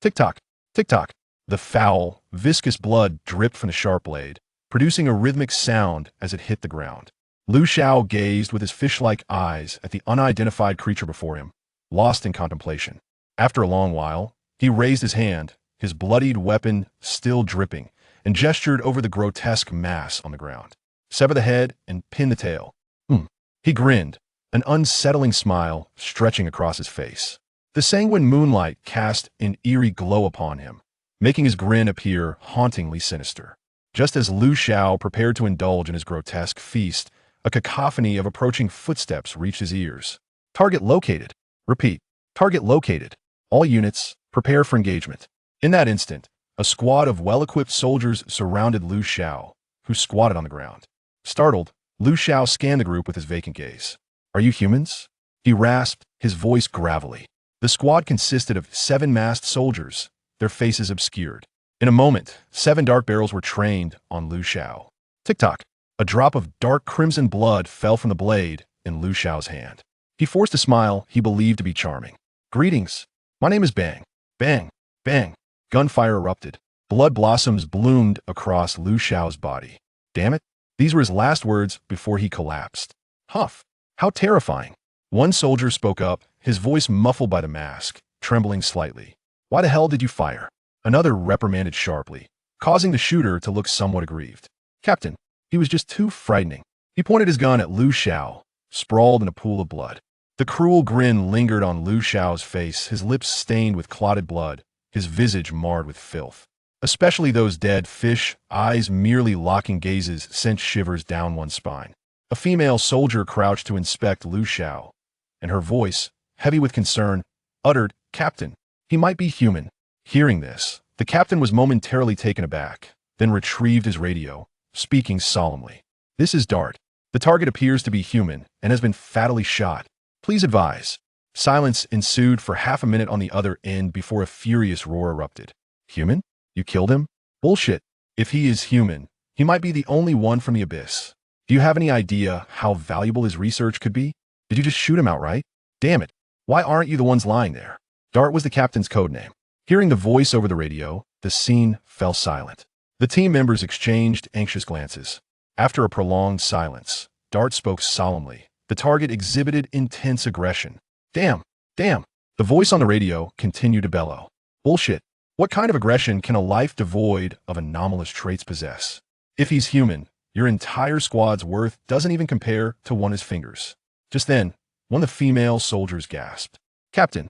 Tick-tock, tick-tock. The foul, viscous blood dripped from the sharp blade, producing a rhythmic sound as it hit the ground. Lu Xiao gazed with his fish-like eyes at the unidentified creature before him, lost in contemplation. After a long while, he raised his hand, his bloodied weapon still dripping, and gestured over the grotesque mass on the ground. Sever the head and pin the tail. He grinned, an unsettling smile stretching across his face. The sanguine moonlight cast an eerie glow upon him, making his grin appear hauntingly sinister. Just as Lu Xiao prepared to indulge in his grotesque feast, a cacophony of approaching footsteps reached his ears. Target located. Repeat. Target located. All units, prepare for engagement. In that instant, a squad of well-equipped soldiers surrounded Lu Xiao, who squatted on the ground. Startled, Lu Xiao scanned the group with his vacant gaze. "Are you humans?" He rasped, his voice gravelly. The squad consisted of 7 masked soldiers, their faces obscured. In a moment, 7 dark barrels were trained on Lu Xiao. Tick-tock. A drop of dark crimson blood fell from the blade in Lu Xiao's hand. He forced a smile he believed to be charming. "Greetings. My name is Bang. Bang. Bang." Gunfire erupted. Blood blossoms bloomed across Lu Xiao's body. Damn it. These were his last words before he collapsed. Huff. How terrifying. One soldier spoke up, his voice muffled by the mask, trembling slightly. "Why the hell did you fire?" Another reprimanded sharply, causing the shooter to look somewhat aggrieved. "Captain, he was just too frightening." He pointed his gun at Lu Xiao, sprawled in a pool of blood. The cruel grin lingered on Lu Xiao's face, his lips stained with clotted blood, his visage marred with filth. Especially those dead fish eyes merely locking gazes sent shivers down one's spine. A female soldier crouched to inspect Lu Xiao, and her voice, heavy with concern, uttered, "Captain, he might be human." Hearing this, the captain was momentarily taken aback, then retrieved his radio, speaking solemnly. "This is Dart. The target appears to be human and has been fatally shot. Please advise." Silence ensued for half a minute on the other end before a furious roar erupted. "Human? You killed him? Bullshit. If he is human, he might be the only one from the abyss. Do you have any idea how valuable his research could be? Did you just shoot him outright? Damn it. Why aren't you the ones lying there?" Dart was the captain's code name. Hearing the voice over the radio, the scene fell silent. The team members exchanged anxious glances. After a prolonged silence, Dart spoke solemnly. The target exhibited intense aggression. Damn. The voice on the radio continued to bellow. "Bullshit. What kind of aggression can a life devoid of anomalous traits possess? If he's human, your entire squad's worth doesn't even compare to one of his fingers." Just then, one of the female soldiers gasped. Captain.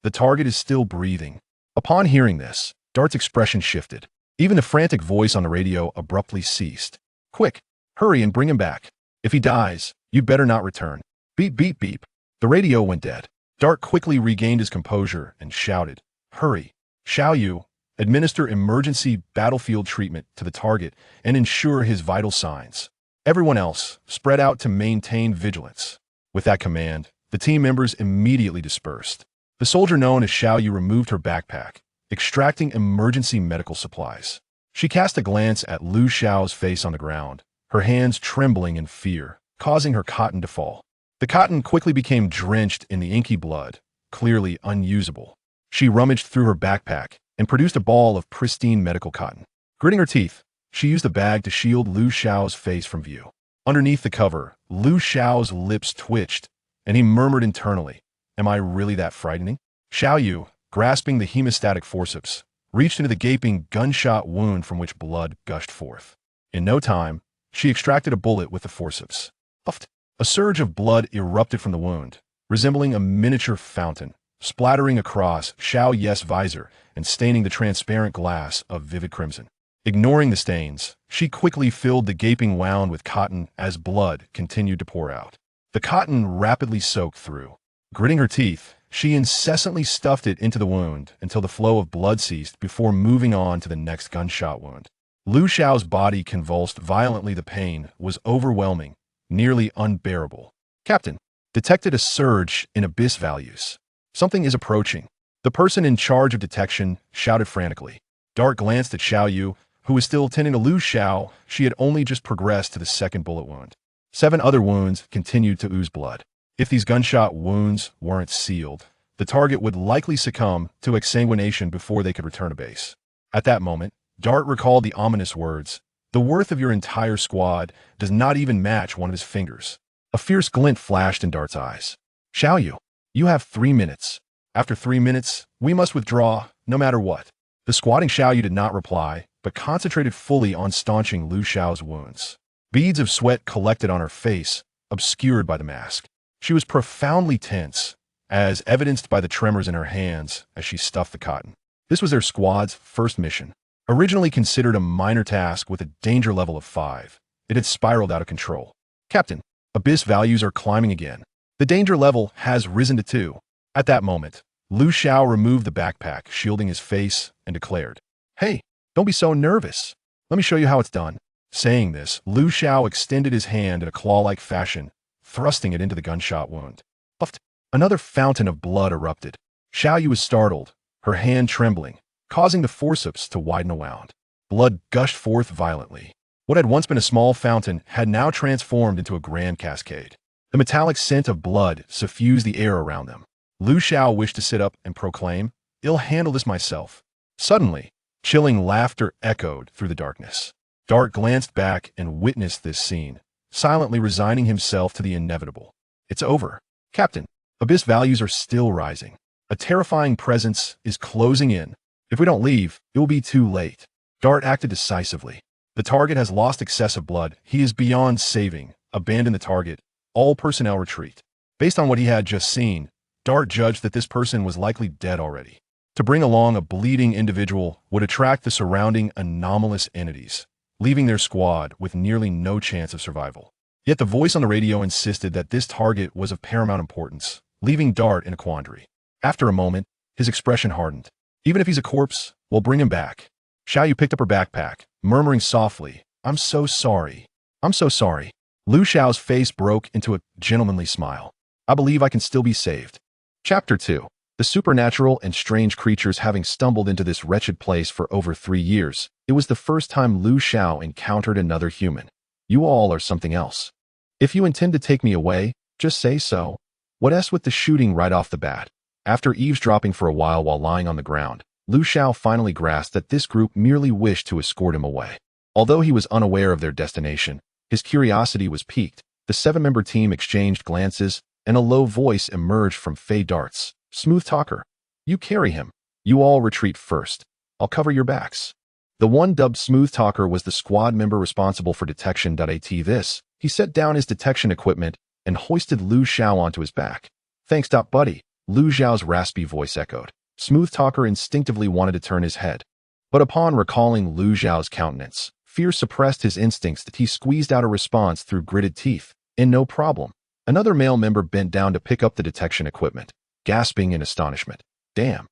The target is still breathing." Upon hearing this, Dart's expression shifted. Even the frantic voice on the radio abruptly ceased. "Quick, hurry and bring him back. If he dies, you'd better not return." Beep, beep, beep. The radio went dead. Dart quickly regained his composure and shouted, "Hurry. Xiao, administer emergency battlefield treatment to the target and ensure his vital signs. Everyone else, spread out to maintain vigilance." With that command, the team members immediately dispersed. The soldier known as Xiao removed her backpack, extracting emergency medical supplies. She cast a glance at Lu Xiao's face on the ground, her hands trembling in fear, causing her cotton to fall. The cotton quickly became drenched in the inky blood, clearly unusable. She rummaged through her backpack and produced a ball of pristine medical cotton. Gritting her teeth, she used the bag to shield Lu Xiao's face from view. Underneath the cover, Lu Xiao's lips twitched, and he murmured internally, "Am I really that frightening?" Xiao, grasping the hemostatic forceps, reached into the gaping gunshot wound from which blood gushed forth. In no time, she extracted a bullet with the forceps. Puffed. A surge of blood erupted from the wound, resembling a miniature fountain, splattering across Xiao's visor and staining the transparent glass of vivid crimson. Ignoring the stains, she quickly filled the gaping wound with cotton as blood continued to pour out. The cotton rapidly soaked through. Gritting her teeth, she incessantly stuffed it into the wound until the flow of blood ceased before moving on to the next gunshot wound. Lu Xiao's body convulsed violently. The pain was overwhelming, nearly unbearable. Captain, detected a surge in abyss values. Something is approaching. The person in charge of detection shouted frantically. Dart glanced at Xiao, who was still tending to Lu Xiao. She had only just progressed to the second bullet wound. 7 other wounds continued to ooze blood. If these gunshot wounds weren't sealed, the target would likely succumb to exsanguination before they could return to base. At that moment, Dart recalled the ominous words, "The worth of your entire squad does not even match one of his fingers." A fierce glint flashed in Dart's eyes. "Xiao, you have 3 minutes. After 3 minutes, we must withdraw, no matter what." The squatting Xiao did not reply, but concentrated fully on staunching Lu Xiao's wounds. Beads of sweat collected on her face, obscured by the mask. She was profoundly tense, as evidenced by the tremors in her hands as she stuffed the cotton. This was their squad's first mission. Originally considered a minor task with a danger level of 5, it had spiraled out of control. "Captain, Abyss values are climbing again. The danger level has risen to 2. At that moment, Lu Xiao removed the backpack, shielding his face, and declared, "Hey, don't be so nervous. Let me show you how it's done." Saying this, Lu Xiao extended his hand in a claw-like fashion, thrusting it into the gunshot wound. Puffed. Another fountain of blood erupted. Xiao was startled, her hand trembling, causing the forceps to widen around. Blood gushed forth violently. What had once been a small fountain had now transformed into a grand cascade. The metallic scent of blood suffused the air around them. Lu Xiao wished to sit up and proclaim, "I'll handle this myself." Suddenly, chilling laughter echoed through the darkness. Dart glanced back and witnessed this scene, silently resigning himself to the inevitable. "It's over. Captain, Abyss values are still rising. A terrifying presence is closing in. If we don't leave, it will be too late." Dart acted decisively. "The target has lost excessive blood. He is beyond saving. Abandon the target. All personnel retreat." Based on what he had just seen, Dart judged that this person was likely dead already. To bring along a bleeding individual would attract the surrounding anomalous entities, leaving their squad with nearly no chance of survival. Yet the voice on the radio insisted that this target was of paramount importance, leaving Dart in a quandary. After a moment, his expression hardened. "Even if he's a corpse, we'll bring him back." Xiao picked up her backpack, murmuring softly, "I'm so sorry. I'm so sorry." Lu Xiao's face broke into a gentlemanly smile. "I believe I can still be saved." Chapter 2. The supernatural and strange creatures having stumbled into this wretched place for over 3 years, it was the first time Lu Xiao encountered another human. "You all are something else. If you intend to take me away, just say so. What else with the shooting right off the bat?" After eavesdropping for a while lying on the ground, Lu Xiao finally grasped that this group merely wished to escort him away. Although he was unaware of their destination, his curiosity was piqued. The 7-member team exchanged glances, and a low voice emerged from Fei Dart's. "Smooth talker. You carry him. You all retreat first. I'll cover your backs." The one dubbed Smooth Talker was the squad member responsible for detection. He set down his detection equipment and hoisted Lu Xiao onto his back. "Thanks, buddy," Lu Xiao's raspy voice echoed. Smooth Talker instinctively wanted to turn his head. But upon recalling Lu Xiao's countenance, fear suppressed his instincts that he squeezed out a response through gritted teeth. "And no problem." Another male member bent down to pick up the detection equipment, gasping in astonishment. "Damn.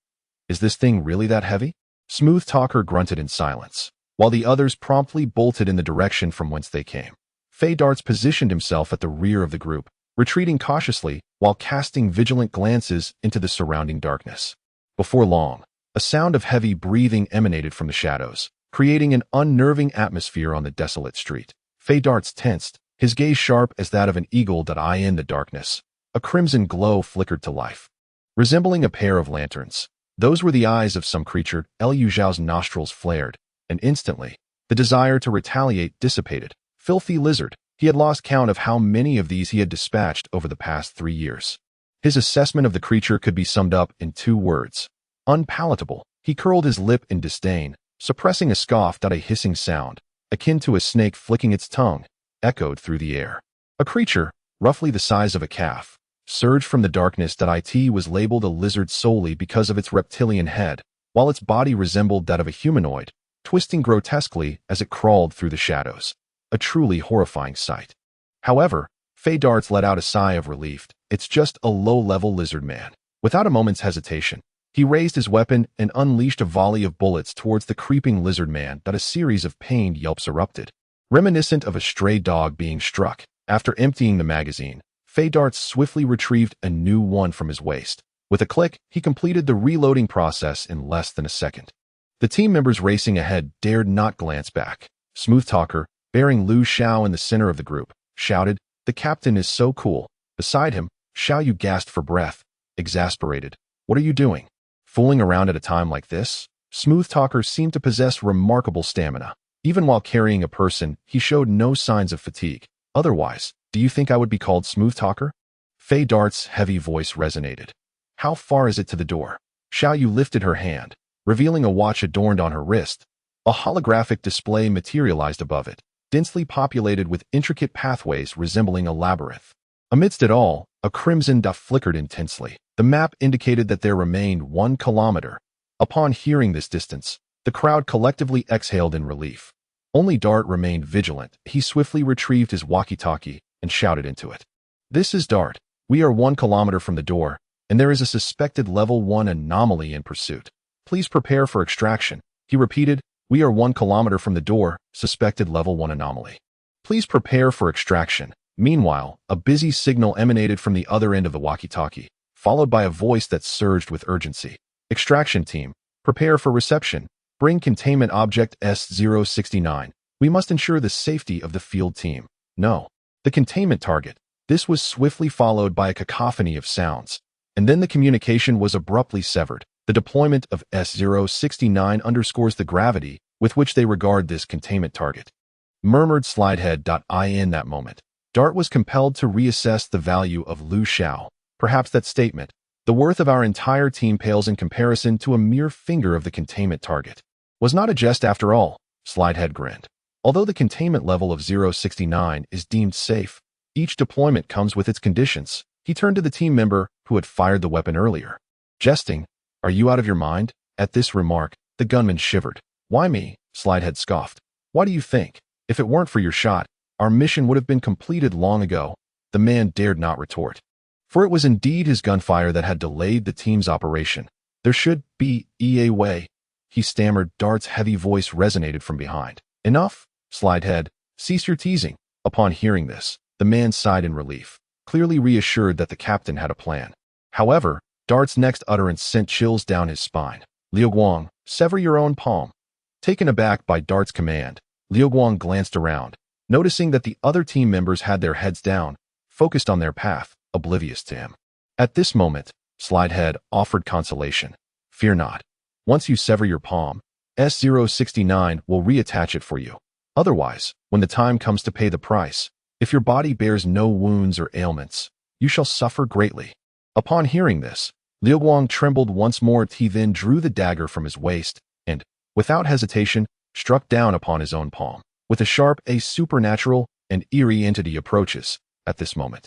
Is this thing really that heavy?" Smooth Talker grunted in silence, while the others promptly bolted in the direction from whence they came. Fei Darts positioned himself at the rear of the group, retreating cautiously while casting vigilant glances into the surrounding darkness. Before long, a sound of heavy breathing emanated from the shadows, creating an unnerving atmosphere on the desolate street. Fei Darts tensed, his gaze sharp as that of an eagle that eye in the darkness. A crimson glow flickered to life, resembling a pair of lanterns. Those were the eyes of some creature. Liu Zhao's nostrils flared, and instantly, the desire to retaliate dissipated. Filthy lizard. He had lost count of how many of these he had dispatched over the past 3 years. His assessment of the creature could be summed up in 2 words. Unpalatable. He curled his lip in disdain, suppressing a scoff. A hissing sound, akin to a snake flicking its tongue, echoed through the air. A creature, roughly the size of a calf, surged from the darkness. It was labeled a lizard solely because of its reptilian head, while its body resembled that of a humanoid, twisting grotesquely as it crawled through the shadows. A truly horrifying sight. However, Fei Darts let out a sigh of relief. "It's just a low-level lizard man." Without a moment's hesitation, he raised his weapon and unleashed a volley of bullets towards the creeping lizard man. A series of pained yelps erupted, reminiscent of a stray dog being struck. After emptying the magazine, Fei Darts swiftly retrieved a new one from his waist. With a click, he completed the reloading process in less than a second. The team members racing ahead dared not glance back. Smooth Talker, bearing Lu Xiao in the center of the group, shouted, "The captain is so cool." Beside him, Xiao gasped for breath, exasperated. What are you doing? Fooling around at a time like this? Smooth Talker seemed to possess remarkable stamina. Even while carrying a person, he showed no signs of fatigue. Otherwise, do you think I would be called Smooth Talker? Fei Dart's heavy voice resonated. How far is it to the door? Xiao lifted her hand, revealing a watch adorned on her wrist. A holographic display materialized above it, densely populated with intricate pathways resembling a labyrinth. Amidst it all, a crimson dot flickered intensely. The map indicated that there remained 1 kilometer. Upon hearing this distance, the crowd collectively exhaled in relief. Only Dart remained vigilant. He swiftly retrieved his walkie-talkie and shouted into it. This is Dart. We are 1 kilometer from the door, and there is a suspected level 1 anomaly in pursuit. Please prepare for extraction. He repeated, we are 1 kilometer from the door, suspected level 1 anomaly. Please prepare for extraction. Meanwhile, a busy signal emanated from the other end of the walkie-talkie, followed by a voice that surged with urgency. Extraction team, prepare for reception. Bring containment object S069. We must ensure the safety of the field team. No. The containment target. This was swiftly followed by a cacophony of sounds. And then the communication was abruptly severed. The deployment of S069 underscores the gravity with which they regard this containment target. Murmured Slidehead.in that moment. Dart was compelled to reassess the value of Lu Xiao. Perhaps that statement, the worth of our entire team pales in comparison to a mere finger of the containment target. Was not a jest after all, Slidehead grinned. Although the containment level of 069 is deemed safe, each deployment comes with its conditions. He turned to the team member who had fired the weapon earlier. Jesting? Are you out of your mind? At this remark, the gunman shivered. Why me? Slidehead scoffed. Why do you think? If it weren't for your shot, our mission would have been completed long ago. The man dared not retort. For it was indeed his gunfire that had delayed the team's operation. There should be a way. He stammered. Dart's heavy voice resonated from behind. Enough, Slidehead. Cease your teasing. Upon hearing this, the man sighed in relief, clearly reassured that the captain had a plan. However, Dart's next utterance sent chills down his spine. Liu Guang, sever your own palm. Taken aback by Dart's command, Liu Guang glanced around, noticing that the other team members had their heads down, focused on their path, oblivious to him. At this moment, Slidehead offered consolation. Fear not. Once you sever your palm, S069 will reattach it for you. Otherwise, when the time comes to pay the price, if your body bears no wounds or ailments, you shall suffer greatly. Upon hearing this, Liu Guang trembled once more. He then drew the dagger from his waist and, without hesitation, struck down upon his own palm. With a sharp, a supernatural and eerie entity approaches at this moment.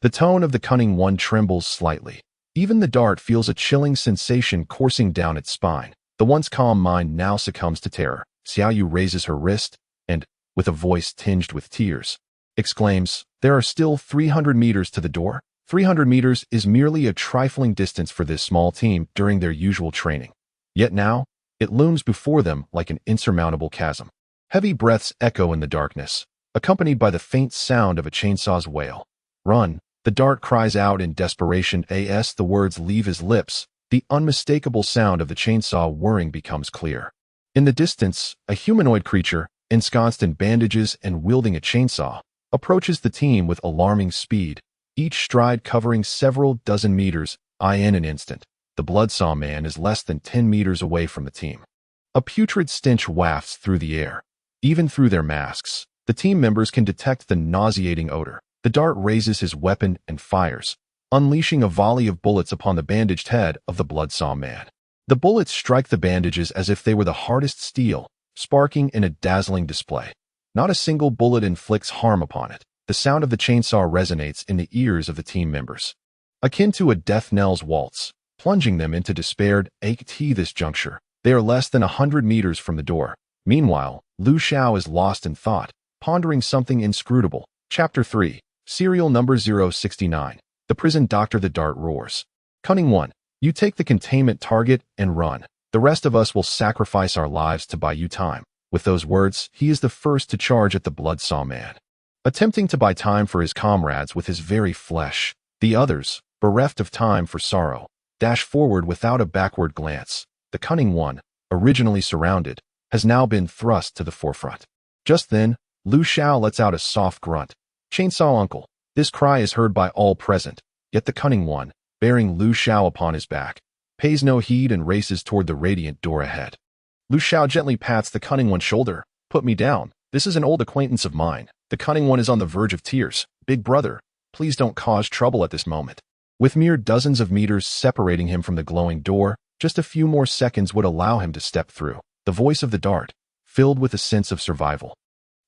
The tone of the cunning one trembles slightly. Even the dart feels a chilling sensation coursing down its spine. The once calm mind now succumbs to terror. Xiao raises her wrist and, with a voice tinged with tears, exclaims, there are still 300 meters to the door. 300 meters is merely a trifling distance for this small team during their usual training. Yet now, it looms before them like an insurmountable chasm. Heavy breaths echo in the darkness, accompanied by the faint sound of a chainsaw's wail. Run, the dart cries out in desperation. As the words leave his lips, the unmistakable sound of the chainsaw whirring becomes clear. In the distance, a humanoid creature, ensconced in bandages and wielding a chainsaw, approaches the team with alarming speed, each stride covering several dozen meters. In an instant, the Bloodsaw Man is less than 10 meters away from the team. A putrid stench wafts through the air. Even through their masks, the team members can detect the nauseating odor. The dart raises his weapon and fires, unleashing a volley of bullets upon the bandaged head of the Bloodsaw Man. The bullets strike the bandages as if they were the hardest steel, sparking in a dazzling display. Not a single bullet inflicts harm upon it. The sound of the chainsaw resonates in the ears of the team members, akin to a death knell's waltz, plunging them into despair. At this juncture, they are less than 100 meters from the door. Meanwhile, Lu Xiao is lost in thought, pondering something inscrutable. Chapter 3, Serial Number 069. The Prison Doctor. The dart roars. Cunning one, you take the containment target and run. The rest of us will sacrifice our lives to buy you time. With those words, he is the first to charge at the Bloodsaw Man. Attempting to buy time for his comrades with his very flesh, the others, bereft of time for sorrow, dash forward without a backward glance. The cunning one, originally surrounded, has now been thrust to the forefront. Just then, Lu Xiao lets out a soft grunt. Chainsaw uncle. This cry is heard by all present, yet the cunning one, bearing Lu Xiao upon his back, pays no heed and races toward the radiant door ahead. Lu Xiao gently pats the Cunning One's shoulder. Put me down. This is an old acquaintance of mine. The Cunning One is on the verge of tears. Big brother, please don't cause trouble at this moment. With mere dozens of meters separating him from the glowing door, just a few more seconds would allow him to step through. The voice of the dart, filled with a sense of survival,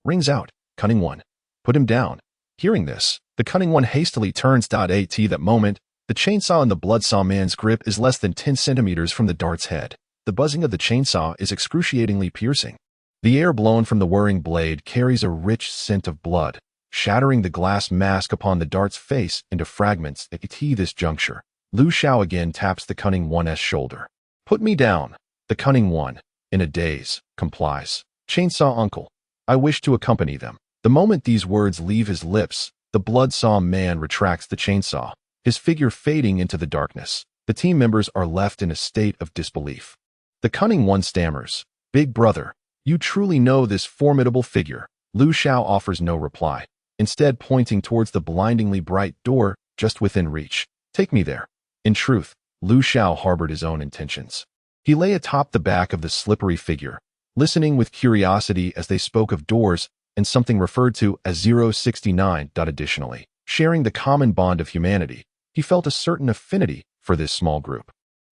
rings out. Cunning One, put him down. Hearing this, the Cunning One hastily turns. At that moment, the chainsaw in the Bloodsaw man's grip is less than 10 centimeters from the dart's head. The buzzing of the chainsaw is excruciatingly piercing. The air blown from the whirring blade carries a rich scent of blood, shattering the glass mask upon the dart's face into fragments. At this juncture, Lu Xiao again taps the Cunning One's shoulder. Put me down. The Cunning One, in a daze, complies. Chainsaw uncle, I wish to accompany them. The moment these words leave his lips, the Bloodsaw man retracts the chainsaw, his figure fading into the darkness. The team members are left in a state of disbelief. The Cunning One stammers, Big brother, you truly know this formidable figure. Lu Xiao offers no reply, instead pointing towards the blindingly bright door just within reach. Take me there. In truth, Lu Xiao harbored his own intentions. He lay atop the back of the slippery figure, listening with curiosity as they spoke of doors and something referred to as 069. Additionally, sharing the common bond of humanity, he felt a certain affinity for this small group.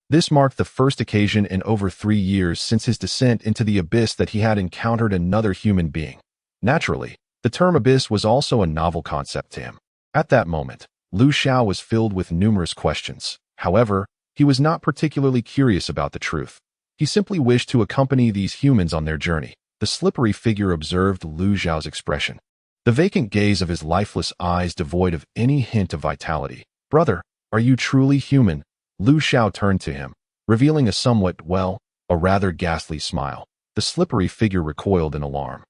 This marked the first occasion in over 3 years since his descent into the abyss that he had encountered another human being. Naturally, the term abyss was also a novel concept to him. At that moment, Lu Xiao was filled with numerous questions. However, he was not particularly curious about the truth. He simply wished to accompany these humans on their journey. The slippery figure observed Lu Xiao's expression, the vacant gaze of his lifeless eyes devoid of any hint of vitality. Brother, are you truly human? Lu Xiao turned to him, revealing a rather ghastly smile. The slippery figure recoiled in alarm,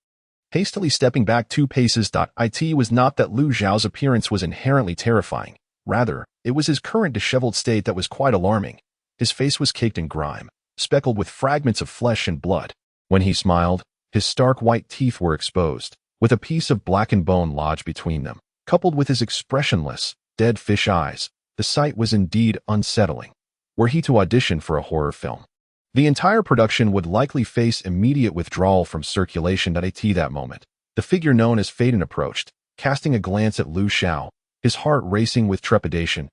hastily stepping back 2 paces. It was not that Lu Xiao's appearance was inherently terrifying. Rather, it was his current disheveled state that was quite alarming. His face was caked in grime, speckled with fragments of flesh and blood. When he smiled, his stark white teeth were exposed, with a piece of blackened bone lodged between them. Coupled with his expressionless, dead fish eyes, the sight was indeed unsettling. Were he to audition for a horror film, the entire production would likely face immediate withdrawal from circulation. At that moment, the figure known as Faden approached, casting a glance at Lu Xiao, his heart racing with trepidation.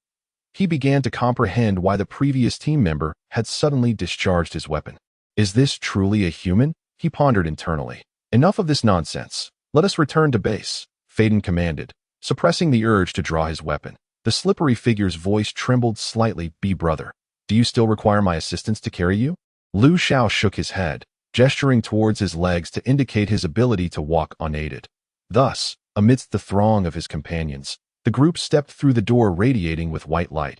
He began to comprehend why the previous team member had suddenly discharged his weapon. Is this truly a human? He pondered internally. Enough of this nonsense. Let us return to base, Faden commanded, suppressing the urge to draw his weapon. The slippery figure's voice trembled slightly. Be brother, do you still require my assistance to carry you? Lu Xiao shook his head, gesturing towards his legs to indicate his ability to walk unaided. Thus, amidst the throng of his companions, the group stepped through the door radiating with white light.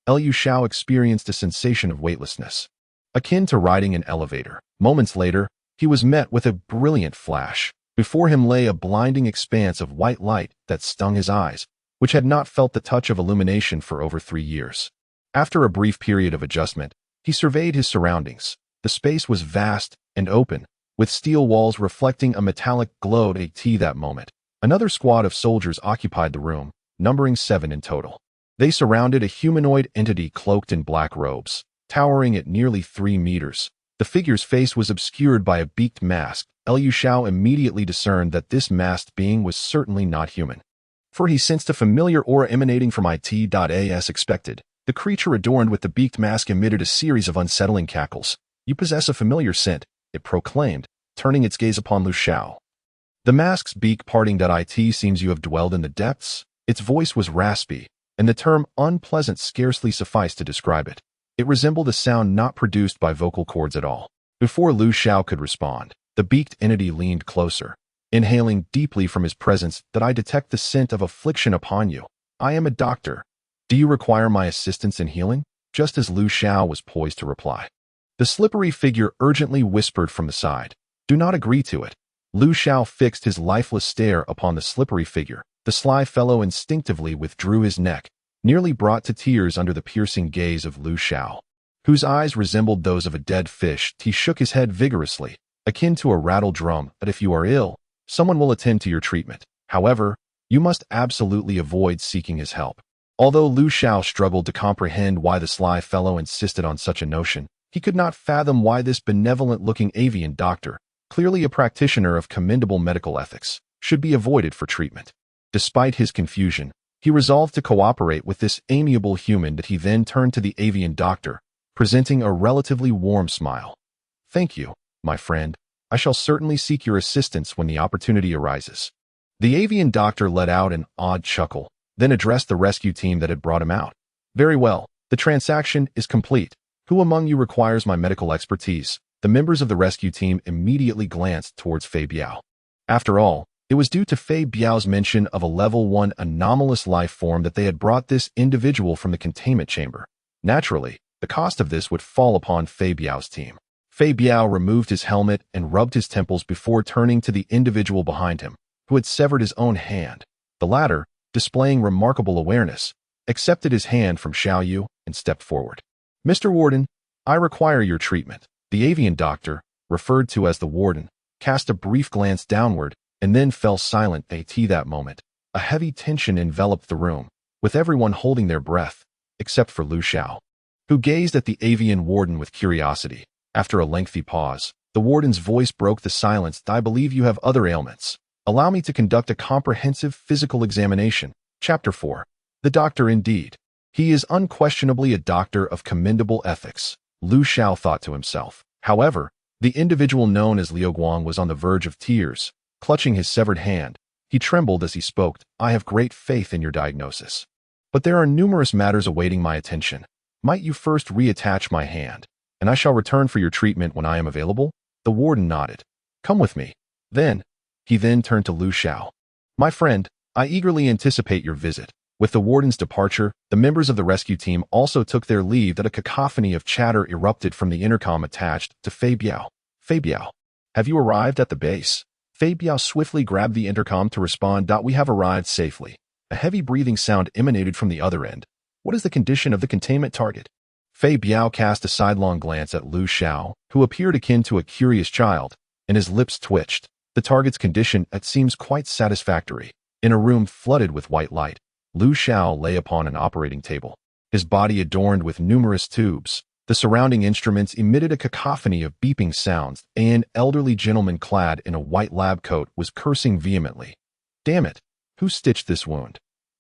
Lu Xiao experienced a sensation of weightlessness, akin to riding an elevator. Moments later, he was met with a brilliant flash. Before him lay a blinding expanse of white light that stung his eyes, which had not felt the touch of illumination for over 3 years. After a brief period of adjustment, he surveyed his surroundings. The space was vast and open, with steel walls reflecting a metallic glow. At that moment, another squad of soldiers occupied the room, numbering 7 in total. They surrounded a humanoid entity cloaked in black robes, towering at nearly 3 meters. The figure's face was obscured by a beaked mask. Lu Xiao immediately discerned that this masked being was certainly not human, for he sensed a familiar aura emanating from it. As expected, the creature adorned with the beaked mask emitted a series of unsettling cackles. You possess a familiar scent, it proclaimed, turning its gaze upon Lu Xiao. The mask's beak parting. It seems you have dwelled in the depths. Its voice was raspy, and the term unpleasant scarcely sufficed to describe it. It resembled a sound not produced by vocal cords at all. Before Lu Xiao could respond, the beaked entity leaned closer, inhaling deeply from his presence. I detect the scent of affliction upon you. I am a doctor. Do you require my assistance in healing? Just as Lu Xiao was poised to reply, the slippery figure urgently whispered from the side. Do not agree to it. Lu Xiao fixed his lifeless stare upon the slippery figure. The sly fellow instinctively withdrew his neck, nearly brought to tears under the piercing gaze of Lu Xiao, whose eyes resembled those of a dead fish. He shook his head vigorously, akin to a rattle drum. But if you are ill, someone will attend to your treatment. However, you must absolutely avoid seeking his help. Although Lu Xiao struggled to comprehend why the sly fellow insisted on such a notion, he could not fathom why this benevolent-looking avian doctor, clearly a practitioner of commendable medical ethics, should be avoided for treatment. Despite his confusion, he resolved to cooperate with this amiable human that he then turned to the avian doctor, presenting a relatively warm smile. "Thank you, my friend. I shall certainly seek your assistance when the opportunity arises." The avian doctor let out an odd chuckle, then addressed the rescue team that had brought him out. "Very well, the transaction is complete. Who among you requires my medical expertise?" The members of the rescue team immediately glanced towards Fei Biao. After all, it was due to Fei Biao's mention of a level 1 anomalous life form that they had brought this individual from the containment chamber. Naturally, the cost of this would fall upon Fei Biao's team. Fei Biao removed his helmet and rubbed his temples before turning to the individual behind him, who had severed his own hand. The latter, displaying remarkable awareness, accepted his hand from Xiao and stepped forward. "Mr. Warden, I require your treatment." The avian doctor, referred to as the Warden, cast a brief glance downward and then fell silent at that moment. A heavy tension enveloped the room, with everyone holding their breath, except for Lu Xiao, who gazed at the avian warden with curiosity. After a lengthy pause, the warden's voice broke the silence. "I believe you have other ailments. Allow me to conduct a comprehensive physical examination." Chapter 4. The doctor indeed. He is unquestionably a doctor of commendable ethics, Lu Xiao thought to himself. However, the individual known as Liu Guang was on the verge of tears, clutching his severed hand. He trembled as he spoke. "I have great faith in your diagnosis, but there are numerous matters awaiting my attention. Might you first reattach my hand, and I shall return for your treatment when I am available?" The warden nodded. "Come with me." He then turned to Lu Xiao. "My friend, I eagerly anticipate your visit." With the warden's departure, the members of the rescue team also took their leave that a cacophony of chatter erupted from the intercom attached to Fei Biao. "Fei Biao, have you arrived at the base?" Fei Biao swiftly grabbed the intercom to respond. "We have arrived safely." A heavy breathing sound emanated from the other end. "What is the condition of the containment target?" Fei Biao cast a sidelong glance at Lu Xiao, who appeared akin to a curious child, and his lips twitched. "The target's condition, it seems quite satisfactory." In a room flooded with white light, Lu Xiao lay upon an operating table, his body adorned with numerous tubes. The surrounding instruments emitted a cacophony of beeping sounds. An elderly gentleman clad in a white lab coat was cursing vehemently. "Damn it! Who stitched this wound?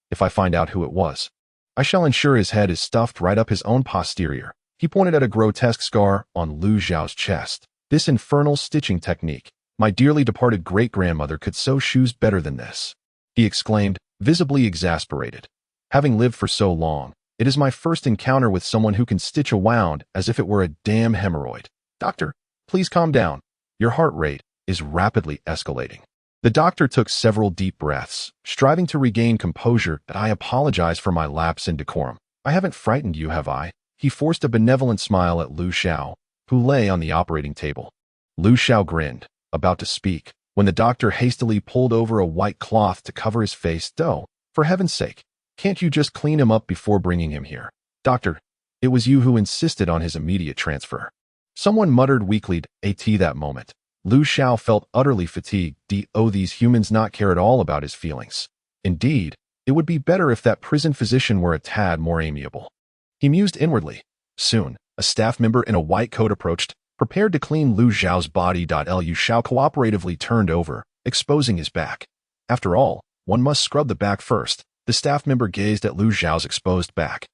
If I find out who it was, I shall ensure his head is stuffed right up his own posterior." He pointed at a grotesque scar on Lu Xiao's chest. "This infernal stitching technique. My dearly departed great-grandmother could sew shoes better than this," he exclaimed, visibly exasperated. "Having lived for so long, it is my first encounter with someone who can stitch a wound as if it were a damn hemorrhoid. Doctor, please calm down. Your heart rate is rapidly escalating." The doctor took several deep breaths, striving to regain composure. "I apologize for my lapse in decorum. I haven't frightened you, have I?" He forced a benevolent smile at Lu Xiao, who lay on the operating table. Lu Xiao grinned, about to speak, when the doctor hastily pulled over a white cloth to cover his face. "Oh, for heaven's sake, can't you just clean him up before bringing him here?" "Doctor, it was you who insisted on his immediate transfer," someone muttered weakly. At that moment, Lu Xiao felt utterly fatigued. These humans not care at all about his feelings. Indeed, it would be better if that prison physician were a tad more amiable. He mused inwardly. Soon, a staff member in a white coat approached, prepared to clean Lu Xiao's body. Lu Xiao cooperatively turned over, exposing his back. After all, one must scrub the back first. The staff member gazed at Lu Xiao's exposed back,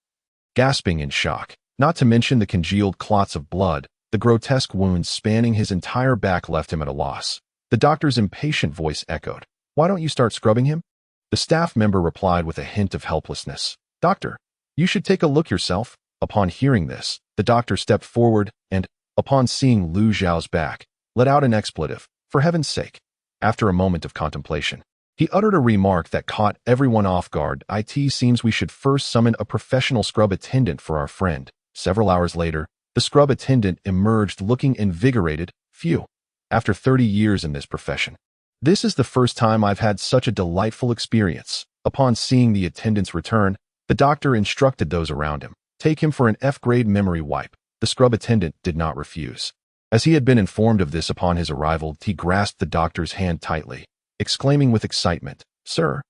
gasping in shock. Not to mention the congealed clots of blood, the grotesque wounds spanning his entire back left him at a loss. The doctor's impatient voice echoed. "Why don't you start scrubbing him?" The staff member replied with a hint of helplessness. "Doctor, you should take a look yourself." Upon hearing this, the doctor stepped forward and, upon seeing Lu Xiao's back, let out an expletive. "For heaven's sake." After a moment of contemplation, he uttered a remark that caught everyone off guard. "It seems we should first summon a professional scrub attendant for our friend." Several hours later, the scrub attendant emerged looking invigorated. "Phew. After 30 years in this profession, this is the first time I've had such a delightful experience." Upon seeing the attendant's return, the doctor instructed those around him, "Take him for an F-grade memory wipe." The scrub attendant did not refuse. As he had been informed of this upon his arrival, he grasped the doctor's hand tightly, exclaiming with excitement, "Sir,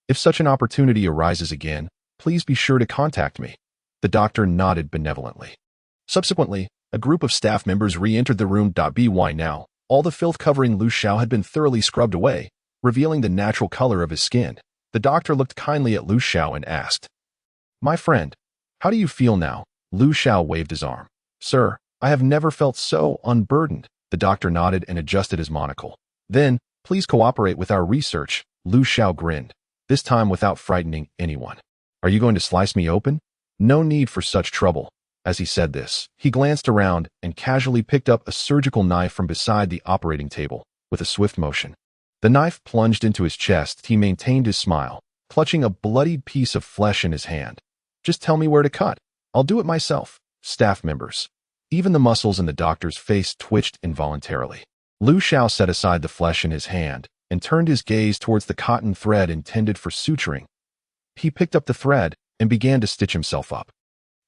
if such an opportunity arises again, please be sure to contact me. The doctor nodded benevolently. Subsequently, a group of staff members re-entered the room. By now, all the filth covering Lu Xiao had been thoroughly scrubbed away, revealing the natural color of his skin. The doctor looked kindly at Lu Xiao and asked, "My friend, how do you feel now?" Lu Xiao waved his arm. "Sir, I have never felt so unburdened." The doctor nodded and adjusted his monocle. "Then, please cooperate with our research." Lu Xiao grinned, this time without frightening anyone. "Are you going to slice me open?" "No need for such trouble." As he said this, he glanced around and casually picked up a surgical knife from beside the operating table. With a swift motion, the knife plunged into his chest. He maintained his smile, clutching a bloodied piece of flesh in his hand. "Just tell me where to cut. I'll do it myself." Staff members. Even the muscles in the doctor's face twitched involuntarily. Lu Xiao set aside the flesh in his hand and turned his gaze towards the cotton thread intended for suturing. He picked up the thread and began to stitch himself up.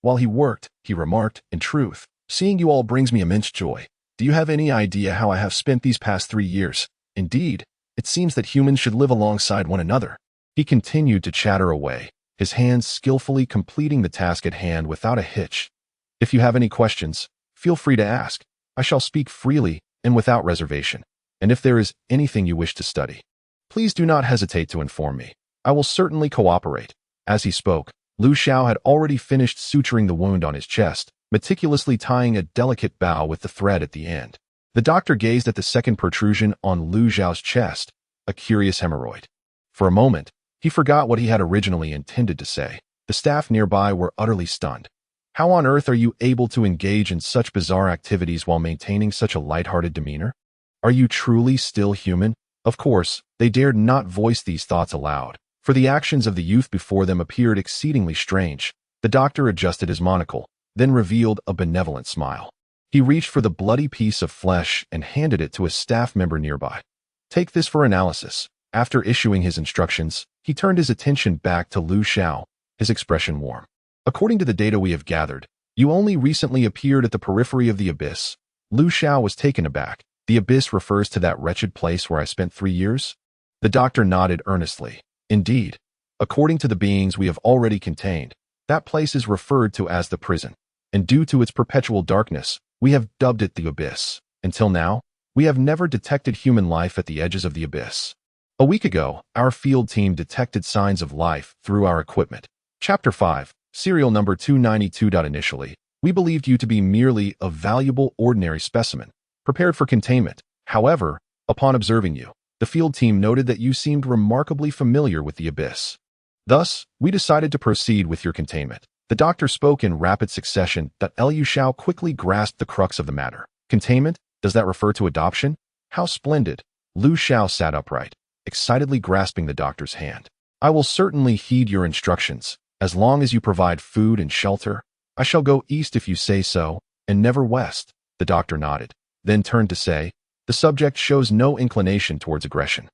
While he worked, he remarked, "In truth, seeing you all brings me immense joy. Do you have any idea how I have spent these past 3 years? Indeed, it seems that humans should live alongside one another." He continued to chatter away, his hands skillfully completing the task at hand without a hitch. "If you have any questions, feel free to ask. I shall speak freely and without reservation. And if there is anything you wish to study, please do not hesitate to inform me. I will certainly cooperate." As he spoke, Lu Xiao had already finished suturing the wound on his chest, meticulously tying a delicate bow with the thread at the end. The doctor gazed at the second protrusion on Lu Xiao's chest, a curious hemorrhoid. For a moment, he forgot what he had originally intended to say. The staff nearby were utterly stunned. How on earth are you able to engage in such bizarre activities while maintaining such a lighthearted demeanor? Are you truly still human? Of course, they dared not voice these thoughts aloud, for the actions of the youth before them appeared exceedingly strange. The doctor adjusted his monocle, then revealed a benevolent smile. He reached for the bloody piece of flesh and handed it to a staff member nearby. "Take this for analysis." After issuing his instructions, he turned his attention back to Lu Xiao, his expression warm. "According to the data we have gathered, you only recently appeared at the periphery of the abyss." Lu Xiao was taken aback. "The abyss refers to that wretched place where I spent 3 years?" The doctor nodded earnestly. "Indeed. According to the beings we have already contained, that place is referred to as the prison, and due to its perpetual darkness, we have dubbed it the abyss. Until now, we have never detected human life at the edges of the abyss. A week ago, our field team detected signs of life through our equipment." Chapter 5, Serial Number 292. Initially, we believed you to be merely a valuable ordinary specimen, prepared for containment. However, upon observing you, the field team noted that you seemed remarkably familiar with the abyss. Thus, we decided to proceed with your containment. The doctor spoke in rapid succession that Lu Xiao quickly grasped the crux of the matter. "Containment? Does that refer to adoption? How splendid." Lu Xiao sat upright, excitedly grasping the doctor's hand. "I will certainly heed your instructions. As long as you provide food and shelter, I shall go east if you say so, and never west." The doctor nodded, then turned to say, "The subject shows no inclination towards aggression.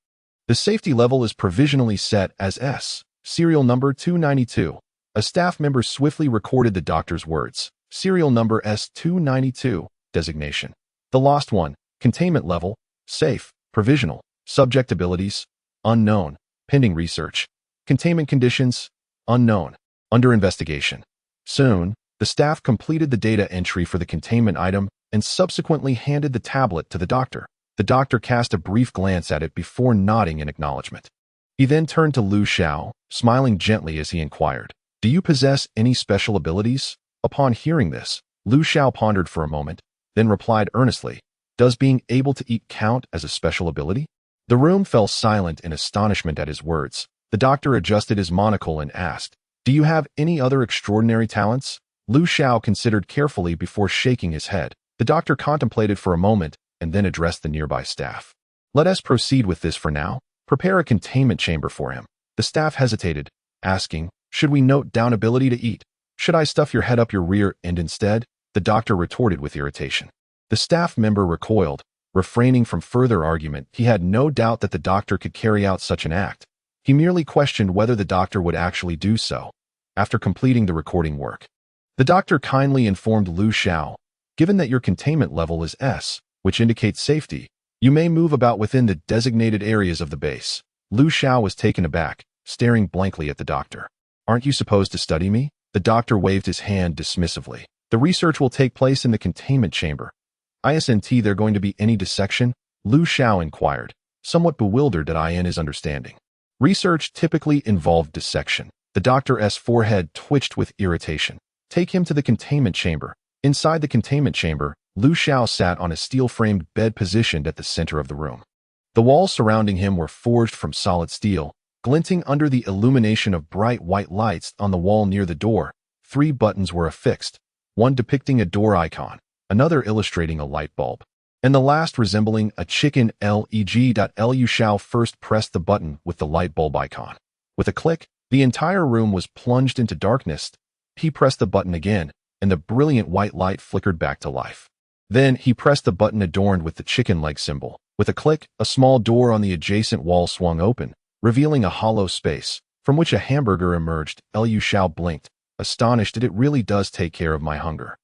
The safety level is provisionally set as S. Serial number 292. A staff member swiftly recorded the doctor's words. Serial number S292. Designation: The Lost One. Containment level: Safe. Provisional. Subject abilities: Unknown. Pending research. Containment conditions: Unknown. Under investigation. Soon, the staff completed the data entry for the containment item and subsequently handed the tablet to the doctor. The doctor cast a brief glance at it before nodding in acknowledgement. He then turned to Lu Xiao, smiling gently as he inquired, "Do you possess any special abilities?" Upon hearing this, Lu Xiao pondered for a moment, then replied earnestly, "Does being able to eat count as a special ability?" The room fell silent in astonishment at his words. The doctor adjusted his monocle and asked, "Do you have any other extraordinary talents?" Lu Xiao considered carefully before shaking his head. The doctor contemplated for a moment and then addressed the nearby staff. "Let us proceed with this for now. Prepare a containment chamber for him." The staff hesitated, asking, "Should we note down ability to eat? Should I stuff your head up your rear end instead?" The doctor retorted with irritation. The staff member recoiled, refraining from further argument. He had no doubt that the doctor could carry out such an act. He merely questioned whether the doctor would actually do so. After completing the recording work, the doctor kindly informed Lu Xiao, "Given that your containment level is S, which indicates safety, you may move about within the designated areas of the base." Lu Xiao was taken aback, staring blankly at the doctor. Aren't you supposed to study me? The doctor waved his hand dismissively. The research will take place in the containment chamber. Isn't there going to be any dissection? Lu Xiao inquired, somewhat bewildered at his understanding. Research typically involved dissection. The doctor's forehead twitched with irritation. Take him to the containment chamber. Inside the containment chamber, Lu Xiao sat on a steel-framed bed positioned at the center of the room. The walls surrounding him were forged from solid steel, glinting under the illumination of bright white lights on the wall near the door. 3 buttons were affixed, one depicting a door icon, another illustrating a light bulb, and the last resembling a chicken leg. Lu Xiao first pressed the button with the light bulb icon. With a click, the entire room was plunged into darkness. He pressed the button again, and the brilliant white light flickered back to life. Then he pressed the button adorned with the chicken leg symbol. With a click, a small door on the adjacent wall swung open, revealing a hollow space, from which a hamburger emerged. Lu Xiao blinked, astonished that it really does take care of my hunger.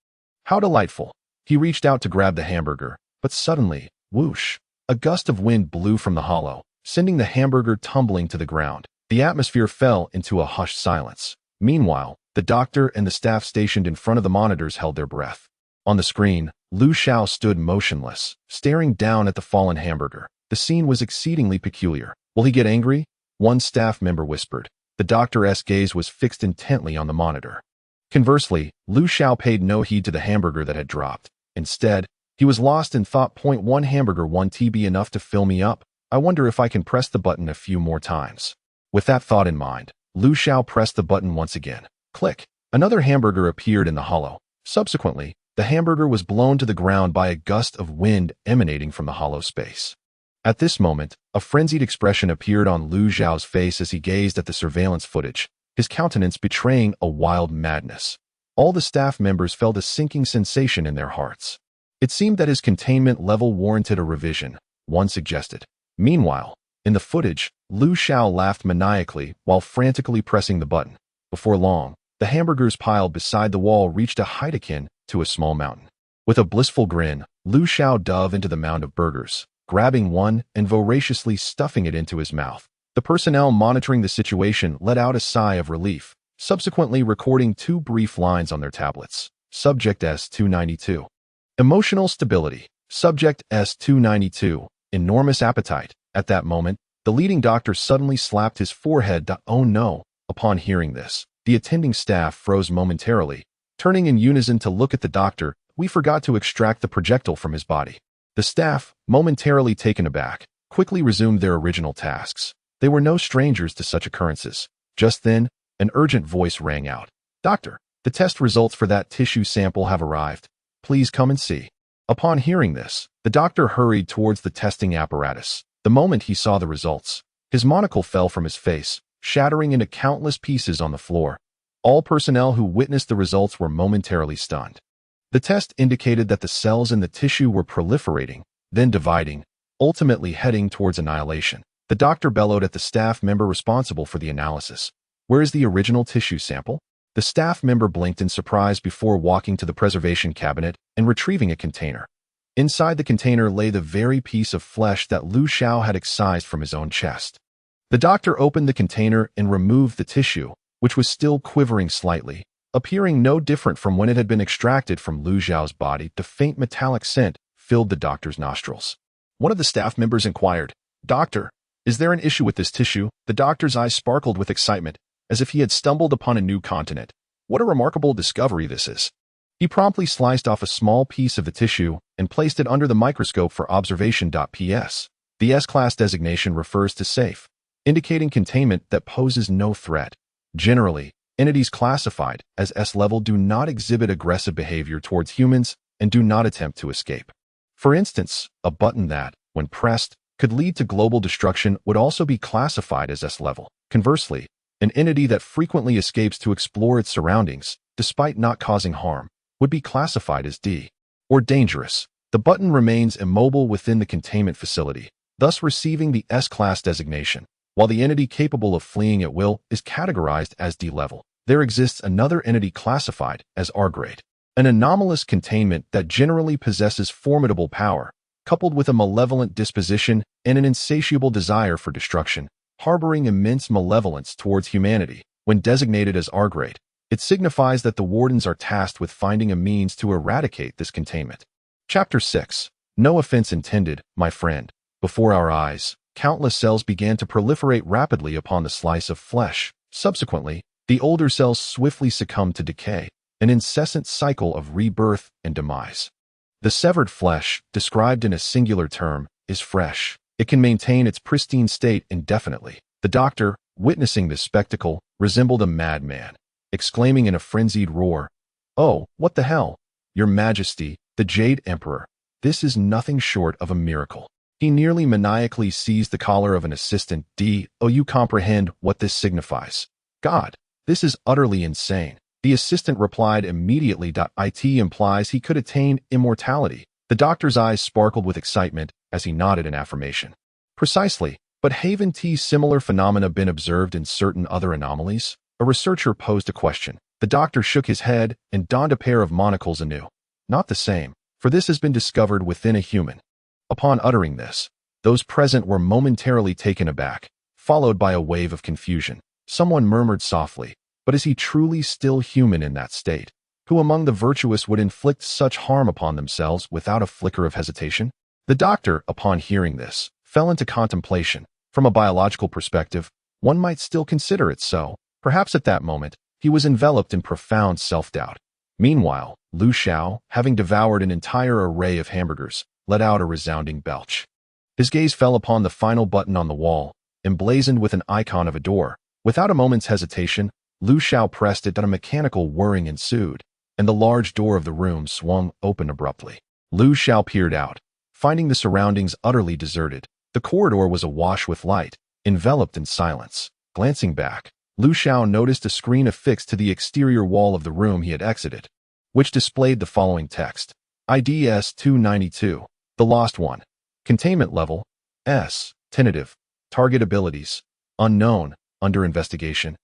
How delightful. He reached out to grab the hamburger, but suddenly, whoosh, a gust of wind blew from the hollow, sending the hamburger tumbling to the ground. The atmosphere fell into a hushed silence. Meanwhile, the doctor and the staff stationed in front of the monitors held their breath. On the screen, Lu Xiao stood motionless, staring down at the fallen hamburger. The scene was exceedingly peculiar. Will he get angry? One staff member whispered. The doctor's gaze was fixed intently on the monitor. Conversely, Lu Xiao paid no heed to the hamburger that had dropped. Instead, he was lost in thought. One hamburger 1 TB enough to fill me up. I wonder if I can press the button a few more times. With that thought in mind, Lu Xiao pressed the button once again. Click. Another hamburger appeared in the hollow. Subsequently, the hamburger was blown to the ground by a gust of wind emanating from the hollow space. At this moment, a frenzied expression appeared on Lu Xiao's face as he gazed at the surveillance footage, his countenance betraying a wild madness. All the staff members felt a sinking sensation in their hearts. It seemed that his containment level warranted a revision, one suggested. Meanwhile, in the footage, Lu Xiao laughed maniacally while frantically pressing the button. Before long, the hamburgers piled beside the wall reached a height akin to a small mountain. With a blissful grin, Lu Xiao dove into the mound of burgers, grabbing one and voraciously stuffing it into his mouth. The personnel monitoring the situation let out a sigh of relief, subsequently recording 2 brief lines on their tablets. Subject S292. Emotional stability. Subject S292. Enormous appetite. At that moment, the leading doctor suddenly slapped his forehead. Oh no. Upon hearing this, the attending staff froze momentarily, turning in unison to look at the doctor. We forgot to extract the projectile from his body. The staff, momentarily taken aback, quickly resumed their original tasks. They were no strangers to such occurrences. Just then, an urgent voice rang out. Doctor, the test results for that tissue sample have arrived. Please come and see. Upon hearing this, the doctor hurried towards the testing apparatus. The moment he saw the results, his monocle fell from his face, shattering into countless pieces on the floor. All personnel who witnessed the results were momentarily stunned. The test indicated that the cells in the tissue were proliferating, then dividing, ultimately heading towards annihilation. The doctor bellowed at the staff member responsible for the analysis. Where is the original tissue sample? The staff member blinked in surprise before walking to the preservation cabinet and retrieving a container. Inside the container lay the very piece of flesh that Lu Xiao had excised from his own chest. The doctor opened the container and removed the tissue, which was still quivering slightly, appearing no different from when it had been extracted from Lu Xiao's body. The faint metallic scent filled the doctor's nostrils. One of the staff members inquired, Doctor, is there an issue with this tissue? The doctor's eyes sparkled with excitement, as if he had stumbled upon a new continent. What a remarkable discovery this is. He promptly sliced off a small piece of the tissue and placed it under the microscope for observation. PS. The S-class designation refers to safe, indicating containment that poses no threat. Generally, entities classified as S-level do not exhibit aggressive behavior towards humans and do not attempt to escape. For instance, a button that, when pressed, could lead to global destruction would also be classified as S-level. Conversely, an entity that frequently escapes to explore its surroundings, despite not causing harm, would be classified as D, or dangerous. The button remains immobile within the containment facility, thus receiving the S-class designation, while the entity capable of fleeing at will is categorized as D-level. There exists another entity classified as R-grade, an anomalous containment that generally possesses formidable power, coupled with a malevolent disposition and an insatiable desire for destruction, harboring immense malevolence towards humanity. When designated as R-grade, it signifies that the Wardens are tasked with finding a means to eradicate this containment. Chapter 6. No offense intended, my friend. Before our eyes, countless cells began to proliferate rapidly upon the slice of flesh. Subsequently, the older cells swiftly succumbed to decay, an incessant cycle of rebirth and demise. The severed flesh, described in a singular term, is fresh. It can maintain its pristine state indefinitely. The doctor, witnessing this spectacle, resembled a madman, exclaiming in a frenzied roar, "Oh, what the hell? Your Majesty, the Jade Emperor, this is nothing short of a miracle." He nearly maniacally seized the collar of an assistant. "Oh, you comprehend what this signifies? God, this is utterly insane." The assistant replied immediately. "It implies he could attain immortality." The doctor's eyes sparkled with excitement as he nodded in affirmation. "Precisely, but haven't similar phenomena been observed in certain other anomalies?" A researcher posed a question. The doctor shook his head and donned a pair of monocles anew. "Not the same, for this has been discovered within a human." Upon uttering this, those present were momentarily taken aback, followed by a wave of confusion. Someone murmured softly, "But is he truly still human in that state? Who among the virtuous would inflict such harm upon themselves without a flicker of hesitation?" The doctor, upon hearing this, fell into contemplation. From a biological perspective, one might still consider it so. Perhaps at that moment, he was enveloped in profound self-doubt. Meanwhile, Xiao, having devoured an entire array of hamburgers, let out a resounding belch. His gaze fell upon the final button on the wall, emblazoned with an icon of a door. Without a moment's hesitation, Xiao pressed it. A mechanical whirring ensued, and the large door of the room swung open abruptly. Xiao peered out, finding the surroundings utterly deserted. The corridor was awash with light, enveloped in silence. Glancing back, Xiao noticed a screen affixed to the exterior wall of the room he had exited, which displayed the following text: IDS 292, The Lost One. Containment level, S, tentative. Target abilities, unknown, under investigation.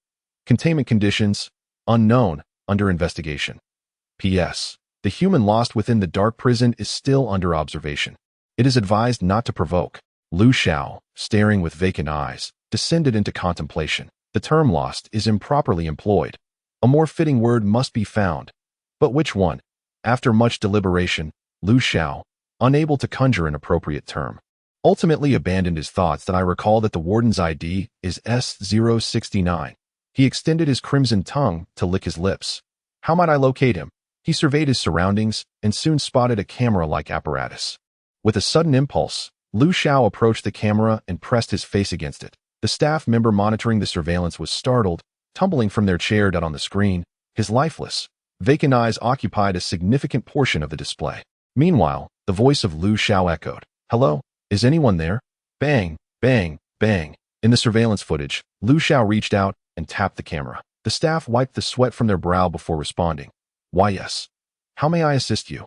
Containment conditions, unknown, under investigation. P.S. The human lost within the dark prison is still under observation. It is advised not to provoke. Xiao, staring with vacant eyes, descended into contemplation. The term lost is improperly employed. A more fitting word must be found. But which one? After much deliberation, Xiao, unable to conjure an appropriate term, ultimately abandoned his thoughts. That I recall that the Warden's ID is S069. He extended his crimson tongue to lick his lips. How might I locate him? He surveyed his surroundings and soon spotted a camera-like apparatus. With a sudden impulse, Xiao approached the camera and pressed his face against it. The staff member monitoring the surveillance was startled, tumbling from their chair. On the screen, his lifeless, vacant eyes occupied a significant portion of the display. Meanwhile, the voice of Xiao echoed, "Hello? Is anyone there?" Bang, bang, bang. In the surveillance footage, Xiao reached out and tapped the camera. The staff wiped the sweat from their brow before responding. "Why, yes. How may I assist you?"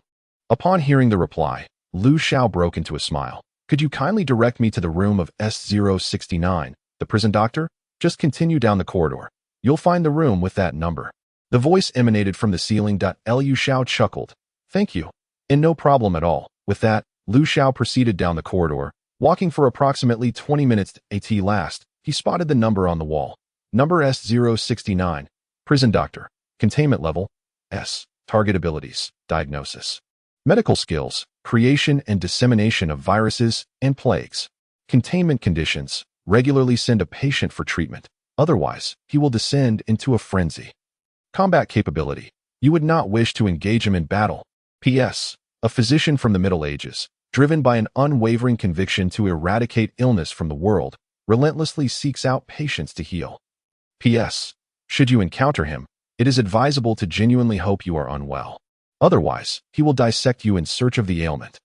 Upon hearing the reply, Xiao broke into a smile. "Could you kindly direct me to the room of S069, the prison doctor? Just continue down the corridor. You'll find the room with that number." The voice emanated from the ceiling. Xiao chuckled. "Thank you. And no problem at all." With that, Xiao proceeded down the corridor, walking for approximately 20 minutes. At last, he spotted the number on the wall. Number S069. Prison doctor. Containment level, S. Target abilities, diagnosis. Medical skills, creation and dissemination of viruses and plagues. Containment conditions, regularly send a patient for treatment. Otherwise, he will descend into a frenzy. Combat capability, you would not wish to engage him in battle. P.S. A physician from the Middle Ages, driven by an unwavering conviction to eradicate illness from the world, relentlessly seeks out patients to heal. P.S. Should you encounter him, it is advisable to genuinely hope you are unwell. Otherwise, he will dissect you in search of the ailment.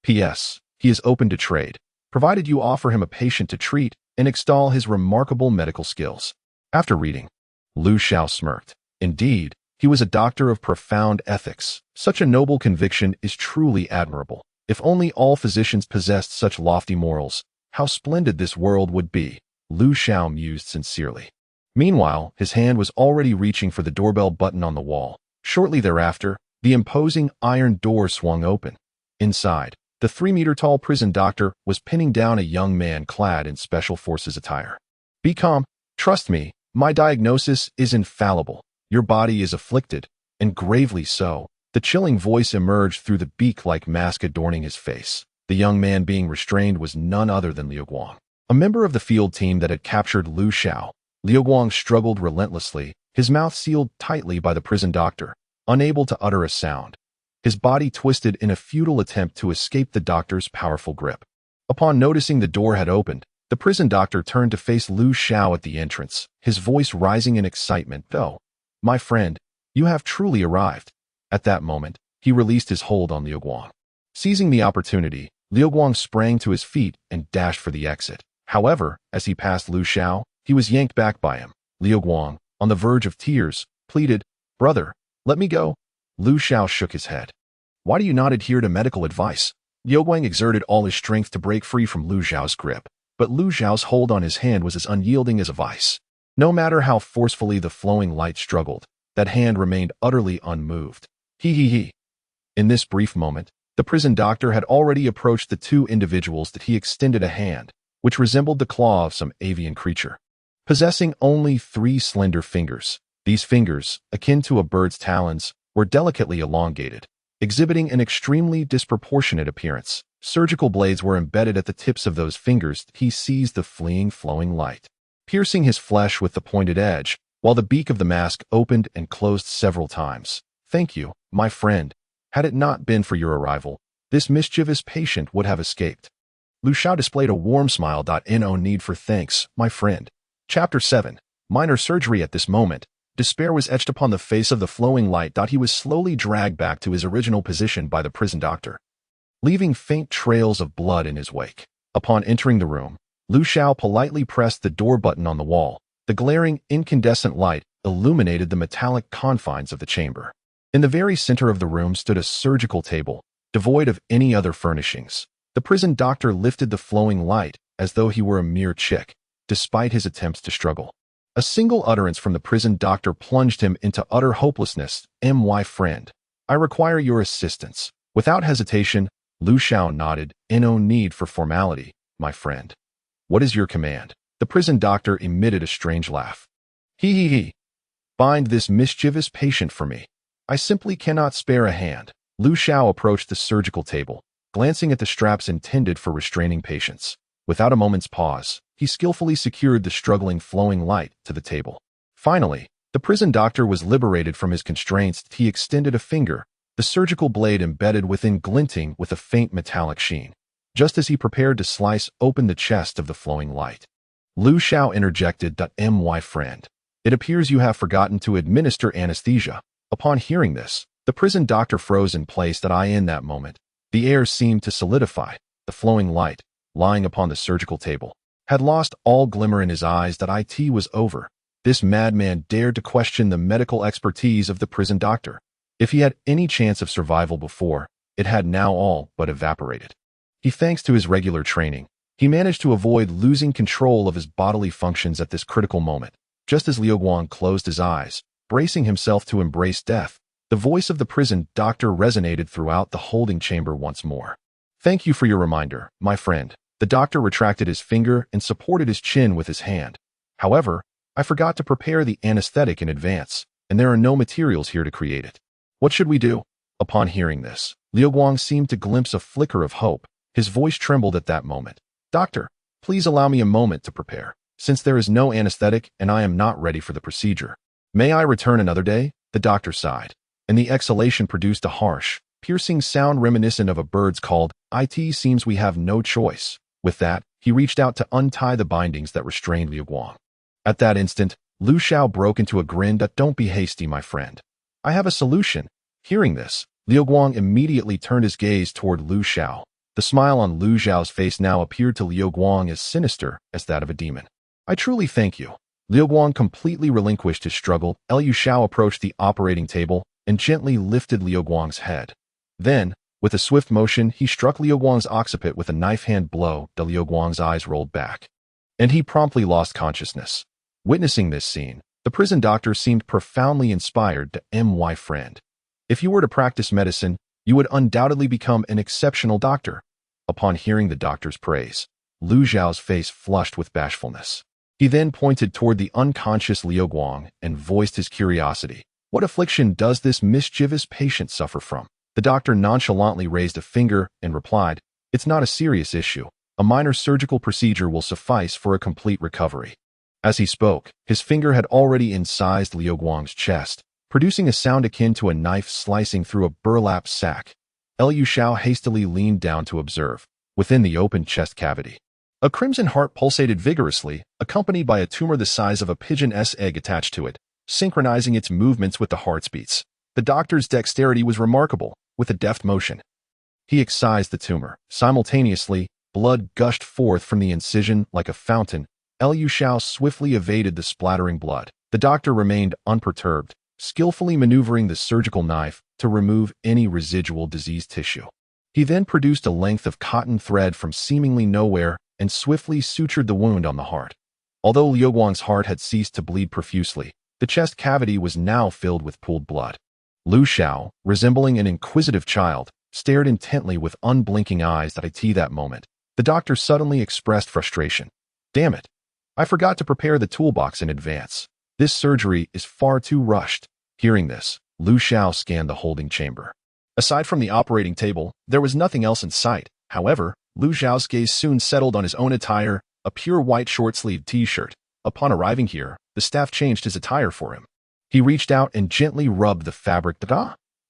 P.S. He is open to trade, provided you offer him a patient to treat and extol his remarkable medical skills. After reading, Xiao smirked. Indeed, he was a doctor of profound ethics. Such a noble conviction is truly admirable. If only all physicians possessed such lofty morals, how splendid this world would be, Xiao mused sincerely. Meanwhile, his hand was already reaching for the doorbell button on the wall. Shortly thereafter, the imposing iron door swung open. Inside, the 3-meter-tall prison doctor was pinning down a young man clad in special forces attire. "Be calm. Trust me, My diagnosis is infallible. Your body is afflicted, and gravely so. The chilling voice emerged through the beak-like mask adorning his face. The young man being restrained was none other than Liu Guang, a member of the field team that had captured Lu Xiao. Liu Guang struggled relentlessly, his mouth sealed tightly by the prison doctor, unable to utter a sound. His body twisted in a futile attempt to escape the doctor's powerful grip. Upon noticing the door had opened, the prison doctor turned to face Lu Xiao at the entrance, his voice rising in excitement. "Oh, my friend, you have truly arrived." At that moment, he released his hold on Liu Guang. Seizing the opportunity, Liu Guang sprang to his feet and dashed for the exit. However, as he passed Lu Xiao, he was yanked back by him. Liu Guang, on the verge of tears, pleaded, "Brother, let me go." Lu Xiao shook his head. "Why do you not adhere to medical advice?" Liu Guang exerted all his strength to break free from Lu Xiao's grip, but Lu Xiao's hold on his hand was as unyielding as a vice. No matter how forcefully the flowing light struggled, that hand remained utterly unmoved. He. In this brief moment, the prison doctor had already approached the two individuals that he extended a hand, which resembled the claw of some avian creature. Possessing only 3 slender fingers, these fingers, akin to a bird's talons, were delicately elongated, exhibiting an extremely disproportionate appearance. Surgical blades were embedded at the tips of those fingers. He seized the fleeing flowing light, piercing his flesh with the pointed edge, while the beak of the mask opened and closed several times. "Thank you, my friend. Had it not been for your arrival, this mischievous patient would have escaped." Lu Xiao displayed a warm smile. No need for thanks, my friend. Chapter 7. Minor surgery. At this moment, despair was etched upon the face of the flowing light. He was slowly dragged back to his original position by the prison doctor, leaving faint trails of blood in his wake. Upon entering the room, Lu Xiao politely pressed the door button on the wall. The glaring, incandescent light illuminated the metallic confines of the chamber. In the very center of the room stood a surgical table, devoid of any other furnishings. The prison doctor lifted the flowing light as though he were a mere chick, despite his attempts to struggle. A single utterance from the prison doctor plunged him into utter hopelessness. "My friend, I require your assistance." Without hesitation, Lu Xiao nodded. "No need for formality, my friend. What is your command?" The prison doctor emitted a strange laugh. He. "Bind this mischievous patient for me. I simply cannot spare a hand." Lu Xiao approached the surgical table, glancing at the straps intended for restraining patients. Without a moment's pause, he skillfully secured the struggling flowing light to the table. Finally, the prison doctor was liberated from his constraints. He extended a finger, the surgical blade embedded within glinting with a faint metallic sheen, just as he prepared to slice open the chest of the flowing light. Lu Xiao interjected. "My friend, it appears you have forgotten to administer anesthesia." Upon hearing this, the prison doctor froze in place. In that moment, the air seemed to solidify. The flowing light, lying upon the surgical table, had lost all glimmer in his eyes. It was over. This madman dared to question the medical expertise of the prison doctor. If he had any chance of survival before, it had now all but evaporated. Thanks to his regular training, he managed to avoid losing control of his bodily functions at this critical moment. Just as Liu Guang closed his eyes, bracing himself to embrace death, the voice of the prison doctor resonated throughout the holding chamber once more. "Thank you for your reminder, my friend." The doctor retracted his finger and supported his chin with his hand. "However, I forgot to prepare the anesthetic in advance, and there are no materials here to create it. What should we do?" Upon hearing this, Liu Guang seemed to glimpse a flicker of hope. His voice trembled at that moment. "Doctor, please allow me a moment to prepare, since there is no anesthetic and I am not ready for the procedure. May I return another day?" The doctor sighed, and the exhalation produced a harsh, piercing sound reminiscent of a bird's call. "It seems we have no choice." With that, he reached out to untie the bindings that restrained Liu Guang. At that instant, Lu Xiao broke into a grin. "Don't be hasty, my friend. I have a solution." Hearing this, Liu Guang immediately turned his gaze toward Lu Xiao. The smile on Lu Xiao's face now appeared to Liu Guang as sinister as that of a demon. "I truly thank you." Liu Guang completely relinquished his struggle. Liu Xiao approached the operating table and gently lifted Liu Guang's head. Then, with a swift motion, he struck Liu Guang's occiput with a knife-hand blow. Liu Guang's eyes rolled back, and he promptly lost consciousness. Witnessing this scene, the prison doctor seemed profoundly inspired. "My friend, if you were to practice medicine, you would undoubtedly become an exceptional doctor." Upon hearing the doctor's praise, Lu Xiao's face flushed with bashfulness. He then pointed toward the unconscious Liu Guang and voiced his curiosity. What affliction does this mischievous patient suffer from? The doctor nonchalantly raised a finger and replied, "It's not a serious issue. A minor surgical procedure will suffice for a complete recovery." As he spoke, his finger had already incised Liu Guang's chest, producing a sound akin to a knife slicing through a burlap sack. Liu Xiao hastily leaned down to observe. Within the open chest cavity, a crimson heart pulsated vigorously, accompanied by a tumor the size of a pigeon's egg attached to it, synchronizing its movements with the heart's beats. The doctor's dexterity was remarkable. With a deft motion, he excised the tumor. Simultaneously, blood gushed forth from the incision like a fountain. Liu Xiao swiftly evaded the splattering blood. The doctor remained unperturbed, skillfully maneuvering the surgical knife to remove any residual diseased tissue. He then produced a length of cotton thread from seemingly nowhere and swiftly sutured the wound on the heart. Although Liu Guang's heart had ceased to bleed profusely, the chest cavity was now filled with pooled blood. Liu Xiao, resembling an inquisitive child, stared intently with unblinking eyes at that moment. The doctor suddenly expressed frustration. "Damn it! I forgot to prepare the toolbox in advance. This surgery is far too rushed." Hearing this, Liu Xiao scanned the holding chamber. Aside from the operating table, there was nothing else in sight. However, Liu Xiao's gaze soon settled on his own attire, a pure white short-sleeved t-shirt. Upon arriving here, the staff changed his attire for him. He reached out and gently rubbed the fabric.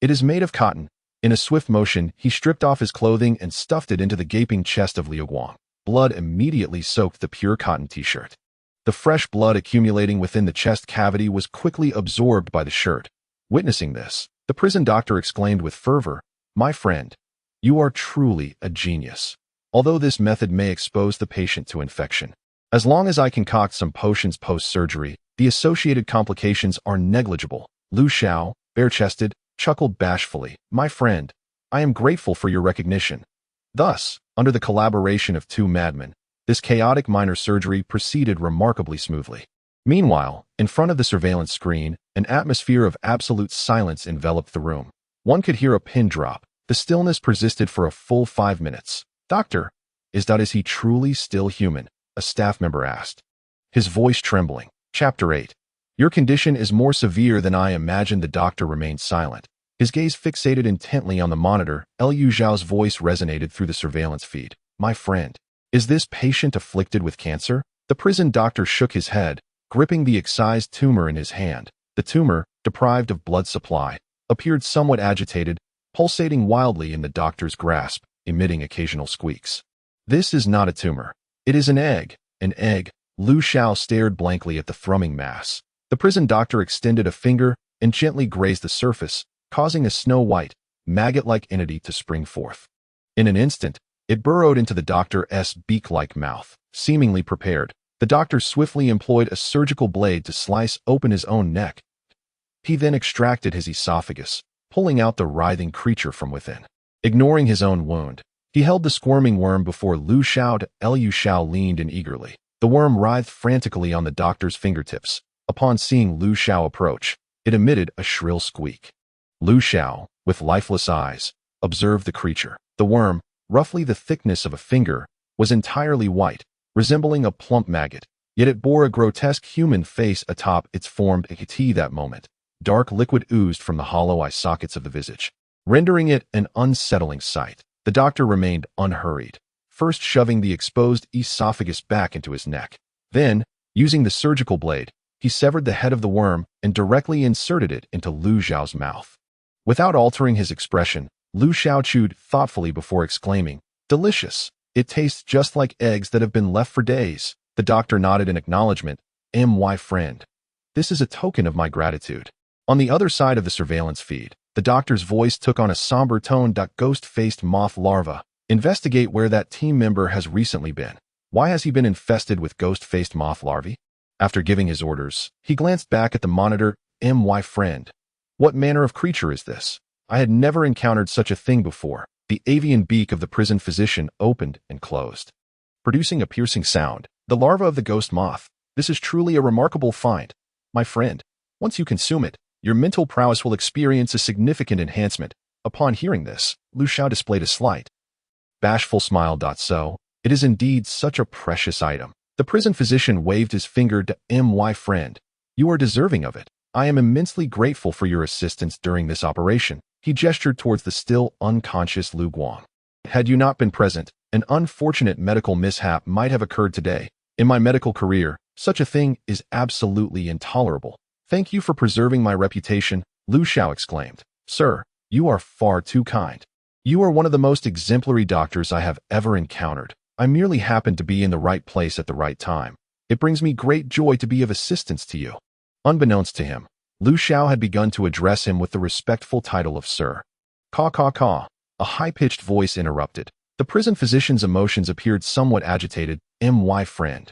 It is made of cotton. In a swift motion, he stripped off his clothing and stuffed it into the gaping chest of Liu Guang. Blood immediately soaked the pure cotton t-shirt. The fresh blood accumulating within the chest cavity was quickly absorbed by the shirt. Witnessing this, the prison doctor exclaimed with fervor, "My friend, you are truly a genius. Although this method may expose the patient to infection, as long as I concoct some potions post-surgery, the associated complications are negligible." Liu Xiao, bare-chested, chuckled bashfully. "My friend, I am grateful for your recognition." Thus, under the collaboration of two madmen, this chaotic minor surgery proceeded remarkably smoothly. Meanwhile, in front of the surveillance screen, an atmosphere of absolute silence enveloped the room. One could hear a pin drop. The stillness persisted for a full 5 minutes. "Doctor, is he truly still human?" a staff member asked, his voice trembling. Chapter 8. Your condition is more severe than I imagined. The doctor remained silent, his gaze fixated intently on the monitor. Liu Xiao's voice resonated through the surveillance feed. "My friend, is this patient afflicted with cancer?" The prison doctor shook his head, gripping the excised tumor in his hand. The tumor, deprived of blood supply, appeared somewhat agitated, pulsating wildly in the doctor's grasp, emitting occasional squeaks. "This is not a tumor. It is an egg." An egg? Liu Xiao stared blankly at the thrumming mass. The prison doctor extended a finger and gently grazed the surface, causing a snow-white, maggot-like entity to spring forth. In an instant, it burrowed into the doctor's beak-like mouth. Seemingly prepared, the doctor swiftly employed a surgical blade to slice open his own neck. He then extracted his esophagus, pulling out the writhing creature from within. Ignoring his own wound, he held the squirming worm before Liu Xiao. Liu Xiao leaned in eagerly. The worm writhed frantically on the doctor's fingertips. Upon seeing Liu Xiao approach, it emitted a shrill squeak. Liu Xiao, with lifeless eyes, observed the creature. The worm, roughly the thickness of a finger, was entirely white, resembling a plump maggot, yet it bore a grotesque human face atop its formed at that moment. Dark liquid oozed from the hollow eye sockets of the visage, rendering it an unsettling sight. The doctor remained unhurried, first shoving the exposed esophagus back into his neck. Then, using the surgical blade, he severed the head of the worm and directly inserted it into Liu Xiao's mouth. Without altering his expression, Liu Xiao chewed thoughtfully before exclaiming, "Delicious. It tastes just like eggs that have been left for days." The doctor nodded in acknowledgement. "My friend, this is a token of my gratitude." On the other side of the surveillance feed, the doctor's voice took on a somber tone. "Ghost-faced moth larva. Investigate where that team member has recently been. Why has he been infested with ghost-faced moth larvae?" After giving his orders, he glanced back at the monitor. "My friend, what manner of creature is this? I had never encountered such a thing before." The avian beak of the prison physician opened and closed, producing a piercing sound. "The larva of the ghost moth. This is truly a remarkable find. My friend, once you consume it, your mental prowess will experience a significant enhancement." Upon hearing this, Liu Xiao displayed a slight, bashful smile. "So, it is indeed such a precious item." The prison physician waved his finger to my friend. You are deserving of it. I am immensely grateful for your assistance during this operation. He gestured towards the still unconscious Lu Guang. Had you not been present, an unfortunate medical mishap might have occurred today. In my medical career, such a thing is absolutely intolerable. Thank you for preserving my reputation, Lu Xiao exclaimed. Sir, you are far too kind. You are one of the most exemplary doctors I have ever encountered. I merely happened to be in the right place at the right time. It brings me great joy to be of assistance to you. Unbeknownst to him, Lu Xiao had begun to address him with the respectful title of Sir. Caw caw caw. A high-pitched voice interrupted. The prison physician's emotions appeared somewhat agitated. My friend.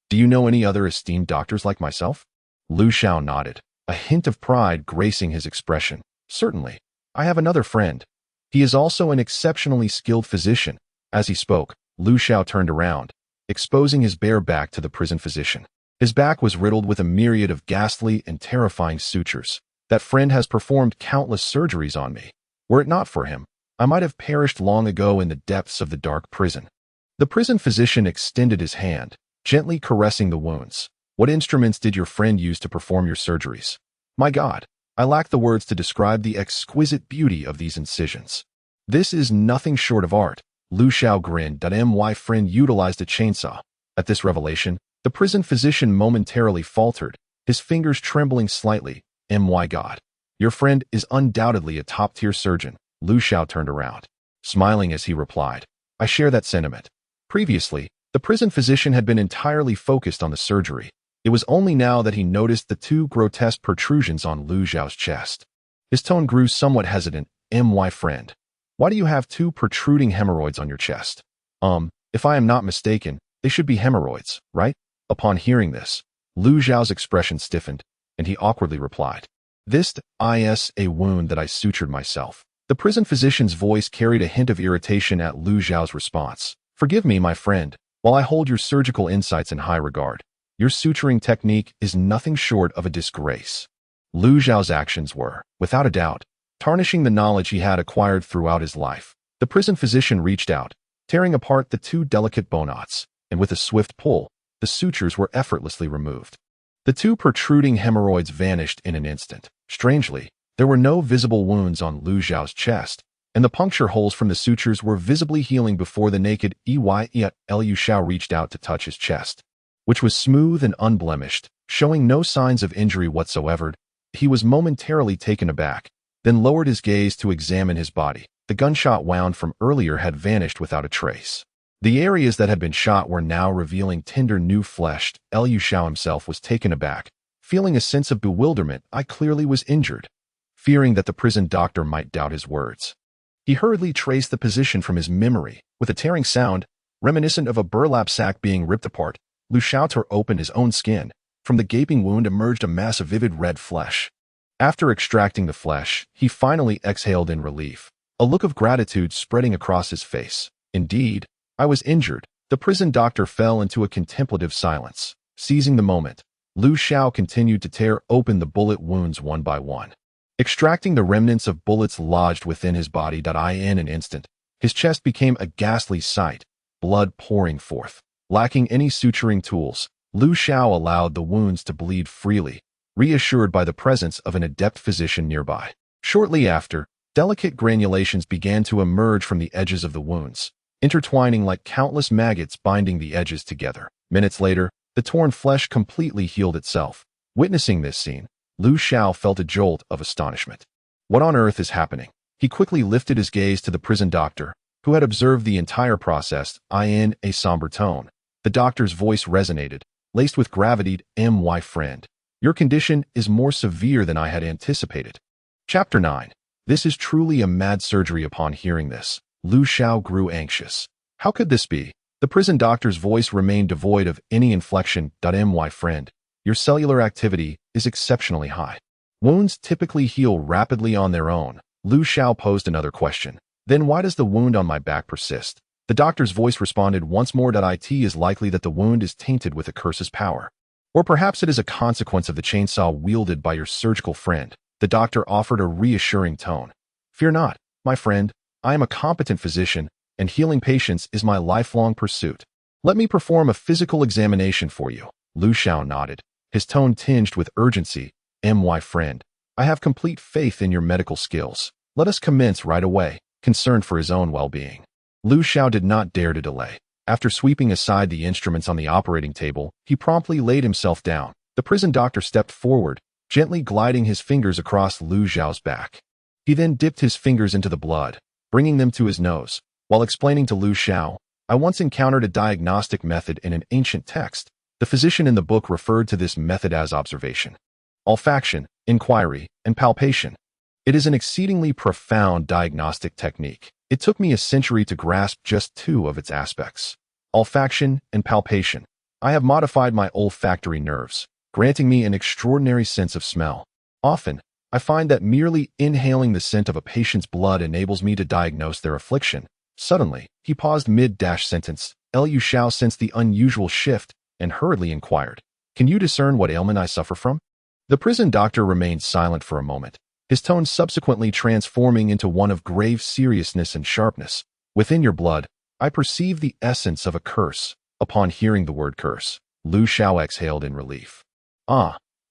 Do you know any other esteemed doctors like myself? Lu Xiao nodded, a hint of pride gracing his expression. Certainly. I have another friend. He is also an exceptionally skilled physician. As he spoke, Lu Xiao turned around, exposing his bare back to the prison physician. His back was riddled with a myriad of ghastly and terrifying sutures. That friend has performed countless surgeries on me. Were it not for him, I might have perished long ago in the depths of the dark prison. The prison physician extended his hand, gently caressing the wounds. What instruments did your friend use to perform your surgeries? My God, I lack the words to describe the exquisite beauty of these incisions. This is nothing short of art. Lu Xiao grinned. My friend utilized a chainsaw. At this revelation, the prison physician momentarily faltered, his fingers trembling slightly. My God, your friend is undoubtedly a top-tier surgeon. Lu Xiao turned around, smiling as he replied, I share that sentiment. Previously, the prison physician had been entirely focused on the surgery. It was only now that he noticed the two grotesque protrusions on Lu Xiao's chest. His tone grew somewhat hesitant. My friend, why do you have two protruding hemorrhoids on your chest? If I am not mistaken, they should be hemorrhoids, right? Upon hearing this, Lu Xiao's expression stiffened, and he awkwardly replied, This is a wound that I sutured myself. The prison physician's voice carried a hint of irritation at Lu Xiao's response. Forgive me, my friend, while I hold your surgical insights in high regard. Your suturing technique is nothing short of a disgrace. Lu Xiao's actions were, without a doubt, tarnishing the knowledge he had acquired throughout his life. The prison physician reached out, tearing apart the two delicate bone knots, and with a swift pull, the sutures were effortlessly removed. The two protruding hemorrhoids vanished in an instant. Strangely, there were no visible wounds on Lu Xiao's chest, and the puncture holes from the sutures were visibly healing before the naked Lu Xiao reached out to touch his chest, which was smooth and unblemished, showing no signs of injury whatsoever. He was momentarily taken aback, then lowered his gaze to examine his body. The gunshot wound from earlier had vanished without a trace. The areas that had been shot were now revealing tender new flesh. Lu Xiao himself was taken aback, feeling a sense of bewilderment. I clearly was injured. Fearing that the prison doctor might doubt his words, he hurriedly traced the position from his memory. With a tearing sound, reminiscent of a burlap sack being ripped apart, Lu Xiao tore open his own skin. From the gaping wound emerged a mass of vivid red flesh. After extracting the flesh, he finally exhaled in relief, a look of gratitude spreading across his face. Indeed, I was injured. The prison doctor fell into a contemplative silence. Seizing the moment, Lu Xiao continued to tear open the bullet wounds one by one, extracting the remnants of bullets lodged within his body. In an instant, his chest became a ghastly sight, blood pouring forth. Lacking any suturing tools, Lu Xiao allowed the wounds to bleed freely, reassured by the presence of an adept physician nearby. Shortly after, delicate granulations began to emerge from the edges of the wounds, intertwining like countless maggots binding the edges together. Minutes later, the torn flesh completely healed itself. Witnessing this scene, Lu Xiao felt a jolt of astonishment. What on earth is happening? He quickly lifted his gaze to the prison doctor, who had observed the entire process. In a somber tone, the doctor's voice resonated, laced with gravity. My friend, your condition is more severe than I had anticipated. Chapter 9. This is truly a mad surgery. Upon hearing this, Lu Xiao grew anxious. How could this be? The prison doctor's voice remained devoid of any inflection. My friend, your cellular activity is exceptionally high. Wounds typically heal rapidly on their own. Lu Xiao posed another question. Then why does the wound on my back persist? The doctor's voice responded once more. It is likely that the wound is tainted with a curse's power. Or perhaps it is a consequence of the chainsaw wielded by your surgical friend. The doctor offered a reassuring tone. Fear not, my friend. I am a competent physician, and healing patients is my lifelong pursuit. Let me perform a physical examination for you. Lu Xiao nodded, his tone tinged with urgency. My friend, I have complete faith in your medical skills. Let us commence right away, concerned for his own well-being. Lu Xiao did not dare to delay. After sweeping aside the instruments on the operating table, he promptly laid himself down. The prison doctor stepped forward, gently gliding his fingers across Lu Xiao's back. He then dipped his fingers into the blood, bringing them to his nose, while explaining to Lu Xiao, I once encountered a diagnostic method in an ancient text. The physician in the book referred to this method as observation, olfaction, inquiry, and palpation. It is an exceedingly profound diagnostic technique. It took me a century to grasp just two of its aspects, olfaction and palpation. I have modified my olfactory nerves, granting me an extraordinary sense of smell. Often, I find that merely inhaling the scent of a patient's blood enables me to diagnose their affliction. Suddenly, he paused mid-sentence. Lu Xiao sensed the unusual shift and hurriedly inquired, Can you discern what ailment I suffer from? The prison doctor remained silent for a moment, his tone subsequently transforming into one of grave seriousness and sharpness. Within your blood, I perceive the essence of a curse. Upon hearing the word curse, Lu Xiao exhaled in relief.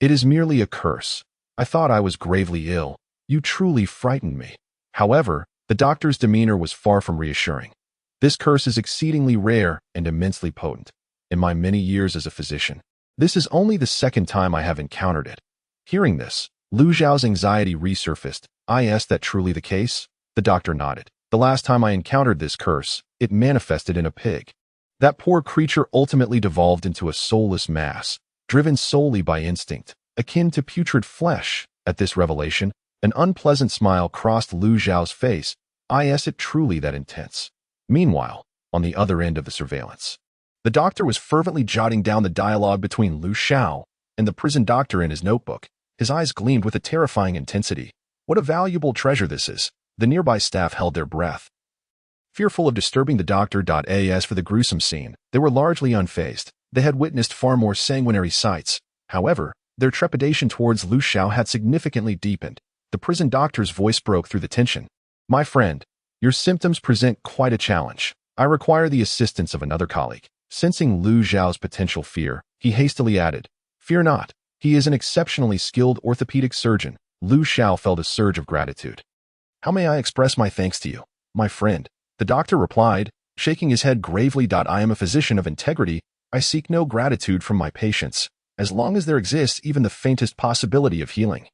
It is merely a curse. I thought I was gravely ill. You truly frightened me. However, the doctor's demeanor was far from reassuring. This curse is exceedingly rare and immensely potent. In my many years as a physician, this is only the second time I have encountered it. Hearing this, Lu Xiao's anxiety resurfaced. Is that truly the case? The doctor nodded. The last time I encountered this curse, it manifested in a pig. That poor creature ultimately devolved into a soulless mass, driven solely by instinct, akin to putrid flesh. At this revelation, an unpleasant smile crossed Lu Xiao's face. Is it truly that intense? Meanwhile, on the other end of the surveillance, the doctor was fervently jotting down the dialogue between Lu Xiao and the prison doctor in his notebook. His eyes gleamed with a terrifying intensity. What a valuable treasure this is. The nearby staff held their breath, fearful of disturbing the doctor. As for the gruesome scene, they were largely unfazed. They had witnessed far more sanguinary sights. However, their trepidation towards Lu Xiao had significantly deepened. The prison doctor's voice broke through the tension. My friend, your symptoms present quite a challenge. I require the assistance of another colleague. Sensing Lu Xiao's potential fear, he hastily added, Fear not. He is an exceptionally skilled orthopedic surgeon. Lu Xiao felt a surge of gratitude. How may I express my thanks to you, my friend? The doctor replied, shaking his head gravely. I am a physician of integrity. I seek no gratitude from my patients, as long as there exists even the faintest possibility of healing.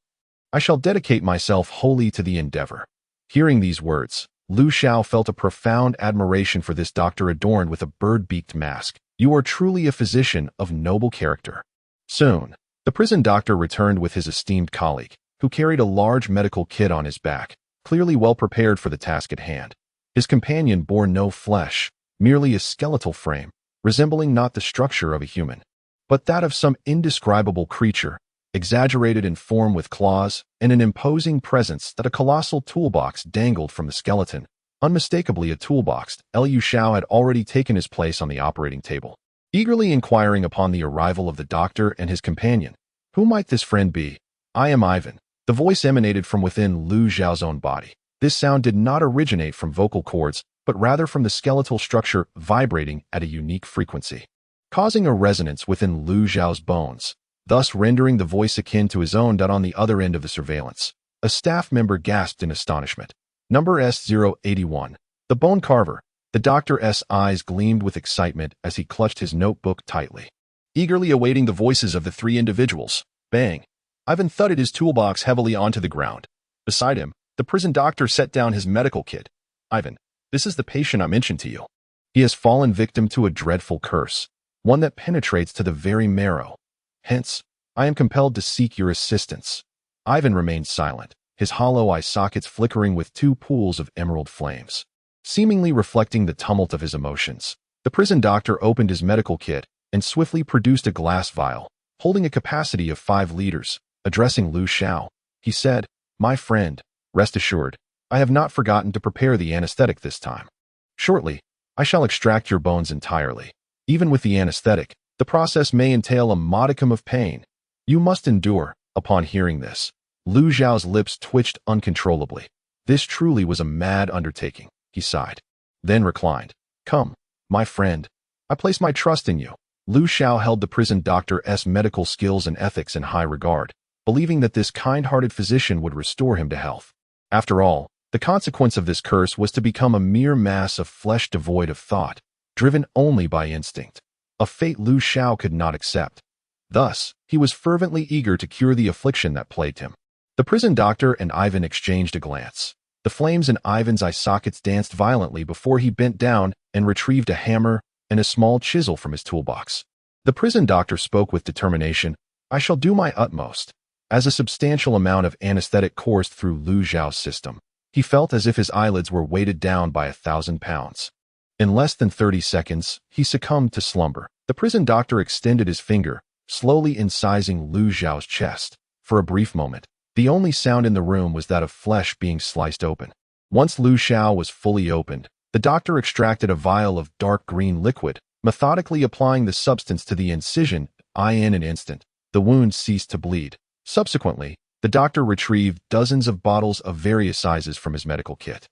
I shall dedicate myself wholly to the endeavor. Hearing these words, Lu Xiao felt a profound admiration for this doctor adorned with a bird-beaked mask. You are truly a physician of noble character. Soon, the prison doctor returned with his esteemed colleague, who carried a large medical kit on his back, clearly well prepared for the task at hand. His companion bore no flesh, merely a skeletal frame, resembling not the structure of a human, but that of some indescribable creature, exaggerated in form with claws and an imposing presence. That a colossal toolbox dangled from the skeleton. Unmistakably a toolbox, Lu Xiao had already taken his place on the operating table, eagerly inquiring upon the arrival of the doctor and his companion. Who might this friend be? I am Ivan. The voice emanated from within Lu Xiao's own body. This sound did not originate from vocal cords, but rather from the skeletal structure vibrating at a unique frequency, causing a resonance within Lu Xiao's bones, thus rendering the voice akin to his own. On the other end of the surveillance, a staff member gasped in astonishment. Number S081, the bone carver. The doctor's eyes gleamed with excitement as he clutched his notebook tightly, eagerly awaiting the voices of the three individuals. Bang! Ivan thudded his toolbox heavily onto the ground. Beside him, the prison doctor set down his medical kit. Ivan, this is the patient I mentioned to you. He has fallen victim to a dreadful curse, one that penetrates to the very marrow. Hence, I am compelled to seek your assistance. Ivan remained silent, his hollow eye sockets flickering with two pools of emerald flames, seemingly reflecting the tumult of his emotions. The prison doctor opened his medical kit and swiftly produced a glass vial, holding a capacity of 5 liters. Addressing Lu Xiao, he said, My friend, rest assured, I have not forgotten to prepare the anesthetic this time. Shortly, I shall extract your bones entirely. Even with the anesthetic, the process may entail a modicum of pain. You must endure. Upon hearing this, Lu Xiao's lips twitched uncontrollably. This truly was a mad undertaking, he sighed, then reclined. Come, my friend, I place my trust in you. Lu Xiao held the prison doctor's medical skills and ethics in high regard, believing that this kind-hearted physician would restore him to health. After all, the consequence of this curse was to become a mere mass of flesh devoid of thought, driven only by instinct, a fate Lu Xiao could not accept. Thus, he was fervently eager to cure the affliction that plagued him. The prison doctor and Ivan exchanged a glance. The flames in Ivan's eye sockets danced violently before he bent down and retrieved a hammer and a small chisel from his toolbox. The prison doctor spoke with determination. I shall do my utmost. As a substantial amount of anesthetic coursed through Lu Xiao's system, he felt as if his eyelids were weighted down by 1,000 pounds. In less than 30 seconds, he succumbed to slumber. The prison doctor extended his finger, slowly incising Lu Xiao's chest. For a brief moment, the only sound in the room was that of flesh being sliced open. Once Lu Xiao was fully opened, the doctor extracted a vial of dark green liquid, methodically applying the substance to the incision. In an instant, the wound ceased to bleed. Subsequently, the doctor retrieved dozens of bottles of various sizes from his medical kit.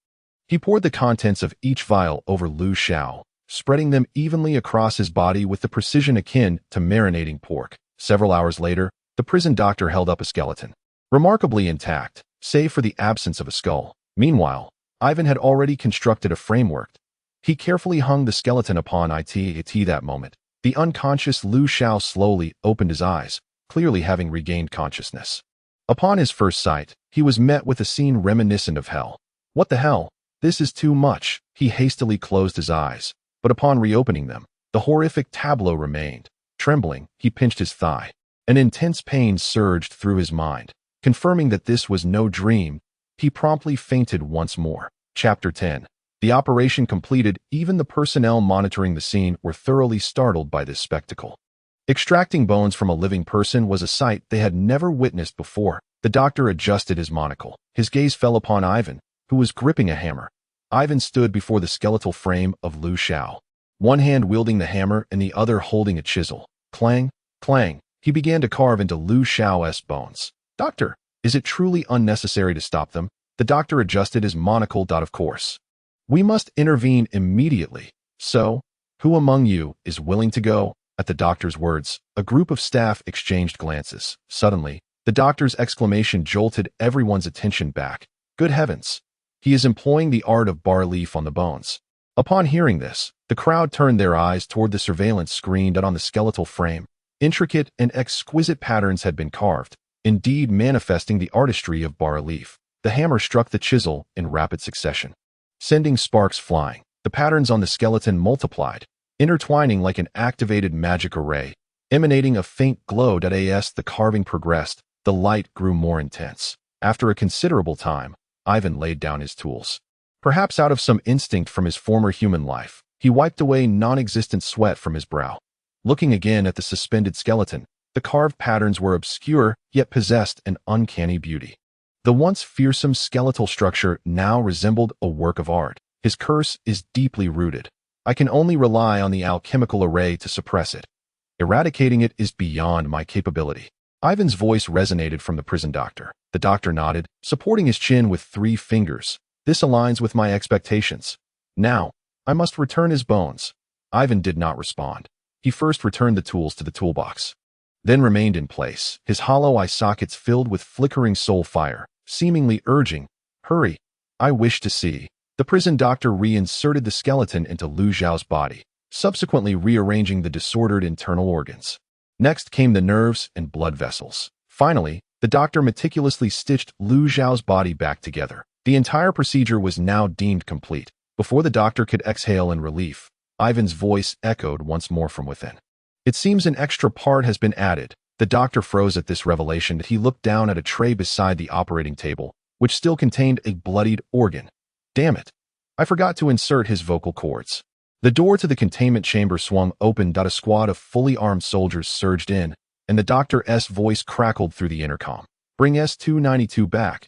He poured the contents of each vial over Lu Xiao, spreading them evenly across his body with the precision akin to marinating pork. Several hours later, the prison doctor held up a skeleton, remarkably intact, save for the absence of a skull. Meanwhile, Ivan had already constructed a framework. He carefully hung the skeleton upon it. That moment, the unconscious Lu Xiao slowly opened his eyes, clearly having regained consciousness. Upon his first sight, he was met with a scene reminiscent of hell. What the hell? This is too much. He hastily closed his eyes, but upon reopening them, the horrific tableau remained. Trembling, he pinched his thigh. An intense pain surged through his mind. Confirming that this was no dream, he promptly fainted once more. Chapter 10. The operation completed, even the personnel monitoring the scene were thoroughly startled by this spectacle. Extracting bones from a living person was a sight they had never witnessed before. The doctor adjusted his monocle. His gaze fell upon Ivan, who was gripping a hammer. Ivan stood before the skeletal frame of Lu Xiao, one hand wielding the hammer and the other holding a chisel. Clang, clang, he began to carve into Lu Xiao's bones. Doctor, is it truly unnecessary to stop them? The doctor adjusted his monocle. Of course. We must intervene immediately. So, who among you is willing to go? At the doctor's words, a group of staff exchanged glances. Suddenly, the doctor's exclamation jolted everyone's attention back. Good heavens! He is employing the art of bas-relief on the bones. Upon hearing this, the crowd turned their eyes toward the surveillance screen on the skeletal frame. Intricate and exquisite patterns had been carved, indeed manifesting the artistry of bas-relief. The hammer struck the chisel in rapid succession, sending sparks flying. The patterns on the skeleton multiplied, intertwining like an activated magic array, emanating a faint glow. As the carving progressed, the light grew more intense. After a considerable time, Ivan laid down his tools. Perhaps out of some instinct from his former human life, he wiped away non-existent sweat from his brow. Looking again at the suspended skeleton, the carved patterns were obscure, yet possessed an uncanny beauty. The once fearsome skeletal structure now resembled a work of art. His curse is deeply rooted. I can only rely on the alchemical array to suppress it. Eradicating it is beyond my capability. Ivan's voice resonated from the prison doctor. The doctor nodded, supporting his chin with 3 fingers. This aligns with my expectations. Now, I must return his bones. Ivan did not respond. He first returned the tools to the toolbox, then remained in place, his hollow eye sockets filled with flickering soul fire, seemingly urging, hurry, I wish to see. The prison doctor reinserted the skeleton into Lu Xiao's body, subsequently rearranging the disordered internal organs. Next came the nerves and blood vessels. Finally, the doctor meticulously stitched Lu Xiao's body back together. The entire procedure was now deemed complete. Before the doctor could exhale in relief, Ivan's voice echoed once more from within. It seems an extra part has been added. The doctor froze at this revelation. He looked down at a tray beside the operating table, which still contained a bloodied organ. Damn it! I forgot to insert his vocal cords. The door to the containment chamber swung open. A squad of fully armed soldiers surged in, and the doctor's voice crackled through the intercom. Bring S-292 back.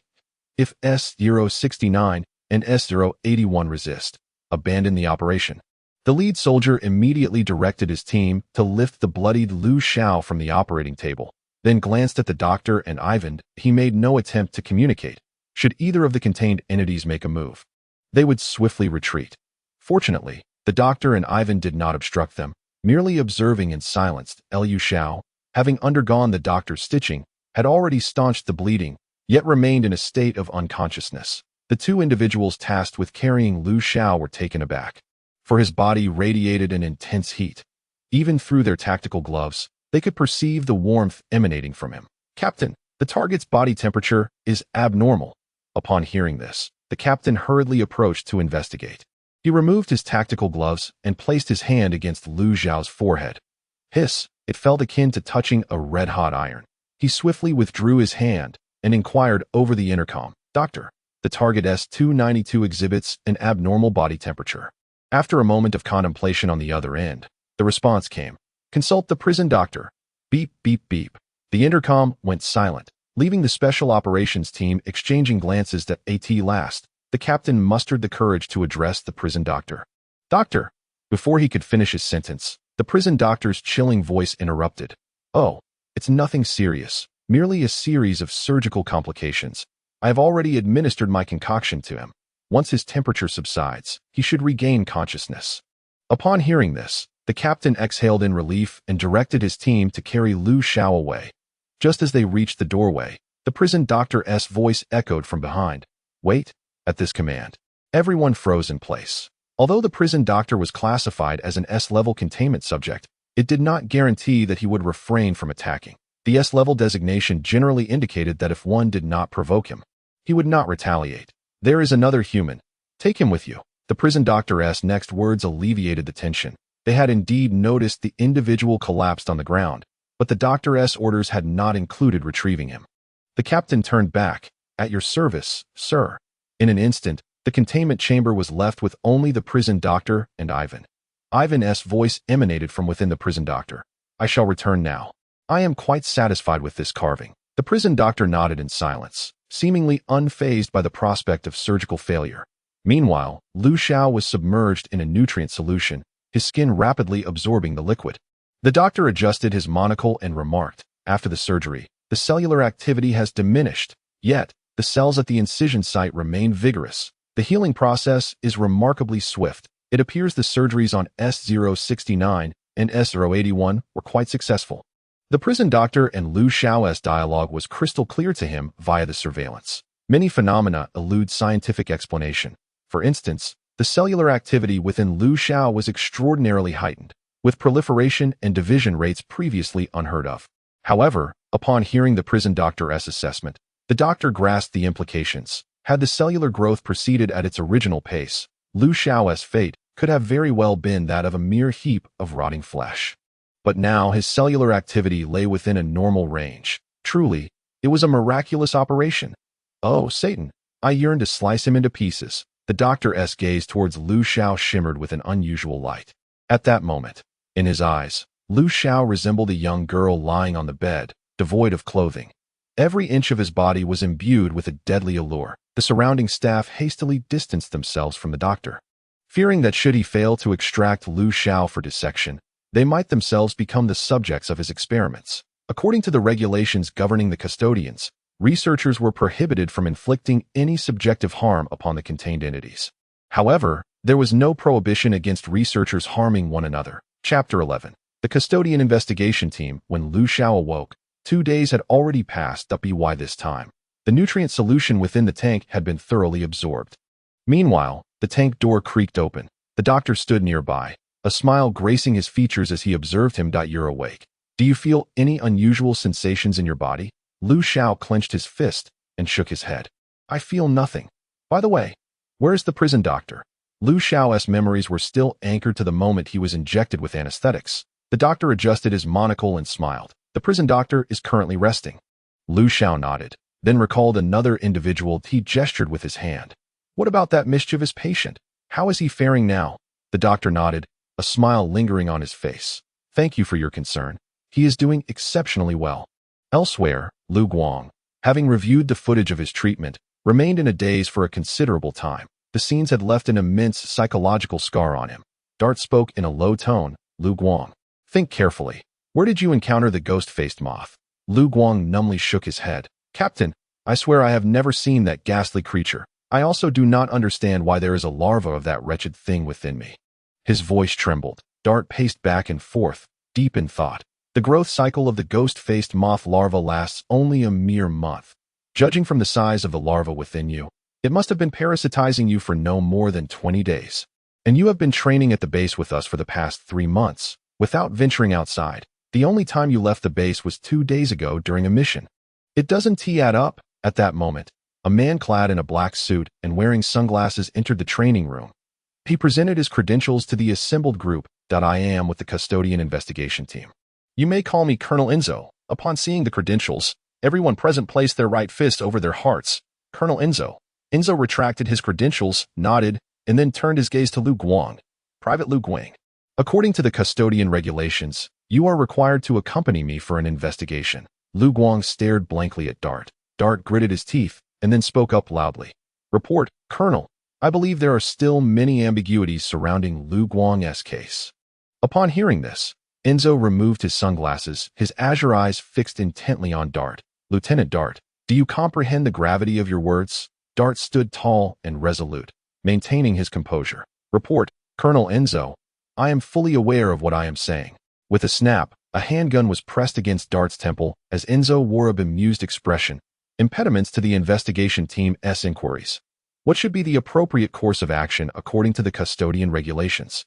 If S-069 and S-081 resist, abandon the operation. The lead soldier immediately directed his team to lift the bloodied Lu Xiao from the operating table, then glanced at the doctor and Ivan. He made no attempt to communicate. Should either of the contained entities make a move, they would swiftly retreat. Fortunately, The doctor and Ivan did not obstruct them, merely observing in silence. Liu Xiao, having undergone the doctor's stitching, had already staunched the bleeding, yet remained in a state of unconsciousness. The two individuals tasked with carrying Liu Xiao were taken aback, for his body radiated an intense heat. Even through their tactical gloves, they could perceive the warmth emanating from him. "Captain, the target's body temperature is abnormal." Upon hearing this, the captain hurriedly approached to investigate. He removed his tactical gloves and placed his hand against Liu Xiao's forehead. Hiss! It felt akin to touching a red-hot iron. He swiftly withdrew his hand and inquired over the intercom, "Doctor, the target S-292 exhibits an abnormal body temperature." After a moment of contemplation on the other end, the response came, "Consult the prison doctor." Beep, beep, beep. The intercom went silent, leaving the special operations team exchanging glances. At last, the captain mustered the courage to address the prison doctor. "Doctor!" Before he could finish his sentence, the prison doctor's chilling voice interrupted. "Oh, it's nothing serious, merely a series of surgical complications. I have already administered my concoction to him. Once his temperature subsides, he should regain consciousness." Upon hearing this, the captain exhaled in relief and directed his team to carry Liu Xiao away. Just as they reached the doorway, the prison doctor's voice echoed from behind, "Wait." At this command, everyone froze in place. Although the prison doctor was classified as an S-level containment subject, it did not guarantee that he would refrain from attacking. The S-level designation generally indicated that if one did not provoke him, he would not retaliate. "There is another human. Take him with you." The prison doctor's next words alleviated the tension. They had indeed noticed the individual collapsed on the ground, but the doctor's orders had not included retrieving him. The captain turned back. "At your service, sir." In an instant, the containment chamber was left with only the prison doctor and Ivan. Ivan's voice emanated from within the prison doctor. "I shall return now. I am quite satisfied with this carving." The prison doctor nodded in silence, seemingly unfazed by the prospect of surgical failure. Meanwhile, Liu Xiao was submerged in a nutrient solution, his skin rapidly absorbing the liquid. The doctor adjusted his monocle and remarked, "After the surgery, the cellular activity has diminished, yet the cells at the incision site remain vigorous. The healing process is remarkably swift. It appears the surgeries on S069 and S081 were quite successful." The prison doctor and Liu Xiao's dialogue was crystal clear to him via the surveillance. Many phenomena elude scientific explanation. For instance, the cellular activity within Liu Xiao was extraordinarily heightened, with proliferation and division rates previously unheard of. However, upon hearing the prison doctor's assessment, the doctor grasped the implications. Had the cellular growth proceeded at its original pace, Liu Xiao's fate could have very well been that of a mere heap of rotting flesh. But now his cellular activity lay within a normal range. Truly, it was a miraculous operation. "Oh, Satan, I yearn to slice him into pieces." The doctor's gaze towards Liu Xiao shimmered with an unusual light. At that moment, in his eyes, Liu Xiao resembled a young girl lying on the bed, devoid of clothing. Every inch of his body was imbued with a deadly allure. The surrounding staff hastily distanced themselves from the doctor, fearing that should he fail to extract Liu Xiao for dissection, they might themselves become the subjects of his experiments. According to the regulations governing the custodians, researchers were prohibited from inflicting any subjective harm upon the contained entities. However, there was no prohibition against researchers harming one another. Chapter 11. The custodian investigation team. When Liu Xiao awoke, 2 days had already passed. By this time, the nutrient solution within the tank had been thoroughly absorbed. Meanwhile, the tank door creaked open. The doctor stood nearby, a smile gracing his features as he observed him. "You're awake. Do you feel any unusual sensations in your body?" Liu Xiao clenched his fist and shook his head. "I feel nothing. By the way, where's the prison doctor?" Liu Xiao's memories were still anchored to the moment he was injected with anesthetics. The doctor adjusted his monocle and smiled. "The prison doctor is currently resting." Liu Xiao nodded, then recalled another individual. He gestured with his hand. "What about that mischievous patient? How is he faring now?" The doctor nodded, a smile lingering on his face. "Thank you for your concern. He is doing exceptionally well." Elsewhere, Lu Guang, having reviewed the footage of his treatment, remained in a daze for a considerable time. The scenes had left an immense psychological scar on him. Dart spoke in a low tone. "Lu Guang, think carefully. Where did you encounter the ghost-faced moth?" Lu Guang numbly shook his head. "Captain, I swear I have never seen that ghastly creature. I also do not understand why there is a larva of that wretched thing within me." His voice trembled. Dart paced back and forth, deep in thought. The growth cycle of the ghost-faced moth larva lasts only a mere month. Judging from the size of the larva within you, it must have been parasitizing you for no more than 20 days. And you have been training at the base with us for the past 3 months, without venturing outside. The only time you left the base was 2 days ago during a mission. It doesn't add up. At that moment, a man clad in a black suit and wearing sunglasses entered the training room. He presented his credentials to the assembled group. I am with the custodian investigation team. You may call me Colonel Enzo. Upon seeing the credentials, everyone present placed their right fist over their hearts. Colonel Enzo. Enzo retracted his credentials, nodded, and then turned his gaze to Lu Guang. Private Lu Guang. According to the custodian regulations, you are required to accompany me for an investigation. Lu Guang stared blankly at Dart. Dart gritted his teeth and then spoke up loudly. Report, Colonel. I believe there are still many ambiguities surrounding Lu Guang's case. Upon hearing this, Enzo removed his sunglasses, his azure eyes fixed intently on Dart. Lieutenant Dart, do you comprehend the gravity of your words? Dart stood tall and resolute, maintaining his composure. Report, Colonel Enzo. I am fully aware of what I am saying. With a snap, a handgun was pressed against Dart's temple as Enzo wore a bemused expression. Impediments to the investigation team's inquiries. What should be the appropriate course of action according to the custodian regulations?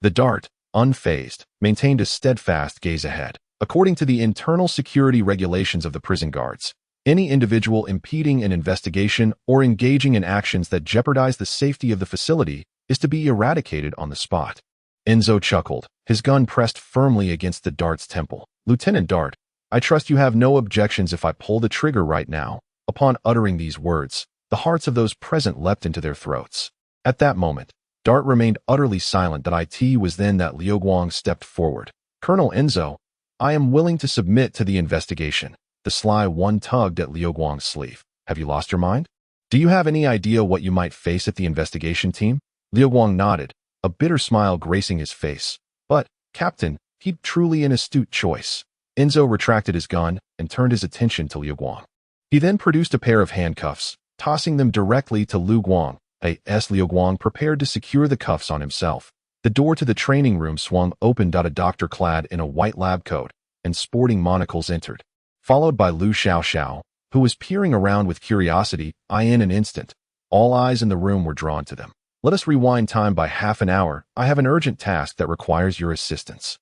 The Dart, unfazed, maintained a steadfast gaze ahead. According to the internal security regulations of the prison guards, any individual impeding an investigation or engaging in actions that jeopardize the safety of the facility is to be eradicated on the spot. Enzo chuckled, his gun pressed firmly against the Dart's temple. Lieutenant Dart, I trust you have no objections if I pull the trigger right now. Upon uttering these words, the hearts of those present leapt into their throats. At that moment, Dart remained utterly silent. It was then that Liu Guang stepped forward. Colonel Enzo, I am willing to submit to the investigation. The sly one tugged at Liu Guang's sleeve. Have you lost your mind? Do you have any idea what you might face at the investigation team? Liu Guang nodded, a bitter smile gracing his face. But, Captain, he'd truly an astute choice. Enzo retracted his gun and turned his attention to Liu Guang. He then produced a pair of handcuffs, tossing them directly to Liu Guang. Liu Guang prepared to secure the cuffs on himself. The door to the training room swung open. A doctor clad in a white lab coat and sporting monocles entered, followed by Lu Xiao, who was peering around with curiosity. In an instant, all eyes in the room were drawn to them. Let us rewind time by half an hour. I have an urgent task that requires your assistance,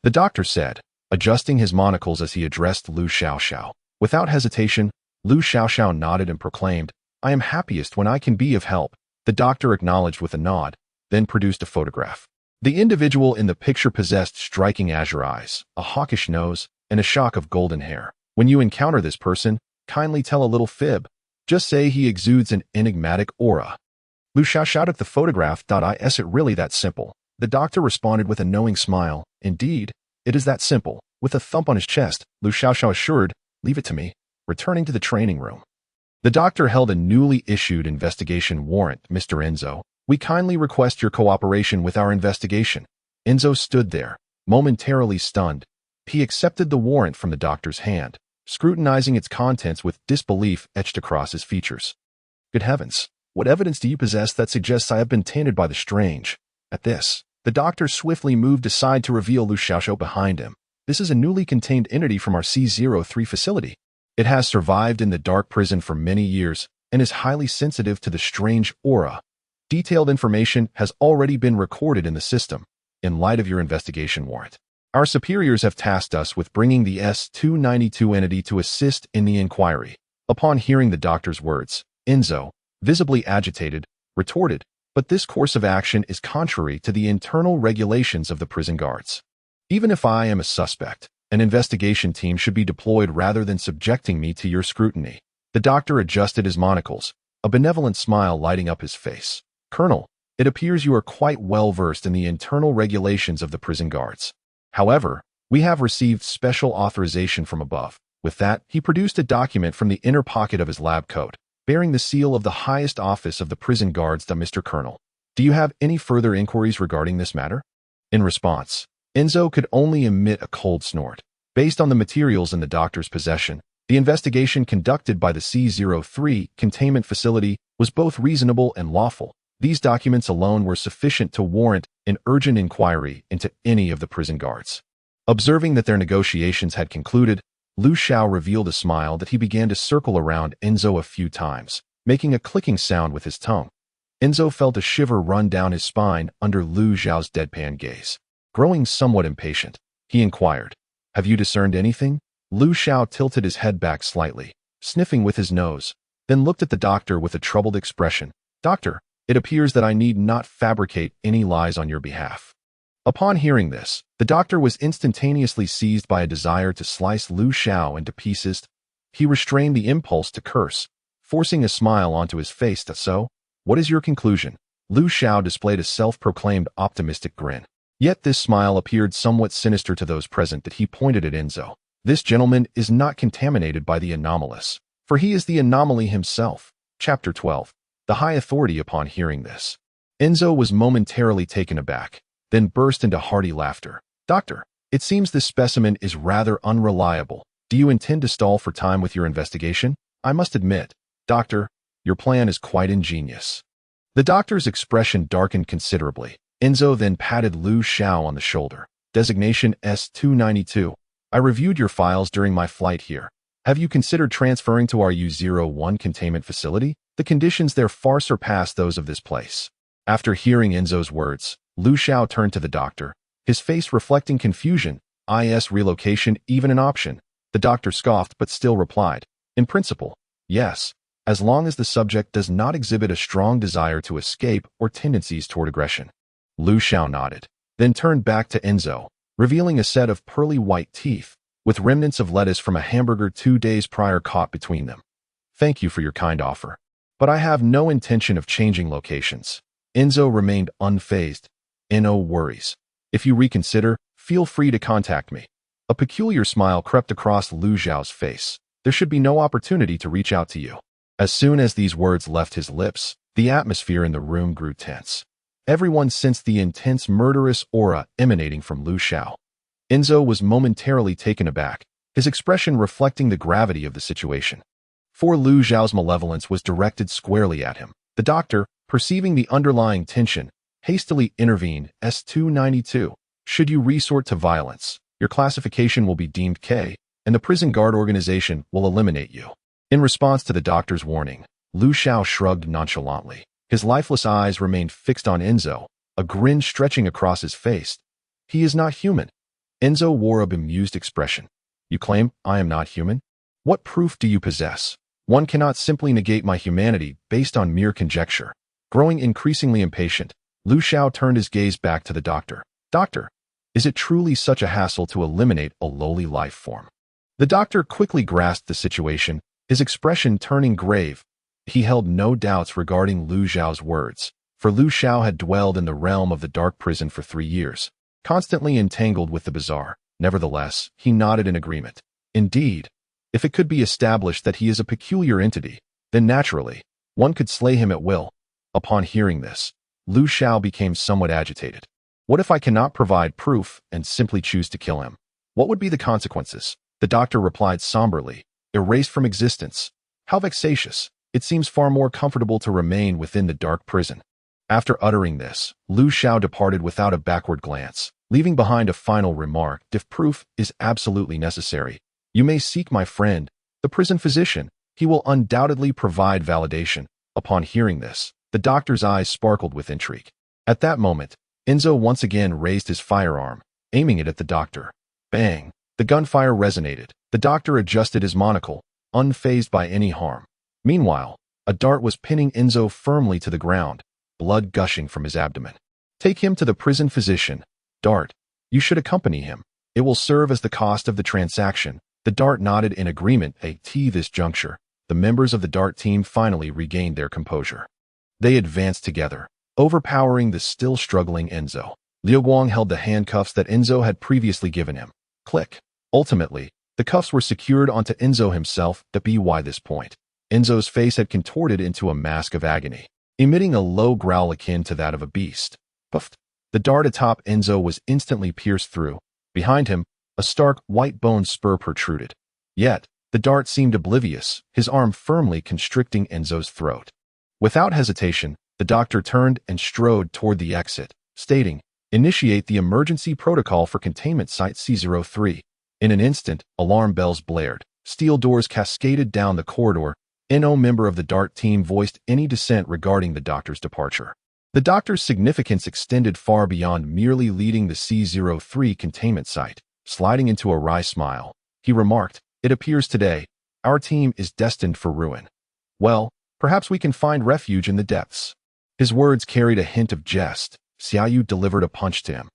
the doctor said, adjusting his monocles as he addressed Lu Xiao. Without hesitation, Lu Xiao nodded and proclaimed, I am happiest when I can be of help. The doctor acknowledged with a nod, then produced a photograph. The individual in the picture possessed striking azure eyes, a hawkish nose, and a shock of golden hair. When you encounter this person, kindly tell a little fib. Just say he exudes an enigmatic aura. Lu Xiao shouted at the photograph. Is it really that simple? The doctor responded with a knowing smile. Indeed, it is that simple. With a thump on his chest, Lu Xiao assured, leave it to me. Returning to the training room, the doctor held a newly issued investigation warrant. Mr. Enzo, we kindly request your cooperation with our investigation. Enzo stood there, momentarily stunned. He accepted the warrant from the doctor's hand, scrutinizing its contents with disbelief etched across his features. Good heavens, what evidence do you possess that suggests I have been tainted by the strange? At this, the doctor swiftly moved aside to reveal Lu Xiao behind him. This is a newly contained entity from our C03 facility. It has survived in the dark prison for many years and is highly sensitive to the strange aura. Detailed information has already been recorded in the system. In light of your investigation warrant, our superiors have tasked us with bringing the S-292 entity to assist in the inquiry. Upon hearing the doctor's words, Enzo, visibly agitated, retorted, but this course of action is contrary to the internal regulations of the prison guards. Even if I am a suspect, an investigation team should be deployed rather than subjecting me to your scrutiny. The doctor adjusted his monocles, a benevolent smile lighting up his face. Colonel, it appears you are quite well versed in the internal regulations of the prison guards. However, we have received special authorization from above. With that, he produced a document from the inner pocket of his lab coat, bearing the seal of the highest office of the prison guards. Mr. Colonel, do you have any further inquiries regarding this matter? In response, Enzo could only emit a cold snort. Based on the materials in the doctor's possession, the investigation conducted by the C03 containment facility was both reasonable and lawful. These documents alone were sufficient to warrant an urgent inquiry into any of the prison guards. Observing that their negotiations had concluded, Xiao revealed a smile that he began to circle around Enzo a few times, making a clicking sound with his tongue. Enzo felt a shiver run down his spine under Xiao's deadpan gaze. Growing somewhat impatient, he inquired, "Have you discerned anything?" Xiao tilted his head back slightly, sniffing with his nose, then looked at the doctor with a troubled expression. "Doctor, it appears that I need not fabricate any lies on your behalf." Upon hearing this, the doctor was instantaneously seized by a desire to slice Xiao into pieces. He restrained the impulse to curse, forcing a smile onto his face. "So, what is your conclusion?" Xiao displayed a self-proclaimed optimistic grin. Yet this smile appeared somewhat sinister to those present that he pointed at Enzo. "This gentleman is not contaminated by the anomalous, for he is the anomaly himself." Chapter 12. The High Authority. Upon hearing this, Enzo was momentarily taken aback, then burst into hearty laughter. "Doctor, it seems this specimen is rather unreliable. Do you intend to stall for time with your investigation?" "I must admit, Doctor, your plan is quite ingenious." The doctor's expression darkened considerably. Enzo then patted Xiao on the shoulder. "Designation S-292. I reviewed your files during my flight here. Have you considered transferring to our U-01 containment facility? The conditions there far surpass those of this place." After hearing Enzo's words, Xiao turned to the doctor, his face reflecting confusion. "Is relocation even an option?" The doctor scoffed but still replied, "In principle, yes, as long as the subject does not exhibit a strong desire to escape or tendencies toward aggression." Xiao nodded, then turned back to Enzo, revealing a set of pearly white teeth, with remnants of lettuce from a hamburger 2 days prior caught between them. "Thank you for your kind offer, but I have no intention of changing locations." Enzo remained unfazed. "No worries. If you reconsider, feel free to contact me." A peculiar smile crept across Xiao's face. "There should be no opportunity to reach out to you." As soon as these words left his lips, the atmosphere in the room grew tense. Everyone sensed the intense murderous aura emanating from Xiao. Enzo was momentarily taken aback, his expression reflecting the gravity of the situation. For Xiao's malevolence was directed squarely at him. The doctor, perceiving the underlying tension, hastily intervened. S-292. Should you resort to violence, your classification will be deemed K, and the prison guard organization will eliminate you. In response to the doctor's warning, Xiao shrugged nonchalantly. His lifeless eyes remained fixed on Enzo, a grin stretching across his face. "He is not human." Enzo wore a bemused expression. "You claim I am not human? What proof do you possess? One cannot simply negate my humanity based on mere conjecture." Growing increasingly impatient, Xiao turned his gaze back to the doctor. "Doctor, is it truly such a hassle to eliminate a lowly life form?" The doctor quickly grasped the situation, his expression turning grave. He held no doubts regarding Xiao's words, for Xiao had dwelled in the realm of the dark prison for 3 years, constantly entangled with the bizarre. Nevertheless, he nodded in agreement. Indeed, if it could be established that he is a peculiar entity, then naturally, one could slay him at will. Upon hearing this, Xiao became somewhat agitated. "What if I cannot provide proof and simply choose to kill him? What would be the consequences?" The doctor replied somberly. "Erased from existence. How vexatious. It seems far more comfortable to remain within the dark prison." After uttering this, Xiao departed without a backward glance, leaving behind a final remark. "If proof is absolutely necessary, you may seek my friend, the prison physician. He will undoubtedly provide validation." Upon hearing this, the doctor's eyes sparkled with intrigue. At that moment, Enzo once again raised his firearm, aiming it at the doctor. Bang! The gunfire resonated. The doctor adjusted his monocle, unfazed by any harm. Meanwhile, a dart was pinning Enzo firmly to the ground, blood gushing from his abdomen. "Take him to the prison physician. Dart, you should accompany him. It will serve as the cost of the transaction." The dart nodded in agreement. At this juncture, the members of the dart team finally regained their composure. They advanced together, overpowering the still struggling Enzo. Liu Guang held the handcuffs that Enzo had previously given him. Click. Ultimately, the cuffs were secured onto Enzo himself. By this point, Enzo's face had contorted into a mask of agony, emitting a low growl akin to that of a beast. Puffed. The dart atop Enzo was instantly pierced through. Behind him, a stark white bone spur protruded. Yet, the dart seemed oblivious, his arm firmly constricting Enzo's throat. Without hesitation, the doctor turned and strode toward the exit, stating, Initiate the emergency protocol for containment site C03. In an instant, alarm bells blared. Steel doors cascaded down the corridor. No member of the DART team voiced any dissent regarding the doctor's departure. The doctor's significance extended far beyond merely leading the C03 containment site. Sliding into a wry smile, he remarked, "It appears today, our team is destined for ruin. Well, perhaps we can find refuge in the depths." His words carried a hint of jest. Xiao delivered a punch to him.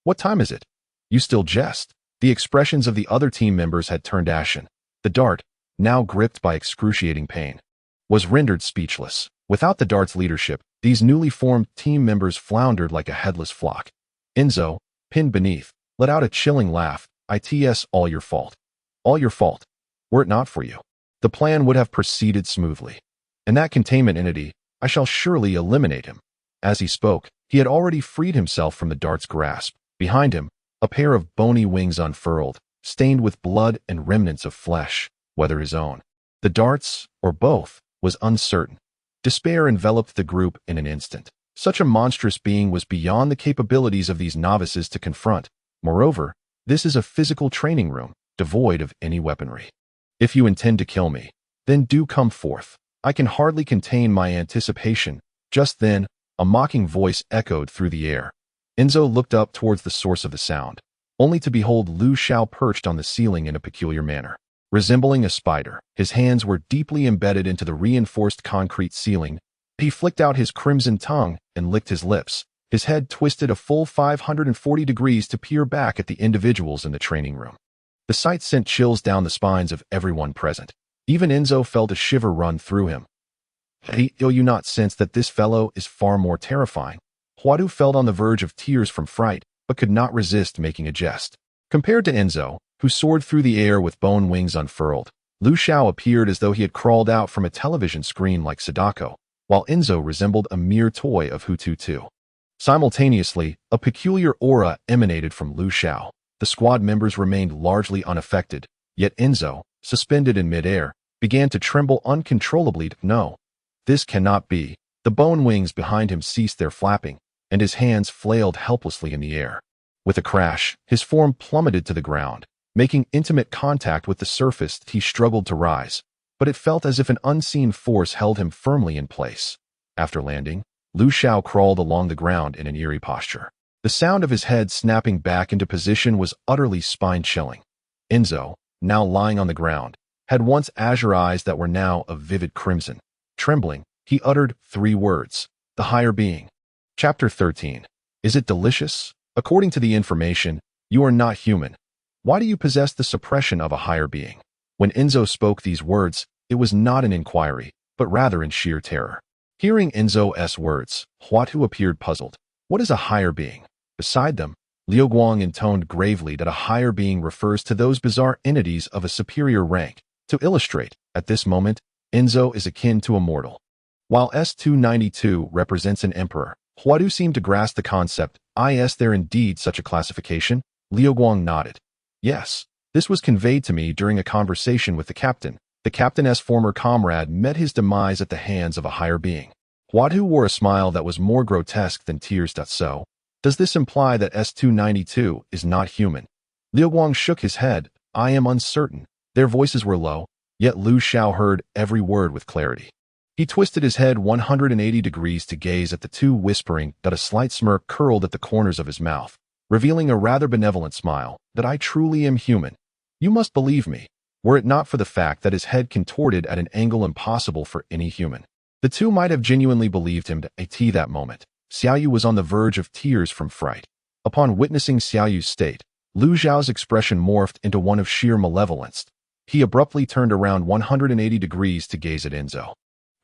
"What time is it? You still jest?" The expressions of the other team members had turned ashen. The DART, now gripped by excruciating pain, was rendered speechless. Without the DART's leadership, these newly formed team members floundered like a headless flock. Enzo, pinned beneath, let out a chilling laugh. "It's all your fault. All your fault. Were it not for you, the plan would have proceeded smoothly. And that containment entity, I shall surely eliminate him." As he spoke, he had already freed himself from the DART's grasp. Behind him, a pair of bony wings unfurled, stained with blood and remnants of flesh, whether his own, the DART's, or both, was uncertain. Despair enveloped the group in an instant. Such a monstrous being was beyond the capabilities of these novices to confront. Moreover, this is a physical training room, devoid of any weaponry. "If you intend to kill me, then do come forth." I can hardly contain my anticipation. Just then, a mocking voice echoed through the air. Enzo looked up towards the source of the sound, only to behold Xiao perched on the ceiling in a peculiar manner. Resembling a spider, his hands were deeply embedded into the reinforced concrete ceiling. He flicked out his crimson tongue and licked his lips. His head twisted a full 540 degrees to peer back at the individuals in the training room. The sight sent chills down the spines of everyone present. Even Enzo felt a shiver run through him. Do you not sense that this fellow is far more terrifying? Huadu felt on the verge of tears from fright, but could not resist making a jest. Compared to Enzo, who soared through the air with bone wings unfurled, Xiao appeared as though he had crawled out from a television screen like Sadako, while Enzo resembled a mere toy of Hututu. Simultaneously, a peculiar aura emanated from Xiao. The squad members remained largely unaffected, yet Enzo, suspended in midair, began to tremble uncontrollably. "No, this cannot be." The bone wings behind him ceased their flapping, and his hands flailed helplessly in the air. With a crash, his form plummeted to the ground. Making intimate contact with the surface, he struggled to rise, but it felt as if an unseen force held him firmly in place. After landing, Xiao crawled along the ground in an eerie posture. The sound of his head snapping back into position was utterly spine-chilling. Enzo, now lying on the ground, had once azure eyes that were now of vivid crimson. Trembling, he uttered 3 words: "The higher being." Chapter 13. Is it delicious? According to the information, you are not human. Why do you possess the suppression of a higher being? When Enzo spoke these words, it was not in inquiry, but rather in sheer terror. Hearing Enzo's words, Huatu appeared puzzled. What is a higher being? Beside them, Liu Guang intoned gravely that a higher being refers to those bizarre entities of a superior rank. To illustrate, at this moment, Enzo is akin to a mortal. While S292 represents an emperor, Huatu seemed to grasp the concept. Is there indeed such a classification? Liu Guang nodded. Yes, this was conveyed to me during a conversation with the captain. The captain's former comrade met his demise at the hands of a higher being. Huatu wore a smile that was more grotesque than tears. So, does this imply that S292 is not human? Liu Guang shook his head. I am uncertain. Their voices were low, yet Xiao heard every word with clarity. He twisted his head 180 degrees to gaze at the two, whispering that a slight smirk curled at the corners of his mouth, revealing a rather benevolent smile. That I truly am human. You must believe me, were it not for the fact that his head contorted at an angle impossible for any human. The two might have genuinely believed him at that moment. Xiao was on the verge of tears from fright. Upon witnessing Xiao's state, Lu Zhao's expression morphed into one of sheer malevolence. He abruptly turned around 180 degrees to gaze at Enzo,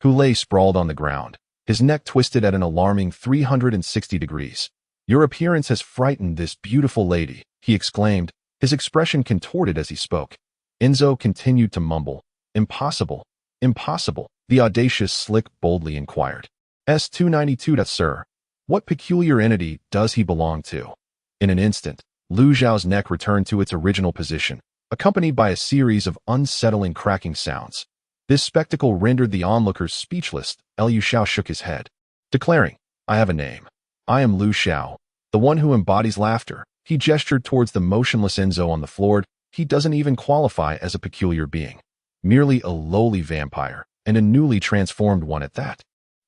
who lay sprawled on the ground, his neck twisted at an alarming 360 degrees. Your appearance has frightened this beautiful lady, he exclaimed, his expression contorted as he spoke. Enzo continued to mumble. Impossible, impossible, the audacious Slick boldly inquired. S292, sir. What peculiar entity does he belong to? In an instant, Lu Zhao's neck returned to its original position, accompanied by a series of unsettling cracking sounds. This spectacle rendered the onlookers speechless. Liu Xiao shook his head, declaring, I have a name. I am Lu Xiao, the one who embodies laughter. He gestured towards the motionless Enzo on the floor. He doesn't even qualify as a peculiar being. Merely a lowly vampire, and a newly transformed one at that.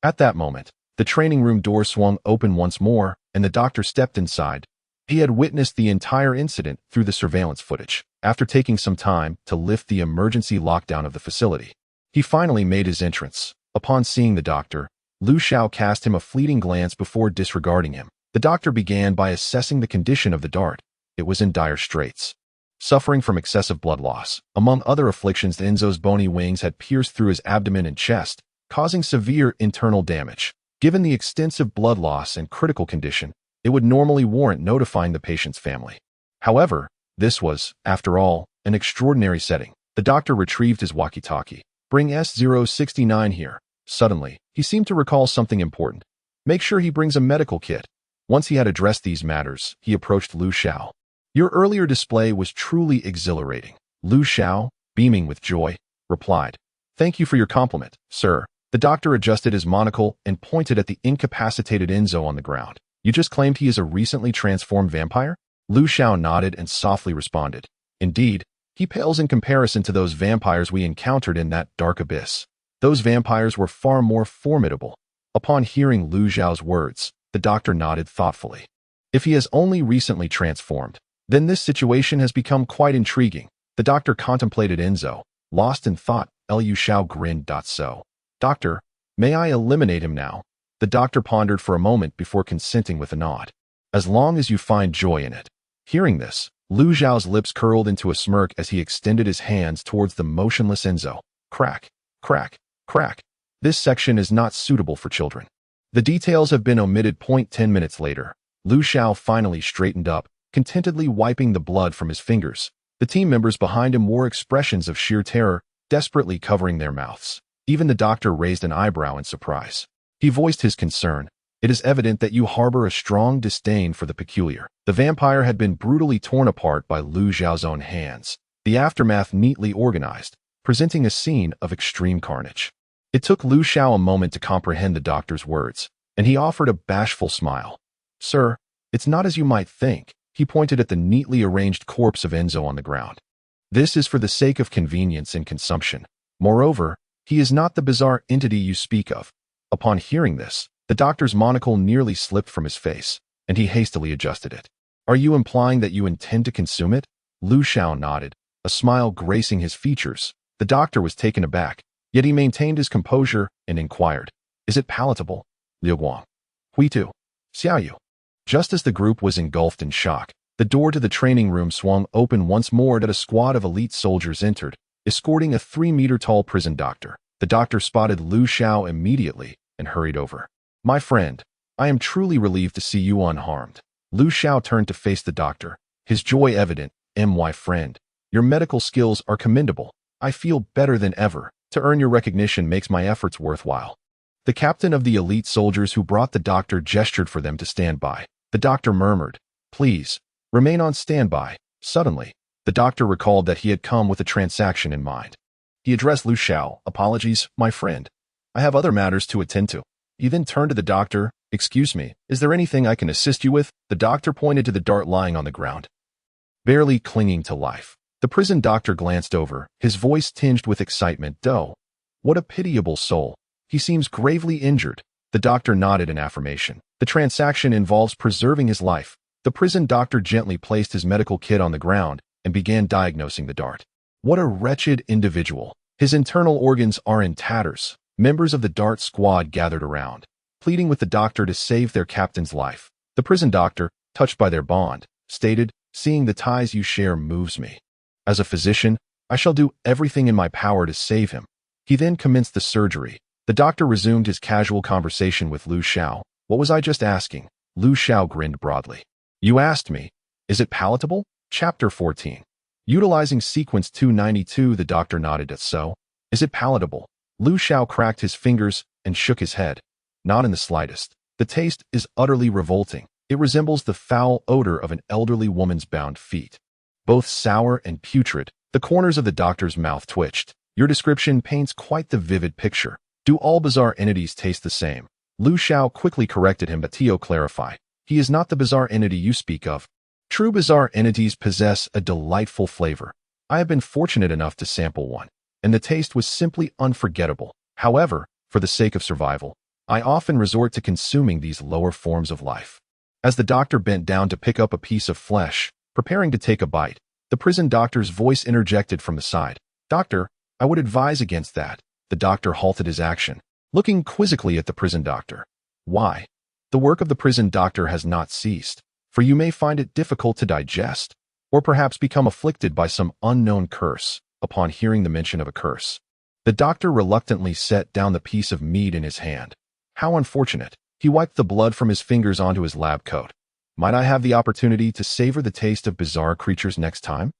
At that moment, the training room door swung open once more, and the doctor stepped inside. He had witnessed the entire incident through the surveillance footage. After taking some time to lift the emergency lockdown of the facility, he finally made his entrance. Upon seeing the doctor, Xiao cast him a fleeting glance before disregarding him. The doctor began by assessing the condition of the dart. It was in dire straits. Suffering from excessive blood loss. Among other afflictions, Enzo's bony wings had pierced through his abdomen and chest, causing severe internal damage. Given the extensive blood loss and critical condition, it would normally warrant notifying the patient's family. However, this was, after all, an extraordinary setting. The doctor retrieved his walkie-talkie. Bring S069 here. Suddenly, he seemed to recall something important. Make sure he brings a medical kit. Once he had addressed these matters, he approached Xiao. Your earlier display was truly exhilarating. Xiao, beaming with joy, replied. Thank you for your compliment, sir. The doctor adjusted his monocle and pointed at the incapacitated Enzo on the ground. You just claimed he is a recently transformed vampire? Xiao nodded and softly responded. Indeed, he pales in comparison to those vampires we encountered in that dark abyss. Those vampires were far more formidable. Upon hearing Xiao's words, the doctor nodded thoughtfully. If he has only recently transformed, then this situation has become quite intriguing. The doctor contemplated Enzo, lost in thought. Xiao grinned. So, doctor, may I eliminate him now? The doctor pondered for a moment before consenting with a nod. As long as you find joy in it. Hearing this, Xiao's lips curled into a smirk as he extended his hands towards the motionless Enzo. Crack, crack, crack. This section is not suitable for children. The details have been omitted. 10 minutes later, Xiao finally straightened up, contentedly wiping the blood from his fingers. The team members behind him wore expressions of sheer terror, desperately covering their mouths. Even the doctor raised an eyebrow in surprise. He voiced his concern. It is evident that you harbor a strong disdain for the peculiar. The vampire had been brutally torn apart by Xiao's own hands, the aftermath neatly organized, presenting a scene of extreme carnage. It took Xiao a moment to comprehend the doctor's words, and he offered a bashful smile. Sir, it's not as you might think. He pointed at the neatly arranged corpse of Enzo on the ground. This is for the sake of convenience and consumption. Moreover, he is not the bizarre entity you speak of. Upon hearing this, the doctor's monocle nearly slipped from his face, and he hastily adjusted it. Are you implying that you intend to consume it? Xiao nodded, a smile gracing his features. The doctor was taken aback, yet he maintained his composure and inquired, is it palatable? Liu Guang. Hui Tu. Xiao. Just as the group was engulfed in shock, the door to the training room swung open once more and a squad of elite soldiers entered, escorting a 3-meter-tall prison doctor. The doctor spotted Xiao immediately and hurried over. My friend, I am truly relieved to see you unharmed. Xiao turned to face the doctor, his joy evident. My friend, your medical skills are commendable. I feel better than ever. To earn your recognition makes my efforts worthwhile. The captain of the elite soldiers who brought the doctor gestured for them to stand by. The doctor murmured, please, remain on standby. Suddenly, the doctor recalled that he had come with a transaction in mind. He addressed Xiao, apologies, my friend. I have other matters to attend to. He then turned to the doctor, excuse me, is there anything I can assist you with? The doctor pointed to the dart lying on the ground, barely clinging to life. The prison doctor glanced over, his voice tinged with excitement. Oh, what a pitiable soul. He seems gravely injured. The doctor nodded in affirmation. The transaction involves preserving his life. The prison doctor gently placed his medical kit on the ground and began diagnosing the dart. What a wretched individual. His internal organs are in tatters. Members of the dart squad gathered around, pleading with the doctor to save their captain's life. The prison doctor, touched by their bond, stated, seeing the ties you share moves me. As a physician, I shall do everything in my power to save him. He then commenced the surgery. The doctor resumed his casual conversation with Xiao. What was I just asking? Xiao grinned broadly. You asked me, is it palatable? Chapter 14. Utilizing sequence 292, the doctor nodded at so. Is it palatable? Xiao cracked his fingers and shook his head. Not in the slightest. The taste is utterly revolting. It resembles the foul odor of an elderly woman's bound feet. Both sour and putrid, the corners of the doctor's mouth twitched. Your description paints quite the vivid picture. Do all bizarre entities taste the same? Xiao quickly corrected him, but Tio clarified. he is not the bizarre entity you speak of. True bizarre entities possess a delightful flavor. I have been fortunate enough to sample one, and the taste was simply unforgettable. However, for the sake of survival, I often resort to consuming these lower forms of life. As the doctor bent down to pick up a piece of flesh, preparing to take a bite, the prison doctor's voice interjected from the side. "Doctor, I would advise against that." The doctor halted his action, looking quizzically at the prison doctor. "Why?" "The work of the prison doctor has not ceased, for you may find it difficult to digest, or perhaps become afflicted by some unknown curse." Upon hearing the mention of a curse, the doctor reluctantly set down the piece of meat in his hand. How unfortunate. He wiped the blood from his fingers onto his lab coat. "Might I have the opportunity to savor the taste of bizarre creatures next time?"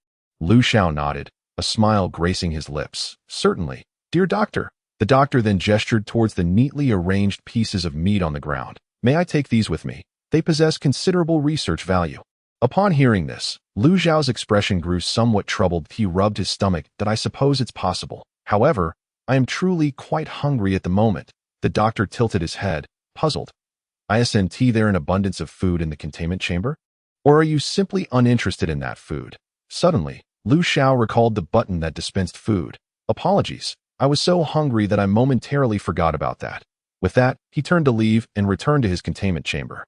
Xiao nodded, a smile gracing his lips. "Certainly, dear doctor." The doctor then gestured towards the neatly arranged pieces of meat on the ground. "May I take these with me? They possess considerable research value." Upon hearing this, Xiao's expression grew somewhat troubled. He rubbed his stomach. "That I suppose it's possible. However, I am truly quite hungry at the moment." The doctor tilted his head, puzzled. "Isn't there an abundance of food in the containment chamber? Or are you simply uninterested in that food?" Suddenly, Xiao recalled the button that dispensed food. "Apologies, I was so hungry that I momentarily forgot about that." With that, he turned to leave and returned to his containment chamber.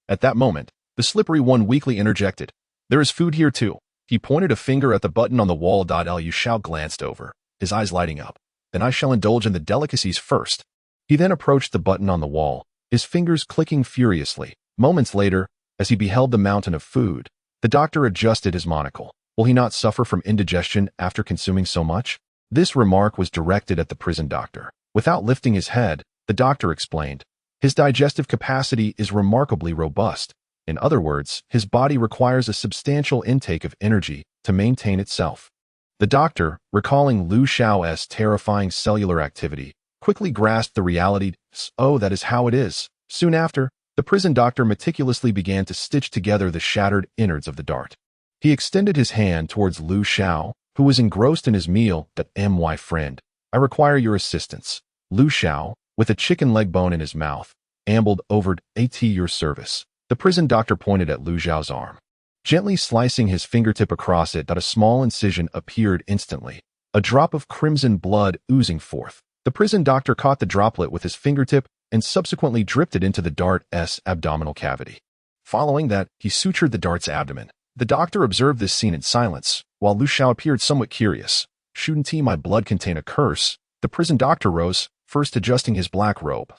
At that moment, the slippery one weakly interjected. "There is food here too." He pointed a finger at the button on the wall. Xiao glanced over, his eyes lighting up. "Then I shall indulge in the delicacies first." He then approached the button on the wall, his fingers clicking furiously. Moments later, as he beheld the mountain of food, the doctor adjusted his monocle. Will he not suffer from indigestion after consuming so much? This remark was directed at the prison doctor. Without lifting his head, the doctor explained, "His digestive capacity is remarkably robust. In other words, his body requires a substantial intake of energy to maintain itself." The doctor, recalling Xiao's terrifying cellular activity, quickly grasped the reality. "Oh, that is how it is." Soon after, the prison doctor meticulously began to stitch together the shattered innards of the dart. He extended his hand towards Xiao, who was engrossed in his meal. "My friend, I require your assistance." Xiao, with a chicken leg bone in his mouth, ambled over. "At your service." The prison doctor pointed at Xiao's arm, gently slicing his fingertip across it. A small incision appeared instantly, a drop of crimson blood oozing forth. The prison doctor caught the droplet with his fingertip and subsequently dripped it into the dart's abdominal cavity. Following that, he sutured the dart's abdomen. The doctor observed this scene in silence, while Xiao appeared somewhat curious. "Shouldn't my blood contain a curse?" The prison doctor rose, first adjusting his black robe,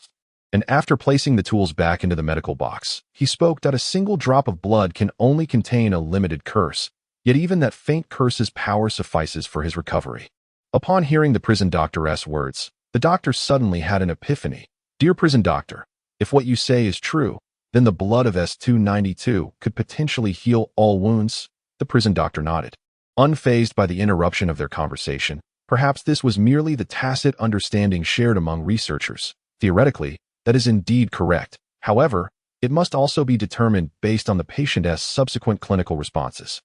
and after placing the tools back into the medical box, he spoke. "A single drop of blood can only contain a limited curse, yet even that faint curse's power suffices for his recovery." Upon hearing the prison doctor's words, the doctor suddenly had an epiphany. "Dear prison doctor, if what you say is true, then the blood of S292 could potentially heal all wounds." The prison doctor nodded, unfazed by the interruption of their conversation. Perhaps this was merely the tacit understanding shared among researchers. Theoretically, that is indeed correct. However, it must also be determined based on the patient's subsequent clinical responses.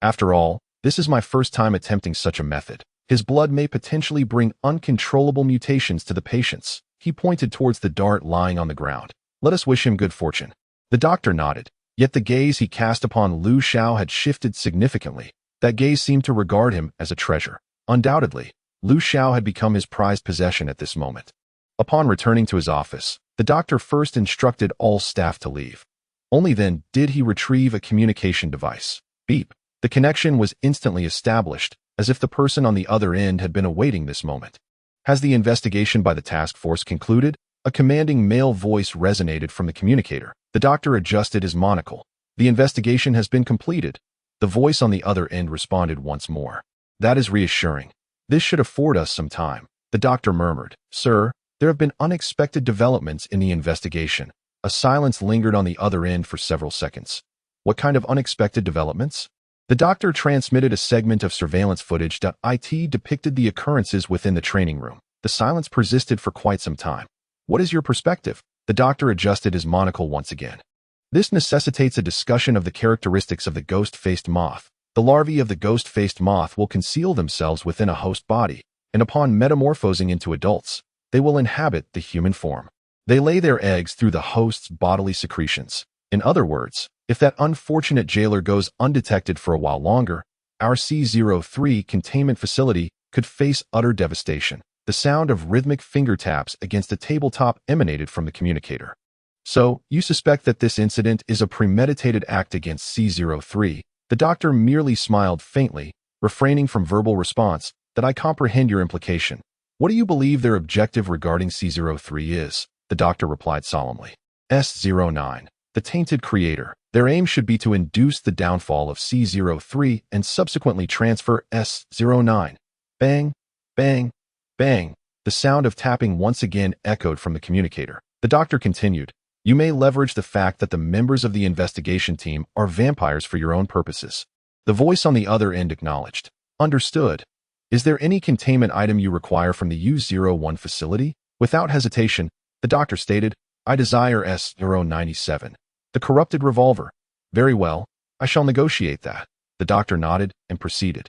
After all, this is my first time attempting such a method. His blood may potentially bring uncontrollable mutations to the patients. He pointed towards the dart lying on the ground. "Let us wish him good fortune." The doctor nodded, yet the gaze he cast upon Xiao had shifted significantly. That gaze seemed to regard him as a treasure. Undoubtedly, Xiao had become his prized possession at this moment. Upon returning to his office, the doctor first instructed all staff to leave. Only then did he retrieve a communication device. Beep. The connection was instantly established, as if the person on the other end had been awaiting this moment. "Has the investigation by the task force concluded?" A commanding male voice resonated from the communicator. The doctor adjusted his monocle. "The investigation has been completed." The voice on the other end responded once more. "That is reassuring. This should afford us some time." The doctor murmured. "Sir, there have been unexpected developments in the investigation." A silence lingered on the other end for several seconds. "What kind of unexpected developments?" The doctor transmitted a segment of surveillance footage. It depicted the occurrences within the training room. The silence persisted for quite some time. "What is your perspective?" The doctor adjusted his monocle once again. "This necessitates a discussion of the characteristics of the ghost-faced moth. The larvae of the ghost-faced moth will conceal themselves within a host body, and upon metamorphosing into adults, they will inhabit the human form. They lay their eggs through the host's bodily secretions. In other words, if that unfortunate jailer goes undetected for a while longer, our C03 containment facility could face utter devastation. The sound of rhythmic finger taps against a tabletop emanated from the communicator. So, you suspect that this incident is a premeditated act against C03. The doctor merely smiled faintly, refraining from verbal response. That I comprehend your implication. What do you believe their objective regarding C03 is? The doctor replied solemnly. S09. The tainted creator. Their aim should be to induce the downfall of C03 and subsequently transfer S09. Bang, bang, bang. The sound of tapping once again echoed from the communicator. The doctor continued, you may leverage the fact that the members of the investigation team are vampires for your own purposes. The voice on the other end acknowledged. Understood. Is there any containment item you require from the U01 facility? Without hesitation, the doctor stated, I desire S097. The corrupted revolver. Very well, I shall negotiate that. The doctor nodded and proceeded.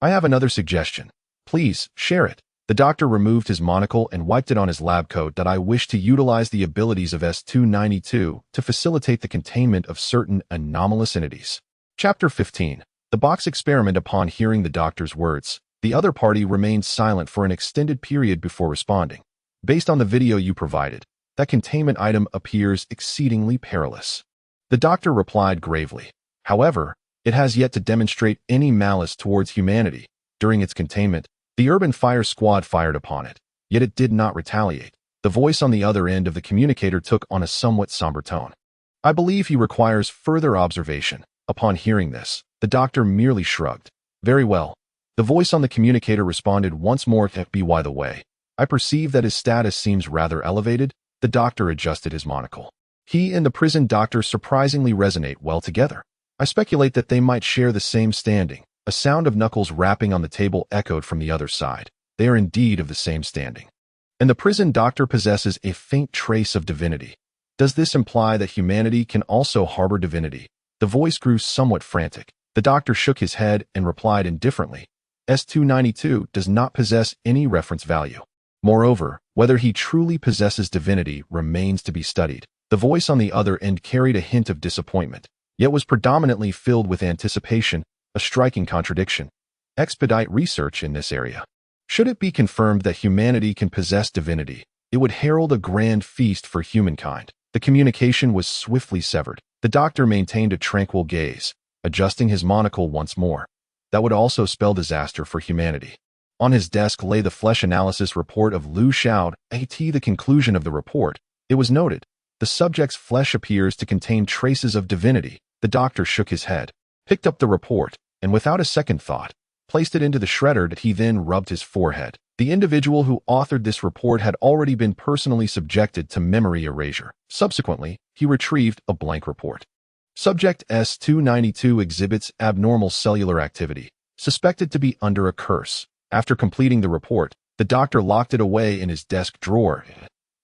I have another suggestion. Please, share it. The doctor removed his monocle and wiped it on his lab coat. That I wish to utilize the abilities of S292 to facilitate the containment of certain anomalous entities. Chapter 15. The box experiment. Upon hearing the doctor's words, the other party remained silent for an extended period before responding. Based on the video you provided, that containment item appears exceedingly perilous. The doctor replied gravely. However, it has yet to demonstrate any malice towards humanity. During its containment, the urban fire squad fired upon it, yet it did not retaliate. The voice on the other end of the communicator took on a somewhat somber tone. I believe he requires further observation. Upon hearing this, the doctor merely shrugged. Very well. The voice on the communicator responded once more. By the way, I perceive that his status seems rather elevated. The doctor adjusted his monocle. He and the prison doctor surprisingly resonate well together. I speculate that they might share the same standing. A sound of knuckles rapping on the table echoed from the other side. They are indeed of the same standing. And the prison doctor possesses a faint trace of divinity. Does this imply that humanity can also harbor divinity? The voice grew somewhat frantic. The doctor shook his head and replied indifferently. S292 does not possess any reference value. Moreover, whether he truly possesses divinity remains to be studied. The voice on the other end carried a hint of disappointment, yet was predominantly filled with anticipation, a striking contradiction. Expedite research in this area. Should it be confirmed that humanity can possess divinity, it would herald a grand feast for humankind. The communication was swiftly severed. The doctor maintained a tranquil gaze, adjusting his monocle once more. That would also spell disaster for humanity. On his desk lay the flesh analysis report of Xiao. At the conclusion of the report, it was noted, the subject's flesh appears to contain traces of divinity. The doctor shook his head, picked up the report, and without a second thought, placed it into the shredder. He then rubbed his forehead. The individual who authored this report had already been personally subjected to memory erasure. Subsequently, he retrieved a blank report. Subject S292 exhibits abnormal cellular activity, suspected to be under a curse. After completing the report, the doctor locked it away in his desk drawer.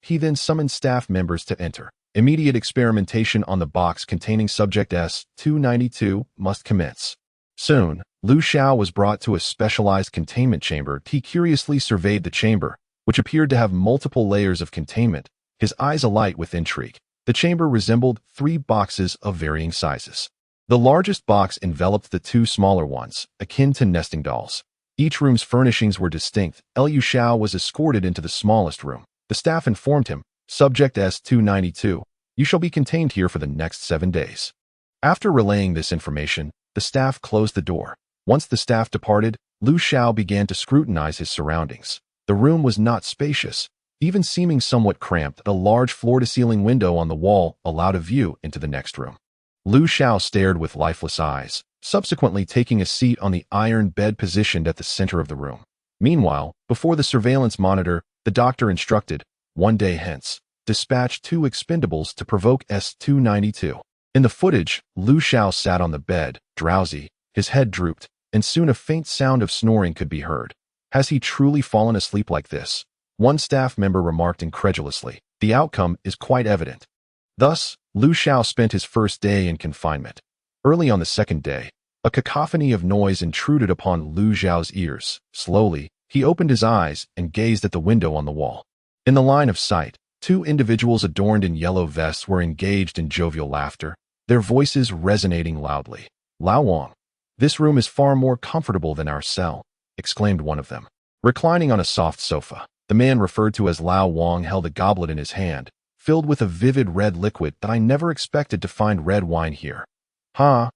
He then summoned staff members to enter. Immediate experimentation on the box containing subject S292 must commence. Soon, Xiao was brought to a specialized containment chamber. He curiously surveyed the chamber, which appeared to have multiple layers of containment, his eyes alight with intrigue. The chamber resembled 3 boxes of varying sizes. The largest box enveloped the 2 smaller ones, akin to nesting dolls. Each room's furnishings were distinct. Xiao was escorted into the smallest room. The staff informed him, Subject S292, you shall be contained here for the next 7 days. After relaying this information, the staff closed the door. Once the staff departed, Xiao began to scrutinize his surroundings. The room was not spacious, even seeming somewhat cramped. A large floor-to-ceiling window on the wall allowed a view into the next room. Xiao stared with lifeless eyes, subsequently taking a seat on the iron bed positioned at the center of the room. Meanwhile, before the surveillance monitor, the doctor instructed, 1 day hence, dispatch 2 expendables to provoke S292. In the footage, Xiao sat on the bed, drowsy, his head drooped, and soon a faint sound of snoring could be heard. Has he truly fallen asleep like this? One staff member remarked incredulously. The outcome is quite evident. Thus, Xiao spent his first day in confinement. Early on the second day, a cacophony of noise intruded upon Xiao's ears. Slowly, he opened his eyes and gazed at the window on the wall. In the line of sight, 2 individuals adorned in yellow vests were engaged in jovial laughter. their voices resonating loudly. "Lao Wang, this room is far more comfortable than our cell," exclaimed one of them. Reclining on a soft sofa, the man referred to as Lao Wang held a goblet in his hand, filled with a vivid red liquid that I never expected to find red wine here. "Huh?"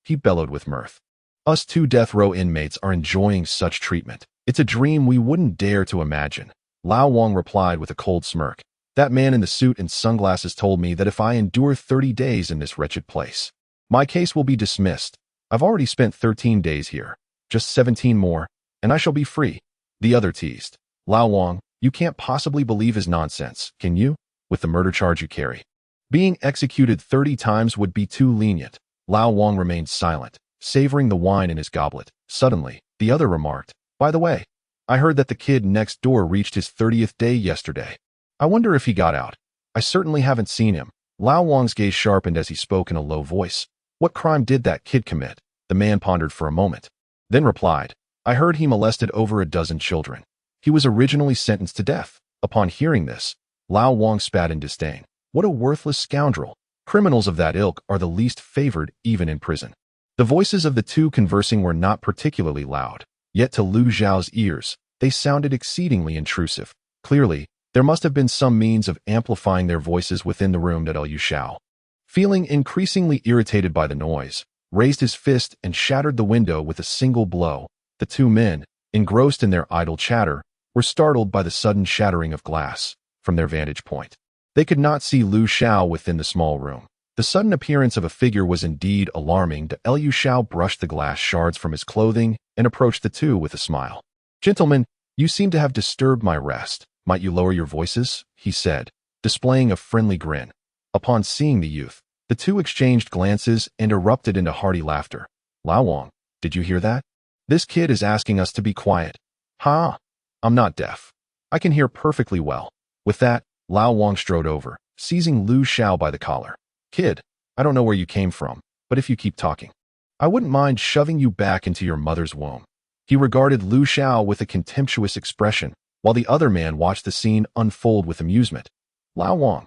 he bellowed with mirth. "Us two death row inmates are enjoying such treatment. It's a dream we wouldn't dare to imagine," Lao Wang replied with a cold smirk. "That man in the suit and sunglasses told me that if I endure 30 days in this wretched place, my case will be dismissed. I've already spent 13 days here. Just 17 more, and I shall be free." The other teased. "Lao Wang, you can't possibly believe his nonsense, can you? With the murder charge you carry. Being executed 30 times would be too lenient." Lao Wang remained silent, savoring the wine in his goblet. Suddenly, the other remarked, "By the way, I heard that the kid next door reached his 30th day yesterday. I wonder if he got out. I certainly haven't seen him." Lao Wang's gaze sharpened as he spoke in a low voice. "What crime did that kid commit?" The man pondered for a moment, then replied, "I heard he molested over a dozen children. He was originally sentenced to death." Upon hearing this, Lao Wang spat in disdain. "What a worthless scoundrel. Criminals of that ilk are the least favored even in prison." The voices of the two conversing were not particularly loud, yet to Lu Xiao's ears, they sounded exceedingly intrusive. Clearly, there must have been some means of amplifying their voices within the room that Xiao, feeling increasingly irritated by the noise, raised his fist and shattered the window with a single blow. The two men, engrossed in their idle chatter, were startled by the sudden shattering of glass. From their vantage point, they could not see Lu Xiao within the small room. The sudden appearance of a figure was indeed alarming. Liu Xiao brushed the glass shards from his clothing and approached the two with a smile. "Gentlemen, you seem to have disturbed my rest. Might you lower your voices?" he said, displaying a friendly grin. Upon seeing the youth, the two exchanged glances and erupted into hearty laughter. "Lao Wang, did you hear that? This kid is asking us to be quiet." "Ha! I'm not deaf. I can hear perfectly well." With that, Lao Wang strode over, seizing Lu Xiao by the collar. "Kid, I don't know where you came from, but if you keep talking, I wouldn't mind shoving you back into your mother's womb." He regarded Lu Xiao with a contemptuous expression, while the other man watched the scene unfold with amusement. "Lao Wang,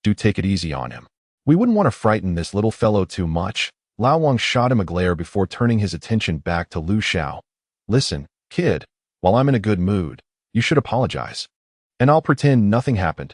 do take it easy on him. We wouldn't want to frighten this little fellow too much." Lao Wang shot him a glare before turning his attention back to Lu Xiao. "Listen, kid, while I'm in a good mood, you should apologize. And I'll pretend nothing happened."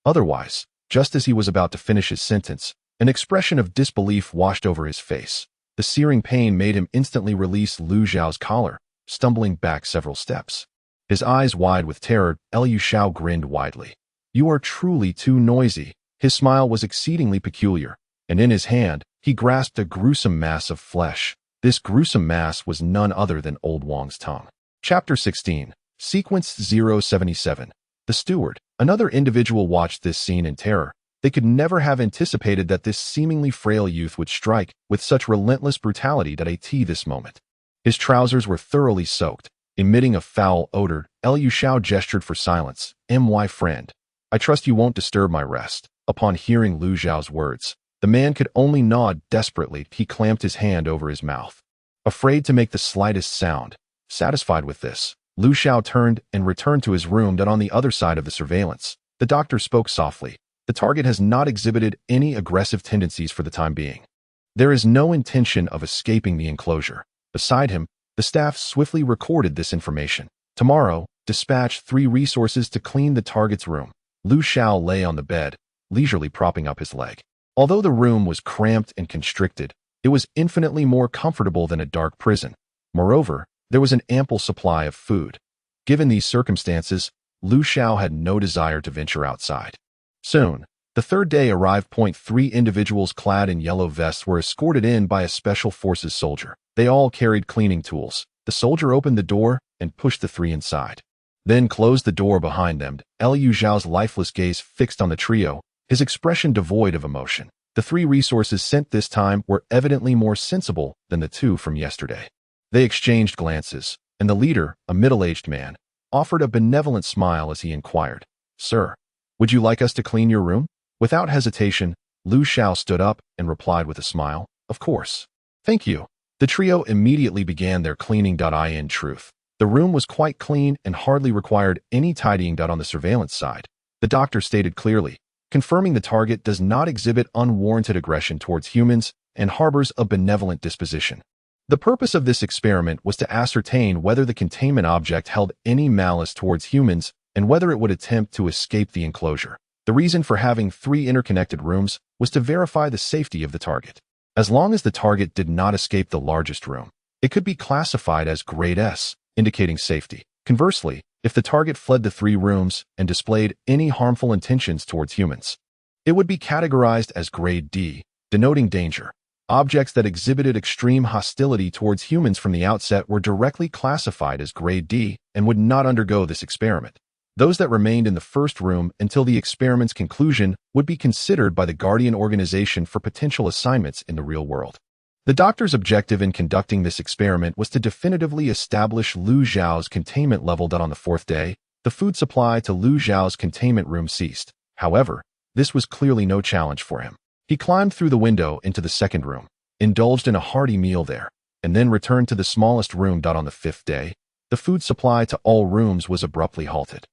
Otherwise, just as he was about to finish his sentence, an expression of disbelief washed over his face. The searing pain made him instantly release Lu Xiao's collar, stumbling back several steps. His eyes wide with terror, Liu Xiao grinned widely. "You are truly too noisy." His smile was exceedingly peculiar, and in his hand, he grasped a gruesome mass of flesh. This gruesome mass was none other than Old Wang's tongue. Chapter 16, Sequence 077. The steward, another individual, watched this scene in terror. They could never have anticipated that this seemingly frail youth would strike with such relentless brutality at this moment. His trousers were thoroughly soaked, emitting a foul odor. Liu Xiao gestured for silence. "My friend, I trust you won't disturb my rest." Upon hearing Lu Xiao's words, the man could only nod desperately. He clamped his hand over his mouth, afraid to make the slightest sound. Satisfied with this, Lu Xiao turned and returned to his room on the other side of the surveillance. The doctor spoke softly. "The target has not exhibited any aggressive tendencies for the time being. There is no intention of escaping the enclosure." Beside him, the staff swiftly recorded this information. "Tomorrow, dispatch 3 resources to clean the target's room." Lu Xiao lay on the bed, leisurely propping up his leg. Although the room was cramped and constricted, it was infinitely more comfortable than a dark prison. Moreover, there was an ample supply of food. Given these circumstances, Lu Xiao had no desire to venture outside. Soon, the third day arrived. 3 individuals clad in yellow vests were escorted in by a special forces soldier. They all carried cleaning tools. The soldier opened the door and pushed the 3 inside, then closed the door behind them. Liu Xiao's lifeless gaze fixed on the trio, his expression devoid of emotion. The 3 resources sent this time were evidently more sensible than the 2 from yesterday. They exchanged glances, and the leader, a middle-aged man, offered a benevolent smile as he inquired, "Sir, would you like us to clean your room?" Without hesitation, Lu Xiao stood up and replied with a smile, "Of course. Thank you." The trio immediately began their cleaning. In truth, the room was quite clean and hardly required any tidying. On the surveillance side, the doctor stated clearly, confirming the target does not exhibit unwarranted aggression towards humans and harbors a benevolent disposition. The purpose of this experiment was to ascertain whether the containment object held any malice towards humans and whether it would attempt to escape the enclosure. The reason for having 3 interconnected rooms was to verify the safety of the target. As long as the target did not escape the largest room, it could be classified as Grade S, indicating safety. Conversely, if the target fled the 3 rooms and displayed any harmful intentions towards humans, it would be categorized as Grade D, denoting danger. Objects that exhibited extreme hostility towards humans from the outset were directly classified as Grade D and would not undergo this experiment. Those that remained in the first room until the experiment's conclusion would be considered by the Guardian organization for potential assignments in the real world. The doctor's objective in conducting this experiment was to definitively establish Lu Xiao's containment level. On the 4th day, the food supply to Lu Xiao's containment room ceased. However, this was clearly no challenge for him. He climbed through the window into the 2nd room, indulged in a hearty meal there, and then returned to the smallest room. On the 5th day, the food supply to all rooms was abruptly halted.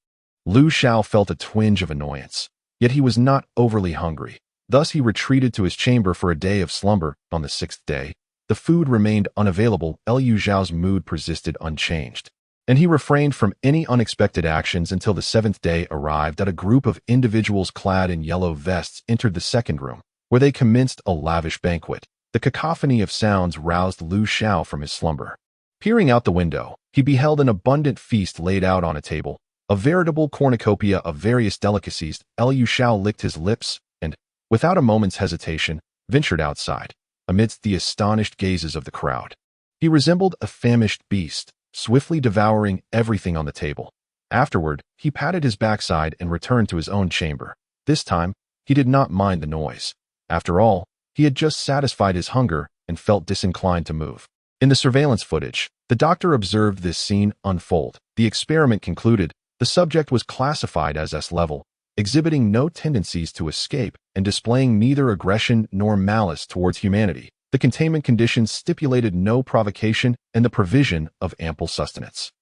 Lu Xiao felt a twinge of annoyance, yet he was not overly hungry. Thus he retreated to his chamber for a day of slumber. On the 6th day, the food remained unavailable. Lu Xiao's mood persisted unchanged, and he refrained from any unexpected actions until the 7th day arrived. A group of individuals clad in yellow vests entered the 2nd room, where they commenced a lavish banquet. The cacophony of sounds roused Lu Xiao from his slumber. Peering out the window, he beheld an abundant feast laid out on a table, a veritable cornucopia of various delicacies. Lu Xiao licked his lips and, without a moment's hesitation, ventured outside, amidst the astonished gazes of the crowd. He resembled a famished beast, swiftly devouring everything on the table. Afterward, he patted his backside and returned to his own chamber. This time, he did not mind the noise. After all, he had just satisfied his hunger and felt disinclined to move. In the surveillance footage, the doctor observed this scene unfold. The experiment concluded. The subject was classified as S-level, exhibiting no tendencies to escape and displaying neither aggression nor malice towards humanity. The containment conditions stipulated no provocation and the provision of ample sustenance.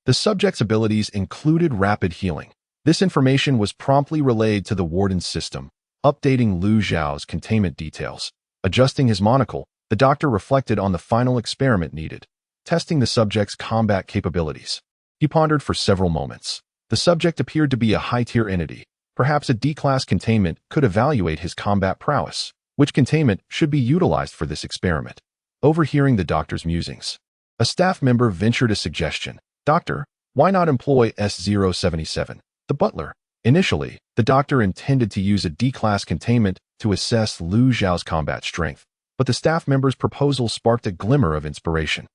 The subject's abilities included rapid healing. This information was promptly relayed to the Wardens system, updating Lu Xiao's containment details. Adjusting his monocle, the doctor reflected on the final experiment needed, testing the subject's combat capabilities. He pondered for several moments. The subject appeared to be a high-tier entity. Perhaps a D-class containment could evaluate his combat prowess. Which containment should be utilized for this experiment? Overhearing the doctor's musings, a staff member ventured a suggestion. Doctor, why not employ S077, the butler? Initially, the doctor intended to use a D-class containment to assess Lu Xiao's combat strength, but the staff member's proposal sparked a glimmer of inspiration.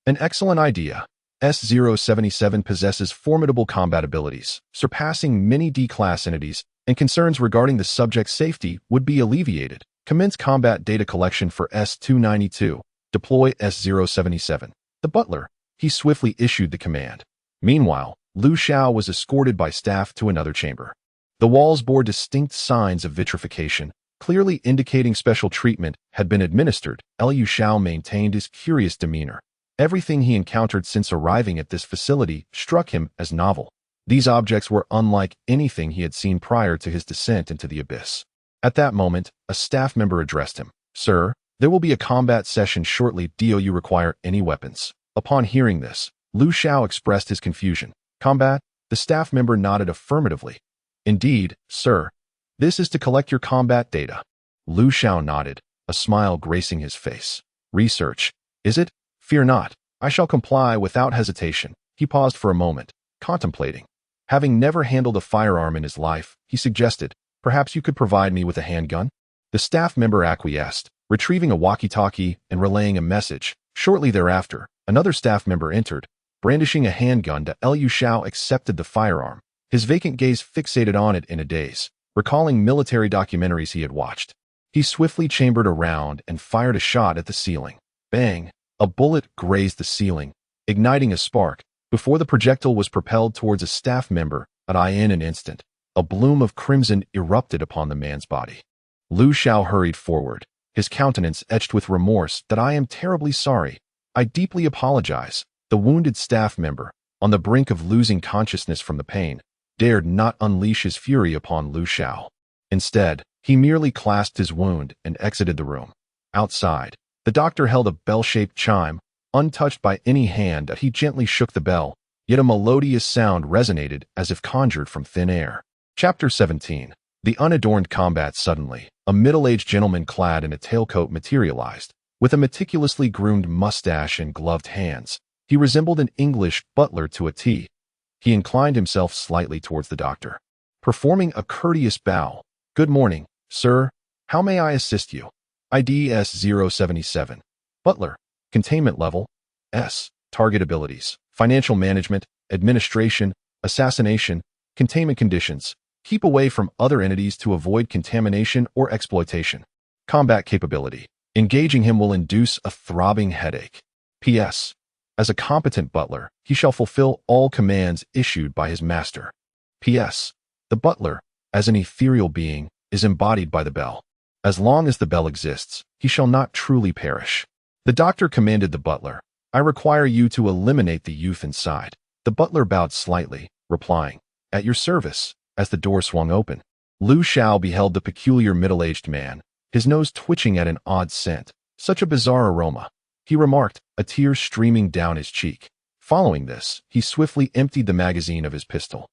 An excellent idea. S077 possesses formidable combat abilities, surpassing many D-class entities, and concerns regarding the subject's safety would be alleviated. Commence combat data collection for S292. Deploy S077. The butler. He swiftly issued the command. Meanwhile, Lu Xiao was escorted by staff to another chamber. The walls bore distinct signs of vitrification, clearly indicating special treatment had been administered. Lu Xiao maintained his curious demeanor. Everything he encountered since arriving at this facility struck him as novel. These objects were unlike anything he had seen prior to his descent into the abyss. At that moment, a staff member addressed him. Sir, there will be a combat session shortly. Do you require any weapons? Upon hearing this, Lu Xiao expressed his confusion. Combat? The staff member nodded affirmatively. Indeed, sir. This is to collect your combat data. Lu Xiao nodded, a smile gracing his face. Research, is it? Fear not. I shall comply without hesitation. He paused for a moment, contemplating. Having never handled a firearm in his life, he suggested, perhaps you could provide me with a handgun? The staff member acquiesced, retrieving a walkie-talkie and relaying a message. Shortly thereafter, another staff member entered, brandishing a handgun. Lu Xiao accepted the firearm, his vacant gaze fixated on it in a daze, recalling military documentaries he had watched. He swiftly chambered around and fired a shot at the ceiling. Bang! A bullet grazed the ceiling, igniting a spark. Before the projectile was propelled towards a staff member, in an instant, a bloom of crimson erupted upon the man's body. Lu Xiao hurried forward, his countenance etched with remorse. I am terribly sorry. I deeply apologize. The wounded staff member, on the brink of losing consciousness from the pain, dared not unleash his fury upon Lu Xiao. Instead, he merely clasped his wound and exited the room. Outside, the doctor held a bell-shaped chime, untouched by any hand as he gently shook the bell, yet a melodious sound resonated as if conjured from thin air. Chapter 17. The unadorned combat. Suddenly, a middle-aged gentleman clad in a tailcoat materialized. With a meticulously groomed mustache and gloved hands, he resembled an English butler to a T. He inclined himself slightly towards the doctor, performing a courteous bow. "Good morning, sir. How may I assist you?" ID S077. Butler. Containment level S. Target abilities: financial management, administration, assassination, containment conditions. Keep away from other entities to avoid contamination or exploitation. Combat capability: engaging him will induce a throbbing headache. PS. As a competent butler, he shall fulfill all commands issued by his master. PS. The butler, as an ethereal being, is embodied by the bell. As long as the bell exists, he shall not truly perish. The doctor commanded the butler, "I require you to eliminate the youth inside." The butler bowed slightly, replying, "At your service." As the door swung open, Xiao beheld the peculiar middle-aged man, his nose twitching at an odd scent. Such a bizarre aroma, he remarked, a tear streaming down his cheek. Following this, he swiftly emptied the magazine of his pistol.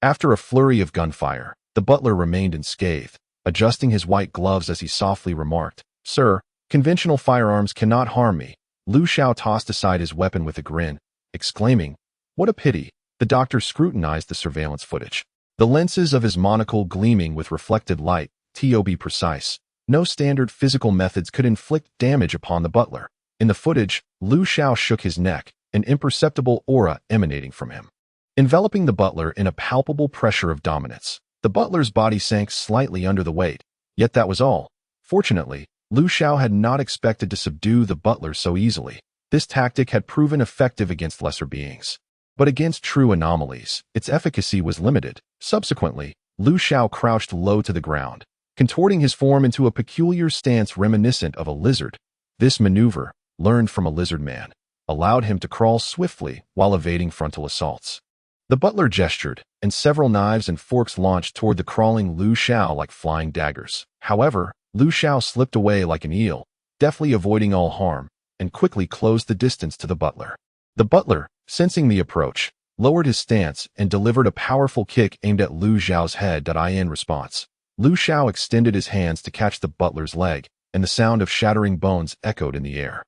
After a flurry of gunfire, the butler remained unscathed, adjusting his white gloves as he softly remarked, "Sir, conventional firearms cannot harm me." Xiao tossed aside his weapon with a grin, exclaiming, "What a pity." The doctor scrutinized the surveillance footage, the lenses of his monocle gleaming with reflected light. To be precise, no standard physical methods could inflict damage upon the butler. In the footage, Xiao shook his neck, an imperceptible aura emanating from him, enveloping the butler in a palpable pressure of dominance. The butler's body sank slightly under the weight, yet that was all. Fortunately, Xiao had not expected to subdue the butler so easily. This tactic had proven effective against lesser beings, but against true anomalies, its efficacy was limited. Subsequently, Xiao crouched low to the ground, contorting his form into a peculiar stance reminiscent of a lizard. This maneuver, learned from a lizard man, allowed him to crawl swiftly while evading frontal assaults. The butler gestured, and several knives and forks launched toward the crawling Xiao like flying daggers. However, Xiao slipped away like an eel, deftly avoiding all harm, and quickly closed the distance to the butler. The butler, sensing the approach, lowered his stance and delivered a powerful kick aimed at Xiao's head. In response, Xiao extended his hands to catch the butler's leg, and the sound of shattering bones echoed in the air.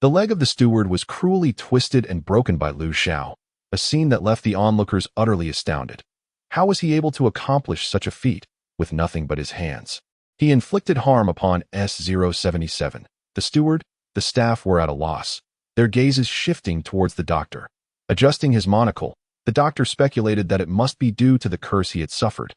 The leg of the steward was cruelly twisted and broken by Xiao, a scene that left the onlookers utterly astounded. How was he able to accomplish such a feat with nothing but his hands? He inflicted harm upon S077. The steward, the staff were at a loss, their gazes shifting towards the doctor. Adjusting his monocle, the doctor speculated that it must be due to the curse he had suffered,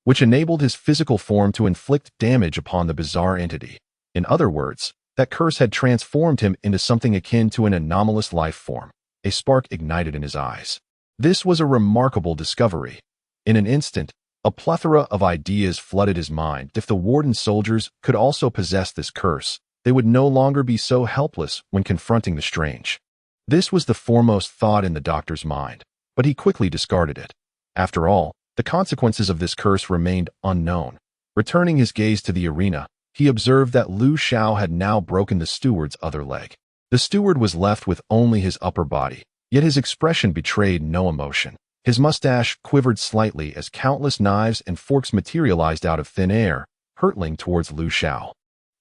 which enabled his physical form to inflict damage upon the bizarre entity. In other words, that curse had transformed him into something akin to an anomalous life form. A spark ignited in his eyes. This was a remarkable discovery. In an instant, a plethora of ideas flooded his mind. If the Warden soldiers could also possess this curse, they would no longer be so helpless when confronting the strange. This was the foremost thought in the doctor's mind, but he quickly discarded it. After all, the consequences of this curse remained unknown. Returning his gaze to the arena, he observed that Xiao had now broken the steward's other leg. The steward was left with only his upper body, yet his expression betrayed no emotion. His mustache quivered slightly as countless knives and forks materialized out of thin air, hurtling towards Xiao.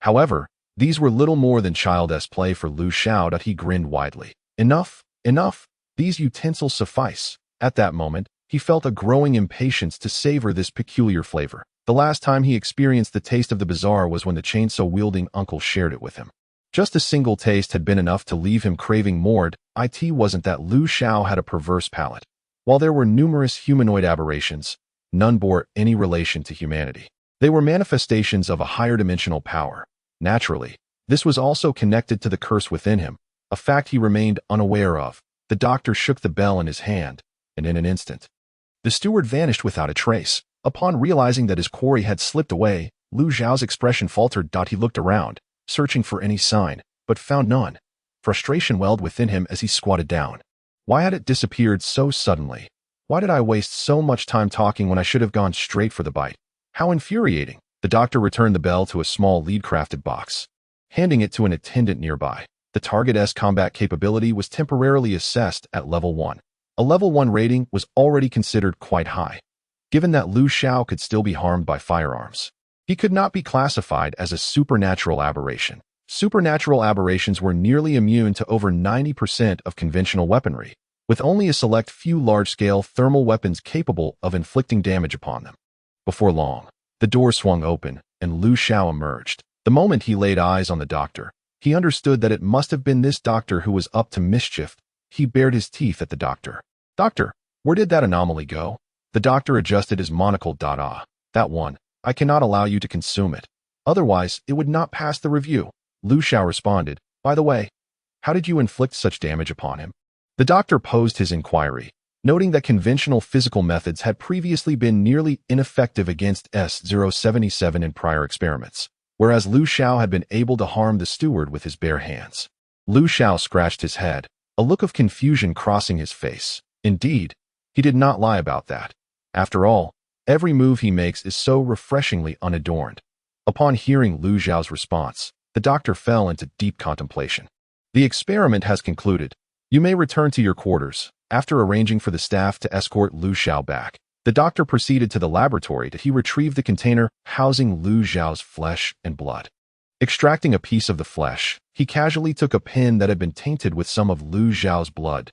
However, these were little more than childish play for Xiao. He grinned widely. Enough, enough, these utensils suffice. At that moment, he felt a growing impatience to savor this peculiar flavor. The last time he experienced the taste of the bizarre was when the chainsaw-wielding uncle shared it with him. Just a single taste had been enough to leave him craving more. It wasn't that Xiao had a perverse palate. While there were numerous humanoid aberrations, none bore any relation to humanity. They were manifestations of a higher dimensional power. Naturally, this was also connected to the curse within him, a fact he remained unaware of. The doctor shook the bell in his hand, and in an instant, the steward vanished without a trace. Upon realizing that his quarry had slipped away, Xiao's expression faltered. He looked around, searching for any sign, but found none. Frustration welled within him as he squatted down. Why had it disappeared so suddenly? Why did I waste so much time talking when I should have gone straight for the bite? How infuriating! The doctor returned the bell to a small lead-crafted box, handing it to an attendant nearby. The target's combat capability was temporarily assessed at level 1. A level 1 rating was already considered quite high, given that Lu Xiao could still be harmed by firearms. He could not be classified as a supernatural aberration. Supernatural aberrations were nearly immune to over 90% of conventional weaponry, with only a select few large-scale thermal weapons capable of inflicting damage upon them. Before long, the door swung open, and Lu Xiao emerged. The moment he laid eyes on the doctor, he understood that it must have been this doctor who was up to mischief. He bared his teeth at the doctor. "Doctor, where did that anomaly go?" The doctor adjusted his monocle. That one. I cannot allow you to consume it. Otherwise, it would not pass the review. Lu Xiao responded. By the way, how did you inflict such damage upon him? The doctor posed his inquiry, noting that conventional physical methods had previously been nearly ineffective against S-077 in prior experiments, whereas Lu Xiao had been able to harm the steward with his bare hands. Lu Xiao scratched his head, a look of confusion crossing his face. Indeed, he did not lie about that. After all, every move he makes is so refreshingly unadorned. Upon hearing Lu Xiao's response, the doctor fell into deep contemplation. The experiment has concluded. You may return to your quarters. After arranging for the staff to escort Lu Xiao back, the doctor proceeded to the laboratory to retrieve the container housing Lu Xiao's flesh and blood. Extracting a piece of the flesh, he casually took a pin that had been tainted with some of Lu Xiao's blood.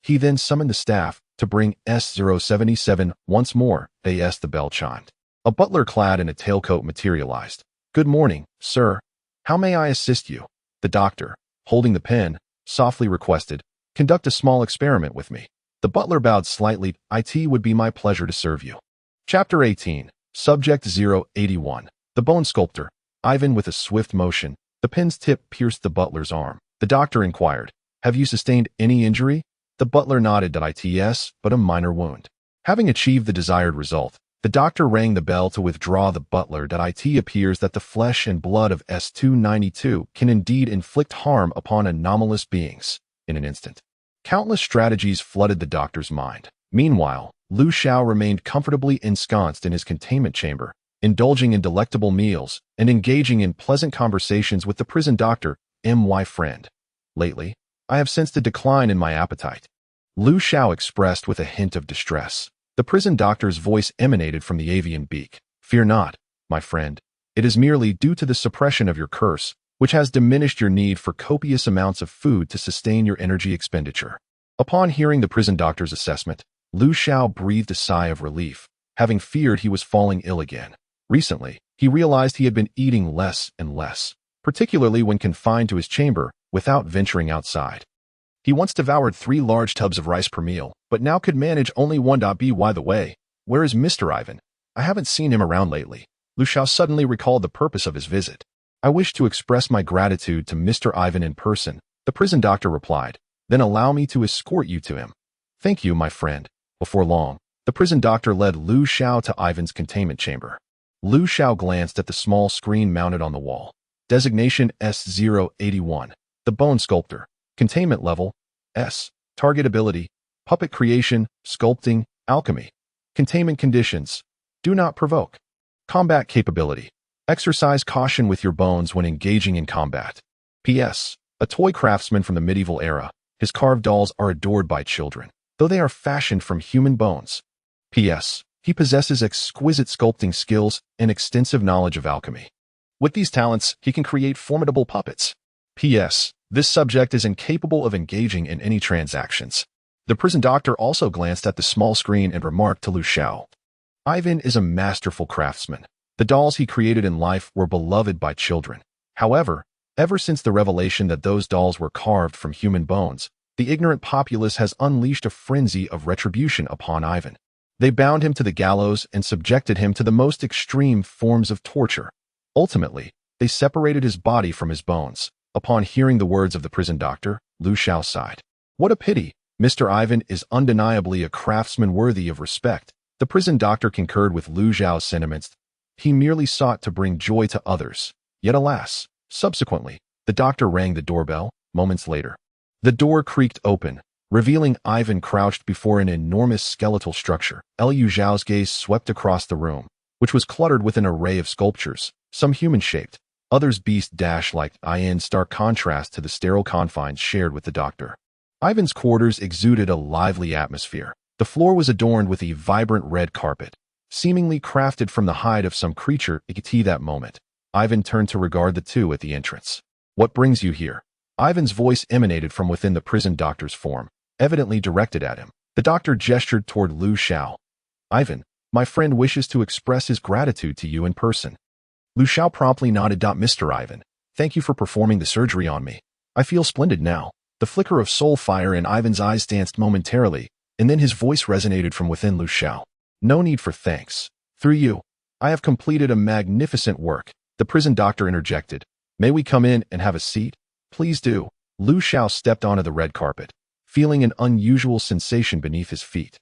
He then summoned the staff to bring S-077 once more. As the bell chimed, a butler clad in a tailcoat materialized. "Good morning, sir. How may I assist you?" The doctor, holding the pen, softly requested, "Conduct a small experiment with me." The butler bowed slightly. "It would be my pleasure to serve you." Chapter 18. Subject 081. The Bone Sculptor. Ivan with a swift motion. The pen's tip pierced the butler's arm. The doctor inquired, "Have you sustained any injury?" The butler nodded. "Yes, but a minor wound." Having achieved the desired result, the doctor rang the bell to withdraw the butler. It appears that the flesh and blood of S-292 can indeed inflict harm upon anomalous beings in an instant. Countless strategies flooded the doctor's mind. Meanwhile, Lu Xiao remained comfortably ensconced in his containment chamber, indulging in delectable meals and engaging in pleasant conversations with the prison doctor. "My friend, lately, I have sensed a decline in my appetite," Lu Xiao expressed with a hint of distress. The prison doctor's voice emanated from the avian beak. "Fear not, my friend. It is merely due to the suppression of your curse, which has diminished your need for copious amounts of food to sustain your energy expenditure." Upon hearing the prison doctor's assessment, Lu Xiao breathed a sigh of relief, having feared he was falling ill again. Recently, he realized he had been eating less and less, particularly when confined to his chamber without venturing outside. He once devoured 3 large tubs of rice per meal, but now could manage only one. By the way, where is Mr. Ivan? I haven't seen him around lately. Lu Xiao suddenly recalled the purpose of his visit. "I wish to express my gratitude to Mr. Ivan in person," the prison doctor replied. "Then allow me to escort you to him." "Thank you, my friend." Before long, the prison doctor led Lu Xiao to Ivan's containment chamber. Lu Xiao glanced at the small screen mounted on the wall. Designation S-081. The Bone Sculptor. Containment level S. Target ability: puppet creation, sculpting, alchemy. Containment conditions: do not provoke. Combat capability: exercise caution with your bones when engaging in combat. P.S. A toy craftsman from the medieval era. His carved dolls are adored by children, though they are fashioned from human bones. P.S. He possesses exquisite sculpting skills and extensive knowledge of alchemy. With these talents, he can create formidable puppets. P.S. This subject is incapable of engaging in any transactions. The prison doctor also glanced at the small screen and remarked to Lu Xiao, "Ivan is a masterful craftsman. The dolls he created in life were beloved by children. However, ever since the revelation that those dolls were carved from human bones, the ignorant populace has unleashed a frenzy of retribution upon Ivan. They bound him to the gallows and subjected him to the most extreme forms of torture. Ultimately, they separated his body from his bones." Upon hearing the words of the prison doctor, Lu Xiao sighed. "What a pity. Mr. Ivan is undeniably a craftsman worthy of respect." The prison doctor concurred with Lu Xiao's sentiments. He merely sought to bring joy to others. Yet alas, subsequently, the doctor rang the doorbell. Moments later, the door creaked open, revealing Ivan crouched before an enormous skeletal structure. Lu Xiao's gaze swept across the room. which was cluttered with an array of sculptures, some human-shaped, others beast-like, in stark contrast to the sterile confines shared with the doctor. Ivan's quarters exuded a lively atmosphere. The floor was adorned with a vibrant red carpet, seemingly crafted from the hide of some creature. That moment, Ivan turned to regard the two at the entrance. "What brings you here?" Ivan's voice emanated from within the prison doctor's form, evidently directed at him. The doctor gestured toward Xiao. "Ivan, my friend wishes to express his gratitude to you in person." Xiao promptly nodded. "Mr. Ivan, thank you for performing the surgery on me. I feel splendid now." The flicker of soul fire in Ivan's eyes danced momentarily, and then his voice resonated from within Xiao. "No need for thanks. Through you, I have completed a magnificent work." The prison doctor interjected. "May we come in and have a seat?" "Please do." Xiao stepped onto the red carpet, feeling an unusual sensation beneath his feet,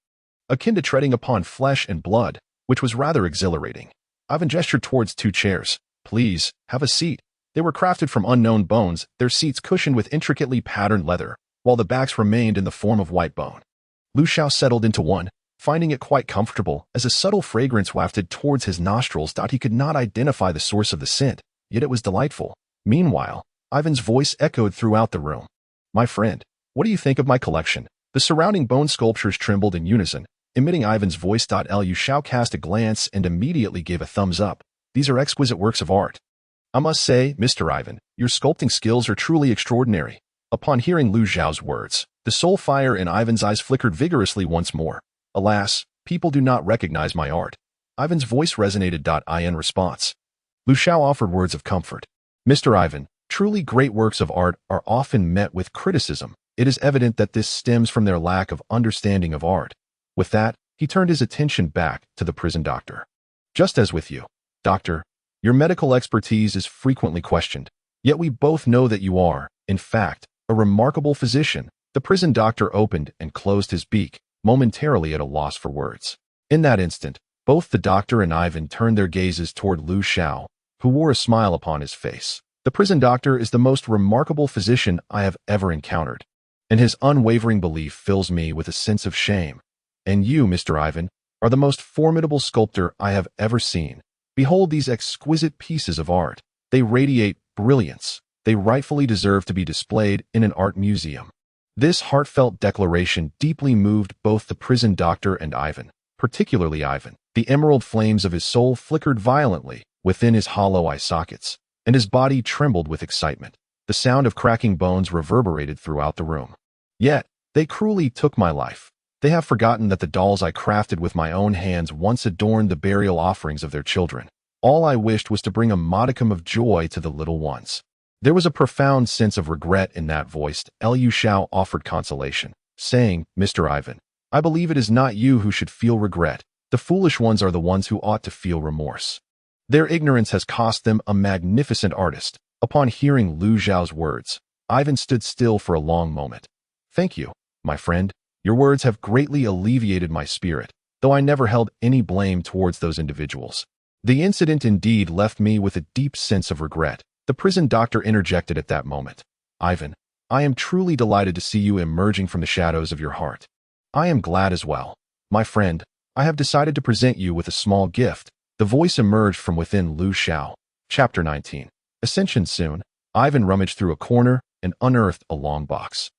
akin to treading upon flesh and blood, which was rather exhilarating. Ivan gestured towards two chairs. "Please, have a seat." They were crafted from unknown bones, their seats cushioned with intricately patterned leather, while the backs remained in the form of white bone. Xiao settled into one, finding it quite comfortable, as a subtle fragrance wafted towards his nostrils. He could not identify the source of the scent, yet it was delightful. Meanwhile, Ivan's voice echoed throughout the room. "My friend, what do you think of my collection?" The surrounding bone sculptures trembled in unison, emitting Ivan's voice. Xiao cast a glance and immediately gave a thumbs up. "These are exquisite works of art. I must say, Mr. Ivan, your sculpting skills are truly extraordinary." Upon hearing Xiao's words, the soul fire in Ivan's eyes flickered vigorously once more. "Alas, people do not recognize my art." Ivan's voice resonated. In response, Xiao offered words of comfort. "Mr. Ivan, truly great works of art are often met with criticism. It is evident that this stems from their lack of understanding of art." With that, he turned his attention back to the prison doctor. "Just as with you, doctor, your medical expertise is frequently questioned, yet we both know that you are, in fact, a remarkable physician." The prison doctor opened and closed his beak, momentarily at a loss for words. In that instant, both the doctor and Ivan turned their gazes toward Xiao, who wore a smile upon his face. "The prison doctor is the most remarkable physician I have ever encountered, and his unwavering belief fills me with a sense of shame. And you, Mr. Ivan, are the most formidable sculptor I have ever seen. Behold these exquisite pieces of art. They radiate brilliance. They rightfully deserve to be displayed in an art museum." This heartfelt declaration deeply moved both the prison doctor and Ivan, particularly Ivan. The emerald flames of his soul flickered violently within his hollow eye sockets, and his body trembled with excitement. The sound of cracking bones reverberated throughout the room. "Yet, they cruelly took my life. They have forgotten that the dolls I crafted with my own hands once adorned the burial offerings of their children. All I wished was to bring a modicum of joy to the little ones." There was a profound sense of regret in that voice. Xiao offered consolation, saying, "Mr. Ivan, I believe it is not you who should feel regret. The foolish ones are the ones who ought to feel remorse. Their ignorance has cost them a magnificent artist." Upon hearing Xiao's words, Ivan stood still for a long moment. "Thank you, my friend. Your words have greatly alleviated my spirit, though I never held any blame towards those individuals. The incident indeed left me with a deep sense of regret." The prison doctor interjected at that moment. "Ivan, I am truly delighted to see you emerging from the shadows of your heart. I am glad as well. My friend, I have decided to present you with a small gift." The voice emerged from within Xiao. Chapter 19. Ascension. Soon, Ivan rummaged through a corner and unearthed a long box.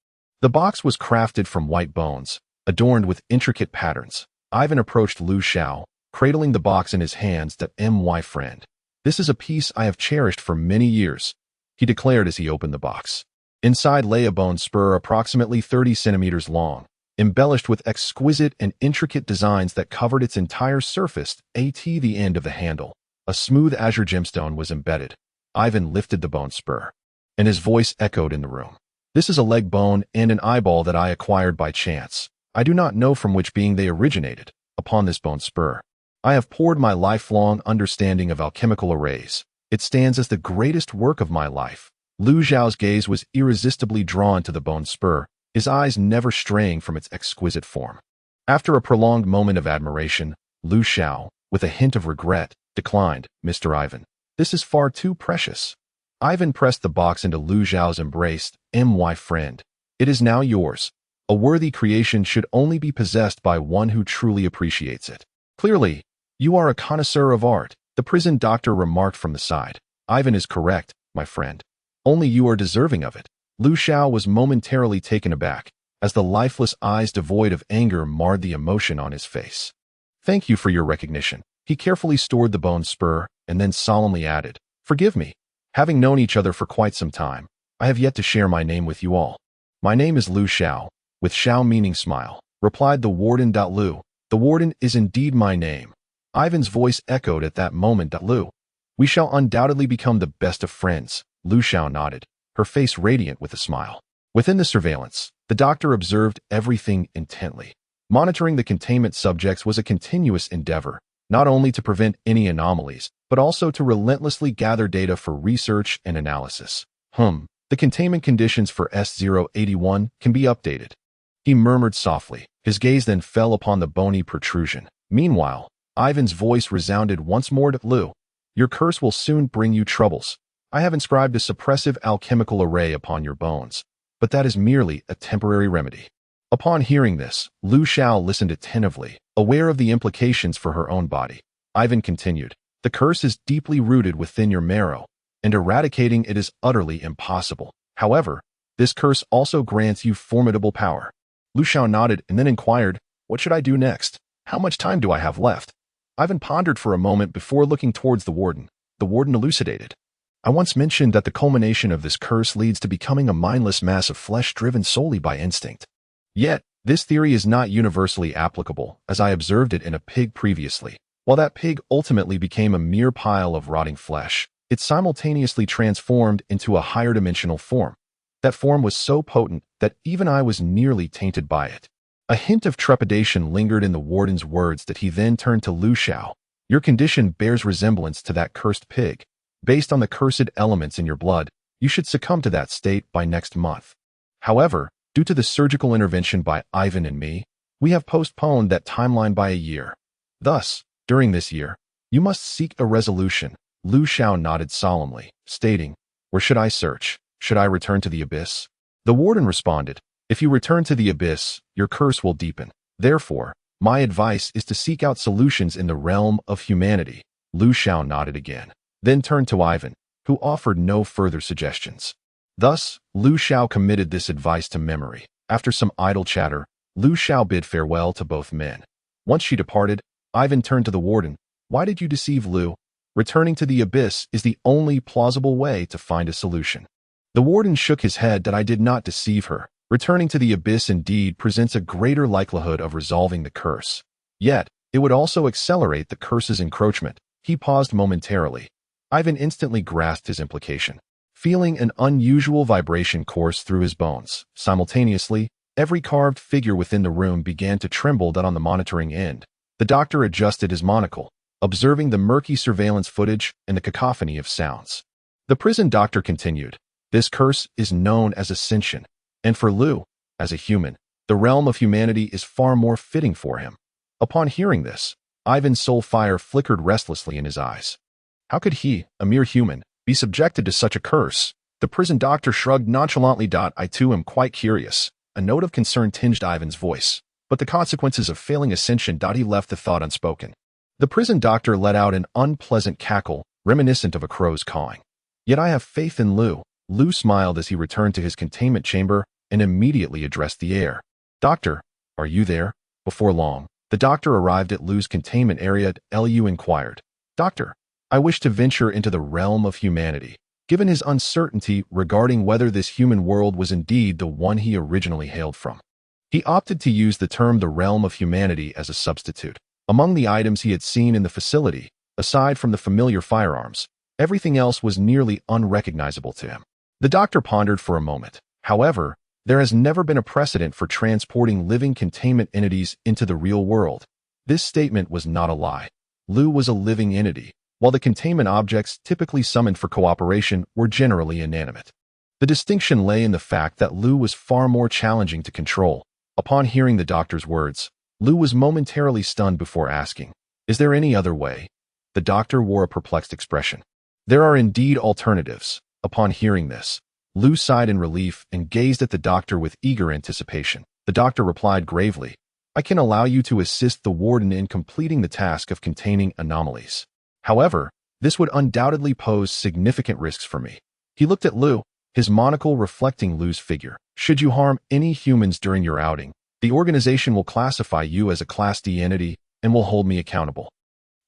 The box was crafted from white bones, adorned with intricate patterns. Ivan approached Xiao, cradling the box in his hands. "My friend, this is a piece I have cherished for many years," he declared as he opened the box. Inside lay a bone spur approximately 30 centimeters long, embellished with exquisite and intricate designs that covered its entire surface. At the end of the handle, a smooth azure gemstone was embedded. Ivan lifted the bone spur, and his voice echoed in the room. "This is a leg bone and an eyeball that I acquired by chance. I do not know from which being they originated. Upon this bone spur, I have poured my lifelong understanding of alchemical arrays. It stands as the greatest work of my life." Xiao's gaze was irresistibly drawn to the bone spur, his eyes never straying from its exquisite form. After a prolonged moment of admiration, Xiao, with a hint of regret, declined. "Mr. Ivan, this is far too precious." Ivan pressed the box into Xiao's embrace. "My friend, it is now yours. A worthy creation should only be possessed by one who truly appreciates it. Clearly, You are a connoisseur of art, the prison doctor remarked from the side. Ivan is correct, my friend. Only you are deserving of it. Lu Xiao was momentarily taken aback, as the lifeless eyes devoid of anger marred the emotion on his face. Thank you for your recognition. He carefully stored the bone spur, and then solemnly added, Forgive me. Having known each other for quite some time, I have yet to share my name with you all. My name is Lu Xiao, with Xiao meaning smile, replied the warden. Lu, the warden is indeed my name. Ivan's voice echoed at that moment. Lu, we shall undoubtedly become the best of friends. Lu Xiao nodded, her face radiant with a smile. Within the surveillance, the doctor observed everything intently. Monitoring the containment subjects was a continuous endeavor, not only to prevent any anomalies, but also to relentlessly gather data for research and analysis. The containment conditions for S081 can be updated. He murmured softly. His gaze then fell upon the bony protrusion. Meanwhile, Ivan's voice resounded once more. Lu, your curse will soon bring you troubles. I have inscribed a suppressive alchemical array upon your bones, but that is merely a temporary remedy. Upon hearing this, Lu Xiao listened attentively, aware of the implications for her own body. Ivan continued, the curse is deeply rooted within your marrow, and eradicating it is utterly impossible. However, this curse also grants you formidable power. Lu Xiao nodded and then inquired, what should I do next? How much time do I have left? Ivan pondered for a moment before looking towards the warden. The warden elucidated. I once mentioned that the culmination of this curse leads to becoming a mindless mass of flesh driven solely by instinct. Yet, this theory is not universally applicable, as I observed it in a pig previously. While that pig ultimately became a mere pile of rotting flesh, it simultaneously transformed into a higher dimensional form. That form was so potent that even I was nearly tainted by it. A hint of trepidation lingered in the warden's words that he then turned to Lu Xiao. Your condition bears resemblance to that cursed pig. Based on the cursed elements in your blood, you should succumb to that state by next month. However, due to the surgical intervention by Ivan and me, we have postponed that timeline by a year. Thus, during this year, you must seek a resolution. Lu Xiao nodded solemnly, stating, where should I search? Should I return to the abyss? The warden responded, if you return to the abyss, your curse will deepen. Therefore, my advice is to seek out solutions in the realm of humanity. Lu Xiao nodded again, then turned to Ivan, who offered no further suggestions. Thus, Lu Xiao committed this advice to memory. After some idle chatter, Lu Xiao bid farewell to both men. Once she departed, Ivan turned to the warden. Why did you deceive Lu? Returning to the abyss is the only plausible way to find a solution. The warden shook his head that I did not deceive her. Returning to the abyss indeed presents a greater likelihood of resolving the curse. Yet, it would also accelerate the curse's encroachment. He paused momentarily. Ivan instantly grasped his implication. Feeling an unusual vibration course through his bones. Simultaneously, every carved figure within the room began to tremble. On the monitoring end, the doctor adjusted his monocle, observing the murky surveillance footage and the cacophony of sounds. The prison doctor continued, this curse is known as Ascension, and for Lu, as a human, the realm of humanity is far more fitting for him. Upon hearing this, Ivan's soul fire flickered restlessly in his eyes. How could he, a mere human, be subjected to such a curse? The prison doctor shrugged nonchalantly. I too am quite curious. A note of concern tinged Ivan's voice, but the consequences of failing Ascension. He left the thought unspoken. The prison doctor let out an unpleasant cackle, reminiscent of a crow's cawing. Yet I have faith in Lu. Lu smiled as he returned to his containment chamber and immediately addressed the air. Doctor, are you there? Before long, the doctor arrived at Lu's containment area. Lu inquired, Doctor, I wish to venture into the realm of humanity. Given his uncertainty regarding whether this human world was indeed the one he originally hailed from, he opted to use the term the realm of humanity as a substitute. Among the items he had seen in the facility, aside from the familiar firearms, everything else was nearly unrecognizable to him. The doctor pondered for a moment. However, there has never been a precedent for transporting living containment entities into the real world. This statement was not a lie. Lu was a living entity, while the containment objects typically summoned for cooperation were generally inanimate. The distinction lay in the fact that Lu was far more challenging to control. Upon hearing the doctor's words, Lu was momentarily stunned before asking, is there any other way? The doctor wore a perplexed expression. There are indeed alternatives. Upon hearing this, Lu sighed in relief and gazed at the doctor with eager anticipation. The doctor replied gravely, I can allow you to assist the Warden in completing the task of containing anomalies. However, this would undoubtedly pose significant risks for me. He looked at Lu, his monocle reflecting Lu's figure. Should you harm any humans during your outing, the organization will classify you as a Class D entity and will hold me accountable.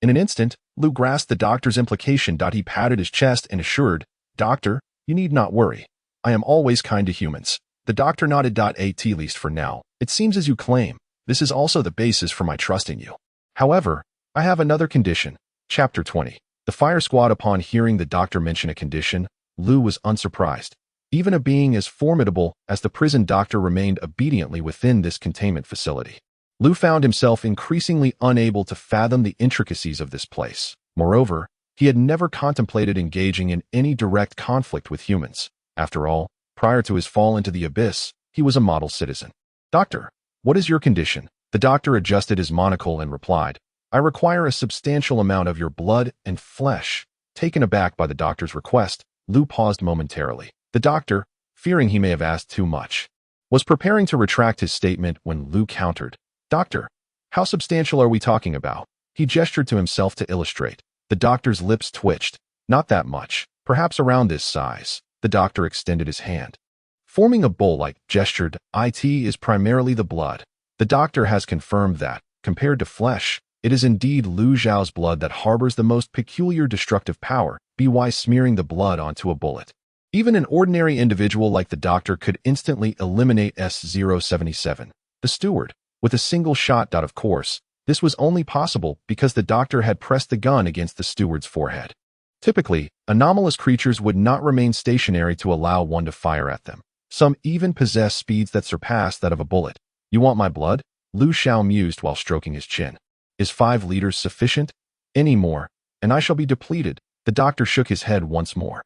In an instant, Lu grasped the doctor's implication. He patted his chest and assured, "Doctor, you need not worry. I am always kind to humans." The doctor nodded. At least for now, it seems as you claim. This is also the basis for my trust in you. However, I have another condition. Chapter 20. The Fire Squad. Upon hearing the doctor mention a condition, Lu was unsurprised. Even a being as formidable as the prison doctor remained obediently within this containment facility. Lu found himself increasingly unable to fathom the intricacies of this place. Moreover, he had never contemplated engaging in any direct conflict with humans. After all, prior to his fall into the abyss, he was a model citizen. "Doctor, what is your condition?" The doctor adjusted his monocle and replied, "I require a substantial amount of your blood and flesh." Taken aback by the doctor's request, Lu paused momentarily. The doctor, fearing he may have asked too much, was preparing to retract his statement when Lu countered, "Doctor, how substantial are we talking about?" He gestured to himself to illustrate. The doctor's lips twitched. "Not that much, perhaps around this size." The doctor extended his hand, forming a bowl-like gesture. "It is primarily the blood. The doctor has confirmed that, compared to flesh, it is indeed Lu Xiao's blood that harbors the most peculiar destructive power, by smearing the blood onto a bullet. Even an ordinary individual like the doctor could instantly eliminate S-077, the steward, with a single shot. Of course, this was only possible because the doctor had pressed the gun against the steward's forehead. Typically, anomalous creatures would not remain stationary to allow one to fire at them. Some even possess speeds that surpass that of a bullet. "You want my blood?" Lu Xiao mused while stroking his chin. "Is 5 liters sufficient? Any more, and I shall be depleted." The doctor shook his head once more.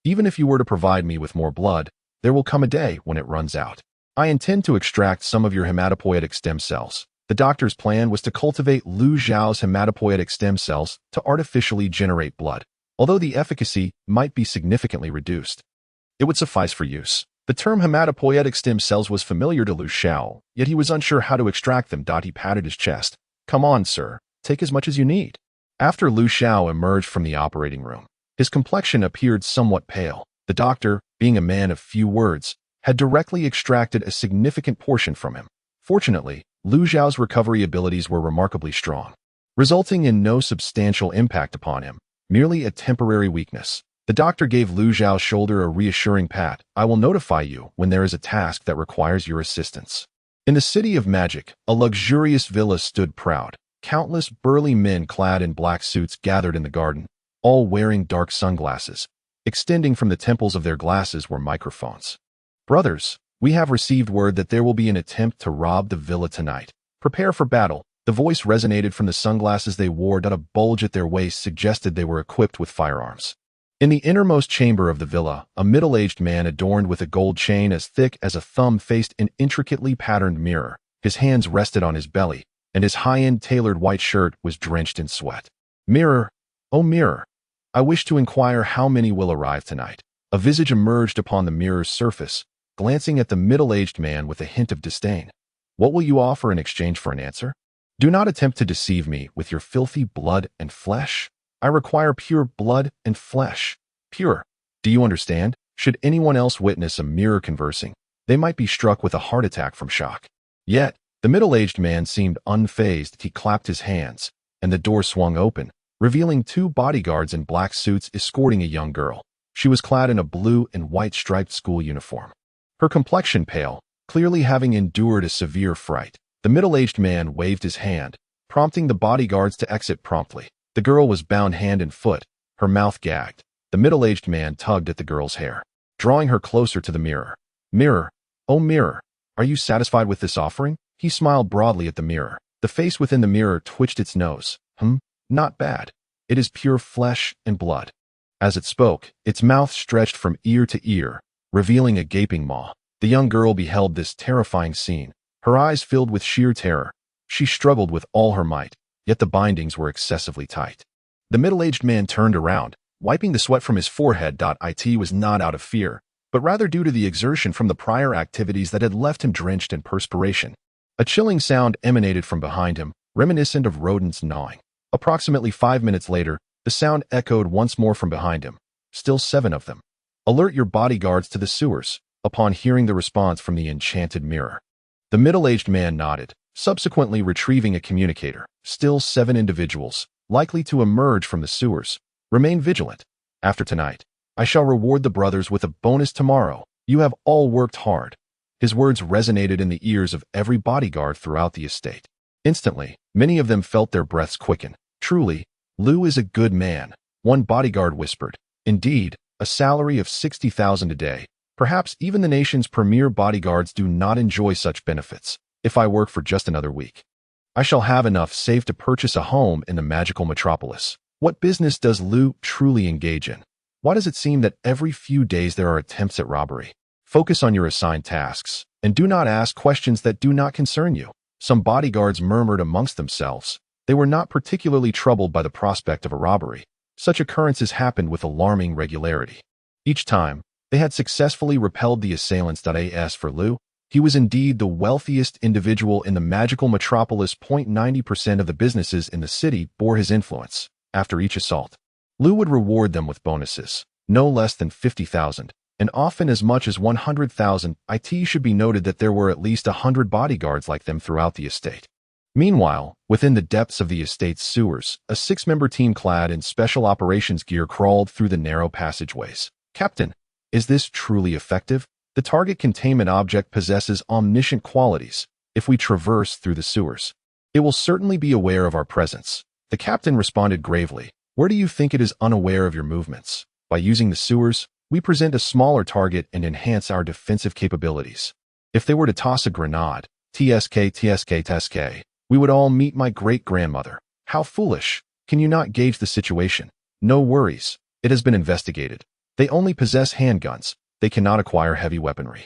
"Even if you were to provide me with more blood, there will come a day when it runs out. I intend to extract some of your hematopoietic stem cells." The doctor's plan was to cultivate Lu Xiao's hematopoietic stem cells to artificially generate blood. Although the efficacy might be significantly reduced, it would suffice for use. The term hematopoietic stem cells was familiar to Lu Xiao, yet he was unsure how to extract them. He patted his chest. "Come on, sir. Take as much as you need." After Lu Xiao emerged from the operating room, his complexion appeared somewhat pale. The doctor, being a man of few words, had directly extracted a significant portion from him. Fortunately, Lu Xiao's recovery abilities were remarkably strong, resulting in no substantial impact upon him, merely a temporary weakness. The doctor gave Lu Xiao's shoulder a reassuring pat. "I will notify you when there is a task that requires your assistance." In the City of Magic, a luxurious villa stood proud. Countless burly men clad in black suits gathered in the garden, all wearing dark sunglasses. Extending from the temples of their glasses were microphones. "Brothers, we have received word that there will be an attempt to rob the villa tonight. Prepare for battle." The voice resonated from the sunglasses they wore. A bulge at their waist suggested they were equipped with firearms. In the innermost chamber of the villa, a middle-aged man adorned with a gold chain as thick as a thumb faced an intricately patterned mirror. His hands rested on his belly, and his high-end tailored white shirt was drenched in sweat. "Mirror, oh mirror, I wish to inquire how many will arrive tonight." A visage emerged upon the mirror's surface, glancing at the middle-aged man with a hint of disdain. "What will you offer in exchange for an answer? Do not attempt to deceive me with your filthy blood and flesh. I require pure blood and flesh. Pure. Do you understand? Should anyone else witness a mirror conversing, they might be struck with a heart attack from shock." Yet, the middle-aged man seemed unfazed. He clapped his hands, and the door swung open, revealing 2 bodyguards in black suits escorting a young girl. She was clad in a blue and white striped school uniform, her complexion pale, clearly having endured a severe fright. The middle-aged man waved his hand, prompting the bodyguards to exit promptly. The girl was bound hand and foot, her mouth gagged. The middle-aged man tugged at the girl's hair, drawing her closer to the mirror. "Mirror, oh mirror, are you satisfied with this offering?" He smiled broadly at the mirror. The face within the mirror twitched its nose. Not bad. It is pure flesh and blood." As it spoke, its mouth stretched from ear to ear, revealing a gaping maw. The young girl beheld this terrifying scene, her eyes filled with sheer terror. She struggled with all her might, yet the bindings were excessively tight. The middle-aged man turned around, wiping the sweat from his forehead. It was not out of fear, but rather due to the exertion from the prior activities that had left him drenched in perspiration. A chilling sound emanated from behind him, reminiscent of rodents gnawing. Approximately 5 minutes later, the sound echoed once more from behind him. Still 7 of them. Alert your bodyguards to the sewers, upon hearing the response from the enchanted mirror. The middle-aged man nodded, subsequently retrieving a communicator. Still 7 individuals, likely to emerge from the sewers. Remain vigilant. After tonight, I shall reward the brothers with a bonus tomorrow. You have all worked hard. His words resonated in the ears of every bodyguard throughout the estate. Instantly, many of them felt their breaths quicken. Truly, Lu is a good man, one bodyguard whispered. Indeed, a salary of 60,000 a day. Perhaps even the nation's premier bodyguards do not enjoy such benefits. If I work for just another week, I shall have enough saved to purchase a home in the magical metropolis. What business does Lu truly engage in? Why does it seem that every few days there are attempts at robbery? Focus on your assigned tasks, and do not ask questions that do not concern you. Some bodyguards murmured amongst themselves. They were not particularly troubled by the prospect of a robbery. Such occurrences happened with alarming regularity. Each time, they had successfully repelled the assailants. As for Lu, he was indeed the wealthiest individual in the magical metropolis. 90% of the businesses in the city bore his influence. After each assault, Lu would reward them with bonuses, no less than 50,000, and often as much as 100,000. It should be noted that there were at least 100 bodyguards like them throughout the estate. Meanwhile, within the depths of the estate's sewers, a 6-member team clad in special operations gear crawled through the narrow passageways. Captain, is this truly effective? The target containment object possesses omniscient qualities. If we traverse through the sewers, it will certainly be aware of our presence. The captain responded gravely. Where do you think it is unaware of your movements? By using the sewers, we present a smaller target and enhance our defensive capabilities. If they were to toss a grenade, TSK, we would all meet my great-grandmother. How foolish. Can you not gauge the situation? No worries. It has been investigated. They only possess handguns. They cannot acquire heavy weaponry.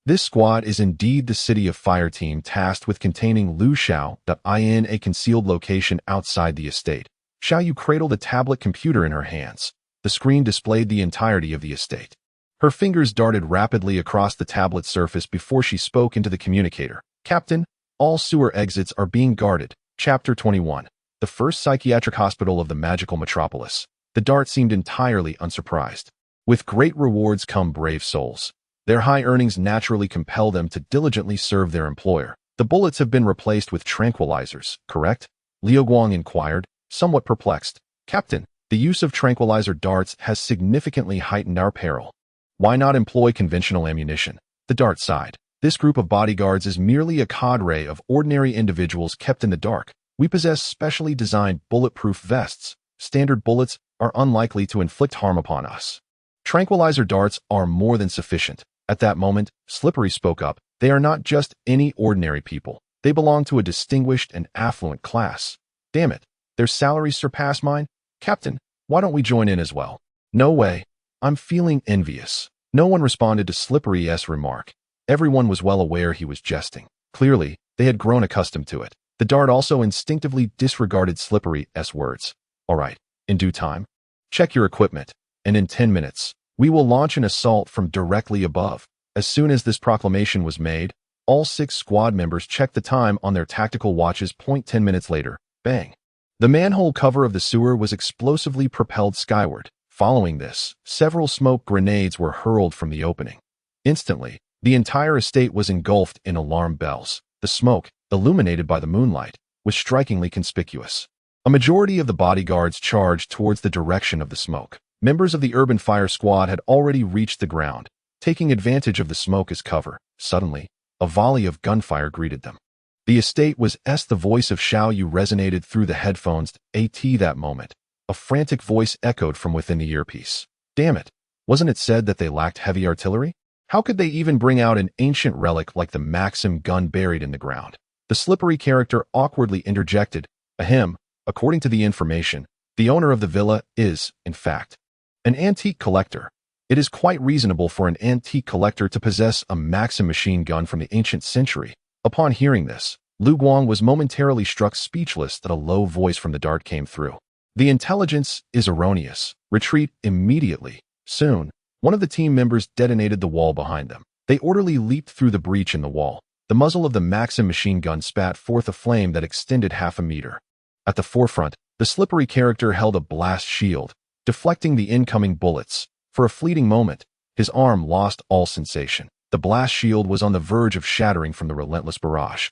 This squad is indeed the City of Fire team tasked with containing Lu Xiao in a concealed location outside the estate. Xiao cradled a tablet computer in her hands. The screen displayed the entirety of the estate. Her fingers darted rapidly across the tablet surface before she spoke into the communicator. Captain, all sewer exits are being guarded. Chapter 21. The first psychiatric hospital of the magical metropolis. The dart seemed entirely unsurprised. With great rewards come brave souls. Their high earnings naturally compel them to diligently serve their employer. The bullets have been replaced with tranquilizers, correct? Liu Guang inquired, somewhat perplexed. Captain, the use of tranquilizer darts has significantly heightened our peril. Why not employ conventional ammunition? The dart sighed. This group of bodyguards is merely a cadre of ordinary individuals kept in the dark. We possess specially designed bulletproof vests. Standard bullets are unlikely to inflict harm upon us. Tranquilizer darts are more than sufficient. At that moment, Slippery spoke up. They are not just any ordinary people. They belong to a distinguished and affluent class. Damn it, their salaries surpass mine? Captain, why don't we join in as well? No way. I'm feeling envious. No one responded to Slippery's remark. Everyone was well aware he was jesting. Clearly, they had grown accustomed to it. The dart also instinctively disregarded Slippery's words. All right, in due time. Check your equipment, and in 10 minutes, we will launch an assault from directly above. As soon as this proclamation was made, all 6 squad members checked the time on their tactical watches. 10 minutes later, bang. The manhole cover of the sewer was explosively propelled skyward. Following this, several smoke grenades were hurled from the opening. Instantly, the entire estate was engulfed in alarm bells. The smoke, illuminated by the moonlight, was strikingly conspicuous. A majority of the bodyguards charged towards the direction of the smoke. Members of the urban fire squad had already reached the ground, taking advantage of the smoke as cover. Suddenly, a volley of gunfire greeted them. The estate was the voice of Xiao resonated through the headphones. That moment, a frantic voice echoed from within the earpiece. Damn it, wasn't it said that they lacked heavy artillery? How could they even bring out an ancient relic like the Maxim gun buried in the ground? The Slippery character awkwardly interjected, ahem, according to the information, the owner of the villa is, in fact, an antique collector. It is quite reasonable for an antique collector to possess a Maxim machine gun from the ancient century. Upon hearing this, Lu Guang was momentarily struck speechless that a low voice from the dart came through. The intelligence is erroneous. Retreat immediately. Soon, one of the team members detonated the wall behind them. They orderly leaped through the breach in the wall. The muzzle of the Maxim machine gun spat forth a flame that extended half a meter. At the forefront, the slippery character held a blast shield, deflecting the incoming bullets. For a fleeting moment, his arm lost all sensation. The blast shield was on the verge of shattering from the relentless barrage.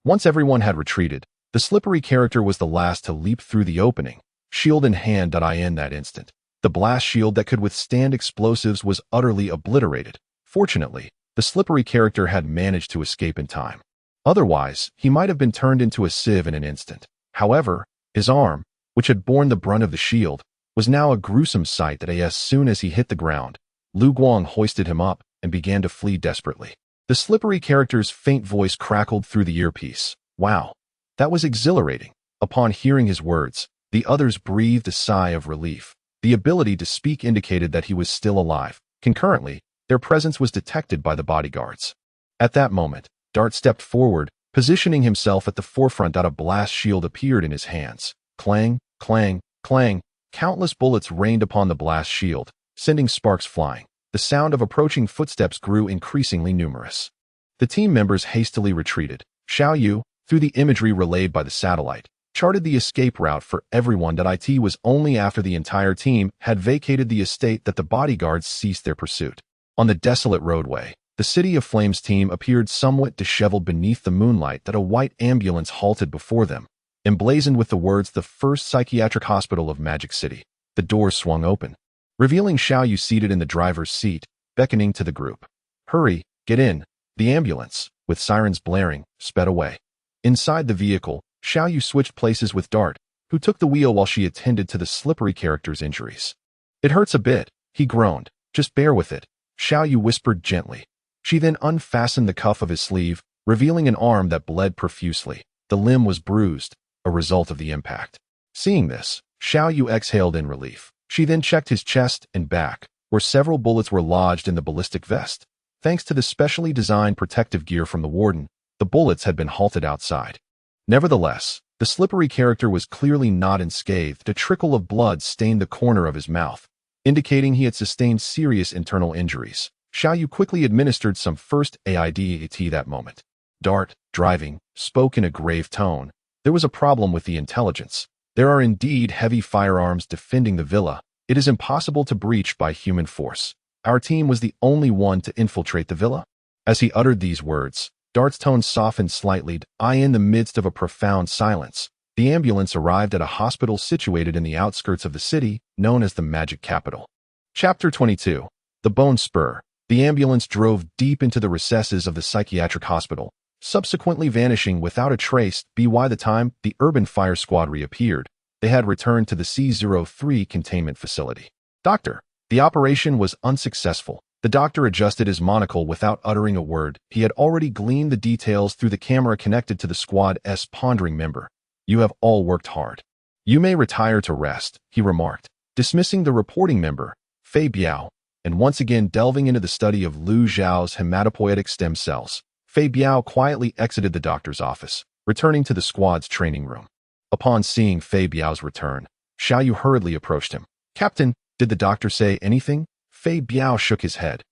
Once everyone had retreated, the slippery character was the last to leap through the opening, shield in hand. In that instant, the blast shield that could withstand explosives was utterly obliterated. Fortunately, the slippery character had managed to escape in time. Otherwise, he might have been turned into a sieve in an instant. However, his arm, which had borne the brunt of the shield, was now a gruesome sight. As soon as he hit the ground, Lu Guang hoisted him up and began to flee desperately. The slippery character's faint voice crackled through the earpiece. Wow, that was exhilarating. Upon hearing his words, the others breathed a sigh of relief. The ability to speak indicated that he was still alive. Concurrently, their presence was detected by the bodyguards. At that moment, Dart stepped forward, positioning himself at the forefront. A blast shield appeared in his hands. Clang, clang, clang. Countless bullets rained upon the blast shield, sending sparks flying. The sound of approaching footsteps grew increasingly numerous. The team members hastily retreated. Xiao, through the imagery relayed by the satellite, charted the escape route for everyone. It was only after the entire team had vacated the estate that the bodyguards ceased their pursuit. On the desolate roadway, the City of Flames team appeared somewhat disheveled beneath the moonlight. A white ambulance halted before them, emblazoned with the words, "The First Psychiatric Hospital of Magic City." The doors swung open, revealing Xiao seated in the driver's seat, beckoning to the group. "Hurry, get in." The ambulance, with sirens blaring, sped away. Inside the vehicle, Xiao switched places with Dart, who took the wheel while she attended to the slippery character's injuries. "It hurts a bit," he groaned. "Just bear with it," Xiao whispered gently. She then unfastened the cuff of his sleeve, revealing an arm that bled profusely. The limb was bruised, a result of the impact. Seeing this, Xiao exhaled in relief. She then checked his chest and back, where several bullets were lodged in the ballistic vest. Thanks to the specially designed protective gear from the Warden, the bullets had been halted outside. Nevertheless, the slippery character was clearly not unscathed. A trickle of blood stained the corner of his mouth, indicating he had sustained serious internal injuries. Xiao quickly administered some first aid at that moment. Dart, driving, spoke in a grave tone. There was a problem with the intelligence. There are indeed heavy firearms defending the villa. It is impossible to breach by human force. Our team was the only one to infiltrate the villa. As he uttered these words, Dart's tone softened slightly. In the midst of a profound silence, the ambulance arrived at a hospital situated in the outskirts of the city, known as the Magic Capital. Chapter 22. The Bone Spur. The ambulance drove deep into the recesses of the psychiatric hospital, subsequently vanishing without a trace. By the time the urban fire squad reappeared, they had returned to the C-03 containment facility. "Doctor, the operation was unsuccessful." The doctor adjusted his monocle without uttering a word. He had already gleaned the details through the camera connected to the squad's pondering member. "You have all worked hard. You may retire to rest," he remarked, dismissing the reporting member, Fei Biao, and once again delving into the study of Lu Xiao's hematopoietic stem cells. Fei Biao quietly exited the doctor's office, returning to the squad's training room. Upon seeing Fei Biao's return, Xiao hurriedly approached him. "Captain, did the doctor say anything?" Fei Biao shook his head.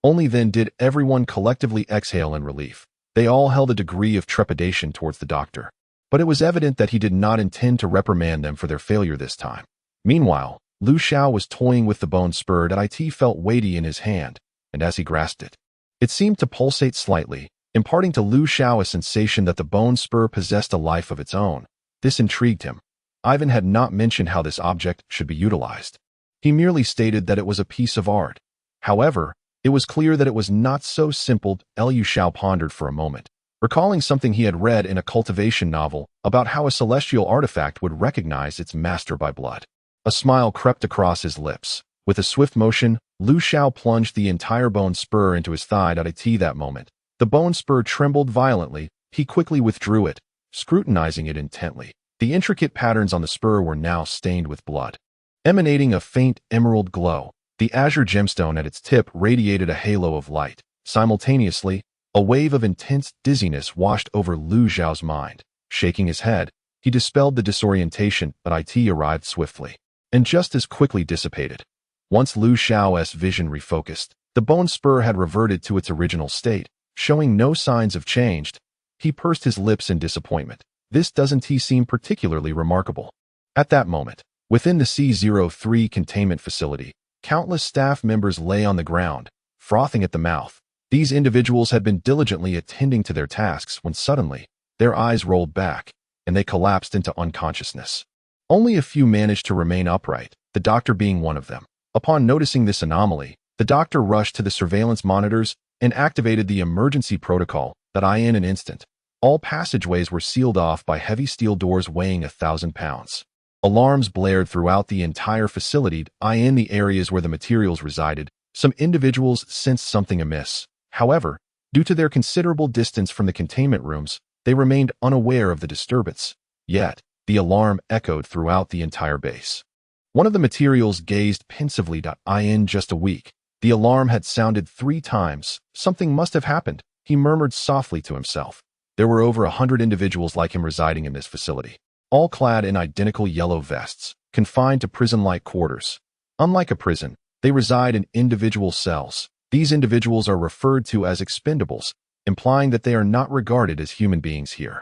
Only then did everyone collectively exhale in relief. They all held a degree of trepidation towards the doctor, but it was evident that he did not intend to reprimand them for their failure this time. Meanwhile, Lu Xiao was toying with the bone spur. It felt weighty in his hand, and as he grasped it, it seemed to pulsate slightly, imparting to Lu Xiao a sensation that the bone spur possessed a life of its own. This intrigued him. Ivan had not mentioned how this object should be utilized. He merely stated that it was a piece of art. However, it was clear that it was not so simple. Lu Xiao pondered for a moment, recalling something he had read in a cultivation novel about how a celestial artifact would recognize its master by blood. A smile crept across his lips. With a swift motion, Lu Xiao plunged the entire bone spur into his thigh. That moment, the bone spur trembled violently. He quickly withdrew it, scrutinizing it intently. The intricate patterns on the spur were now stained with blood. Emanating a faint emerald glow, the azure gemstone at its tip radiated a halo of light. Simultaneously, a wave of intense dizziness washed over Lu Xiao's mind. Shaking his head, he dispelled the disorientation, but it arrived swiftly, and just as quickly dissipated. Once Lu Xiao's vision refocused, the bone spur had reverted to its original state. showing no signs of change. He pursed his lips in disappointment. This doesn't seem particularly remarkable. At that moment, within the C-03 containment facility, countless staff members lay on the ground, frothing at the mouth. These individuals had been diligently attending to their tasks when suddenly, their eyes rolled back, and they collapsed into unconsciousness. Only a few managed to remain upright, the doctor being one of them. Upon noticing this anomaly, the doctor rushed to the surveillance monitors and activated the emergency protocol that in an instant, all passageways were sealed off by heavy steel doors weighing 1,000 pounds. Alarms blared throughout the entire facility. In the areas where the materials resided, some individuals sensed something amiss. However, due to their considerable distance from the containment rooms, they remained unaware of the disturbance. Yet, the alarm echoed throughout the entire base. One of the materials gazed pensively. In just a week, the alarm had sounded 3 times. Something must have happened, he murmured softly to himself. There were over 100 individuals like him residing in this facility, all clad in identical yellow vests, confined to prison-like quarters. Unlike a prison, they reside in individual cells. These individuals are referred to as expendables, implying that they are not regarded as human beings here.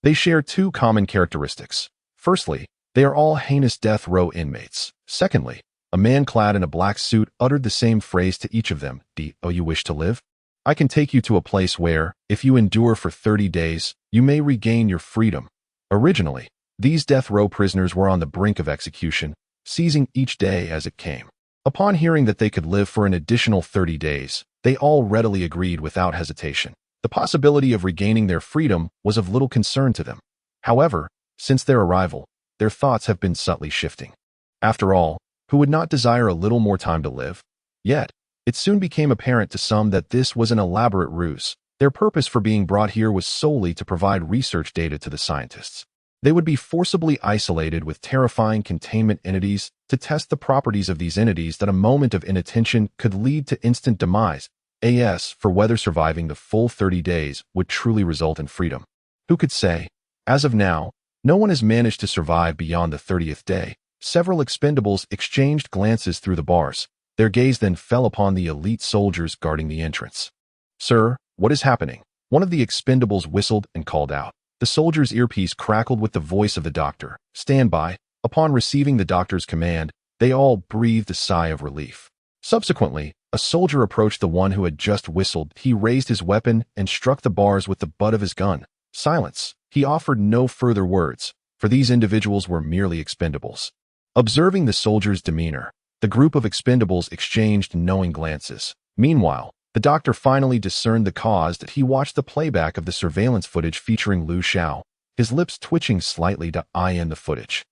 They share 2 common characteristics. Firstly, they are all heinous death row inmates. Secondly, a man clad in a black suit uttered the same phrase to each of them. Do you wish to live? I can take you to a place where, if you endure for 30 days, you may regain your freedom. Originally, these death row prisoners were on the brink of execution, seizing each day as it came. Upon hearing that they could live for an additional 30 days, they all readily agreed without hesitation. The possibility of regaining their freedom was of little concern to them. However, since their arrival, their thoughts have been subtly shifting. After all, who would not desire a little more time to live? Yet, it soon became apparent to some that this was an elaborate ruse. Their purpose for being brought here was solely to provide research data to the scientists. They would be forcibly isolated with terrifying containment entities to test the properties of these entities that a moment of inattention could lead to instant demise. For whether surviving the full 30 days would truly result in freedom. Who could say? As of now, no one has managed to survive beyond the 30th day. Several expendables exchanged glances through the bars. Their gaze then fell upon the elite soldiers guarding the entrance. Sir, what is happening? One of the expendables whistled and called out. The soldier's earpiece crackled with the voice of the doctor. Stand by. Upon receiving the doctor's command, they all breathed a sigh of relief. Subsequently, a soldier approached the one who had just whistled. He raised his weapon and struck the bars with the butt of his gun. Silence. He offered no further words, for these individuals were merely expendables. Observing the soldier's demeanor, the group of expendables exchanged knowing glances. Meanwhile, the doctor finally discerned the cause that he watched the playback of the surveillance footage featuring Xiao, his lips twitching slightly to in the footage.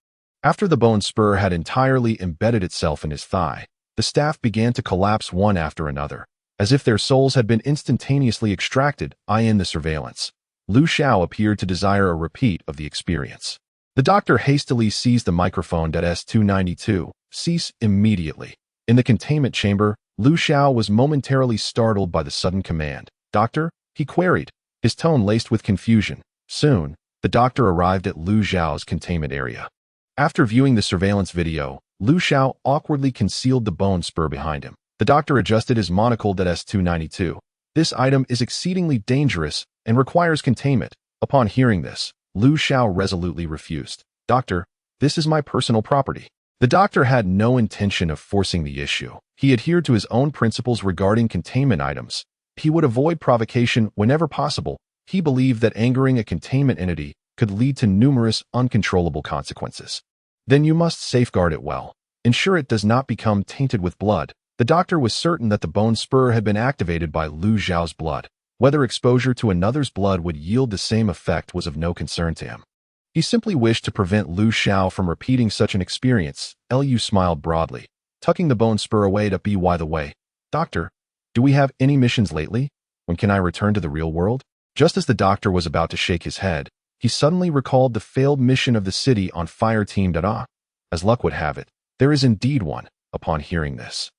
After the bone spur had entirely embedded itself in his thigh, the staff began to collapse one after another, as if their souls had been instantaneously extracted in the surveillance. Xiao appeared to desire a repeat of the experience. The doctor hastily seized the microphone at S-292. Cease immediately. In the containment chamber, Xiao was momentarily startled by the sudden command. Doctor? He queried, his tone laced with confusion. Soon, the doctor arrived at Xiao's containment area. After viewing the surveillance video, Xiao awkwardly concealed the bone spur behind him. The doctor adjusted his monocle at S-292. This item is exceedingly dangerous and requires containment. Upon hearing this, Xiao resolutely refused. Doctor, this is my personal property. The doctor had no intention of forcing the issue. He adhered to his own principles regarding containment items. He would avoid provocation whenever possible. He believed that angering a containment entity could lead to numerous uncontrollable consequences. Then you must safeguard it well. Ensure it does not become tainted with blood. The doctor was certain that the bone spur had been activated by Xiao's blood. Whether exposure to another's blood would yield the same effect was of no concern to him. He simply wished to prevent Xiao from repeating such an experience. Lu smiled broadly, tucking the bone spur away to be by the way. Doctor, do we have any missions lately? When can I return to the real world? Just as the doctor was about to shake his head, he suddenly recalled the failed mission of the city on fire team. As luck would have it, there is indeed one. Upon hearing this,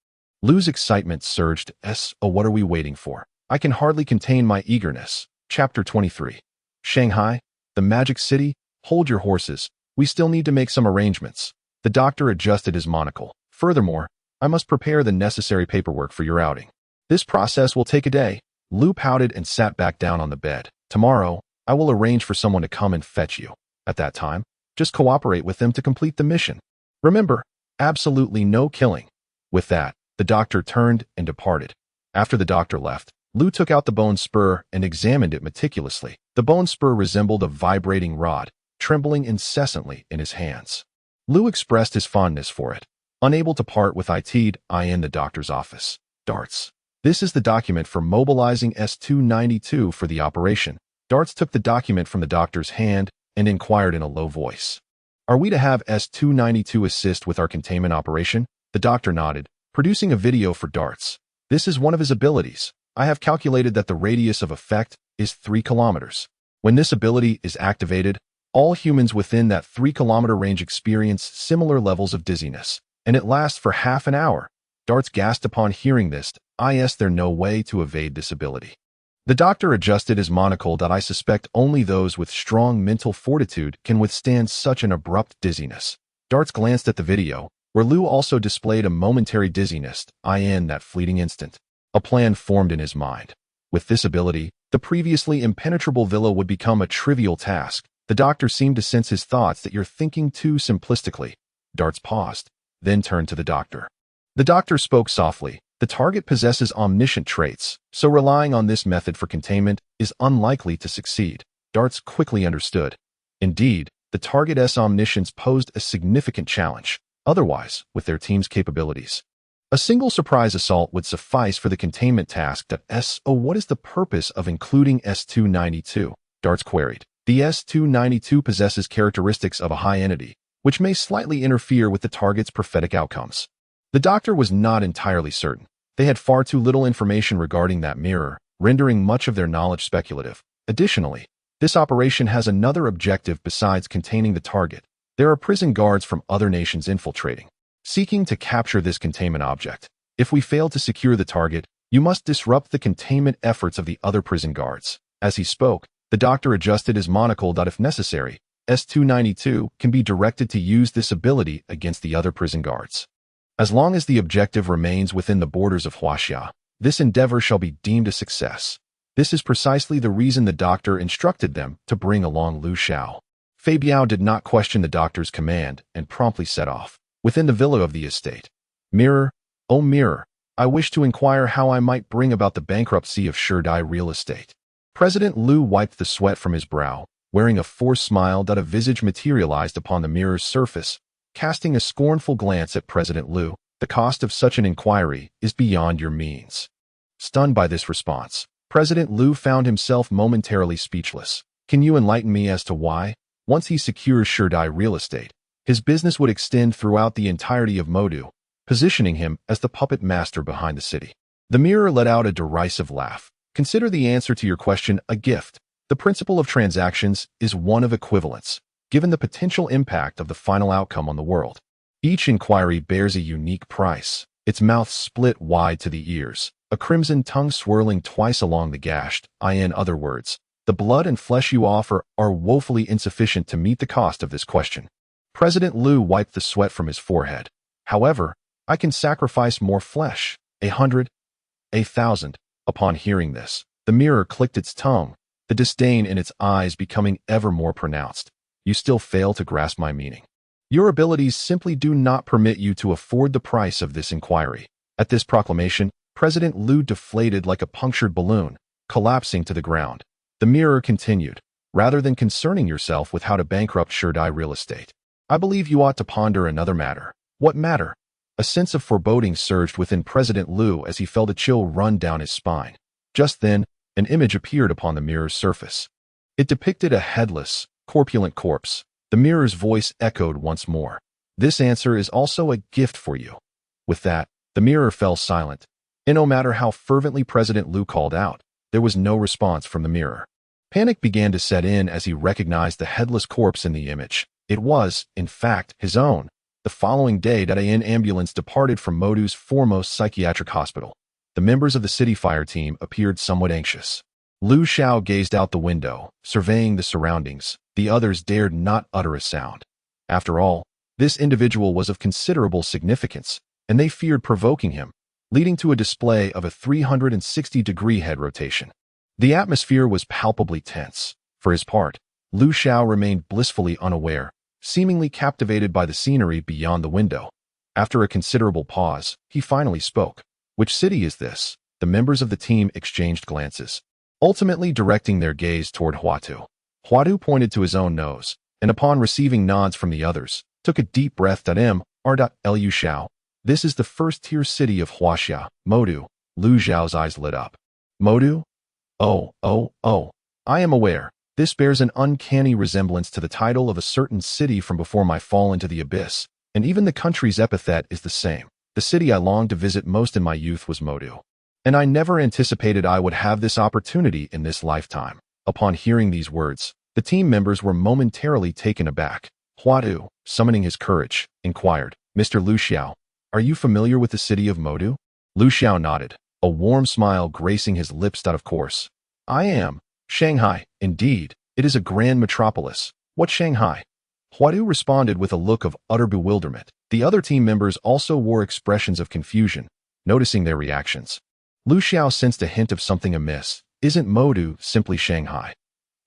Lu's excitement surged. What are we waiting for? I can hardly contain my eagerness. Chapter 23. Shanghai, the magic city. Hold your horses. We still need to make some arrangements. The doctor adjusted his monocle. Furthermore, I must prepare the necessary paperwork for your outing. This process will take a day. Lu pouted and sat back down on the bed. Tomorrow, I will arrange for someone to come and fetch you. At that time, just cooperate with them to complete the mission. Remember, absolutely no killing. With that, the doctor turned and departed. After the doctor left, Lu took out the bone spur and examined it meticulously. The bone spur resembled a vibrating rod, trembling incessantly in his hands. Lu expressed his fondness for it. Unable to part with it, in the doctor's office. Darts. This is the document for mobilizing S-292 for the operation. Darts took the document from the doctor's hand and inquired in a low voice. Are we to have S-292 assist with our containment operation? The doctor nodded, producing a video for Darts. This is one of his abilities. I have calculated that the radius of effect is 3 kilometers. When this ability is activated, all humans within that 3-kilometer range experience similar levels of dizziness, and it lasts for half an hour. Darts gasped upon hearing this. Is there no way to evade this ability? The doctor adjusted his monocle. I suspect only those with strong mental fortitude can withstand such an abrupt dizziness. Darts glanced at the video, where Lu also displayed a momentary dizziness, in that fleeting instant. A plan formed in his mind. With this ability, the previously impenetrable villa would become a trivial task. The doctor seemed to sense his thoughts that you're thinking too simplistically. Darts paused, then turned to the doctor. The doctor spoke softly. The target possesses omniscient traits, so relying on this method for containment is unlikely to succeed. Darts quickly understood. Indeed, the target's omniscience posed a significant challenge. Otherwise, with their team's capabilities, a single surprise assault would suffice for the containment task. What is the purpose of including S-292? Darts queried. The S-292 possesses characteristics of a high entity, which may slightly interfere with the target's prophetic outcomes. The doctor was not entirely certain. They had far too little information regarding that mirror, rendering much of their knowledge speculative. Additionally, this operation has another objective besides containing the target. There are prison guards from other nations infiltrating, seeking to capture this containment object. If we fail to secure the target, you must disrupt the containment efforts of the other prison guards. As he spoke, the doctor adjusted his monocle. If necessary, S-292 can be directed to use this ability against the other prison guards. As long as the objective remains within the borders of Xiao, this endeavor shall be deemed a success. This is precisely the reason the doctor instructed them to bring along Lu Xiao. Fabiao did not question the doctor's command and promptly set off. Within the villa of the estate. Mirror, oh mirror, I wish to inquire how I might bring about the bankruptcy of Xiao real estate. President Lu wiped the sweat from his brow, wearing a forced smile. A visage materialized upon the mirror's surface. Casting a scornful glance at President Lu, the cost of such an inquiry is beyond your means. Stunned by this response, President Lu found himself momentarily speechless. Can you enlighten me as to why? Once he secures Xiao real estate, his business would extend throughout the entirety of Modu, positioning him as the puppet master behind the city. The mirror let out a derisive laugh. Consider the answer to your question a gift. The principle of transactions is one of equivalence, given the potential impact of the final outcome on the world. Each inquiry bears a unique price, its mouth split wide to the ears, a crimson tongue swirling twice along the gashed. In other words, the blood and flesh you offer are woefully insufficient to meet the cost of this question. President Lu wiped the sweat from his forehead. However, I can sacrifice more flesh, 100, 1,000. Upon hearing this, the mirror clicked its tongue, the disdain in its eyes becoming ever more pronounced. You still fail to grasp my meaning. Your abilities simply do not permit you to afford the price of this inquiry. At this proclamation, President Lu deflated like a punctured balloon, collapsing to the ground. The mirror continued. Rather than concerning yourself with how to bankrupt Xiao real estate, I believe you ought to ponder another matter. What matter? A sense of foreboding surged within President Lu as he felt a chill run down his spine. Just then, an image appeared upon the mirror's surface. It depicted a headless, corpulent corpse. The mirror's voice echoed once more. This answer is also a gift for you. With that, the mirror fell silent. And no matter how fervently President Lu called out, there was no response from the mirror. Panic began to set in as he recognized the headless corpse in the image. It was, in fact, his own. The following day, an ambulance departed from Modu's foremost psychiatric hospital. The members of the city fire team appeared somewhat anxious. Lu Xiao gazed out the window, surveying the surroundings. The others dared not utter a sound. After all, this individual was of considerable significance, and they feared provoking him. leading to a display of a 360-degree head rotation. The atmosphere was palpably tense. For his part, Lu Xiao remained blissfully unaware, seemingly captivated by the scenery beyond the window. After a considerable pause, he finally spoke. "Which city is this?" The members of the team exchanged glances, ultimately directing their gaze toward Huatu. Huatu pointed to his own nose, and upon receiving nods from the others, took a deep breath. Lu Xiao. This is the first-tier city of Huaxia, Modu. Lu Xiao's eyes lit up. Modu? Oh. I am aware. This bears an uncanny resemblance to the title of a certain city from before my fall into the abyss, and even the country's epithet is the same. The city I longed to visit most in my youth was Modu, and I never anticipated I would have this opportunity in this lifetime. Upon hearing these words, the team members were momentarily taken aback. Huatu, summoning his courage, inquired, "Mr. Lu Xiao, are you familiar with the city of Modu?" Lu Xiao nodded, a warm smile gracing his lips. Of course. I am. Shanghai, indeed. It is a grand metropolis. What Shanghai? Huatu responded with a look of utter bewilderment. The other team members also wore expressions of confusion, noticing their reactions. Lu Xiao sensed a hint of something amiss. Isn't Modu simply Shanghai?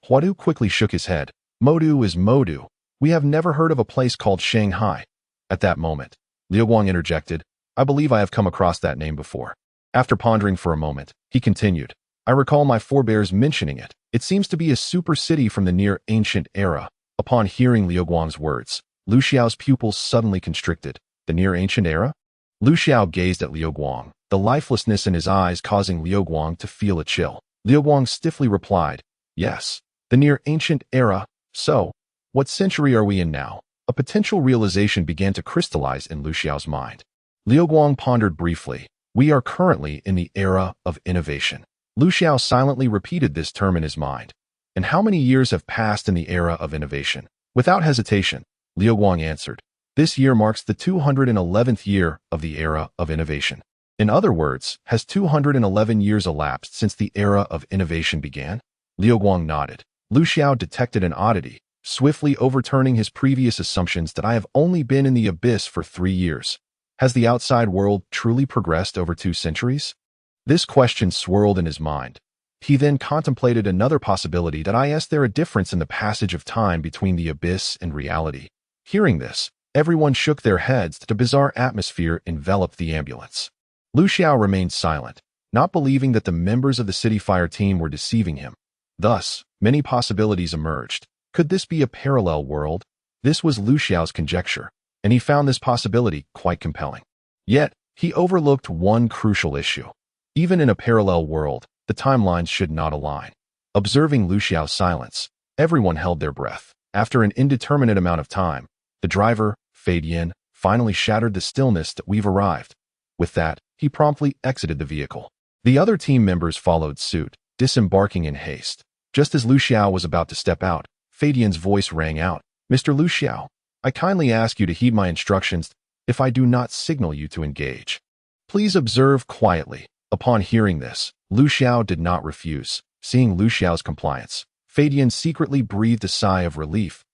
Huatu quickly shook his head. Modu is Modu. We have never heard of a place called Shanghai. At that moment, Liu Guang interjected, "I believe I have come across that name before." After pondering for a moment, he continued, "I recall my forebears mentioning it. It seems to be a super city from the near ancient era." Upon hearing Liu Guang's words, Lu Xiao's pupils suddenly constricted. The near ancient era? Lu Xiao gazed at Liu Guang, the lifelessness in his eyes causing Liu Guang to feel a chill. Liu Guang stiffly replied, "Yes, the near ancient era. So, what century are we in now?" A potential realization began to crystallize in Lu Xiao's mind. Liu Guang pondered briefly. "We are currently in the era of innovation." Lu Xiao silently repeated this term in his mind. "And how many years have passed in the era of innovation?" Without hesitation, Liu Guang answered, "This year marks the 211th year of the era of innovation." In other words, has 211 years elapsed since the era of innovation began? Liu Guang nodded. Lu Xiao detected an oddity, swiftly overturning his previous assumptions that I have only been in the abyss for 3 years. Has the outside world truly progressed over 2 centuries? This question swirled in his mind. He then contemplated another possibility that is there a difference in the passage of time between the abyss and reality? Hearing this, everyone shook their heads that a bizarre atmosphere enveloped the ambulance. Lu Xiao remained silent, not believing that the members of the City Fire team were deceiving him. Thus, many possibilities emerged. Could this be a parallel world? This was Lu Xiao's conjecture, and he found this possibility quite compelling. Yet, he overlooked one crucial issue. Even in a parallel world, the timelines should not align. Observing Lu Xiao's silence, everyone held their breath. After an indeterminate amount of time, the driver, Fade Yin, finally shattered the stillness that we've arrived. With that, he promptly exited the vehicle. The other team members followed suit, disembarking in haste. Just as Lu Xiao was about to step out, Fade Yin's voice rang out. "Mr. Lu Xiao, I kindly ask you to heed my instructions if I do not signal you to engage. Please observe quietly." Upon hearing this, Lu Xiao did not refuse. Seeing Lu Xiao's compliance, Fade Yin secretly breathed a sigh of relief.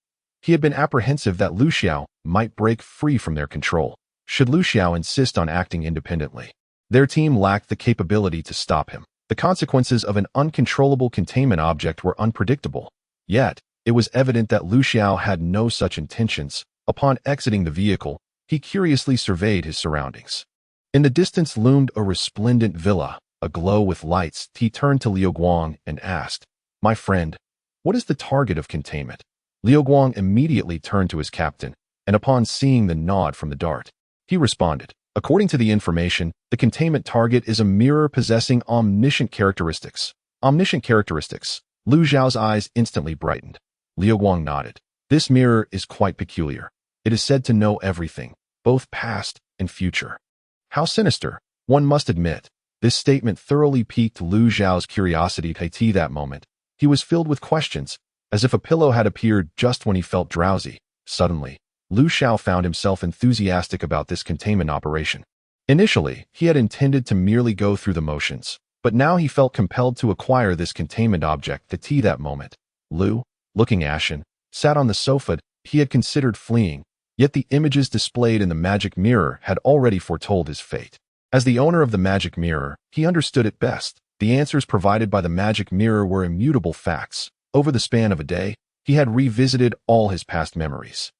He had been apprehensive that Lu Xiao might break free from their control, should Lu Xiao insist on acting independently. Their team lacked the capability to stop him. The consequences of an uncontrollable containment object were unpredictable. Yet, it was evident that Lu Xiao had no such intentions. Upon exiting the vehicle, he curiously surveyed his surroundings. In the distance loomed a resplendent villa, aglow with lights. He turned to Liu Guang and asked, "My friend, what is the target of containment?" Liu Guang immediately turned to his captain, and upon seeing the nod from the dart, he responded, "According to the information, the containment target is a mirror possessing omniscient characteristics." Omniscient characteristics. Lu Xiao's eyes instantly brightened. Liu Guang nodded. "This mirror is quite peculiar. It is said to know everything, both past and future." How sinister, one must admit. This statement thoroughly piqued Lu Xiao's curiosity. At that moment, he was filled with questions, as if a pillow had appeared just when he felt drowsy. Suddenly, Lu Xiao found himself enthusiastic about this containment operation. Initially, he had intended to merely go through the motions, but now he felt compelled to acquire this containment object. At that moment, Lu, looking ashen, sat on the sofa. He had considered fleeing, yet the images displayed in the magic mirror had already foretold his fate. As the owner of the magic mirror, he understood it best. The answers provided by the magic mirror were immutable facts. Over the span of a day, he had revisited all his past memories.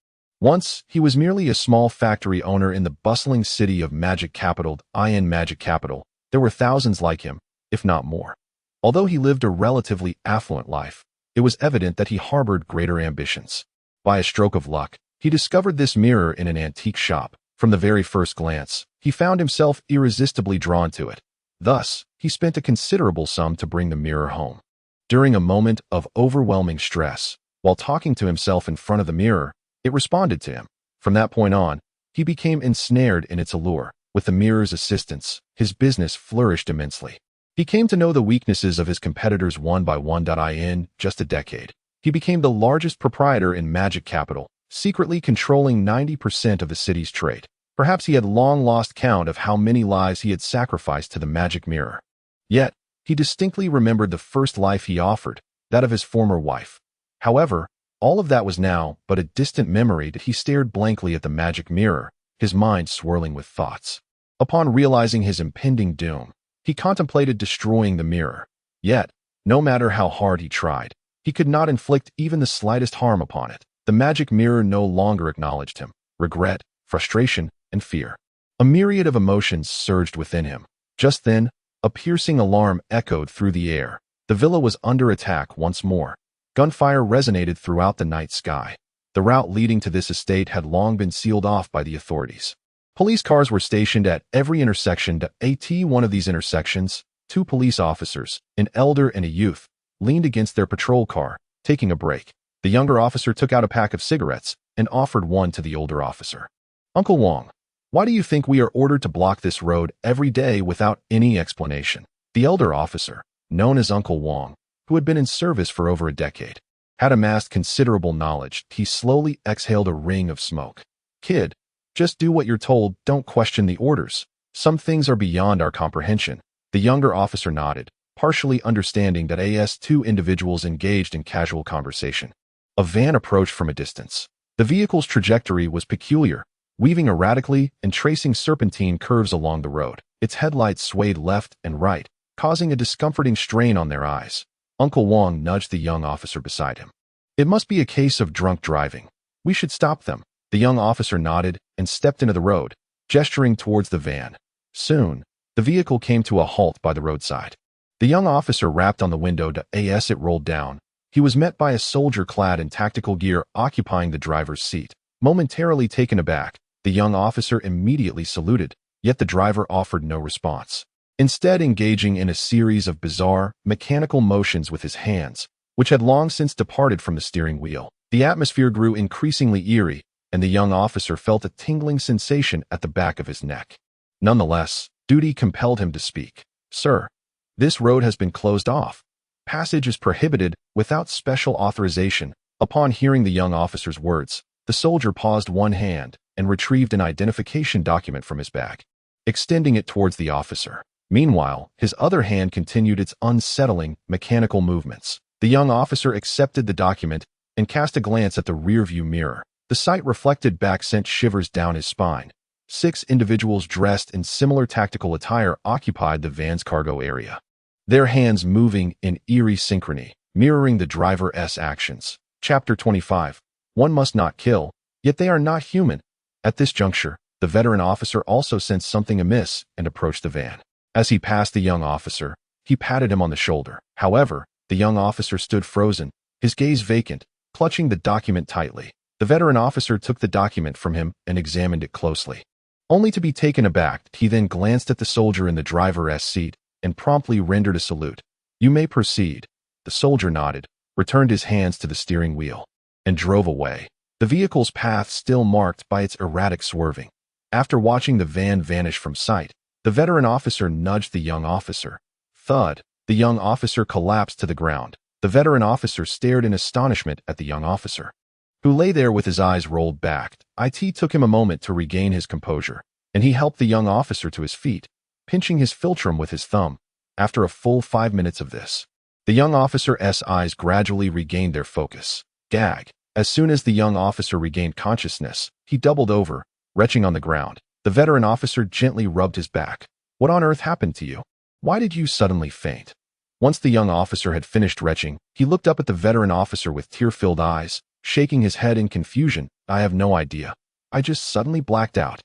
Once, he was merely a small factory owner in the bustling city of Magic Capital, Magic Capital. There were thousands like him, if not more. Although he lived a relatively affluent life, it was evident that he harbored greater ambitions. By a stroke of luck, he discovered this mirror in an antique shop. From the very first glance, he found himself irresistibly drawn to it. Thus, he spent a considerable sum to bring the mirror home. During a moment of overwhelming stress, while talking to himself in front of the mirror, it responded to him. From that point on, he became ensnared in its allure. With the mirror's assistance, his business flourished immensely. He came to know the weaknesses of his competitors one by one. In just a decade, he became the largest proprietor in Magic Capital, secretly controlling 90% of the city's trade. Perhaps he had long lost count of how many lives he had sacrificed to the magic mirror. Yet, he distinctly remembered the first life he offered, that of his former wife. However, all of that was now but a distant memory. He stared blankly at the magic mirror, his mind swirling with thoughts. Upon realizing his impending doom, he contemplated destroying the mirror. Yet, no matter how hard he tried, he could not inflict even the slightest harm upon it. The magic mirror no longer acknowledged him. Regret, frustration, and fear. A myriad of emotions surged within him. Just then, a piercing alarm echoed through the air. The villa was under attack once more. Gunfire resonated throughout the night sky. The route leading to this estate had long been sealed off by the authorities. Police cars were stationed at every intersection. At one of these intersections, two police officers, an elder and a youth, leaned against their patrol car, taking a break. The younger officer took out a pack of cigarettes and offered one to the older officer. "Uncle Wong, why do you think we are ordered to block this road every day without any explanation?" The elder officer, known as Uncle Wong, who had been in service for over a decade, had amassed considerable knowledge. He slowly exhaled a ring of smoke. "Kid, just do what you're told, don't question the orders. Some things are beyond our comprehension." The younger officer nodded, partially understanding that two individuals engaged in casual conversation. A van approached from a distance. The vehicle's trajectory was peculiar, weaving erratically and tracing serpentine curves along the road. Its headlights swayed left and right, causing a discomforting strain on their eyes. Uncle Wong nudged the young officer beside him. "It must be a case of drunk driving. We should stop them." The young officer nodded and stepped into the road, gesturing towards the van. Soon, the vehicle came to a halt by the roadside. The young officer rapped on the window. As it rolled down, he was met by a soldier clad in tactical gear occupying the driver's seat. Momentarily taken aback, the young officer immediately saluted, yet the driver offered no response. Instead, engaging in a series of bizarre, mechanical motions with his hands, which had long since departed from the steering wheel. The atmosphere grew increasingly eerie, and the young officer felt a tingling sensation at the back of his neck. Nonetheless, duty compelled him to speak. "Sir, this road has been closed off. Passage is prohibited without special authorization." Upon hearing the young officer's words, the soldier paused one hand and retrieved an identification document from his bag, extending it towards the officer. Meanwhile, his other hand continued its unsettling, mechanical movements. The young officer accepted the document and cast a glance at the rearview mirror. The sight reflected back sent shivers down his spine. 6 individuals dressed in similar tactical attire occupied the van's cargo area, their hands moving in eerie synchrony, mirroring the driver's actions. Chapter 25. One must not kill, yet they are not human. At this juncture, the veteran officer also sensed something amiss and approached the van. As he passed the young officer, he patted him on the shoulder. However, the young officer stood frozen, his gaze vacant, clutching the document tightly. The veteran officer took the document from him and examined it closely, only to be taken aback. He then glanced at the soldier in the driver's seat and promptly rendered a salute. "You may proceed." The soldier nodded, returned his hands to the steering wheel, and drove away, the vehicle's path still marked by its erratic swerving. After watching the van vanish from sight, the veteran officer nudged the young officer. Thud! The young officer collapsed to the ground. The veteran officer stared in astonishment at the young officer, who lay there with his eyes rolled back. It took him a moment to regain his composure, and he helped the young officer to his feet, pinching his philtrum with his thumb. After a full 5 minutes of this, the young officer's eyes gradually regained their focus. Gag! As soon as the young officer regained consciousness, he doubled over, retching on the ground. The veteran officer gently rubbed his back. What on earth happened to you? Why did you suddenly faint? Once the young officer had finished retching, he looked up at the veteran officer with tear-filled eyes, shaking his head in confusion. I have no idea. I just suddenly blacked out.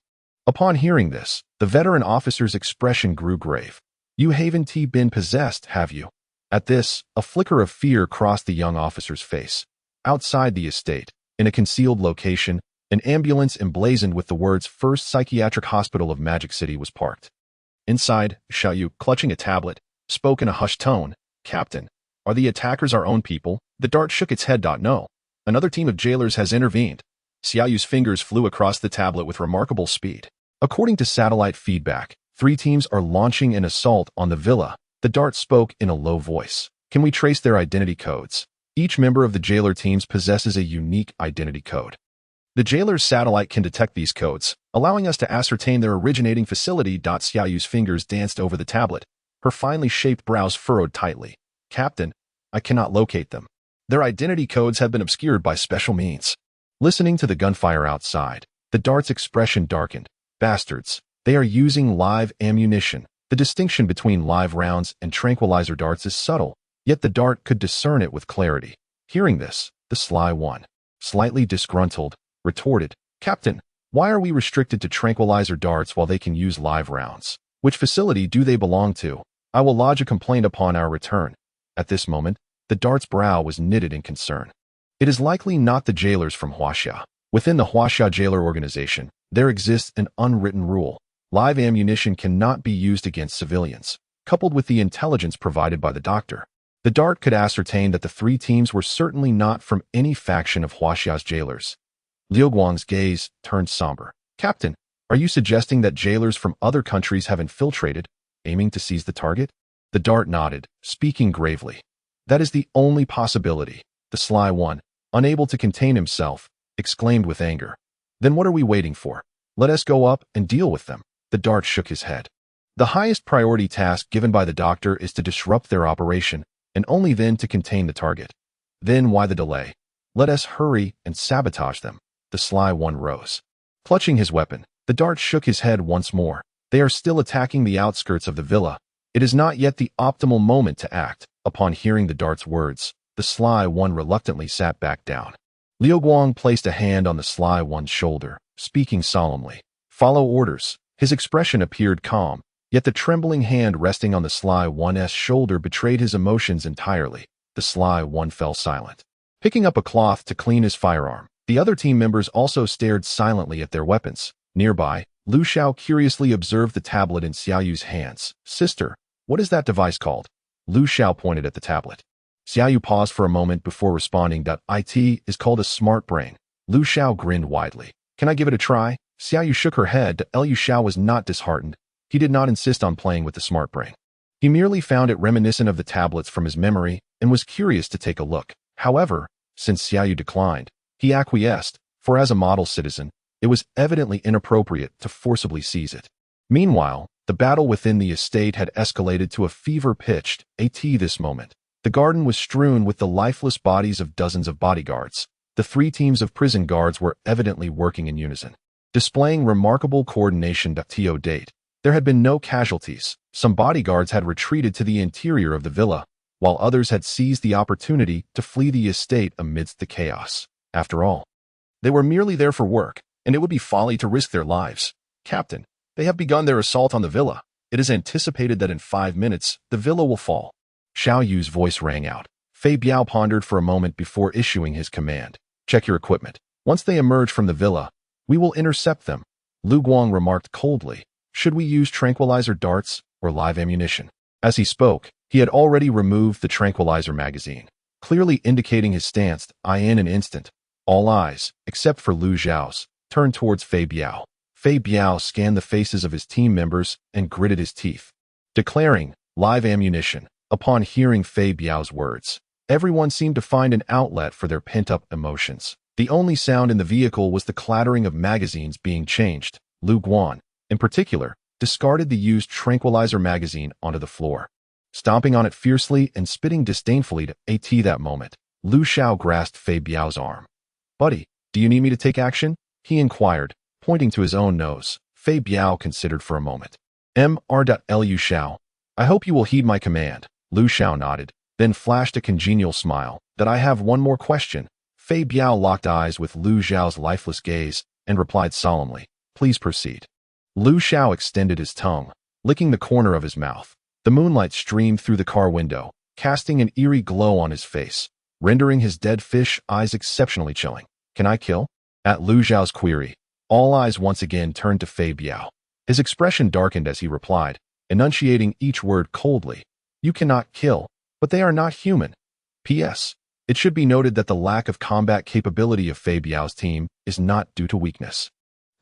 Upon hearing this, the veteran officer's expression grew grave. You haven't been possessed, have you? At this, a flicker of fear crossed the young officer's face. Outside the estate, in a concealed location, an ambulance emblazoned with the words First Psychiatric Hospital of Magic City was parked. Inside, Xiao, clutching a tablet, spoke in a hushed tone. Captain, are the attackers our own people? The dart shook its head. No. Another team of jailers has intervened. Xiao's fingers flew across the tablet with remarkable speed. According to satellite feedback, 3 teams are launching an assault on the villa. The dart spoke in a low voice. Can we trace their identity codes? Each member of the jailer teams possesses a unique identity code. The jailer's satellite can detect these codes, allowing us to ascertain their originating facility. Xiao's fingers danced over the tablet. Her finely shaped brows furrowed tightly. Captain, I cannot locate them. Their identity codes have been obscured by special means. Listening to the gunfire outside, the dart's expression darkened. Bastards, they are using live ammunition. The distinction between live rounds and tranquilizer darts is subtle, yet the dart could discern it with clarity. Hearing this, the sly one, slightly disgruntled, retorted, Captain, why are we restricted to tranquilizer darts while they can use live rounds? Which facility do they belong to? I will lodge a complaint upon our return. At this moment, the dart's brow was knitted in concern. It is likely not the jailers from Huaxia. Within the Huaxia jailer organization, there exists an unwritten rule. Live ammunition cannot be used against civilians. Coupled with the intelligence provided by the doctor, the dart could ascertain that the 3 teams were certainly not from any faction of Huaxia's jailers. Liu Guang's gaze turned somber. Captain, are you suggesting that jailers from other countries have infiltrated, aiming to seize the target? The dart nodded, speaking gravely. That is the only possibility. The sly one, unable to contain himself, exclaimed with anger. Then what are we waiting for? Let us go up and deal with them. The dart shook his head. The highest priority task given by the doctor is to disrupt their operation, and only then to contain the target. Then why the delay? Let us hurry and sabotage them. The sly one rose. Clutching his weapon, the dart shook his head once more. They are still attacking the outskirts of the villa. It is not yet the optimal moment to act. Upon hearing the dart's words, the sly one reluctantly sat back down. Liu Guang placed a hand on the sly one's shoulder, speaking solemnly. Follow orders. His expression appeared calm, yet the trembling hand resting on the sly one's shoulder betrayed his emotions entirely. The sly one fell silent. Picking up a cloth to clean his firearm, the other team members also stared silently at their weapons. Nearby, Lu Xiao curiously observed the tablet in Xiao's hands. Sister, what is that device called? Lu Xiao pointed at the tablet. Xiao paused for a moment before responding. It is called a smart brain. Lu Xiao grinned widely. Can I give it a try? Xiao shook her head. Lu Xiao was not disheartened. He did not insist on playing with the smart brain. He merely found it reminiscent of the tablets from his memory and was curious to take a look. However, since Xiao declined, he acquiesced, for as a model citizen, it was evidently inappropriate to forcibly seize it. Meanwhile, the battle within the estate had escalated to a fever-pitched this moment. The garden was strewn with the lifeless bodies of dozens of bodyguards. The 3 teams of prison guards were evidently working in unison, displaying remarkable coordination. To date, there had been no casualties. Some bodyguards had retreated to the interior of the villa, while others had seized the opportunity to flee the estate amidst the chaos. After all, they were merely there for work, and it would be folly to risk their lives. Captain, they have begun their assault on the villa. It is anticipated that in 5 minutes, the villa will fall. Xiao Yu's voice rang out. Fei Biao pondered for a moment before issuing his command. Check your equipment. Once they emerge from the villa, we will intercept them. Lu Guang remarked coldly. Should we use tranquilizer darts or live ammunition? As he spoke, he had already removed the tranquilizer magazine, clearly indicating his stance. In an instant, all eyes, except for Lu Xiao's, turned towards Fei Biao. Fei Biao scanned the faces of his team members and gritted his teeth, declaring, live ammunition. Upon hearing Fei Biao's words, everyone seemed to find an outlet for their pent-up emotions. The only sound in the vehicle was the clattering of magazines being changed. Lu Guan, in particular, discarded the used tranquilizer magazine onto the floor, stomping on it fiercely and spitting disdainfully. To that moment, Lu Xiao grasped Fei Biao's arm. Buddy, do you need me to take action? He inquired, pointing to his own nose. Fei Biao considered for a moment. Lu Xiao. I hope you will heed my command. Lu Xiao nodded, then flashed a congenial smile. That I have one more question. Fei Biao locked eyes with Lu Xiao's lifeless gaze and replied solemnly, please proceed. Lu Xiao extended his tongue, licking the corner of his mouth. The moonlight streamed through the car window, casting an eerie glow on his face, rendering his dead fish eyes exceptionally chilling. Can I kill? At Lu Xiao's query, all eyes once again turned to Fei Biao. His expression darkened as he replied, enunciating each word coldly. You cannot kill, but they are not human. P.S. It should be noted that the lack of combat capability of Fei Biao's team is not due to weakness.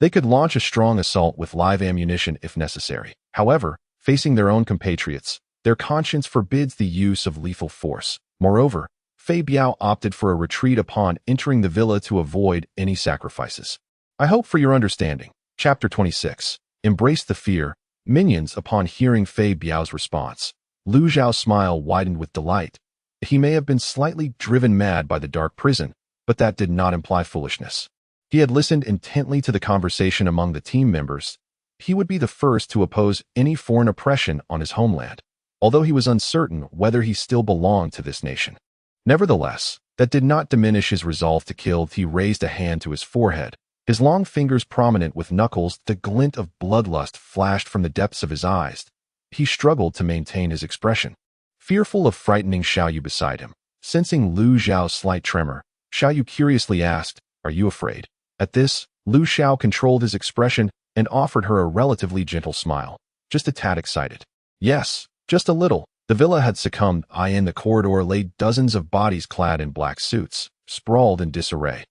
They could launch a strong assault with live ammunition if necessary. However, facing their own compatriots, their conscience forbids the use of lethal force. Moreover, Fei Biao opted for a retreat upon entering the villa to avoid any sacrifices. I hope for your understanding. Chapter 26. Embrace the fear. Minions. Upon hearing Fei Biao's response, Lu Xiao's smile widened with delight. He may have been slightly driven mad by the dark prison, but that did not imply foolishness. He had listened intently to the conversation among the team members. He would be the first to oppose any foreign oppression on his homeland, although he was uncertain whether he still belonged to this nation. Nevertheless, that did not diminish his resolve to kill. He raised a hand to his forehead, his long fingers prominent with knuckles. The glint of bloodlust flashed from the depths of his eyes. He struggled to maintain his expression, fearful of frightening Xiao beside him. Sensing Lu Xiao's slight tremor, Xiao curiously asked, are you afraid? At this, Lu Xiao controlled his expression and offered her a relatively gentle smile, just a tad excited. Yes, just a little. The villa had succumbed. In the corridor lay dozens of bodies clad in black suits, sprawled in disarray.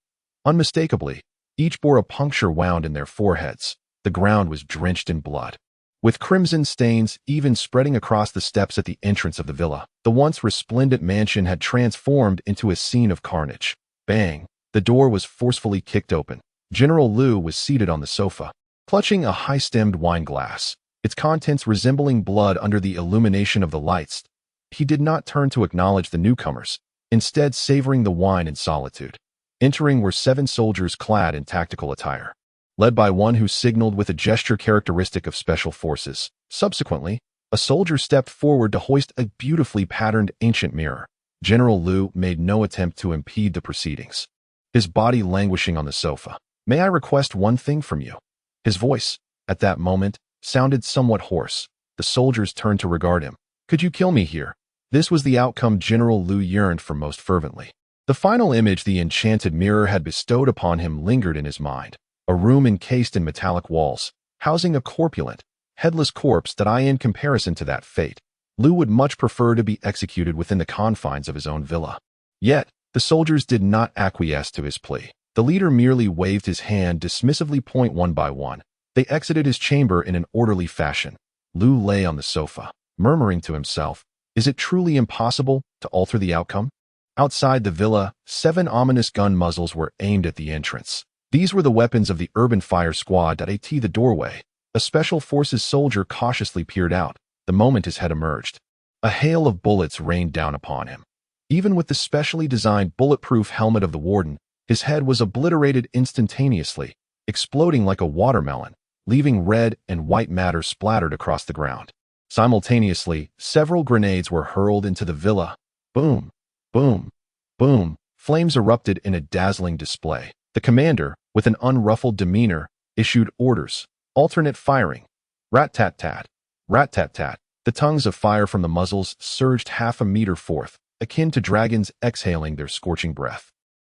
Unmistakably, each bore a puncture wound in their foreheads. The ground was drenched in blood, with crimson stains even spreading across the steps at the entrance of the villa. The once resplendent mansion had transformed into a scene of carnage. Bang! The door was forcefully kicked open. General Lu was seated on the sofa, clutching a high-stemmed wine glass, its contents resembling blood under the illumination of the lights. He did not turn to acknowledge the newcomers, instead savoring the wine in solitude. Entering were 7 soldiers clad in tactical attire, led by one who signaled with a gesture characteristic of special forces. Subsequently, a soldier stepped forward to hoist a beautifully patterned ancient mirror. General Lu made no attempt to impede the proceedings, his body languishing on the sofa. May I request one thing from you? His voice, at that moment, sounded somewhat hoarse. The soldiers turned to regard him. Could you kill me here? This was the outcome General Lu yearned for most fervently. The final image the enchanted mirror had bestowed upon him lingered in his mind. A room encased in metallic walls, housing a corpulent, headless corpse that in comparison to that fate, Lu would much prefer to be executed within the confines of his own villa. Yet, the soldiers did not acquiesce to his plea. The leader merely waved his hand dismissively. One by one, they exited his chamber in an orderly fashion. Lu lay on the sofa, murmuring to himself, is it truly impossible to alter the outcome? Outside the villa, 7 ominous gun muzzles were aimed at the entrance. These were the weapons of the urban fire squad. At the doorway, a special forces soldier cautiously peered out. The moment his head emerged, a hail of bullets rained down upon him. Even with the specially designed bulletproof helmet of the Warden, his head was obliterated instantaneously, exploding like a watermelon, leaving red and white matter splattered across the ground. Simultaneously, several grenades were hurled into the villa. Boom, boom, boom. Flames erupted in a dazzling display. The commander, with an unruffled demeanor, issued orders. Alternate firing. Rat-tat-tat. Rat-tat-tat. The tongues of fire from the muzzles surged half a meter forth, akin to dragons exhaling their scorching breath.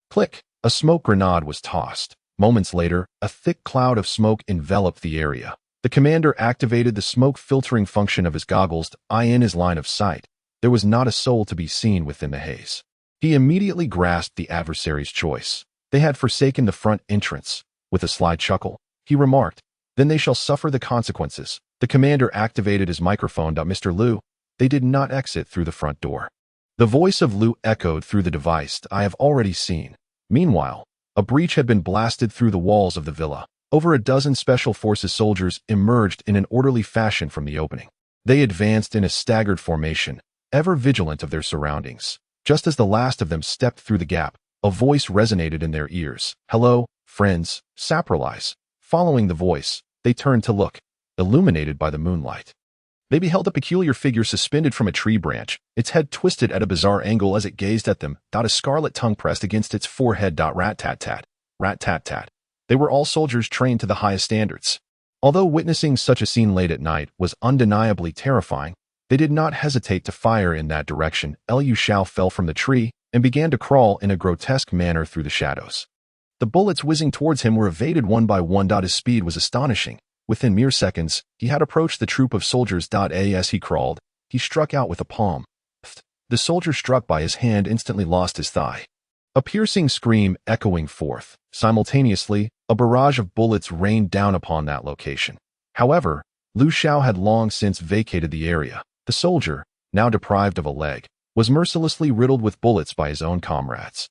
Click! A smoke grenade was tossed. Moments later, a thick cloud of smoke enveloped the area. The commander activated the smoke filtering function of his goggles in his line of sight. There was not a soul to be seen within the haze. He immediately grasped the adversary's choice. They had forsaken the front entrance. With a sly chuckle, he remarked, then they shall suffer the consequences. The commander activated his microphone. Mr. Lu, they did not exit through the front door. The voice of Lu echoed through the device. I have already seen. Meanwhile, a breach had been blasted through the walls of the villa. Over a dozen special forces soldiers emerged in an orderly fashion from the opening. They advanced in a staggered formation, ever vigilant of their surroundings. Just as the last of them stepped through the gap, a voice resonated in their ears. Hello, friends, sapralize. Following the voice, they turned to look. illuminated by the moonlight. They beheld a peculiar figure suspended from a tree branch, its head twisted at a bizarre angle as it gazed at them, a scarlet tongue pressed against its forehead. Rat-tat-tat, rat-tat-tat. They were all soldiers trained to the highest standards. Although witnessing such a scene late at night was undeniably terrifying, they did not hesitate to fire in that direction. Xiao fell from the tree and began to crawl in a grotesque manner through the shadows. The bullets whizzing towards him were evaded one by one. His speed was astonishing. Within mere seconds, he had approached the troop of soldiers. As he crawled, he struck out with a palm. The soldier struck by his hand instantly lost his thigh. A piercing scream echoing forth. Simultaneously, a barrage of bullets rained down upon that location. However, Xiao had long since vacated the area. The soldier, now deprived of a leg, was mercilessly riddled with bullets by his own comrades.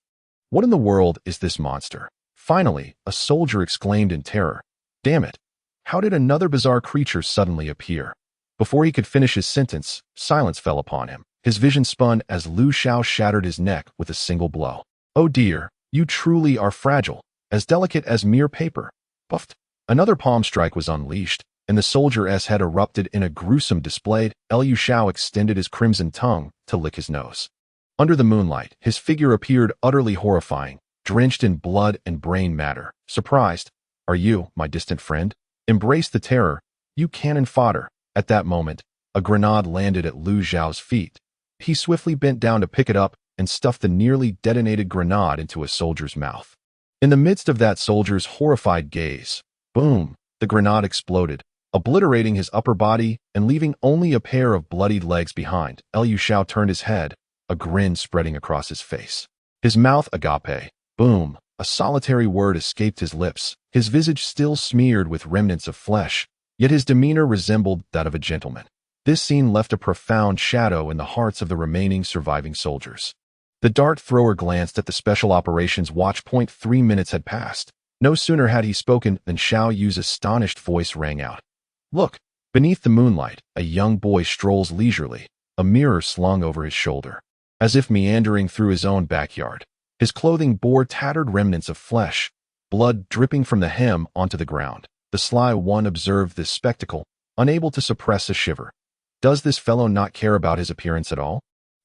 What in the world is this monster? Finally, a soldier exclaimed in terror. Damn it! How did another bizarre creature suddenly appear? Before he could finish his sentence, silence fell upon him. His vision spun as Xiao shattered his neck with a single blow. Oh dear, you truly are fragile, as delicate as mere paper. Puffed. Another palm strike was unleashed, and the soldier's head erupted in a gruesome display. Xiao extended his crimson tongue to lick his nose. Under the moonlight, his figure appeared utterly horrifying, drenched in blood and brain matter. Surprised? Are you, my distant friend? Embrace the terror, you cannon fodder. At that moment, a grenade landed at Xiao's feet. He swiftly bent down to pick it up and stuffed the nearly detonated grenade into a soldier's mouth. In the midst of that soldier's horrified gaze, boom, the grenade exploded, obliterating his upper body and leaving only a pair of bloodied legs behind. Xiao turned his head, a grin spreading across his face. His mouth agape, boom, a solitary word escaped his lips, his visage still smeared with remnants of flesh, yet his demeanor resembled that of a gentleman. This scene left a profound shadow in the hearts of the remaining surviving soldiers. The dart thrower glanced at the special operations watch point. 3 minutes had passed. No sooner had he spoken than Xiao Yu's astonished voice rang out. Look, beneath the moonlight, a young boy strolls leisurely, a mirror slung over his shoulder, as if meandering through his own backyard. His clothing bore tattered remnants of flesh, blood dripping from the hem onto the ground. The sly one observed this spectacle, unable to suppress a shiver. Does this fellow not care about his appearance at all?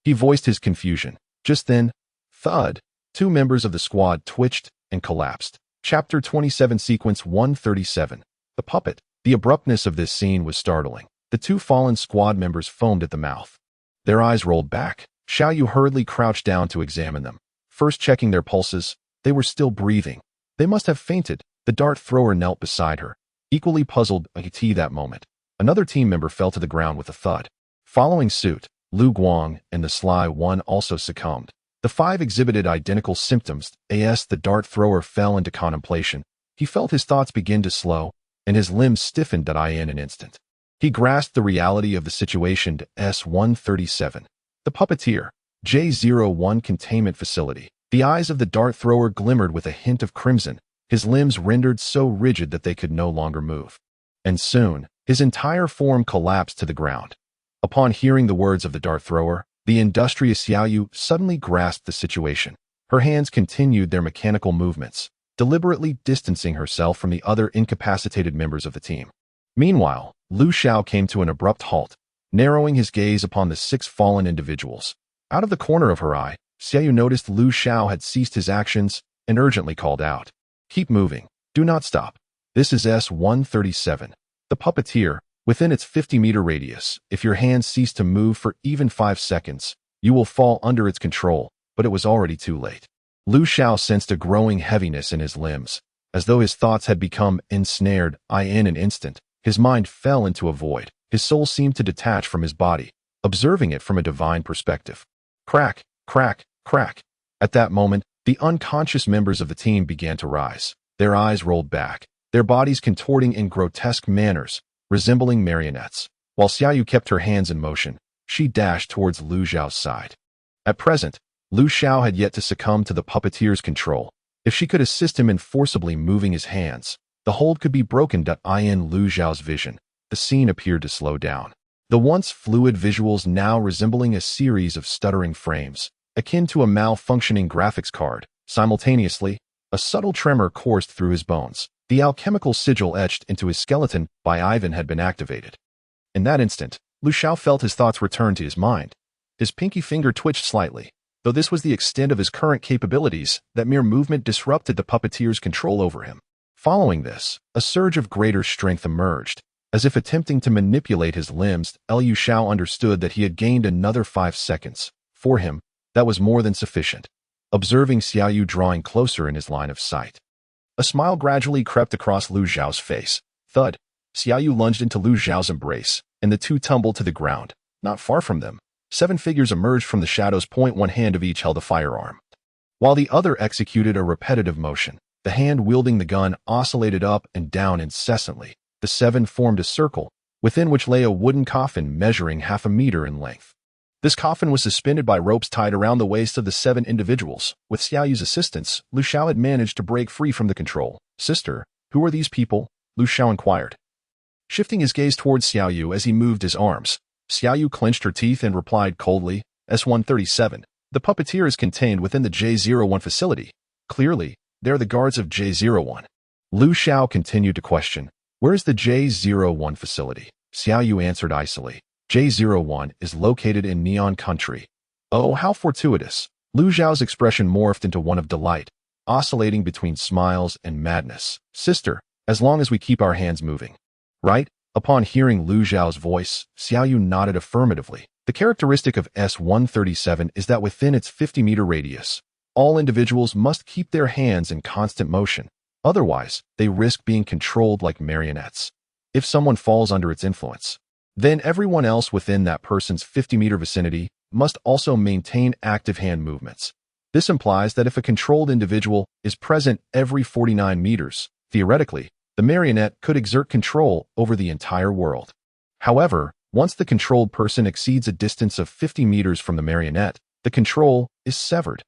He voiced his confusion. Just then, thud, 2 members of the squad twitched and collapsed. Chapter 27, Sequence 137. The Puppet. The abruptness of this scene was startling. The 2 fallen squad members foamed at the mouth. Their eyes rolled back. Xiao Yu hurriedly crouched down to examine them. First checking their pulses, they were still breathing. They must have fainted. The dart thrower knelt beside her, equally puzzled at that moment. Another team member fell to the ground with a thud. Following suit, Lu Guang and the sly one also succumbed. The 5 exhibited identical symptoms. The dart thrower fell into contemplation. He felt his thoughts begin to slow, and his limbs stiffened in an instant. He grasped the reality of the situation. S-137. The puppeteer. J-01 containment facility. The eyes of the dart thrower glimmered with a hint of crimson, his limbs rendered so rigid that they could no longer move. And soon, his entire form collapsed to the ground. Upon hearing the words of the dart thrower, the industrious Xiao Yu suddenly grasped the situation. Her hands continued their mechanical movements, deliberately distancing herself from the other incapacitated members of the team. Meanwhile, Xiao came to an abrupt halt, narrowing his gaze upon the 6 fallen individuals. Out of the corner of her eye, Xiao Yu noticed Xiao had ceased his actions and urgently called out. Keep moving. Do not stop. This is S-137. The puppeteer. Within its 50-meter radius, if your hands cease to move for even 5 seconds, you will fall under its control, but it was already too late. Xiao sensed a growing heaviness in his limbs, as though his thoughts had become ensnared. In an instant, his mind fell into a void. His soul seemed to detach from his body, observing it from a divine perspective. Crack, crack, crack. At that moment, the unconscious members of the team began to rise. Their eyes rolled back, their bodies contorting in grotesque manners, resembling marionettes. While Xiao Yu kept her hands in motion, she dashed towards Xiao's side. At present, Xiao had yet to succumb to the puppeteer's control. If she could assist him in forcibly moving his hands, the hold could be broken. In Xiao's vision, the scene appeared to slow down. The once fluid visuals now resembling a series of stuttering frames, akin to a malfunctioning graphics card. Simultaneously, a subtle tremor coursed through his bones. The alchemical sigil etched into his skeleton by Ivan had been activated. In that instant, Lu Xiao felt his thoughts return to his mind. His pinky finger twitched slightly. Though this was the extent of his current capabilities, that mere movement disrupted the puppeteer's control over him. Following this, a surge of greater strength emerged. As if attempting to manipulate his limbs, Lu Xiao understood that he had gained another 5 seconds. For him, that was more than sufficient. Observing Xiao drawing closer in his line of sight, a smile gradually crept across Lu Xiao's face. Thud! Xiao lunged into Lu Xiao's embrace, and the two tumbled to the ground. Not far from them, 7 figures emerged from the shadows. One hand of each held a firearm, while the other executed a repetitive motion. The hand wielding the gun oscillated up and down incessantly. The 7 formed a circle, within which lay a wooden coffin measuring half a meter in length. This coffin was suspended by ropes tied around the waist of the 7 individuals. With Xiao's assistance, Lu Xiao had managed to break free from the control. Sister, who are these people? Lu Xiao inquired, shifting his gaze towards Xiao as he moved his arms. Xiao clenched her teeth and replied coldly, S-137. The puppeteer is contained within the J-01 facility. Clearly, they are the guards of J-01. Lu Xiao continued to question, where is the J-01 facility? Xiao answered icily, J-01 is located in Neon Country. Oh, how fortuitous. Lu Xiao's expression morphed into one of delight, oscillating between smiles and madness. Sister, as long as we keep our hands moving. Right? Upon hearing Lu Xiao's voice, Xiao nodded affirmatively. The characteristic of S-137 is that within its 50-meter radius, all individuals must keep their hands in constant motion. Otherwise, they risk being controlled like marionettes. If someone falls under its influence, then everyone else within that person's 50-meter vicinity must also maintain active hand movements. This implies that if a controlled individual is present every 49 meters, theoretically, the marionette could exert control over the entire world. However, once the controlled person exceeds a distance of 50 meters from the marionette, the control is severed.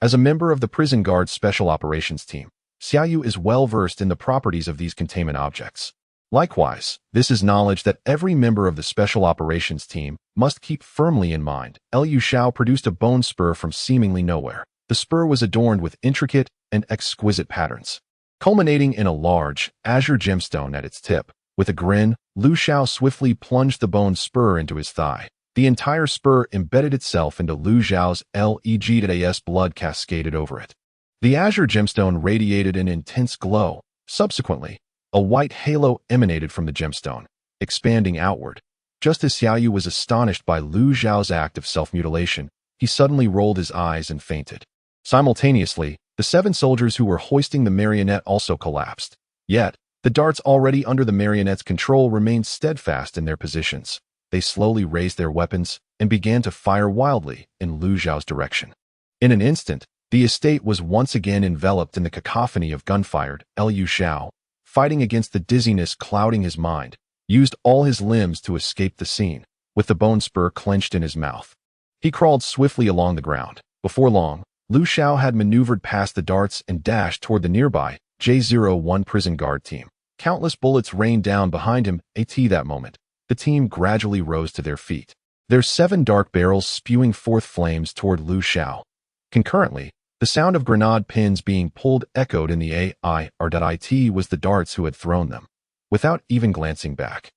As a member of the prison guard's special operations team, Xiao is well versed in the properties of these containment objects. Likewise, this is knowledge that every member of the special operations team must keep firmly in mind. Lu Xiao produced a bone spur from seemingly nowhere. The spur was adorned with intricate and exquisite patterns, culminating in a large, azure gemstone at its tip. With a grin, Lu Xiao swiftly plunged the bone spur into his thigh. The entire spur embedded itself into Lu Xiao's leg. Blood cascaded over it. The azure gemstone radiated an intense glow. Subsequently, a white halo emanated from the gemstone, expanding outward. Just as Xiao was astonished by Lu Xiao's act of self-mutilation, he suddenly rolled his eyes and fainted. Simultaneously, the 7 soldiers who were hoisting the marionette also collapsed. Yet, the darts already under the marionette's control remained steadfast in their positions. They slowly raised their weapons and began to fire wildly in Lu Xiao's direction. In an instant, the estate was once again enveloped in the cacophony of gunfire. Lu Xiao, fighting against the dizziness clouding his mind, used all his limbs to escape the scene, with the bone spur clenched in his mouth. He crawled swiftly along the ground. Before long, Lu Xiao had maneuvered past the darts and dashed toward the nearby J-01 prison guard team. Countless bullets rained down behind him. At that moment, the team gradually rose to their feet, their 7 dark barrels spewing forth flames toward Lu Xiao. Concurrently, the sound of grenade pins being pulled echoed in the air. It was the darts who had thrown them. Without even glancing back,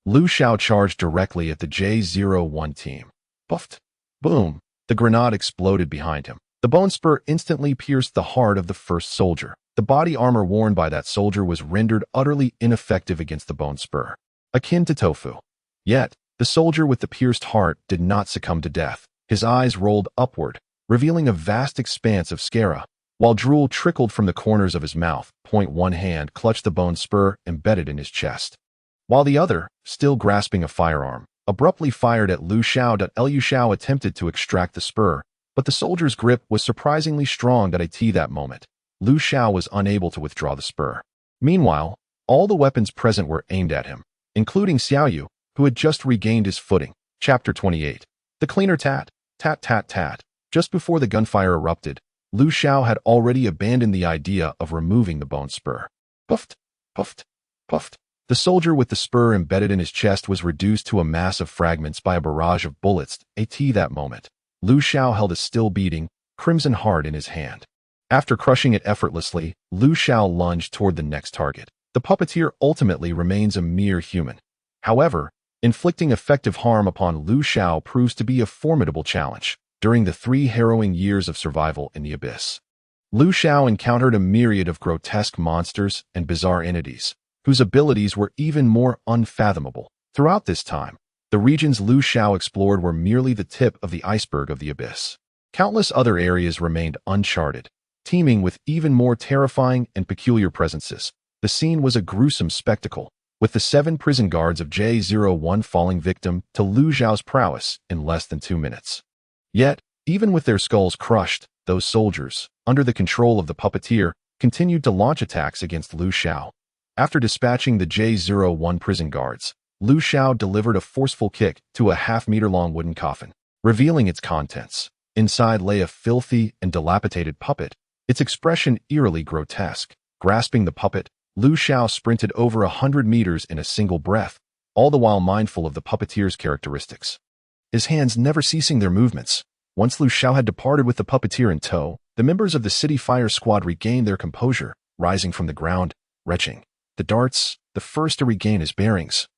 Lu Xiao charged directly at the J-01 team. Puffed. Boom. The grenade exploded behind him. The bone spur instantly pierced the heart of the first soldier. The body armor worn by that soldier was rendered utterly ineffective against the bone spur, akin to tofu. Yet, the soldier with the pierced heart did not succumb to death. His eyes rolled upward, revealing a vast expanse of sclera, while drool trickled from the corners of his mouth. One hand clutched the bone spur embedded in his chest, while the other, still grasping a firearm, abruptly fired at Lu Xiao. Lu Xiao attempted to extract the spur, but the soldier's grip was surprisingly strong. At that moment, Lu Xiao was unable to withdraw the spur. Meanwhile, all the weapons present were aimed at him, including Xiao, who had just regained his footing. Chapter 28. The cleaner tat, tat tat tat. Just before the gunfire erupted, Lu Xiao had already abandoned the idea of removing the bone spur. Puffed, puffed, puffed. The soldier with the spur embedded in his chest was reduced to a mass of fragments by a barrage of bullets. At that moment, Lu Xiao held a still beating, crimson heart in his hand. After crushing it effortlessly, Lu Xiao lunged toward the next target. The puppeteer ultimately remains a mere human. However, inflicting effective harm upon Lu Xiao proves to be a formidable challenge. During the 3 harrowing years of survival in the abyss, Lu Xiao encountered a myriad of grotesque monsters and bizarre entities, whose abilities were even more unfathomable. Throughout this time, the regions Lu Xiao explored were merely the tip of the iceberg of the abyss. Countless other areas remained uncharted, teeming with even more terrifying and peculiar presences. The scene was a gruesome spectacle, with the 7 prison guards of J01 falling victim to Lu Xiao's prowess in less than 2 minutes. Yet, even with their skulls crushed, those soldiers, under the control of the puppeteer, continued to launch attacks against Lu Xiao. After dispatching the J01 prison guards, Lu Xiao delivered a forceful kick to a half-meter-long wooden coffin, revealing its contents. Inside lay a filthy and dilapidated puppet, its expression eerily grotesque. Grasping the puppet, Lu Xiao sprinted over 100 meters in a single breath, all the while mindful of the puppeteer's characteristics, his hands never ceasing their movements. Once Lu Xiao had departed with the puppeteer in tow, the members of the city fire squad regained their composure, rising from the ground, retching. The darts, the first to regain his bearings,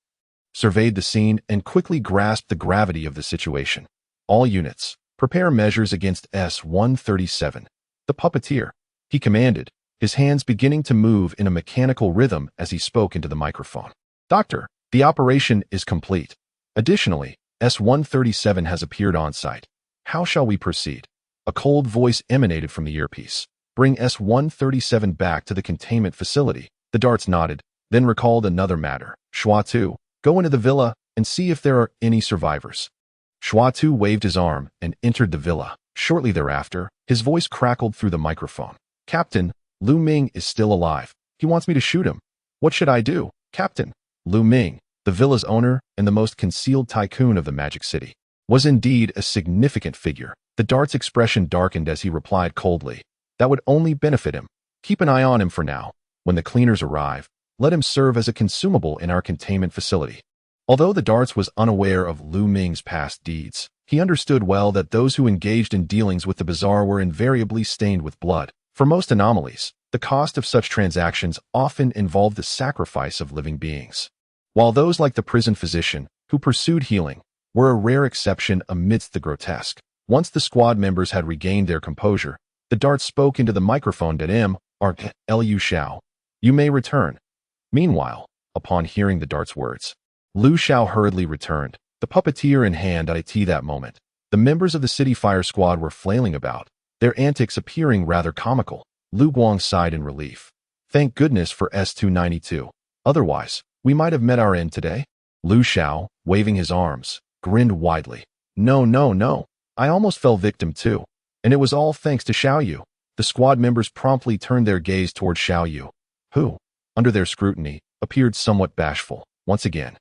surveyed the scene and quickly grasped the gravity of the situation. All units, prepare measures against S-137. The puppeteer, he commanded, his hands beginning to move in a mechanical rhythm as he spoke into the microphone. Doctor, the operation is complete. Additionally, S-137 has appeared on site. How shall we proceed? A cold voice emanated from the earpiece. Bring S-137 back to the containment facility. The darts nodded, then recalled another matter. Xiao, go into the villa and see if there are any survivors. Xiao waved his arm and entered the villa. Shortly thereafter, his voice crackled through the microphone. Captain, Lu Ming is still alive. He wants me to shoot him. What should I do? Captain, Lu Ming, the villa's owner and the most concealed tycoon of the Magic City, was indeed a significant figure. The dart's expression darkened as he replied coldly. That would only benefit him. Keep an eye on him for now. When the cleaners arrive, let him serve as a consumable in our containment facility. Although the darts was unaware of Lu Ming's past deeds, he understood well that those who engaged in dealings with the bazaar were invariably stained with blood. For most anomalies, the cost of such transactions often involved the sacrifice of living beings. While those like the prison physician, who pursued healing, were a rare exception amidst the grotesque. Once the squad members had regained their composure, the dart spoke into the microphone that Lu Xiao, you may return. Meanwhile, upon hearing the dart's words, Lu Xiao hurriedly returned, the puppeteer in hand at that moment. The members of the city fire squad were flailing about, their antics appearing rather comical. Lu Guang sighed in relief. Thank goodness for S-292. Otherwise, we might have met our end today. Lu Xiao, waving his arms, grinned widely. No. I almost fell victim too. And it was all thanks to Xiao. The squad members promptly turned their gaze toward Xiao, who, under their scrutiny, appeared somewhat bashful. Once again,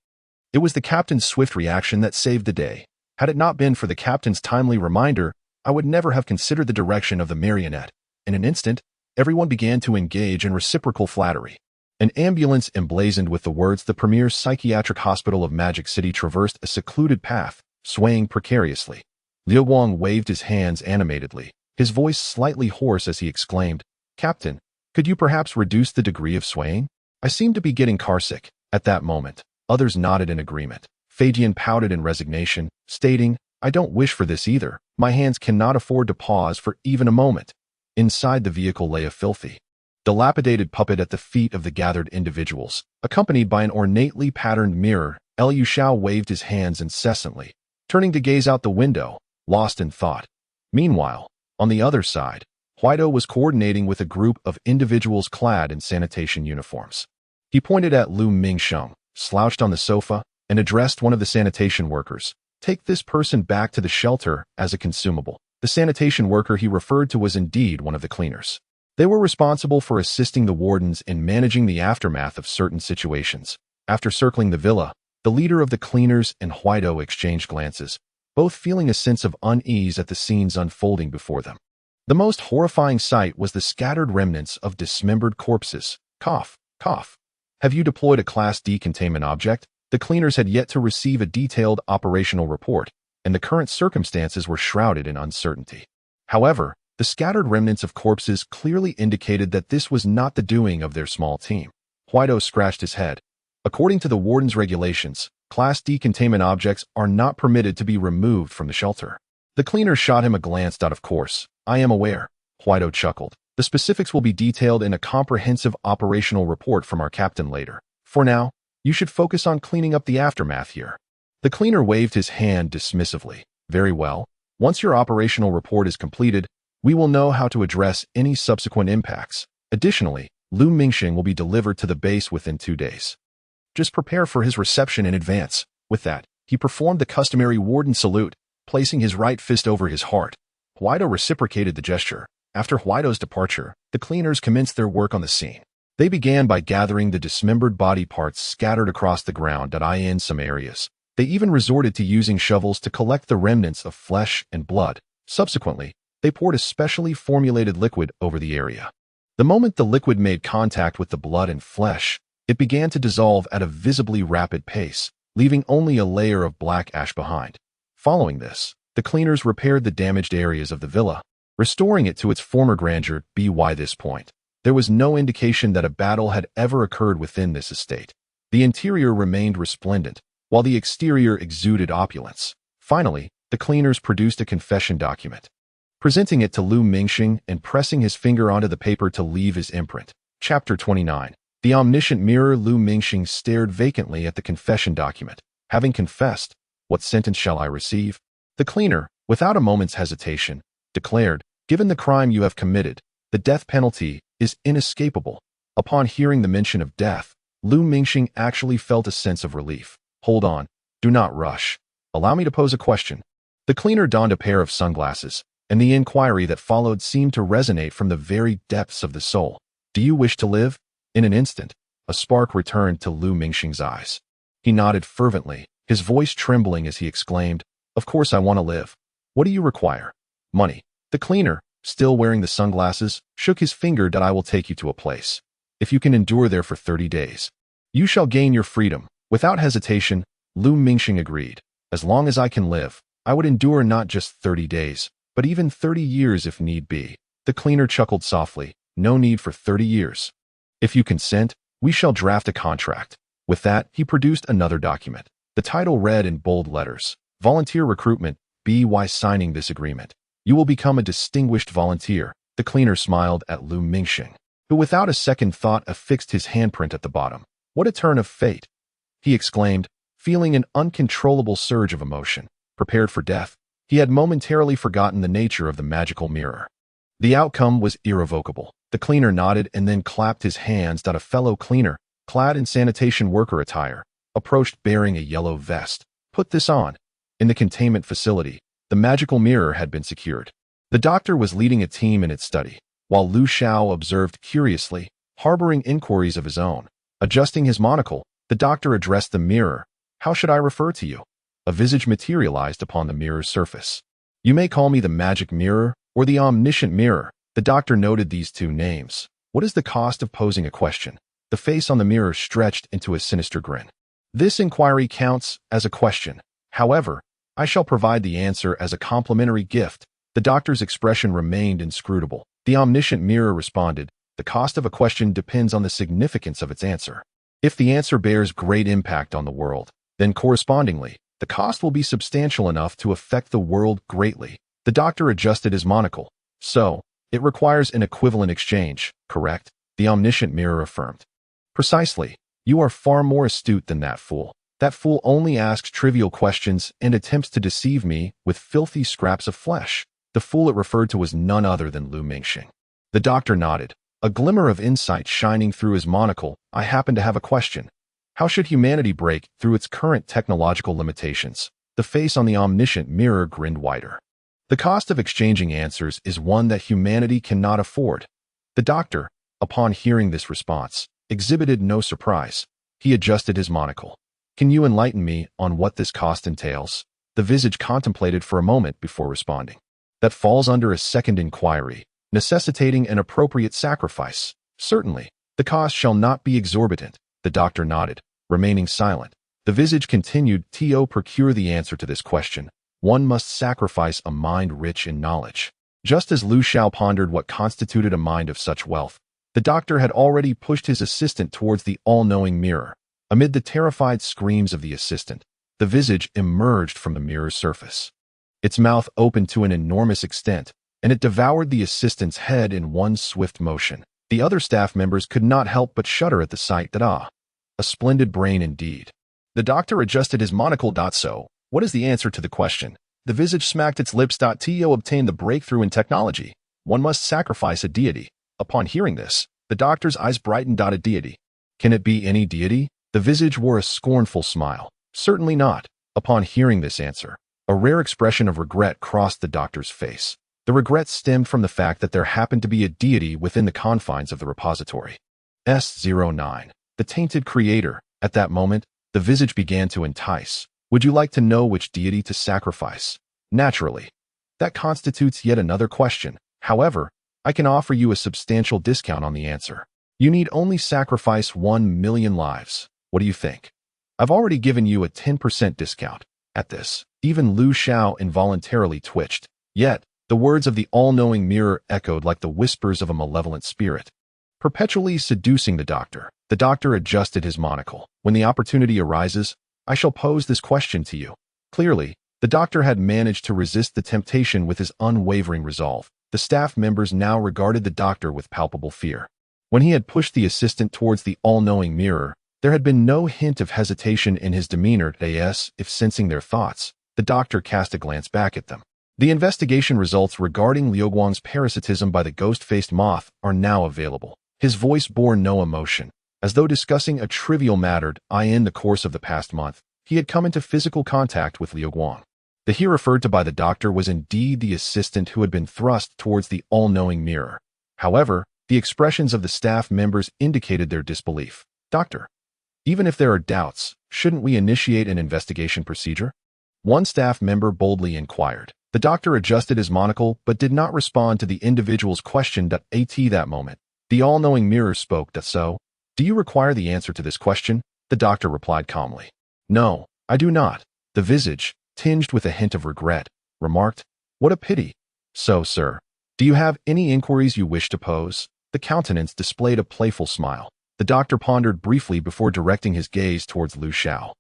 it was the captain's swift reaction that saved the day. Had it not been for the captain's timely reminder, I would never have considered the direction of the marionette. In an instant, everyone began to engage in reciprocal flattery. An ambulance emblazoned with the words "The Premier Psychiatric Hospital of Magic City" traversed a secluded path, swaying precariously. Liu Guang waved his hands animatedly, his voice slightly hoarse as he exclaimed, Captain, could you perhaps reduce the degree of swaying? I seem to be getting carsick. At that moment, others nodded in agreement. Fajian pouted in resignation, stating, I don't wish for this either. My hands cannot afford to pause for even a moment. Inside the vehicle lay a filthy, dilapidated puppet at the feet of the gathered individuals, accompanied by an ornately patterned mirror. Lu Xiao waved his hands incessantly, turning to gaze out the window, lost in thought. Meanwhile, on the other side, Huaido was coordinating with a group of individuals clad in sanitation uniforms. He pointed at Lu Mingsheng, slouched on the sofa, and addressed one of the sanitation workers. Take this person back to the shelter as a consumable. The sanitation worker he referred to was indeed one of the cleaners. They were responsible for assisting the wardens in managing the aftermath of certain situations. After circling the villa, the leader of the cleaners and Huaido exchanged glances, both feeling a sense of unease at the scenes unfolding before them. The most horrifying sight was the scattered remnants of dismembered corpses. Cough. Have you deployed a Class D containment object? The cleaners had yet to receive a detailed operational report, and the current circumstances were shrouded in uncertainty. However, The scattered remnants of corpses clearly indicated that this was not the doing of their small team. Xiao scratched his head. According to the Warden's regulations, Class D containment objects are not permitted to be removed from the shelter. The cleaner shot him a glance. Of course, I am aware. Xiao chuckled. The specifics will be detailed in a comprehensive operational report from our captain later. For now, you should focus on cleaning up the aftermath here. The cleaner waved his hand dismissively. Very well. Once your operational report is completed, we will know how to address any subsequent impacts. Additionally, Lu Mingxing will be delivered to the base within 2 days. Just prepare for his reception in advance. With that, he performed the customary warden salute, placing his right fist over his heart. Xiao reciprocated the gesture. After Xiao's departure, the cleaners commenced their work on the scene. They began by gathering the dismembered body parts scattered across the ground in some areas. They even resorted to using shovels to collect the remnants of flesh and blood. Subsequently, they poured a specially formulated liquid over the area. The moment the liquid made contact with the blood and flesh, it began to dissolve at a visibly rapid pace, leaving only a layer of black ash behind. Following this, the cleaners repaired the damaged areas of the villa, restoring it to its former grandeur. By this point, there was no indication that a battle had ever occurred within this estate. The interior remained resplendent, while the exterior exuded opulence. Finally, the cleaners produced a confession document, presenting it to Lu Mingxing and pressing his finger onto the paper to leave his imprint. Chapter 29. The omniscient mirror. Lu Mingxing stared vacantly at the confession document. Having confessed, what sentence shall I receive? The cleaner, without a moment's hesitation, declared, given the crime you have committed, the death penalty is inescapable. Upon hearing the mention of death, Lu Mingxing actually felt a sense of relief. Hold on. Do not rush. Allow me to pose a question. The cleaner donned a pair of sunglasses, and the inquiry that followed seemed to resonate from the very depths of the soul. Do you wish to live? In an instant, a spark returned to Lu Mingxing's eyes. He nodded fervently, his voice trembling as he exclaimed, Of course I want to live. What do you require? Money. The cleaner, still wearing the sunglasses, shook his finger. I will take you to a place. If you can endure there for 30 days, you shall gain your freedom. Without hesitation, Lu Mingxing agreed. As long as I can live, I would endure not just 30 days, but even 30 years if need be. The cleaner chuckled softly. No need for 30 years. If you consent, we shall draft a contract. With that, he produced another document. The title read in bold letters, Volunteer Recruitment. By signing this agreement, you will become a distinguished volunteer. The cleaner smiled at Lu Mingxing, who without a second thought affixed his handprint at the bottom. What a turn of fate! He exclaimed, feeling an uncontrollable surge of emotion. Prepared for death, he had momentarily forgotten the nature of the magical mirror. The outcome was irrevocable. The cleaner nodded and then clapped his hands. A fellow cleaner, clad in sanitation worker attire, approached bearing a yellow vest. Put this on. In the containment facility, the magical mirror had been secured. The doctor was leading a team in its study, while Xiao observed curiously, harboring inquiries of his own. Adjusting his monocle, the doctor addressed the mirror. How should I refer to you? A visage materialized upon the mirror's surface. You may call me the magic mirror or the omniscient mirror. The doctor noted these two names. What is the cost of posing a question? The face on the mirror stretched into a sinister grin. This inquiry counts as a question. However, I shall provide the answer as a complimentary gift. The doctor's expression remained inscrutable. The omniscient mirror responded, the cost of a question depends on the significance of its answer. If the answer bears great impact on the world, then correspondingly, the cost will be substantial enough to affect the world greatly. The doctor adjusted his monocle. So, it requires an equivalent exchange, correct? The omniscient mirror affirmed. Precisely. You are far more astute than that fool. That fool only asks trivial questions and attempts to deceive me with filthy scraps of flesh. The fool it referred to was none other than Lu Mingxing. The doctor nodded, a glimmer of insight shining through his monocle. I happen to have a question. How should humanity break through its current technological limitations? The face on the omniscient mirror grinned wider. The cost of exchanging answers is one that humanity cannot afford. The doctor, upon hearing this response, exhibited no surprise. He adjusted his monocle. Can you enlighten me on what this cost entails? The visage contemplated for a moment before responding. That falls under a second inquiry, necessitating an appropriate sacrifice. Certainly, the cost shall not be exorbitant. The doctor nodded, remaining silent. The visage continued, To procure the answer to this question, one must sacrifice a mind rich in knowledge. Just as Lu Xiao pondered what constituted a mind of such wealth, the doctor had already pushed his assistant towards the all-knowing mirror. Amid the terrified screams of the assistant, the visage emerged from the mirror's surface. Its mouth opened to an enormous extent, and it devoured the assistant's head in one swift motion. The other staff members could not help but shudder at the sight. A splendid brain indeed. The doctor adjusted his monocle. So, what is the answer to the question? The visage smacked its lips. To obtain the breakthrough in technology, one must sacrifice a deity. Upon hearing this, the doctor's eyes brightened. A deity? Can it be any deity? The visage wore a scornful smile. Certainly not. Upon hearing this answer, a rare expression of regret crossed the doctor's face. The regret stemmed from the fact that there happened to be a deity within the confines of the repository. S09. The tainted creator. At that moment, the visage began to entice. Would you like to know which deity to sacrifice? Naturally. That constitutes yet another question. However, I can offer you a substantial discount on the answer. You need only sacrifice 1,000,000 lives. What do you think? I've already given you a 10% discount. At this, even Lu Xiao involuntarily twitched. Yet, the words of the all-knowing mirror echoed like the whispers of a malevolent spirit, perpetually seducing the doctor. The doctor adjusted his monocle. When the opportunity arises, I shall pose this question to you. Clearly, the doctor had managed to resist the temptation with his unwavering resolve. The staff members now regarded the doctor with palpable fear. When he had pushed the assistant towards the all-knowing mirror, there had been no hint of hesitation in his demeanor. If sensing their thoughts, the doctor cast a glance back at them. The investigation results regarding Liu Guang's parasitism by the ghost-faced moth are now available. His voice bore no emotion. As though discussing a trivial matter, in the course of the past month, he had come into physical contact with Liu Guang. The he referred to by the doctor was indeed the assistant who had been thrust towards the all-knowing mirror. However, the expressions of the staff members indicated their disbelief. Doctor, even if there are doubts, shouldn't we initiate an investigation procedure? One staff member boldly inquired. The doctor adjusted his monocle but did not respond to the individual's question. At that moment, the all-knowing mirror spoke. So, do you require the answer to this question? The doctor replied calmly. No, I do not. The visage, tinged with a hint of regret, remarked, What a pity. So, sir, do you have any inquiries you wish to pose? The countenance displayed a playful smile. The doctor pondered briefly before directing his gaze towards Lu Xiao.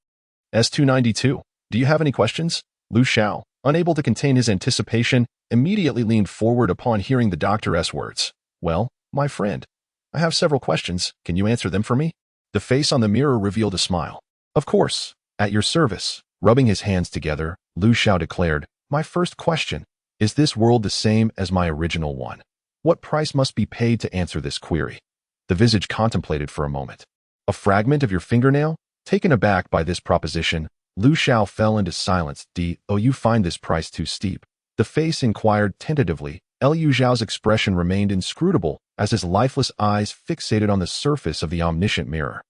S292. Do you have any questions? Lu Xiao, unable to contain his anticipation, immediately leaned forward upon hearing the doctor's words. Well, my friend, I have several questions. Can you answer them for me? The face on the mirror revealed a smile. Of course, at your service. Rubbing his hands together, Lu Xiao declared, My first question, is this world the same as my original one? What price must be paid to answer this query? The visage contemplated for a moment. A fragment of your fingernail? Taken aback by this proposition, Lu Xiao fell into silence. You find this price too steep? The face inquired tentatively. Liu Xiao's expression remained inscrutable as his lifeless eyes fixated on the surface of the omniscient mirror.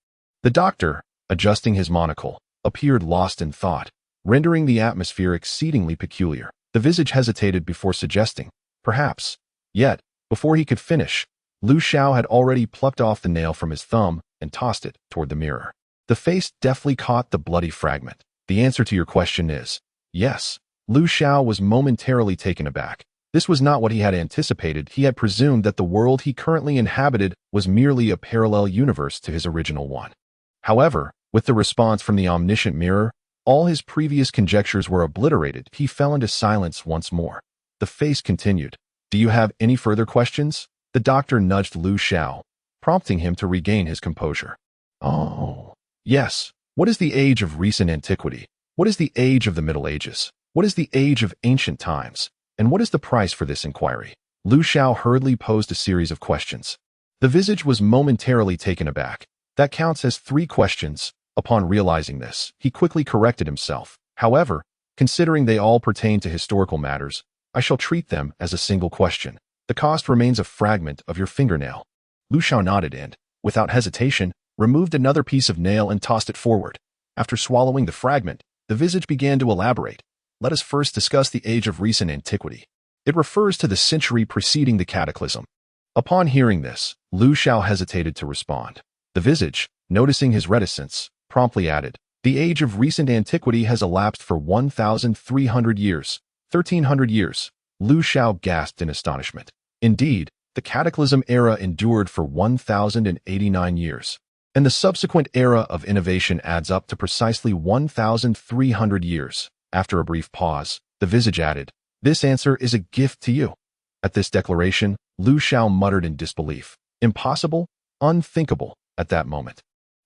The doctor, adjusting his monocle, appeared lost in thought, rendering the atmosphere exceedingly peculiar. The visage hesitated before suggesting, perhaps. Yet, before he could finish, Lu Xiao had already plucked off the nail from his thumb and tossed it toward the mirror. The face deftly caught the bloody fragment. The answer to your question is, yes. Lu Xiao was momentarily taken aback. This was not what he had anticipated. He had presumed that the world he currently inhabited was merely a parallel universe to his original one. However, with the response from the omniscient mirror, all his previous conjectures were obliterated. He fell into silence once more. The face continued. Do you have any further questions? The doctor nudged Lu Xiao, prompting him to regain his composure. Oh, yes. What is the age of recent antiquity? What is the age of the Middle Ages? What is the age of ancient times? And what is the price for this inquiry? Lu Xiao hurriedly posed a series of questions. The visage was momentarily taken aback. That counts as 3 questions. Upon realizing this, he quickly corrected himself. However, considering they all pertain to historical matters, I shall treat them as a single question. The cost remains a fragment of your fingernail. Lu Xiao nodded and, without hesitation, removed another piece of nail and tossed it forward. After swallowing the fragment, the visage began to elaborate. Let us first discuss the age of recent antiquity. It refers to the century preceding the cataclysm. Upon hearing this, Lu Xiao hesitated to respond. The visage, noticing his reticence, promptly added, The age of recent antiquity has elapsed for 1,300 years, 1,300 years. Lu Xiao gasped in astonishment. Indeed, the Cataclysm era endured for 1,089 years, and the subsequent era of innovation adds up to precisely 1,300 years. After a brief pause, the visage added, "This answer is a gift to you." At this declaration, Lu Xiao muttered in disbelief. Impossible? Unthinkable at that moment.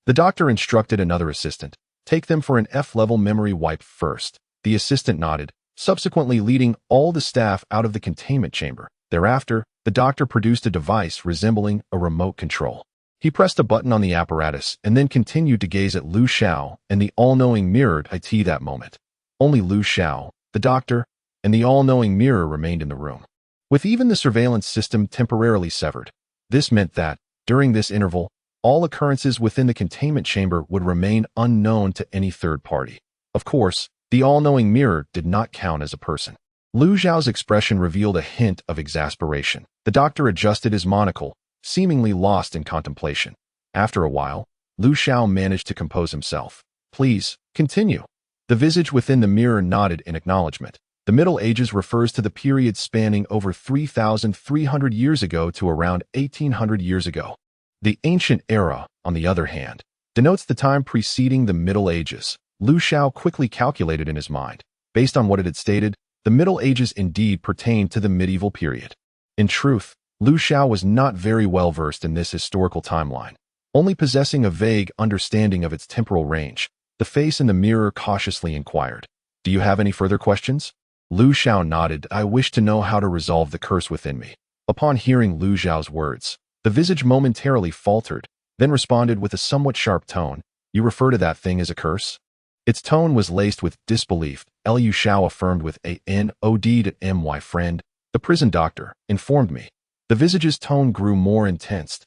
The doctor instructed another assistant, "Take them for an F-level memory wipe first." The assistant nodded, subsequently leading all the staff out of the containment chamber. Thereafter, the doctor produced a device resembling a remote control. He pressed a button on the apparatus and then continued to gaze at Lu Xiao and the all-knowing mirror. That moment, only Lu Xiao, the doctor, and the all-knowing mirror remained in the room, with even the surveillance system temporarily severed. This meant that, during this interval, all occurrences within the containment chamber would remain unknown to any third party. Of course, the all-knowing mirror did not count as a person. Lu Xiao's expression revealed a hint of exasperation. The doctor adjusted his monocle, seemingly lost in contemplation. After a while, Lu Xiao managed to compose himself. "Please, continue." The visage within the mirror nodded in acknowledgement. The Middle Ages refers to the period spanning over 3,300 years ago to around 1,800 years ago. The Ancient Era, on the other hand, denotes the time preceding the Middle Ages. Lu Xiao quickly calculated in his mind. Based on what it had stated, the Middle Ages indeed pertained to the medieval period. In truth, Lu Xiao was not very well versed in this historical timeline, only possessing a vague understanding of its temporal range. The face in the mirror cautiously inquired, "Do you have any further questions?" Lu Xiao nodded. "I wish to know how to resolve the curse within me." Upon hearing Lu Xiao's words, the visage momentarily faltered, then responded with a somewhat sharp tone, "You refer to that thing as a curse?" Its tone was laced with disbelief. Lu Xiao affirmed with a nod. "My friend, the prison doctor, informed me." The visage's tone grew more intense.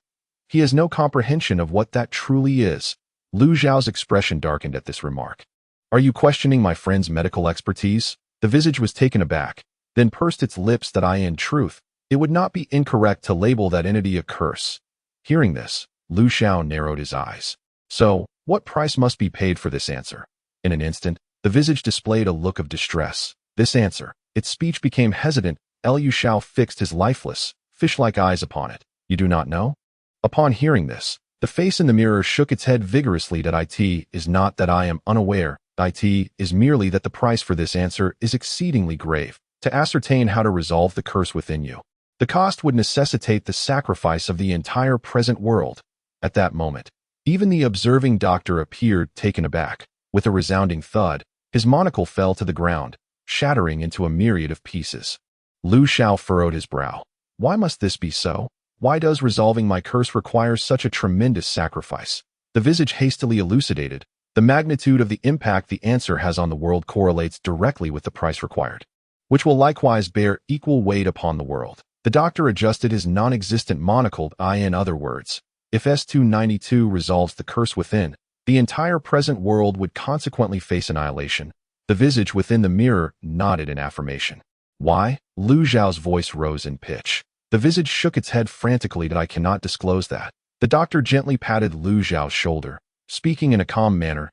"He has no comprehension of what that truly is." Lu Xiao's expression darkened at this remark. "Are you questioning my friend's medical expertise?" The visage was taken aback, then pursed its lips. In truth, it would not be incorrect to label that entity a curse." Hearing this, Lu Xiao narrowed his eyes. "So, what price must be paid for this answer?" In an instant, the visage displayed a look of distress. This answer, its speech became hesitant. Lu Xiao fixed his lifeless, fish-like eyes upon it. "You do not know?" Upon hearing this, the face in the mirror shook its head vigorously. "It is not that I am unaware. It is merely that the price for this answer is exceedingly grave. To ascertain how to resolve the curse within you, the cost would necessitate the sacrifice of the entire present world." At that moment, even the observing doctor appeared taken aback. With a resounding thud, his monocle fell to the ground, shattering into a myriad of pieces. Lu Xiao furrowed his brow. "Why must this be so? Why does resolving my curse require such a tremendous sacrifice?" The visage hastily elucidated. "The magnitude of the impact the answer has on the world correlates directly with the price required, which will likewise bear equal weight upon the world." The doctor adjusted his non-existent monocle. In other words, if S292 resolves the curse within, the entire present world would consequently face annihilation. The visage within the mirror nodded in affirmation. "Why?" Lu Xiao's voice rose in pitch. The visage shook its head frantically. "I cannot disclose that." The doctor gently patted Lu Xiao's shoulder, speaking in a calm manner.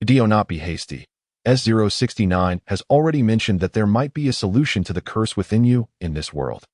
"Do not be hasty. S069 has already mentioned that there might be a solution to the curse within you in this world.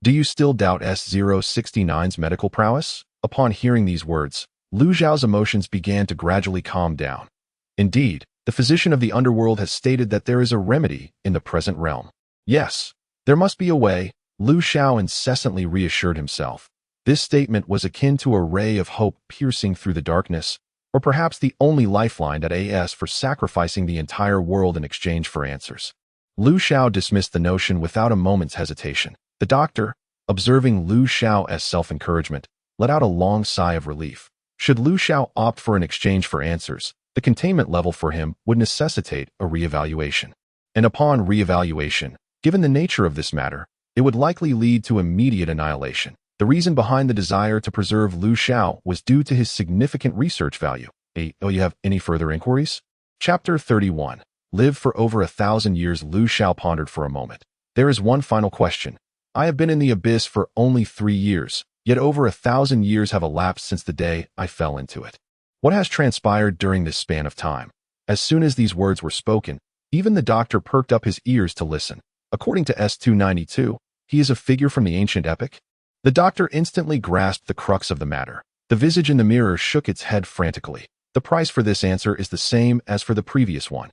Do you still doubt S069's medical prowess?" Upon hearing these words, Lu Xiao's emotions began to gradually calm down. Indeed, the physician of the underworld has stated that there is a remedy in the present realm. Yes, there must be a way, Lu Xiao incessantly reassured himself. This statement was akin to a ray of hope piercing through the darkness, or perhaps the only lifeline for sacrificing the entire world in exchange for answers. Lu Xiao dismissed the notion without a moment's hesitation. The doctor, observing Lu Xiao's self-encouragement, let out a long sigh of relief. Should Lu Xiao opt for an exchange for answers, the containment level for him would necessitate a reevaluation. And upon reevaluation, given the nature of this matter, it would likely lead to immediate annihilation. The reason behind the desire to preserve Lu Xiao was due to his significant research value. You have any further inquiries? Chapter 31. Live for over 1,000 years. Lu Xiao pondered for a moment. "There is one final question. I have been in the abyss for only 3 years. Yet over 1,000 years have elapsed since the day I fell into it. What has transpired during this span of time?" As soon as these words were spoken, even the doctor perked up his ears to listen. According to S292, he is a figure from the ancient epic? The doctor instantly grasped the crux of the matter. The visage in the mirror shook its head frantically. The price for this answer is the same as for the previous one.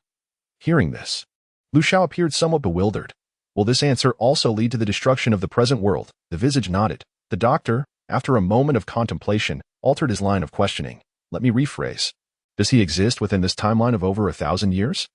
Hearing this, Xiao appeared somewhat bewildered. Will this answer also lead to the destruction of the present world? The visage nodded. The doctor, after a moment of contemplation, altered his line of questioning. Let me rephrase. Does he exist within this timeline of over 1,000 years?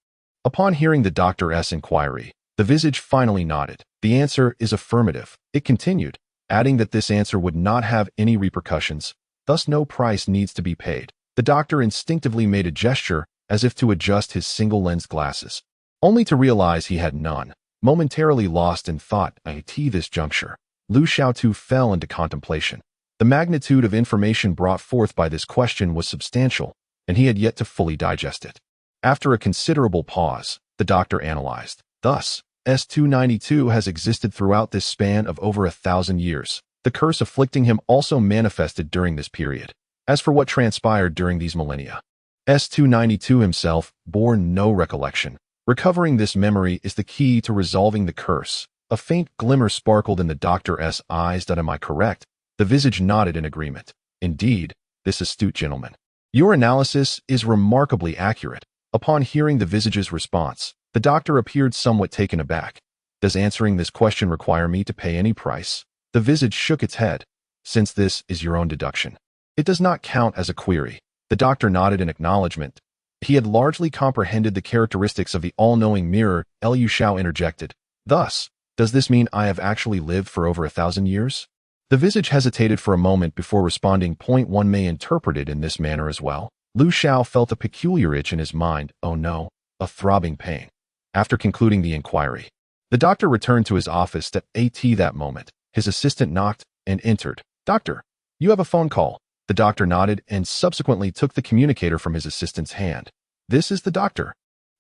Upon hearing the doctor's inquiry, the visage finally nodded. The answer is affirmative. It continued, adding that this answer would not have any repercussions, thus no price needs to be paid. The doctor instinctively made a gesture as if to adjust his single-lensed glasses, only to realize he had none. Momentarily lost in thought at this juncture, Xiao too fell into contemplation. The magnitude of information brought forth by this question was substantial, and he had yet to fully digest it. After a considerable pause, the doctor analyzed. Thus, S292 has existed throughout this span of over 1,000 years. The curse afflicting him also manifested during this period. As for what transpired during these millennia, S292 himself bore no recollection. Recovering this memory is the key to resolving the curse. A faint glimmer sparkled in the doctor's eyes. Am I correct? The visage nodded in agreement. Indeed, this astute gentleman. Your analysis is remarkably accurate. Upon hearing the visage's response, the doctor appeared somewhat taken aback. Does answering this question require me to pay any price? The visage shook its head. Since this is your own deduction, it does not count as a query. The doctor nodded in acknowledgement. He had largely comprehended the characteristics of the all-knowing mirror. Xiao interjected. Thus, does this mean I have actually lived for over 1,000 years? The visage hesitated for a moment before responding. One may interpret it in this manner as well. Xiao felt a peculiar itch in his mind. Oh no, a throbbing pain. After concluding the inquiry, the doctor returned to his office. At that moment, his assistant knocked and entered. Doctor, you have a phone call. The doctor nodded and subsequently took the communicator from his assistant's hand. This is the doctor.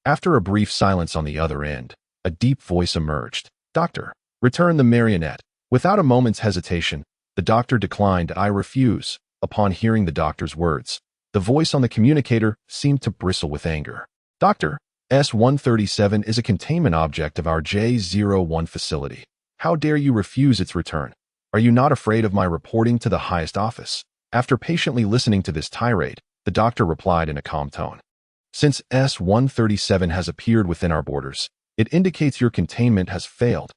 After a brief silence on the other end, a deep voice emerged. Doctor, return the marionette. Without a moment's hesitation, the doctor declined. I refuse. Upon hearing the doctor's words, the voice on the communicator seemed to bristle with anger. Doctor, S-137 is a containment object of our J-01 facility. How dare you refuse its return? Are you not afraid of my reporting to the highest office? After patiently listening to this tirade, the doctor replied in a calm tone. Since S-137 has appeared within our borders, it indicates your containment has failed.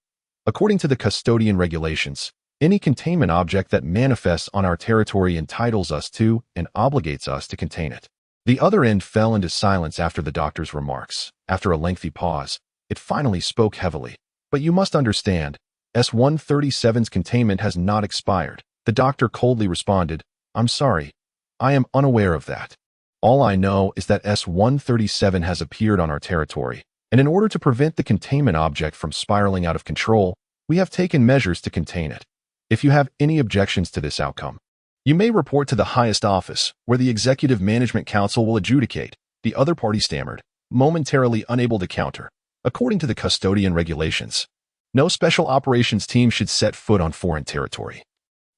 According to the custodian regulations, any containment object that manifests on our territory entitles us to and obligates us to contain it. The other end fell into silence after the doctor's remarks. After a lengthy pause, it finally spoke heavily. But you must understand, S-137's containment has not expired. The doctor coldly responded, I'm sorry, I am unaware of that. All I know is that S-137 has appeared on our territory, and in order to prevent the containment object from spiraling out of control, we have taken measures to contain it. If you have any objections to this outcome, you may report to the highest office, where the Executive Management Council will adjudicate. The other party stammered, momentarily unable to counter. According to the custodian regulations, no special operations team should set foot on foreign territory,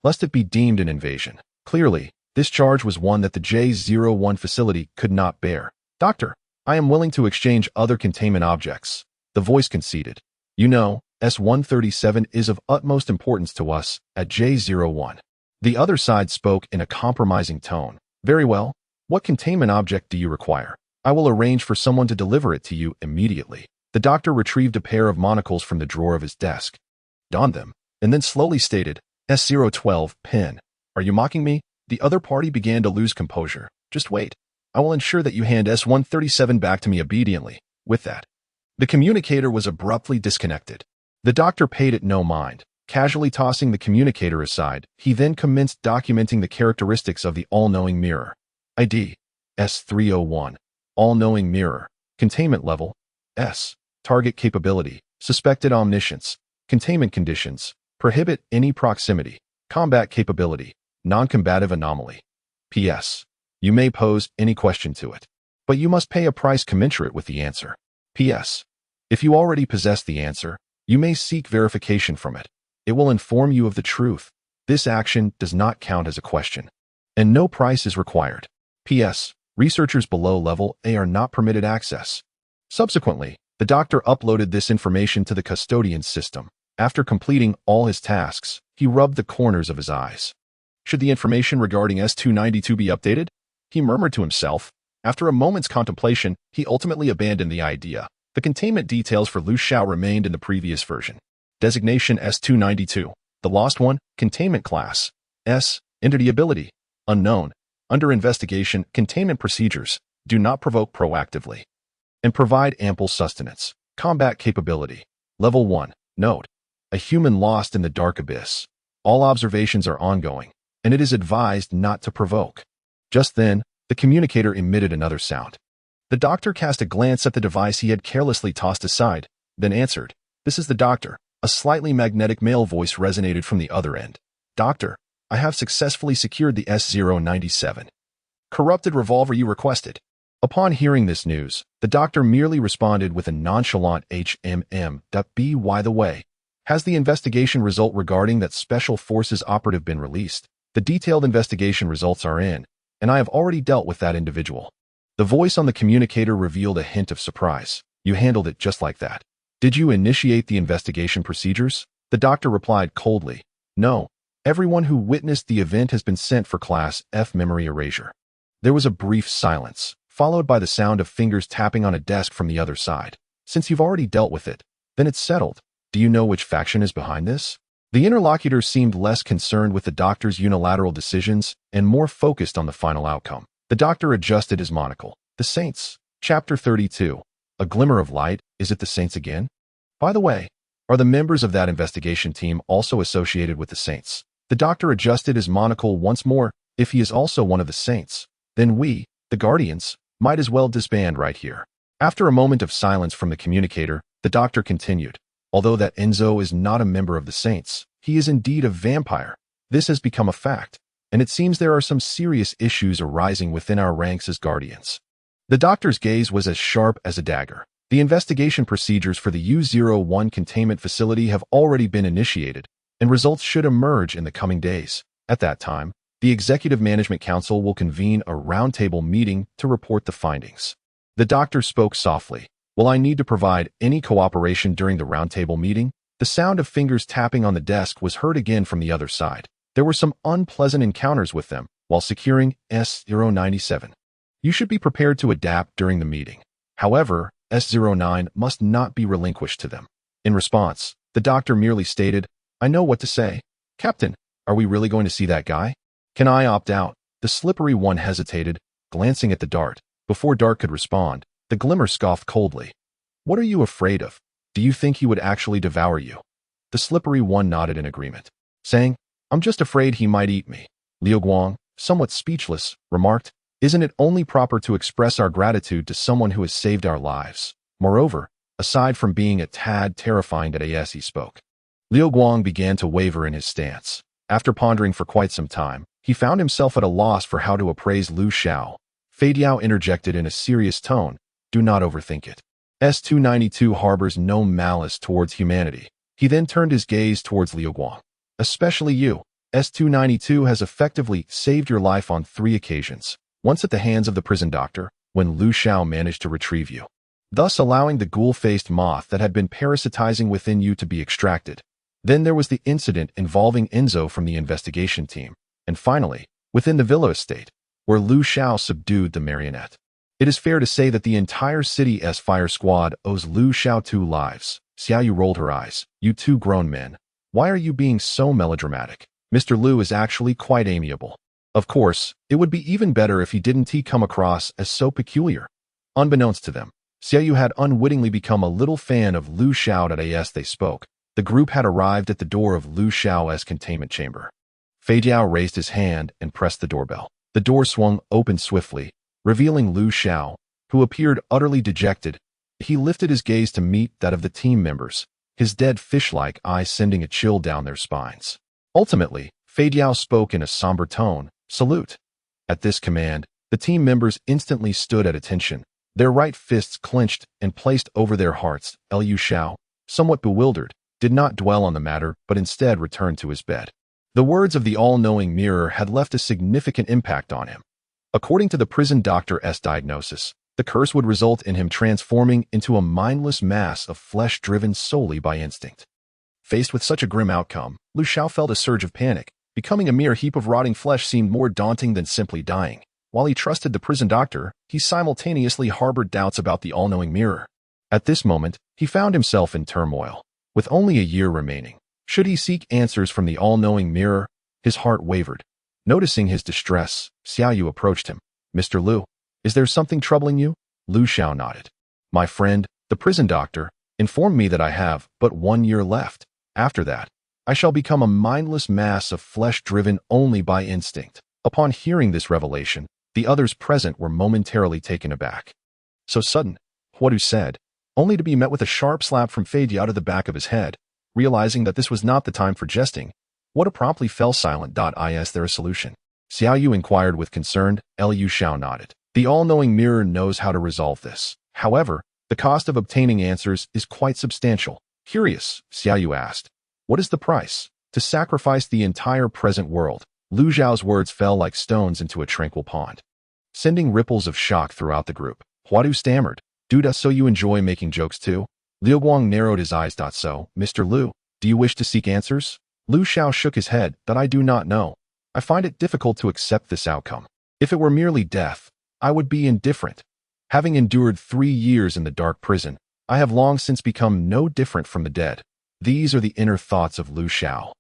lest it be deemed an invasion. Clearly, this charge was one that the J-01 facility could not bear. Doctor, I am willing to exchange other containment objects. The voice conceded. You know, S-137 is of utmost importance to us at J-01. The other side spoke in a compromising tone. Very well. What containment object do you require? I will arrange for someone to deliver it to you immediately. The doctor retrieved a pair of monocles from the drawer of his desk, donned them, and then slowly stated, S-012, pen. Are you mocking me? The other party began to lose composure. Just wait. I will ensure that you hand S-137 back to me obediently. With that, the communicator was abruptly disconnected. The doctor paid it no mind. Casually tossing the communicator aside, he then commenced documenting the characteristics of the all-knowing mirror. ID, S-301. All-knowing mirror. Containment level, S. Target capability, suspected omniscience. Containment conditions, prohibit any proximity. Combat capability, non-combative anomaly. P.S. You may pose any question to it, but you must pay a price commensurate with the answer. P.S. If you already possess the answer, you may seek verification from it. It will inform you of the truth. This action does not count as a question, and no price is required. P.S. Researchers below level A are not permitted access. Subsequently, The doctor uploaded this information to the custodian's system. After completing all his tasks, he rubbed the corners of his eyes. Should the information regarding S292 be updated? He murmured to himself. After a moment's contemplation, he ultimately abandoned the idea. The containment details for Lu Xiao remained in the previous version. Designation S292. The Lost One, Containment Class. S. Entity Ability. Unknown. Under investigation, containment procedures. Do not provoke proactively. And provide ample sustenance. Combat capability. Level 1. Note. A human lost in the dark abyss. All observations are ongoing, and it is advised not to provoke. Just then, the communicator emitted another sound. The doctor cast a glance at the device he had carelessly tossed aside, then answered. This is the doctor. A slightly magnetic male voice resonated from the other end. Doctor, I have successfully secured the S097. Corrupted revolver you requested. Upon hearing this news, the doctor merely responded with a nonchalant By the way, has the investigation result regarding that Special Forces operative been released? The detailed investigation results are in, and I have already dealt with that individual. The voice on the communicator revealed a hint of surprise. You handled it just like that. Did you initiate the investigation procedures? The doctor replied coldly. No. Everyone who witnessed the event has been sent for Class F memory erasure. There was a brief silence, followed by the sound of fingers tapping on a desk from the other side. Since you've already dealt with it, then it's settled. Do you know which faction is behind this? The interlocutor seemed less concerned with the doctor's unilateral decisions and more focused on the final outcome. The doctor adjusted his monocle. The Saints. Chapter 32. A glimmer of light. Is it the Saints again? By the way, are the members of that investigation team also associated with the Saints? The doctor adjusted his monocle once more. If he is also one of the Saints, then we, the Guardians, might as well disband right here. After a moment of silence from the communicator, the doctor continued. Although that Enzo is not a member of the Saints, he is indeed a vampire. This has become a fact, and it seems there are some serious issues arising within our ranks as Guardians. The doctor's gaze was as sharp as a dagger. The investigation procedures for the U01 containment facility have already been initiated, and results should emerge in the coming days. At that time, the Executive Management Council will convene a roundtable meeting to report the findings. The doctor spoke softly. Will I need to provide any cooperation during the roundtable meeting? The sound of fingers tapping on the desk was heard again from the other side. There were some unpleasant encounters with them while securing S097. You should be prepared to adapt during the meeting. However, S09 must not be relinquished to them. In response, the doctor merely stated, I know what to say. Captain, are we really going to see that guy? Can I opt out? The slippery one hesitated, glancing at the dart. Before Dart could respond, the glimmer scoffed coldly. What are you afraid of? Do you think he would actually devour you? The slippery one nodded in agreement, saying, I'm just afraid he might eat me. Liu Guang, somewhat speechless, remarked, Isn't it only proper to express our gratitude to someone who has saved our lives? Moreover, aside from being a tad terrifying at AS, he spoke. Liu Guang began to waver in his stance. After pondering for quite some time, he found himself at a loss for how to appraise Lu Xiao. Fei Diao interjected in a serious tone, Do not overthink it. S292 harbors no malice towards humanity. He then turned his gaze towards Liu Guang. Especially you. S292 has effectively saved your life on 3 occasions. Once at the hands of the prison doctor, when Lu Xiao managed to retrieve you, thus allowing the ghoul-faced moth that had been parasitizing within you to be extracted. Then there was the incident involving Enzo from the investigation team. And finally, within the Villa estate, where Lu Xiao subdued the marionette. It is fair to say that the entire city's fire squad owes Lu Xiao 2 lives. Xiao rolled her eyes. You 2 grown men. Why are you being so melodramatic? Mr. Lu is actually quite amiable. Of course, it would be even better if he didn't come across as so peculiar. Unbeknownst to them, Xiao had unwittingly become a little fan of Lu Xiao. As they spoke, the group had arrived at the door of Lu Xiao's containment chamber. Fei Diao raised his hand and pressed the doorbell. The door swung open swiftly, revealing Lu Xiao, who appeared utterly dejected. He lifted his gaze to meet that of the team members, his dead fish-like eyes sending a chill down their spines. Ultimately, Fei Diao spoke in a somber tone, Salute. At this command, the team members instantly stood at attention, their right fists clenched and placed over their hearts. Liu Xiao, somewhat bewildered, did not dwell on the matter but instead returned to his bed. The words of the all-knowing mirror had left a significant impact on him. According to the prison doctor's diagnosis, The curse would result in him transforming into a mindless mass of flesh driven solely by instinct. Faced with such a grim outcome, Xiao felt a surge of panic. Becoming a mere heap of rotting flesh seemed more daunting than simply dying. While he trusted the prison doctor, he simultaneously harbored doubts about the all-knowing mirror. At this moment, he found himself in turmoil. With only a year remaining, should he seek answers from the all-knowing mirror? His heart wavered. Noticing his distress, Xiao approached him. "Mr. Lu, is there something troubling you?" Xiao nodded. "My friend, the prison doctor, informed me that I have but 1 year left. After that, I shall become a mindless mass of flesh driven only by instinct." Upon hearing this revelation, the others present were momentarily taken aback. So sudden, Huadu said, only to be met with a sharp slap from Fei out of the back of his head. Realizing that this was not the time for jesting, Huadu promptly fell silent. Is there a solution? Xiao inquired with concern. Xiao nodded. The all-knowing mirror knows how to resolve this. However, the cost of obtaining answers is quite substantial. Curious, Xiao asked, "What is the price?" "To sacrifice the entire present world." Xiao's words fell like stones into a tranquil pond, sending ripples of shock throughout the group. Huadu stammered, "Dude, so you enjoy making jokes too?" Liu Guang narrowed his eyes. "So, Mr. Lu, do you wish to seek answers?" Xiao shook his head. "That I do not know. I find it difficult to accept this outcome. If it were merely death, I would be indifferent. Having endured 3 years in the dark prison, I have long since become no different from the dead." These are the inner thoughts of Xiao,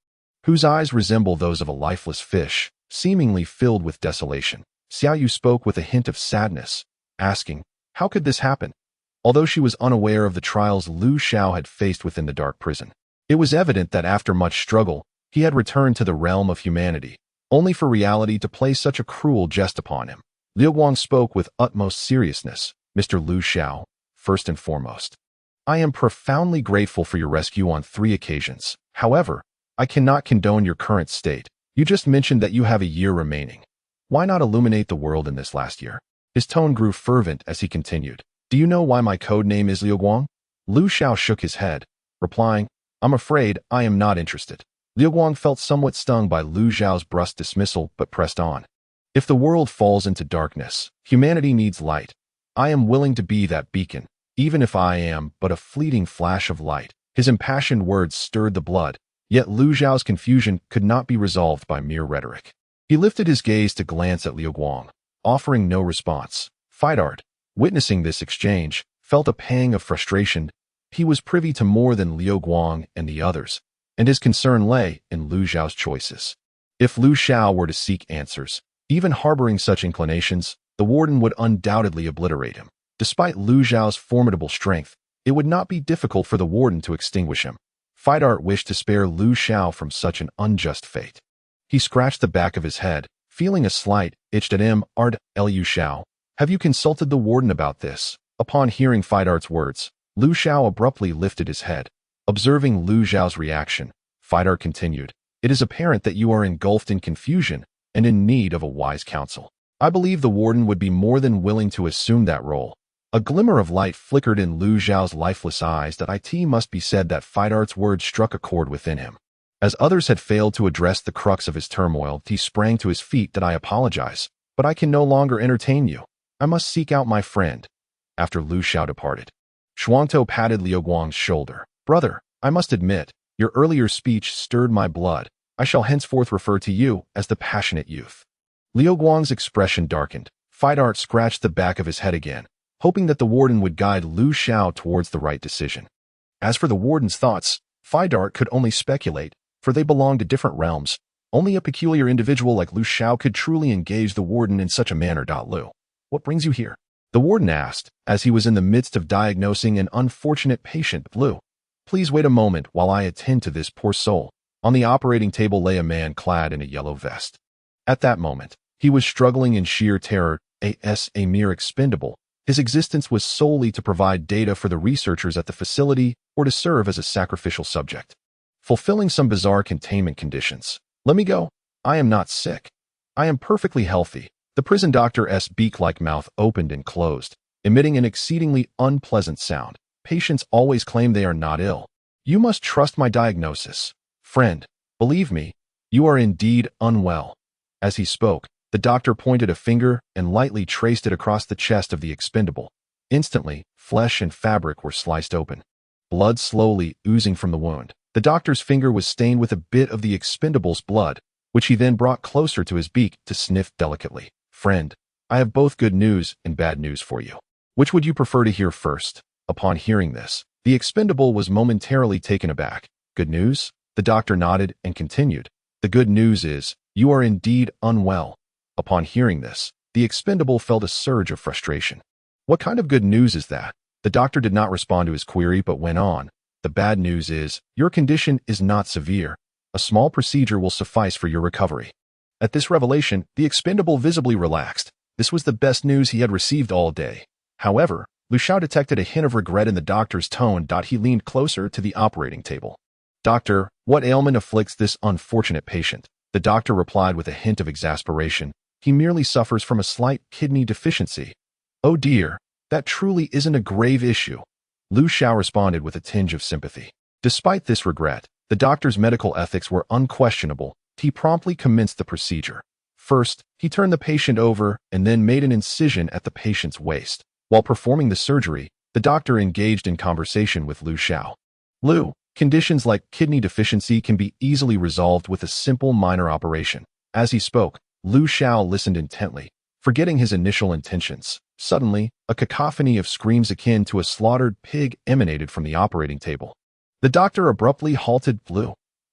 whose eyes resemble those of a lifeless fish, seemingly filled with desolation. Xiao spoke with a hint of sadness, asking, "How could this happen?" Although she was unaware of the trials Xiao had faced within the dark prison, it was evident that after much struggle, he had returned to the realm of humanity, only for reality to play such a cruel jest upon him. Liu Guang spoke with utmost seriousness. "Mr. Xiao, first and foremost, I am profoundly grateful for your rescue on 3 occasions. However, I cannot condone your current state. You just mentioned that you have a year remaining. Why not illuminate the world in this last year?" His tone grew fervent as he continued. "Do you know why my code name is Liu Guang?" Xiao shook his head, replying, "I'm afraid I am not interested." Liu Guang felt somewhat stung by Xiao's brusque dismissal but pressed on. "If the world falls into darkness, humanity needs light. I am willing to be that beacon, even if I am but a fleeting flash of light." His impassioned words stirred the blood, yet Xiao's confusion could not be resolved by mere rhetoric. He lifted his gaze to glance at Liu Guang, offering no response. Fidart, witnessing this exchange, felt a pang of frustration. He was privy to more than Liu Guang and the others, and his concern lay in Xiao's choices. If Xiao were to seek answers, even harboring such inclinations, the warden would undoubtedly obliterate him. Despite Xiao's formidable strength, it would not be difficult for the warden to extinguish him. Fidart wished to spare Xiao from such an unjust fate. He scratched the back of his head, feeling a slight itch at him. Xiao, have you consulted the warden about this?" Upon hearing Fidart's words, Xiao abruptly lifted his head. Observing Xiao's reaction, Fidart continued, "It is apparent that you are engulfed in confusion and in need of a wise counsel. I believe the warden would be more than willing to assume that role." A glimmer of light flickered in Xiao's lifeless eyes. It must be said that Fidart's words struck a chord within him. As others had failed to address the crux of his turmoil, he sprang to his feet. "I apologize, but I can no longer entertain you. I must seek out my friend." After Xiao departed, Shuangtou patted Liu Guang's shoulder. "Brother, I must admit, your earlier speech stirred my blood. I shall henceforth refer to you as the passionate youth." Liu Guang's expression darkened. Fidart scratched the back of his head again, hoping that the warden would guide Xiao towards the right decision. As for the warden's thoughts, Fidart could only speculate, for they belonged to different realms. Only a peculiar individual like Xiao could truly engage the warden in such a manner. "Lu, what brings you here?" the warden asked, as he was in the midst of diagnosing an unfortunate patient. "Lu, please wait a moment while I attend to this poor soul." On the operating table lay a man clad in a yellow vest. At that moment, he was struggling in sheer terror. A mere expendable, his existence was solely to provide data for the researchers at the facility or to serve as a sacrificial subject, fulfilling some bizarre containment conditions. "Let me go. I am not sick. I am perfectly healthy." The prison doctor's beak-like mouth opened and closed, emitting an exceedingly unpleasant sound. "Patients always claim they are not ill. You must trust my diagnosis. Friend, believe me, you are indeed unwell." As he spoke, The doctor pointed a finger and lightly traced it across the chest of the expendable. Instantly, flesh and fabric were sliced open, blood slowly oozing from the wound. The doctor's finger was stained with a bit of the expendable's blood, which he then brought closer to his beak to sniff delicately. Friend, I have both good news and bad news for you. Which would you prefer to hear first? Upon hearing this, the expendable was momentarily taken aback. Good news? The doctor nodded and continued. The good news is, you are indeed unwell. Upon hearing this, the expendable felt a surge of frustration. What kind of good news is that? The doctor did not respond to his query but went on. The bad news is, your condition is not severe. A small procedure will suffice for your recovery. At this revelation, the expendable visibly relaxed. This was the best news he had received all day. However, Xiao detected a hint of regret in the doctor's tone. He leaned closer to the operating table. Doctor, what ailment afflicts this unfortunate patient? The doctor replied with a hint of exasperation. He merely suffers from a slight kidney deficiency. Oh dear, that truly isn't a grave issue. Xiao responded with a tinge of sympathy. Despite this regret, the doctor's medical ethics were unquestionable. He promptly commenced the procedure. First, he turned the patient over and then made an incision at the patient's waist. While performing the surgery, the doctor engaged in conversation with Xiao. Conditions like kidney deficiency can be easily resolved with a simple minor operation. As he spoke, Xiao listened intently, forgetting his initial intentions. Suddenly, a cacophony of screams akin to a slaughtered pig emanated from the operating table. The doctor abruptly halted.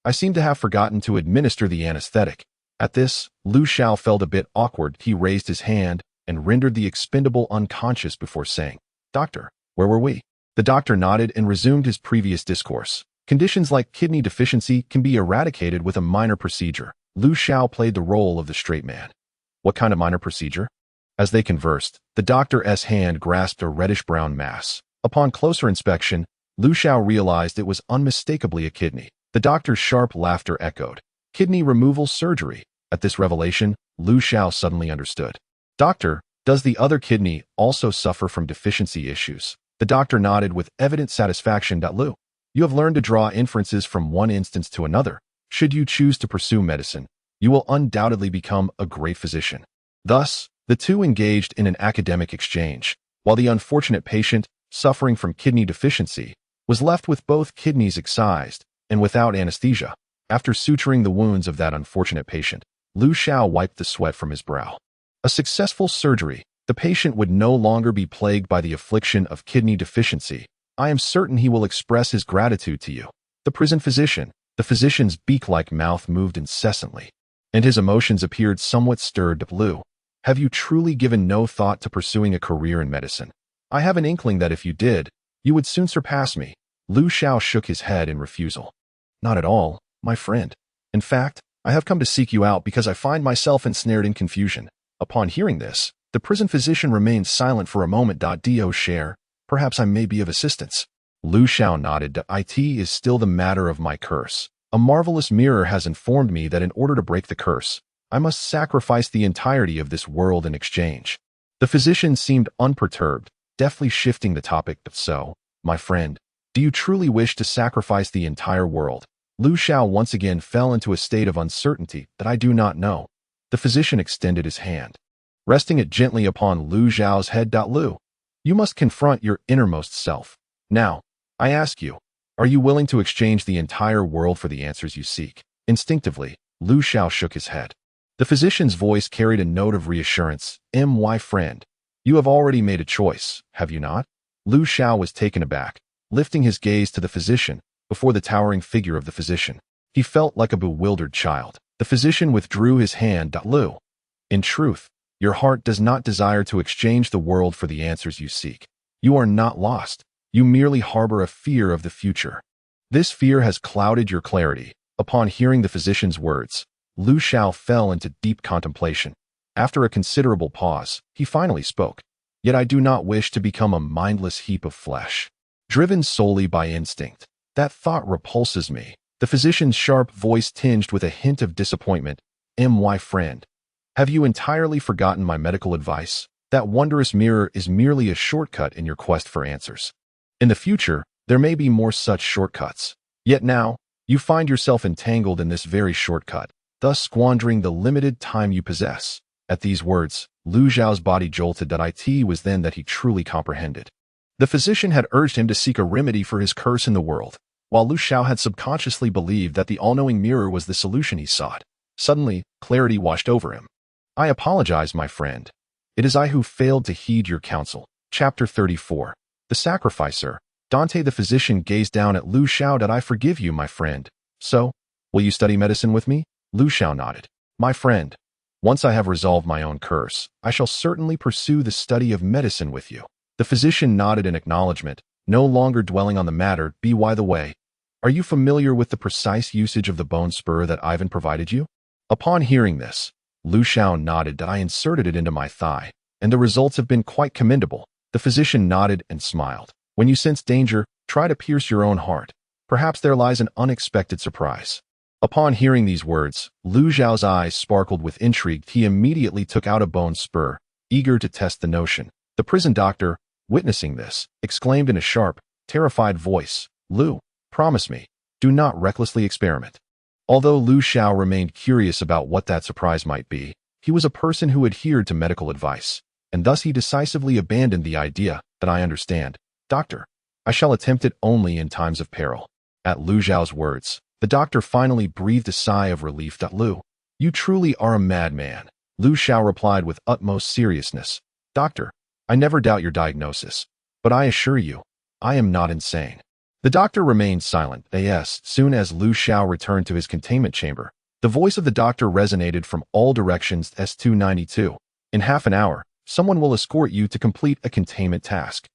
I seem to have forgotten to administer the anesthetic. At this, Xiao felt a bit awkward. He raised his hand and rendered the expendable unconscious before saying, Doctor, where were we? The doctor nodded and resumed his previous discourse. Conditions like kidney deficiency can be eradicated with a minor procedure. Xiao played the role of the straight man. What kind of minor procedure? As they conversed, the doctor's hand grasped a reddish-brown mass. Upon closer inspection, Xiao realized it was unmistakably a kidney. The doctor's sharp laughter echoed. Kidney removal surgery. At this revelation, Xiao suddenly understood. Doctor, does the other kidney also suffer from deficiency issues? The doctor nodded with evident satisfaction. You have learned to draw inferences from one instance to another. Should you choose to pursue medicine, you will undoubtedly become a great physician. Thus, the two engaged in an academic exchange, while the unfortunate patient, suffering from kidney deficiency, was left with both kidneys excised and without anesthesia. After suturing the wounds of that unfortunate patient, Xiao wiped the sweat from his brow. A successful surgery. The patient would no longer be plagued by the affliction of kidney deficiency. I am certain he will express his gratitude to you. The prison physician. The physician's beak-like mouth moved incessantly, and his emotions appeared somewhat stirred. Have you truly given no thought to pursuing a career in medicine? I have an inkling that if you did, you would soon surpass me. Xiao shook his head in refusal. Not at all, my friend. In fact, I have come to seek you out because I find myself ensnared in confusion. Upon hearing this, the prison physician remained silent for a moment. Do share? Perhaps I may be of assistance. Xiao nodded. It is still the matter of my curse. A marvelous mirror has informed me that in order to break the curse, I must sacrifice the entirety of this world in exchange. The physician seemed unperturbed, deftly shifting the topic. So, my friend, do you truly wish to sacrifice the entire world? Xiao once again fell into a state of uncertainty. That I do not know. The physician extended his hand, resting it gently upon Xiao's head. You must confront your innermost self. Now, I ask you, are you willing to exchange the entire world for the answers you seek? Instinctively, Xiao shook his head. The physician's voice carried a note of reassurance. My friend, you have already made a choice, have you not? Xiao was taken aback, lifting his gaze to the physician before the towering figure of the physician. He felt like a bewildered child. The physician withdrew his hand. In truth, your heart does not desire to exchange the world for the answers you seek. You are not lost. You merely harbor a fear of the future. This fear has clouded your clarity. Upon hearing the physician's words, Xiao fell into deep contemplation. After a considerable pause, he finally spoke. Yet I do not wish to become a mindless heap of flesh, driven solely by instinct. That thought repulses me. The physician's sharp voice tinged with a hint of disappointment. My friend, have you entirely forgotten my medical advice? That wondrous mirror is merely a shortcut in your quest for answers. In the future, there may be more such shortcuts. Yet now, you find yourself entangled in this very shortcut, thus squandering the limited time you possess. At these words, Lu Xiao's body jolted. It was then that he truly comprehended. The physician had urged him to seek a remedy for his curse in the world, while Lu Xiao had subconsciously believed that the all-knowing mirror was the solution he sought. Suddenly, clarity washed over him. I apologize, my friend. It is I who failed to heed your counsel. Chapter 34. The Sacrificer. Dante the physician gazed down at Lu Xiao. I forgive you, my friend. So, will you study medicine with me? Lu Xiao nodded. My friend, once I have resolved my own curse, I shall certainly pursue the study of medicine with you. The physician nodded in acknowledgement, no longer dwelling on the matter. By the way, are you familiar with the precise usage of the bone spur that Ivan provided you? Upon hearing this, Lu Xiao nodded. I inserted it into my thigh, and the results have been quite commendable. The physician nodded and smiled. When you sense danger, try to pierce your own heart. Perhaps there lies an unexpected surprise. Upon hearing these words, Lu Xiao's eyes sparkled with intrigue. He immediately took out a bone spur, eager to test the notion. The prison doctor, witnessing this, exclaimed in a sharp, terrified voice, Lu, promise me, do not recklessly experiment. Although Lu Xiao remained curious about what that surprise might be, he was a person who adhered to medical advice, and thus he decisively abandoned the idea. That I understand, doctor. I shall attempt it only in times of peril. At Lu Xiao's words, the doctor finally breathed a sigh of relief. Lu, you truly are a madman. Lu Xiao replied with utmost seriousness. Doctor, I never doubt your diagnosis, but I assure you, I am not insane. The doctor remained silent. Soon as Lu Xiao returned to his containment chamber, the voice of the doctor resonated from all directions. S292. In half an hour, someone will escort you to complete a containment task.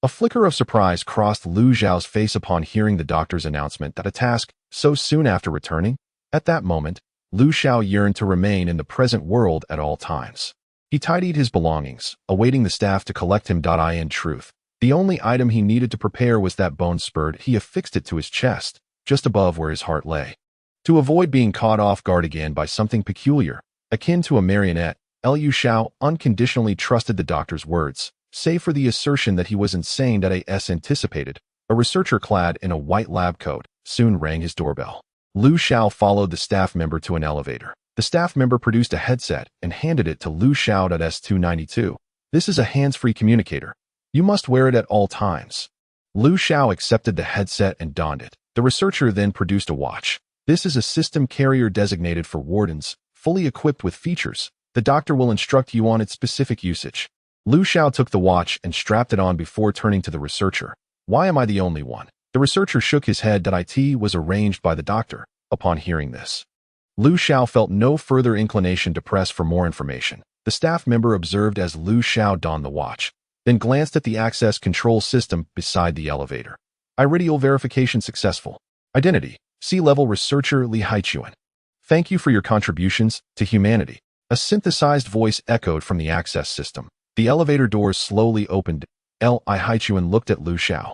A flicker of surprise crossed Lu Xiao's face upon hearing the doctor's announcement that a task so soon after returning. At that moment, Lu Xiao yearned to remain in the present world at all times. He tidied his belongings, awaiting the staff to collect him. In truth, the only item he needed to prepare was that bone spur. He affixed it to his chest, just above where his heart lay. To avoid being caught off guard again by something peculiar, akin to a marionette, Lu Xiao unconditionally trusted the doctor's words, save for the assertion that he was insane. As anticipated, a researcher clad in a white lab coat soon rang his doorbell. Lu Xiao followed the staff member to an elevator. The staff member produced a headset and handed it to Lu Xiao. S292. This is a hands-free communicator. You must wear it at all times. Lu Xiao accepted the headset and donned it. The researcher then produced a watch. This is a system carrier designated for Wardens, fully equipped with features. The doctor will instruct you on its specific usage. Lu Xiao took the watch and strapped it on before turning to the researcher. Why am I the only one? The researcher shook his head. It was arranged by the doctor. Upon hearing this, Lu Xiao felt no further inclination to press for more information. The staff member observed as Lu Xiao donned the watch, then glanced at the access control system beside the elevator. Iridial verification successful. Identity: C-level researcher Li Haichuan. Thank you for your contributions to humanity. A synthesized voice echoed from the access system. The elevator doors slowly opened. Li Haichuan looked at Lu Xiao.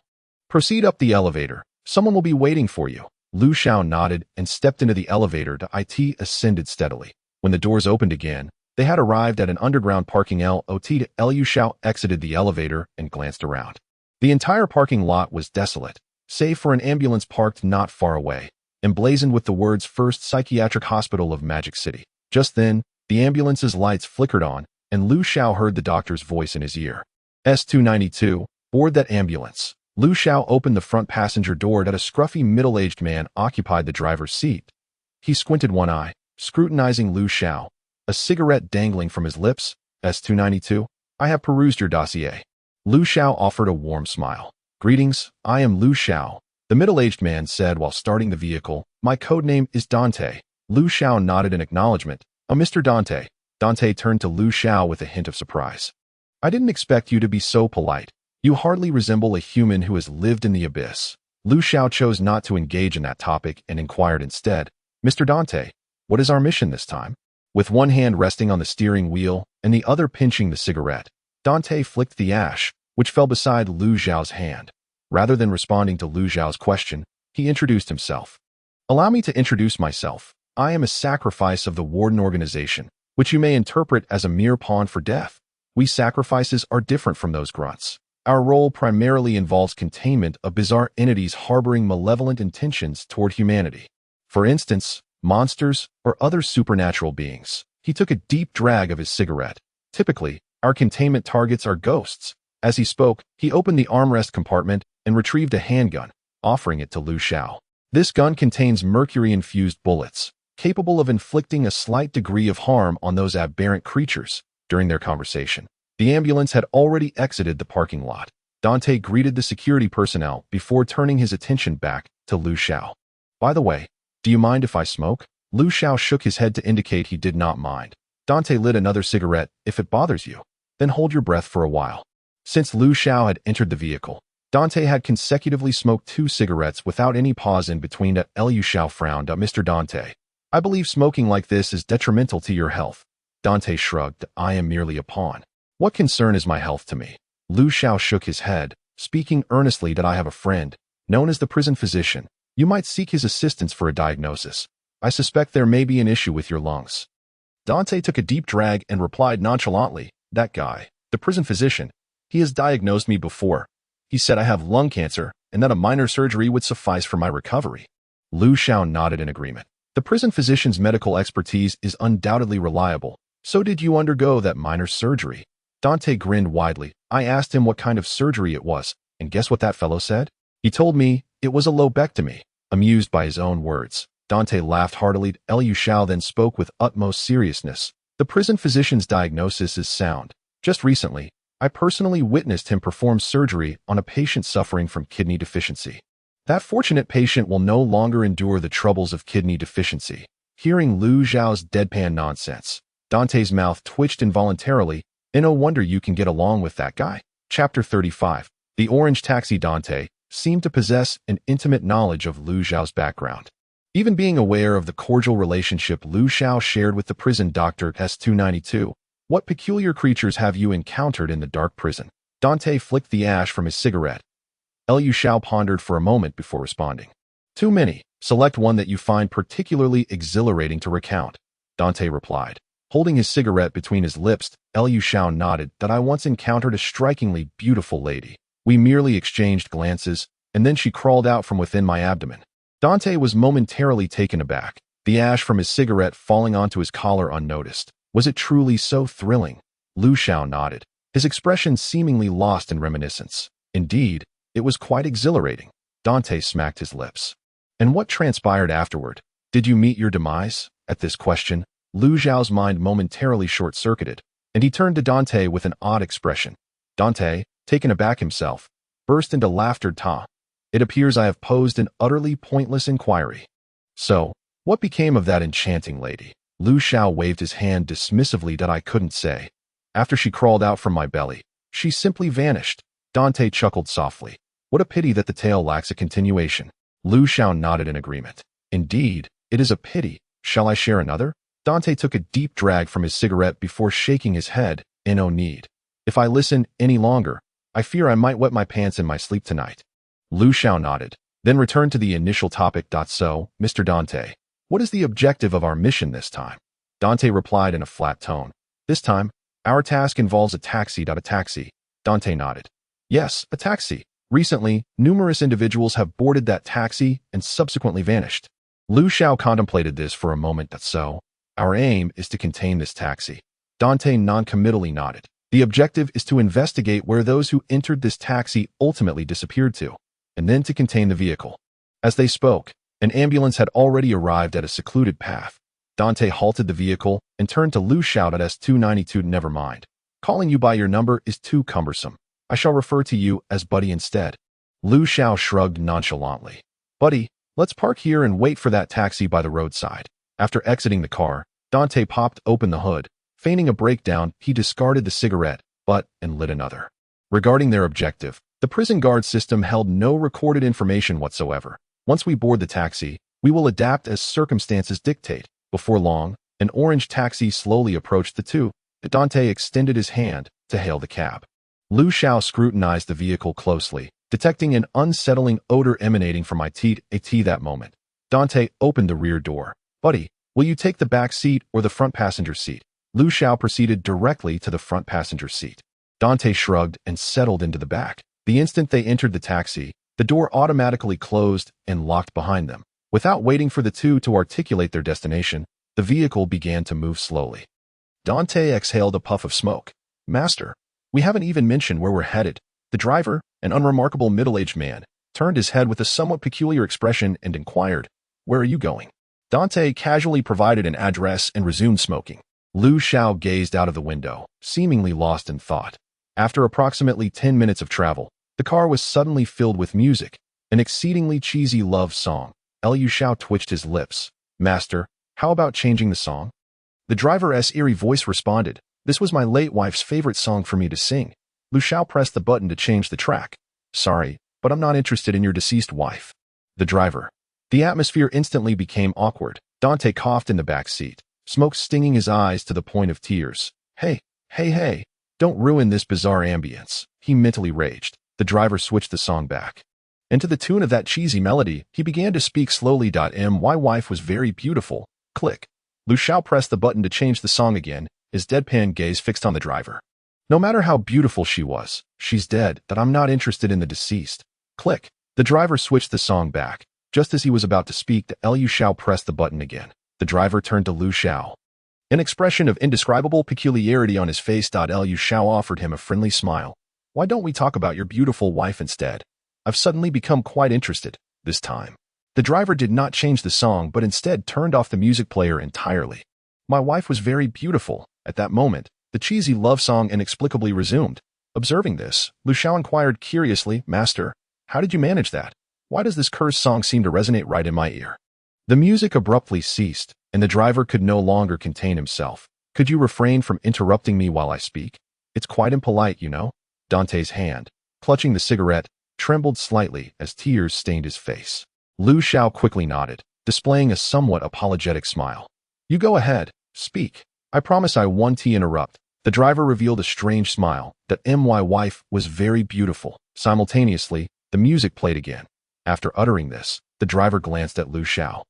Proceed up the elevator. Someone will be waiting for you. Lu Xiao nodded and stepped into the elevator. It ascended steadily. When the doors opened again, they had arrived at an underground parking lot. Lu Xiao exited the elevator and glanced around. The entire parking lot was desolate, save for an ambulance parked not far away, emblazoned with the words First Psychiatric Hospital of Magic City. Just then, the ambulance's lights flickered on, and Lu Xiao heard the doctor's voice in his ear. S292, board that ambulance. Lu Xiao opened the front passenger door. A scruffy middle-aged man occupied the driver's seat. He squinted one eye, scrutinizing Lu Xiao, a cigarette dangling from his lips. S292, I have perused your dossier. Lu Xiao offered a warm smile. Greetings, I am Lu Xiao, the middle-aged man said while starting the vehicle. My codename is Dante. Lu Xiao nodded in acknowledgement. Oh, Mr. Dante. Dante turned to Lu Xiao with a hint of surprise. I didn't expect you to be so polite. You hardly resemble a human who has lived in the abyss. Lu Xiao chose not to engage in that topic and inquired instead, Mr. Dante, what is our mission this time? With one hand resting on the steering wheel and the other pinching the cigarette, Dante flicked the ash, which fell beside Lu Xiao's hand. Rather than responding to Lu Xiao's question, he introduced himself. Allow me to introduce myself. I am a sacrifice of the Warden organization, which you may interpret as a mere pawn for death. We sacrifices are different from those grunts. Our role primarily involves containment of bizarre entities harboring malevolent intentions toward humanity. For instance, monsters or other supernatural beings. He took a deep drag of his cigarette. Typically, our containment targets are ghosts. As he spoke, he opened the armrest compartment and retrieved a handgun, offering it to Lu Xiao. This gun contains mercury-infused bullets, capable of inflicting a slight degree of harm on those aberrant creatures. During their conversation, the ambulance had already exited the parking lot. Dante greeted the security personnel before turning his attention back to Lu Xiao. By the way, do you mind if I smoke? Lu Xiao shook his head to indicate he did not mind. Dante lit another cigarette. If it bothers you, then hold your breath for a while. Since Lu Xiao had entered the vehicle, Dante had consecutively smoked 2 cigarettes without any pause in between. Lu Xiao frowned. Mr. Dante, I believe smoking like this is detrimental to your health. Dante shrugged. I am merely a pawn. What concern is my health to me? Lu Xiao shook his head, speaking earnestly. That I have a friend, known as the prison physician. You might seek his assistance for a diagnosis. I suspect there may be an issue with your lungs. Dante took a deep drag and replied nonchalantly, that guy, the prison physician, he has diagnosed me before. He said I have lung cancer and that a minor surgery would suffice for my recovery. Lu Xiao nodded in agreement. The prison physician's medical expertise is undoubtedly reliable. So did you undergo that minor surgery? Dante grinned widely. I asked him what kind of surgery it was, and guess what that fellow said? He told me it was a lobectomy. Amused by his own words, Dante laughed heartily. Lu Xiao then spoke with utmost seriousness. The prison physician's diagnosis is sound. Just recently, I personally witnessed him perform surgery on a patient suffering from kidney deficiency. That fortunate patient will no longer endure the troubles of kidney deficiency. Hearing Lu Xiao's deadpan nonsense, Dante's mouth twitched involuntarily. No wonder you can get along with that guy. Chapter 35. The Orange Taxi. Dante seemed to possess an intimate knowledge of Lu Xiao's background. Even being aware of the cordial relationship Lu Xiao shared with the prison doctor S292. What peculiar creatures have you encountered in the dark prison? Dante flicked the ash from his cigarette. Lu Xiao pondered for a moment before responding. Too many. Select one that you find particularly exhilarating to recount. Dante replied, holding his cigarette between his lips. Lu Xiao nodded. That I once encountered a strikingly beautiful lady. We merely exchanged glances, and then she crawled out from within my abdomen. Dante was momentarily taken aback, the ash from his cigarette falling onto his collar unnoticed. Was it truly so thrilling? Lu Xiao nodded, his expression seemingly lost in reminiscence. Indeed, it was quite exhilarating. Dante smacked his lips. And what transpired afterward? Did you meet your demise? At this question, Lu Xiao's mind momentarily short-circuited, and he turned to Dante with an odd expression. Dante, taken aback himself, burst into laughter. It appears I have posed an utterly pointless inquiry. So, what became of that enchanting lady? Lu Xiao waved his hand dismissively. That I couldn't say. After she crawled out from my belly, she simply vanished. Dante chuckled softly. What a pity that the tale lacks a continuation. Lu Xiao nodded in agreement. Indeed, it is a pity. Shall I share another? Dante took a deep drag from his cigarette before shaking his head. No need. If I listen any longer, I fear I might wet my pants in my sleep tonight. Lu Xiao nodded, then returned to the initial topic. So, Mr. Dante, what is the objective of our mission this time? Dante replied in a flat tone. This time, our task involves a taxi. A taxi. Dante nodded. Yes, a taxi. Recently, numerous individuals have boarded that taxi and subsequently vanished. Lu Xiao contemplated this for a moment. So, our aim is to contain this taxi. Dante noncommittally nodded. The objective is to investigate where those who entered this taxi ultimately disappeared to, and then to contain the vehicle. As they spoke, an ambulance had already arrived at a secluded path. Dante halted the vehicle and turned to Lu Xiao. At S292. Never mind. Calling you by your number is too cumbersome. I shall refer to you as Buddy instead. Lu Xiao shrugged nonchalantly. Buddy, let's park here and wait for that taxi by the roadside. After exiting the car, Dante popped open the hood. Feigning a breakdown, he discarded the cigarette, butt, and lit another. Regarding their objective, the prison guard system held no recorded information whatsoever. Once we board the taxi, we will adapt as circumstances dictate. Before long, an orange taxi slowly approached the two. Dante extended his hand to hail the cab. Lu Xiao scrutinized the vehicle closely, detecting an unsettling odor emanating from it. That moment, Dante opened the rear door. Buddy, will you take the back seat or the front passenger seat? Lu Xiao proceeded directly to the front passenger seat. Dante shrugged and settled into the back. The instant they entered the taxi, the door automatically closed and locked behind them. Without waiting for the two to articulate their destination, the vehicle began to move slowly. Dante exhaled a puff of smoke. Master, we haven't even mentioned where we're headed. The driver, an unremarkable middle-aged man, turned his head with a somewhat peculiar expression and inquired, "Where are you going?" Dante casually provided an address and resumed smoking. Lu Xiao gazed out of the window, seemingly lost in thought. After approximately 10 minutes of travel, the car was suddenly filled with music, an exceedingly cheesy love song. Lu Xiao twitched his lips. "Master, how about changing the song?" The driver's eerie voice responded, "This was my late wife's favorite song for me to sing." Lu Xiao pressed the button to change the track. "Sorry, but I'm not interested in your deceased wife." The driver. The atmosphere instantly became awkward. Dante coughed in the back seat, smoke stinging his eyes to the point of tears. Hey, don't ruin this bizarre ambience," he mentally raged. The driver switched the song back. And to the tune of that cheesy melody, he began to speak slowly. My wife was very beautiful. Click. Lu Xiao pressed the button to change the song again, his deadpan gaze fixed on the driver. "No matter how beautiful she was, she's dead. That I'm not interested in the deceased." Click. The driver switched the song back. Just as he was about to speak, Lu Xiao pressed the button again. The driver turned to Lu Xiao. An expression of indescribable peculiarity on his face. Lu Xiao offered him a friendly smile. "Why don't we talk about your beautiful wife instead? I've suddenly become quite interested, this time." The driver did not change the song but instead turned off the music player entirely. "My wife was very beautiful." At that moment, the cheesy love song inexplicably resumed. Observing this, Lu Xiao inquired curiously, "Master, how did you manage that? Why does this cursed song seem to resonate right in my ear?" The music abruptly ceased, and the driver could no longer contain himself. "Could you refrain from interrupting me while I speak? It's quite impolite, you know." Dante's hand, clutching the cigarette, trembled slightly as tears stained his face. Lu Xiao quickly nodded, displaying a somewhat apologetic smile. "You go ahead, speak. I promise I won't interrupt." The driver revealed a strange smile. My wife was very beautiful. Simultaneously, the music played again. After uttering this, the driver glanced at Lu Xiao.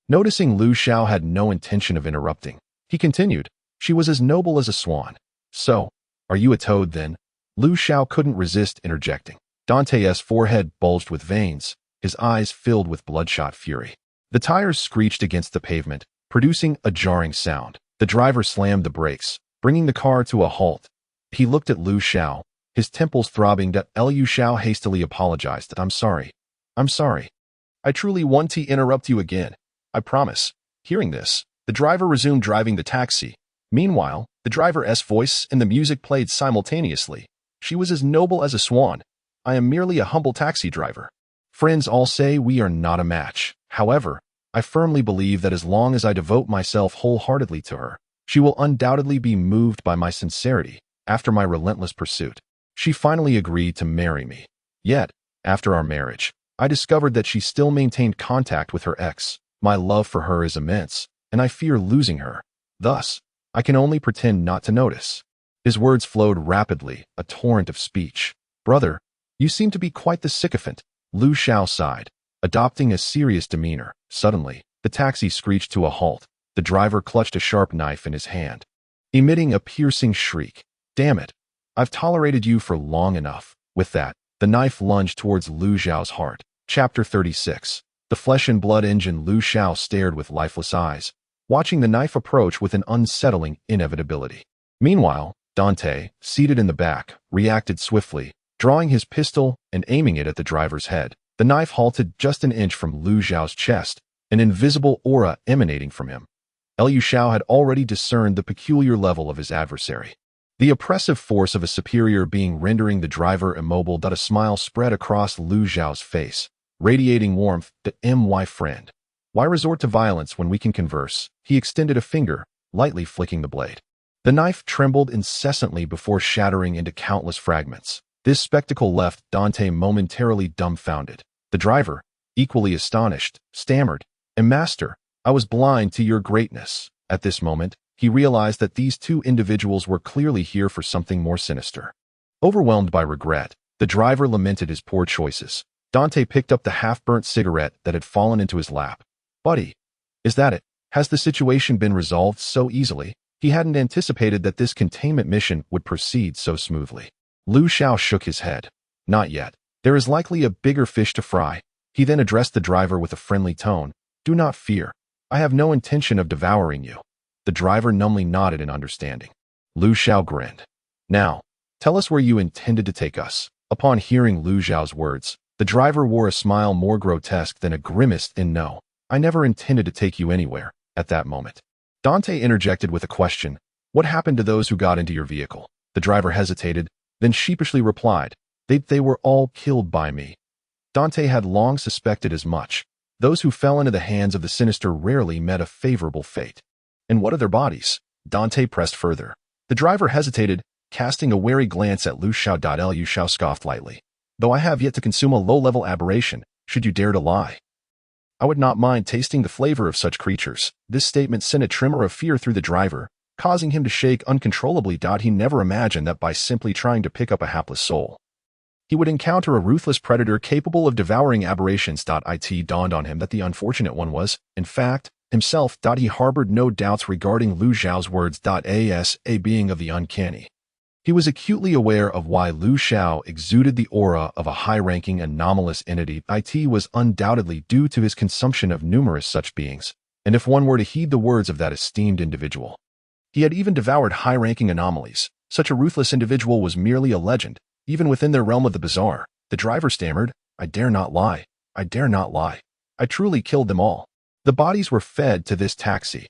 Noticing Lu Xiao had no intention of interrupting, he continued, "She was as noble as a swan." "So, are you a toad then?" Lu Xiao couldn't resist interjecting. Dante's forehead bulged with veins, his eyes filled with bloodshot fury. The tires screeched against the pavement, producing a jarring sound. The driver slammed the brakes, bringing the car to a halt. He looked at Lu Xiao, his temples throbbing. Lu Xiao hastily apologized. I'm sorry. I truly won't interrupt you again. I promise." Hearing this, the driver resumed driving the taxi. Meanwhile, the driver's voice and the music played simultaneously. "She was as noble as a swan. I am merely a humble taxi driver. Friends all say we are not a match. However, I firmly believe that as long as I devote myself wholeheartedly to her, she will undoubtedly be moved by my sincerity. After my relentless pursuit, she finally agreed to marry me. Yet, after our marriage, I discovered that she still maintained contact with her ex. My love for her is immense, and I fear losing her. Thus, I can only pretend not to notice." His words flowed rapidly, a torrent of speech. "Brother, you seem to be quite the sycophant." Lu Xiao sighed, adopting a serious demeanor. Suddenly, the taxi screeched to a halt. The driver clutched a sharp knife in his hand, emitting a piercing shriek. "Damn it! I've tolerated you for long enough." With that, the knife lunged towards Lu Xiao's heart. Chapter 36. The flesh and blood engine. Lu Xiao stared with lifeless eyes, watching the knife approach with an unsettling inevitability. Meanwhile, Dante, seated in the back, reacted swiftly, drawing his pistol and aiming it at the driver's head. The knife halted just an inch from Lu Xiao's chest, an invisible aura emanating from him. Lu Xiao had already discerned the peculiar level of his adversary. The oppressive force of a superior being rendering the driver immobile. A smile spread across Lu Xiao's face, radiating warmth. My friend, why resort to violence when we can converse?" He extended a finger, lightly flicking the blade. The knife trembled incessantly before shattering into countless fragments. This spectacle left Dante momentarily dumbfounded. The driver, equally astonished, stammered, "Master, I was blind to your greatness." At this moment, he realized that these two individuals were clearly here for something more sinister. Overwhelmed by regret, the driver lamented his poor choices. Dante picked up the half-burnt cigarette that had fallen into his lap. "Buddy, is that it? Has the situation been resolved so easily?" He hadn't anticipated that this containment mission would proceed so smoothly. Lu Xiao shook his head. "Not yet. There is likely a bigger fish to fry." He then addressed the driver with a friendly tone. "Do not fear. I have no intention of devouring you." The driver numbly nodded in understanding. Lu Xiao grinned. Now, tell us where you intended to take us. Upon hearing Lu Xiao's words, the driver wore a smile more grotesque than a grimace in no. I never intended to take you anywhere, at that moment. Dante interjected with a question. What happened to those who got into your vehicle? The driver hesitated, then sheepishly replied, They were all killed by me. Dante had long suspected as much. Those who fell into the hands of the sinister rarely met a favorable fate. And what of their bodies? Dante pressed further. The driver hesitated, casting a wary glance at Lu Xiao. Lu Xiao scoffed lightly. Though I have yet to consume a low-level aberration, should you dare to lie? I would not mind tasting the flavor of such creatures. This statement sent a tremor of fear through the driver, causing him to shake uncontrollably. He never imagined that by simply trying to pick up a hapless soul, he would encounter a ruthless predator capable of devouring aberrations. It dawned on him that the unfortunate one was, in fact, himself. He harbored no doubts regarding Lu Xiao's words. As a being of the uncanny, he was acutely aware of why Lu Xiao exuded the aura of a high-ranking anomalous entity. It was undoubtedly due to his consumption of numerous such beings, and if one were to heed the words of that esteemed individual, he had even devoured high-ranking anomalies. Such a ruthless individual was merely a legend, even within their realm of the bizarre. The driver stammered, I dare not lie. I dare not lie. I truly killed them all. The bodies were fed to this taxi.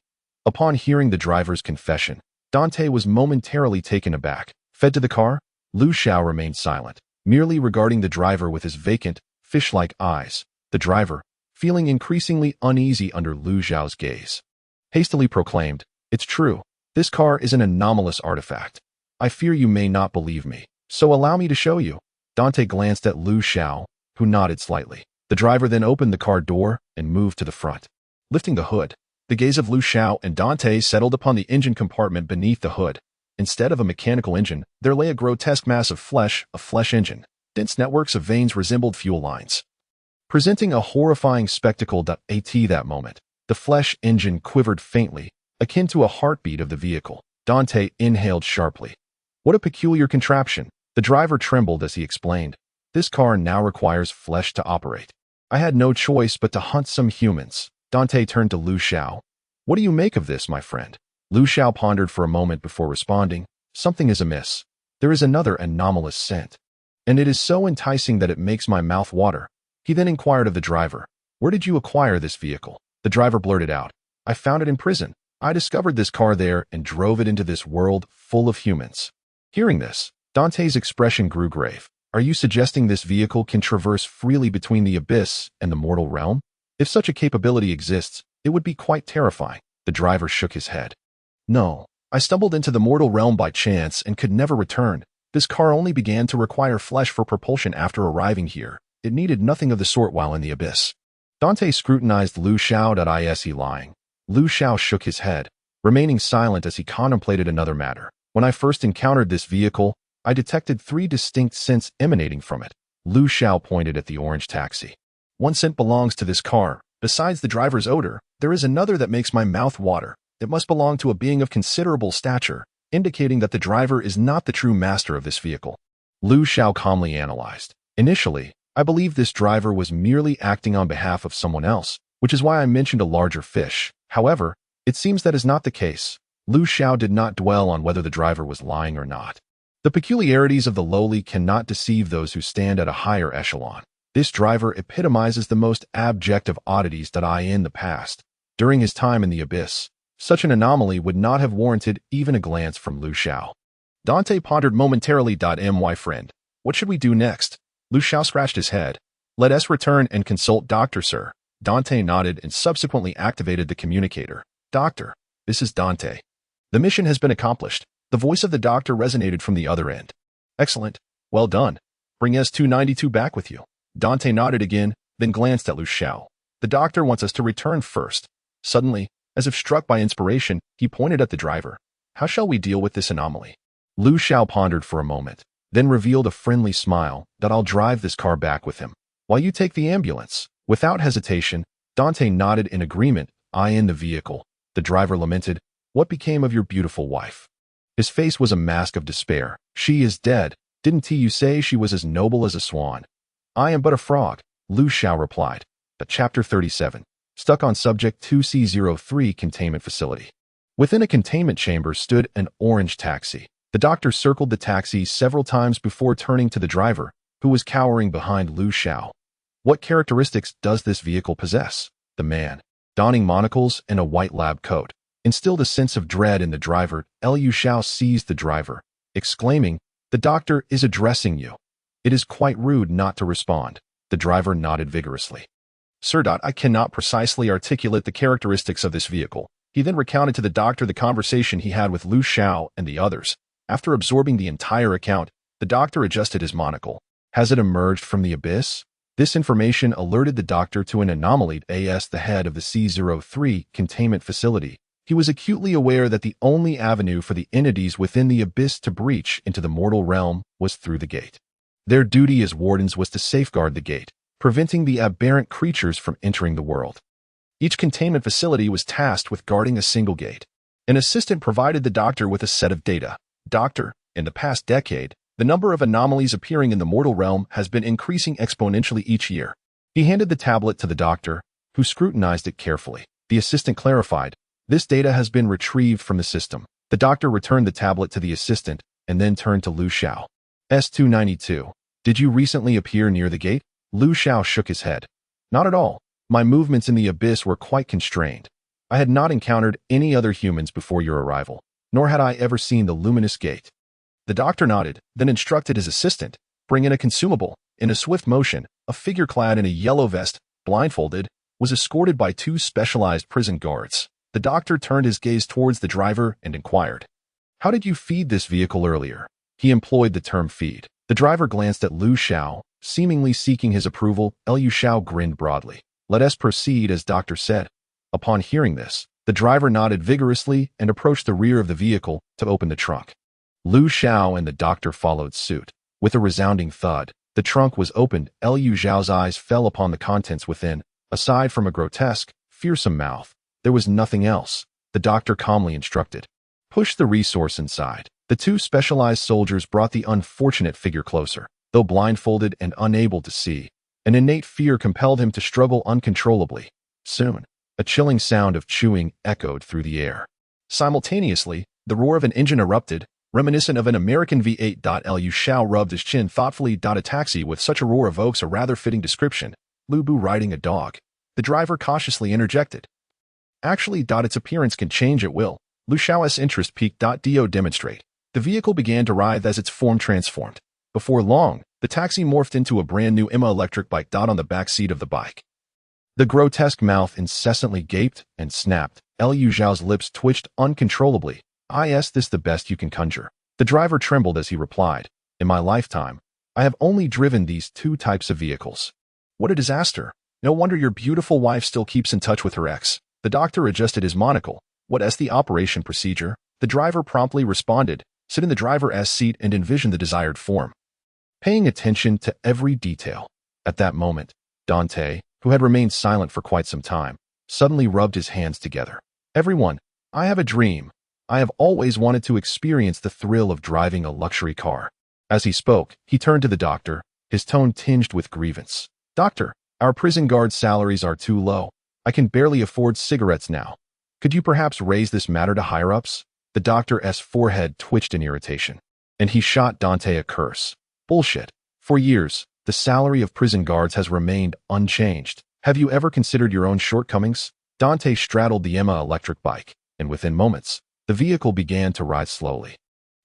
Upon hearing the driver's confession, Dante was momentarily taken aback. Fed to the car? Lu Xiao remained silent, merely regarding the driver with his vacant, fish-like eyes. The driver, feeling increasingly uneasy under Lu Xiao's gaze, hastily proclaimed, It's true. This car is an anomalous artifact. I fear you may not believe me, so allow me to show you. Dante glanced at Lu Xiao, who nodded slightly. The driver then opened the car door and moved to the front. Lifting the hood, the gaze of Lu Xiao and Dante settled upon the engine compartment beneath the hood. Instead of a mechanical engine, there lay a grotesque mass of flesh, a flesh engine. Dense networks of veins resembled fuel lines, presenting a horrifying spectacle. At that moment, the flesh engine quivered faintly, akin to a heartbeat of the vehicle. Dante inhaled sharply. What a peculiar contraption. The driver trembled as he explained. This car now requires flesh to operate. I had no choice but to hunt some humans. Dante turned to Lu Xiao. What do you make of this, my friend? Lu Xiao pondered for a moment before responding. Something is amiss. There is another anomalous scent, and it is so enticing that it makes my mouth water. He then inquired of the driver, Where did you acquire this vehicle? The driver blurted out, I found it in prison. I discovered this car there and drove it into this world full of humans. Hearing this, Dante's expression grew grave. Are you suggesting this vehicle can traverse freely between the abyss and the mortal realm? If such a capability exists, it would be quite terrifying. The driver shook his head. No, I stumbled into the mortal realm by chance and could never return. This car only began to require flesh for propulsion after arriving here. It needed nothing of the sort while in the abyss. Dante scrutinized Lu Xiao. Is he lying? Lu Xiao shook his head, remaining silent as he contemplated another matter. When I first encountered this vehicle, I detected 3 distinct scents emanating from it. Lu Xiao pointed at the orange taxi. One scent belongs to this car. Besides the driver's odor, there is another that makes my mouth water. It must belong to a being of considerable stature, indicating that the driver is not the true master of this vehicle. Lu Xiao calmly analyzed. Initially, I believed this driver was merely acting on behalf of someone else, which is why I mentioned a larger fish. However, it seems that is not the case. Lu Xiao did not dwell on whether the driver was lying or not. The peculiarities of the lowly cannot deceive those who stand at a higher echelon. This driver epitomizes the most abject of oddities. In the past, during his time in the abyss, such an anomaly would not have warranted even a glance from Lu Xiao. Dante pondered momentarily. My friend, what should we do next? Lu Xiao scratched his head. Let us return and consult Doctor, sir. Dante nodded and subsequently activated the communicator. Doctor, this is Dante. The mission has been accomplished. The voice of the doctor resonated from the other end. Excellent. Well done. Bring S-292 back with you. Dante nodded again, then glanced at Lu Xiao. The doctor wants us to return first. Suddenly, as if struck by inspiration, he pointed at the driver. How shall we deal with this anomaly? Lu Xiao pondered for a moment, then revealed a friendly smile. I'll drive this car back with him, while you take the ambulance. Without hesitation, Dante nodded in agreement. I in the vehicle. The driver lamented. What became of your beautiful wife? His face was a mask of despair. She is dead. Didn't you say she was as noble as a swan? I am but a frog, Lu Xiao replied. Chapter 37. Stuck on Subject 2C03 Containment Facility. Within a containment chamber stood an orange taxi. The doctor circled the taxi several times before turning to the driver, who was cowering behind Xiao. What characteristics does this vehicle possess? The man, donning monocles and a white lab coat, instilled a sense of dread in the driver. Xiao seized the driver, exclaiming, "The doctor is addressing you. It is quite rude not to respond." The driver nodded vigorously. "Sir, I cannot precisely articulate the characteristics of this vehicle." He then recounted to the doctor the conversation he had with Xiao and the others. After absorbing the entire account, the doctor adjusted his monocle. Has it emerged from the abyss? This information alerted the doctor to an anomaly. As the head of the C03 containment facility, he was acutely aware that the only avenue for the entities within the abyss to breach into the mortal realm was through the gate. Their duty as wardens was to safeguard the gate, preventing the aberrant creatures from entering the world. Each containment facility was tasked with guarding a single gate. An assistant provided the doctor with a set of data. Doctor, in the past decade, the number of anomalies appearing in the mortal realm has been increasing exponentially each year. He handed the tablet to the doctor, who scrutinized it carefully. The assistant clarified, "This data has been retrieved from the system." The doctor returned the tablet to the assistant and then turned to Xiao. S292. "Did you recently appear near the gate?" Xiao shook his head. "Not at all. My movements in the abyss were quite constrained. I had not encountered any other humans before your arrival, nor had I ever seen the luminous gate." The doctor nodded, then instructed his assistant, "Bring in a consumable." In a swift motion, a figure clad in a yellow vest, blindfolded, was escorted by two specialized prison guards. The doctor turned his gaze towards the driver and inquired, "How did you feed this vehicle earlier?" He employed the term feed. The driver glanced at Xiao, seemingly seeking his approval. Xiao grinned broadly. "Let us proceed as doctor said." Upon hearing this, the driver nodded vigorously and approached the rear of the vehicle to open the trunk. Xiao and the doctor followed suit. With a resounding thud, the trunk was opened. Xiao's eyes fell upon the contents within. Aside from a grotesque, fearsome mouth, there was nothing else. The doctor calmly instructed, "Push the resource inside." The two specialized soldiers brought the unfortunate figure closer. Though blindfolded and unable to see, an innate fear compelled him to struggle uncontrollably. Soon, a chilling sound of chewing echoed through the air. Simultaneously, the roar of an engine erupted, reminiscent of an American V8. Xiao rubbed his chin thoughtfully. A taxi with such a roar evokes a rather fitting description. Lu Bu riding a dog. The driver cautiously interjected, "Actually, its appearance can change at will." Xiao's interest peaked. Do demonstrate. The vehicle began to writhe as its form transformed. Before long, the taxi morphed into a brand new Emma electric bike. On the back seat of the bike, the grotesque mouth incessantly gaped and snapped. Xiao's lips twitched uncontrollably. "Is this the best you can conjure?" The driver trembled as he replied, "In my lifetime, I have only driven these two types of vehicles." "What a disaster. No wonder your beautiful wife still keeps in touch with her ex." The doctor adjusted his monocle. "What is the operation procedure?" The driver promptly responded, "Sit in the driver's seat and envision the desired form." Paying attention to every detail. At that moment, Dante, who had remained silent for quite some time, suddenly rubbed his hands together. "Everyone, I have a dream. I have always wanted to experience the thrill of driving a luxury car." As he spoke, he turned to the doctor, his tone tinged with grievance. "Doctor, our prison guard salaries are too low. I can barely afford cigarettes now. Could you perhaps raise this matter to higher-ups?" The doctor's forehead twitched in irritation, and he shot Dante a curse. "Bullshit. For years, the salary of prison guards has remained unchanged. Have you ever considered your own shortcomings?" Dante straddled the Emma electric bike, and within moments, the vehicle began to rise slowly.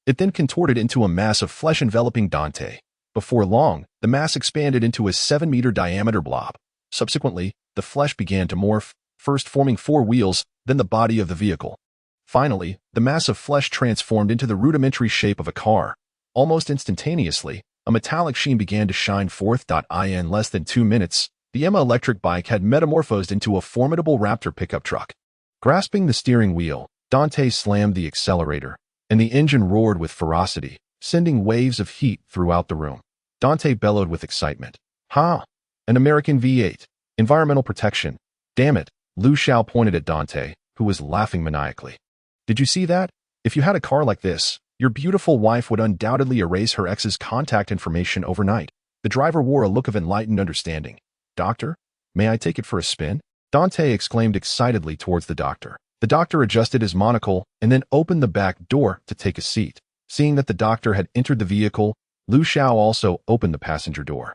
It then contorted into a mass of flesh enveloping Dante. Before long, the mass expanded into a 7-meter diameter blob. Subsequently, the flesh began to morph, first forming 4 wheels, then the body of the vehicle. Finally, the mass of flesh transformed into the rudimentary shape of a car. Almost instantaneously, a metallic sheen began to shine forth. In less than 2 minutes, the Emma electric bike had metamorphosed into a formidable Raptor pickup truck. Grasping the steering wheel, Dante slammed the accelerator, and the engine roared with ferocity, sending waves of heat throughout the room. Dante bellowed with excitement. "Ha! An American V8. Environmental protection. Damn it." Xiao pointed at Dante, who was laughing maniacally. "Did you see that? If you had a car like this, your beautiful wife would undoubtedly erase her ex's contact information overnight." The driver wore a look of enlightened understanding. "Doctor, may I take it for a spin?" Dante exclaimed excitedly towards the doctor. The doctor adjusted his monocle and then opened the back door to take a seat. Seeing that the doctor had entered the vehicle, Xiao also opened the passenger door.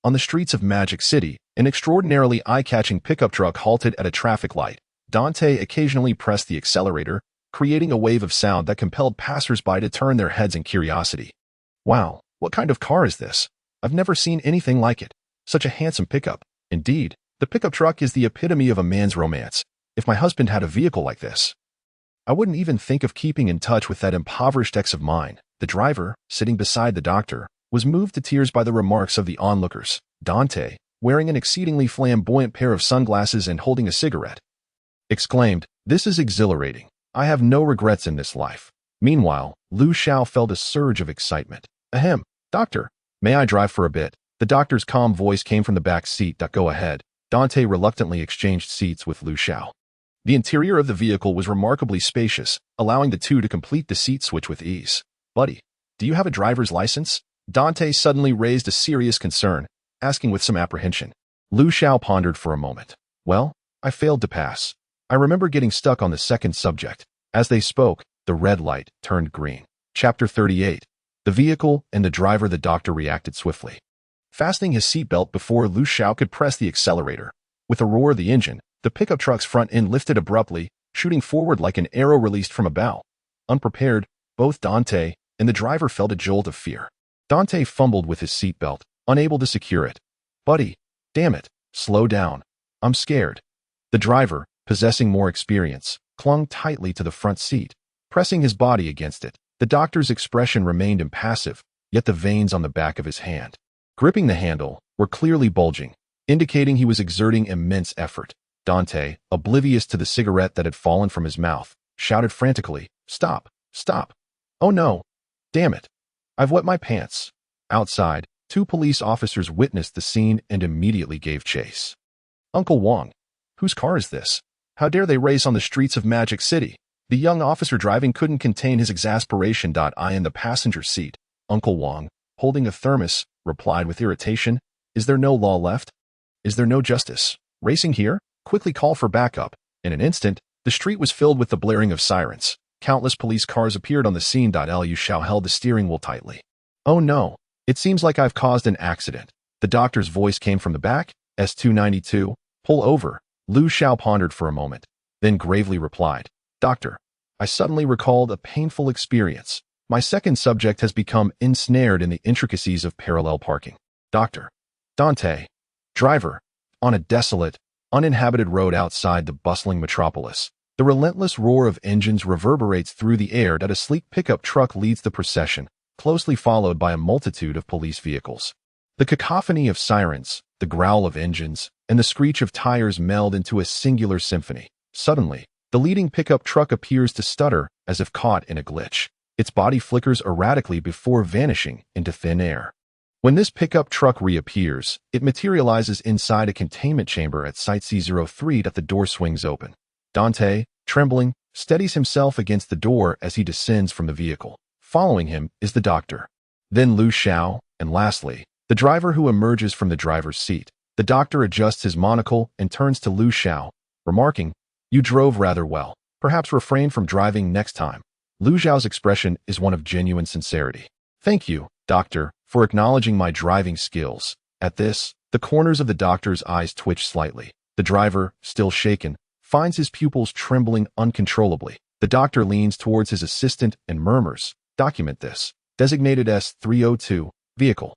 On the streets of Magic City, an extraordinarily eye-catching pickup truck halted at a traffic light. Dante occasionally pressed the accelerator, creating a wave of sound that compelled passers-by to turn their heads in curiosity. Wow, what kind of car is this? I've never seen anything like it. Such a handsome pickup. Indeed, the pickup truck is the epitome of a man's romance. If my husband had a vehicle like this, I wouldn't even think of keeping in touch with that impoverished ex of mine. The driver, sitting beside the doctor, was moved to tears by the remarks of the onlookers. Dante, wearing an exceedingly flamboyant pair of sunglasses and holding a cigarette, exclaimed, "This is exhilarating. I have no regrets in this life." Meanwhile, Xiao felt a surge of excitement. "Ahem, doctor, may I drive for a bit?" The doctor's calm voice came from the back seat. "Go ahead." Dante reluctantly exchanged seats with Xiao. The interior of the vehicle was remarkably spacious, allowing the two to complete the seat switch with ease. "Buddy, do you have a driver's license?" Dante suddenly raised a serious concern, asking with some apprehension. Xiao pondered for a moment. "Well, I failed to pass. I remember getting stuck on the second subject." As they spoke, the red light turned green. Chapter 38. The vehicle and the driver. The doctor reacted swiftly, fastening his seatbelt before Xiao could press the accelerator. With a roar of the engine, the pickup truck's front end lifted abruptly, shooting forward like an arrow released from a bow. Unprepared, both Dante and the driver felt a jolt of fear. Dante fumbled with his seatbelt, unable to secure it. "Buddy, damn it, slow down. I'm scared." The driver, possessing more experience, clung tightly to the front seat, pressing his body against it. The doctor's expression remained impassive, yet the veins on the back of his hand, gripping the handle, were clearly bulging, indicating he was exerting immense effort. Dante, oblivious to the cigarette that had fallen from his mouth, shouted frantically, "Stop! Stop! Oh no! Damn it! I've wet my pants." Outside, two police officers witnessed the scene and immediately gave chase. "Uncle Wong, whose car is this? How dare they race on the streets of Magic City?" The young officer driving couldn't contain his exasperation. I in the passenger seat. Uncle Wong, holding a thermos, replied with irritation, "Is there no law left? Is there no justice? Racing here? Quickly call for backup." In an instant, the street was filled with the blaring of sirens. Countless police cars appeared on the scene. Xiao held the steering wheel tightly. "Oh no, it seems like I've caused an accident." The doctor's voice came from the back. "S292, pull over." Xiao pondered for a moment, then gravely replied, "Doctor, I suddenly recalled a painful experience. My second subject has become ensnared in the intricacies of parallel parking." Doctor. Dante. Driver. On a desolate, uninhabited road outside the bustling metropolis, the relentless roar of engines reverberates through the air. A sleek pickup truck leads the procession, closely followed by a multitude of police vehicles. The cacophony of sirens, the growl of engines, and the screech of tires meld into a singular symphony. Suddenly, the leading pickup truck appears to stutter as if caught in a glitch. Its body flickers erratically before vanishing into thin air. When this pickup truck reappears, it materializes inside a containment chamber at Site C03. The door swings open. Dante, trembling, steadies himself against the door as he descends from the vehicle. Following him is the doctor, then Xiao, and lastly, the driver, who emerges from the driver's seat. The doctor adjusts his monocle and turns to Xiao, remarking, "You drove rather well. Perhaps refrain from driving next time." Xiao's expression is one of genuine sincerity. "Thank you, doctor, for acknowledging my driving skills." At this, the corners of the doctor's eyes twitch slightly. The driver, still shaken, finds his pupils trembling uncontrollably. The doctor leans towards his assistant and murmurs, "Document this. Designated S302, vehicle.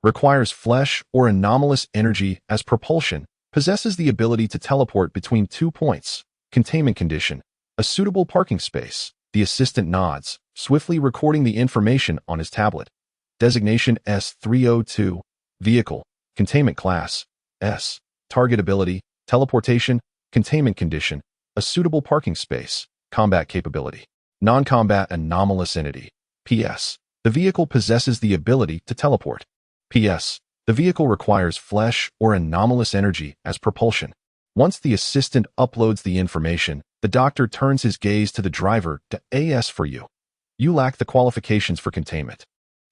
Requires flesh or anomalous energy as propulsion. Possesses the ability to teleport between 2 points. Containment condition. A suitable parking space." The assistant nods, swiftly recording the information on his tablet. Designation S302, vehicle. Containment class, S. Target ability, teleportation. Containment condition, a suitable parking space. Combat capability, non-combat anomalous entity. P.S. The vehicle possesses the ability to teleport. P.S. The vehicle requires flesh or anomalous energy as propulsion. Once the assistant uploads the information, the doctor turns his gaze to the driver. "As for you. You lack the qualifications for containment.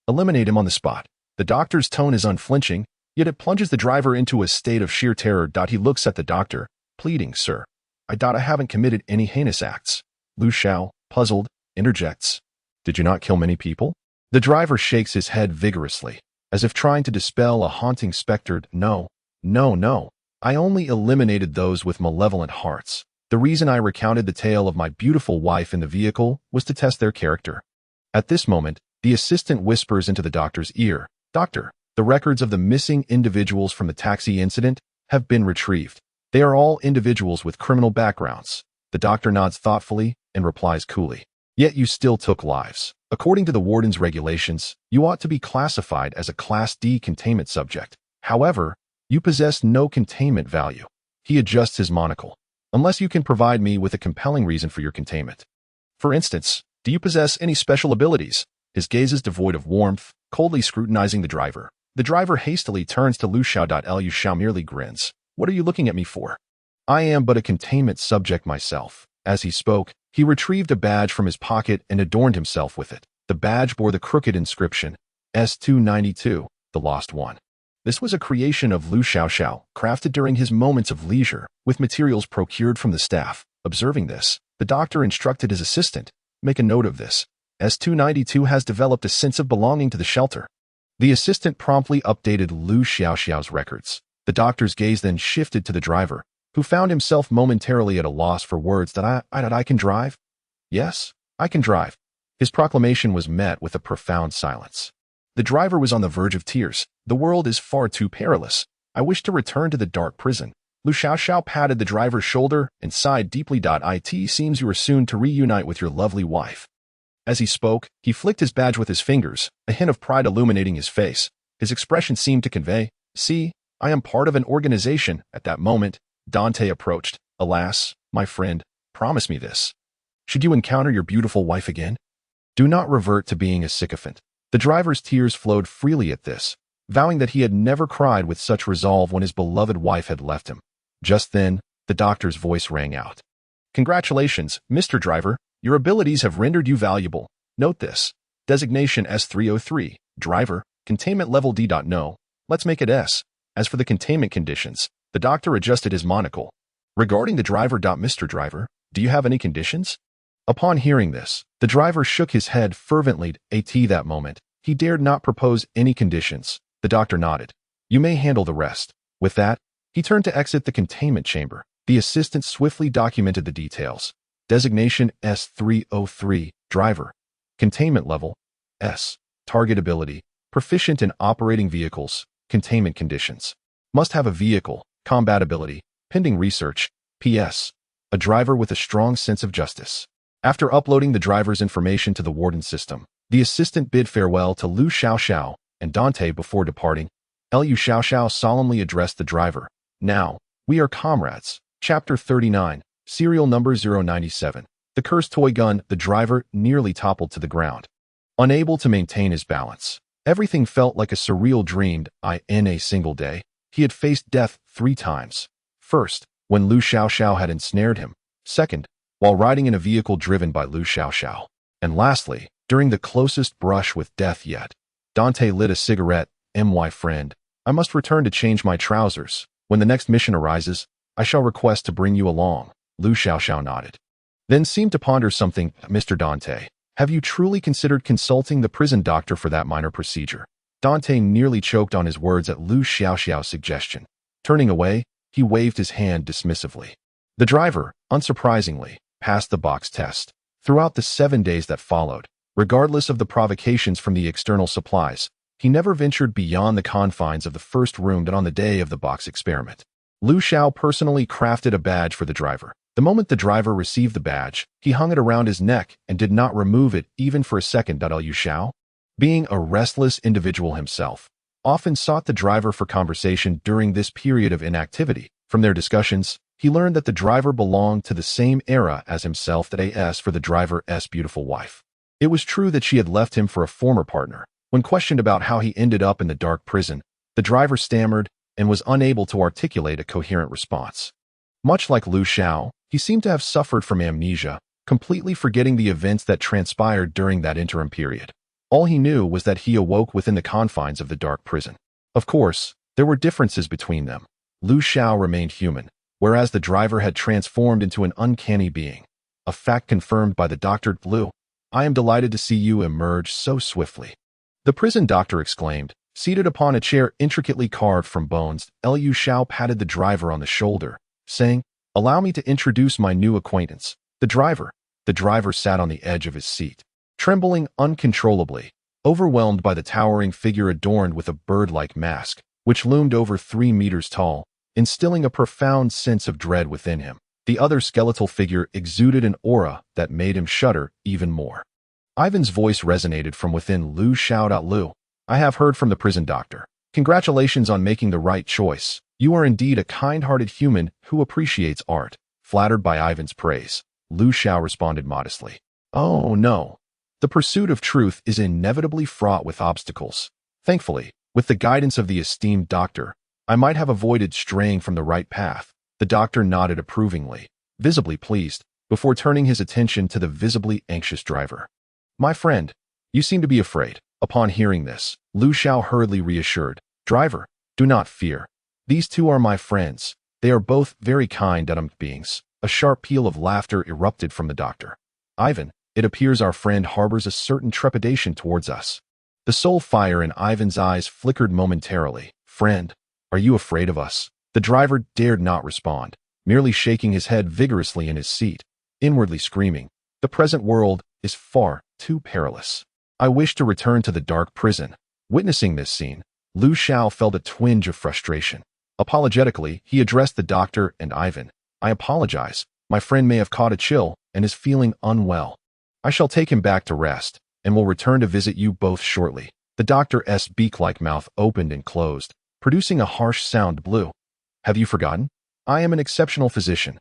Eliminate him on the spot." The doctor's tone is unflinching, yet it plunges the driver into a state of sheer terror. He looks at the doctor, pleading, "Sir, I doubt I haven't committed any heinous acts. Lu Xiao, puzzled, interjects. Did you not kill many people? The driver shakes his head vigorously, as if trying to dispel a haunting specter. No. I only eliminated those with malevolent hearts. The reason I recounted the tale of my beautiful wife in the vehicle was to test their character. At this moment, the assistant whispers into the doctor's ear, Doctor, the records of the missing individuals from the taxi incident have been retrieved. They are all individuals with criminal backgrounds. The doctor nods thoughtfully and replies coolly. Yet you still took lives. According to the Wardens' regulations, you ought to be classified as a Class D containment subject. However, you possess no containment value. He adjusts his monocle. Unless you can provide me with a compelling reason for your containment. For instance, do you possess any special abilities? His gaze is devoid of warmth, coldly scrutinizing the driver. The driver hastily turns to Lu Xiao. Lu Xiao merely grins. What are you looking at me for? I am but a containment subject myself. As he spoke, he retrieved a badge from his pocket and adorned himself with it. The badge bore the crooked inscription, S292, the Lost One. This was a creation of Lu Xiao, crafted during his moments of leisure, with materials procured from the staff. Observing this, the doctor instructed his assistant, make a note of this. S292 has developed a sense of belonging to the shelter. The assistant promptly updated Lu Xiao's records. The doctor's gaze then shifted to the driver, who found himself momentarily at a loss for words. That I can drive? Yes, I can drive. His proclamation was met with a profound silence. The driver was on the verge of tears. The world is far too perilous. I wish to return to the dark prison. Lu Xiao patted the driver's shoulder and sighed deeply. It seems you are soon to reunite with your lovely wife. As he spoke, he flicked his badge with his fingers, a hint of pride illuminating his face. His expression seemed to convey, see, I am part of an organization. At that moment, Dante approached. Alas, my friend, promise me this. Should you encounter your beautiful wife again, do not revert to being a sycophant. The driver's tears flowed freely at this, vowing that he had never cried with such resolve when his beloved wife had left him. Just then, the doctor's voice rang out. Congratulations, Mr. Driver. Your abilities have rendered you valuable. Note this. Designation S303, Driver, Containment Level D. No, let's make it S. As for the containment conditions, the doctor adjusted his monocle. Regarding the driver. Mr. Driver, do you have any conditions? Upon hearing this, the driver shook his head fervently. At that moment, he dared not propose any conditions. The doctor nodded. You may handle the rest. With that, he turned to exit the containment chamber. The assistant swiftly documented the details. Designation S303, Driver. Containment Level, S. Target Ability, Proficient in operating vehicles. Containment Conditions. Must have a vehicle. Combat Ability. Pending research. P.S. A driver with a strong sense of justice. After uploading the driver's information to the Warden system, the assistant bid farewell to Lu Xiao and Dante before departing. Lu Xiao solemnly addressed the driver. Now, we are comrades. Chapter 39, Serial Number 097. The cursed toy gun. The driver nearly toppled to the ground. Unable to maintain his balance. Everything felt like a surreal dream. In a single day, he had faced death 3 times. First, when Lu Xiao had ensnared him. Second, while riding in a vehicle driven by Lu Xiao. And lastly, during the closest brush with death yet. Dante lit a cigarette. My friend, I must return to change my trousers. When the next mission arises, I shall request to bring you along. Lu Xiao nodded. Then seemed to ponder something. Mr. Dante, have you truly considered consulting the prison doctor for that minor procedure? Dante nearly choked on his words at Lu Xiao's suggestion. Turning away, he waved his hand dismissively. The driver, unsurprisingly, passed the box test. Throughout the 7 days that followed, regardless of the provocations from the external supplies, he never ventured beyond the confines of the first room. On the day of the box experiment, Lu Xiao personally crafted a badge for the driver. The moment the driver received the badge, he hung it around his neck and did not remove it even for a second. Lu Xiao, being a restless individual himself, often sought the driver for conversation during this period of inactivity. From their discussions, he learned that the driver belonged to the same era as himself. As for the driver's beautiful wife, it was true that she had left him for a former partner. When questioned about how he ended up in the dark prison, the driver stammered and was unable to articulate a coherent response. Much like Lu Xiao, he seemed to have suffered from amnesia, completely forgetting the events that transpired during that interim period. All he knew was that he awoke within the confines of the dark prison. Of course, there were differences between them. Lu Xiao remained human, whereas the driver had transformed into an uncanny being. A fact confirmed by the doctor. Lu, I am delighted to see you emerge so swiftly. The prison doctor exclaimed. Seated upon a chair intricately carved from bones, Lu Xiao patted the driver on the shoulder, saying, Allow me to introduce my new acquaintance, the driver. The driver sat on the edge of his seat, trembling uncontrollably, overwhelmed by the towering figure adorned with a bird-like mask, which loomed over 3 meters tall, instilling a profound sense of dread within him. The other skeletal figure exuded an aura that made him shudder even more. Ivan's voice resonated from within Lu Xiao. Lu, I have heard from the prison doctor. Congratulations on making the right choice. You are indeed a kind-hearted human who appreciates art. Flattered by Ivan's praise, Lu Xiao responded modestly. Oh no. The pursuit of truth is inevitably fraught with obstacles. Thankfully, with the guidance of the esteemed doctor, I might have avoided straying from the right path. The doctor nodded approvingly, visibly pleased, before turning his attention to the visibly anxious driver. My friend, you seem to be afraid. Upon hearing this, Lu Xiao hurriedly reassured. Driver, do not fear. These two are my friends. They are both very kind beings. A sharp peal of laughter erupted from the doctor. Ivan, it appears our friend harbors a certain trepidation towards us. The soul fire in Ivan's eyes flickered momentarily. Friend, are you afraid of us? The driver dared not respond, merely shaking his head vigorously in his seat, inwardly screaming, the present world is far too perilous. I wish to return to the dark prison. Witnessing this scene, Lu Xiao felt a twinge of frustration. Apologetically, he addressed the doctor and Ivan. I apologize. My friend may have caught a chill and is feeling unwell. I shall take him back to rest and will return to visit you both shortly. The doctor's beak-like mouth opened and closed, producing a harsh sound. Blue. Have you forgotten? I am an exceptional physician.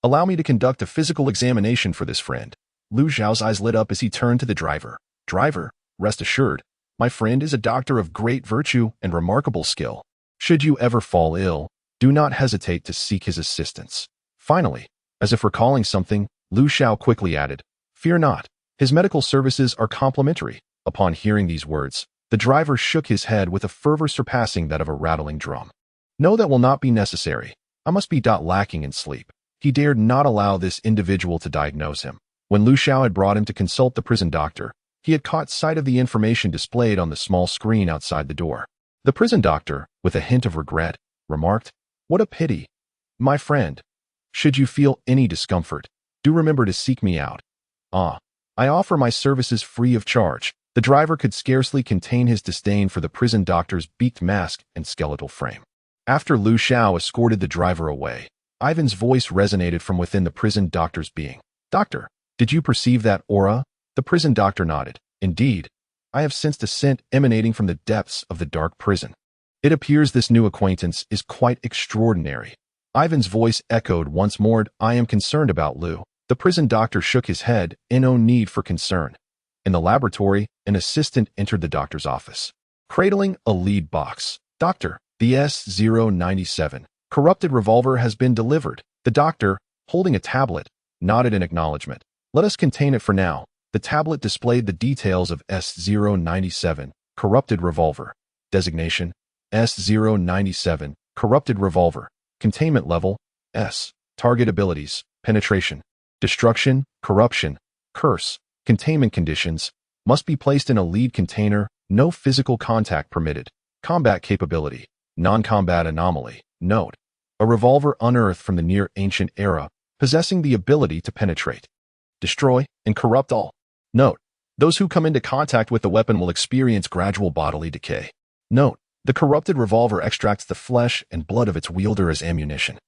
Allow me to conduct a physical examination for this friend. Lu Xiao's eyes lit up as he turned to the driver. Driver, rest assured, my friend is a doctor of great virtue and remarkable skill. Should you ever fall ill, do not hesitate to seek his assistance. Finally, as if recalling something, Lu Xiao quickly added, Fear not, his medical services are complimentary. Upon hearing these words, the driver shook his head with a fervor surpassing that of a rattling drum. No, that will not be necessary. I must be lacking in sleep. He dared not allow this individual to diagnose him. When Lu Xiao had brought him to consult the prison doctor, he had caught sight of the information displayed on the small screen outside the door. The prison doctor, with a hint of regret, remarked, What a pity. My friend, should you feel any discomfort, do remember to seek me out. I offer my services free of charge. The driver could scarcely contain his disdain for the prison doctor's beaked mask and skeletal frame. After Lu Xiao escorted the driver away, Ivan's voice resonated from within the prison doctor's being. Doctor, did you perceive that aura? The prison doctor nodded. Indeed, I have sensed a scent emanating from the depths of the dark prison. It appears this new acquaintance is quite extraordinary. Ivan's voice echoed once more. I am concerned about Lu. The prison doctor shook his head, no need for concern. In the laboratory, an assistant entered the doctor's office, cradling a lead box. Doctor, the S-097 corrupted revolver has been delivered. The doctor, holding a tablet, nodded in acknowledgement. Let us contain it for now. The tablet displayed the details of S-097 corrupted revolver. Designation, S-097 corrupted revolver. Containment level, S. Target abilities, penetration, destruction, corruption, curse. Containment conditions, must be placed in a lead container, no physical contact permitted. Combat capability, non-combat anomaly. Note, a revolver unearthed from the near ancient era, possessing the ability to penetrate, destroy, and corrupt all. Note, those who come into contact with the weapon will experience gradual bodily decay. Note, the corrupted revolver extracts the flesh and blood of its wielder as ammunition,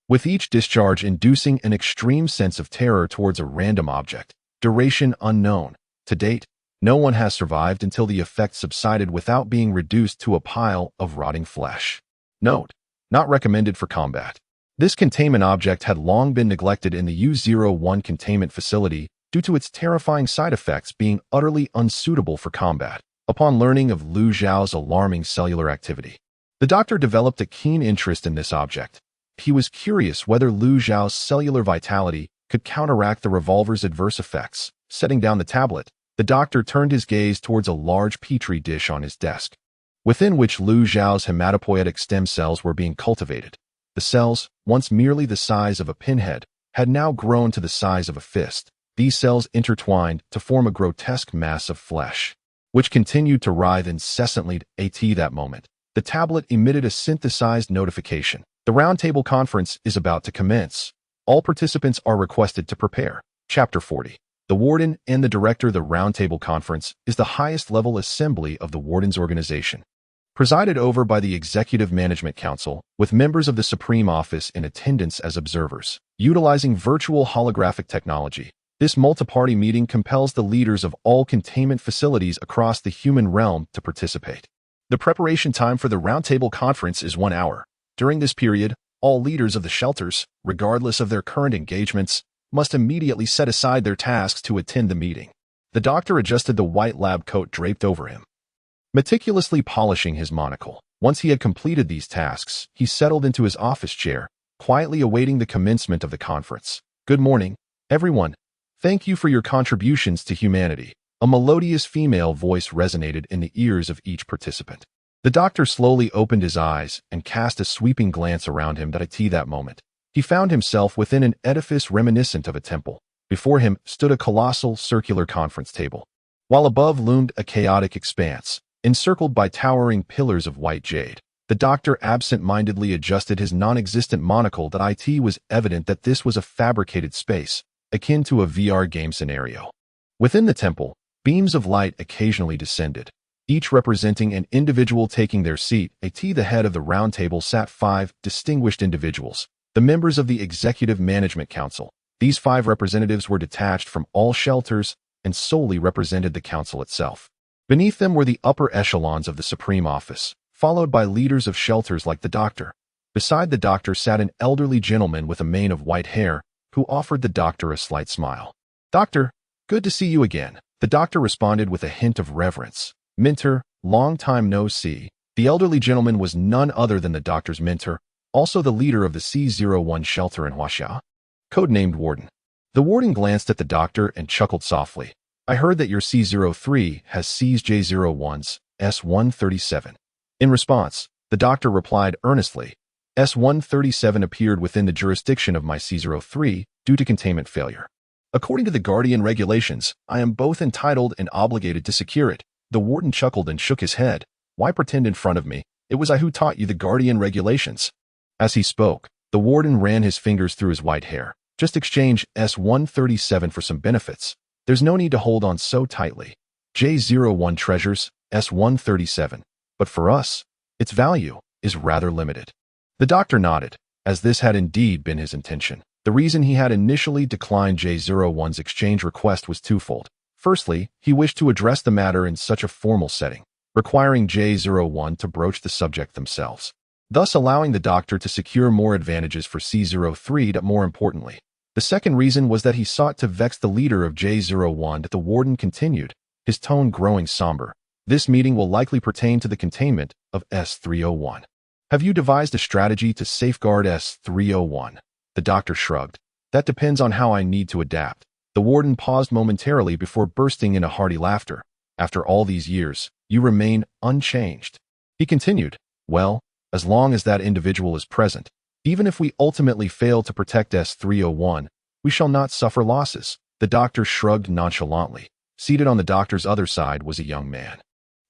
with each discharge inducing an extreme sense of terror towards a random object. Duration unknown. To date, no one has survived until the effect subsided without being reduced to a pile of rotting flesh. Note, not recommended for combat. This containment object had long been neglected in the U-01 containment facility due to its terrifying side effects being utterly unsuitable for combat. Upon learning of Lu Xiao's alarming cellular activity, the doctor developed a keen interest in this object. He was curious whether Lu Xiao's cellular vitality could counteract the revolver's adverse effects. Setting down the tablet, the doctor turned his gaze towards a large petri dish on his desk, within which Lu Xiao's hematopoietic stem cells were being cultivated. The cells, once merely the size of a pinhead, had now grown to the size of a fist. These cells intertwined to form a grotesque mass of flesh, which continued to writhe incessantly. At that moment, the tablet emitted a synthesized notification. The roundtable conference is about to commence. All participants are requested to prepare. Chapter 40. The Warden and the Director. The Roundtable Conference is the highest level assembly of the Warden's organization, presided over by the Executive Management Council, with members of the Supreme Office in attendance as observers. Utilizing virtual holographic technology, this multi-party meeting compels the leaders of all containment facilities across the human realm to participate. The preparation time for the Roundtable Conference is 1 hour. During this period, all leaders of the shelters, regardless of their current engagements, must immediately set aside their tasks to attend the meeting. The doctor adjusted the white lab coat draped over him, meticulously polishing his monocle. Once he had completed these tasks, he settled into his office chair, quietly awaiting the commencement of the conference. Good morning, everyone. Thank you for your contributions to humanity. A melodious female voice resonated in the ears of each participant. The doctor slowly opened his eyes and cast a sweeping glance around him. At that moment, he found himself within an edifice reminiscent of a temple. Before him stood a colossal circular conference table, while above loomed a chaotic expanse, encircled by towering pillars of white jade. The doctor absent-mindedly adjusted his non-existent monocle. It was evident that this was a fabricated space, akin to a VR game scenario. Within the temple, beams of light occasionally descended, each representing an individual taking their seat. At the head of the round table sat 5 distinguished individuals, the members of the Executive Management Council. These 5 representatives were detached from all shelters and solely represented the council itself. Beneath them were the upper echelons of the Supreme Office, followed by leaders of shelters like the doctor. Beside the doctor sat an elderly gentleman with a mane of white hair, who offered the doctor a slight smile. "Doctor, good to see you again." The doctor responded with a hint of reverence. "Mentor, long time no see." The elderly gentleman was none other than the doctor's mentor, also the leader of the C01 shelter in Xiao, codenamed Warden. The warden glanced at the doctor and chuckled softly. "I heard that your C03 has seized J01's S137. In response, the doctor replied earnestly, "S137 appeared within the jurisdiction of my C03 due to containment failure. According to the Guardian regulations, I am both entitled and obligated to secure it." The warden chuckled and shook his head. "Why pretend in front of me? It was I who taught you the Guardian regulations." As he spoke, the warden ran his fingers through his white hair. "Just exchange S137 for some benefits. There's no need to hold on so tightly. J01 treasures S137, but for us, its value is rather limited." The doctor nodded, as this had indeed been his intention. The reason he had initially declined J01's exchange request was twofold. Firstly, he wished to address the matter in such a formal setting, requiring J01 to broach the subject themselves, thus allowing the doctor to secure more advantages for C03. More importantly, the second reason was that he sought to vex the leader of J01. The warden continued, his tone growing somber. "This meeting will likely pertain to the containment of S301. Have you devised a strategy to safeguard S301? The doctor shrugged. "That depends on how I need to adapt." The warden paused momentarily before bursting into hearty laughter. "After all these years, you remain unchanged." He continued, "Well, as long as that individual is present, even if we ultimately fail to protect S301, we shall not suffer losses." The doctor shrugged nonchalantly. Seated on the doctor's other side was a young man.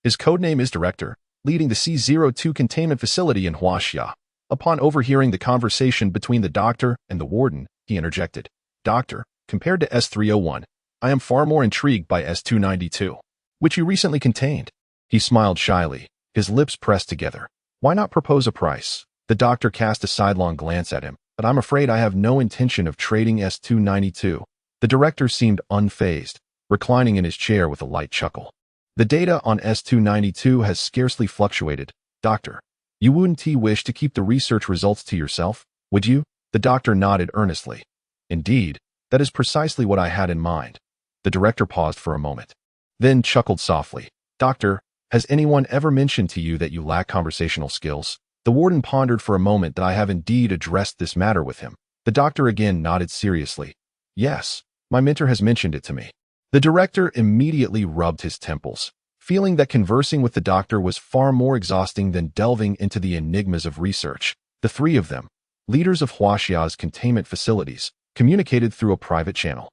His codename is Director, leading the C02 containment facility in Xiao. Upon overhearing the conversation between the doctor and the warden, he interjected, "Doctor, compared to S301, I am far more intrigued by S292, which you recently contained." He smiled shyly, his lips pressed together. "Why not propose a price?" The doctor cast a sidelong glance at him. "But I'm afraid I have no intention of trading S292. The director seemed unfazed, reclining in his chair with a light chuckle. "The data on S292 has scarcely fluctuated. Doctor, you wouldn't wish to keep the research results to yourself, would you?" The doctor nodded earnestly. "Indeed, that is precisely what I had in mind." The director paused for a moment, then chuckled softly. "Doctor, has anyone ever mentioned to you that you lack conversational skills?" The warden pondered for a moment. "That I have indeed addressed this matter with him." The doctor again nodded seriously. "Yes, my mentor has mentioned it to me." The director immediately rubbed his temples, feeling that conversing with the doctor was far more exhausting than delving into the enigmas of research. The 3 of them, leaders of Huaxia's containment facilities, communicated through a private channel.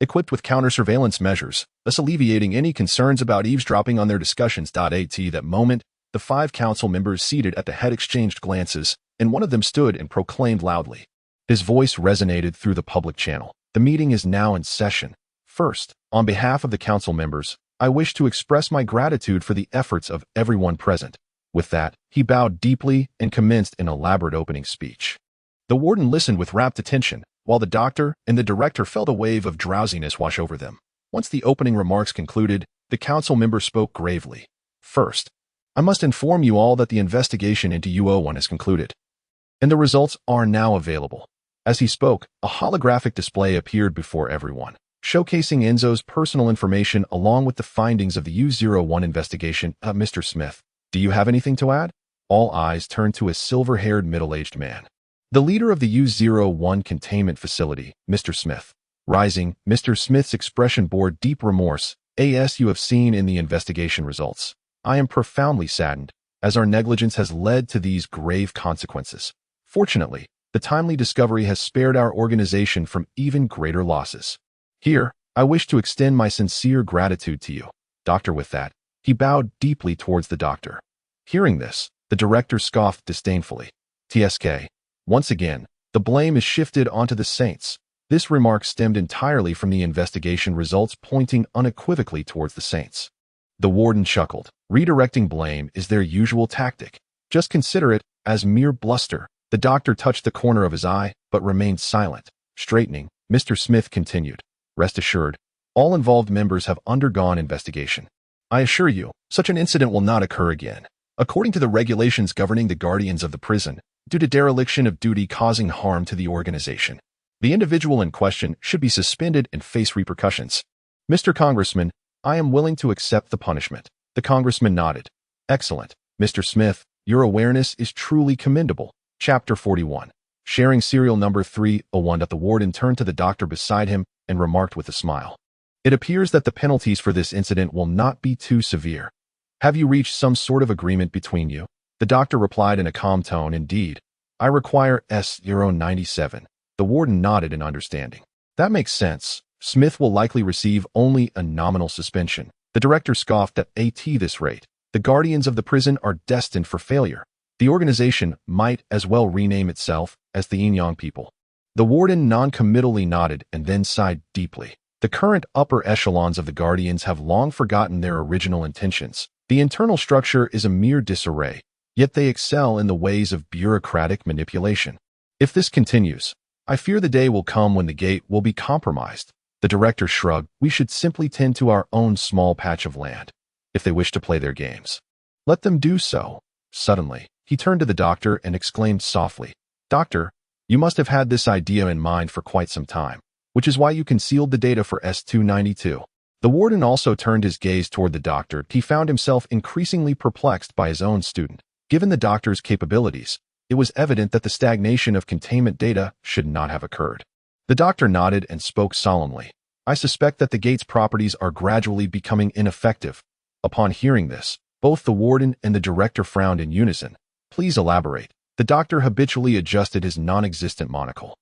Equipped with counter-surveillance measures, thus alleviating any concerns about eavesdropping on their discussions. At that moment, the 5 council members seated at the head exchanged glances, and one of them stood and proclaimed loudly. His voice resonated through the public channel. The meeting is now in session. First, on behalf of the council members, I wish to express my gratitude for the efforts of everyone present. With that, he bowed deeply and commenced an elaborate opening speech. The warden listened with rapt attention, while the doctor and the director felt a wave of drowsiness wash over them. Once the opening remarks concluded, the council member spoke gravely. First, I must inform you all that the investigation into UO1 has concluded, and the results are now available. As he spoke, a holographic display appeared before everyone, showcasing Enzo's personal information along with the findings of the U01 investigation. Mr. Smith, do you have anything to add? All eyes turned to a silver-haired middle-aged man, the leader of the U01 containment facility, Mr. Smith. Rising, Mr. Smith's expression bore deep remorse. As you have seen in the investigation results, I am profoundly saddened, as our negligence has led to these grave consequences. Fortunately, the timely discovery has spared our organization from even greater losses. Here, I wish to extend my sincere gratitude to you, Doctor. With that, he bowed deeply towards the doctor. Hearing this, the director scoffed disdainfully. TSK. Once again, the blame is shifted onto the Saints. This remark stemmed entirely from the investigation results pointing unequivocally towards the Saints. The warden chuckled. Redirecting blame is their usual tactic. Just consider it as mere bluster. The doctor touched the corner of his eye, but remained silent. Straightening, Mr. Smith continued. Rest assured, all involved members have undergone investigation. I assure you, such an incident will not occur again. According to the regulations governing the guardians of the prison, due to dereliction of duty causing harm to the organization, the individual in question should be suspended and face repercussions. Mr. Congressman, I am willing to accept the punishment. The congressman nodded. Excellent. Mr. Smith, your awareness is truly commendable. Chapter 41. Sharing serial number 301. The warden turned to the doctor beside him and remarked with a smile. It appears that the penalties for this incident will not be too severe. Have you reached some sort of agreement between you? The doctor replied in a calm tone. Indeed. I require S-97. The warden nodded in understanding. That makes sense. Smith will likely receive only a nominal suspension. The director scoffed at this rate. The guardians of the prison are destined for failure. The organization might as well rename itself as the Yin-Yang people. The warden non-committally nodded and then sighed deeply. The current upper echelons of the guardians have long forgotten their original intentions. The internal structure is a mere disarray, yet they excel in the ways of bureaucratic manipulation. If this continues, I fear the day will come when the gate will be compromised. The director shrugged. We should simply tend to our own small patch of land. If they wish to play their games, let them do so. Suddenly, he turned to the doctor and exclaimed softly, Doctor, you must have had this idea in mind for quite some time, which is why you concealed the data for S-292. The warden also turned his gaze toward the doctor. He found himself increasingly perplexed by his own student. Given the doctor's capabilities, it was evident that the stagnation of containment data should not have occurred. The doctor nodded and spoke solemnly. I suspect that the gate's properties are gradually becoming ineffective. Upon hearing this, both the warden and the director frowned in unison. Please elaborate. The doctor habitually adjusted his non-existent monocle.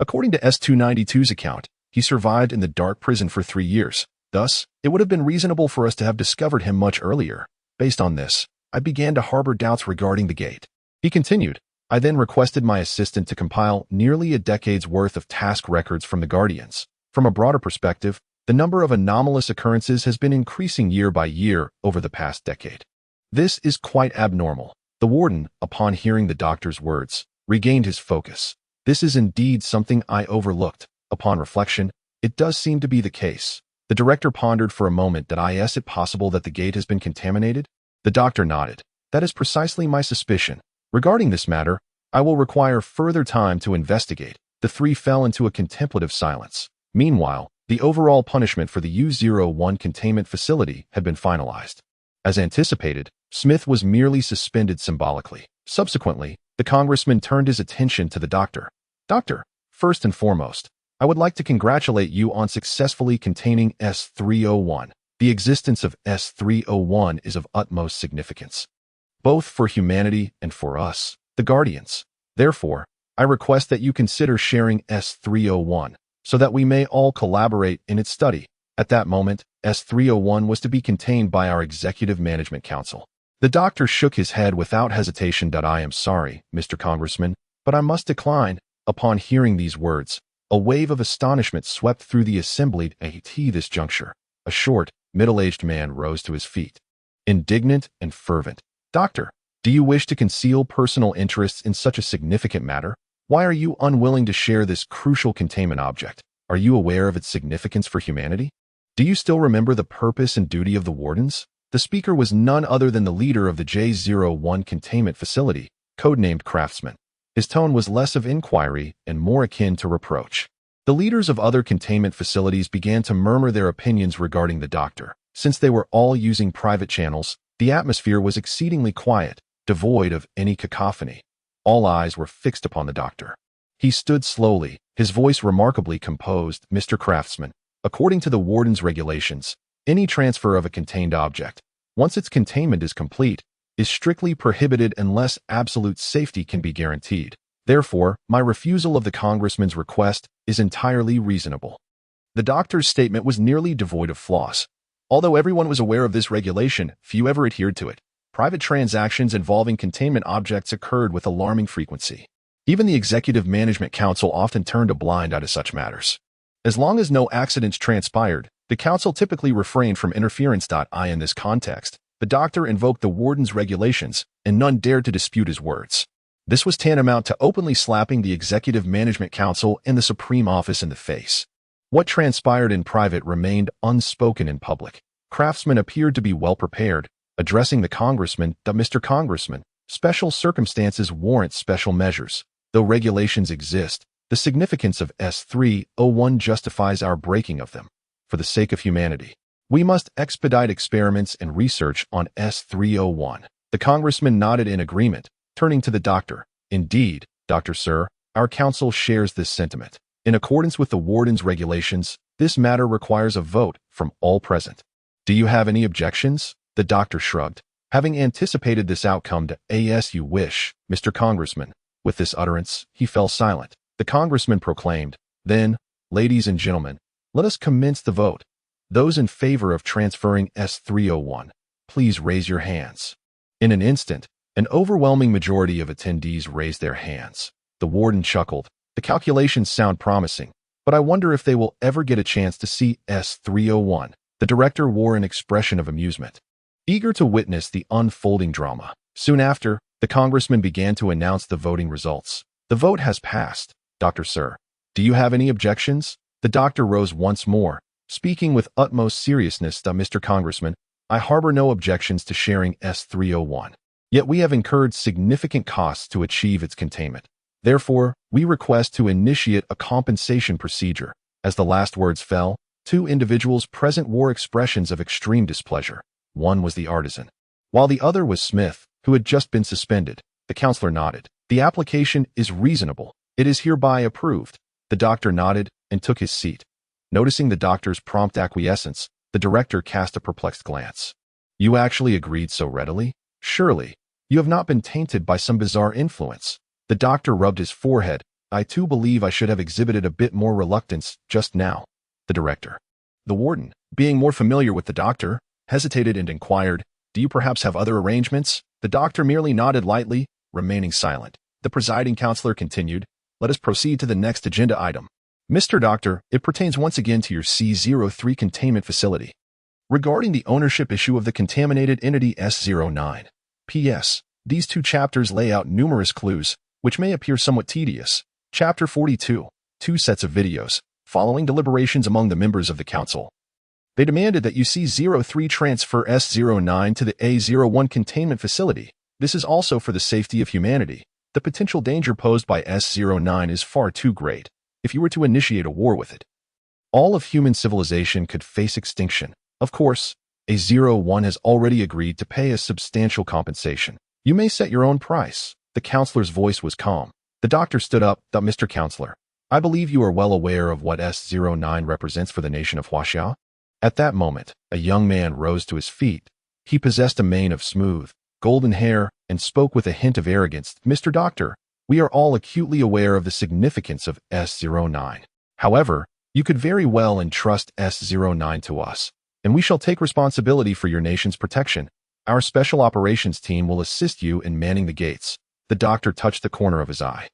According to S-292's account, he survived in the dark prison for 3 years. Thus, it would have been reasonable for us to have discovered him much earlier. Based on this, I began to harbor doubts regarding the gate. He continued. I then requested my assistant to compile nearly a decade's worth of task records from the Guardians. From a broader perspective, the number of anomalous occurrences has been increasing year by year over the past decade. This is quite abnormal. The warden, upon hearing the doctor's words, regained his focus. This is indeed something I overlooked. Upon reflection, it does seem to be the case. The director pondered for a moment. Is it possible that the gate has been contaminated? The doctor nodded. That is precisely my suspicion. Regarding this matter, I will require further time to investigate. The three fell into a contemplative silence. Meanwhile, the overall punishment for the U01 containment facility had been finalized. As anticipated, Smith was merely suspended symbolically. Subsequently, the congressman turned his attention to the doctor. Doctor, first and foremost, I would like to congratulate you on successfully containing S-301. The existence of S-301 is of utmost significance, both for humanity and for us, the Guardians. Therefore, I request that you consider sharing S301 so that we may all collaborate in its study. At that moment, S301 was to be contained by our Executive Management Council. The doctor shook his head without hesitation. I am sorry, Mr. Congressman, but I must decline. Upon hearing these words, a wave of astonishment swept through the assembly. At this juncture, a short, middle-aged man rose to his feet. Indignant and fervent. Doctor, do you wish to conceal personal interests in such a significant matter? Why are you unwilling to share this crucial containment object? Are you aware of its significance for humanity? Do you still remember the purpose and duty of the Wardens? The speaker was none other than the leader of the J01 containment facility, codenamed Craftsman. His tone was less of inquiry and more akin to reproach. The leaders of other containment facilities began to murmur their opinions regarding the doctor. Since they were all using private channels, the atmosphere was exceedingly quiet, devoid of any cacophony. All eyes were fixed upon the doctor. He stood slowly, his voice remarkably composed. Mr. Craftsman, according to the Warden's regulations, any transfer of a contained object, once its containment is complete, is strictly prohibited unless absolute safety can be guaranteed. Therefore, my refusal of the Congressman's request is entirely reasonable. The doctor's statement was nearly devoid of flaws. Although everyone was aware of this regulation, few ever adhered to it. Private transactions involving containment objects occurred with alarming frequency. Even the Executive Management Council often turned a blind eye to such matters. As long as no accidents transpired, the Council typically refrained from interference. In this context, the doctor invoked the Warden's regulations, and none dared to dispute his words. This was tantamount to openly slapping the Executive Management Council and the Supreme Office in the face. What transpired in private remained unspoken in public. Craftsman appeared to be well prepared, addressing the Congressman. Mr. Congressman, special circumstances warrant special measures. Though regulations exist, the significance of S301 justifies our breaking of them. For the sake of humanity, we must expedite experiments and research on S301. The Congressman nodded in agreement, turning to the doctor. Indeed, Dr. Sir, our council shares this sentiment. In accordance with the Warden's regulations, this matter requires a vote from all present. Do you have any objections? The doctor shrugged, having anticipated this outcome. As you wish, Mr. Congressman. With this utterance, he fell silent. The Congressman proclaimed, Then, ladies and gentlemen, let us commence the vote. Those in favor of transferring S301, please raise your hands. In an instant, an overwhelming majority of attendees raised their hands. The Warden chuckled. The calculations sound promising, but I wonder if they will ever get a chance to see S301. The director wore an expression of amusement, eager to witness the unfolding drama. Soon after, the Congressman began to announce the voting results. The vote has passed, Dr. Sir. Do you have any objections? The doctor rose once more, speaking with utmost seriousness. Mr. Congressman, I harbor no objections to sharing S301. Yet we have incurred significant costs to achieve its containment. Therefore, we request to initiate a compensation procedure. As the last words fell, two individuals present wore expressions of extreme displeasure. One was the artisan, while the other was Smith, who had just been suspended. The counselor nodded. The application is reasonable. It is hereby approved. The doctor nodded and took his seat. Noticing the doctor's prompt acquiescence, the director cast a perplexed glance. You actually agreed so readily? Surely, you have not been tainted by some bizarre influence. The doctor rubbed his forehead. I too believe I should have exhibited a bit more reluctance just now. The director. The warden, being more familiar with the doctor, hesitated and inquired, Do you perhaps have other arrangements? The doctor merely nodded lightly, remaining silent. The presiding counselor continued, Let us proceed to the next agenda item. Mr. Doctor, it pertains once again to your C03 containment facility. Regarding the ownership issue of the contaminated entity S09. P.S. These two chapters lay out numerous clues, which may appear somewhat tedious. Chapter 42. 2 sets of videos, following deliberations among the members of the council. They demanded that you C03 transfer S09 to the A01 containment facility. This is also for the safety of humanity. The potential danger posed by S09 is far too great. If you were to initiate a war with it, all of human civilization could face extinction. Of course, A01 has already agreed to pay a substantial compensation. You may set your own price. The counselor's voice was calm. The doctor stood up. Mr. Counselor, I believe you are well aware of what S09 represents for the nation of Xiao. At that moment, a young man rose to his feet. He possessed a mane of smooth, golden hair and spoke with a hint of arrogance. Mr. Doctor, We are all acutely aware of the significance of S09. However, you could very well entrust S09 to us, and we shall take responsibility for your nation's protection. Our special operations team will assist you in manning the gates. The doctor touched the corner of his eye.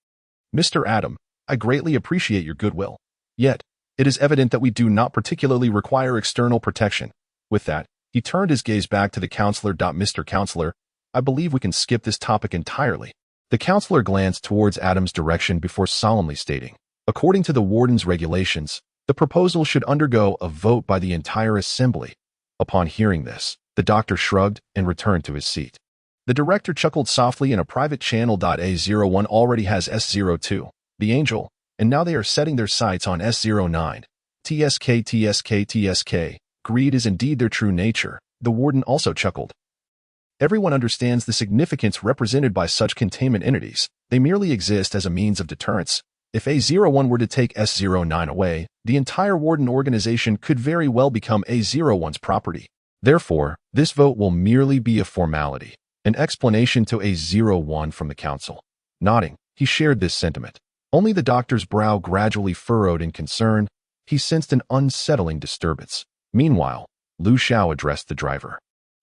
Mr. Adam, I greatly appreciate your goodwill. Yet, it is evident that we do not particularly require external protection. With that, he turned his gaze back to the counselor. Mr. Counselor, I believe we can skip this topic entirely. The counselor glanced towards Adam's direction before solemnly stating, according to the Warden's regulations, the proposal should undergo a vote by the entire assembly. Upon hearing this, the doctor shrugged and returned to his seat. The director chuckled softly in a private channel. A01 already has S02, the angel, and now they are setting their sights on S09. TSK. Greed is indeed their true nature. The Warden also chuckled. Everyone understands the significance represented by such containment entities. They merely exist as a means of deterrence. If A01 were to take S09 away, the entire Warden organization could very well become A01's property. Therefore, this vote will merely be a formality, an explanation to A01 from the council. Nodding, he shared this sentiment. Only the doctor's brow gradually furrowed in concern. He sensed an unsettling disturbance. Meanwhile, Xiao addressed the driver.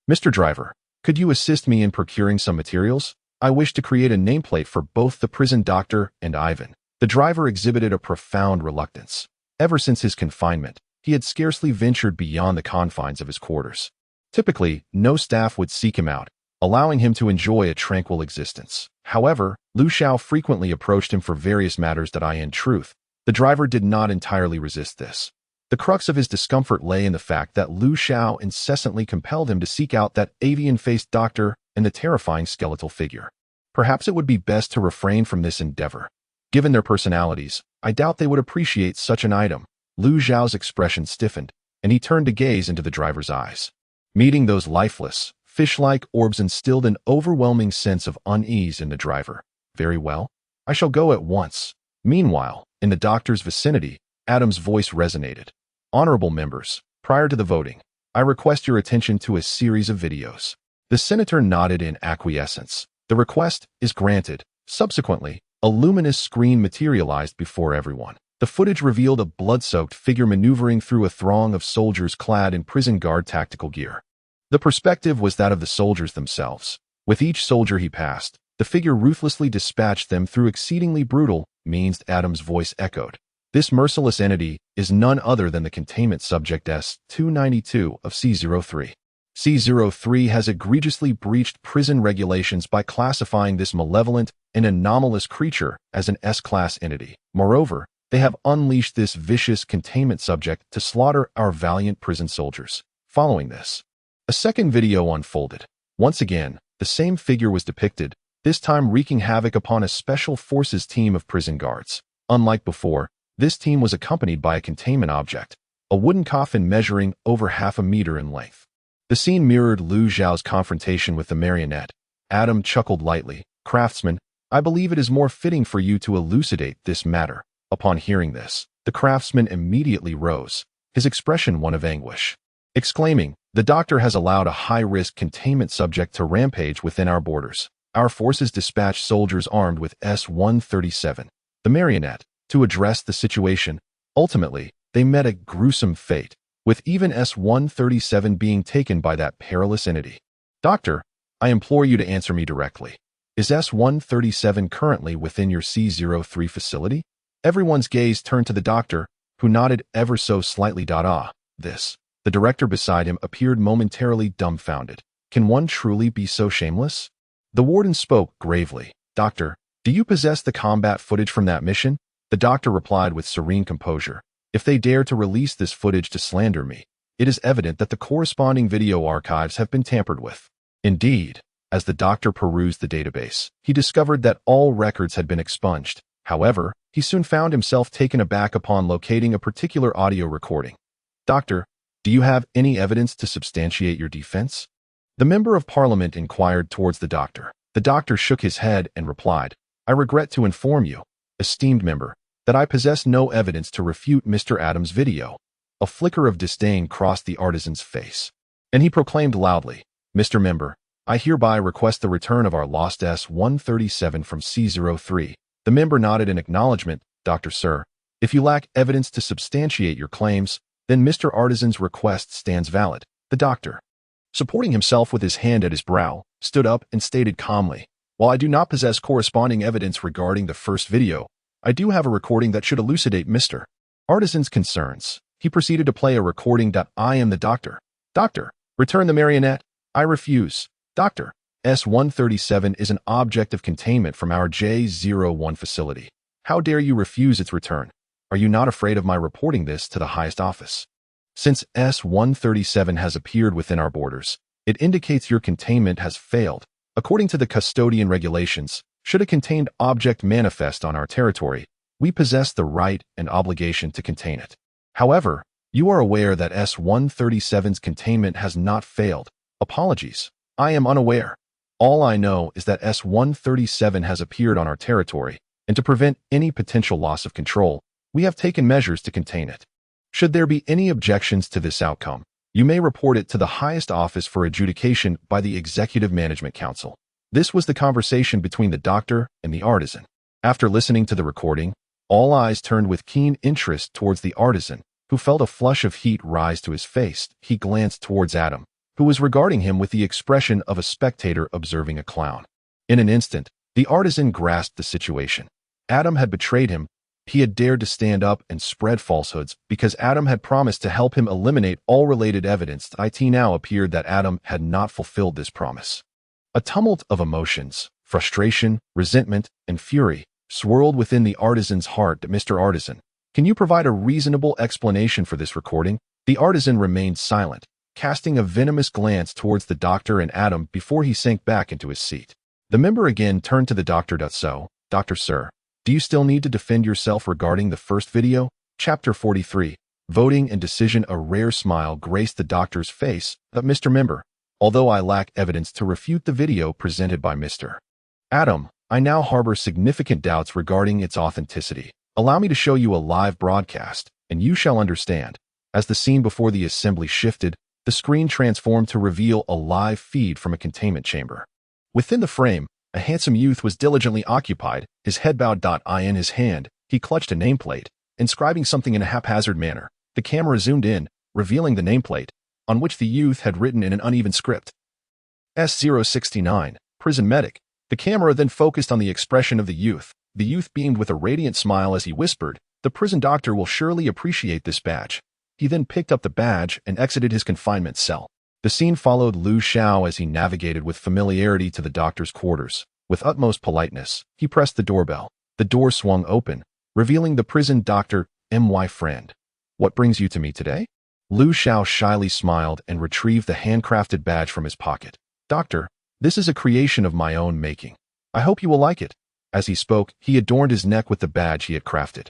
Mr. Driver, could you assist me in procuring some materials? I wish to create a nameplate for both the prison doctor and Ivan. The driver exhibited a profound reluctance. Ever since his confinement, he had scarcely ventured beyond the confines of his quarters. Typically, no staff would seek him out, allowing him to enjoy a tranquil existence. However, Xiao frequently approached him for various matters. In truth, the driver did not entirely resist this. The crux of his discomfort lay in the fact that Xiao incessantly compelled him to seek out that avian-faced doctor and the terrifying skeletal figure. Perhaps it would be best to refrain from this endeavor. Given their personalities, I doubt they would appreciate such an item. Xiao's expression stiffened, and he turned to gaze into the driver's eyes. Meeting those lifeless, fish-like orbs instilled an overwhelming sense of unease in the driver. Very well, I shall go at once. Meanwhile, in the doctor's vicinity, Adam's voice resonated. Honorable members, prior to the voting, I request your attention to a series of videos. The senator nodded in acquiescence. The request is granted. Subsequently, a luminous screen materialized before everyone. The footage revealed a blood-soaked figure maneuvering through a throng of soldiers clad in prison guard tactical gear. The perspective was that of the soldiers themselves. With each soldier he passed, the figure ruthlessly dispatched them through exceedingly brutal means. Adam's voice echoed. This merciless entity is none other than the containment subject S-292 of C-03. C-03 has egregiously breached prison regulations by classifying this malevolent and anomalous creature as an S-class entity. Moreover, they have unleashed this vicious containment subject to slaughter our valiant prison soldiers. Following this, a second video unfolded. Once again, the same figure was depicted, this time wreaking havoc upon a special forces team of prison guards. Unlike before, this team was accompanied by a containment object, a wooden coffin measuring over half a meter in length. The scene mirrored Xiao's confrontation with the marionette. Adam chuckled lightly. Craftsman, I believe it is more fitting for you to elucidate this matter. Upon hearing this, the craftsman immediately rose, his expression one of anguish, exclaiming, the doctor has allowed a high-risk containment subject to rampage within our borders. Our forces dispatched soldiers armed with S-137, the marionette, to address the situation. Ultimately, they met a gruesome fate, with even S-137 being taken by that perilous entity. Doctor, I implore you to answer me directly. Is S-137 currently within your C-03 facility? Everyone's gaze turned to the doctor, who nodded ever so slightly. This. The director beside him appeared momentarily dumbfounded. Can one truly be so shameless? The warden spoke gravely. Doctor, do you possess the combat footage from that mission? The doctor replied with serene composure. If they dare to release this footage to slander me, it is evident that the corresponding video archives have been tampered with. Indeed, as the doctor perused the database, he discovered that all records had been expunged. However, he soon found himself taken aback upon locating a particular audio recording. Doctor, do you have any evidence to substantiate your defense? The member of parliament inquired towards the doctor. The doctor shook his head and replied, I regret to inform you, esteemed member, that I possess no evidence to refute Mr. Adams' video. A flicker of disdain crossed the artisan's face, and he proclaimed loudly, Mr. Member, I hereby request the return of our lost S-137 from C-03. The member nodded in acknowledgement. Dr. Sir, if you lack evidence to substantiate your claims, then Mr. Artisan's request stands valid. The doctor, supporting himself with his hand at his brow, stood up and stated calmly, while I do not possess corresponding evidence regarding the first video, I do have a recording that should elucidate Mr. Artisan's concerns. He proceeded to play a recording. I am the doctor. Doctor, return the marionette. I refuse. Doctor, S-137 is an object of containment from our J-01 facility. How dare you refuse its return? Are you not afraid of my reporting this to the highest office? Since S-137 has appeared within our borders, it indicates your containment has failed. According to the custodian regulations, should a contained object manifest on our territory, we possess the right and obligation to contain it. However, you are aware that S-137's containment has not failed. Apologies. I am unaware. All I know is that S-137 has appeared on our territory, and to prevent any potential loss of control, we have taken measures to contain it. Should there be any objections to this outcome, you may report it to the highest office for adjudication by the Executive Management Council. This was the conversation between the doctor and the artisan. After listening to the recording, all eyes turned with keen interest towards the artisan, who felt a flush of heat rise to his face. He glanced towards Adam, who was regarding him with the expression of a spectator observing a clown. In an instant, the artisan grasped the situation. Adam had betrayed him. He had dared to stand up and spread falsehoods because Adam had promised to help him eliminate all related evidence. It now appeared that Adam had not fulfilled this promise. A tumult of emotions, frustration, resentment, and fury swirled within the artisan's heart. Mr. Artisan, can you provide a reasonable explanation for this recording? The artisan remained silent, casting a venomous glance towards the doctor and Adam before he sank back into his seat. The member again turned to the doctor. So, Dr. Sir, do you still need to defend yourself regarding the first video? Chapter 43. Voting and Decision. A rare smile graced the doctor's face. Mr. Member, although I lack evidence to refute the video presented by Mr. Adam, I now harbor significant doubts regarding its authenticity. Allow me to show you a live broadcast, and you shall understand. As the scene before the assembly shifted, the screen transformed to reveal a live feed from a containment chamber. Within the frame, a handsome youth was diligently occupied, his head bowed. In his hand, he clutched a nameplate, inscribing something in a haphazard manner. The camera zoomed in, revealing the nameplate, on which the youth had written in an uneven script, S069, Prison Medic. The camera then focused on the expression of the youth. The youth beamed with a radiant smile as he whispered, "The prison doctor will surely appreciate this badge." He then picked up the badge and exited his confinement cell. The scene followed Xiao as he navigated with familiarity to the doctor's quarters. With utmost politeness, he pressed the doorbell. The door swung open, revealing the prison doctor. "My friend, what brings you to me today?" Xiao shyly smiled and retrieved the handcrafted badge from his pocket. "Doctor, this is a creation of my own making. I hope you will like it." As he spoke, he adorned his neck with the badge he had crafted.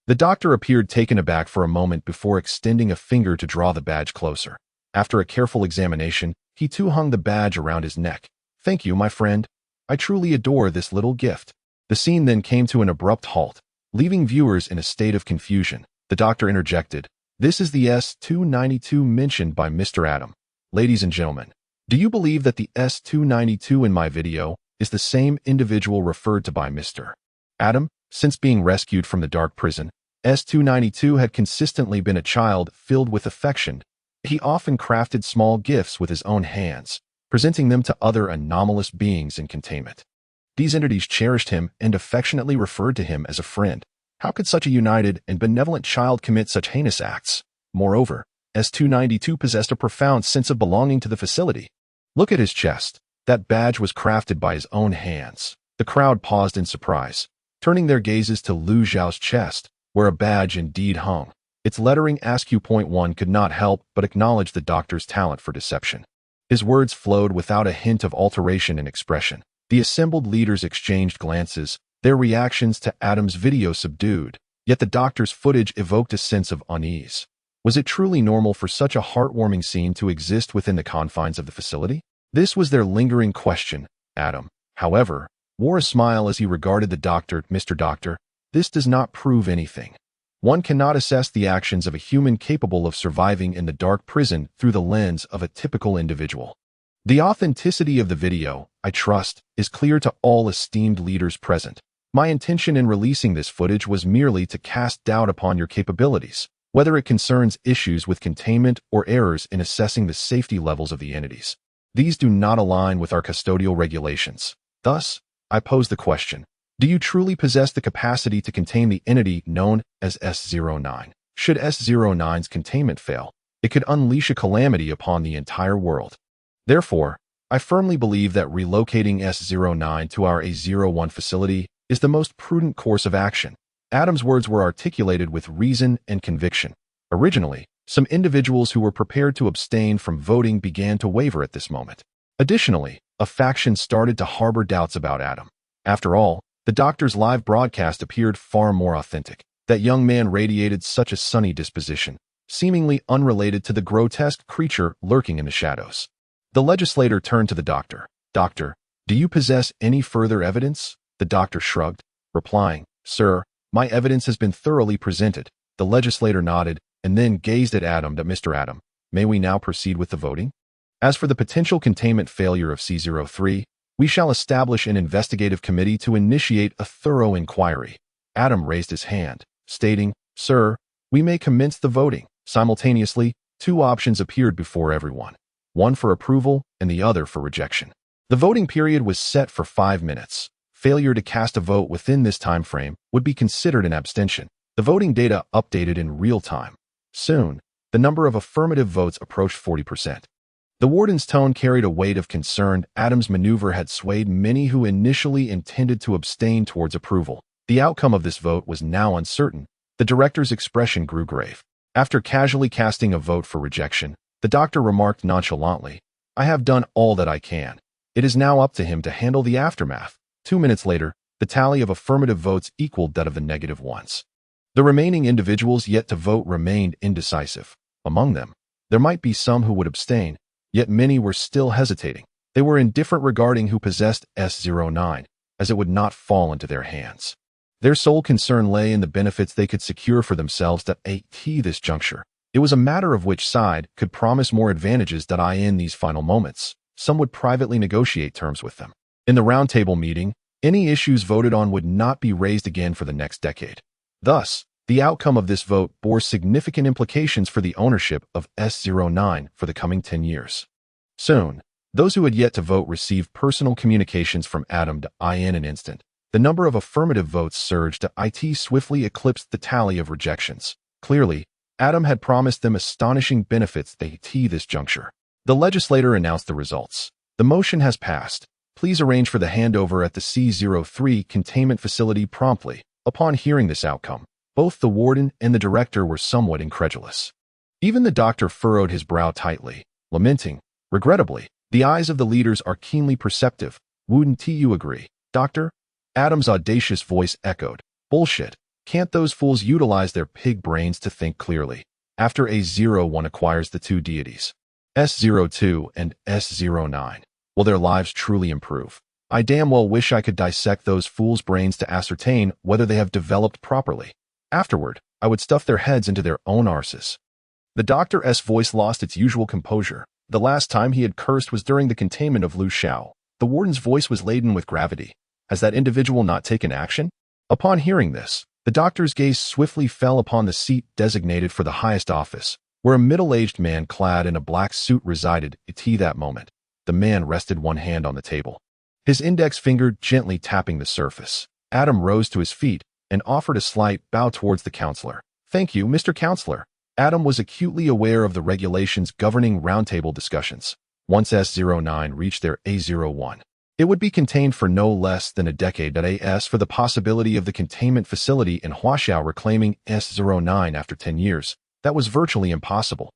The doctor appeared taken aback for a moment before extending a finger to draw the badge closer. After a careful examination, he too hung the badge around his neck. "Thank you, my friend. I truly adore this little gift." The scene then came to an abrupt halt, leaving viewers in a state of confusion. The doctor interjected, "This is the S-292 mentioned by Mr. Adam. Ladies and gentlemen, do you believe that the S-292 in my video is the same individual referred to by Mr. Adam? Since being rescued from the dark prison, S-292 had consistently been a child filled with affection. He often crafted small gifts with his own hands, presenting them to other anomalous beings in containment. These entities cherished him and affectionately referred to him as a friend. How could such a united and benevolent child commit such heinous acts? Moreover, S-292 possessed a profound sense of belonging to the facility. Look at his chest. That badge was crafted by his own hands. The crowd paused in surprise, turning their gazes to Xiao's chest, where a badge indeed hung. Its lettering ASQ.1 could not help but acknowledge the doctor's talent for deception. His words flowed without a hint of alteration in expression. The assembled leaders exchanged glances, their reactions to Adam's video subdued, yet the doctor's footage evoked a sense of unease. Was it truly normal for such a heartwarming scene to exist within the confines of the facility? This was their lingering question. Adam, however, wore a smile as he regarded the doctor. "Mr. Doctor, this does not prove anything. One cannot assess the actions of a human capable of surviving in the dark prison through the lens of a typical individual. The authenticity of the video, I trust, is clear to all esteemed leaders present. My intention in releasing this footage was merely to cast doubt upon your capabilities, whether it concerns issues with containment or errors in assessing the safety levels of the entities. These do not align with our custodial regulations. Thus, I pose the question, do you truly possess the capacity to contain the entity known as S09? Should S09's containment fail, it could unleash a calamity upon the entire world. Therefore, I firmly believe that relocating S09 to our A01 facility is the most prudent course of action. Adam's words were articulated with reason and conviction. Originally, some individuals who were prepared to abstain from voting began to waver at this moment. Additionally, a faction started to harbor doubts about Adam. After all, the doctor's live broadcast appeared far more authentic. That young man radiated such a sunny disposition, seemingly unrelated to the grotesque creature lurking in the shadows. The legislator turned to the doctor. Doctor, do you possess any further evidence? The doctor shrugged, replying, Sir, my evidence has been thoroughly presented. The legislator nodded and then gazed at Adam. Mr. Adam, may we now proceed with the voting? As for the potential containment failure of C03, we shall establish an investigative committee to initiate a thorough inquiry. Adam raised his hand, stating, Sir, we may commence the voting. Simultaneously, two options appeared before everyone, one for approval and the other for rejection. The voting period was set for 5 minutes. Failure to cast a vote within this time frame would be considered an abstention. The voting data updated in real time. Soon, the number of affirmative votes approached 40%. The warden's tone carried a weight of concern. Adam's maneuver had swayed many who initially intended to abstain towards approval. The outcome of this vote was now uncertain. The director's expression grew grave. After casually casting a vote for rejection, the doctor remarked nonchalantly, I have done all that I can. It is now up to him to handle the aftermath. 2 minutes later, the tally of affirmative votes equaled that of the negative ones. The remaining individuals yet to vote remained indecisive. Among them, there might be some who would abstain, yet many were still hesitating. They were indifferent regarding who possessed S09, as it would not fall into their hands. Their sole concern lay in the benefits they could secure for themselves at this juncture. It was a matter of which side could promise more advantages in these final moments. Some would privately negotiate terms with them. In the roundtable meeting, any issues voted on would not be raised again for the next decade. Thus, the outcome of this vote bore significant implications for the ownership of S09 for the coming 10 years. Soon, those who had yet to vote received personal communications from Adam in an instant. The number of affirmative votes surged swiftly eclipsed the tally of rejections. Clearly, Adam had promised them astonishing benefits this juncture. The legislator announced the results. The motion has passed. Please arrange for the handover at the C03 containment facility promptly. Upon hearing this outcome, both the warden and the director were somewhat incredulous. Even the doctor furrowed his brow tightly, lamenting, regrettably, the eyes of the leaders are keenly perceptive. Wouldn't you agree, doctor? Adam's audacious voice echoed, bullshit. Can't those fools utilize their pig brains to think clearly? After A01 acquires the two deities, S02 and S09, will their lives truly improve? I damn well wish I could dissect those fools' brains to ascertain whether they have developed properly. Afterward, I would stuff their heads into their own arses. The doctor's voice lost its usual composure. The last time he had cursed was during the containment of Xiao. The warden's voice was laden with gravity. Has that individual not taken action? Upon hearing this, the doctor's gaze swiftly fell upon the seat designated for the highest office, where a middle-aged man clad in a black suit resided. That moment, the man rested one hand on the table, his index finger gently tapping the surface. Adam rose to his feet and offered a slight bow towards the counselor. Thank you, Mr. Counselor. Adam was acutely aware of the regulations governing roundtable discussions. Once S09 reached their A01, it would be contained for no less than a decade. As for the possibility of the containment facility in Xiao reclaiming S09 after 10 years, that was virtually impossible.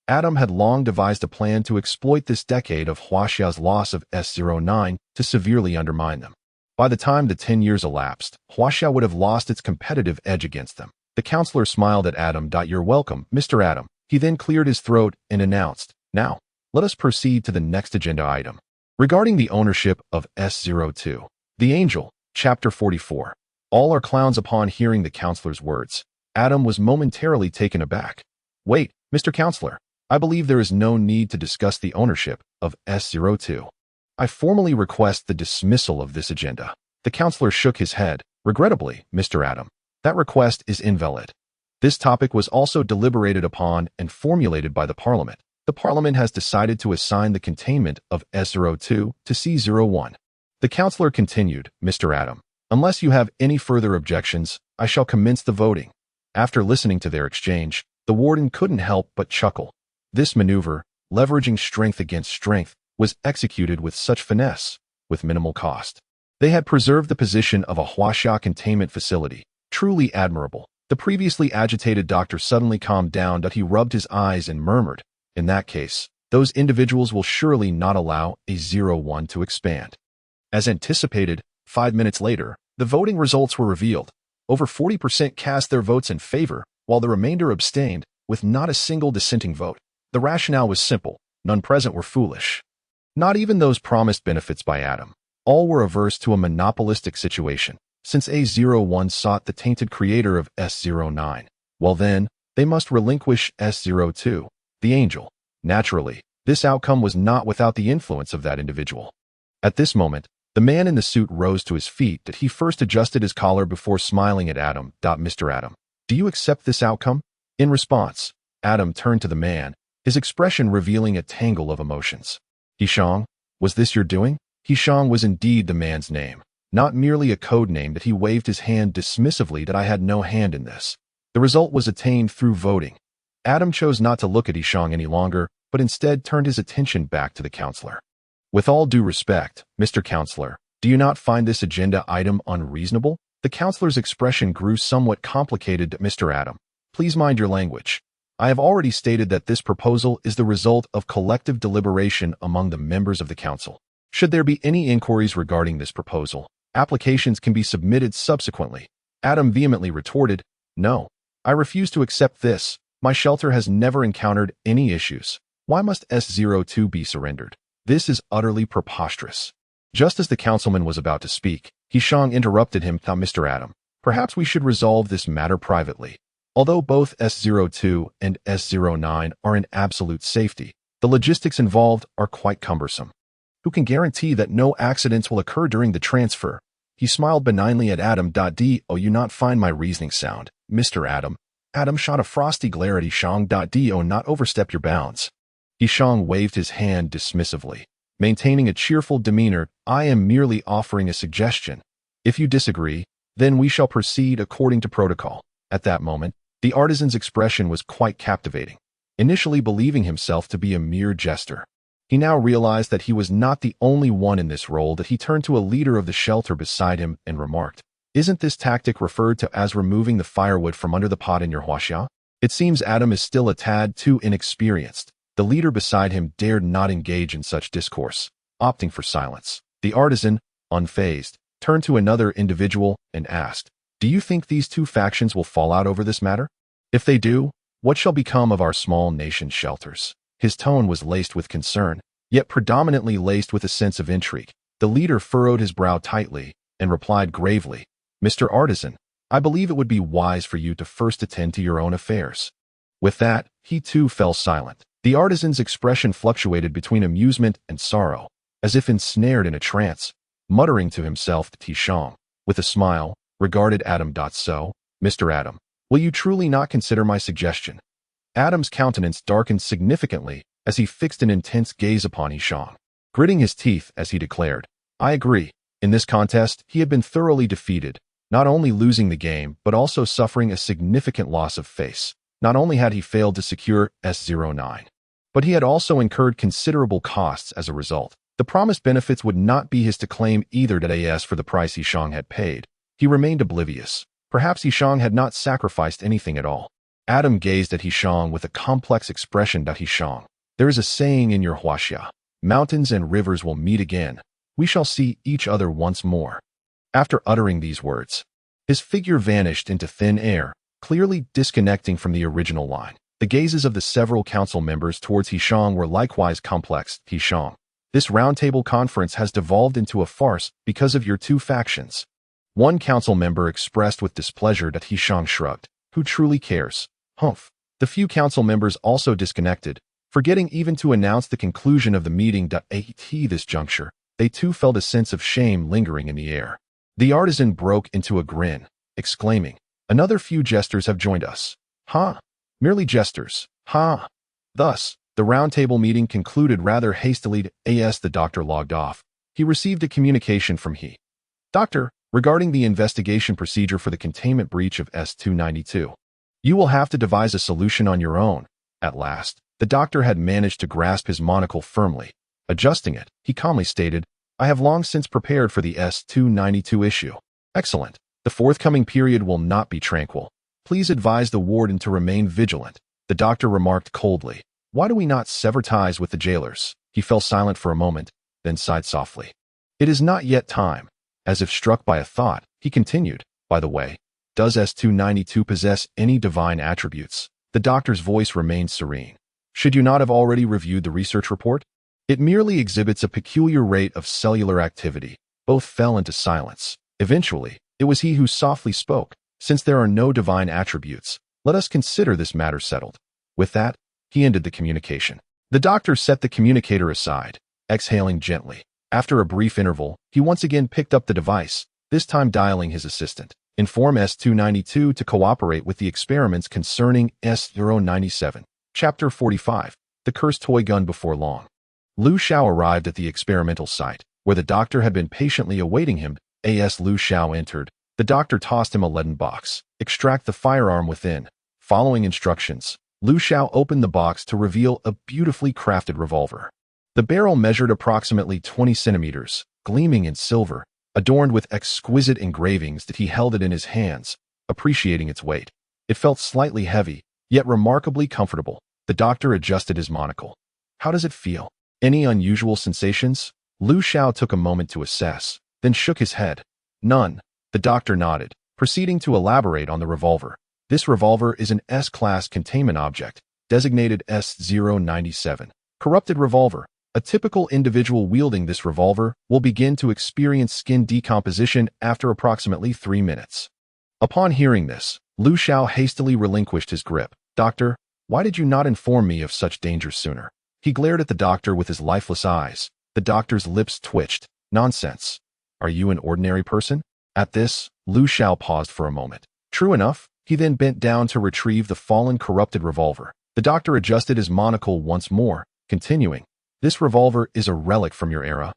Adam had long devised a plan to exploit this decade of Xiao's loss of S09 to severely undermine them. By the time the 10 years elapsed, Xiao would have lost its competitive edge against them. The counselor smiled at Adam. You're welcome, Mr. Adam. He then cleared his throat and announced, Now, let us proceed to the next agenda item. Regarding the ownership of S02, the Angel, Chapter 44. All are clowns. Upon hearing the counselor's words, Adam was momentarily taken aback. Wait, Mr. Counselor, I believe there is no need to discuss the ownership of S02. I formally request the dismissal of this agenda. The counselor shook his head. Regrettably, Mr. Adam, that request is invalid. This topic was also deliberated upon and formulated by the Parliament. The Parliament has decided to assign the containment of S02 to C01. The counselor continued, Mr. Adam, unless you have any further objections, I shall commence the voting. After listening to their exchange, the warden couldn't help but chuckle. This maneuver, leveraging strength against strength, was executed with such finesse, with minimal cost. They had preserved the position of a Huaxia containment facility. Truly admirable. The previously agitated doctor suddenly calmed down, but he rubbed his eyes and murmured, in that case, those individuals will surely not allow a 01 to expand. As anticipated, 5 minutes later, the voting results were revealed. Over 40% cast their votes in favor, while the remainder abstained, with not a single dissenting vote. The rationale was simple. None present were foolish. Not even those promised benefits by Adam. All were averse to a monopolistic situation. Since A01 sought the tainted creator of S09, well then, they must relinquish S02, the angel. Naturally, this outcome was not without the influence of that individual. At this moment, the man in the suit rose to his feet, that he first adjusted his collar before smiling at Adam. Mr. Adam, do you accept this outcome? In response, Adam turned to the man, his expression revealing a tangle of emotions. Xiao, was this your doing? Xiao was indeed the man's name. Not merely a code name that he waved his hand dismissively that I had no hand in this. The result was attained through voting. Adam chose not to look at Xiao any longer, but instead turned his attention back to the counselor. With all due respect, Mr. Counselor, do you not find this agenda item unreasonable? The counselor's expression grew somewhat complicated. Mr. Adam, please mind your language. I have already stated that this proposal is the result of collective deliberation among the members of the council. Should there be any inquiries regarding this proposal, applications can be submitted subsequently. Adam vehemently retorted, no, I refuse to accept this. My shelter has never encountered any issues. Why must S02 be surrendered? This is utterly preposterous. Just as the councilman was about to speak, Xiao interrupted him. Mr. Adam, perhaps we should resolve this matter privately. Although both S02 and S09 are in absolute safety, the logistics involved are quite cumbersome. Who can guarantee that no accidents will occur during the transfer? He smiled benignly at Adam. Do you not find my reasoning sound, Mr. Adam? Adam shot a frosty glare at Xiao. Do not overstep your bounds. Xiao waved his hand dismissively, maintaining a cheerful demeanor. I am merely offering a suggestion. If you disagree, then we shall proceed according to protocol. At that moment, the artisan's expression was quite captivating. Initially believing himself to be a mere jester, he now realized that he was not the only one in this role. That he turned to a leader of the shelter beside him and remarked, isn't this tactic referred to as removing the firewood from under the pot in your huaxia? It seems Adam is still a tad too inexperienced. The leader beside him dared not engage in such discourse, opting for silence. The artisan, unfazed, turned to another individual and asked, do you think these two factions will fall out over this matter? If they do, what shall become of our small nation's shelters? His tone was laced with concern, yet predominantly laced with a sense of intrigue. The leader furrowed his brow tightly and replied gravely, Mr. Artisan, I believe it would be wise for you to first attend to your own affairs. With that, he too fell silent. The artisan's expression fluctuated between amusement and sorrow, as if ensnared in a trance, muttering to himself. Xiao, with a smile, regarded Adam. So, Mr. Adam, will you truly not consider my suggestion? Adam's countenance darkened significantly as he fixed an intense gaze upon Xiao, gritting his teeth as he declared, I agree. In this contest, he had been thoroughly defeated, not only losing the game but also suffering a significant loss of face. Not only had he failed to secure S09, but he had also incurred considerable costs as a result. The promised benefits would not be his to claim either. As for the price Xiao had paid, he remained oblivious. Perhaps Xiao had not sacrificed anything at all. Adam gazed at Xiao with a complex expression. Xiao, there is a saying in your huaxia, mountains and rivers will meet again. We shall see each other once more. After uttering these words, his figure vanished into thin air, clearly disconnecting from the original line. The gazes of the several council members towards Xiao were likewise complex. Xiao, this roundtable conference has devolved into a farce because of your two factions. One council member expressed with displeasure. Xiao shrugged. Who truly cares? Humph. The few council members also disconnected, Forgetting even to announce the conclusion of the meeting. At this juncture, they too felt a sense of shame lingering in the air. The artisan broke into a grin, exclaiming, "Another few jesters have joined us. Huh? Merely jesters. Huh?" Thus, the roundtable meeting concluded rather hastily. As the doctor logged off, he received a communication from Doctor, regarding the investigation procedure for the containment breach of S-292. You will have to devise a solution on your own. At last, the doctor had managed to grasp his monocle firmly. Adjusting it, he calmly stated, "I have long since prepared for the S-292 issue. Excellent. The forthcoming period will not be tranquil. Please advise the warden to remain vigilant." The doctor remarked coldly, "Why do we not sever ties with the jailers?" He fell silent for a moment, then sighed softly. "It is not yet time." As if struck by a thought, he continued, "By the way, does S-292 possess any divine attributes?" The doctor's voice remained serene. "Should you not have already reviewed the research report? It merely exhibits a peculiar rate of cellular activity." Both fell into silence. Eventually, it was he who softly spoke. "Since there are no divine attributes, let us consider this matter settled." With that, he ended the communication. The doctor set the communicator aside, exhaling gently. After a brief interval, he once again picked up the device, this time dialing his assistant. "Inform S-292 to cooperate with the experiments concerning S-097. Chapter 45. The Cursed Toy Gun Before long. Xiao arrived at the experimental site, where the doctor had been patiently awaiting him. As Xiao entered, the doctor tossed him a leaden box. "Extract the firearm within." Following instructions, Xiao opened the box to reveal a beautifully crafted revolver. The barrel measured approximately 20 centimeters, gleaming in silver, adorned with exquisite engravings. That he held it in his hands, appreciating its weight. It felt slightly heavy, yet remarkably comfortable. The doctor adjusted his monocle. "How does it feel? Any unusual sensations?" Xiao took a moment to assess, then shook his head. "None." The doctor nodded, proceeding to elaborate on the revolver. "This revolver is an S-class containment object, designated S-097. Corrupted revolver. A typical individual wielding this revolver will begin to experience skin decomposition after approximately 3 minutes. Upon hearing this, Xiao hastily relinquished his grip. "Doctor, why did you not inform me of such danger sooner?" He glared at the doctor with his lifeless eyes. The doctor's lips twitched. "Nonsense. Are you an ordinary person?" At this, Xiao paused for a moment. "True enough." He then bent down to retrieve the fallen corrupted revolver. The doctor adjusted his monocle once more, continuing, "This revolver is a relic from your era,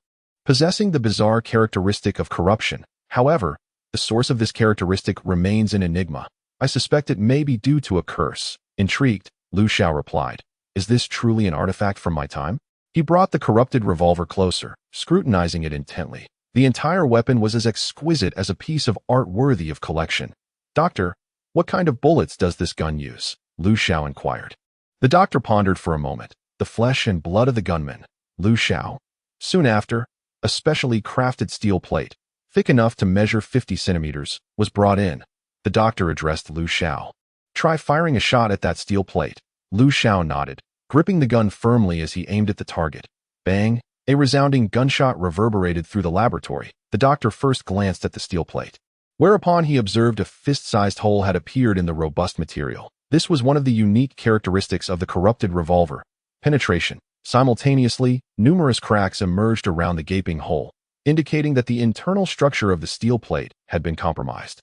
possessing the bizarre characteristic of corruption. However, the source of this characteristic remains an enigma. I suspect it may be due to a curse." Intrigued, Xiao replied, "Is this truly an artifact from my time?" He brought the corrupted revolver closer, scrutinizing it intently. The entire weapon was as exquisite as a piece of art worthy of collection. "Doctor, what kind of bullets does this gun use?" Xiao inquired. The doctor pondered for a moment. "The flesh and blood of the gunman, Xiao." Soon after, a specially crafted steel plate, thick enough to measure 50 centimeters, was brought in. The doctor addressed Xiao. "Try firing a shot at that steel plate." Xiao nodded, gripping the gun firmly as he aimed at the target. Bang! A resounding gunshot reverberated through the laboratory. The doctor first glanced at the steel plate, whereupon he observed a fist-sized hole had appeared in the robust material. This was one of the unique characteristics of the corrupted revolver: penetration. Simultaneously, numerous cracks emerged around the gaping hole, indicating that the internal structure of the steel plate had been compromised.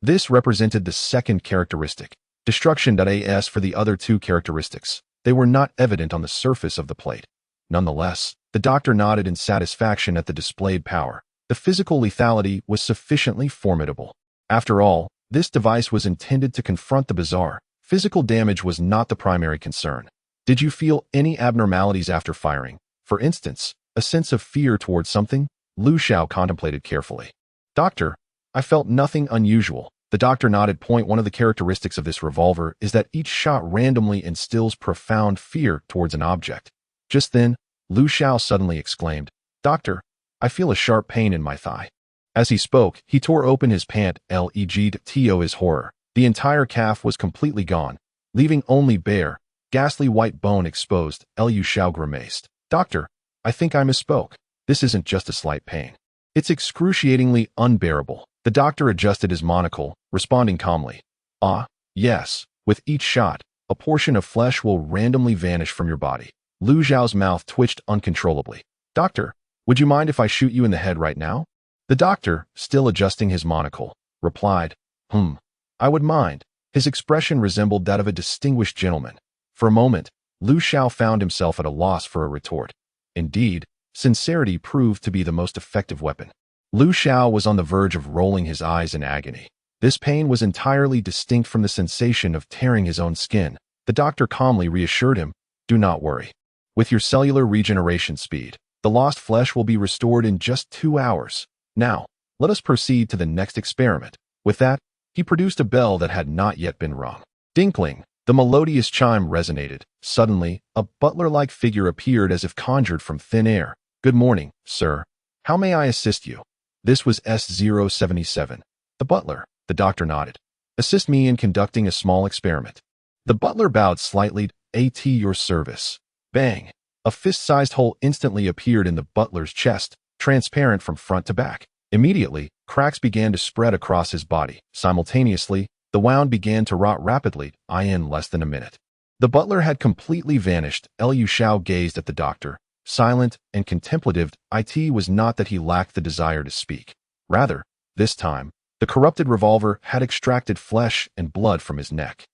This represented the second characteristic. Destruction. As for the other two characteristics, they were not evident on the surface of the plate. Nonetheless, the doctor nodded in satisfaction at the displayed power. The physical lethality was sufficiently formidable. After all, this device was intended to confront the bizarre. Physical damage was not the primary concern. "Did you feel any abnormalities after firing? For instance, a sense of fear towards something?" Xiao contemplated carefully. "Doctor, I felt nothing unusual." The doctor nodded. One of the characteristics of this revolver is that each shot randomly instills profound fear towards an object. Just then, Xiao suddenly exclaimed, "Doctor, I feel a sharp pain in my thigh." As he spoke, he tore open his pant, legged to his horror. The entire calf was completely gone, leaving only bare, ghastly white bone exposed. Xiao grimaced. "Doctor, I think I misspoke. This isn't just a slight pain. It's excruciatingly unbearable." The doctor adjusted his monocle, responding calmly, "Ah, yes, with each shot, a portion of flesh will randomly vanish from your body. Lu Xiao's mouth twitched uncontrollably. Doctor, would you mind if I shoot you in the head right now? The doctor, still adjusting his monocle, replied, I would mind. His expression resembled that of a distinguished gentleman. For a moment, Lu Xiao found himself at a loss for a retort. Indeed, sincerity proved to be the most effective weapon. Lu Xiao was on the verge of rolling his eyes in agony. This pain was entirely distinct from the sensation of tearing his own skin. The doctor calmly reassured him, do not worry. With your cellular regeneration speed, the lost flesh will be restored in just 2 hours. Now, let us proceed to the next experiment. With that, he produced a bell that had not yet been rung. Dinkling, the melodious chime resonated. Suddenly, a butler-like figure appeared as if conjured from thin air. Good morning, sir. How may I assist you? This was S077. The butler. The doctor nodded. Assist me in conducting a small experiment. The butler bowed slightly. At your service. Bang. A fist-sized hole instantly appeared in the butler's chest, transparent from front to back. Immediately, cracks began to spread across his body. Simultaneously, the wound began to rot rapidly, in less than a minute. The butler had completely vanished. Liu Xiao gazed at the doctor, silent and contemplative. It was not that he lacked the desire to speak. Rather, this time, the corrupted revolver had extracted flesh and blood from his neck.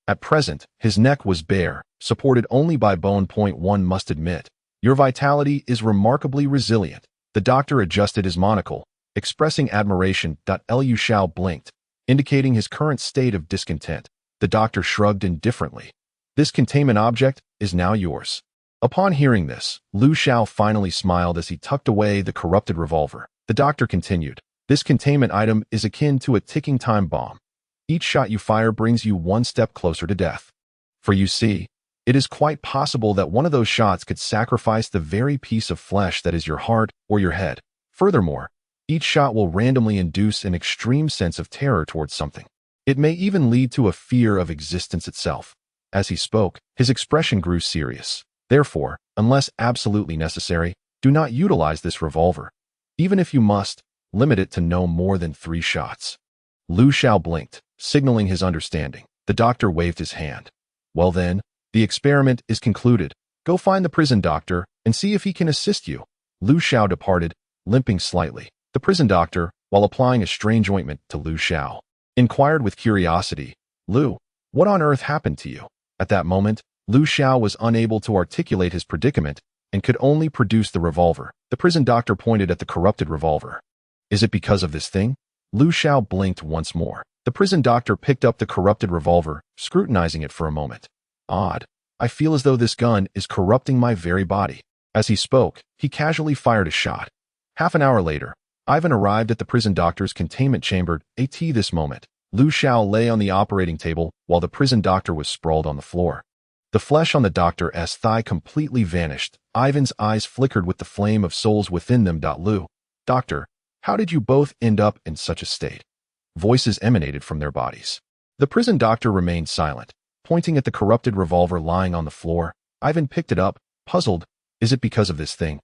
At present, his neck was bare, supported only by bone. One must admit, your vitality is remarkably resilient. The doctor adjusted his monocle, expressing admiration. Liu Xiao blinked, indicating his current state of discontent. The doctor shrugged indifferently. This containment object is now yours. Upon hearing this, Lu Xiao finally smiled as he tucked away the corrupted revolver. The doctor continued, this containment item is akin to a ticking time bomb. Each shot you fire brings you one step closer to death. For you see, it is quite possible that one of those shots could sacrifice the very piece of flesh that is your heart or your head. Furthermore, each shot will randomly induce an extreme sense of terror towards something. It may even lead to a fear of existence itself. As he spoke, his expression grew serious. Therefore, unless absolutely necessary, do not utilize this revolver. Even if you must, limit it to no more than 3 shots. Lu Xiao blinked, signaling his understanding. The doctor waved his hand. Well then, the experiment is concluded. Go find the prison doctor and see if he can assist you. Lu Xiao departed, limping slightly. The prison doctor, while applying a strange ointment to Lu Xiao, inquired with curiosity, Lu, what on earth happened to you? At that moment, Lu Xiao was unable to articulate his predicament and could only produce the revolver. The prison doctor pointed at the corrupted revolver. Is it because of this thing? Lu Xiao blinked once more. The prison doctor picked up the corrupted revolver, scrutinizing it for a moment. Odd. I feel as though this gun is corrupting my very body. As he spoke, he casually fired a shot. Half an hour later, Ivan arrived at the prison doctor's containment chamber. At this moment, Lu Xiao lay on the operating table while the prison doctor was sprawled on the floor. The flesh on the doctor's thigh completely vanished. Ivan's eyes flickered with the flame of souls within them. Lu, doctor, how did you both end up in such a state? Voices emanated from their bodies. The prison doctor remained silent, pointing at the corrupted revolver lying on the floor. Ivan picked it up, puzzled. Is it because of this thing?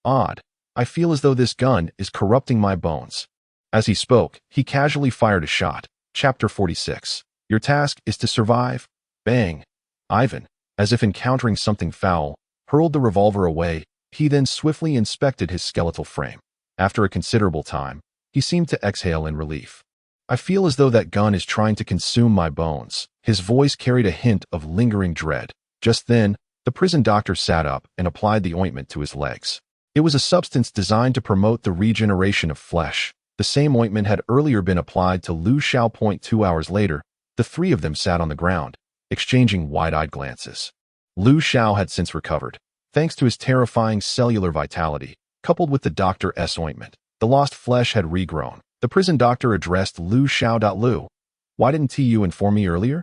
Odd. I feel as though this gun is corrupting my bones. As he spoke, he casually fired a shot. Chapter 46. Your task is to survive. Bang. Ivan, as if encountering something foul, hurled the revolver away. He then swiftly inspected his skeletal frame. After a considerable time, he seemed to exhale in relief. I feel as though that gun is trying to consume my bones. His voice carried a hint of lingering dread. Just then, the prison doctor sat up and applied the ointment to his legs. It was a substance designed to promote the regeneration of flesh. The same ointment had earlier been applied to Lu Xiao. 2 hours later, the 3 of them sat on the ground, exchanging wide-eyed glances. Lu Xiao had since recovered, thanks to his terrifying cellular vitality, coupled with the doctor's ointment. The lost flesh had regrown. The prison doctor addressed Lu Xiao. Lu, why didn't you inform me earlier?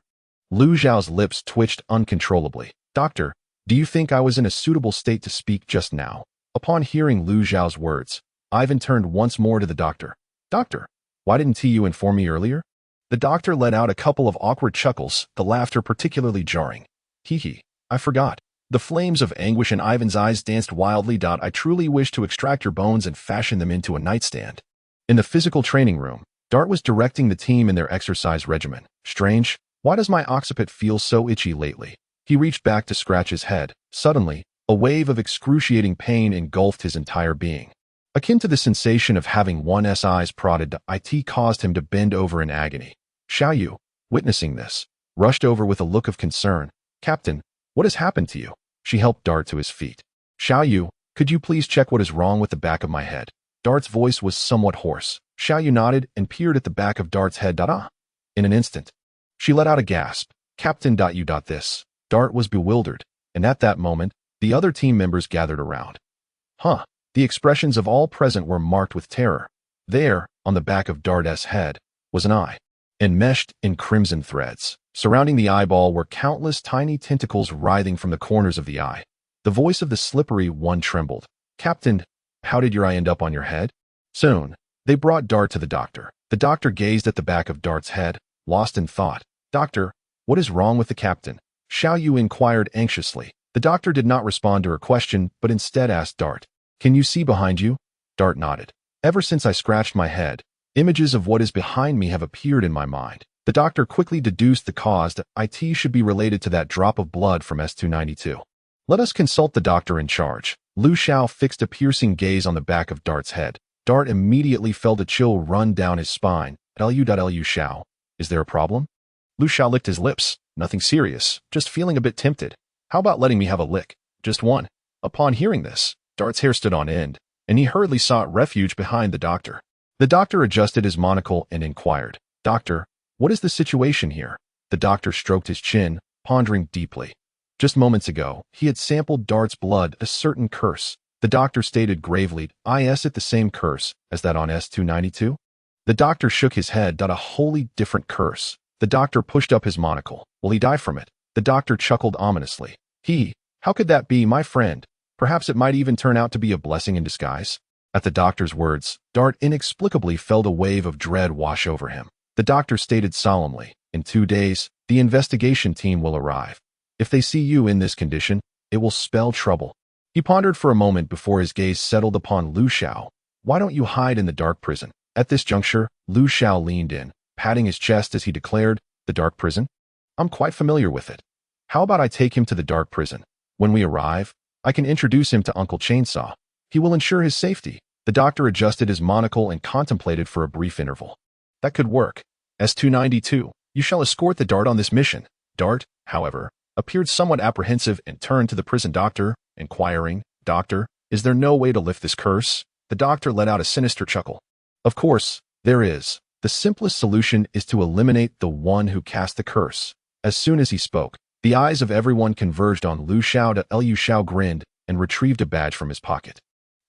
Lu Xiao's lips twitched uncontrollably. Doctor, do you think I was in a suitable state to speak just now? Upon hearing Lu Xiao's words, Ivan turned once more to the doctor. Doctor, why didn't you inform me earlier? The doctor let out a couple of awkward chuckles, the laughter particularly jarring. Hee, I forgot. The flames of anguish in Ivan's eyes danced wildly. I truly wish to extract your bones and fashion them into a nightstand. In the physical training room, Dart was directing the team in their exercise regimen. Strange, Why does my occiput feel so itchy lately? He reached back to scratch his head. Suddenly, a wave of excruciating pain engulfed his entire being. Akin to the sensation of having one's eyes prodded, it caused him to bend over in agony. Xiao, witnessing this, rushed over with a look of concern. Captain, what has happened to you? She helped Dart to his feet. Xiao, could you please check what is wrong with the back of my head? Dart's voice was somewhat hoarse. Xiao nodded and peered at the back of Dart's head. In an instant, she let out a gasp. Captain, this. Dart was bewildered, and at that moment, the other team members gathered around. The expressions of all present were marked with terror. There, on the back of Dart's head, was an eye, enmeshed in crimson threads. Surrounding the eyeball were countless tiny tentacles writhing from the corners of the eye. The voice of the slippery one trembled. Captain, how did your eye end up on your head? Soon, they brought Dart to the doctor. The doctor gazed at the back of Dart's head, lost in thought. Doctor, what is wrong with the captain? Xiao inquired anxiously. The doctor did not respond to her question, but instead asked Dart, can you see behind you? Dart nodded. Ever since I scratched my head, images of what is behind me have appeared in my mind. The doctor quickly deduced the cause that it should be related to that drop of blood from S292. Let us consult the doctor in charge. Xiao fixed a piercing gaze on the back of Dart's head. Dart immediately felt a chill run down his spine. Xiao, is there a problem? Xiao licked his lips. Nothing serious, just feeling a bit tempted. How about letting me have a lick? Just one. Upon hearing this, Dart's hair stood on end, and he hurriedly sought refuge behind the doctor. The doctor adjusted his monocle and inquired, Doctor, what is the situation here? The doctor stroked his chin, pondering deeply. Just moments ago, he had sampled Dart's blood, a certain curse. The doctor stated gravely, is it the same curse as that on S292? The doctor shook his head. A wholly different curse. The doctor pushed up his monocle. Will he die from it? The doctor chuckled ominously. How could that be, my friend? Perhaps it might even turn out to be a blessing in disguise. At the doctor's words, Dart inexplicably felt a wave of dread wash over him. The doctor stated solemnly, in 2 days, the investigation team will arrive. If they see you in this condition, it will spell trouble. He pondered for a moment before his gaze settled upon Xiao. Why don't you hide in the dark prison? At this juncture, Xiao leaned in, patting his chest as he declared, the dark prison? I'm quite familiar with it. How about I take him to the dark prison? When we arrive, I can introduce him to Uncle Chainsaw. He will ensure his safety. The doctor adjusted his monocle and contemplated for a brief interval. That could work. S292, you shall escort the Dart on this mission. Dart, however, appeared somewhat apprehensive and turned to the prison doctor, inquiring, Doctor, is there no way to lift this curse? The doctor let out a sinister chuckle. Of course, there is. The simplest solution is to eliminate the one who cast the curse. As soon as he spoke, the eyes of everyone converged on Xiao. Xiao grinned and retrieved a badge from his pocket.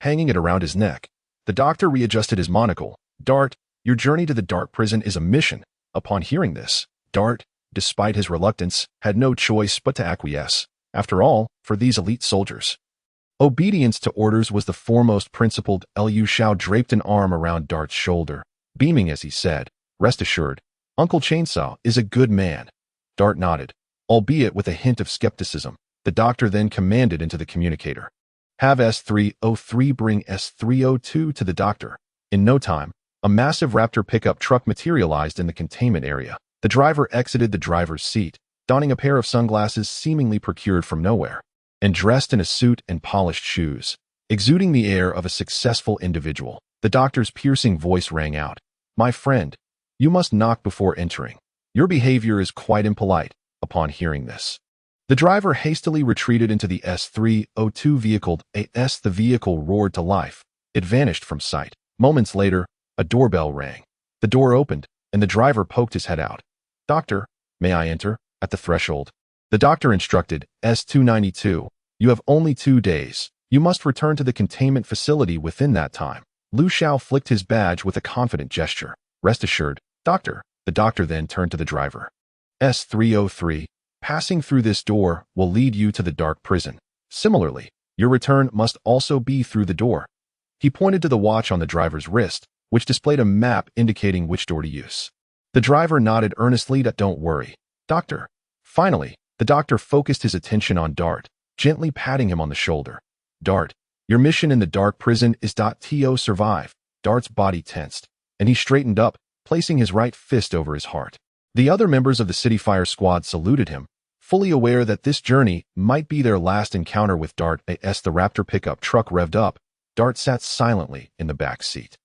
Hanging it around his neck, the doctor readjusted his monocle. Dart, your journey to the dark prison is a mission. Upon hearing this, Dart, despite his reluctance, had no choice but to acquiesce. After all, for these elite soldiers, obedience to orders was the foremost principle. Xiao draped an arm around Dart's shoulder, beaming as he said, rest assured, Uncle Chainsaw is a good man. Dart nodded, albeit with a hint of skepticism. The doctor then commanded into the communicator. Have S303 bring S302 to the doctor. In no time, a massive Raptor pickup truck materialized in the containment area. The driver exited the driver's seat, donning a pair of sunglasses seemingly procured from nowhere, and dressed in a suit and polished shoes, exuding the air of a successful individual. The doctor's piercing voice rang out. My friend, you must knock before entering. Your behavior is quite impolite. Upon hearing this, the driver hastily retreated into the S302 vehicle. The vehicle roared to life. It vanished from sight. Moments later, a doorbell rang. The door opened, and the driver poked his head out. Doctor, may I enter? At the threshold, the doctor instructed, S292, you have only 2 days. You must return to the containment facility within that time. Xiao flicked his badge with a confident gesture. Rest assured, Doctor. The doctor then turned to the driver. S303, passing through this door will lead you to the dark prison. Similarly, your return must also be through the door. He pointed to the watch on the driver's wrist, which displayed a map indicating which door to use. The driver nodded earnestly. Don't worry, Doctor. Finally, the doctor focused his attention on Dart, gently patting him on the shoulder. Dart, your mission in the dark prison is to survive. Dart's body tensed, and he straightened up, placing his right fist over his heart. The other members of the City Fire Squad saluted him, fully aware that this journey might be their last encounter with Dart. As the Raptor pickup truck revved up, Dart sat silently in the back seat.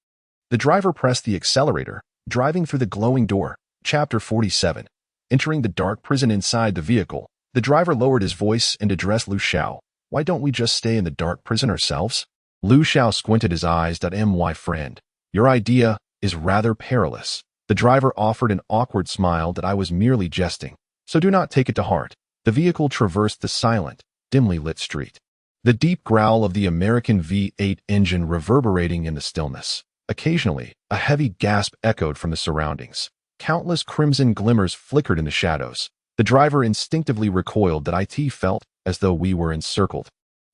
The driver pressed the accelerator, driving through the glowing door. Chapter 47. Entering the dark prison inside the vehicle, the driver lowered his voice and addressed Lu Xiao. Why don't we just stay in the dark prison ourselves? Lu Xiao squinted his eyes. My friend, your idea is rather perilous. The driver offered an awkward smile. I was merely jesting, so do not take it to heart. The vehicle traversed the silent, dimly lit street. The deep growl of the American V8 engine reverberating in the stillness. Occasionally, a heavy gasp echoed from the surroundings. Countless crimson glimmers flickered in the shadows. The driver instinctively recoiled. It felt as though we were encircled.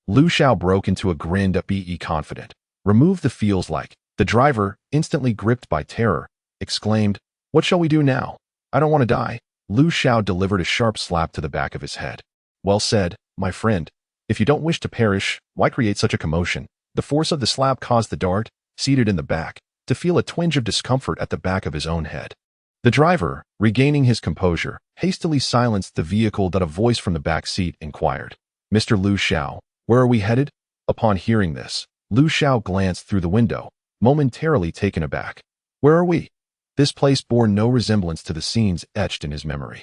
Lu Xiao broke into a grin. Be confident. Remove the feels like. The driver, instantly gripped by terror, exclaimed, What shall we do now? I don't want to die. Lu Xiao delivered a sharp slap to the back of his head. Well said, my friend. If you don't wish to perish, why create such a commotion? The force of the slap caused the Dart, seated in the back, to feel a twinge of discomfort at the back of his own head. The driver, regaining his composure, hastily silenced the vehicle. A voice from the back seat inquired, Mr. Lu Xiao, where are we headed? Upon hearing this, Lu Xiao glanced through the window, momentarily taken aback. Where are we? This place bore no resemblance to the scenes etched in his memory.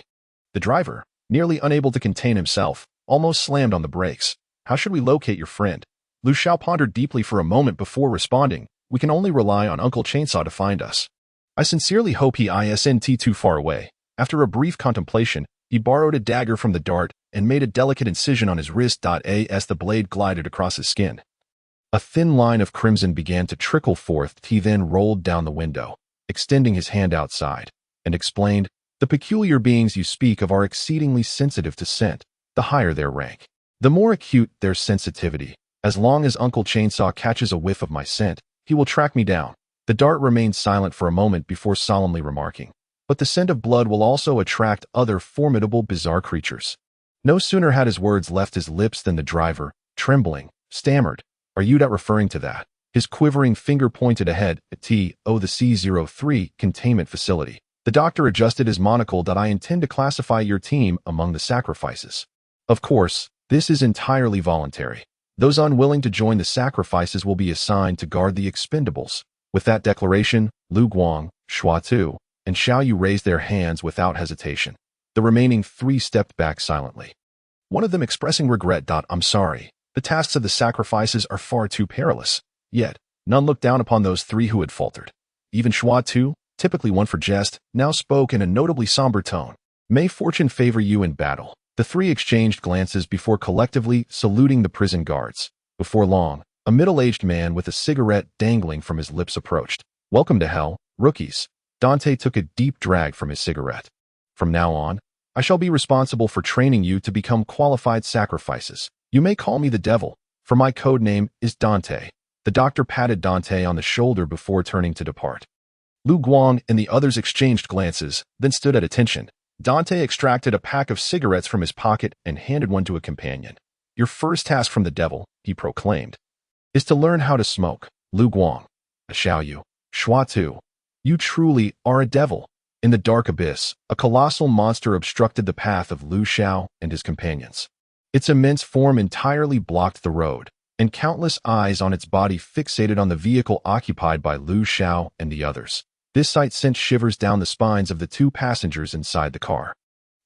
The driver, nearly unable to contain himself, almost slammed on the brakes. How should we locate your friend? Lu Xiao pondered deeply for a moment before responding. We can only rely on Uncle Chainsaw to find us. I sincerely hope he isn't too far away. After a brief contemplation, he borrowed a dagger from the Dart and made a delicate incision on his wrist. As the blade glided across his skin, a thin line of crimson began to trickle forth. He then rolled down the window, extending his hand outside, and explained, The peculiar beings you speak of are exceedingly sensitive to scent. The higher their rank, the more acute their sensitivity. As long as Uncle Chainsaw catches a whiff of my scent, he will track me down. The Dart remained silent for a moment before solemnly remarking, But the scent of blood will also attract other formidable bizarre creatures. No sooner had his words left his lips than the driver, trembling, stammered, Are you referring to that? His quivering finger pointed ahead at the C-03 containment facility. The doctor adjusted his monocle. I intend to classify your team among the sacrifices. Of course, this is entirely voluntary. Those unwilling to join the sacrifices will be assigned to guard the expendables. With that declaration, Lu Guang, Shuatu, and Xiao Yu raised their hands without hesitation. The remaining three stepped back silently, one of them expressing regret. I'm sorry. The tasks of the sacrifices are far too perilous. Yet, none looked down upon those three who had faltered. Even Shuatu, typically one for jest, now spoke in a notably somber tone. May fortune favor you in battle. The three exchanged glances before collectively saluting the prison guards. Before long, a middle-aged man with a cigarette dangling from his lips approached. Welcome to hell, rookies. Dante took a deep drag from his cigarette. From now on, I shall be responsible for training you to become qualified sacrifices. You may call me the devil, for my code name is Dante. The doctor patted Dante on the shoulder before turning to depart. Lu Guang and the others exchanged glances, then stood at attention. Dante extracted a pack of cigarettes from his pocket and handed one to a companion. Your first task from the devil, he proclaimed, is to learn how to smoke. Lu Guang, Xiao Yu, Shuatu, you truly are a devil. In the dark abyss, a colossal monster obstructed the path of Lu Xiao and his companions. Its immense form entirely blocked the road, and countless eyes on its body fixated on the vehicle occupied by Lu Xiao and the others. This sight sent shivers down the spines of the two passengers inside the car.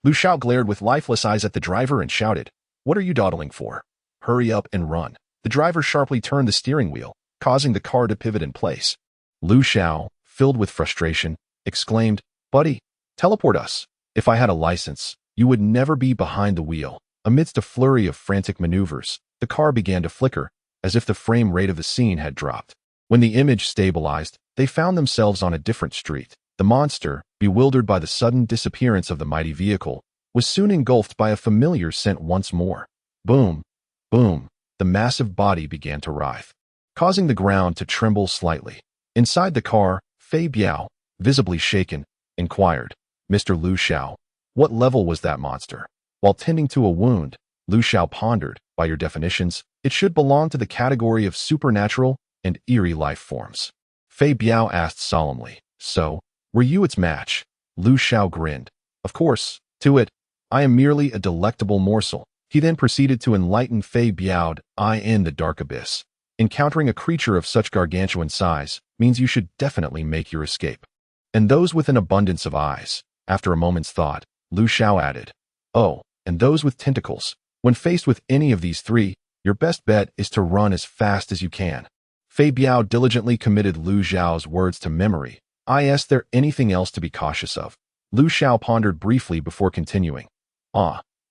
Lu Xiao glared with lifeless eyes at the driver and shouted, What are you dawdling for? Hurry up and run. The driver sharply turned the steering wheel, causing the car to pivot in place. Lu Xiao, filled with frustration, exclaimed, Buddy, teleport us. If I had a license, you would never be behind the wheel. Amidst a flurry of frantic maneuvers, the car began to flicker, as if the frame rate of the scene had dropped. When the image stabilized, they found themselves on a different street. The monster, bewildered by the sudden disappearance of the mighty vehicle, was soon engulfed by a familiar scent once more. Boom, boom, the massive body began to writhe, causing the ground to tremble slightly. Inside the car, Fei Biao, visibly shaken, inquired, Mr. Lu Xiao, what level was that monster? While tending to a wound, Lu Xiao pondered, by your definitions, it should belong to the category of supernatural and eerie life forms. Fei Biao asked solemnly, So, were you its match? Lu Xiao grinned. Of course, to it, I am merely a delectable morsel. He then proceeded to enlighten Fei Biao'd eye in the dark abyss. Encountering a creature of such gargantuan size means you should definitely make your escape. And those with an abundance of eyes. After a moment's thought, Lu Xiao added, "Oh, and those with tentacles. When faced with any of these three, your best bet is to run as fast as you can." Fei Biao diligently committed Lu Xiao's words to memory. Is there anything else to be cautious of? Lu Xiao pondered briefly before continuing.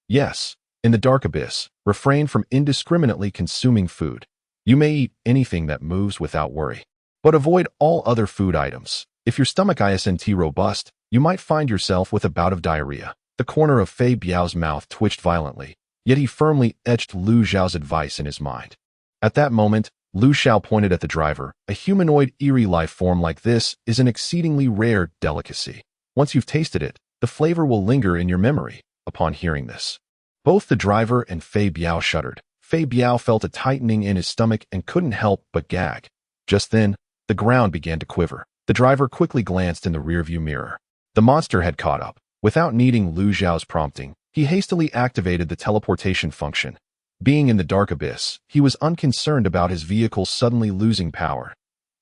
Yes. In the dark abyss, refrain from indiscriminately consuming food. You may eat anything that moves without worry. But avoid all other food items. If your stomach isn't robust, you might find yourself with a bout of diarrhea. The corner of Fei Biao's mouth twitched violently, yet he firmly etched Lu Xiao's advice in his mind. At that moment, Lu Xiao pointed at the driver. A humanoid eerie life form like this is an exceedingly rare delicacy. Once you've tasted it, the flavor will linger in your memory. Upon hearing this, both the driver and Fei Biao shuddered. Fei Biao felt a tightening in his stomach and couldn't help but gag. Just then, the ground began to quiver. The driver quickly glanced in the rearview mirror. The monster had caught up. Without needing Lu Xiao's prompting, he hastily activated the teleportation function. Being in the dark abyss, he was unconcerned about his vehicle suddenly losing power.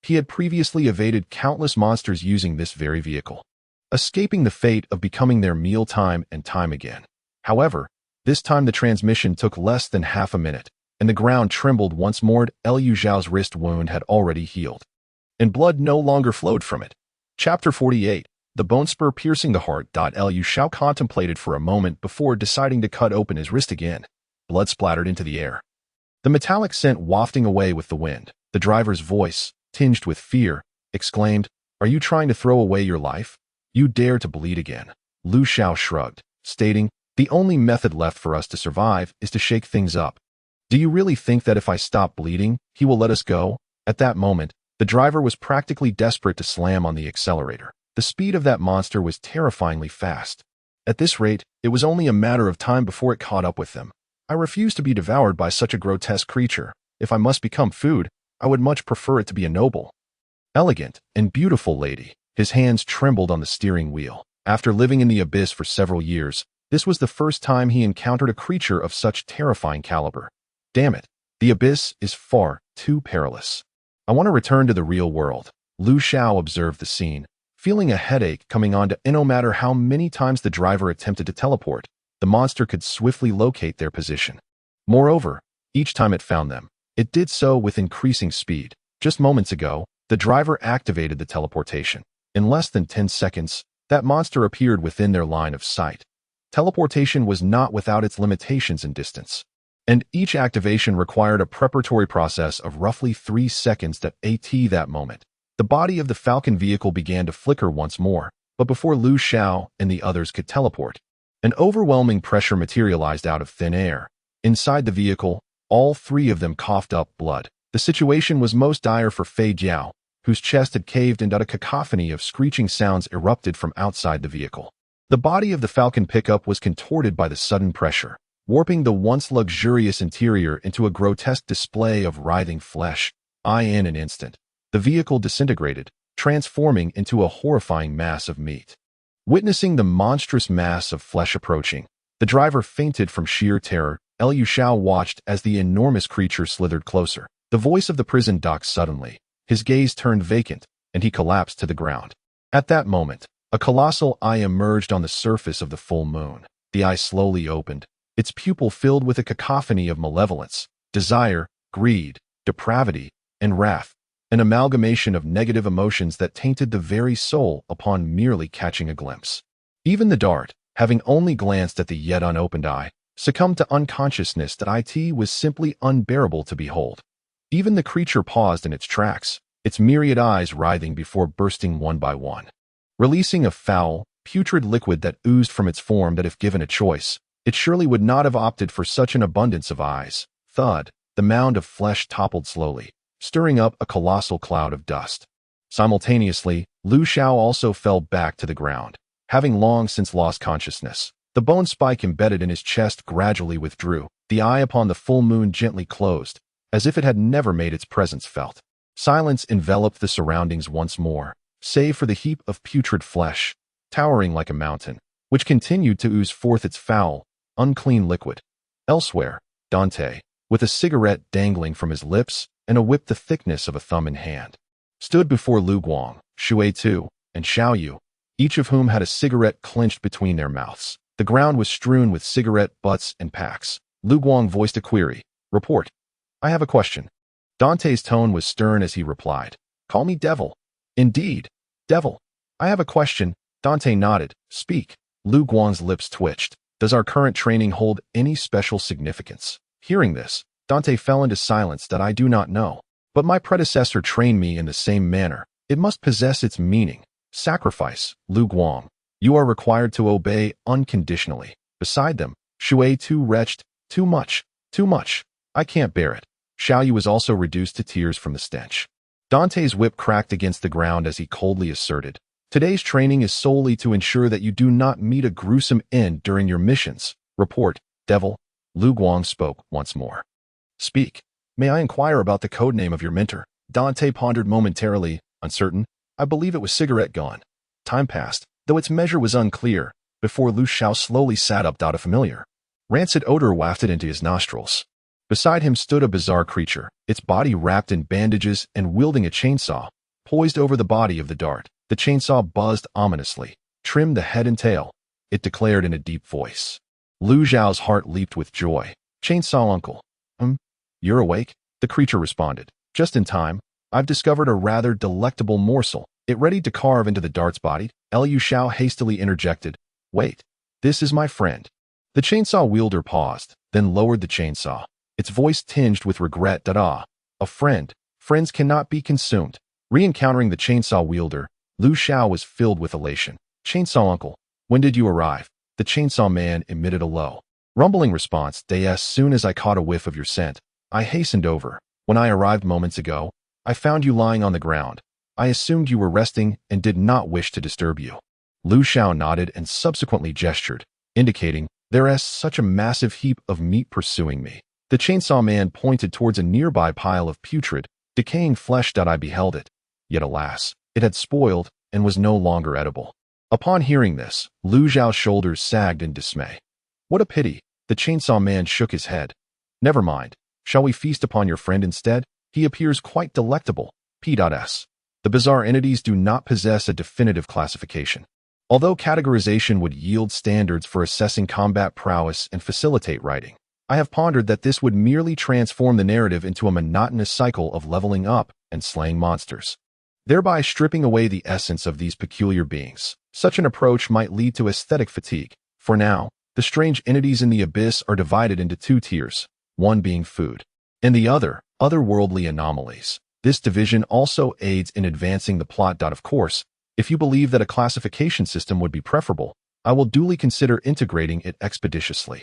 He had previously evaded countless monsters using this very vehicle, escaping the fate of becoming their meal time and time again. However, this time the transmission took less than half a minute, and the ground trembled once more. Liu Xiao's wrist wound had already healed, and blood no longer flowed from it. Chapter 48. The bone spur piercing the heart. Liu Xiao contemplated for a moment before deciding to cut open his wrist again. Blood splattered into the air, the metallic scent wafting away with the wind. The driver's voice, tinged with fear, exclaimed, "Are you trying to throw away your life? You dare to bleed again?" Lu Xiao shrugged, stating, "The only method left for us to survive is to shake things up. Do you really think that if I stop bleeding, he will let us go?" At that moment, the driver was practically desperate to slam on the accelerator. The speed of that monster was terrifyingly fast. At this rate, it was only a matter of time before it caught up with them. "I refuse to be devoured by such a grotesque creature. If I must become food, I would much prefer it to be a noble, elegant, and beautiful lady." His hands trembled on the steering wheel. After living in the abyss for several years, this was the first time he encountered a creature of such terrifying caliber. Damn it, the abyss is far too perilous. I want to return to the real world. Lu Xiao observed the scene, feeling a headache coming on to no matter how many times the driver attempted to teleport, the monster could swiftly locate their position. Moreover, each time it found them, it did so with increasing speed. Just moments ago, the driver activated the teleportation. In less than 10 seconds, that monster appeared within their line of sight. Teleportation was not without its limitations in distance, and each activation required a preparatory process of roughly 3 seconds. That moment, the body of the Falcon vehicle began to flicker once more, but before Lu Xiao and the others could teleport, an overwhelming pressure materialized out of thin air. Inside the vehicle, all three of them coughed up blood. The situation was most dire for Fei Jiao, whose chest had caved and a cacophony of screeching sounds erupted from outside the vehicle. The body of the Falcon pickup was contorted by the sudden pressure, warping the once luxurious interior into a grotesque display of writhing flesh. In an instant, the vehicle disintegrated, transforming into a horrifying mass of meat. Witnessing the monstrous mass of flesh approaching, the driver fainted from sheer terror. Liu Xiao watched as the enormous creature slithered closer. The voice of the prison docked suddenly. His gaze turned vacant, and he collapsed to the ground. At that moment, a colossal eye emerged on the surface of the full moon. The eye slowly opened, its pupil filled with a cacophony of malevolence, desire, greed, depravity, and wrath, an amalgamation of negative emotions that tainted the very soul upon merely catching a glimpse. Even the dart, having only glanced at the yet unopened eye, succumbed to unconsciousness. It was simply unbearable to behold. Even the creature paused in its tracks, its myriad eyes writhing before bursting one by one, releasing a foul, putrid liquid that oozed from its form that if given a choice, it surely would not have opted for such an abundance of eyes. Thud, the mound of flesh toppled slowly, stirring up a colossal cloud of dust. Simultaneously, Lu Xiao also fell back to the ground, having long since lost consciousness. The bone spike embedded in his chest gradually withdrew. The eye upon the full moon gently closed, as if it had never made its presence felt. Silence enveloped the surroundings once more, save for the heap of putrid flesh, towering like a mountain. which continued to ooze forth its foul, unclean liquid. Elsewhere, Dante, with a cigarette dangling from his lips and a whip the thickness of a thumb in hand, stood before Lu Guang, Shui Tu, and Xiao Yu, each of whom had a cigarette clenched between their mouths. The ground was strewn with cigarette butts and packs. Lu Guang voiced a query. Report. I have a question. Dante's tone was stern as he replied. Call me Devil. Indeed. Devil. I have a question. Dante nodded. Speak. Lu Guang's lips twitched. Does our current training hold any special significance? Hearing this, Dante fell into silence. That I do not know. But my predecessor trained me in the same manner. It must possess its meaning. Sacrifice, Lu Guang. You are required to obey unconditionally. Beside them, Shui Tu retched. Too much. Too much. I can't bear it. Xiao Yu was also reduced to tears from the stench. Dante's whip cracked against the ground as he coldly asserted, Today's training is solely to ensure that you do not meet a gruesome end during your missions. Report, Devil. Lu Guang spoke once more. Speak. May I inquire about the codename of your mentor? Dante pondered momentarily, uncertain. I believe it was Cigarette Gone. Time passed, though its measure was unclear, before Lu Xiao slowly sat up. A familiar, rancid odor wafted into his nostrils. Beside him stood a bizarre creature, its body wrapped in bandages and wielding a chainsaw. Poised over the body of the dart, the chainsaw buzzed ominously, trimmed the head and tail. It declared in a deep voice. Lu Xiao's heart leaped with joy. Chainsaw Uncle. You're awake? The creature responded. Just in time. I've discovered a rather delectable morsel. It ready to carve into the dart's body. Lu Xiao hastily interjected. Wait. This is my friend. The chainsaw wielder paused, then lowered the chainsaw. Its voice tinged with regret. A friend. Friends cannot be consumed. Re-encountering the chainsaw wielder, Lu Xiao was filled with elation. Chainsaw Uncle, when did you arrive? The chainsaw man emitted a low, rumbling response. As soon as I caught a whiff of your scent, I hastened over. When I arrived moments ago, I found you lying on the ground. I assumed you were resting and did not wish to disturb you. Lu Xiao nodded and subsequently gestured, indicating, there is such a massive heap of meat pursuing me. The chainsaw man pointed towards a nearby pile of putrid, decaying flesh. I beheld it. Yet alas, it had spoiled and was no longer edible. Upon hearing this, Lu Xiao's shoulders sagged in dismay. What a pity. The chainsaw man shook his head. Never mind. Shall we feast upon your friend instead? He appears quite delectable. P.S. The bizarre entities do not possess a definitive classification. Although categorization would yield standards for assessing combat prowess and facilitate writing, I have pondered that this would merely transform the narrative into a monotonous cycle of leveling up and slaying monsters, thereby stripping away the essence of these peculiar beings. Such an approach might lead to aesthetic fatigue. For now, the strange entities in the abyss are divided into two tiers, one being food, and the other, otherworldly anomalies. This division also aids in advancing the plot. Of course, if you believe that a classification system would be preferable, I will duly consider integrating it expeditiously.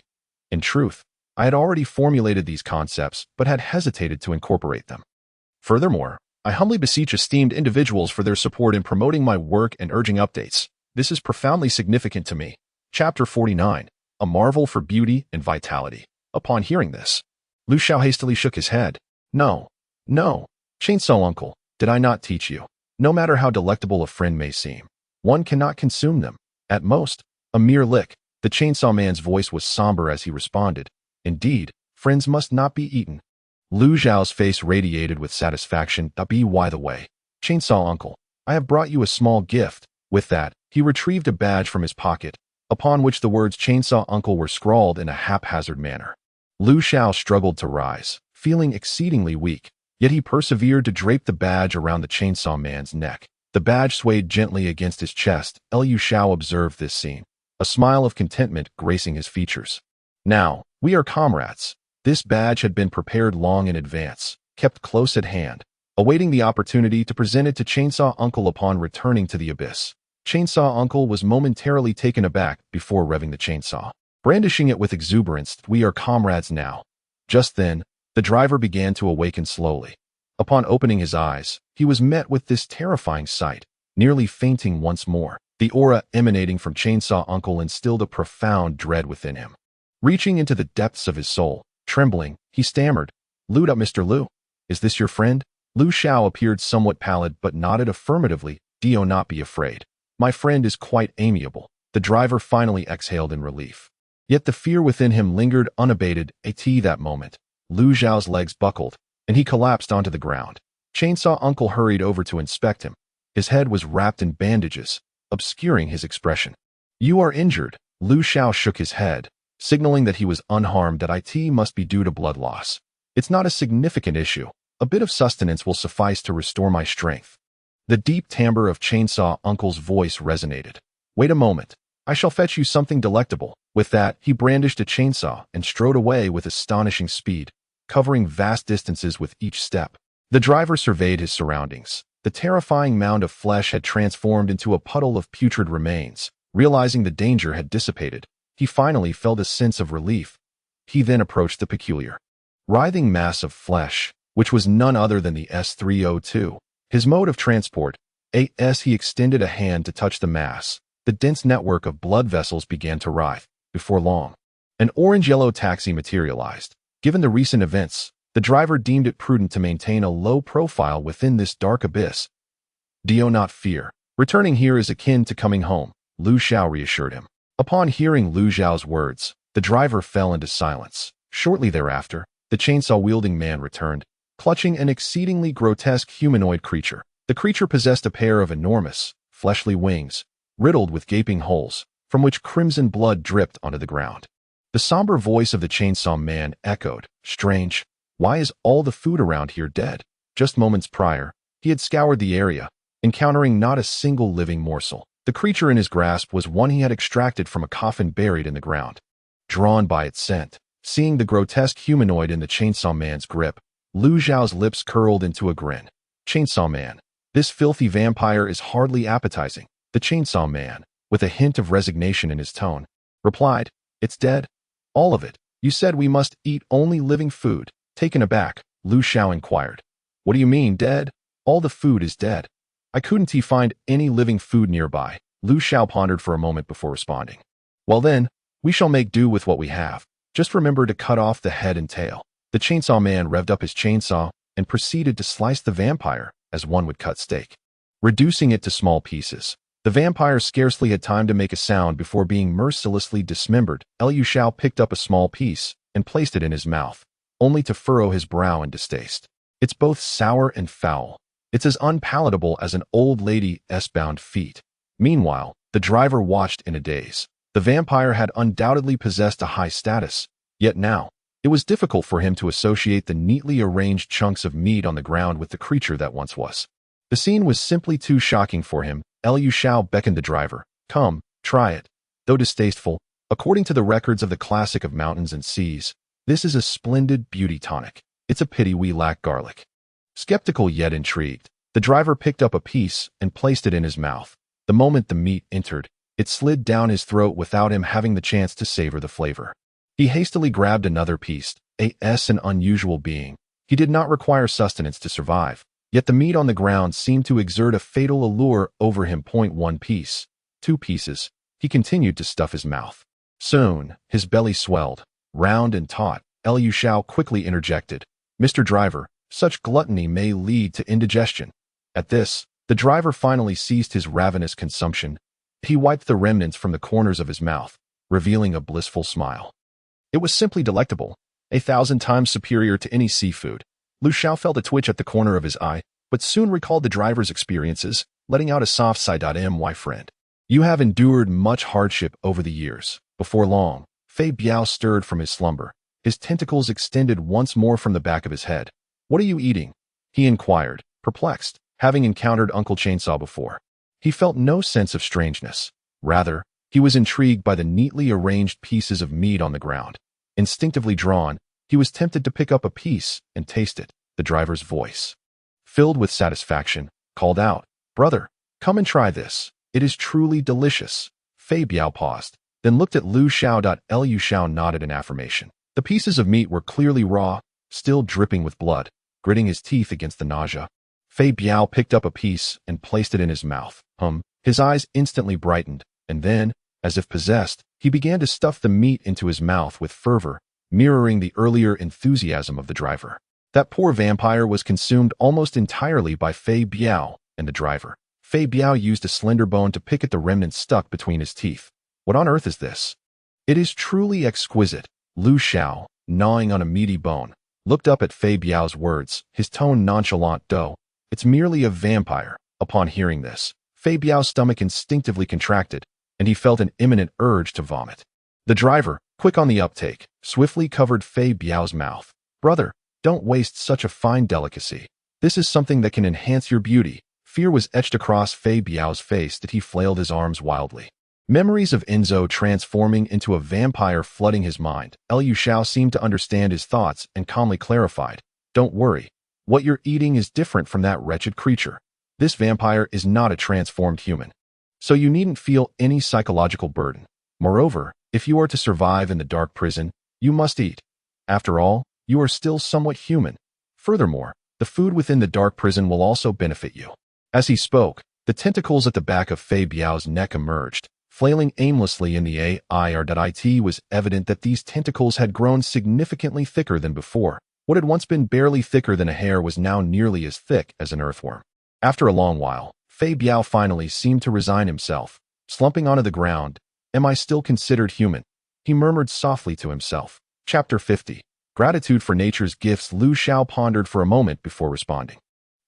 In truth, I had already formulated these concepts, but had hesitated to incorporate them. Furthermore, I humbly beseech esteemed individuals for their support in promoting my work and urging updates. This is profoundly significant to me. Chapter 49, A Marvel for Beauty and Vitality. Upon hearing this, Lu Xiao hastily shook his head. No. Chainsaw Uncle, did I not teach you? No matter how delectable a friend may seem, one cannot consume them. At most, a mere lick. The chainsaw man's voice was somber as he responded. Indeed, friends must not be eaten. Lu Xiao's face radiated with satisfaction. By the way, Chainsaw Uncle, I have brought you a small gift. With that, he retrieved a badge from his pocket, upon which the words Chainsaw Uncle were scrawled in a haphazard manner. Lu Xiao struggled to rise, feeling exceedingly weak, yet he persevered to drape the badge around the chainsaw man's neck. The badge swayed gently against his chest. Lu Xiao observed this scene, a smile of contentment gracing his features. Now, we are comrades. This badge had been prepared long in advance, kept close at hand, awaiting the opportunity to present it to Chainsaw Uncle upon returning to the abyss. Chainsaw Uncle was momentarily taken aback before revving the chainsaw, brandishing it with exuberance. We are comrades now. Just then, the driver began to awaken slowly. Upon opening his eyes, he was met with this terrifying sight. Nearly fainting once more, the aura emanating from Chainsaw Uncle instilled a profound dread within him. Reaching into the depths of his soul, trembling, he stammered, Lude up, Mr. Lu. Is this your friend? Lu Xiao appeared somewhat pallid but nodded affirmatively. Do not be afraid. My friend is quite amiable. the driver finally exhaled in relief. Yet the fear within him lingered unabated. At that moment, Lu Xiao's legs buckled, and he collapsed onto the ground. Chainsaw Uncle hurried over to inspect him. His head was wrapped in bandages, obscuring his expression. "You are injured." Lu Xiao shook his head, signaling that he was unharmed. That it must be due to blood loss. "It's not a significant issue. A bit of sustenance will suffice to restore my strength." The deep timbre of Chainsaw Uncle's voice resonated. "Wait a moment. I shall fetch you something delectable." With that, he brandished a chainsaw and strode away with astonishing speed, covering vast distances with each step. The driver surveyed his surroundings. The terrifying mound of flesh had transformed into a puddle of putrid remains. Realizing the danger had dissipated, he finally felt a sense of relief. He then approached the peculiar, writhing mass of flesh, which was none other than the S-302. His mode of transport, as he extended a hand to touch the mass, the dense network of blood vessels began to writhe. Before long, an orange-yellow taxi materialized. Given the recent events, the driver deemed it prudent to maintain a low profile within this dark abyss. "Do not fear. Returning here is akin to coming home," Lu Xiao reassured him. Upon hearing Lu Xiao's words, the driver fell into silence. Shortly thereafter, the chainsaw-wielding man returned, clutching an exceedingly grotesque humanoid creature. The creature possessed a pair of enormous, fleshly wings, riddled with gaping holes, from which crimson blood dripped onto the ground. The somber voice of the chainsaw man echoed, "Strange. Why is all the food around here dead?" Just moments prior, he had scoured the area, encountering not a single living morsel. The creature in his grasp was one he had extracted from a coffin buried in the ground. Drawn by its scent, seeing the grotesque humanoid in the chainsaw man's grip, Lu Xiao's lips curled into a grin. "Chainsaw man, this filthy vampire is hardly appetizing." The chainsaw man, with a hint of resignation in his tone, replied, "It's dead. All of it. You said we must eat only living food." Taken aback, Lu Xiao inquired, "What do you mean, dead? All the food is dead. I couldn't find any living food nearby." Lu Xiao pondered for a moment before responding. "Well then, we shall make do with what we have. Just remember to cut off the head and tail." The chainsaw man revved up his chainsaw and proceeded to slice the vampire as one would cut steak. Reducing it to small pieces, the vampire scarcely had time to make a sound before being mercilessly dismembered. Lu Xiao picked up a small piece and placed it in his mouth, only to furrow his brow in distaste. "It's both sour and foul. It's as unpalatable as an old lady's bound feet." Meanwhile, the driver watched in a daze. The vampire had undoubtedly possessed a high status, yet now, it was difficult for him to associate the neatly arranged chunks of meat on the ground with the creature that once was. The scene was simply too shocking for him. Lu Xiao beckoned the driver. "Come, try it." Though distasteful, according to the records of the classic of mountains and seas, this is a splendid beauty tonic. It's a pity we lack garlic. Skeptical yet intrigued, the driver picked up a piece and placed it in his mouth. The moment the meat entered, it slid down his throat without him having the chance to savor the flavor. He hastily grabbed another piece. An unusual being. He did not require sustenance to survive, yet the meat on the ground seemed to exert a fatal allure over him. 1 piece, 2 pieces. He continued to stuff his mouth. Soon, his belly swelled, round and taut. Lu Xiao quickly interjected, "Mr. Driver, such gluttony may lead to indigestion." At this, the driver finally ceased his ravenous consumption. He wiped the remnants from the corners of his mouth, revealing a blissful smile. It was simply delectable, 1,000 times superior to any seafood. Lu Xiao felt a twitch at the corner of his eye, but soon recalled the driver's experiences, letting out a soft sigh. "My friend, you have endured much hardship over the years." Before long, Fei Biao stirred from his slumber. His tentacles extended once more from the back of his head. "What are you eating?" he inquired, perplexed. Having encountered Uncle Chainsaw before, he felt no sense of strangeness. Rather, he was intrigued by the neatly arranged pieces of meat on the ground. Instinctively drawn, he was tempted to pick up a piece and taste it. The driver's voice, filled with satisfaction, called out, "Brother, come and try this. It is truly delicious." Fei Biao paused, then looked at Lu Xiao. Lu Xiao nodded in affirmation. The pieces of meat were clearly raw, still dripping with blood, gritting his teeth against the nausea. Fei Biao picked up a piece and placed it in his mouth. His eyes instantly brightened, and then, as if possessed, he began to stuff the meat into his mouth with fervor, mirroring the earlier enthusiasm of the driver. That poor vampire was consumed almost entirely by Fei Biao and the driver. Fei Biao used a slender bone to pick at the remnants stuck between his teeth. What on earth is this? It is truly exquisite. Lu Xiao, gnawing on a meaty bone, looked up at Fei Biao's words, his tone nonchalant. Though it's merely a vampire. Upon hearing this, Fei Biao's stomach instinctively contracted, and he felt an imminent urge to vomit. The driver, quick on the uptake, swiftly covered Fei Biao's mouth. Brother, don't waste such a fine delicacy. This is something that can enhance your beauty. Fear was etched across Fei Biao's face that he flailed his arms wildly. Memories of Enzo transforming into a vampire flooding his mind. Liu Xiao seemed to understand his thoughts and calmly clarified. Don't worry. What you're eating is different from that wretched creature. This vampire is not a transformed human. So you needn't feel any psychological burden. Moreover, if you are to survive in the dark prison, you must eat. After all, you are still somewhat human. Furthermore, the food within the dark prison will also benefit you. As he spoke, the tentacles at the back of Fei Biao's neck emerged, flailing aimlessly in the air. It was evident that these tentacles had grown significantly thicker than before. What had once been barely thicker than a hair was now nearly as thick as an earthworm. After a long while, Fei Biao finally seemed to resign himself, slumping onto the ground. Am I still considered human? He murmured softly to himself. Chapter 50. Gratitude for nature's gifts. Lu Xiao pondered for a moment before responding.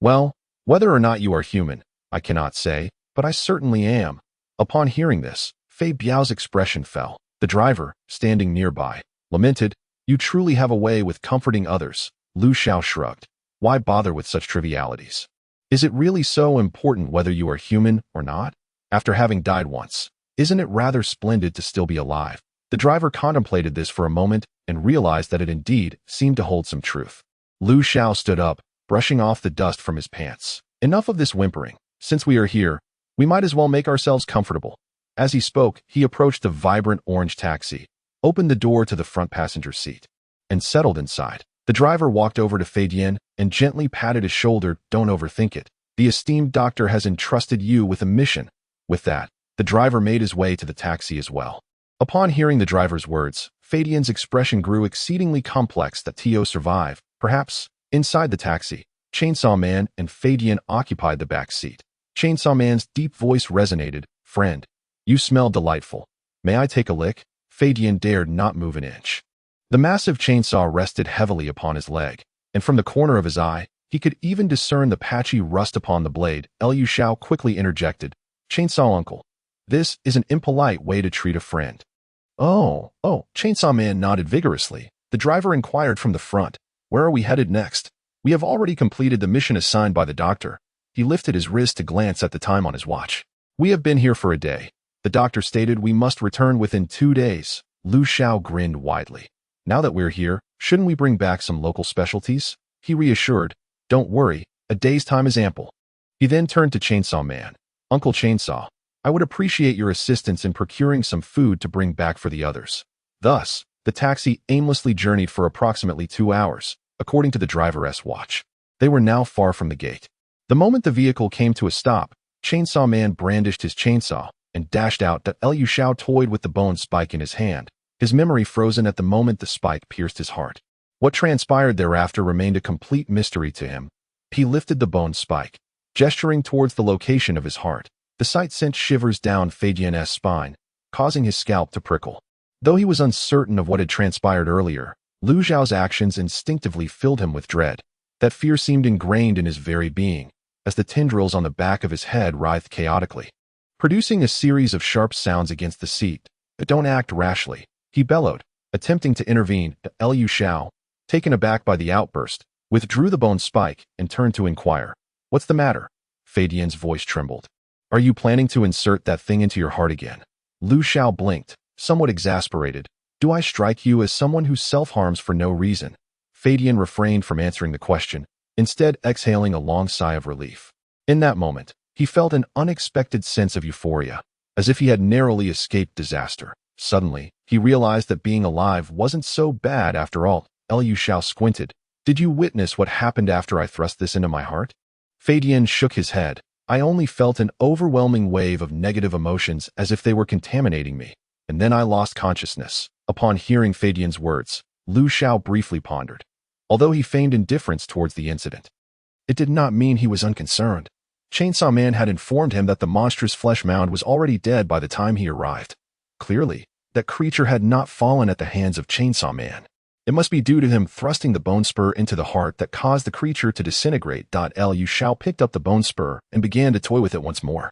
Well, whether or not you are human, I cannot say, but I certainly am. Upon hearing this, Fei Biao's expression fell. The driver, standing nearby, lamented, You truly have a way with comforting others. Lu Xiao shrugged. Why bother with such trivialities? Is it really so important whether you are human or not? After having died once, isn't it rather splendid to still be alive? The driver contemplated this for a moment and realized that it indeed seemed to hold some truth. Lu Xiao stood up, brushing off the dust from his pants. Enough of this whimpering. Since we are here, we might as well make ourselves comfortable. As he spoke, he approached the vibrant orange taxi, opened the door to the front passenger seat, and settled inside. The driver walked over to Fei Dian and gently patted his shoulder. Don't overthink it. The esteemed doctor has entrusted you with a mission. With that, the driver made his way to the taxi as well. Upon hearing the driver's words, Fei Dian's expression grew exceedingly complex. That Tio survive, perhaps. Inside the taxi, Chainsaw Man and Fei Dian occupied the back seat. Chainsaw Man's deep voice resonated. Friend, you smell delightful. May I take a lick? Fei Dian dared not move an inch. The massive chainsaw rested heavily upon his leg, and from the corner of his eye, he could even discern the patchy rust upon the blade. Liu Xiao quickly interjected. Chainsaw uncle, this is an impolite way to treat a friend. Oh, Chainsaw Man nodded vigorously. The driver inquired from the front. Where are we headed next? We have already completed the mission assigned by the doctor. He lifted his wrist to glance at the time on his watch. We have been here for a day. The doctor stated we must return within 2 days. Lu Xiao grinned widely. Now that we're here, shouldn't we bring back some local specialties? He reassured. Don't worry, a day's time is ample. He then turned to Chainsaw Man. Uncle Chainsaw, I would appreciate your assistance in procuring some food to bring back for the others. Thus, the taxi aimlessly journeyed for approximately 2 hours, according to the driver's watch. They were now far from the gate. The moment the vehicle came to a stop, Chainsaw Man brandished his chainsaw and dashed out. That Liu Xiao toyed with the bone spike in his hand, his memory frozen at the moment the spike pierced his heart. What transpired thereafter remained a complete mystery to him. He lifted the bone spike, gesturing towards the location of his heart. The sight sent shivers down Fei Dian's spine, causing his scalp to prickle. Though he was uncertain of what had transpired earlier, Lu Xiao's actions instinctively filled him with dread. That fear seemed ingrained in his very being, as the tendrils on the back of his head writhed chaotically, producing a series of sharp sounds against the seat. But don't act rashly, he bellowed, attempting to intervene. Liu Xiao, taken aback by the outburst, withdrew the bone spike and turned to inquire. What's the matter? Fei Dian's voice trembled. Are you planning to insert that thing into your heart again? Lu Xiao blinked, somewhat exasperated. Do I strike you as someone who self-harms for no reason? Fei Dian refrained from answering the question, instead exhaling a long sigh of relief. In that moment, he felt an unexpected sense of euphoria, as if he had narrowly escaped disaster. Suddenly, he realized that being alive wasn't so bad after all. Liu Xiao squinted. Did you witness what happened after I thrust this into my heart? Fei Dian shook his head. I only felt an overwhelming wave of negative emotions as if they were contaminating me, and then I lost consciousness. Upon hearing Fei Dian's words, Lu Xiao briefly pondered. Although he feigned indifference towards the incident, it did not mean he was unconcerned. Chainsaw Man had informed him that the monstrous flesh mound was already dead by the time he arrived. Clearly, that creature had not fallen at the hands of Chainsaw Man. It must be due to him thrusting the bone spur into the heart that caused the creature to disintegrate. Liu Xiao picked up the bone spur and began to toy with it once more.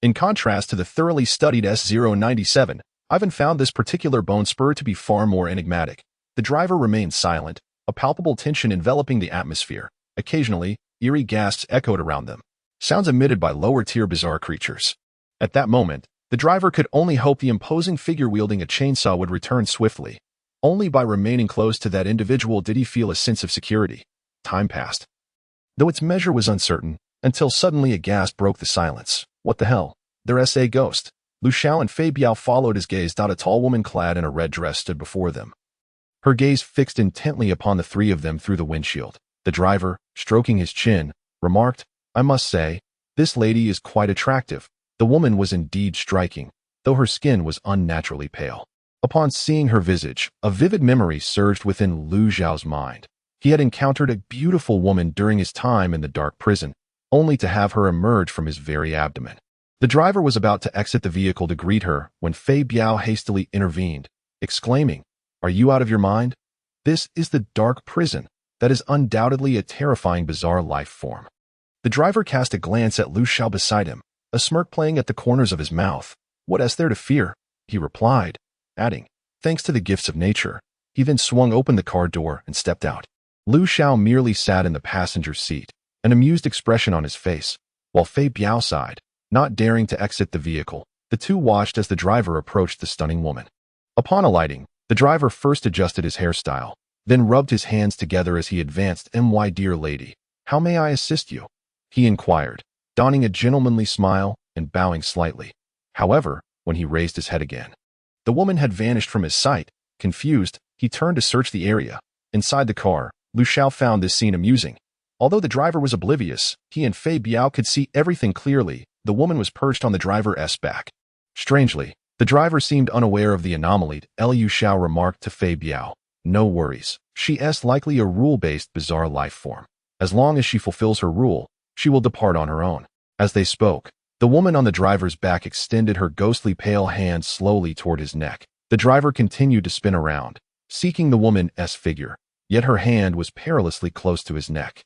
In contrast to the thoroughly studied S097, Ivan found this particular bone spur to be far more enigmatic. The driver remained silent, a palpable tension enveloping the atmosphere. Occasionally, eerie gasps echoed around them, sounds emitted by lower-tier bizarre creatures. At that moment, the driver could only hope the imposing figure wielding a chainsaw would return swiftly. Only by remaining close to that individual did he feel a sense of security. Time passed, though its measure was uncertain, until suddenly a gasp broke the silence. What the hell? There's a ghost. Lu Xiao and Fei Biao followed his gaze. A tall woman clad in a red dress stood before them. Her gaze fixed intently upon the three of them through the windshield. The driver, stroking his chin, remarked, "I must say, this lady is quite attractive." The woman was indeed striking, though her skin was unnaturally pale. Upon seeing her visage, a vivid memory surged within Lu Xiao's mind. He had encountered a beautiful woman during his time in the dark prison, only to have her emerge from his very abdomen. The driver was about to exit the vehicle to greet her when Fei Biao hastily intervened, exclaiming, "Are you out of your mind? This is the dark prison. That is undoubtedly a terrifying bizarre life form." The driver cast a glance at Lu Xiao beside him, a smirk playing at the corners of his mouth. "What is there to fear?" he replied, adding, "Thanks to the gifts of nature." He then swung open the car door and stepped out. Lu Xiao merely sat in the passenger seat, an amused expression on his face, while Fei Biao sighed. Not daring to exit the vehicle, the two watched as the driver approached the stunning woman. Upon alighting, the driver first adjusted his hairstyle, then rubbed his hands together as he advanced. "My dear lady, how may I assist you?" he inquired, donning a gentlemanly smile and bowing slightly. However, when he raised his head again, the woman had vanished from his sight. Confused, he turned to search the area. Inside the car, Lu Xiao found this scene amusing. Although the driver was oblivious, he and Fei Biao could see everything clearly. The woman was perched on the driver's back. Strangely, the driver seemed unaware of the anomaly. Liu Xiao remarked to Fei Biao, "No worries. She's likely a rule-based bizarre life form. As long as she fulfills her rule, she will depart on her own." As they spoke, the woman on the driver's back extended her ghostly pale hand slowly toward his neck. The driver continued to spin around, seeking the woman's figure, yet her hand was perilously close to his neck.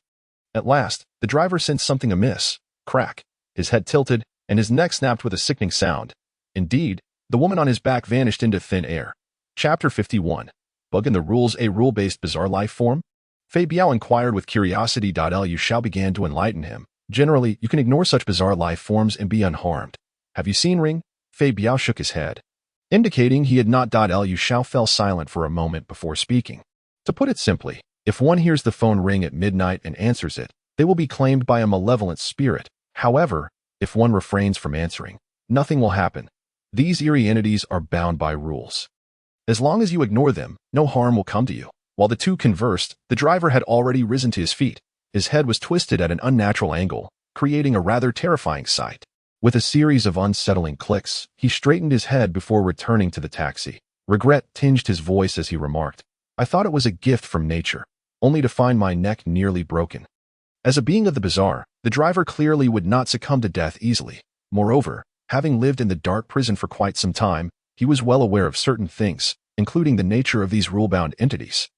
At last, the driver sensed something amiss. Crack. His head tilted, and his neck snapped with a sickening sound. Indeed, the woman on his back vanished into thin air. Chapter 51. Bug in the Rules, a rule-based bizarre life form? Fei Biao inquired with curiosity. Liu Xiao began to enlighten him. "Generally, you can ignore such bizarre life forms and be unharmed. Have you seen Ring?" Fei Biao shook his head, indicating he had not. Liu Xiao fell silent for a moment before speaking. To put it simply, if one hears the phone ring at midnight and answers it, they will be claimed by a malevolent spirit. However, if one refrains from answering, nothing will happen. These eerie entities are bound by rules. As long as you ignore them, no harm will come to you. While the two conversed, the driver had already risen to his feet. His head was twisted at an unnatural angle, creating a rather terrifying sight. With a series of unsettling clicks, he straightened his head before returning to the taxi. Regret tinged his voice as he remarked, "I thought it was a gift from nature, only to find my neck nearly broken." As a being of the bizarre, the driver clearly would not succumb to death easily. Moreover, having lived in the dark prison for quite some time, he was well aware of certain things, including the nature of these rule-bound entities.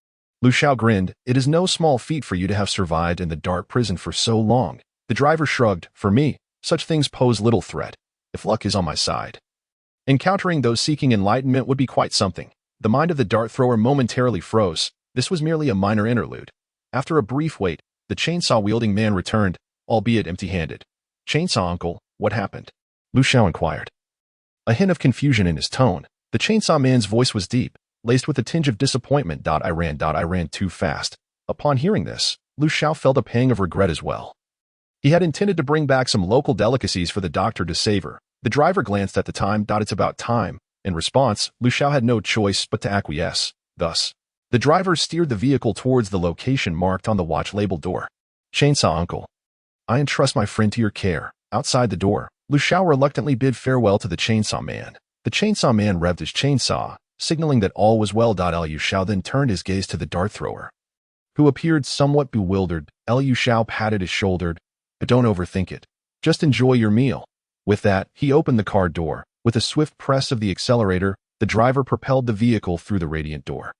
Lu Xiao grinned. "It is no small feat for you to have survived in the dark prison for so long." The driver shrugged. "For me, such things pose little threat, if luck is on my side. Encountering those seeking enlightenment would be quite something." The mind of the dart thrower momentarily froze. This was merely a minor interlude. After a brief wait, the chainsaw-wielding man returned, albeit empty-handed. "Chainsaw uncle, what happened?" Lu Xiao inquired, a hint of confusion in his tone. The chainsaw man's voice was deep, laced with a tinge of disappointment. I ran too fast." Upon hearing this, Lu Xiao felt a pang of regret as well. He had intended to bring back some local delicacies for the doctor to savor. The driver glanced at the time. "It's about time." In response, Lu Xiao had no choice but to acquiesce. Thus, the driver steered the vehicle towards the location marked on the watch label door. "Chainsaw uncle, I entrust my friend to your care." Outside the door, Lu Xiao reluctantly bid farewell to the chainsaw man. The chainsaw man revved his chainsaw, signaling that all was well. Liu Xiao then turned his gaze to the dart thrower, who appeared somewhat bewildered. Liu Xiao patted his shoulder. "But don't overthink it. Just enjoy your meal." With that, he opened the car door, With a swift press of the accelerator, the driver propelled the vehicle through the radiant door.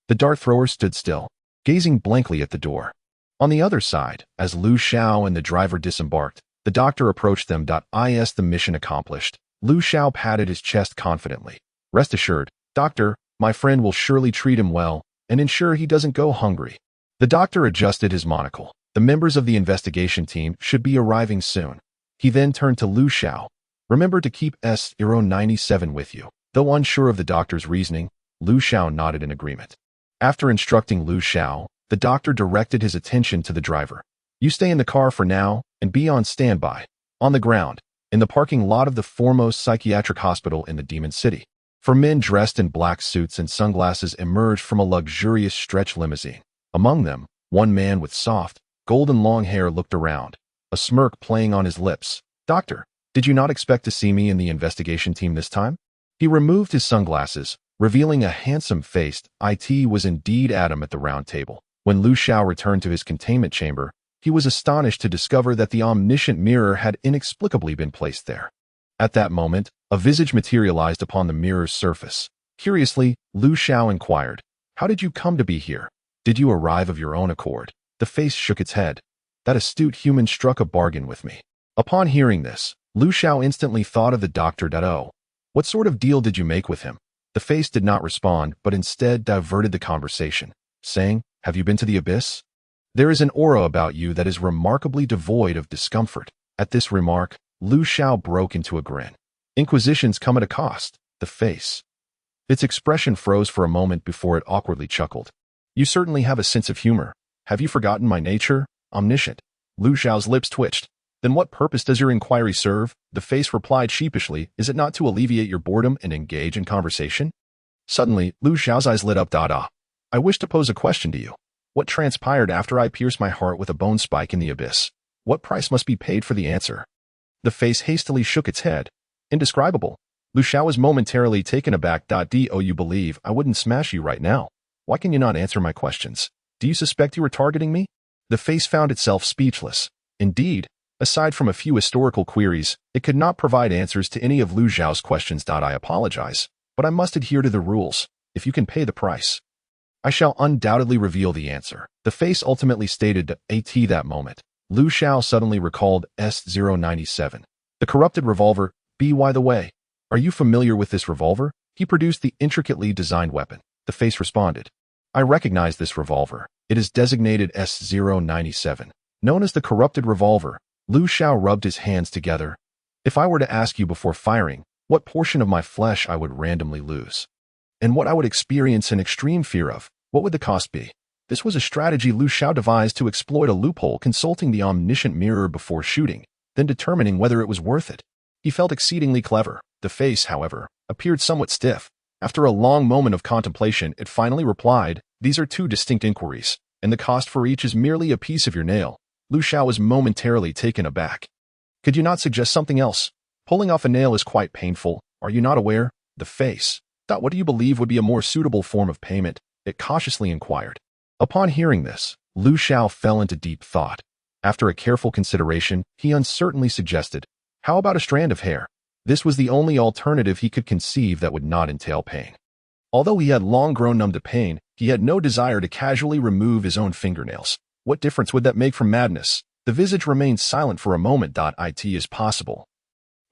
The dart thrower stood still, gazing blankly at the door. On the other side, as Lu Xiao and the driver disembarked, the doctor approached them. The mission accomplished. Lu Xiao patted his chest confidently. Rest assured, Doctor, my friend will surely treat him well and ensure he doesn't go hungry. The doctor adjusted his monocle. The members of the investigation team should be arriving soon. He then turned to Lu Xiao. Remember to keep S-097 with you. Though unsure of the doctor's reasoning, Lu Xiao nodded in agreement. After instructing Lu Xiao, the doctor directed his attention to the driver. You stay in the car for now and be on standby. On the ground, in the parking lot of the foremost psychiatric hospital in the Demon City. 4 men dressed in black suits and sunglasses emerged from a luxurious stretch limousine. Among them, one man with soft, golden long hair looked around, a smirk playing on his lips. Doctor, did you not expect to see me in the investigation team this time? He removed his sunglasses, revealing a handsome-faced IT was indeed Adam at the round table. When Lu Xiao returned to his containment chamber, he was astonished to discover that the omniscient mirror had inexplicably been placed there. At that moment, a visage materialized upon the mirror's surface. Curiously, Lu Xiao inquired, "How did you come to be here? Did you arrive of your own accord?" The face shook its head. That astute human struck a bargain with me. Upon hearing this, Lu Xiao instantly thought of the doctor. Oh, what sort of deal did you make with him? The face did not respond, but instead diverted the conversation, saying, "Have you been to the abyss? There is an aura about you that is remarkably devoid of discomfort." At this remark, Lu Xiao broke into a grin. Inquisitions come at a cost. The face. Its expression froze for a moment before it awkwardly chuckled. You certainly have a sense of humor. Have you forgotten my nature? Omniscient. Lu Xiao's lips twitched. Then what purpose does your inquiry serve? The face replied sheepishly, is it not to alleviate your boredom and engage in conversation? Suddenly, Lu Xiao's eyes lit up. I wish to pose a question to you. What transpired after I pierced my heart with a bone spike in the abyss? What price must be paid for the answer? The face hastily shook its head. Indescribable. Lu Xiao was momentarily taken aback. Do you believe I wouldn't smash you right now? Why can you not answer my questions? Do you suspect you were targeting me? The face found itself speechless. Indeed, aside from a few historical queries, it could not provide answers to any of Lu Xiao's questions. I apologize, but I must adhere to the rules. If you can pay the price, I shall undoubtedly reveal the answer. The face ultimately stated to AT that moment. Lu Xiao suddenly recalled S-097. The corrupted revolver. By the way, are you familiar with this revolver? He produced the intricately designed weapon. The face responded. I recognize this revolver. It is designated S-097. Known as the corrupted revolver. Lu Xiao rubbed his hands together. If I were to ask you before firing, what portion of my flesh I would randomly lose, and what I would experience an extreme fear of, what would the cost be? This was a strategy Lu Xiao devised to exploit a loophole, consulting the omniscient mirror before shooting, then determining whether it was worth it. He felt exceedingly clever. The face, however, appeared somewhat stiff. After a long moment of contemplation, it finally replied, these are 2 distinct inquiries, and the cost for each is merely a piece of your nail. Lu Xiao was momentarily taken aback. Could you not suggest something else? Pulling off a nail is quite painful. Are you not aware? The face. What do you believe would be a more suitable form of payment? It cautiously inquired. Upon hearing this, Lu Xiao fell into deep thought. After a careful consideration, he uncertainly suggested, how about a strand of hair? This was the only alternative he could conceive that would not entail pain. Although he had long grown numb to pain, he had no desire to casually remove his own fingernails. What difference would that make from madness? The visage remained silent for a moment. It is possible.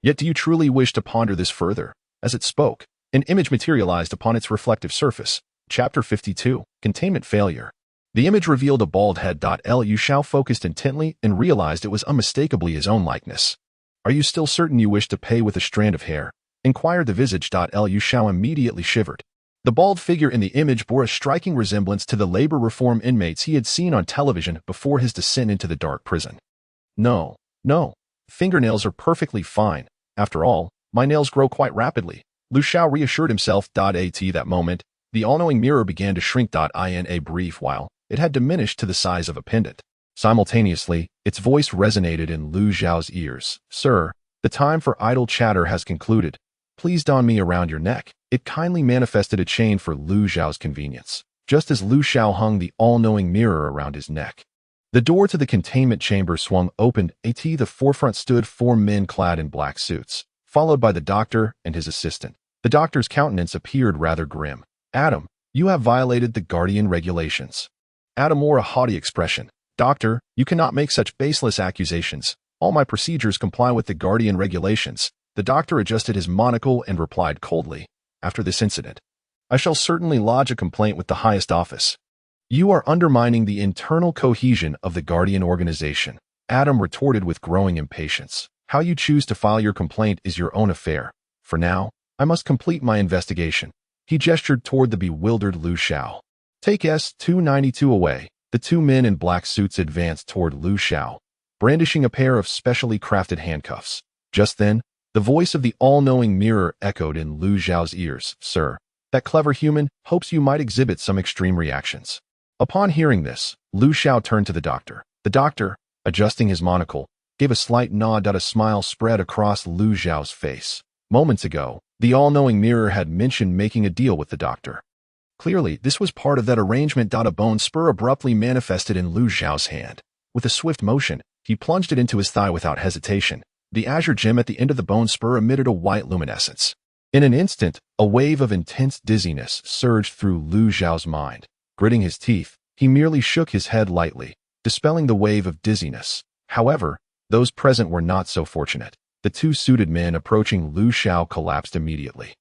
Yet do you truly wish to ponder this further? As it spoke, an image materialized upon its reflective surface. Chapter 52, Containment Failure. The image revealed a bald head. Lu Xiao focused intently and realized it was unmistakably his own likeness. Are you still certain you wish to pay with a strand of hair? Inquired the visage. Lu Xiao immediately shivered. The bald figure in the image bore a striking resemblance to the labor reform inmates he had seen on television before his descent into the dark prison. No. Fingernails are perfectly fine. After all, my nails grow quite rapidly. Lu Xiao reassured himself. At that moment, the all-knowing mirror began to shrink. In a brief while, it had diminished to the size of a pendant. Simultaneously, its voice resonated in Lu Xiao's ears. Sir, the time for idle chatter has concluded. Please don me around your neck. It kindly manifested a chain for Lu Xiao's convenience, just as Lu Xiao hung the all-knowing mirror around his neck. The door to the containment chamber swung open. At the forefront stood 4 men clad in black suits. followed by the doctor and his assistant. The doctor's countenance appeared rather grim. "Adam, you have violated the Guardian regulations." Adam wore a haughty expression. "Doctor, you cannot make such baseless accusations. All my procedures comply with the Guardian regulations." The doctor adjusted his monocle and replied coldly, "After this incident, I shall certainly lodge a complaint with the highest office. You are undermining the internal cohesion of the Guardian organization." Adam retorted with growing impatience. "How you choose to file your complaint is your own affair. For now, I must complete my investigation." He gestured toward the bewildered Xiao. "Take S-292 away." The two men in black suits advanced toward Xiao, brandishing a pair of specially crafted handcuffs. Just then, the voice of the all-knowing mirror echoed in Xiao's ears. "Sir, that clever human hopes you might exhibit some extreme reactions." Upon hearing this, Xiao turned to the doctor. The doctor, adjusting his monocle, gave a slight nod. A smile spread across Xiao's face. Moments ago, the all-knowing mirror had mentioned making a deal with the doctor. Clearly, this was part of that arrangement. A bone spur abruptly manifested in Xiao's hand. With a swift motion, he plunged it into his thigh without hesitation. The azure gem at the end of the bone spur emitted a white luminescence. In an instant, a wave of intense dizziness surged through Xiao's mind. Gritting his teeth, he merely shook his head lightly, dispelling the wave of dizziness. However, those present were not so fortunate. The two suited men approaching Xiao collapsed immediately.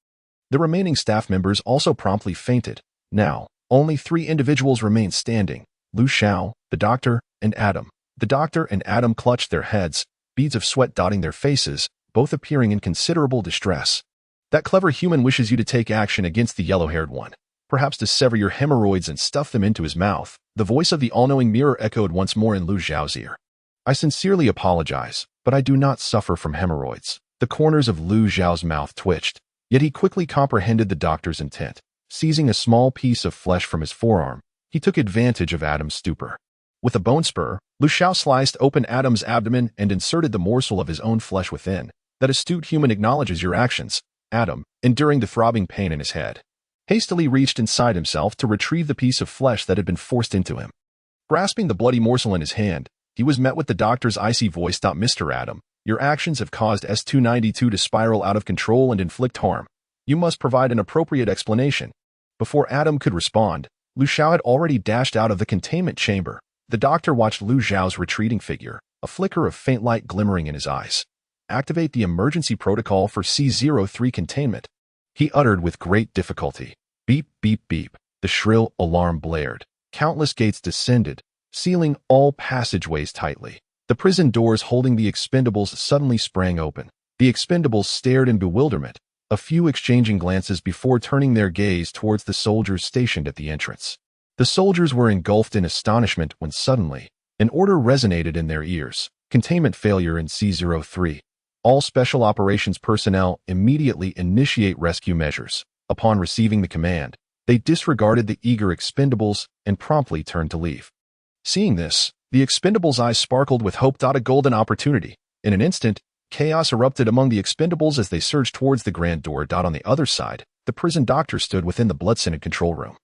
The remaining staff members also promptly fainted. Now, only 3 individuals remained standing: Xiao, the doctor, and Adam. The doctor and Adam clutched their heads, beads of sweat dotting their faces, both appearing in considerable distress. "That clever human wishes you to take action against the yellow-haired one, perhaps to sever your hemorrhoids and stuff them into his mouth." The voice of the all-knowing mirror echoed once more in Xiao's ear. "I sincerely apologize, but I do not suffer from hemorrhoids." The corners of Xiao's mouth twitched, yet he quickly comprehended the doctor's intent. Seizing a small piece of flesh from his forearm, he took advantage of Adam's stupor. With a bone spur, Xiao sliced open Adam's abdomen and inserted the morsel of his own flesh within. "That astute human acknowledges your actions." Adam, enduring the throbbing pain in his head, hastily reached inside himself to retrieve the piece of flesh that had been forced into him. Grasping the bloody morsel in his hand, he was met with the doctor's icy voice. "Mr. Adam, your actions have caused S-292 to spiral out of control and inflict harm. You must provide an appropriate explanation." Before Adam could respond, Xiao had already dashed out of the containment chamber. The doctor watched Xiao's retreating figure, a flicker of faint light glimmering in his eyes. "Activate the emergency protocol for C-03 containment," he uttered with great difficulty. Beep, beep, beep. The shrill alarm blared. Countless gates descended, sealing all passageways tightly. The prison doors holding the expendables suddenly sprang open. The expendables stared in bewilderment, a few exchanging glances before turning their gaze towards the soldiers stationed at the entrance. The soldiers were engulfed in astonishment when suddenly, an order resonated in their ears: "Containment failure in C-03. All special operations personnel immediately initiate rescue measures." Upon receiving the command, they disregarded the eager expendables and promptly turned to leave. Seeing this, the expendables' eyes sparkled with hope. A golden opportunity. In an instant, chaos erupted among the expendables as they surged towards the grand door. On the other side, the prison doctor stood within the blood-scented control room,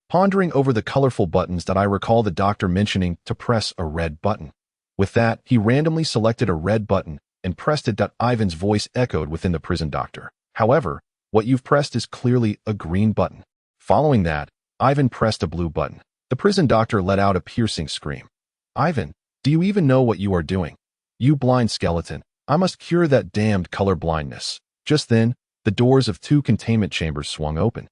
pondering over the colorful buttons. I recall the doctor mentioning to press a red button. With that, he randomly selected a red button and pressed it. Ivan's voice echoed within the prison doctor. "However, what you've pressed is clearly a green button." Following that, Ivan pressed a blue button. The prison doctor let out a piercing scream. "Ivan, do you even know what you are doing? You blind skeleton. I must cure that damned color blindness." Just then, the doors of 2 containment chambers swung open,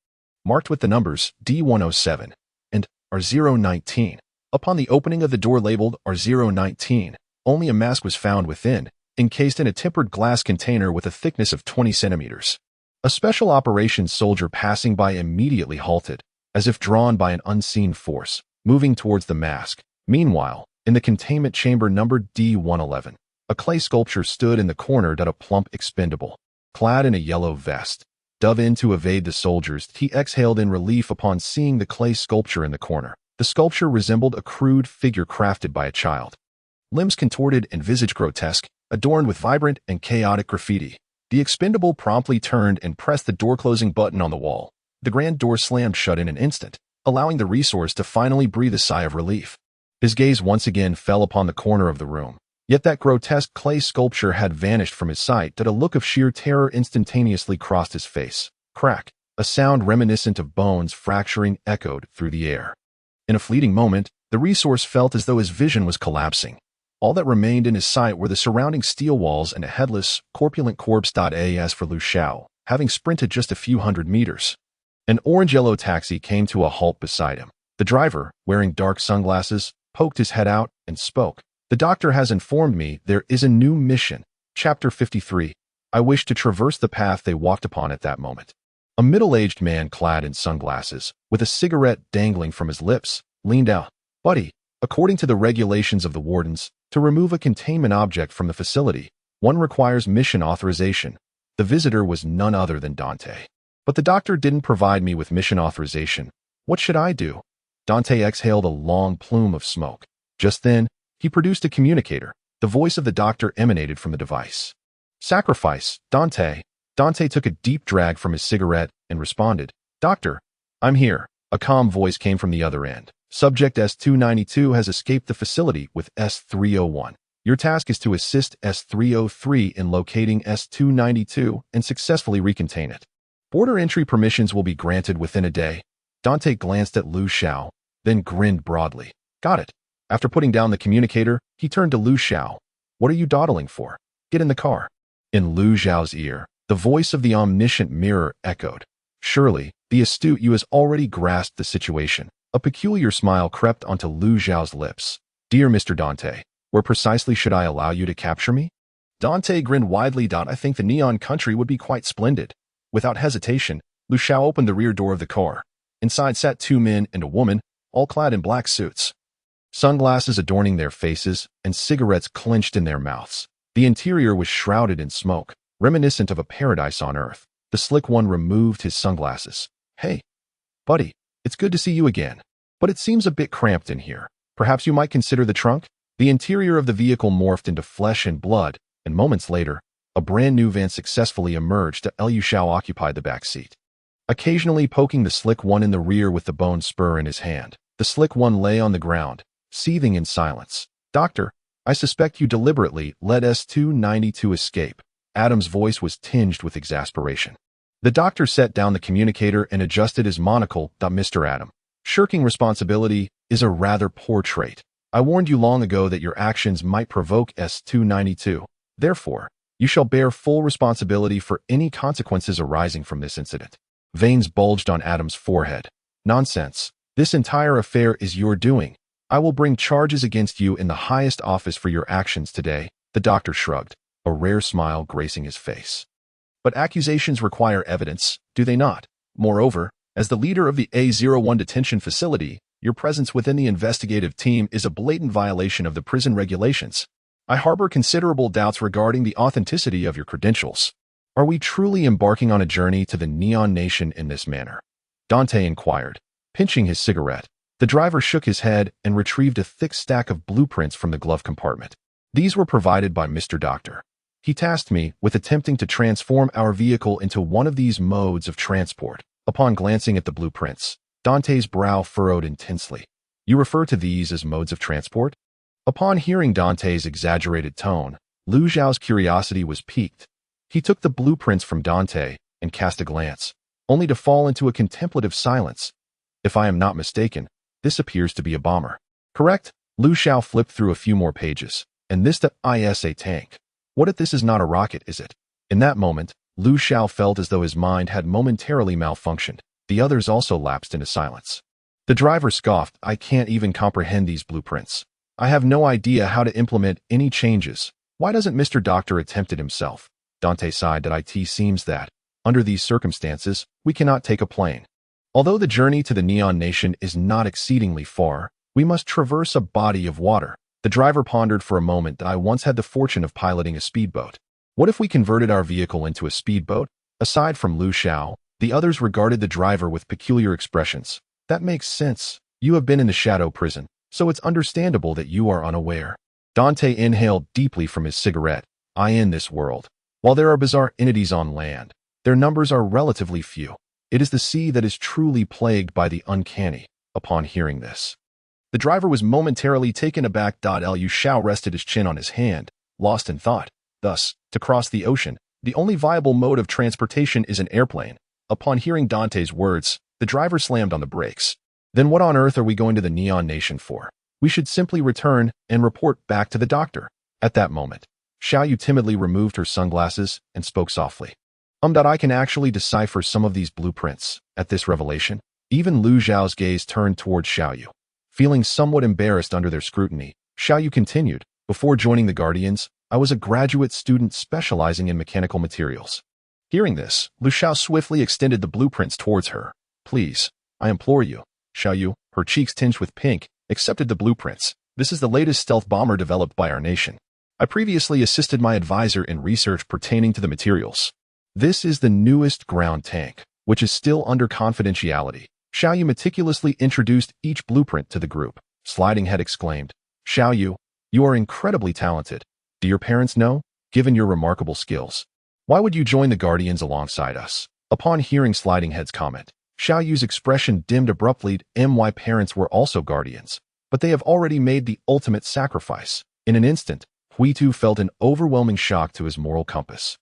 marked with the numbers D-107 and R-019. Upon the opening of the door labeled R-019, only a mask was found within, encased in a tempered glass container with a thickness of 20 centimeters. A special operations soldier passing by immediately halted, as if drawn by an unseen force, moving towards the mask. Meanwhile, in the containment chamber numbered D-111, a clay sculpture stood in the corner. A plump expendable, clad in a yellow vest, dove in to evade the soldiers. He exhaled in relief upon seeing the clay sculpture in the corner. The sculpture resembled a crude figure crafted by a child. Limbs contorted and visage grotesque, adorned with vibrant and chaotic graffiti. The expendable promptly turned and pressed the door-closing button on the wall. The grand door slammed shut in an instant, allowing the resource to finally breathe a sigh of relief. His gaze once again fell upon the corner of the room. Yet that grotesque clay sculpture had vanished from his sight that a look of sheer terror instantaneously crossed his face. Crack. A sound reminiscent of bones fracturing echoed through the air. In a fleeting moment, the resource felt as though his vision was collapsing. All that remained in his sight were the surrounding steel walls and a headless, corpulent corpse. As for Xiao, having sprinted just a few hundred meters, an orange-yellow taxi came to a halt beside him. The driver, wearing dark sunglasses, poked his head out and spoke. "The doctor has informed me there is a new mission." Chapter 53. I wish to traverse the path they walked upon at that moment. A middle-aged man clad in sunglasses, with a cigarette dangling from his lips, leaned out. "Buddy, according to the regulations of the Wardens, to remove a containment object from the facility, one requires mission authorization." The visitor was none other than Dante. "But the doctor didn't provide me with mission authorization. What should I do?" Dante exhaled a long plume of smoke. Just then, he produced a communicator. The voice of the doctor emanated from the device. "Sacrifice, Dante." Dante took a deep drag from his cigarette and responded, "Doctor, I'm here." A calm voice came from the other end. "Subject S-292 has escaped the facility with S-301. Your task is to assist S-303 in locating S-292 and successfully recontain it. Border entry permissions will be granted within a day." Dante glanced at Xiao, then grinned broadly. "Got it." After putting down the communicator, he turned to Xiao. "What are you dawdling for? Get in the car." In Xiao's ear, the voice of the omniscient mirror echoed. "Surely, the astute you has already grasped the situation." A peculiar smile crept onto Xiao's lips. "Dear Mr. Dante, where precisely should I allow you to capture me?" Dante grinned widely. "I think the Neon Country would be quite splendid." Without hesitation, Xiao opened the rear door of the car. Inside sat two men and a woman, all clad in black suits, sunglasses adorning their faces, and cigarettes clenched in their mouths. The interior was shrouded in smoke, reminiscent of a paradise on Earth. The slick one removed his sunglasses. "Hey, buddy, it's good to see you again. But it seems a bit cramped in here. Perhaps you might consider the trunk?" The interior of the vehicle morphed into flesh and blood, and moments later, a brand new van successfully emerged. Xiao occupied the back seat, occasionally poking the slick one in the rear with the bone spur in his hand. The slick one lay on the ground, seething in silence. "Doctor, I suspect you deliberately let S-292 escape." Adam's voice was tinged with exasperation. The doctor set down the communicator and adjusted his monocle. "Mr. Adam, shirking responsibility is a rather poor trait. I warned you long ago that your actions might provoke S-292. Therefore, you shall bear full responsibility for any consequences arising from this incident." Veins bulged on Adam's forehead. "Nonsense. This entire affair is your doing. I will bring charges against you in the highest office for your actions today." The doctor shrugged, a rare smile gracing his face. "But accusations require evidence, do they not? Moreover, as the leader of the A01 detention facility, your presence within the investigative team is a blatant violation of the prison regulations. I harbor considerable doubts regarding the authenticity of your credentials. Are we truly embarking on a journey to the Neon Nation in this manner?" Dante inquired, pinching his cigarette. The driver shook his head and retrieved a thick stack of blueprints from the glove compartment. "These were provided by Mr. Doctor. He tasked me with attempting to transform our vehicle into one of these modes of transport." Upon glancing at the blueprints, Dante's brow furrowed intensely. "You refer to these as modes of transport?" Upon hearing Dante's exaggerated tone, Xiao's curiosity was piqued. He took the blueprints from Dante and cast a glance, only to fall into a contemplative silence. "If I am not mistaken, this appears to be a bomber." "Correct." Xiao flipped through a few more pages. "And this is a tank. What if this is not a rocket, is it?" In that moment, Xiao felt as though his mind had momentarily malfunctioned. The others also lapsed into silence. The driver scoffed. "I can't even comprehend these blueprints. I have no idea how to implement any changes. Why doesn't Mr. Doctor attempt it himself?" Dante sighed. "It seems that, under these circumstances, we cannot take a plane. Although the journey to the Neon Nation is not exceedingly far, we must traverse a body of water." The driver pondered for a moment. "I once had the fortune of piloting a speedboat. What if we converted our vehicle into a speedboat?" Aside from Xiao, the others regarded the driver with peculiar expressions. "That makes sense. You have been in the shadow prison, so it's understandable that you are unaware." Dante inhaled deeply from his cigarette. In this world, while there are bizarre entities on land, their numbers are relatively few. It is the sea that is truly plagued by the uncanny." Upon hearing this, The driver was momentarily taken aback. Liu Xiao rested his chin on his hand, lost in thought. Thus, to cross the ocean, the only viable mode of transportation is an airplane. Upon hearing Dante's words, the driver slammed on the brakes. Then what on earth are we going to the Neon Nation for? We should simply return and report back to the doctor. At that moment, Xiao timidly removed her sunglasses and spoke softly. I can actually decipher some of these blueprints. At this revelation, even Lu Zhao's gaze turned toward Xiao. Feeling somewhat embarrassed under their scrutiny, Xiao continued, before joining the Guardians, I was a graduate student specializing in mechanical materials. Hearing this, Lu Xiao swiftly extended the blueprints towards her. Please, I implore you. Xiao, her cheeks tinged with pink, accepted the blueprints. This is the latest stealth bomber developed by our nation. I previously assisted my advisor in research pertaining to the materials. This is the newest ground tank, which is still under confidentiality. Xiao meticulously introduced each blueprint to the group. Sliding Head exclaimed, Xiao, you are incredibly talented. Do your parents know? Given your remarkable skills, why would you join the Guardians alongside us? Upon hearing Sliding Head's comment, Xiao's expression dimmed abruptly. My parents were also Guardians, but they have already made the ultimate sacrifice. In an instant, Huitu felt an overwhelming shock to his moral compass.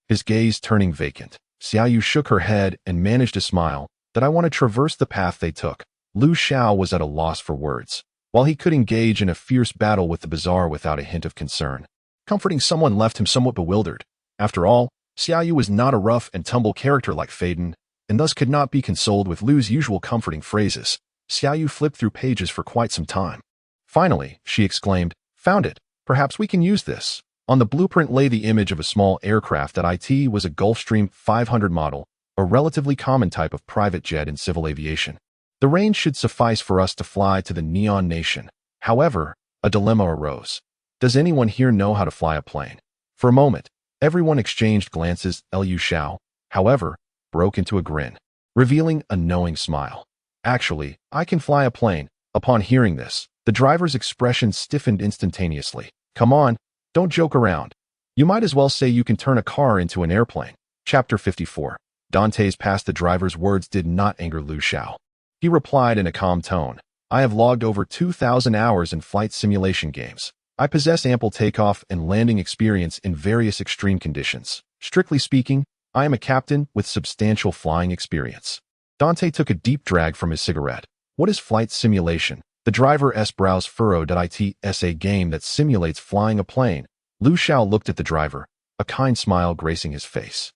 His gaze turning vacant, Xiao shook her head and managed a smile. That I want to traverse the path they took. Lu Xiao was at a loss for words. While he could engage in a fierce battle with the bazaar without a hint of concern, comforting someone left him somewhat bewildered. After all, Xiao was not a rough and tumble character like Faden, and thus could not be consoled with Lu's usual comforting phrases. Xiao flipped through pages for quite some time. Finally, she exclaimed, Found it. Perhaps we can use this. On the blueprint lay the image of a small aircraft that was a Gulfstream 500 model, a relatively common type of private jet in civil aviation. The range should suffice for us to fly to the Neon Nation. However, a dilemma arose. Does anyone here know how to fly a plane? For a moment, everyone exchanged glances. Liu Xiao, however, broke into a grin, revealing a knowing smile. Actually, I can fly a plane. Upon hearing this, the driver's expression stiffened instantaneously. Come on, don't joke around. You might as well say you can turn a car into an airplane. Chapter 54. Dante's past the driver's words did not anger Lu Xiao. He replied in a calm tone, I have logged over 2,000 hours in flight simulation games. I possess ample takeoff and landing experience in various extreme conditions. Strictly speaking, I am a captain with substantial flying experience. Dante took a deep drag from his cigarette. What is flight simulation? The driver's brows furrowed. It's a game that simulates flying a plane. Lu Xiao looked at the driver, a kind smile gracing his face.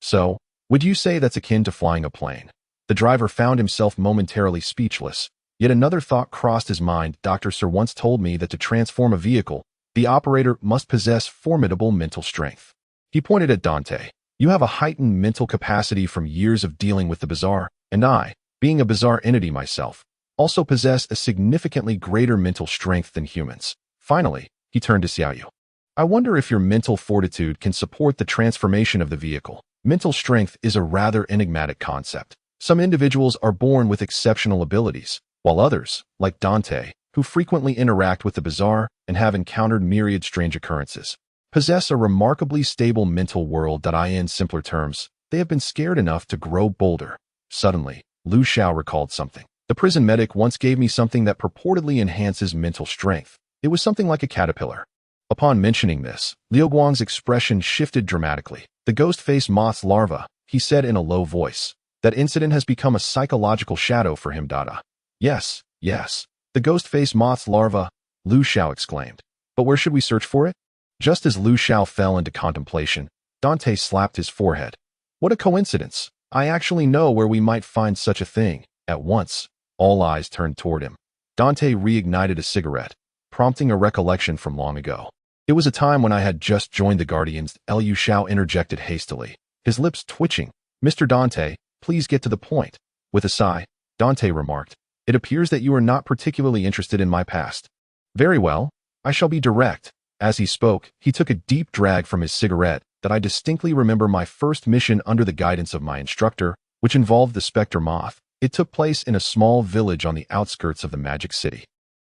So, would you say that's akin to flying a plane? The driver found himself momentarily speechless. Yet another thought crossed his mind. Dr. Sir once told me that to transform a vehicle, the operator must possess formidable mental strength. He pointed at Dante. You have a heightened mental capacity from years of dealing with the bazaar, and I, being a bazaar entity myself, also possess a significantly greater mental strength than humans. Finally, he turned to Xiao. I wonder if your mental fortitude can support the transformation of the vehicle. Mental strength is a rather enigmatic concept. Some individuals are born with exceptional abilities, while others, like Dante, who frequently interact with the bazaar and have encountered myriad strange occurrences, possess a remarkably stable mental world. In simpler terms, they have been scared enough to grow bolder. Suddenly, Lu Xiao recalled something. The prison medic once gave me something that purportedly enhances mental strength. It was something like a caterpillar. Upon mentioning this, Liu Guang's expression shifted dramatically. The ghost-faced moth's larva, he said in a low voice. That incident has become a psychological shadow for him. Yes, the ghost-faced moth's larva, Lu Xiao exclaimed. But where should we search for it? Just as Lu Xiao fell into contemplation, Dante slapped his forehead. What a coincidence. I actually know where we might find such a thing. At once, all eyes turned toward him. Dante reignited a cigarette, prompting a recollection from long ago. It was a time when I had just joined the Guardians. Liu Xiao interjected hastily, his lips twitching. Mr. Dante, please get to the point. With a sigh, Dante remarked, it appears that you are not particularly interested in my past. Very well, I shall be direct. As he spoke, he took a deep drag from his cigarette. That I distinctly remember my first mission under the guidance of my instructor, which involved the Spectre Moth. It took place in a small village on the outskirts of the Magic City.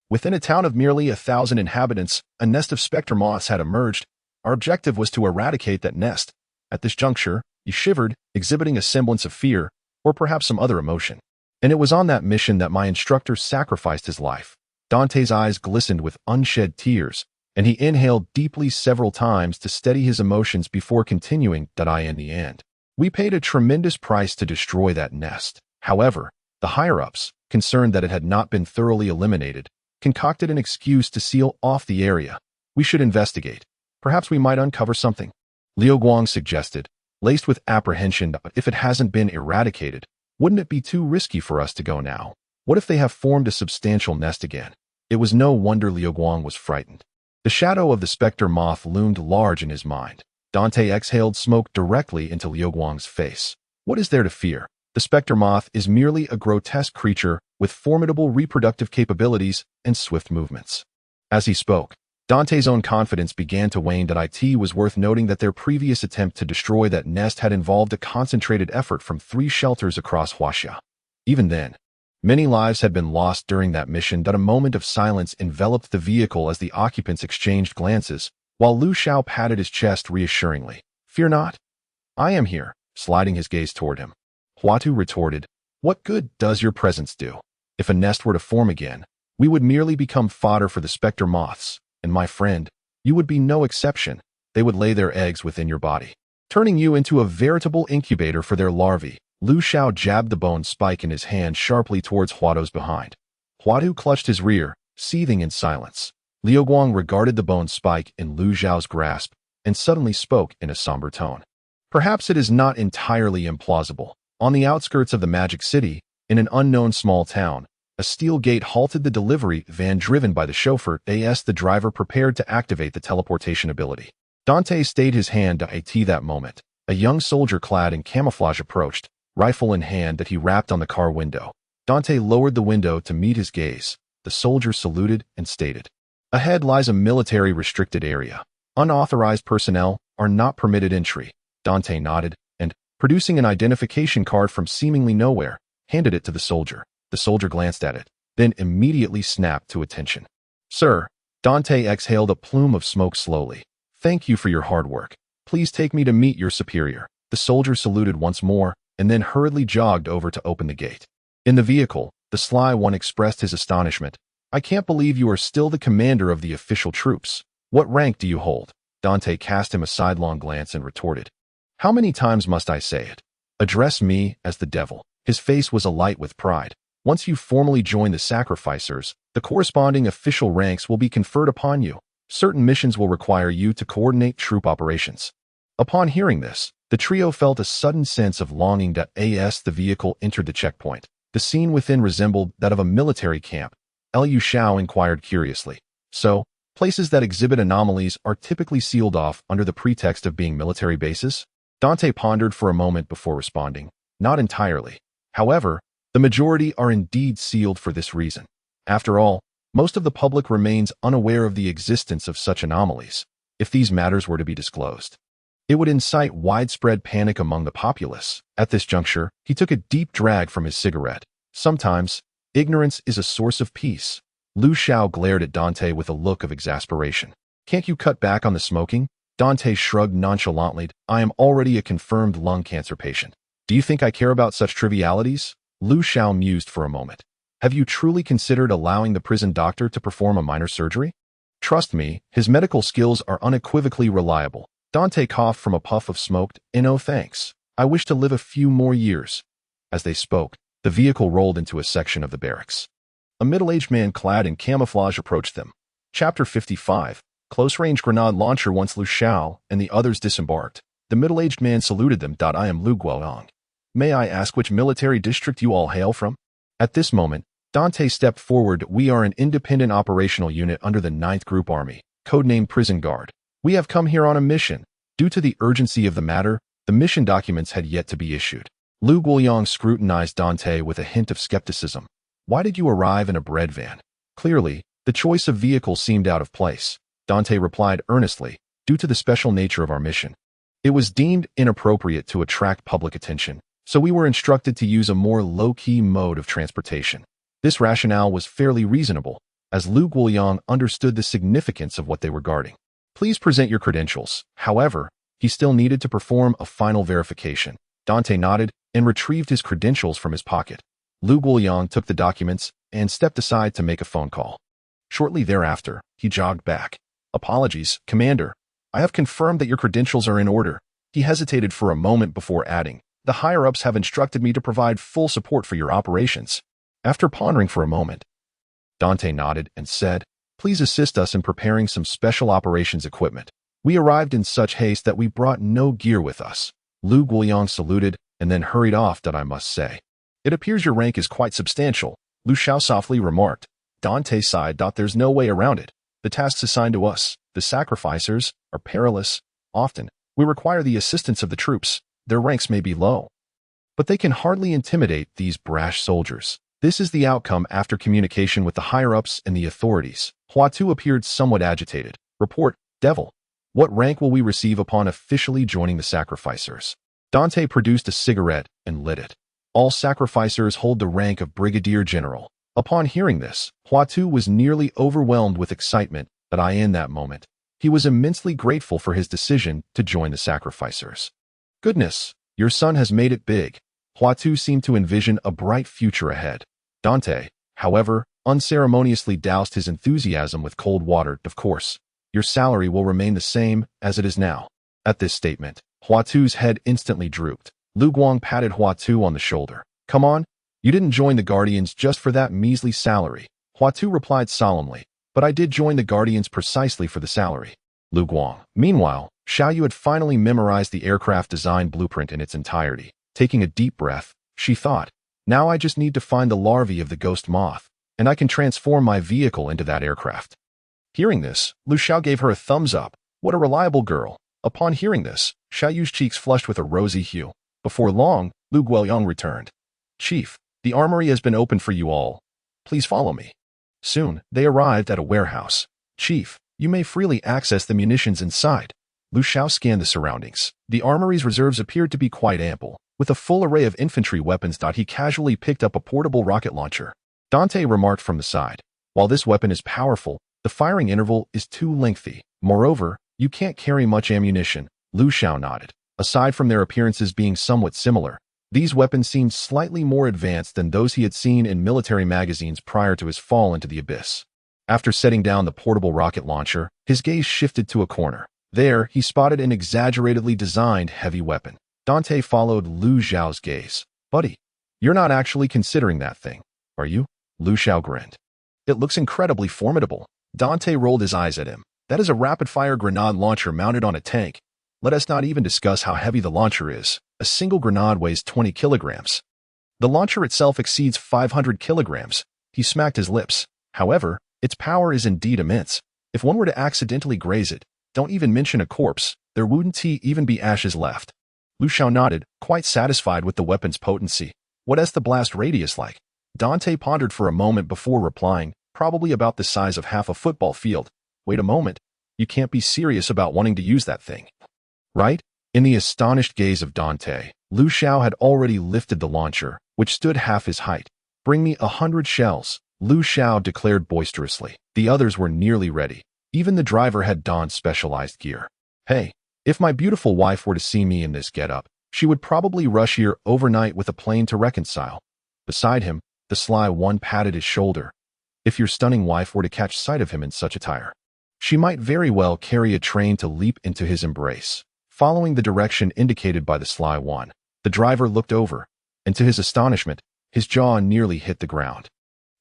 Within a town of merely 1,000 inhabitants, a nest of spectre moths had emerged. Our objective was to eradicate that nest. At this juncture, he shivered, exhibiting a semblance of fear, or perhaps some other emotion. And it was on that mission that my instructor sacrificed his life. Dante's eyes glistened with unshed tears, and he inhaled deeply several times to steady his emotions before continuing. In the end, we paid a tremendous price to destroy that nest. However, the higher-ups, concerned that it had not been thoroughly eliminated, concocted an excuse to seal off the area. We should investigate. Perhaps we might uncover something, Liu Guang suggested, laced with apprehension. If it hasn't been eradicated, wouldn't it be too risky for us to go now? What if they have formed a substantial nest again? It was no wonder Liu Guang was frightened. The shadow of the specter moth loomed large in his mind. Dante exhaled smoke directly into Liu Guang's face. What is there to fear? The specter moth is merely a grotesque creature with formidable reproductive capabilities and swift movements. As he spoke, Dante's own confidence began to wane. It was worth noting that their previous attempt to destroy that nest had involved a concentrated effort from 3 shelters across Huaxia. Even then, many lives had been lost during that mission. A moment of silence enveloped the vehicle as the occupants exchanged glances, while Lu Xiao patted his chest reassuringly. Fear not. I am here, sliding his gaze toward him. Huatu retorted, what good does your presence do? If a nest were to form again, we would merely become fodder for the specter moths, and my friend, you would be no exception. They would lay their eggs within your body, turning you into a veritable incubator for their larvae. Lu Xiao jabbed the bone spike in his hand sharply towards Huatu's behind. Huatu clutched his rear, seething in silence. Liu Guang regarded the bone spike in Lu Xiao's grasp and suddenly spoke in a somber tone. Perhaps it is not entirely implausible. On the outskirts of the Magic City, in an unknown small town, a steel gate halted the delivery van driven by the chauffeur. The driver prepared to activate the teleportation ability. Dante stayed his hand at that moment. A young soldier clad in camouflage approached, rifle in hand that he wrapped on the car window. Dante lowered the window to meet his gaze. The soldier saluted and stated, ahead lies a military restricted area. Unauthorized personnel are not permitted entry. Dante nodded and, producing an identification card from seemingly nowhere, handed it to the soldier. The soldier glanced at it, then immediately snapped to attention. Sir, Dante exhaled a plume of smoke slowly. Thank you for your hard work. Please take me to meet your superior. The soldier saluted once more, and then hurriedly jogged over to open the gate. In the vehicle, the sly one expressed his astonishment. I can't believe you are still the commander of the official troops. What rank do you hold? Dante cast him a sidelong glance and retorted. How many times must I say it? Address me as the devil. His face was alight with pride. Once you formally join the sacrificers, the corresponding official ranks will be conferred upon you. Certain missions will require you to coordinate troop operations. Upon hearing this, the trio felt a sudden sense of longing. As the vehicle entered the checkpoint, the scene within resembled that of a military camp. Liu Xiao inquired curiously. So, places that exhibit anomalies are typically sealed off under the pretext of being military bases? Dante pondered for a moment before responding. Not entirely. However, the majority are indeed sealed for this reason. After all, most of the public remains unaware of the existence of such anomalies. If these matters were to be disclosed, it would incite widespread panic among the populace. At this juncture, he took a deep drag from his cigarette. Sometimes, ignorance is a source of peace. Lu Xiao glared at Dante with a look of exasperation. Can't you cut back on the smoking? Dante shrugged nonchalantly. I am already a confirmed lung cancer patient. Do you think I care about such trivialities? Lu Xiao mused for a moment. Have you truly considered allowing the prison doctor to perform a minor surgery? Trust me, his medical skills are unequivocally reliable. Dante coughed from a puff of smoke. No thanks. I wish to live a few more years. As they spoke, the vehicle rolled into a section of the barracks. A middle-aged man clad in camouflage approached them. Chapter 55. Close-range grenade launcher. Once Lu Xiao and the others disembarked, the middle-aged man saluted them. I am Lu Guoyang. May I ask which military district you all hail from? At this moment, Dante stepped forward. We are an independent operational unit under the 9th Group Army, codenamed Prison Guard. We have come here on a mission. Due to the urgency of the matter, the mission documents had yet to be issued. Lu Guoyang scrutinized Dante with a hint of skepticism. Why did you arrive in a bread van? Clearly, the choice of vehicle seemed out of place. Dante replied earnestly, due to the special nature of our mission. It was deemed inappropriate to attract public attention, so we were instructed to use a more low-key mode of transportation. This rationale was fairly reasonable, as Lu Guoyang understood the significance of what they were guarding. Please present your credentials. However, he still needed to perform a final verification. Dante nodded and retrieved his credentials from his pocket. Lu Guoyang took the documents and stepped aside to make a phone call. Shortly thereafter, he jogged back. Apologies, Commander. I have confirmed that your credentials are in order. He hesitated for a moment before adding, the higher-ups have instructed me to provide full support for your operations. After pondering for a moment, Dante nodded and said, please assist us in preparing some special operations equipment. We arrived in such haste that we brought no gear with us. Lu Guoyang saluted and then hurried off. I must say, it appears your rank is quite substantial, Lu Xiao softly remarked. Dante sighed. There's no way around it. The tasks assigned to us, the sacrificers, are perilous. Often, we require the assistance of the troops. Their ranks may be low, but they can hardly intimidate these brash soldiers. This is the outcome after communication with the higher-ups and the authorities. Hua Tu appeared somewhat agitated. Report, Devil. What rank will we receive upon officially joining the sacrificers? Dante produced a cigarette and lit it. All sacrificers hold the rank of Brigadier General. Upon hearing this, Hua Tu was nearly overwhelmed with excitement. In that moment, he was immensely grateful for his decision to join the sacrificers. Goodness, your son has made it big. Hua Tu seemed to envision a bright future ahead. Dante, however, unceremoniously doused his enthusiasm with cold water. Of course, your salary will remain the same as it is now. At this statement, Hua Tu's head instantly drooped. Lu Guang patted Hua Tu on the shoulder. Come on, you didn't join the Guardians just for that measly salary. Hua Tu replied solemnly, but I did join the Guardians precisely for the salary. Lu Guang. Meanwhile, Xiao had finally memorized the aircraft design blueprint in its entirety. Taking a deep breath, she thought, now I just need to find the larvae of the ghost moth, and I can transform my vehicle into that aircraft. Hearing this, Lu Xiao gave her a thumbs up. What a reliable girl. Upon hearing this, Xiaoyu's cheeks flushed with a rosy hue. Before long, Lu Guoyang returned. Chief, the armory has been opened for you all. Please follow me. Soon, they arrived at a warehouse. Chief, you may freely access the munitions inside. Lu Xiao scanned the surroundings. The armory's reserves appeared to be quite ample. With a full array of infantry weapons, he casually picked up a portable rocket launcher. Dante remarked from the side, while this weapon is powerful, the firing interval is too lengthy. Moreover, you can't carry much ammunition. Lu Xiao nodded. Aside from their appearances being somewhat similar, these weapons seemed slightly more advanced than those he had seen in military magazines prior to his fall into the abyss. After setting down the portable rocket launcher, his gaze shifted to a corner. There, he spotted an exaggeratedly designed heavy weapon. Dante followed Lu Xiao's gaze. Buddy, you're not actually considering that thing, are you? Lu Xiao grinned. It looks incredibly formidable. Dante rolled his eyes at him. That is a rapid-fire grenade launcher mounted on a tank. Let us not even discuss how heavy the launcher is. A single grenade weighs 20 kilograms. The launcher itself exceeds 500 kilograms. He smacked his lips. However, its power is indeed immense. If one were to accidentally graze it, don't even mention a corpse, there wouldn't even be ashes left. Lu Xiao nodded, quite satisfied with the weapon's potency. What is the blast radius like? Dante pondered for a moment before replying, probably about the size of half a football field. Wait a moment. You can't be serious about wanting to use that thing, right? In the astonished gaze of Dante, Lu Xiao had already lifted the launcher, which stood half his height. Bring me 100 shells, Lu Xiao declared boisterously. The others were nearly ready. Even the driver had donned specialized gear. Hey, if my beautiful wife were to see me in this getup, she would probably rush here overnight with a plane to reconcile. Beside him, the sly one patted his shoulder. If your stunning wife were to catch sight of him in such attire, she might very well carry a train to leap into his embrace. Following the direction indicated by the sly one, the driver looked over, and to his astonishment, his jaw nearly hit the ground.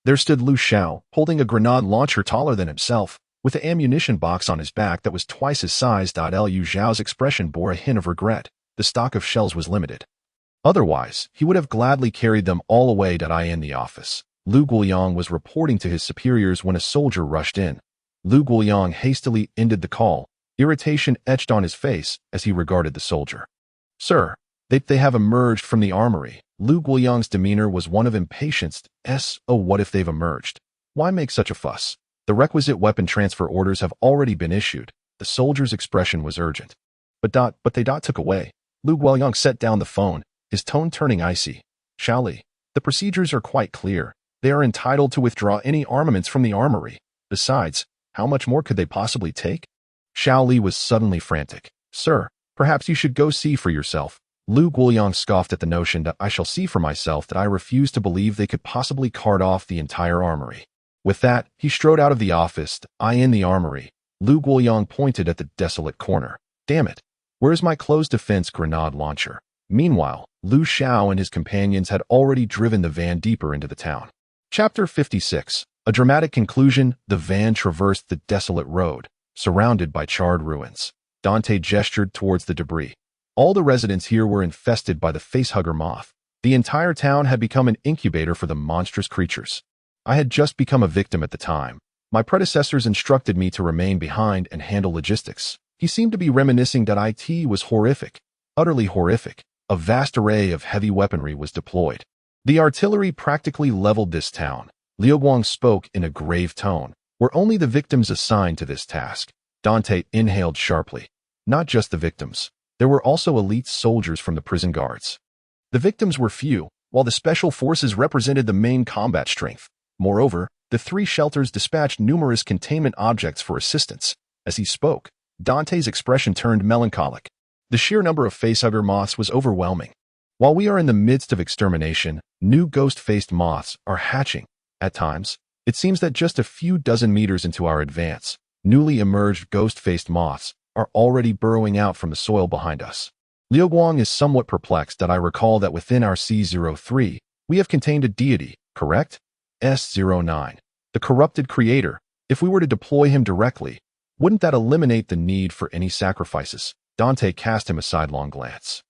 There stood Lu Xiao, holding a grenade launcher taller than himself, with an ammunition box on his back that was twice his size. Lu Xiao's expression bore a hint of regret. The stock of shells was limited. Otherwise, he would have gladly carried them all away. In the office, Lu Guoyang was reporting to his superiors when a soldier rushed in. Lu Guoyang hastily ended the call. Irritation etched on his face as he regarded the soldier. Sir, they have emerged from the armory. Lu Guoyang's demeanor was one of impatience. Oh, what if they've emerged? Why make such a fuss? The requisite weapon transfer orders have already been issued. The soldier's expression was urgent. But they took away. Lu Guoyang set down the phone, his tone turning icy. Xiaoli, the procedures are quite clear. They are entitled to withdraw any armaments from the armory. Besides, how much more could they possibly take? Xiaoli was suddenly frantic. Sir, perhaps you should go see for yourself. Lu Guoyang scoffed at the notion that I shall see for myself. That I refuse to believe they could possibly cart off the entire armory. With that, he strode out of the office, I in the armory. Lu Guoyang pointed at the desolate corner. Damn it. Where's my closed defense grenade launcher? Meanwhile, Lu Xiao and his companions had already driven the van deeper into the town. Chapter 56. A dramatic conclusion, the van traversed the desolate road, surrounded by charred ruins. Dante gestured towards the debris. All the residents here were infested by the facehugger moth. The entire town had become an incubator for the monstrous creatures. I had just become a victim at the time. My predecessors instructed me to remain behind and handle logistics. He seemed to be reminiscing that IT was horrific, utterly horrific. A vast array of heavy weaponry was deployed. The artillery practically leveled this town. Liu Guang spoke in a grave tone. Were only the victims assigned to this task? Dante inhaled sharply. Not just the victims. There were also elite soldiers from the prison guards. The victims were few, while the special forces represented the main combat strength. Moreover, the three shelters dispatched numerous containment objects for assistance. As he spoke, Dante's expression turned melancholic. The sheer number of facehugger moths was overwhelming. While we are in the midst of extermination, new ghost-faced moths are hatching. At times, it seems that just a few dozen meters into our advance, newly emerged ghost-faced moths are already burrowing out from the soil behind us. Liu Guang is somewhat perplexed that I recall that within our C03, we have contained a deity, correct? S09. The corrupted creator. If we were to deploy him directly, wouldn't that eliminate the need for any sacrifices? Dante cast him a sidelong glance.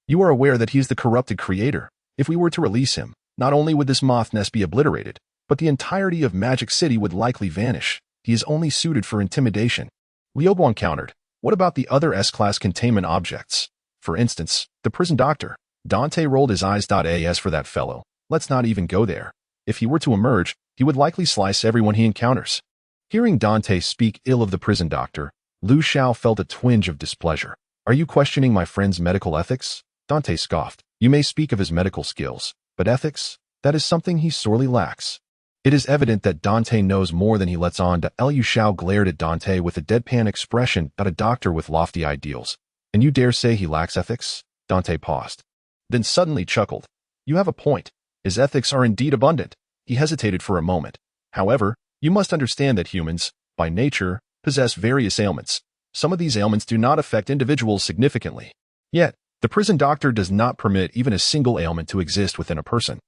You are aware that he is the corrupted creator. If we were to release him, not only would this moth nest be obliterated, but the entirety of Magic City would likely vanish. He is only suited for intimidation. Liu Guang countered. What about the other S-class containment objects? For instance, the prison doctor. Dante rolled his eyes. As for that fellow, let's not even go there. If he were to emerge, he would likely slice everyone he encounters. Hearing Dante speak ill of the prison doctor, Lu Xiao felt a twinge of displeasure. Are you questioning my friend's medical ethics? Dante scoffed. You may speak of his medical skills, but ethics? That is something he sorely lacks. It is evident that Dante knows more than he lets on. Lu Xiao glared at Dante with a deadpan expression, a doctor with lofty ideals. And you dare say he lacks ethics? Dante paused. Then suddenly chuckled. You have a point. His ethics are indeed abundant. He hesitated for a moment. However, you must understand that humans, by nature, possess various ailments. Some of these ailments do not affect individuals significantly. Yet, the prison doctor does not permit even a single ailment to exist within a person.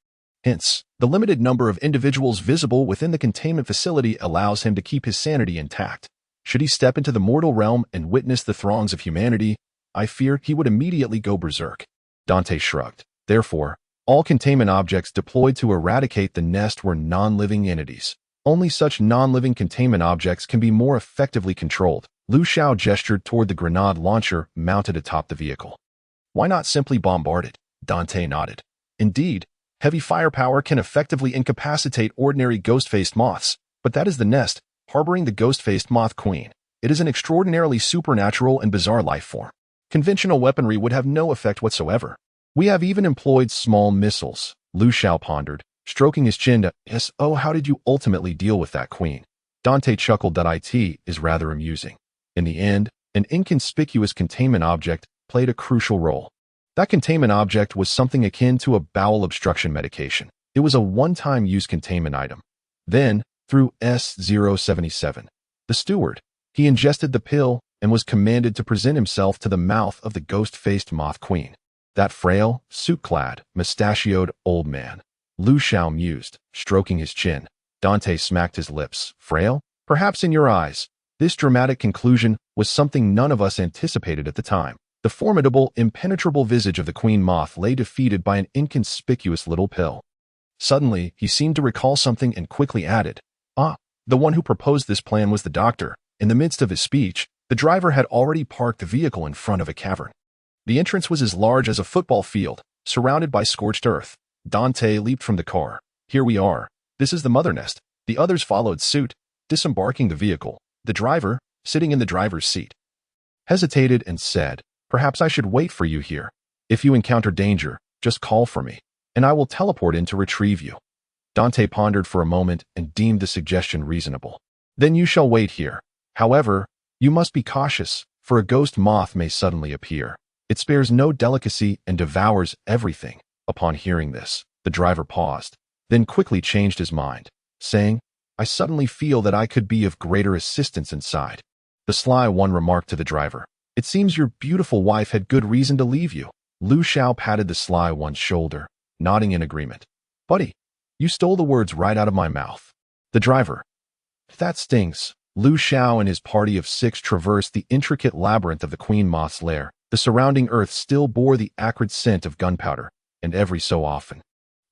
Hence, the limited number of individuals visible within the containment facility allows him to keep his sanity intact. Should he step into the mortal realm and witness the throngs of humanity, I fear he would immediately go berserk. Dante shrugged. Therefore, all containment objects deployed to eradicate the nest were non-living entities. Only such non-living containment objects can be more effectively controlled. Lu Xiao gestured toward the grenade launcher mounted atop the vehicle. Why not simply bombard it? Dante nodded. Indeed, heavy firepower can effectively incapacitate ordinary ghost-faced moths, but that is the nest, harboring the ghost-faced moth queen. It is an extraordinarily supernatural and bizarre life form. Conventional weaponry would have no effect whatsoever. We have even employed small missiles, Lu Xiao pondered, stroking his chin. Yes, oh, how did you ultimately deal with that queen? Dante chuckled. It is rather amusing. In the end, an inconspicuous containment object played a crucial role. That containment object was something akin to a bowel obstruction medication. It was a one-time use containment item. Then, through S077, the steward, he ingested the pill and was commanded to present himself to the mouth of the ghost-faced moth queen. That frail, suit-clad, mustachioed old man. Lu Xiao mused, stroking his chin. Dante smacked his lips. Frail? Perhaps in your eyes. This dramatic conclusion was something none of us anticipated at the time. The formidable, impenetrable visage of the queen moth lay defeated by an inconspicuous little pill. Suddenly, he seemed to recall something and quickly added, the one who proposed this plan was the doctor. In the midst of his speech, the driver had already parked the vehicle in front of a cavern. The entrance was as large as a football field, surrounded by scorched earth. Dante leaped from the car. Here we are. This is the mother nest. The others followed suit, disembarking the vehicle. The driver, sitting in the driver's seat, hesitated and said, Perhaps I should wait for you here. If you encounter danger, just call for me, and I will teleport in to retrieve you. Dante pondered for a moment and deemed the suggestion reasonable. Then you shall wait here. However, you must be cautious, for a ghost moth may suddenly appear. It spares no delicacy and devours everything. Upon hearing this, the driver paused, then quickly changed his mind, saying, I suddenly feel that I could be of greater assistance inside. The sly one remarked to the driver. It seems your beautiful wife had good reason to leave you. Lu Xiao patted the sly one's shoulder, nodding in agreement. Buddy, you stole the words right out of my mouth. The driver. That stings. Lu Xiao and his party of 6 traversed the intricate labyrinth of the Queen Moth's lair. The surrounding earth still bore the acrid scent of gunpowder, and every so often,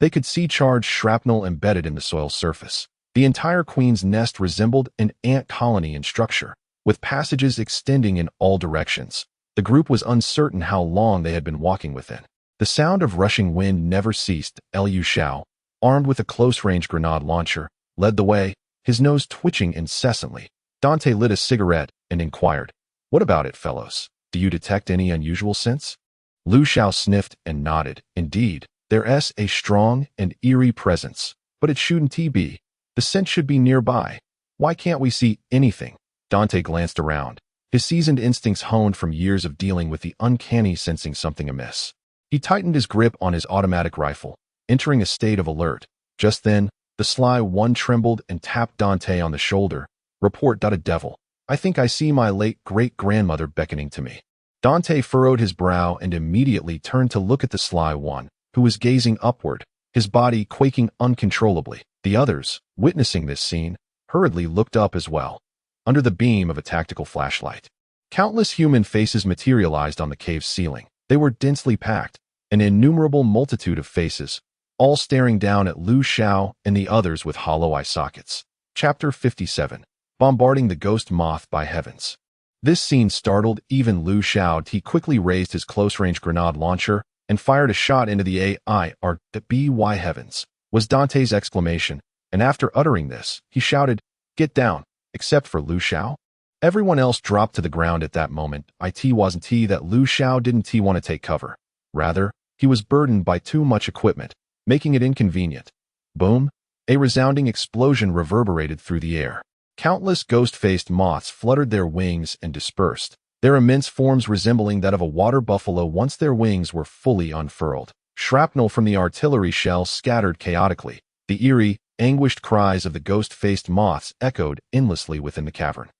they could see charged shrapnel embedded in the soil's surface. The entire Queen's nest resembled an ant colony in structure, with passages extending in all directions. The group was uncertain how long they had been walking within. The sound of rushing wind never ceased. Liu Xiao, armed with a close-range grenade launcher, led the way, his nose twitching incessantly. Dante lit a cigarette and inquired, "What about it, fellows? Do you detect any unusual scents?" Lu Xiao sniffed and nodded. Indeed, there's a strong and eerie presence, but it shouldn't be. The scent should be nearby. Why can't we see anything? Dante glanced around, his seasoned instincts honed from years of dealing with the uncanny, sensing something amiss. He tightened his grip on his automatic rifle, entering a state of alert. Just then, the sly one trembled and tapped Dante on the shoulder. Report. A devil. I think I see my late great-grandmother beckoning to me. Dante furrowed his brow and immediately turned to look at the sly one, who was gazing upward, his body quaking uncontrollably. The others, witnessing this scene, hurriedly looked up as well, under the beam of a tactical flashlight. Countless human faces materialized on the cave's ceiling. They were densely packed, an innumerable multitude of faces, all staring down at Lu Xiao and the others with hollow eye sockets. Chapter 57. Bombarding the Ghost Moth by Heavens. This scene startled even Lu Xiao. He quickly raised his close-range grenade launcher and fired a shot into the by heavens, was Dante's exclamation, and after uttering this, he shouted, "Get down," except for Lu Xiao. Everyone else dropped to the ground at that moment. It wasn't that Lu Xiao didn't want to take cover. Rather, he was burdened by too much equipment, making it inconvenient. Boom! A resounding explosion reverberated through the air. Countless ghost-faced moths fluttered their wings and dispersed, their immense forms resembling that of a water buffalo once their wings were fully unfurled. Shrapnel from the artillery shells scattered chaotically. The eerie, anguished cries of the ghost-faced moths echoed endlessly within the cavern.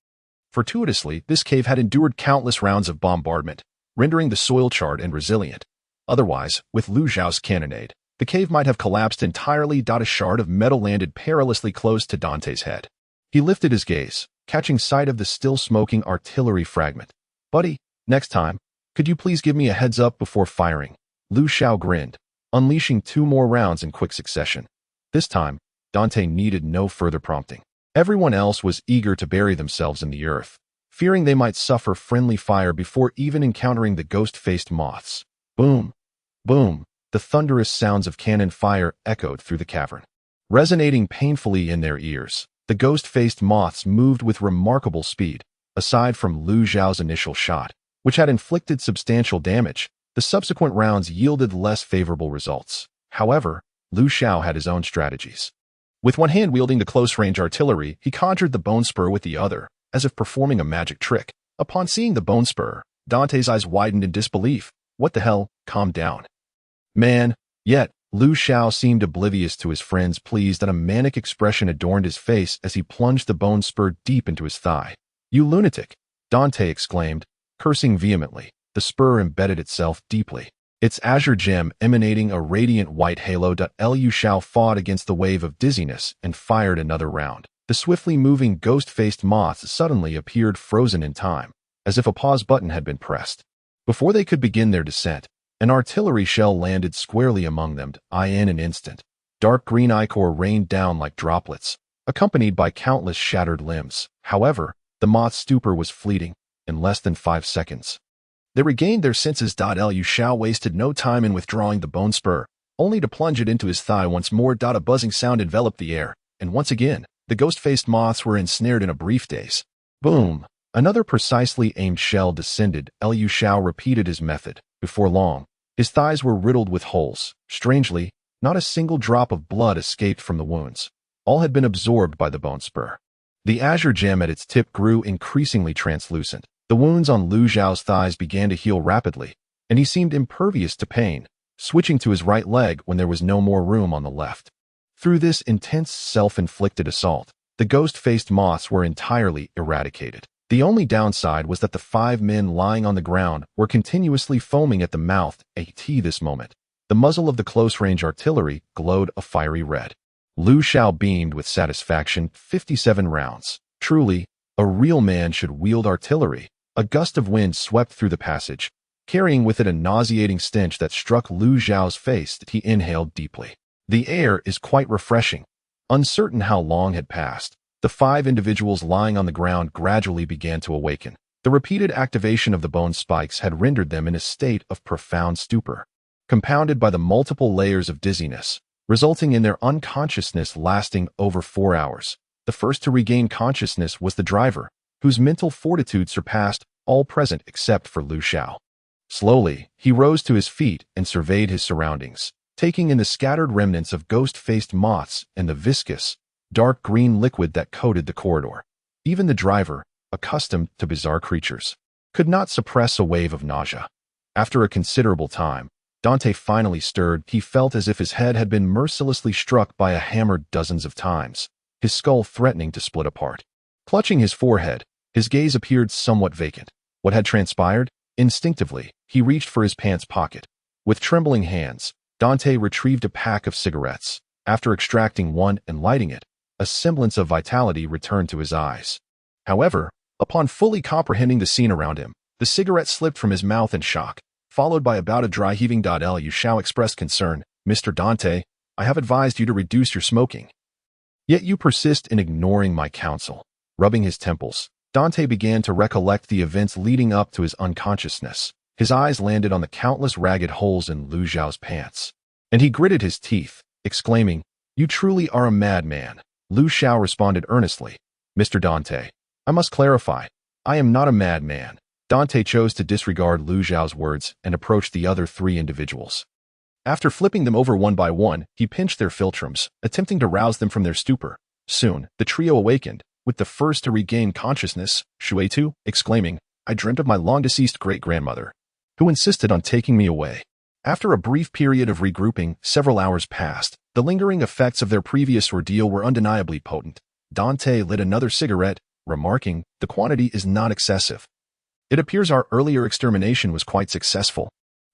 Fortuitously, this cave had endured countless rounds of bombardment, rendering the soil charred and resilient. Otherwise, with Lu Xiao's cannonade, the cave might have collapsed entirely. A shard of metal landed perilously close to Dante's head. He lifted his gaze, catching sight of the still smoking artillery fragment. "Buddy, next time, could you please give me a heads up before firing?" Lu Xiao grinned, unleashing 2 more rounds in quick succession. This time, Dante needed no further prompting. Everyone else was eager to bury themselves in the earth, fearing they might suffer friendly fire before even encountering the ghost-faced moths. Boom! Boom! The thunderous sounds of cannon fire echoed through the cavern, resonating painfully in their ears. The ghost-faced moths moved with remarkable speed. Aside from Lu Xiao's initial shot, which had inflicted substantial damage, the subsequent rounds yielded less favorable results. However, Lu Xiao had his own strategies. With one hand wielding the close-range artillery, he conjured the bone spur with the other, as if performing a magic trick. Upon seeing the bone spur, Dante's eyes widened in disbelief. "What the hell? Calm down, man." Yet, Lu Xiao seemed oblivious to his friend's pleas. That a manic expression adorned his face as he plunged the bone spur deep into his thigh. "You lunatic!" Dante exclaimed, cursing vehemently. The spur embedded itself deeply, its azure gem emanating a radiant white halo. Liu Xiao fought against the wave of dizziness and fired another round. The swiftly moving ghost-faced moths suddenly appeared frozen in time, as if a pause button had been pressed. Before they could begin their descent, an artillery shell landed squarely among them. In an instant, dark green ichor rained down like droplets, accompanied by countless shattered limbs. However, the moth's stupor was fleeting. In less than 5 seconds, they regained their senses. Liu Xiao wasted no time in withdrawing the bone spur, only to plunge it into his thigh once more. A buzzing sound enveloped the air, and once again, the ghost-faced moths were ensnared in a brief daze. Boom! Another precisely aimed shell descended. Liu Xiao repeated his method. Before long, his thighs were riddled with holes. Strangely, not a single drop of blood escaped from the wounds. All had been absorbed by the bone spur. The azure gem at its tip grew increasingly translucent. The wounds on Lu Xiao's thighs began to heal rapidly, and he seemed impervious to pain, switching to his right leg when there was no more room on the left. Through this intense self-inflicted assault, The ghost-faced moths were entirely eradicated. The only downside was that the 5 men lying on the ground were continuously foaming at the mouth at this moment. The muzzle of the close-range artillery glowed a fiery red. Lu Xiao beamed with satisfaction. 57 rounds. Truly, a real man should wield artillery. A gust of wind swept through the passage, carrying with it a nauseating stench that struck Lu Xiao's face. He inhaled deeply. The air is quite refreshing. Uncertain how long had passed, the 5 individuals lying on the ground gradually began to awaken. The repeated activation of the bone spikes had rendered them in a state of profound stupor, compounded by the multiple layers of dizziness, resulting in their unconsciousness lasting over 4 hours. The first to regain consciousness was the driver, whose mental fortitude surpassed all present except for Lu Xiao. Slowly, he rose to his feet and surveyed his surroundings, taking in the scattered remnants of ghost-faced moths and the viscous, dark green liquid that coated the corridor. Even the driver, accustomed to bizarre creatures, could not suppress a wave of nausea. After a considerable time, Dante finally stirred. He felt as if his head had been mercilessly struck by a hammer dozens of times, his skull threatening to split apart. Clutching his forehead, his gaze appeared somewhat vacant. What had transpired? Instinctively, he reached for his pants pocket. With trembling hands, Dante retrieved a pack of cigarettes. After extracting one and lighting it, a semblance of vitality returned to his eyes. However, upon fully comprehending the scene around him, the cigarette slipped from his mouth in shock, followed by a bout of dry heaving. Lu Xiao expressed concern. Mr. Dante, I have advised you to reduce your smoking. Yet you persist in ignoring my counsel. Rubbing his temples, Dante began to recollect the events leading up to his unconsciousness. His eyes landed on the countless ragged holes in Lu Xiao's pants, and he gritted his teeth, exclaiming, "You truly are a madman." Lu Xiao responded earnestly, "Mr. Dante, I must clarify. I am not a madman." Dante chose to disregard Lu Xiao's words and approached the other 3 individuals. After flipping them over one by one, he pinched their philtrums, attempting to rouse them from their stupor. Soon, the trio awakened, with the first to regain consciousness, Shuetu, exclaiming, "I dreamt of my long-deceased great-grandmother, who insisted on taking me away." After a brief period of regrouping, several hours passed. The lingering effects of their previous ordeal were undeniably potent. Dante lit another cigarette, remarking, "The quantity is not excessive. It appears our earlier extermination was quite successful.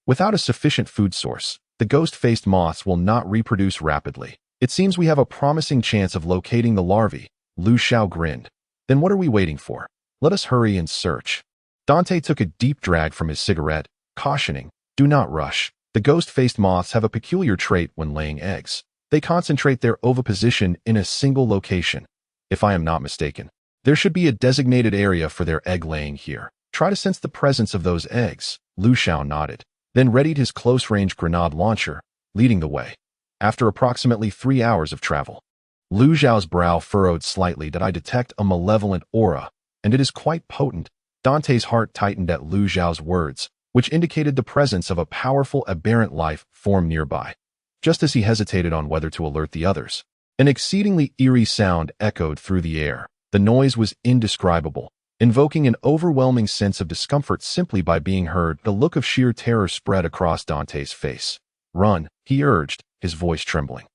Without a sufficient food source, the ghost-faced moths will not reproduce rapidly. It seems we have a promising chance of locating the larvae." Lu Xiao grinned. "Then what are we waiting for? Let us hurry and search." Dante took a deep drag from his cigarette, cautioning, "Do not rush. The ghost-faced moths have a peculiar trait when laying eggs. They concentrate their oviposition in a single location. If I am not mistaken, there should be a designated area for their egg-laying here. Try to sense the presence of those eggs." Lu Xiao nodded, then readied his close-range grenade launcher, leading the way. After approximately 3 hours of travel, Lu Xiao's brow furrowed slightly. "Did I detect a malevolent aura? And it is quite potent." Dante's heart tightened at Lu Xiao's words, which indicated the presence of a powerful aberrant life form nearby. Just as he hesitated on whether to alert the others, an exceedingly eerie sound echoed through the air. The noise was indescribable, invoking an overwhelming sense of discomfort simply by being heard. The look of sheer terror spread across Dante's face. "Run," he urged, his voice trembling.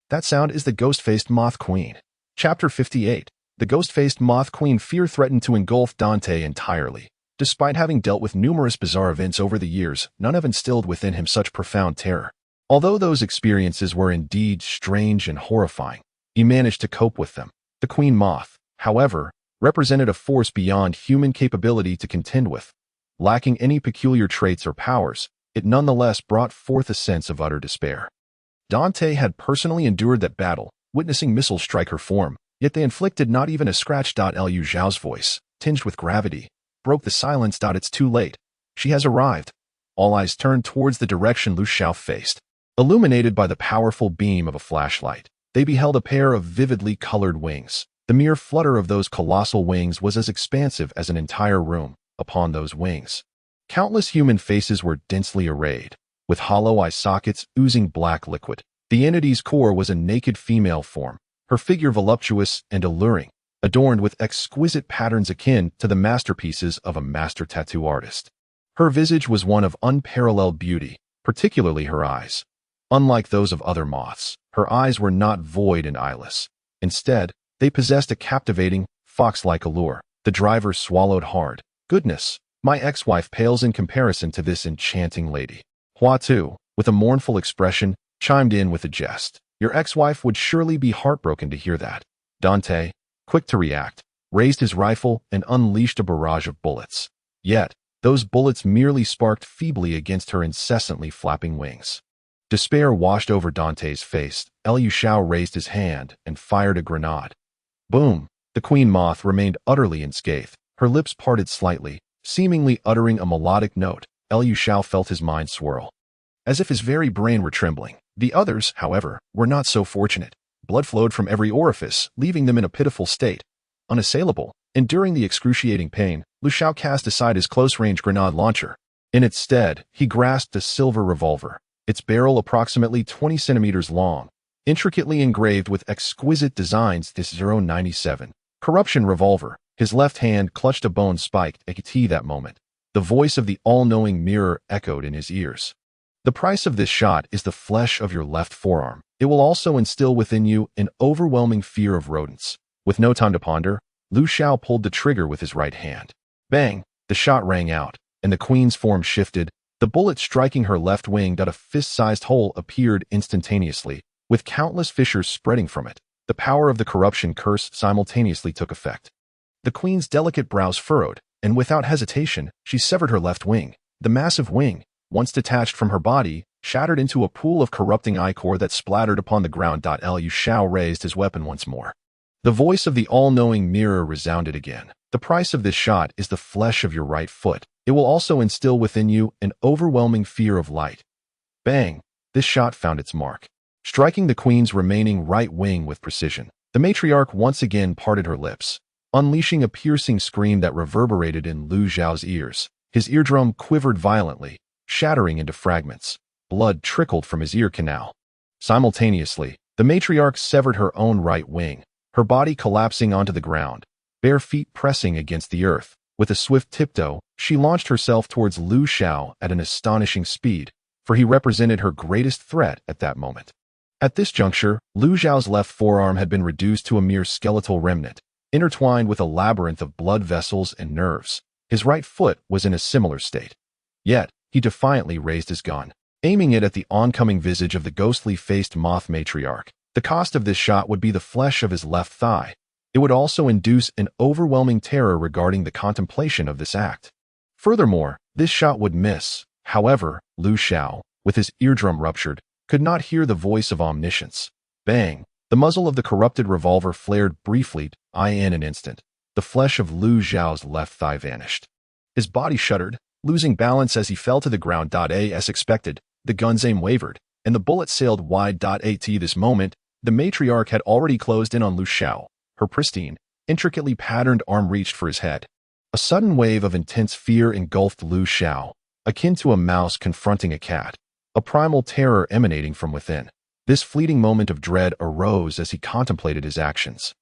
"That sound is the ghost-faced moth queen." Chapter 58. The ghost-faced moth queen. Fear threatened to engulf Dante entirely. Despite having dealt with numerous bizarre events over the years, none have instilled within him such profound terror. Although those experiences were indeed strange and horrifying, he managed to cope with them. The queen moth, however, represented a force beyond human capability to contend with. Lacking any peculiar traits or powers, it nonetheless brought forth a sense of utter despair. Dante had personally endured that battle, witnessing missiles strike her form, yet they inflicted not even a scratch. Lu Xiao's voice, tinged with gravity, broke the silence. "It's too late. She has arrived." All eyes turned towards the direction Lu Xiao faced. Illuminated by the powerful beam of a flashlight, they beheld a pair of vividly colored wings. The mere flutter of those colossal wings was as expansive as an entire room. Upon those wings, countless human faces were densely arrayed, with hollow eye sockets oozing black liquid. The entity's core was a naked female form, her figure voluptuous and alluring, adorned with exquisite patterns akin to the masterpieces of a master tattoo artist. Her visage was one of unparalleled beauty, particularly her eyes. Unlike those of other moths, her eyes were not void and eyeless. Instead, They possessed a captivating, fox-like allure. The driver swallowed hard. Goodness, my ex-wife pales in comparison to this enchanting lady. Hua Tu, with a mournful expression, chimed in with a jest. Your ex-wife would surely be heartbroken to hear that. Dante, quick to react, raised his rifle and unleashed a barrage of bullets. Yet, those bullets merely sparked feebly against her incessantly flapping wings. Despair washed over Dante's face. Xiao raised his hand and fired a grenade. Boom! The queen moth remained utterly unscathed, her lips parted slightly, seemingly uttering a melodic note. Xiao felt his mind swirl, as if his very brain were trembling. The others, however, were not so fortunate. Blood flowed from every orifice, leaving them in a pitiful state. Unassailable, enduring the excruciating pain, Xiao cast aside his close-range grenade launcher. In its stead, he grasped a silver revolver, its barrel approximately 20 centimeters long, intricately engraved with exquisite designs. This 097 corruption revolver. His left hand clutched a bone-spiked AT that moment. The voice of the all-knowing mirror echoed in his ears. The price of this shot is the flesh of your left forearm. It will also instill within you an overwhelming fear of rodents. With no time to ponder, Xiao pulled the trigger with his right hand. Bang! The shot rang out, and the queen's form shifted. The bullet striking her left wing. A fist-sized hole appeared instantaneously, with countless fissures spreading from it. The power of the corruption curse simultaneously took effect. The queen's delicate brows furrowed, and without hesitation, she severed her left wing. The massive wing, once detached from her body, shattered into a pool of corrupting ichor that splattered upon the ground. Xiao raised his weapon once more. The voice of the all-knowing mirror resounded again. The price of this shot is the flesh of your right foot. It will also instill within you an overwhelming fear of light. Bang! This shot found its mark, striking the queen's remaining right wing with precision. The matriarch once again parted her lips, unleashing a piercing scream that reverberated in Xiao's ears. His eardrum quivered violently, shattering into fragments. Blood trickled from his ear canal. Simultaneously, the matriarch severed her own right wing, her body collapsing onto the ground, bare feet pressing against the earth. With a swift tiptoe, she launched herself towards Xiao at an astonishing speed, for he represented her greatest threat at that moment. At this juncture, Xiao's left forearm had been reduced to a mere skeletal remnant, intertwined with a labyrinth of blood vessels and nerves. His right foot was in a similar state. Yet, he defiantly raised his gun, aiming it at the oncoming visage of the ghostly-faced moth matriarch. The cost of this shot would be the flesh of his left thigh. It would also induce an overwhelming terror regarding the contemplation of this act. Furthermore, this shot would miss. However, Xiao, with his eardrum ruptured, could not hear the voice of omniscience. Bang! The muzzle of the corrupted revolver flared briefly. In an instant, the flesh of Xiao's left thigh vanished. His body shuddered, losing balance as he fell to the ground. As expected, the gun's aim wavered, and the bullet sailed wide. At this moment, the matriarch had already closed in on Xiao. Her pristine, intricately patterned arm reached for his head. A sudden wave of intense fear engulfed Xiao, akin to a mouse confronting a cat, a primal terror emanating from within. This fleeting moment of dread arose as he contemplated his actions.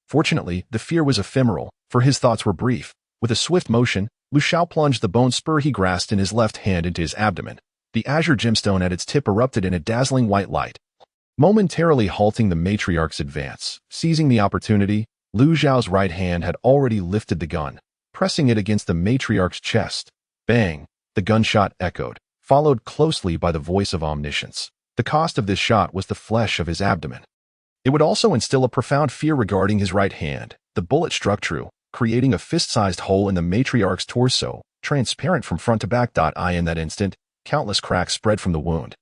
Fortunately, the fear was ephemeral, for his thoughts were brief. With a swift motion, Xiao plunged the bone spur he grasped in his left hand into his abdomen. The azure gemstone at its tip erupted in a dazzling white light, momentarily halting the matriarch's advance. Seizing the opportunity, Xiao's right hand had already lifted the gun, pressing it against the matriarch's chest. Bang! The gunshot echoed, followed closely by the voice of omniscience. The cost of this shot was the flesh of his abdomen. It would also instill a profound fear regarding his right hand. The bullet struck true, creating a fist-sized hole in the matriarch's torso, transparent from front to back. In that instant, countless cracks spread from the wound,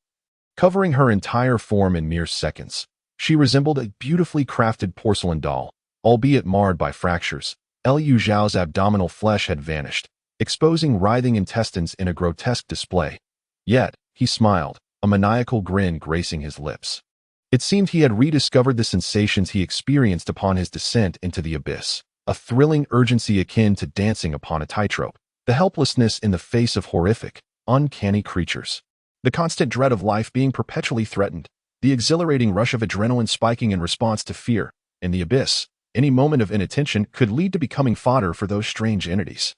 covering her entire form in mere seconds. She resembled a beautifully crafted porcelain doll, albeit marred by fractures. Xiao's abdominal flesh had vanished, exposing writhing intestines in a grotesque display. Yet, he smiled, a maniacal grin gracing his lips. It seemed he had rediscovered the sensations he experienced upon his descent into the abyss, a thrilling urgency akin to dancing upon a tightrope, the helplessness in the face of horrific, uncanny creatures, the constant dread of life being perpetually threatened, the exhilarating rush of adrenaline spiking in response to fear. In the abyss, any moment of inattention could lead to becoming fodder for those strange entities.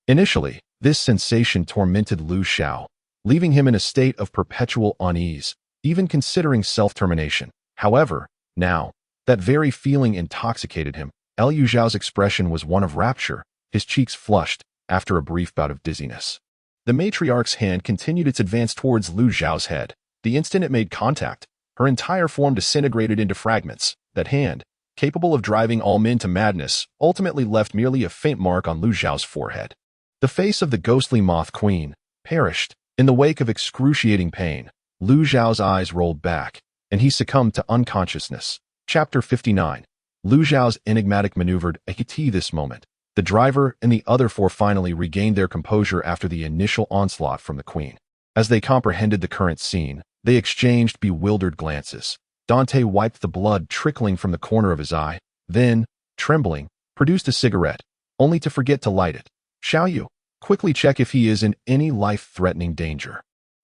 Initially, this sensation tormented Xiao, leaving him in a state of perpetual unease, even considering self-termination. However, now That very feeling intoxicated him. Liu Xiao's expression was one of rapture, his cheeks flushed after a brief bout of dizziness. The matriarch's hand continued its advance towards Liu Xiao's head. The instant it made contact, her entire form disintegrated into fragments. That hand, capable of driving all men to madness, ultimately left merely a faint mark on Liu Xiao's forehead. The face of the ghostly moth queen perished. In the wake of excruciating pain, Liu Xiao's eyes rolled back, and he succumbed to unconsciousness. Chapter 59. Liu Xiao's enigmatic maneuvered Deity this moment. The driver and the other four finally regained their composure after the initial onslaught from the queen. As they comprehended the current scene, they exchanged bewildered glances. Dante wiped the blood trickling from the corner of his eye, then, trembling, produced a cigarette, only to forget to light it. Xiao, quickly check if he is in any life-threatening danger.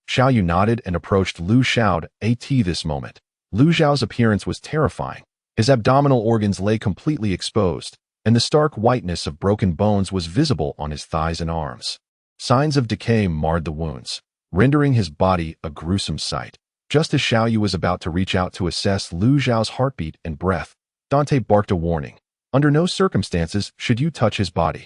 Xiao nodded and approached Liu Xiao at this moment. Liu Xiao's appearance was terrifying. His abdominal organs lay completely exposed, and the stark whiteness of broken bones was visible on his thighs and arms. Signs of decay marred the wounds, rendering his body a gruesome sight. Just as Xiao was about to reach out to assess Liu Xiao's heartbeat and breath, Dante barked a warning. Under no circumstances should you touch his body.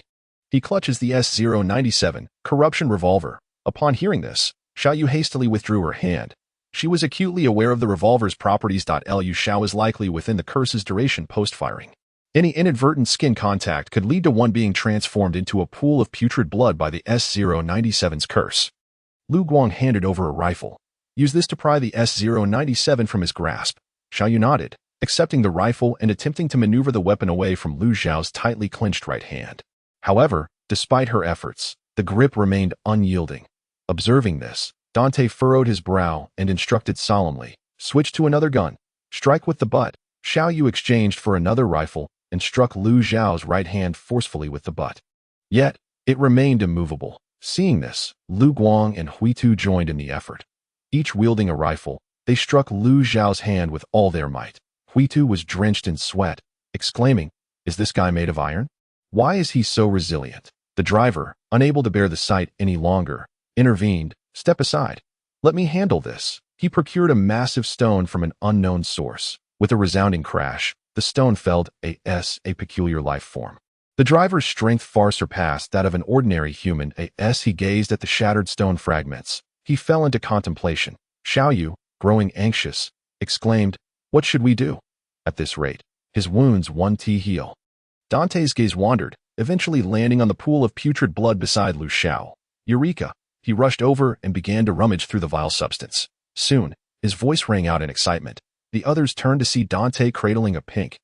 He clutches the S-097 corruption revolver. Upon hearing this, Xiao hastily withdrew her hand. She was acutely aware of the revolver's properties. Liu Xiao is likely within the curse's duration post-firing. Any inadvertent skin contact could lead to one being transformed into a pool of putrid blood by the S-097's curse. Lu Guang handed over a rifle. Use this to pry the S-097 from his grasp. Xiao nodded, accepting the rifle and attempting to maneuver the weapon away from Liu Xiao's tightly clenched right hand. However, despite her efforts, the grip remained unyielding. Observing this, Dante furrowed his brow and instructed solemnly, switch to another gun, strike with the butt. Xiao exchanged for another rifle and struck Liu Xiao's right hand forcefully with the butt. Yet, it remained immovable. Seeing this, Lu Guang and Huitu joined in the effort. Each wielding a rifle, they struck Liu Xiao's hand with all their might. Huitu was drenched in sweat, exclaiming, "Is this guy made of iron? Why is he so resilient?" The driver, unable to bear the sight any longer, intervened. "Step aside. Let me handle this." He procured a massive stone from an unknown source. With a resounding crash, the stone felled a peculiar life form. The driver's strength far surpassed that of an ordinary human. He gazed at the shattered stone fragments. He fell into contemplation. Xiao, growing anxious, exclaimed, "What should we do?" At this rate, his wounds won't heal. Dante's gaze wandered, eventually landing on the pool of putrid blood beside Liu Xiao. Eureka! He rushed over and began to rummage through the vile substance. Soon, his voice rang out in excitement. The others turned to see Dante cradling a pink,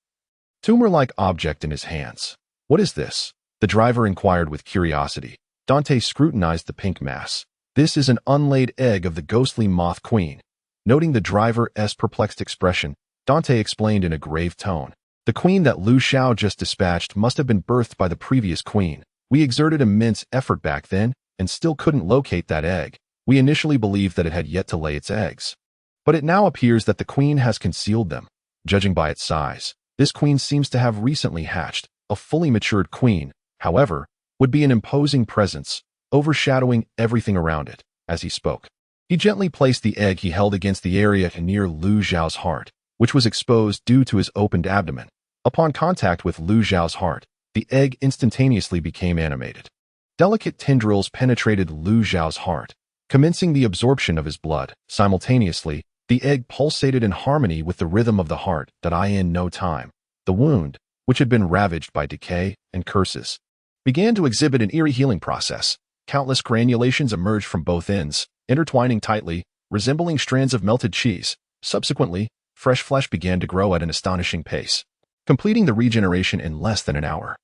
tumor-like object in his hands. "What is this?" the driver inquired with curiosity. Dante scrutinized the pink mass. "This is an unlaid egg of the ghostly moth queen." Noting the driver's perplexed expression, Dante explained in a grave tone. "The queen that Liu Xiao just dispatched must have been birthed by the previous queen. We exerted immense effort back then, and still couldn't locate that egg. We initially believed that it had yet to lay its eggs. But it now appears that the queen has concealed them. Judging by its size, this queen seems to have recently hatched. A fully matured queen, however, would be an imposing presence, overshadowing everything around it." As he spoke, he gently placed the egg he held against the area near Liu Xiao's heart, which was exposed due to his opened abdomen. Upon contact with Liu Xiao's heart, the egg instantaneously became animated. Delicate tendrils penetrated Liu Xiao's heart, commencing the absorption of his blood. Simultaneously, the egg pulsated in harmony with the rhythm of the heart. In no time, the wound, which had been ravaged by decay and curses, began to exhibit an eerie healing process. Countless granulations emerged from both ends, intertwining tightly, resembling strands of melted cheese. Subsequently, fresh flesh began to grow at an astonishing pace, completing the regeneration in less than an hour.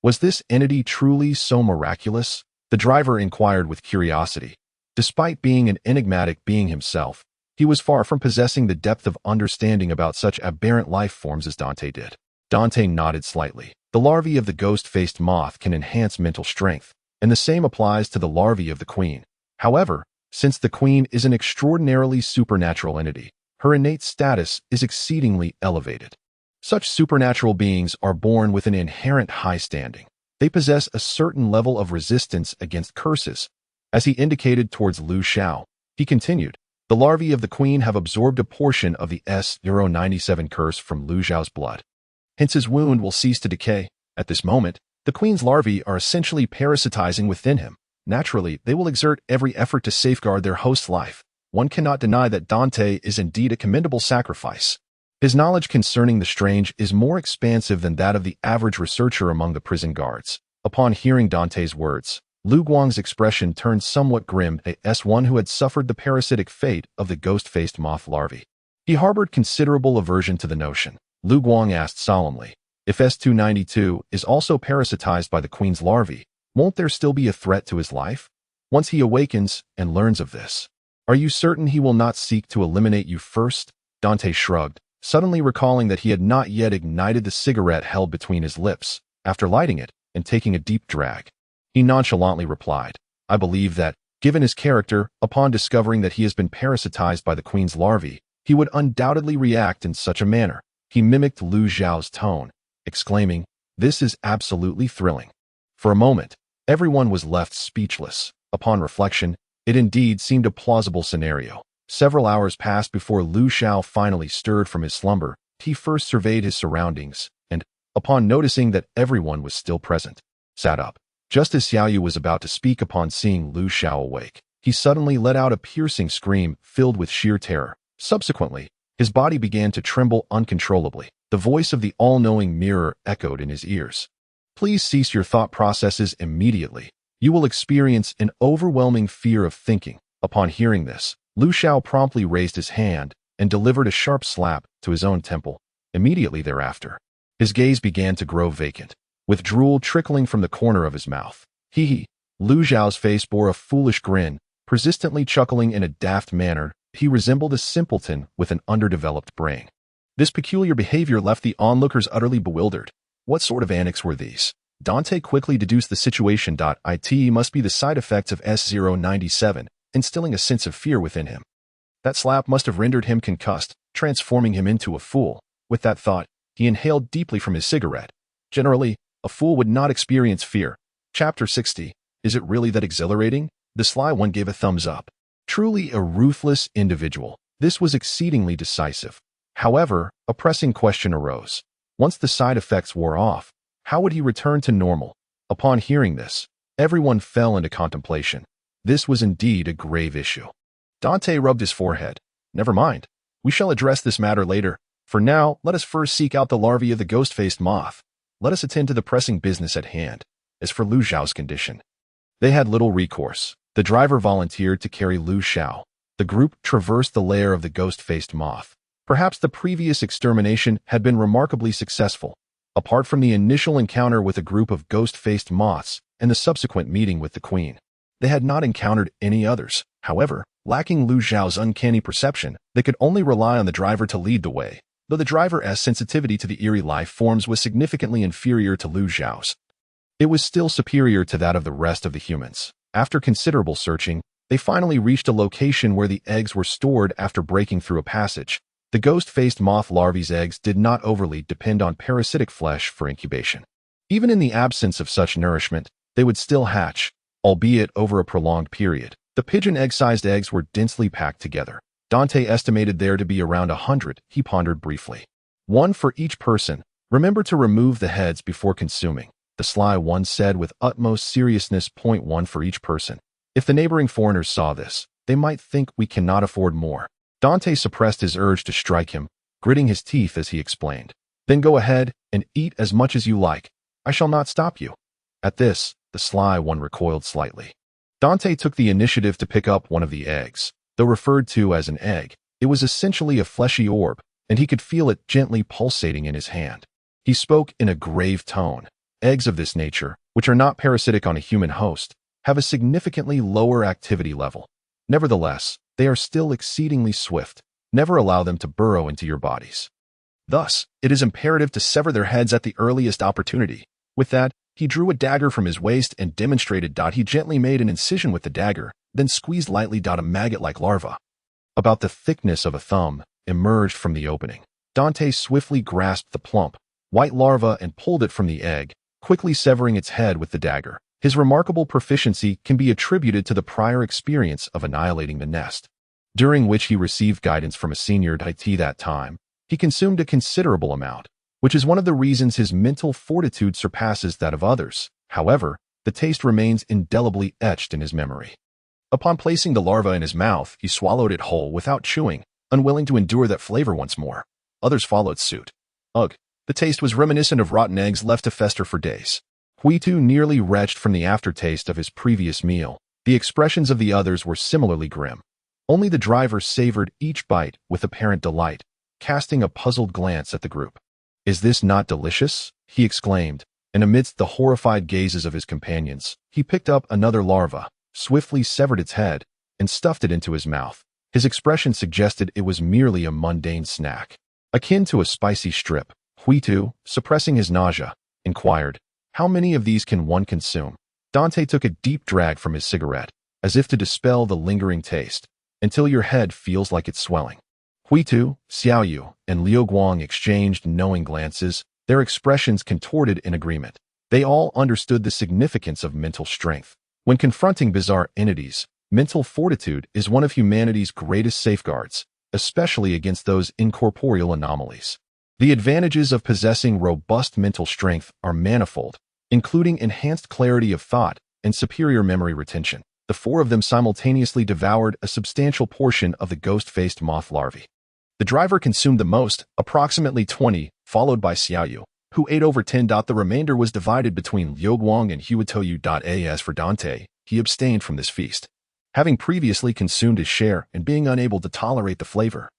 Was this entity truly so miraculous? The driver inquired with curiosity. Despite being an enigmatic being himself, he was far from possessing the depth of understanding about such aberrant life forms as Dante did. Dante nodded slightly. The larvae of the ghost-faced moth can enhance mental strength, and the same applies to the larvae of the queen. However, since the queen is an extraordinarily supernatural entity, her innate status is exceedingly elevated. Such supernatural beings are born with an inherent high standing. They possess a certain level of resistance against curses. As he indicated towards Liu Xiao, he continued, "The The larvae of the queen have absorbed a portion of the S-97 curse from Lu Xiao's blood. Hence his wound will cease to decay. At this moment, the queen's larvae are essentially parasitizing within him. Naturally, they will exert every effort to safeguard their host's life. One cannot deny that Dante is indeed a commendable sacrifice. His knowledge concerning the strange is more expansive than that of the average researcher among the prison guards. Upon hearing Dante's words, Lu Guang's expression turned somewhat grim as one who had suffered the parasitic fate of the ghost-faced moth larvae. He harbored considerable aversion to the notion. Lu Guang asked solemnly, if S-292 is also parasitized by the queen's larvae, won't there still be a threat to his life? Once he awakens and learns of this, are you certain he will not seek to eliminate you first? Dante shrugged, suddenly recalling that he had not yet ignited the cigarette held between his lips. After lighting it and taking a deep drag, he nonchalantly replied, I believe that, given his character, upon discovering that he has been parasitized by the queen's larvae, he would undoubtedly react in such a manner. He mimicked Lu Xiao's tone, exclaiming, this is absolutely thrilling. For a moment, everyone was left speechless. Upon reflection, it indeed seemed a plausible scenario. Several hours passed before Lu Xiao finally stirred from his slumber. He first surveyed his surroundings, and, upon noticing that everyone was still present, sat up. Just as Xiao was about to speak upon seeing Lu Xiao awake, he suddenly let out a piercing scream filled with sheer terror. Subsequently, his body began to tremble uncontrollably. The voice of the all-knowing mirror echoed in his ears. Please cease your thought processes immediately. You will experience an overwhelming fear of thinking. Upon hearing this, Lu Xiao promptly raised his hand and delivered a sharp slap to his own temple. Immediately thereafter, his gaze began to grow vacant, with drool trickling from the corner of his mouth. Lu Xiao's face bore a foolish grin, persistently chuckling in a daft manner. He resembled a simpleton with an underdeveloped brain. This peculiar behavior left the onlookers utterly bewildered. What sort of antics were these? Dante quickly deduced the situation. It must be the side effects of S-97, instilling a sense of fear within him. That slap must have rendered him concussed, transforming him into a fool. With that thought, he inhaled deeply from his cigarette. Generally, a fool would not experience fear. Chapter 60. Is it really that exhilarating? The sly one gave a thumbs up. Truly a ruthless individual. This was exceedingly decisive. However, a pressing question arose. Once the side effects wore off, how would he return to normal? Upon hearing this, everyone fell into contemplation. This was indeed a grave issue. Dante rubbed his forehead. Never mind. We shall address this matter later. For now, let us first seek out the larvae of the ghost-faced moth. Let us attend to the pressing business at hand. As for Lu Xiao's condition, they had little recourse. The driver volunteered to carry Lu Xiao. The group traversed the lair of the ghost-faced moth. Perhaps the previous extermination had been remarkably successful. Apart from the initial encounter with a group of ghost-faced moths and the subsequent meeting with the queen, they had not encountered any others. However, lacking Lu Xiao's uncanny perception, they could only rely on the driver to lead the way. Though the driver's sensitivity to the eerie life forms was significantly inferior to Lu Xiao's, it was still superior to that of the rest of the humans. After considerable searching, they finally reached a location where the eggs were stored after breaking through a passage. The ghost-faced moth larvae's eggs did not overly depend on parasitic flesh for incubation. Even in the absence of such nourishment, they would still hatch, albeit over a prolonged period. The pigeon egg-sized eggs were densely packed together. Dante estimated there to be around 100. He pondered briefly. One for each person. Remember to remove the heads before consuming, the sly one said with utmost seriousness. One for each person. If the neighboring foreigners saw this, they might think we cannot afford more. Dante suppressed his urge to strike him, gritting his teeth as he explained. Then go ahead and eat as much as you like. I shall not stop you. At this, the sly one recoiled slightly. Dante took the initiative to pick up one of the eggs. Though referred to as an egg, it was essentially a fleshy orb, and he could feel it gently pulsating in his hand. He spoke in a grave tone. Eggs of this nature, which are not parasitic on a human host, have a significantly lower activity level. Nevertheless, they are still exceedingly swift. Never allow them to burrow into your bodies. Thus, it is imperative to sever their heads at the earliest opportunity. With that, he drew a dagger from his waist and demonstrated. He gently made an incision with the dagger, then squeezed lightly. A maggot-like larva, about the thickness of a thumb, emerged from the opening. Dante swiftly grasped the plump, white larva and pulled it from the egg, quickly severing its head with the dagger. His remarkable proficiency can be attributed to the prior experience of annihilating the nest. during which he received guidance from a senior Deity that time. He consumed a considerable amount, which is one of the reasons his mental fortitude surpasses that of others. However, the taste remains indelibly etched in his memory. Upon placing the larva in his mouth, he swallowed it whole without chewing, unwilling to endure that flavor once more. Others followed suit. Ugh, the taste was reminiscent of rotten eggs left to fester for days. Huitu nearly retched from the aftertaste of his previous meal. The expressions of the others were similarly grim. Only the driver savored each bite with apparent delight, casting a puzzled glance at the group. "Is this not delicious?" he exclaimed, and amidst the horrified gazes of his companions, he picked up another larva, swiftly severed its head, and stuffed it into his mouth. His expression suggested it was merely a mundane snack, akin to a spicy strip. Huitu, suppressing his nausea, inquired, "How many of these can one consume?" Dante took a deep drag from his cigarette, as if to dispel the lingering taste, "Until your head feels like it's swelling." Huitu, Xiao, and Liu Guang exchanged knowing glances, their expressions contorted in agreement. They all understood the significance of mental strength. When confronting bizarre entities, mental fortitude is one of humanity's greatest safeguards, especially against those incorporeal anomalies. The advantages of possessing robust mental strength are manifold, including enhanced clarity of thought and superior memory retention. The four of them simultaneously devoured a substantial portion of the ghost-faced moth larvae. The driver consumed the most, approximately 20, followed by Xiao, who ate over 10. The remainder was divided between Liu Guang and Huitoyu. As for Dante, he abstained from this feast, having previously consumed his share and being unable to tolerate the flavor.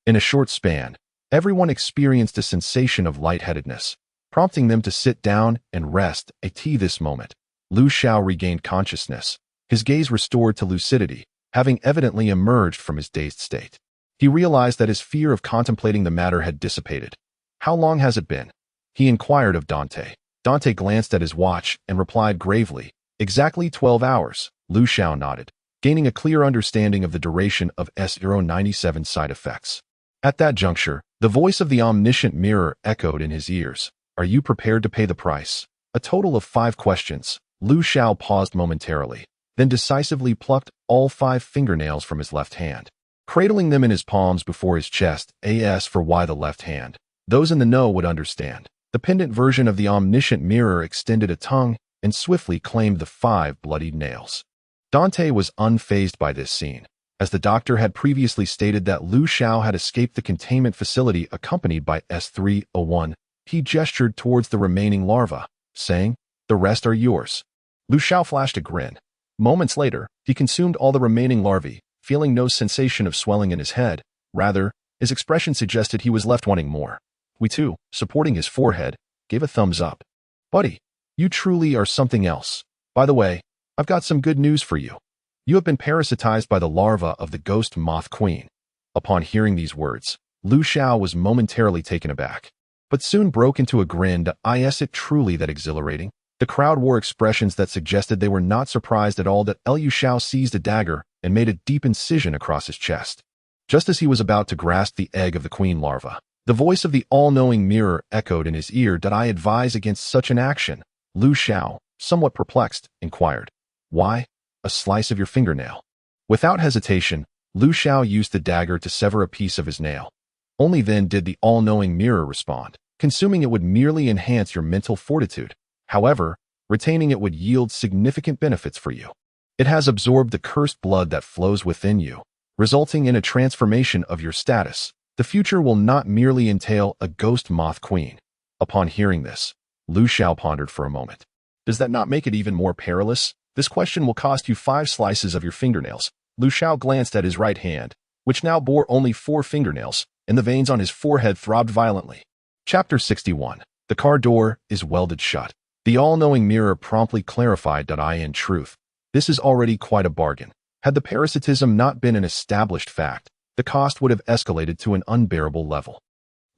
In a short span, everyone experienced a sensation of lightheadedness, prompting them to sit down and rest. This moment, Lu Xiao regained consciousness, his gaze restored to lucidity, having evidently emerged from his dazed state. He realized that his fear of contemplating the matter had dissipated. "How long has it been?" he inquired of Dante. Dante glanced at his watch and replied gravely, "Exactly 12 hours." Lu Xiao nodded, gaining a clear understanding of the duration of S-097 side effects. At that juncture, the voice of the omniscient mirror echoed in his ears. "Are you prepared to pay the price?" A total of 5 questions. Lu Xiao paused momentarily, then decisively plucked all 5 fingernails from his left hand, cradling them in his palms before his chest. As for why the left hand, those in the know would understand. The pendant version of the omniscient mirror extended a tongue and swiftly claimed the 5 bloodied nails. Dante was unfazed by this scene, as the doctor had previously stated that Lu Xiao had escaped the containment facility accompanied by S-301. He gestured towards the remaining larvae, saying, "The rest are yours." Lu Xiao flashed a grin. Moments later, he consumed all the remaining larvae, feeling no sensation of swelling in his head. Rather, his expression suggested he was left wanting more. Huitu, supporting his forehead, gave a thumbs up. "Buddy, you truly are something else. By the way, I've got some good news for you. You have been parasitized by the larva of the ghost moth queen." Upon hearing these words, Lu Xiao was momentarily taken aback, but soon broke into a grin. Is it truly that exhilarating? The crowd wore expressions that suggested they were not surprised at all. Liu Xiao seized a dagger and made a deep incision across his chest. Just as he was about to grasp the egg of the queen larva, the voice of the all-knowing mirror echoed in his ear. "I advise against such an action." Lu Xiao, somewhat perplexed, inquired, "Why? A slice of your fingernail?" Without hesitation, Lu Xiao used the dagger to sever a piece of his nail. Only then did the all-knowing mirror respond. "Consuming it would merely enhance your mental fortitude. However, retaining it would yield significant benefits for you. It has absorbed the cursed blood that flows within you, resulting in a transformation of your status. The future will not merely entail a ghost moth queen." Upon hearing this, Lu Xiao pondered for a moment. "Does that not make it even more perilous? This question will cost you 5 slices of your fingernails." Lu Xiao glanced at his right hand, which now bore only 4 fingernails, and the veins on his forehead throbbed violently. Chapter 61. The car door is welded shut. The all-knowing mirror promptly clarified. In truth, this is already quite a bargain. Had the parasitism not been an established fact, the cost would have escalated to an unbearable level.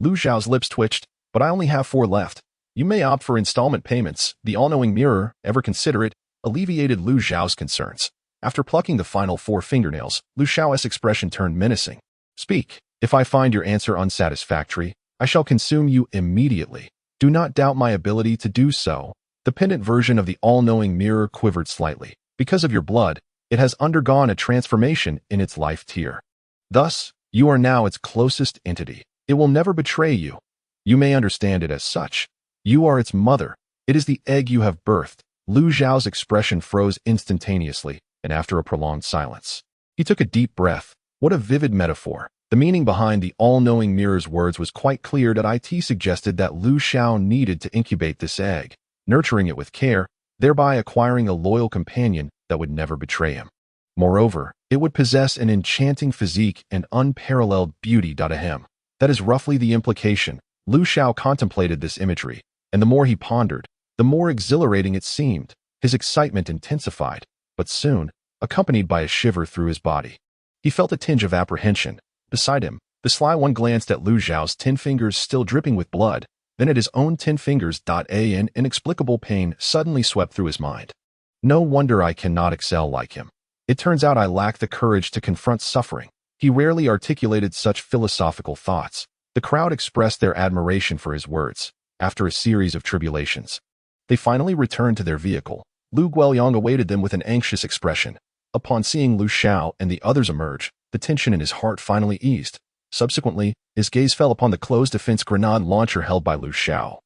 Lu Xiao's lips twitched. "But I only have 4 left. You may opt for installment payments." The all-knowing mirror, ever considerate, alleviated Lu Xiao's concerns. After plucking the final 4 fingernails, Lu Xiao's expression turned menacing. "Speak. If I find your answer unsatisfactory, I shall consume you immediately. Do not doubt my ability to do so." The pendant version of the all-knowing mirror quivered slightly. "Because of your blood, it has undergone a transformation in its life tier. Thus, you are now its closest entity. It will never betray you. You may understand it as such. You are its mother. It is the egg you have birthed. Lu Xiao's expression froze instantaneously, and after a prolonged silence, he took a deep breath. What a vivid metaphor. The meaning behind the all-knowing mirror's words was quite clear. That it suggested that Lu Xiao needed to incubate this egg, nurturing it with care, thereby acquiring a loyal companion that would never betray him. Moreover, it would possess an enchanting physique and unparalleled beauty. Ahem. That is roughly the implication. Lu Xiao contemplated this imagery, and the more he pondered, the more exhilarating it seemed. His excitement intensified, but soon, accompanied by a shiver through his body. He felt a tinge of apprehension. Beside him, the sly one glanced at Lu Xiao's 10 fingers still dripping with blood, then at his own 10 fingers. An inexplicable pain suddenly swept through his mind. No wonder I cannot excel like him. It turns out I lack the courage to confront suffering. He rarely articulated such philosophical thoughts. The crowd expressed their admiration for his words. After a series of tribulations, they finally returned to their vehicle. Lu Guoyang awaited them with an anxious expression. Upon seeing Lu Xiao and the others emerge, the tension in his heart finally eased. Subsequently, his gaze fell upon the closed defense grenade launcher held by Lu Xiao,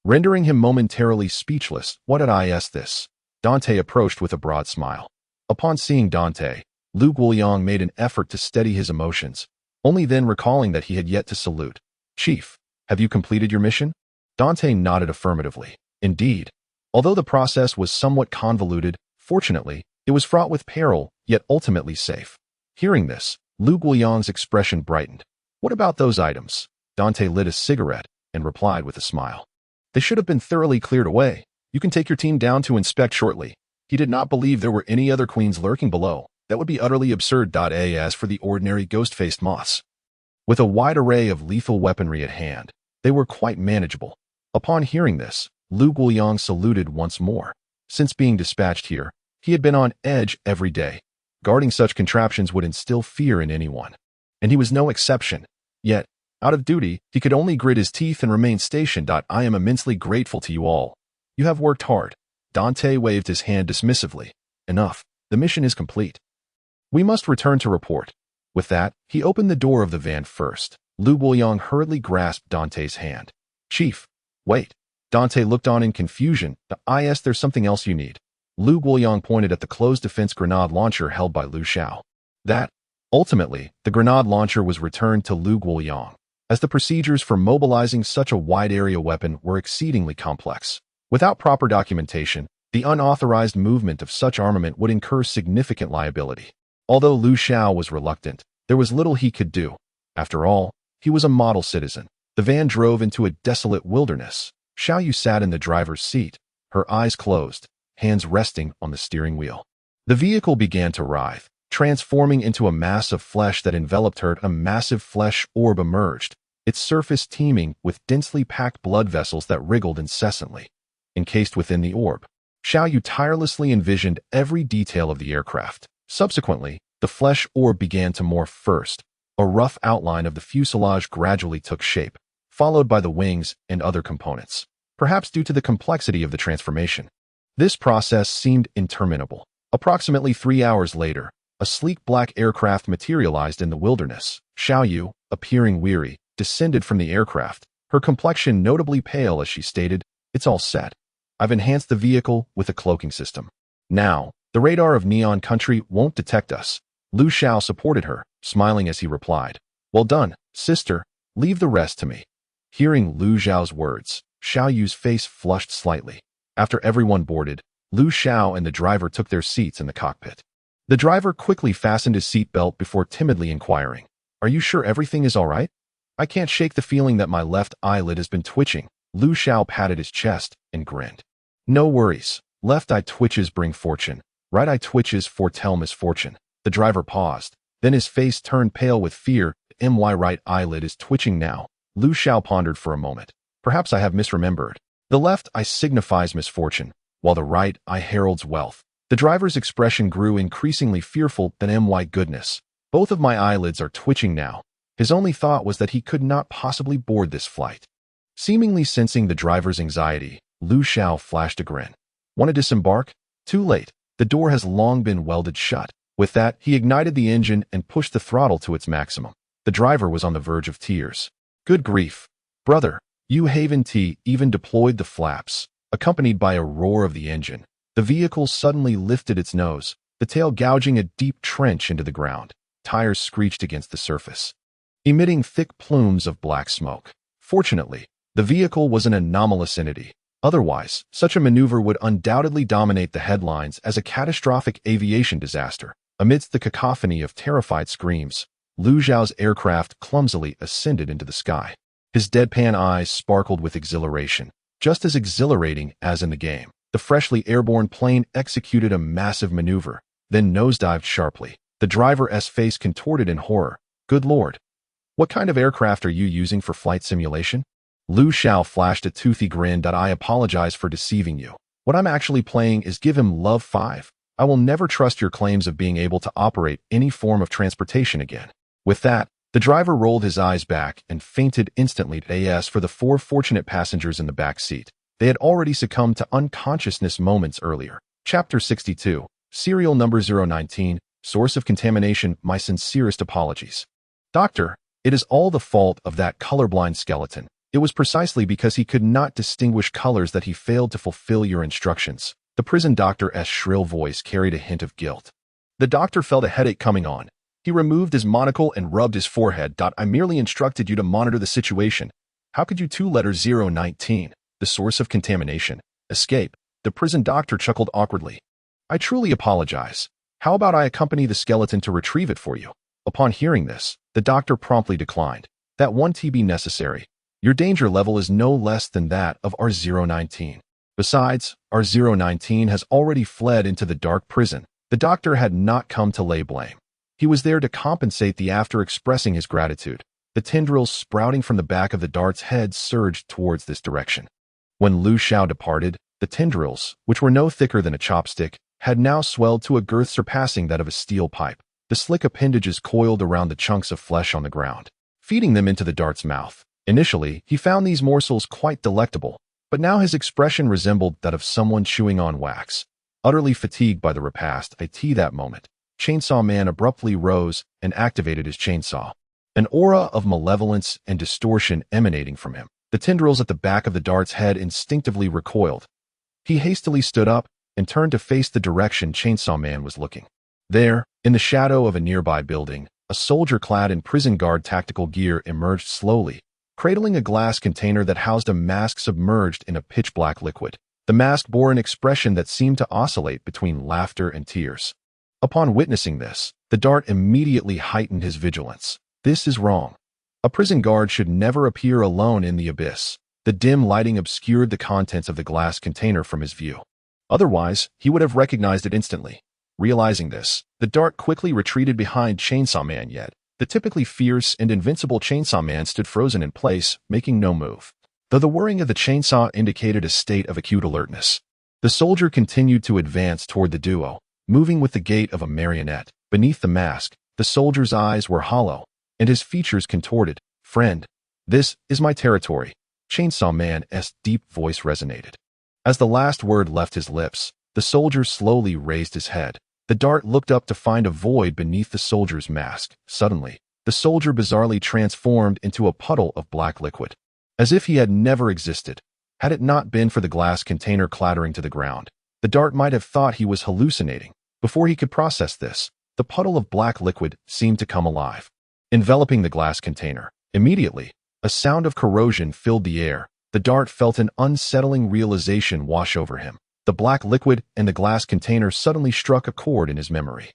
rendering him momentarily speechless. What is this? Dante approached with a broad smile. Upon seeing Dante, Lu Guoyang made an effort to steady his emotions, only then recalling that he had yet to salute. Chief, have you completed your mission? Dante nodded affirmatively. Indeed. Although the process was somewhat convoluted, fortunately, it was fraught with peril, yet ultimately safe. Hearing this, Lu Guoyang's expression brightened. What about those items? Dante lit a cigarette and replied with a smile. They should have been thoroughly cleared away. You can take your team down to inspect shortly. He did not believe there were any other queens lurking below. That would be utterly absurd. As for the ordinary ghost-faced moths, with a wide array of lethal weaponry at hand, they were quite manageable. Upon hearing this, Lu Guoyang saluted once more. Since being dispatched here, he had been on edge every day. Guarding such contraptions would instill fear in anyone, and he was no exception. Yet, out of duty, he could only grit his teeth and remain stationed. I am immensely grateful to you all. You have worked hard. Dante waved his hand dismissively. Enough. The mission is complete. We must return to report. With that, he opened the door of the van first. Lu Guoyang hurriedly grasped Dante's hand. Chief, wait. Dante looked on in confusion. There's something else you need. Lu Guoyang pointed at the closed defense grenade launcher held by Lu Xiao. Ultimately, the grenade launcher was returned to Lu Guoyang, as the procedures for mobilizing such a wide-area weapon were exceedingly complex. Without proper documentation, the unauthorized movement of such armament would incur significant liability. Although Lu Xiao was reluctant, there was little he could do. After all, he was a model citizen. The van drove into a desolate wilderness. Xiao sat in the driver's seat, her eyes closed, hands resting on the steering wheel. The vehicle began to writhe, transforming into a mass of flesh that enveloped her. A massive flesh orb emerged, its surface teeming with densely packed blood vessels that wriggled incessantly. Encased within the orb, Xiao tirelessly envisioned every detail of the aircraft. Subsequently, the flesh orb began to morph first. A rough outline of the fuselage gradually took shape, followed by the wings and other components, perhaps due to the complexity of the transformation. This process seemed interminable. Approximately 3 hours later, a sleek black aircraft materialized in the wilderness. Xiao, appearing weary, descended from the aircraft, her complexion notably pale as she stated, "It's all set. I've enhanced the vehicle with a cloaking system. Now, the radar of Neon Country won't detect us." Lu Xiao supported her, smiling as he replied, "Well done, sister. Leave the rest to me." Hearing Lu Xiao's words, Xiao's face flushed slightly. After everyone boarded, Lu Xiao and the driver took their seats in the cockpit. The driver quickly fastened his seatbelt before timidly inquiring, "Are you sure everything is all right? I can't shake the feeling that my left eyelid has been twitching." Lu Xiao patted his chest and grinned. "No worries. Left eye twitches bring fortune. Right eye twitches foretell misfortune." The driver paused. Then his face turned pale with fear. "My right eyelid is twitching now." Lu Xiao pondered for a moment. "Perhaps I have misremembered. The left eye signifies misfortune, while the right eye heralds wealth." The driver's expression grew increasingly fearful. "Then my goodness. Both of my eyelids are twitching now." His only thought was that he could not possibly board this flight. Seemingly sensing the driver's anxiety, Lu Xiao flashed a grin. "Want to disembark? Too late. The door has long been welded shut." With that, he ignited the engine and pushed the throttle to its maximum. The driver was on the verge of tears. Good grief. Brother, you haven't even deployed the flaps. Accompanied by a roar of the engine, the vehicle suddenly lifted its nose, the tail gouging a deep trench into the ground. Tires screeched against the surface, emitting thick plumes of black smoke. Fortunately, the vehicle was an anomalous entity. Otherwise, such a maneuver would undoubtedly dominate the headlines as a catastrophic aviation disaster. Amidst the cacophony of terrified screams, Lu Xiao's aircraft clumsily ascended into the sky. His deadpan eyes sparkled with exhilaration, just as exhilarating as in the game. The freshly airborne plane executed a massive maneuver, then nosedived sharply. The driver's face contorted in horror. Good Lord. What kind of aircraft are you using for flight simulation? Lu Xiao flashed a toothy grin. I apologize for deceiving you. What I'm actually playing is Give Him Love 5. I will never trust your claims of being able to operate any form of transportation again. With that, the driver rolled his eyes back and fainted instantly. As for the 4 fortunate passengers in the back seat, they had already succumbed to unconsciousness moments earlier. Chapter 62, Serial Number 019, Source of Contamination. My sincerest apologies. Doctor, it is all the fault of that colorblind skeleton. It was precisely because he could not distinguish colors that he failed to fulfill your instructions. The prison doctor's shrill voice carried a hint of guilt. The doctor felt a headache coming on. He removed his monocle and rubbed his forehead. I merely instructed you to monitor the situation. How could you 2 letters 019, the source of contamination, escape? The prison doctor chuckled awkwardly. I truly apologize. How about I accompany the skeleton to retrieve it for you? Upon hearing this, the doctor promptly declined. That won't be necessary. Your danger level is no less than that of R019. Besides, R019 has already fled into the dark prison. The doctor had not come to lay blame. He was there to compensate after expressing his gratitude. The tendrils sprouting from the back of the dart's head surged towards this direction. When Lu Xiao departed, the tendrils, which were no thicker than a chopstick, had now swelled to a girth surpassing that of a steel pipe. The slick appendages coiled around the chunks of flesh on the ground, feeding them into the dart's mouth. Initially, he found these morsels quite delectable, but now his expression resembled that of someone chewing on wax. Utterly fatigued by the repast, that moment, Chainsaw Man abruptly rose and activated his chainsaw. An aura of malevolence and distortion emanating from him. The tendrils at the back of the dart's head instinctively recoiled. He hastily stood up and turned to face the direction Chainsaw Man was looking. There, in the shadow of a nearby building, a soldier clad in prison guard tactical gear emerged slowly, cradling a glass container that housed a mask submerged in a pitch-black liquid. The mask bore an expression that seemed to oscillate between laughter and tears. Upon witnessing this, the dart immediately heightened his vigilance. This is wrong. A prison guard should never appear alone in the abyss. The dim lighting obscured the contents of the glass container from his view. Otherwise, he would have recognized it instantly. Realizing this, the dart quickly retreated behind Chainsaw Man. Yet the typically fierce and invincible Chainsaw Man stood frozen in place, making no move. Though the whirring of the chainsaw indicated a state of acute alertness, the soldier continued to advance toward the duo, moving with the gait of a marionette. Beneath the mask, the soldier's eyes were hollow, and his features contorted. Friend, this is my territory. Chainsaw Man's deep voice resonated. As the last word left his lips, the soldier slowly raised his head. The dart looked up to find a void beneath the soldier's mask. Suddenly, the soldier bizarrely transformed into a puddle of black liquid, as if he had never existed. Had it not been for the glass container clattering to the ground, the dart might have thought he was hallucinating. Before he could process this, the puddle of black liquid seemed to come alive, enveloping the glass container. Immediately, a sound of corrosion filled the air. The dart felt an unsettling realization wash over him. The black liquid and the glass container suddenly struck a chord in his memory.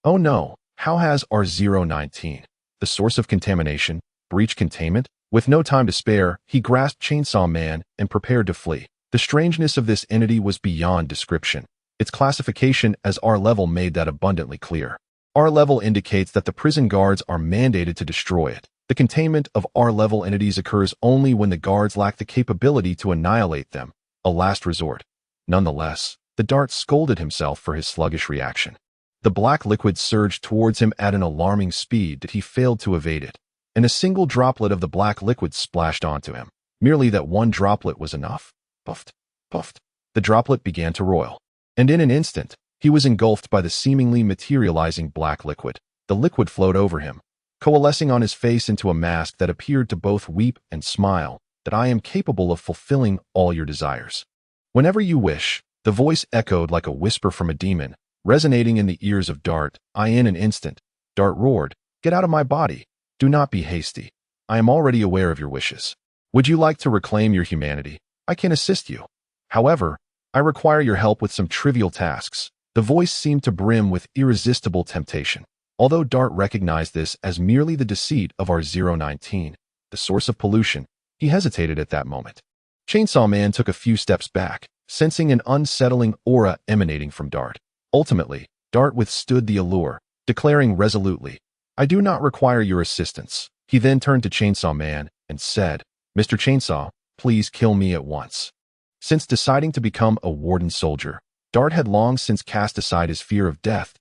Oh no, how has R019, the source of contamination, breached containment? With no time to spare, he grasped Chainsaw Man and prepared to flee. The strangeness of this entity was beyond description. Its classification as R-level made that abundantly clear. R-level indicates that the prison guards are mandated to destroy it. The containment of R-level entities occurs only when the guards lack the capability to annihilate them, a last resort. Nonetheless, the dart scolded himself for his sluggish reaction. The black liquid surged towards him at an alarming speed that he failed to evade it, and a single droplet of the black liquid splashed onto him. Merely that one droplet was enough. Puffed, puffed. The droplet began to roil, and in an instant, He was engulfed by the seemingly materializing black liquid. The liquid flowed over him, coalescing on his face into a mask that appeared to both weep and smile, that I am capable of fulfilling all your desires. Whenever you wish, the voice echoed like a whisper from a demon, resonating in the ears of Dart. In an instant, Dart roared, "Get out of my body! Do not be hasty. I am already aware of your wishes. Would you like to reclaim your humanity? I can assist you. However, I require your help with some trivial tasks." The voice seemed to brim with irresistible temptation. Although Dart recognized this as merely the deceit of our 019, the source of pollution, he hesitated at that moment. Chainsaw Man took a few steps back, sensing an unsettling aura emanating from Dart. Ultimately, Dart withstood the allure, declaring resolutely, "I do not require your assistance." He then turned to Chainsaw Man and said, "Mr. Chainsaw, please kill me at once." Since deciding to become a Warden soldier, Dart had long since cast aside his fear of death.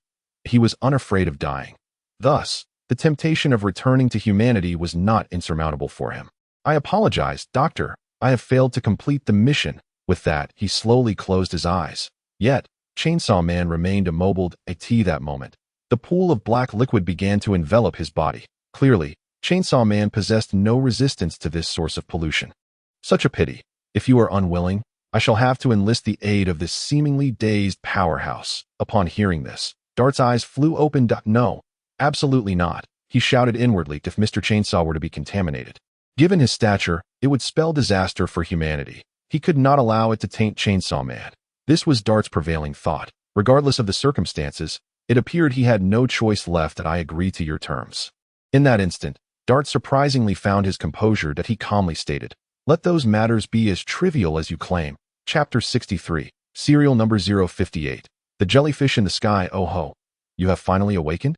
He was unafraid of dying. Thus, the temptation of returning to humanity was not insurmountable for him. "I apologize, Doctor. I have failed to complete the mission." With that, he slowly closed his eyes. Yet, Chainsaw Man remained immobile at that moment. The pool of black liquid began to envelop his body. Clearly, Chainsaw Man possessed no resistance to this source of pollution. Such a pity. If you are unwilling, I shall have to enlist the aid of this seemingly dazed powerhouse. Upon hearing this, Dart's eyes flew open. "No, absolutely not," he shouted inwardly. If Mr. Chainsaw were to be contaminated, given his stature, it would spell disaster for humanity. He could not allow it to taint Chainsaw Man. This was Dart's prevailing thought. Regardless of the circumstances, it appeared he had no choice left. "That I agree to your terms." In that instant, Dart surprisingly found his composure. That he calmly stated, "Let those matters be as trivial as you claim." Chapter 63, Serial Number 058. The Jellyfish in the Sky. "Oh ho, you have finally awakened?"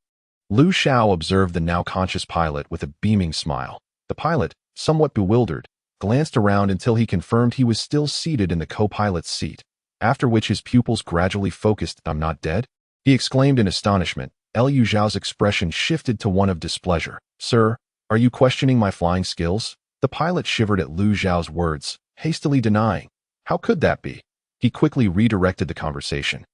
Lu Xiao observed the now conscious pilot with a beaming smile. The pilot, somewhat bewildered, glanced around until he confirmed he was still seated in the co-pilot's seat, after which his pupils gradually focused. "I'm not dead?" he exclaimed in astonishment. Lu Xiao's expression shifted to one of displeasure. "Sir, are you questioning my flying skills?" The pilot shivered at Lu Xiao's words, hastily denying. "How could that be?" He quickly redirected the conversation.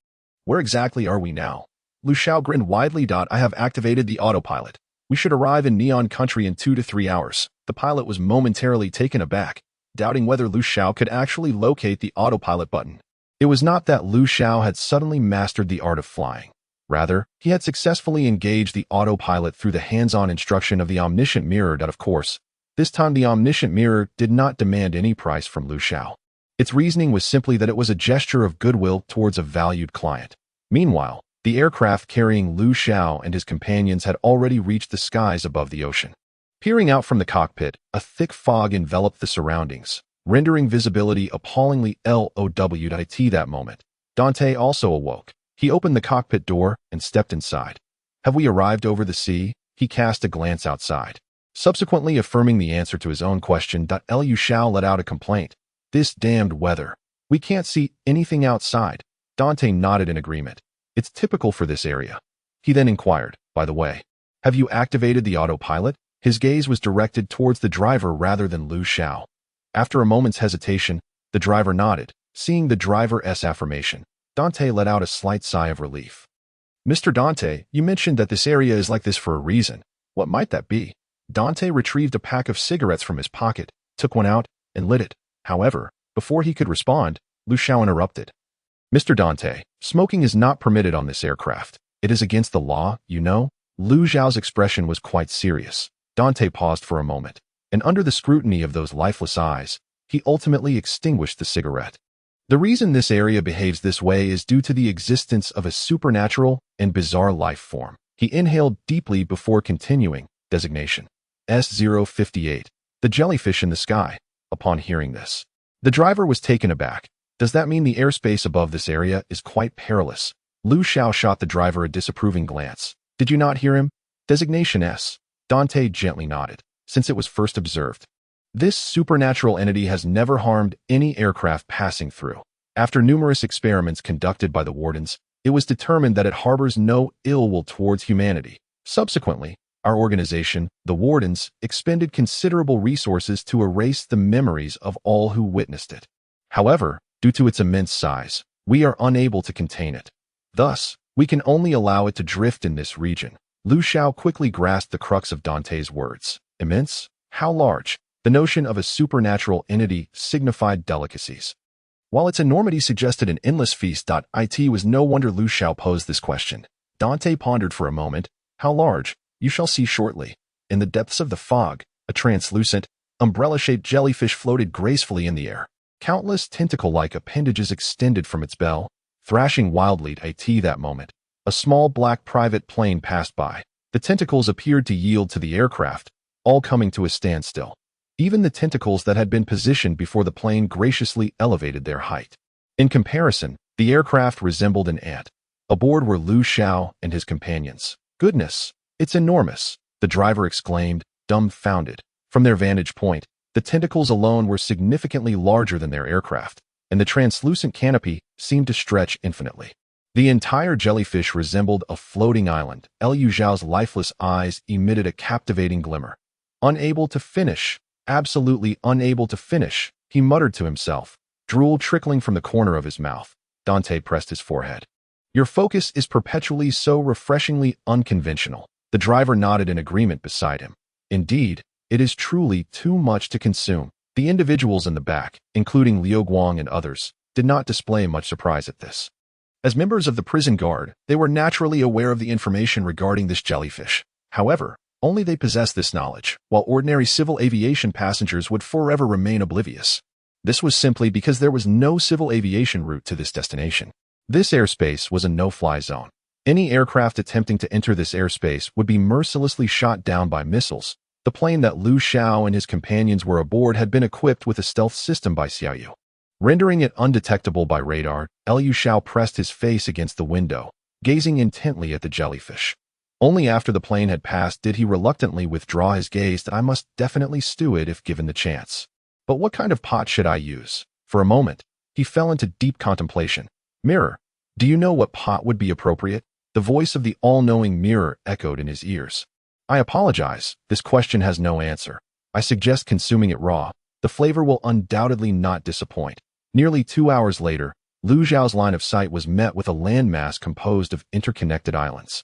"Where exactly are we now?" Lu Xiao grinned widely. "I have activated the autopilot. We should arrive in Neon Country in 2 to 3 hours. The pilot was momentarily taken aback, doubting whether Lu Xiao could actually locate the autopilot button. It was not that Lu Xiao had suddenly mastered the art of flying. Rather, he had successfully engaged the autopilot through the hands-on instruction of the omniscient mirror. Of course, this time the omniscient mirror did not demand any price from Lu Xiao. Its reasoning was simply that it was a gesture of goodwill towards a valued client. Meanwhile, the aircraft carrying Lu Xiao and his companions had already reached the skies above the ocean. Peering out from the cockpit, a thick fog enveloped the surroundings, rendering visibility appallingly low. At that moment, Dante also awoke. He opened the cockpit door and stepped inside. "Have we arrived over the sea?" He cast a glance outside, subsequently affirming the answer to his own question. Lu Xiao let out a complaint. "This damned weather. We can't see anything outside." Dante nodded in agreement. "It's typical for this area." He then inquired, "By the way, have you activated the autopilot?" His gaze was directed towards the driver rather than Lu Xiao. After a moment's hesitation, the driver nodded. Seeing the driver's affirmation, Dante let out a slight sigh of relief. "Mr. Dante, you mentioned that this area is like this for a reason. What might that be?" Dante retrieved a pack of cigarettes from his pocket, took one out, and lit it. However, before he could respond, Lu Xiao interrupted. "Mr. Dante, smoking is not permitted on this aircraft. It is against the law, you know." Lu Xiao's expression was quite serious. Dante paused for a moment, and under the scrutiny of those lifeless eyes, he ultimately extinguished the cigarette. "The reason this area behaves this way is due to the existence of a supernatural and bizarre life form." He inhaled deeply before continuing. Designation S058. The Jellyfish in the Sky. Upon hearing this, the driver was taken aback. "Does that mean the airspace above this area is quite perilous?" Lu Xiao shot the driver a disapproving glance. "Did you not hear him? Designation S." Dante gently nodded. "Since it was first observed, this supernatural entity has never harmed any aircraft passing through. After numerous experiments conducted by the Wardens, it was determined that it harbors no ill will towards humanity. Subsequently, our organization, the Wardens, expended considerable resources to erase the memories of all who witnessed it. However, due to its immense size, we are unable to contain it. Thus, we can only allow it to drift in this region. Lu Xiao quickly grasped the crux of Dante's words. Immense? How large? The notion of a supernatural entity signified delicacies, while its enormity suggested an endless feast. It was no wonder Lu Xiao posed this question. Dante pondered for a moment. How large? You shall see shortly. In the depths of the fog, a translucent, umbrella-shaped jellyfish floated gracefully in the air. Countless tentacle-like appendages extended from its bell, thrashing wildly. That moment, a small black private plane passed by. The tentacles appeared to yield to the aircraft, all coming to a standstill. Even the tentacles that had been positioned before the plane graciously elevated their height. In comparison, the aircraft resembled an ant. Aboard were Lu Xiao and his companions. Goodness, it's enormous, the driver exclaimed, dumbfounded. From their vantage point, the tentacles alone were significantly larger than their aircraft, and the translucent canopy seemed to stretch infinitely. The entire jellyfish resembled a floating island. Liu Xiao's lifeless eyes emitted a captivating glimmer. Unable to finish, absolutely unable to finish, he muttered to himself, drool trickling from the corner of his mouth. Dante pressed his forehead. Your focus is perpetually so refreshingly unconventional. The driver nodded in agreement beside him. Indeed, it is truly too much to consume. The individuals in the back, including Liu Guang and others, did not display much surprise at this. As members of the prison guard, they were naturally aware of the information regarding this jellyfish. However, only they possessed this knowledge, while ordinary civil aviation passengers would forever remain oblivious. This was simply because there was no civil aviation route to this destination. This airspace was a no-fly zone. Any aircraft attempting to enter this airspace would be mercilessly shot down by missiles. The plane that Lu Xiao and his companions were aboard had been equipped with a stealth system by Xiao, rendering it undetectable by radar. Liu Xiao pressed his face against the window, gazing intently at the jellyfish. Only after the plane had passed did he reluctantly withdraw his gaze. I must definitely stew it if given the chance. But what kind of pot should I use? For a moment, he fell into deep contemplation. Mirror, do you know what pot would be appropriate? The voice of the all-knowing mirror echoed in his ears. I apologize, this question has no answer. I suggest consuming it raw. The flavor will undoubtedly not disappoint. Nearly 2 hours later, Lu Xiao's line of sight was met with a landmass composed of interconnected islands.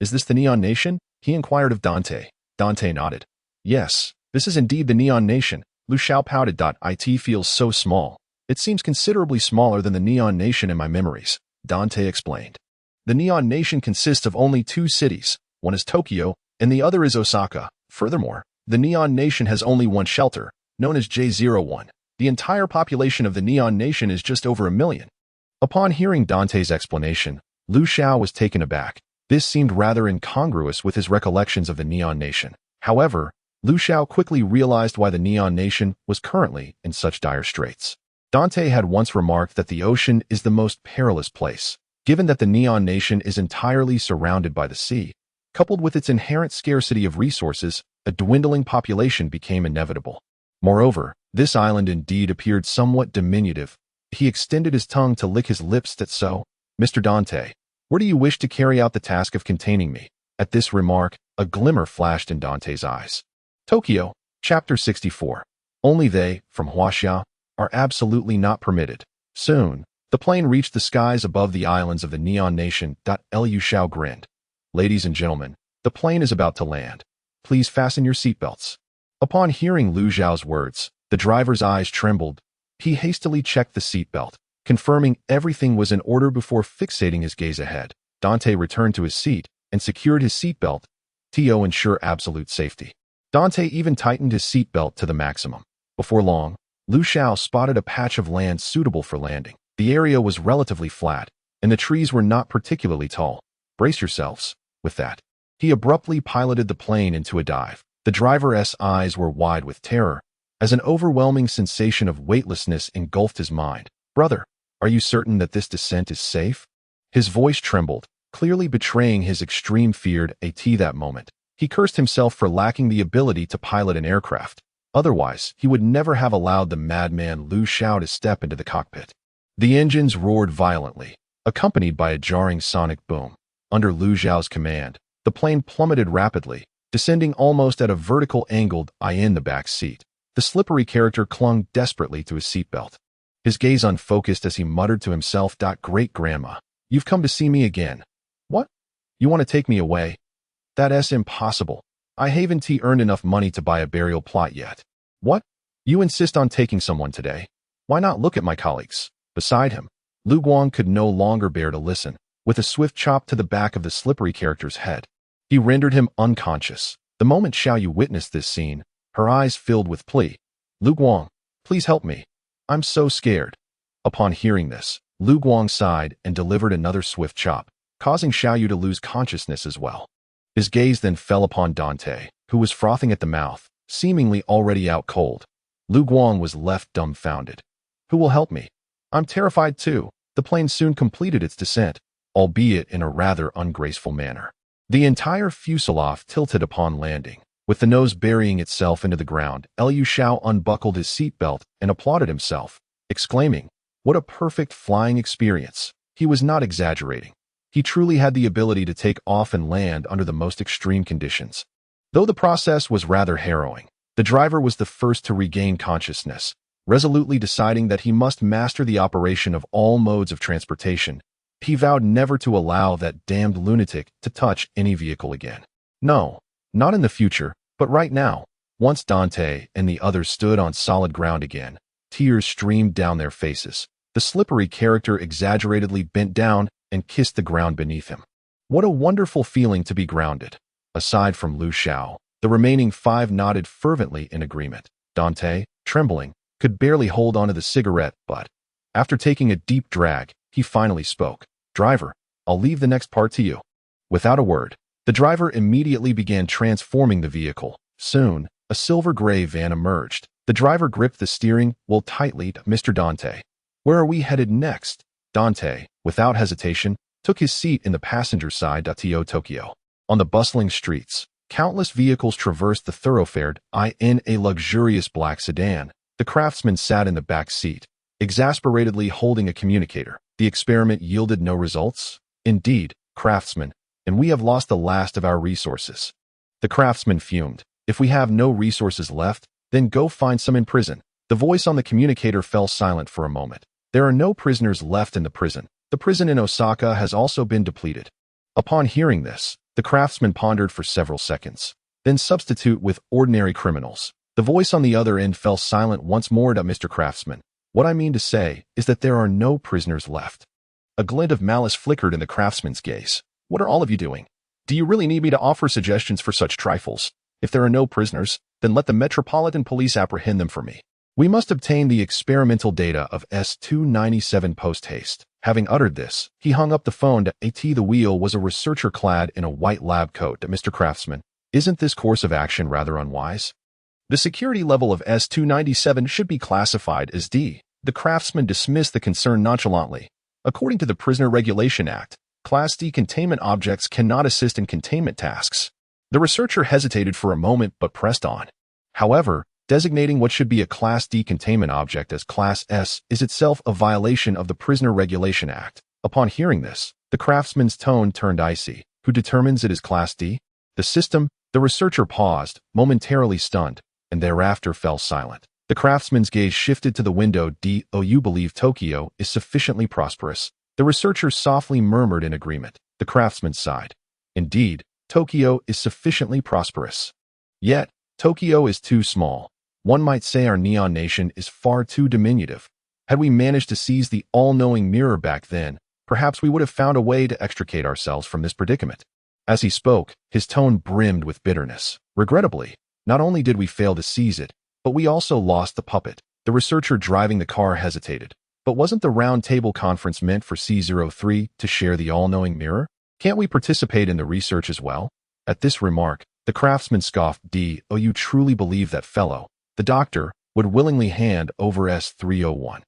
Is this the Neon Nation? He inquired of Dante. Dante nodded. Yes, this is indeed the Neon Nation. Lu Xiao pouted. It feels so small. It seems considerably smaller than the Neon Nation in my memories, Dante explained. The Neon Nation consists of only 2 cities. One is Tokyo, and the other is Osaka. Furthermore, the Neon Nation has only one shelter, known as J01. The entire population of the Neon Nation is just over 1 million. Upon hearing Dante's explanation, Lu Xiao was taken aback. This seemed rather incongruous with his recollections of the Neon Nation. However, Lu Xiao quickly realized why the Neon Nation was currently in such dire straits. Dante had once remarked that the ocean is the most perilous place. Given that the Neon Nation is entirely surrounded by the sea, coupled with its inherent scarcity of resources, a dwindling population became inevitable. Moreover, this island indeed appeared somewhat diminutive. He extended his tongue to lick his lips. So, Mr. Dante, where do you wish to carry out the task of containing me? At this remark, a glimmer flashed in Dante's eyes. Tokyo, Chapter 64. Only they, from Huaxia, are absolutely not permitted. Soon, the plane reached the skies above the islands of the Neon Nation. Liu Xiao grinned. Ladies and gentlemen, the plane is about to land. Please fasten your seatbelts. Upon hearing Lu Xiao's words, the driver's eyes trembled. He hastily checked the seatbelt, confirming everything was in order before fixating his gaze ahead. Dante returned to his seat and secured his seatbelt to ensure absolute safety. Dante even tightened his seatbelt to the maximum. Before long, Lu Xiao spotted a patch of land suitable for landing. The area was relatively flat, and the trees were not particularly tall. Brace yourselves. With that, he abruptly piloted the plane into a dive. The driver's eyes were wide with terror, as an overwhelming sensation of weightlessness engulfed his mind. Brother, are you certain that this descent is safe? His voice trembled, clearly betraying his extreme fear. At that moment, he cursed himself for lacking the ability to pilot an aircraft. Otherwise, he would never have allowed the madman Lu Xiao to step into the cockpit. The engines roared violently, accompanied by a jarring sonic boom. Under Lu Xiao's command, the plane plummeted rapidly, descending almost at a vertical angle. In the back seat, the slippery character clung desperately to his seatbelt. His gaze unfocused as he muttered to himself. Great grandma, You've come to see me again. What? You want to take me away? That's impossible. I haven't earned enough money to buy a burial plot yet. What? You insist on taking someone today? Why not look at my colleagues? Beside him, Lu Guang could no longer bear to listen. With a swift chop to the back of the slippery character's head, he rendered him unconscious. The moment Xiao Yu witnessed this scene, her eyes filled with plea. Lu Guang, please help me. I'm so scared. Upon hearing this, Lu Guang sighed and delivered another swift chop, causing Xiao Yu to lose consciousness as well. His gaze then fell upon Dante, who was frothing at the mouth, seemingly already out cold. Lu Guang was left dumbfounded. Who will help me? I'm terrified too. The plane soon completed its descent, albeit in a rather ungraceful manner. The entire fuselage tilted upon landing. With the nose burying itself into the ground, Liu Xiao unbuckled his seatbelt and applauded himself, exclaiming, "What a perfect flying experience." He was not exaggerating. He truly had the ability to take off and land under the most extreme conditions. Though the process was rather harrowing, the driver was the first to regain consciousness, resolutely deciding that he must master the operation of all modes of transportation. He vowed never to allow that damned lunatic to touch any vehicle again. No, not in the future, but right now. Once Dante and the others stood on solid ground again, tears streamed down their faces. The slippery character exaggeratedly bent down and kissed the ground beneath him. What a wonderful feeling to be grounded. Aside from Lu Xiao, the remaining 5 nodded fervently in agreement. Dante, trembling, could barely hold onto the cigarette, but after taking a deep drag, he finally spoke. "Driver, I'll leave the next part to you." Without a word, the driver immediately began transforming the vehicle. Soon, a silver-gray van emerged. The driver gripped the steering wheel tightly. "Mr. Dante, where are we headed next?" Dante, without hesitation, took his seat in the passenger side. Tokyo. On the bustling streets, countless vehicles traversed the thoroughfare. In a luxurious black sedan, the craftsman sat in the back seat, exasperatedly holding a communicator. The experiment yielded no results? Indeed, craftsman, and we have lost the last of our resources. The craftsman fumed. "If we have no resources left, then go find some in prison." The voice on the communicator fell silent for a moment. "There are no prisoners left in the prison. The prison in Osaka has also been depleted." Upon hearing this, the craftsman pondered for several seconds. "Then substitute with ordinary criminals." The voice on the other end fell silent once more. "Mr. Craftsman, what I mean to say is that there are no prisoners left." A glint of malice flickered in the craftsman's gaze. "What are all of you doing? Do you really need me to offer suggestions for such trifles? If there are no prisoners, then let the Metropolitan Police apprehend them for me. We must obtain the experimental data of S-297 post-haste." Having uttered this, he hung up the phone. The wheel was a researcher clad in a white lab coat. "Mr. Craftsman, isn't this course of action rather unwise? The security level of S-297 should be classified as D." The craftsman dismissed the concern nonchalantly. "According to the Prisoner Regulation Act, Class D containment objects cannot assist in containment tasks." The researcher hesitated for a moment but pressed on. However, designating what should be a Class D containment object as Class S is itself a violation of the Prisoner Regulation Act. Upon hearing this, the craftsman's tone turned icy. "Who determines it is Class D? The system?" The researcher paused, momentarily stunned, and thereafter fell silent. The craftsman's gaze shifted to the window. "Do you believe Tokyo is sufficiently prosperous?" The researcher softly murmured in agreement. The craftsman sighed. "Indeed, Tokyo is sufficiently prosperous. Yet, Tokyo is too small. One might say our neon nation is far too diminutive. Had we managed to seize the all-knowing mirror back then, perhaps we would have found a way to extricate ourselves from this predicament." As he spoke, his tone brimmed with bitterness. "Regrettably, not only did we fail to seize it, but we also lost the puppet." The researcher driving the car hesitated. "But wasn't the round table conference meant for C03 to share the all-knowing mirror? Can't we participate in the research as well?" At this remark, the craftsman scoffed. "Do you truly believe that fellow, the doctor, would willingly hand over S301?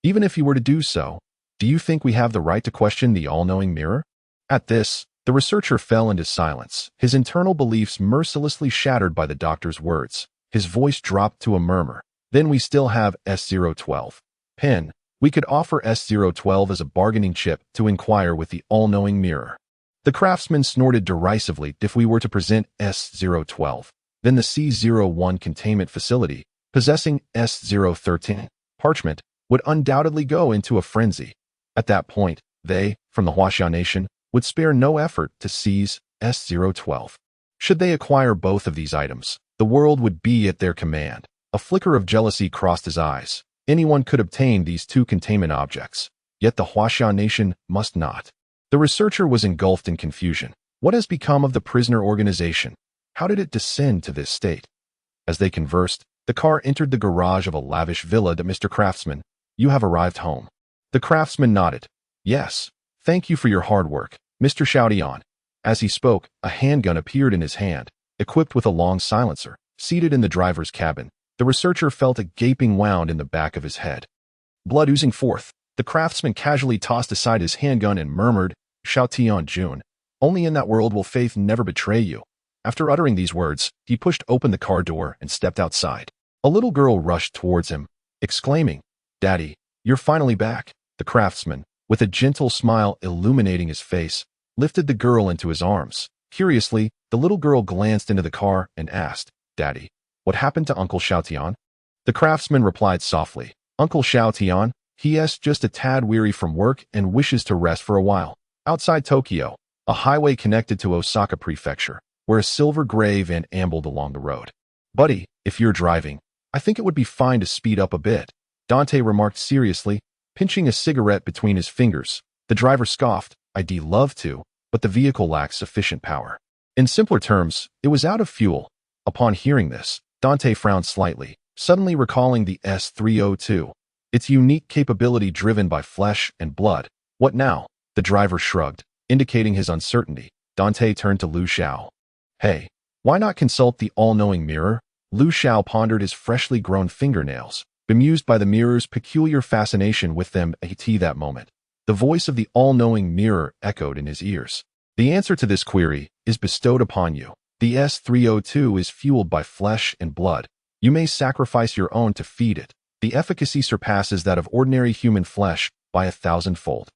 Even if he were to do so, do you think we have the right to question the all-knowing mirror?" At this, the researcher fell into silence, his internal beliefs mercilessly shattered by the doctor's words. His voice dropped to a murmur. "Then we still have S012. Pen, we could offer S012 as a bargaining chip to inquire with the all-knowing mirror." The craftsman snorted derisively. "If we were to present S012, then the C01 containment facility, possessing S013 parchment, would undoubtedly go into a frenzy. At that point, They, from the Xiao Nation, would spare no effort to seize S012. Should they acquire both of these items, the world would be at their command. A flicker of jealousy crossed his eyes. Anyone could obtain these two containment objects, yet the Xiao Nation must not. The researcher was engulfed in confusion. What has become of the prisoner organization? How did it descend to this state? As they conversed, the car entered the garage of a lavish villa. To Mr. Craftsman, you have arrived home. The craftsman nodded. Yes, thank you for your hard work, Mr. Xiao. As he spoke, a handgun appeared in his hand, equipped with a long silencer. Seated in the driver's cabin, the researcher felt a gaping wound in the back of his head. Blood oozing forth, the craftsman casually tossed aside his handgun and murmured, Xiao Jun, only in that world will faith never betray you. After uttering these words, he pushed open the car door and stepped outside. A little girl rushed towards him, exclaiming, Daddy, you're finally back. The craftsman, with a gentle smile illuminating his face, lifted the girl into his arms. Curiously, the little girl glanced into the car and asked, Daddy, what happened to Uncle Xiao? The craftsman replied softly, Uncle Xiao, he is just a tad weary from work and wishes to rest for a while. Outside Tokyo, a highway connected to Osaka Prefecture, where a silver gray van ambled along the road. Buddy, if you're driving, I think it would be fine to speed up a bit, Dante remarked seriously, pinching a cigarette between his fingers. The driver scoffed, I'd love to, but the vehicle lacks sufficient power. In simpler terms, it was out of fuel. Upon hearing this, Dante frowned slightly, suddenly recalling the S302, its unique capability driven by flesh and blood. What now? The driver shrugged, indicating his uncertainty. Dante turned to Lu Xiao. Hey, why not consult the all-knowing mirror? Lu Xiao pondered his freshly grown fingernails, bemused by the mirror's peculiar fascination with them at that moment. The voice of the all-knowing mirror echoed in his ears. The answer to this query is bestowed upon you. The S302 is fueled by flesh and blood. You may sacrifice your own to feed it. The efficacy surpasses that of ordinary human flesh by 1,000-fold.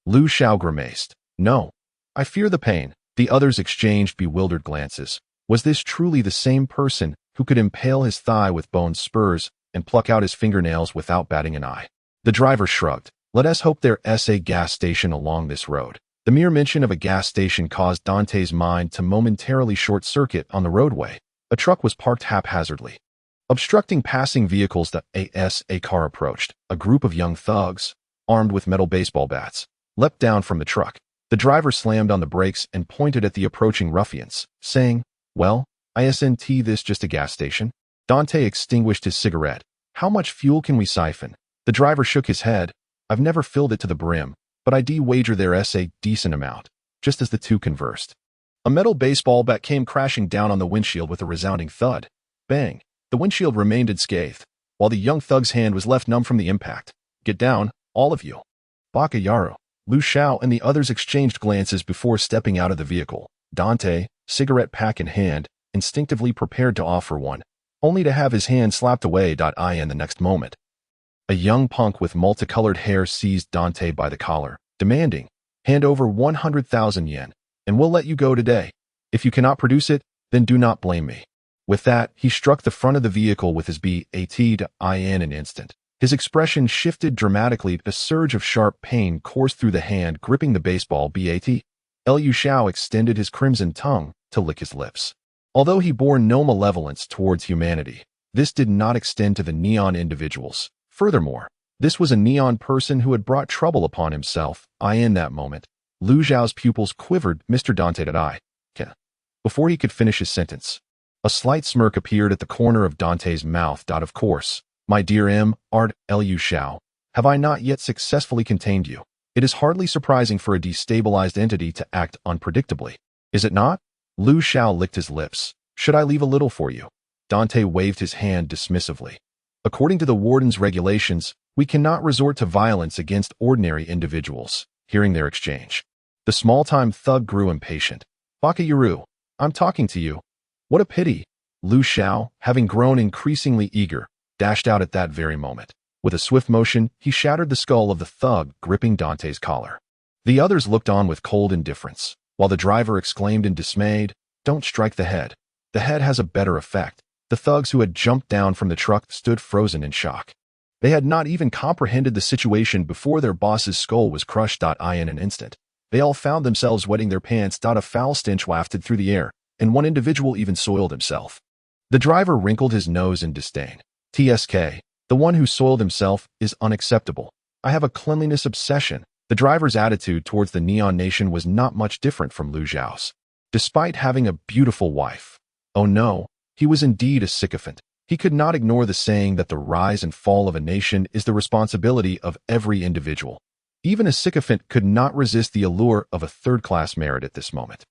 Lu Xiao grimaced. No, I fear the pain. The others exchanged bewildered glances. Was this truly the same person who could impale his thigh with bone spurs and pluck out his fingernails without batting an eye? The driver shrugged. Let us hope there is a gas station along this road. The mere mention of a gas station caused Dante's mind to momentarily short-circuit on the roadway. A truck was parked haphazardly, obstructing passing vehicles. A car approached. A group of young thugs, armed with metal baseball bats, leapt down from the truck. The driver slammed on the brakes and pointed at the approaching ruffians, saying, Well, isn't this just a gas station? Dante extinguished his cigarette. How much fuel can we siphon? The driver shook his head. I've never filled it to the brim, but I'd wager there is a decent amount. Just as the two conversed, a metal baseball bat came crashing down on the windshield with a resounding thud. Bang! The windshield remained unscathed, while the young thug's hand was left numb from the impact. Get down, all of you. Bakayaro, Lu Xiao and the others exchanged glances before stepping out of the vehicle. Dante, cigarette pack in hand, instinctively prepared to offer one, only to have his hand slapped away. In the next moment, a young punk with multicolored hair seized Dante by the collar, demanding, Hand over 100,000 yen, and we'll let you go today. If you cannot produce it, then do not blame me. With that, he struck the front of the vehicle with his bat in an instant. His expression shifted dramatically. A surge of sharp pain coursed through the hand gripping the baseball bat. Lu Xiao extended his crimson tongue to lick his lips. Although he bore no malevolence towards humanity, this did not extend to the neon individuals. Furthermore, this was a neon person who had brought trouble upon himself. In that moment, Lu Xiao's pupils quivered. Mr. Dante before he could finish his sentence, a slight smirk appeared at the corner of Dante's mouth. Of course, my dear Lu Xiao, have I not yet successfully contained you? It is hardly surprising for a destabilized entity to act unpredictably. Is it not? Lu Xiao licked his lips. Should I leave a little for you? Dante waved his hand dismissively. According to the Warden's regulations, we cannot resort to violence against ordinary individuals. Hearing their exchange, the small-time thug grew impatient. Bakayuru, I'm talking to you. What a pity. Lu Xiao, having grown increasingly eager, dashed out at that very moment. With a swift motion, he shattered the skull of the thug gripping Dante's collar. The others looked on with cold indifference, while the driver exclaimed in dismay, Don't strike the head. The head has a better effect. The thugs who had jumped down from the truck stood frozen in shock. They had not even comprehended the situation before their boss's skull was crushed. In an instant, they all found themselves wetting their pants. A foul stench wafted through the air, and one individual even soiled himself. The driver wrinkled his nose in disdain. TSK, the one who soiled himself, is unacceptable. I have a cleanliness obsession. The driver's attitude towards the Neon Nation was not much different from Lu Xiao's. Despite having a beautiful wife, oh no, he was indeed a sycophant. He could not ignore the saying that the rise and fall of a nation is the responsibility of every individual. Even a sycophant could not resist the allure of a third-class merit at this moment.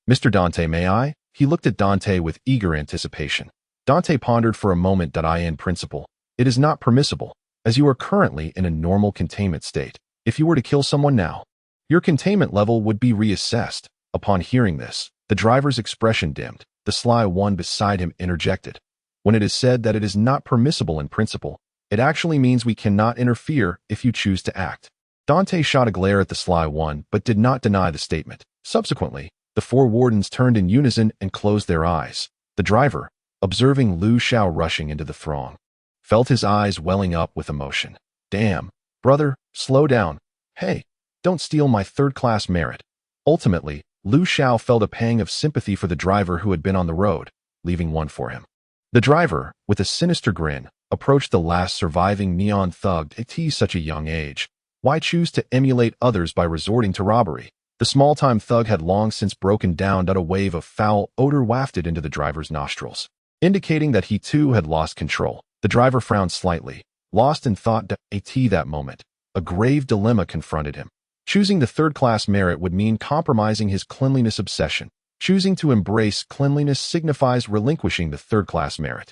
Mr. Dante, may I? He looked at Dante with eager anticipation. Dante pondered for a moment. In principle, it is not permissible, as you are currently in a normal containment state. If you were to kill someone now, your containment level would be reassessed. Upon hearing this, the driver's expression dimmed. The sly one beside him interjected. When it is said that it is not permissible in principle, it actually means we cannot interfere if you choose to act. Dante shot a glare at the sly one, but did not deny the statement. Subsequently, the four wardens turned in unison and closed their eyes. The driver, observing Lu Xiao rushing into the throng, felt his eyes welling up with emotion. Damn, brother, slow down. Hey, don't steal my third-class merit. Ultimately, Lu Xiao felt a pang of sympathy for the driver who had been on the road, leaving one for him. The driver, with a sinister grin, approached the last surviving neon thug. At such a young age, why choose to emulate others by resorting to robbery? The small-time thug had long since broken down. A wave of foul odor wafted into the driver's nostrils, indicating that he too had lost control. The driver frowned slightly, lost in thought. That moment, a grave dilemma confronted him. Choosing the third-class merit would mean compromising his cleanliness obsession. Choosing to embrace cleanliness signifies relinquishing the third-class merit.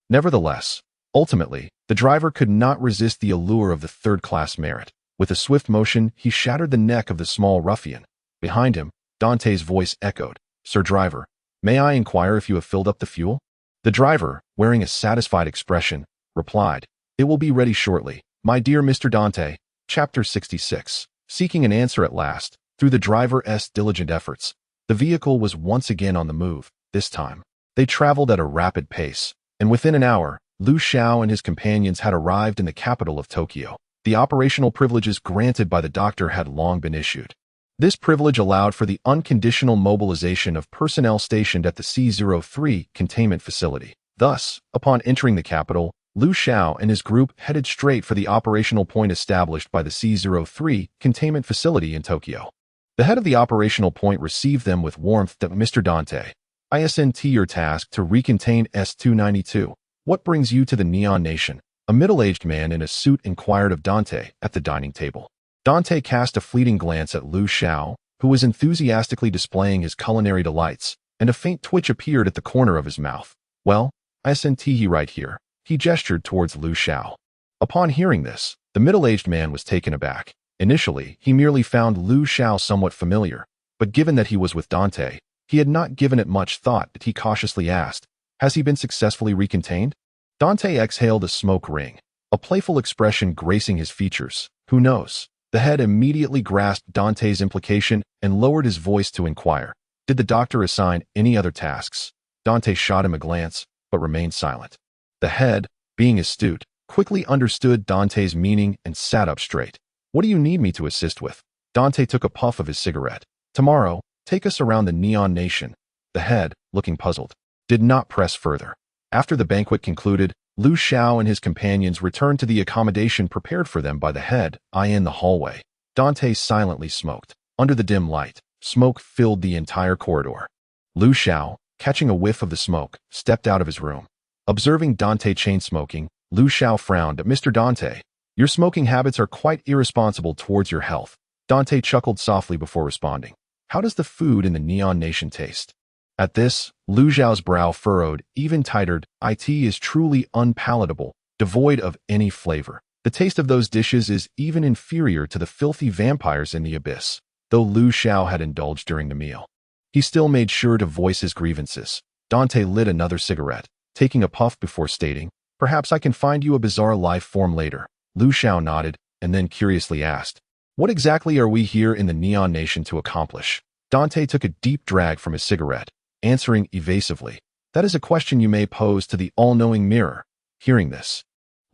Nevertheless, ultimately, the driver could not resist the allure of the third-class merit. With a swift motion, he shattered the neck of the small ruffian. Behind him, Dante's voice echoed. Sir Driver, may I inquire if you have filled up the fuel? The driver, wearing a satisfied expression, replied, It will be ready shortly, my dear Mr. Dante. Chapter 66. Seeking an answer at last, through the driver's diligent efforts, the vehicle was once again on the move. This time, they traveled at a rapid pace, and within an hour, Lu Xiao and his companions had arrived in the capital of Tokyo. The operational privileges granted by the doctor had long been issued. This privilege allowed for the unconditional mobilization of personnel stationed at the C03 containment facility. Thus, upon entering the capital, Lu Xiao and his group headed straight for the operational point established by the C03 containment facility in Tokyo. The head of the operational point received them with warmth. Mr. Dante, I sent your task to recontain S-292. What brings you to the Neon Nation? A middle-aged man in a suit inquired of Dante at the dining table. Dante cast a fleeting glance at Lu Xiao, who was enthusiastically displaying his culinary delights, and a faint twitch appeared at the corner of his mouth. Well, I sent he right here. He gestured towards Lu Xiao. Upon hearing this, the middle-aged man was taken aback. Initially, he merely found Lu Xiao somewhat familiar, but given that he was with Dante, he had not given it much thought. He cautiously asked, Has he been successfully recontained? Dante exhaled a smoke ring, a playful expression gracing his features. Who knows? The head immediately grasped Dante's implication and lowered his voice to inquire, Did the doctor assign any other tasks? Dante shot him a glance, but remained silent. The head, being astute, quickly understood Dante's meaning and sat up straight. What do you need me to assist with? Dante took a puff of his cigarette. Tomorrow, take us around the Neon Nation. The head, looking puzzled, did not press further. After the banquet concluded, Lu Xiao and his companions returned to the accommodation prepared for them by the head. In the hallway, Dante silently smoked. Under the dim light, smoke filled the entire corridor. Lu Xiao, catching a whiff of the smoke, stepped out of his room. Observing Dante chain-smoking, Lu Xiao frowned. Mr. Dante, your smoking habits are quite irresponsible towards your health. Dante chuckled softly before responding. How does the food in the Neon Nation taste? At this, Lu Xiao's brow furrowed, even tighter. It is truly unpalatable, devoid of any flavor. The taste of those dishes is even inferior to the filthy vampires in the abyss. Though Lu Xiao had indulged during the meal, he still made sure to voice his grievances. Dante lit another cigarette, taking a puff before stating, Perhaps I can find you a bizarre life form later. Lu Xiao nodded, and then curiously asked, What exactly are we here in the Neon Nation to accomplish? Dante took a deep drag from his cigarette, answering evasively, That is a question you may pose to the all-knowing mirror. Hearing this,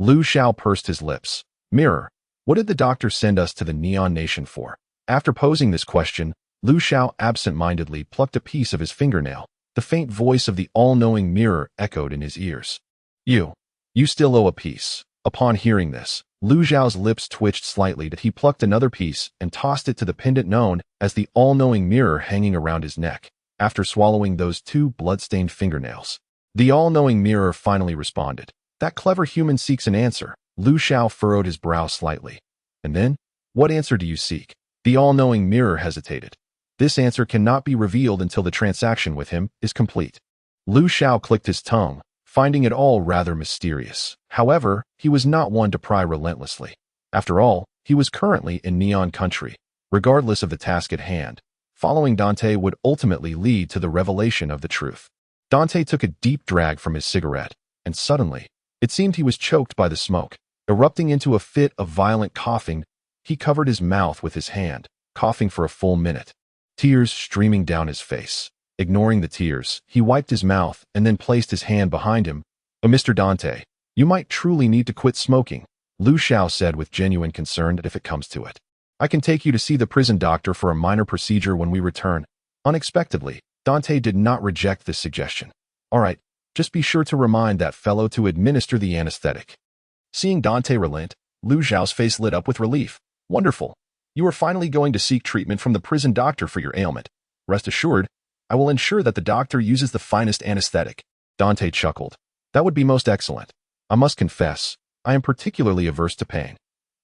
Lu Xiao pursed his lips. Mirror, what did the doctor send us to the Neon Nation for? After posing this question, Lu Xiao absent-mindedly plucked a piece of his fingernail. The faint voice of the all-knowing mirror echoed in his ears. You still owe a piece. Upon hearing this, Lu Xiao's lips twitched slightly that he plucked another piece and tossed it to the pendant known as the all-knowing mirror hanging around his neck. After swallowing those 2 blood-stained fingernails, the all-knowing mirror finally responded. That clever human seeks an answer. Lu Xiao furrowed his brow slightly. And then, what answer do you seek? The all-knowing mirror hesitated. This answer cannot be revealed until the transaction with him is complete. Lu Xiao clicked his tongue, finding it all rather mysterious. However, he was not one to pry relentlessly. After all, he was currently in Neon Country. Regardless of the task at hand, following Dante would ultimately lead to the revelation of the truth. Dante took a deep drag from his cigarette, and suddenly, it seemed he was choked by the smoke. Erupting into a fit of violent coughing, he covered his mouth with his hand, coughing for a full minute. Tears streaming down his face. Ignoring the tears, he wiped his mouth and then placed his hand behind him. "Oh, Mr. Dante, you might truly need to quit smoking," Lu Xiao said with genuine concern that if it comes to it. "I can take you to see the prison doctor for a minor procedure when we return." Unexpectedly, Dante did not reject this suggestion. "All right, just be sure to remind that fellow to administer the anesthetic." Seeing Dante relent, Lu Xiao's face lit up with relief. "Wonderful. You are finally going to seek treatment from the prison doctor for your ailment. Rest assured, I will ensure that the doctor uses the finest anesthetic." Dante chuckled. "That would be most excellent. I must confess, I am particularly averse to pain."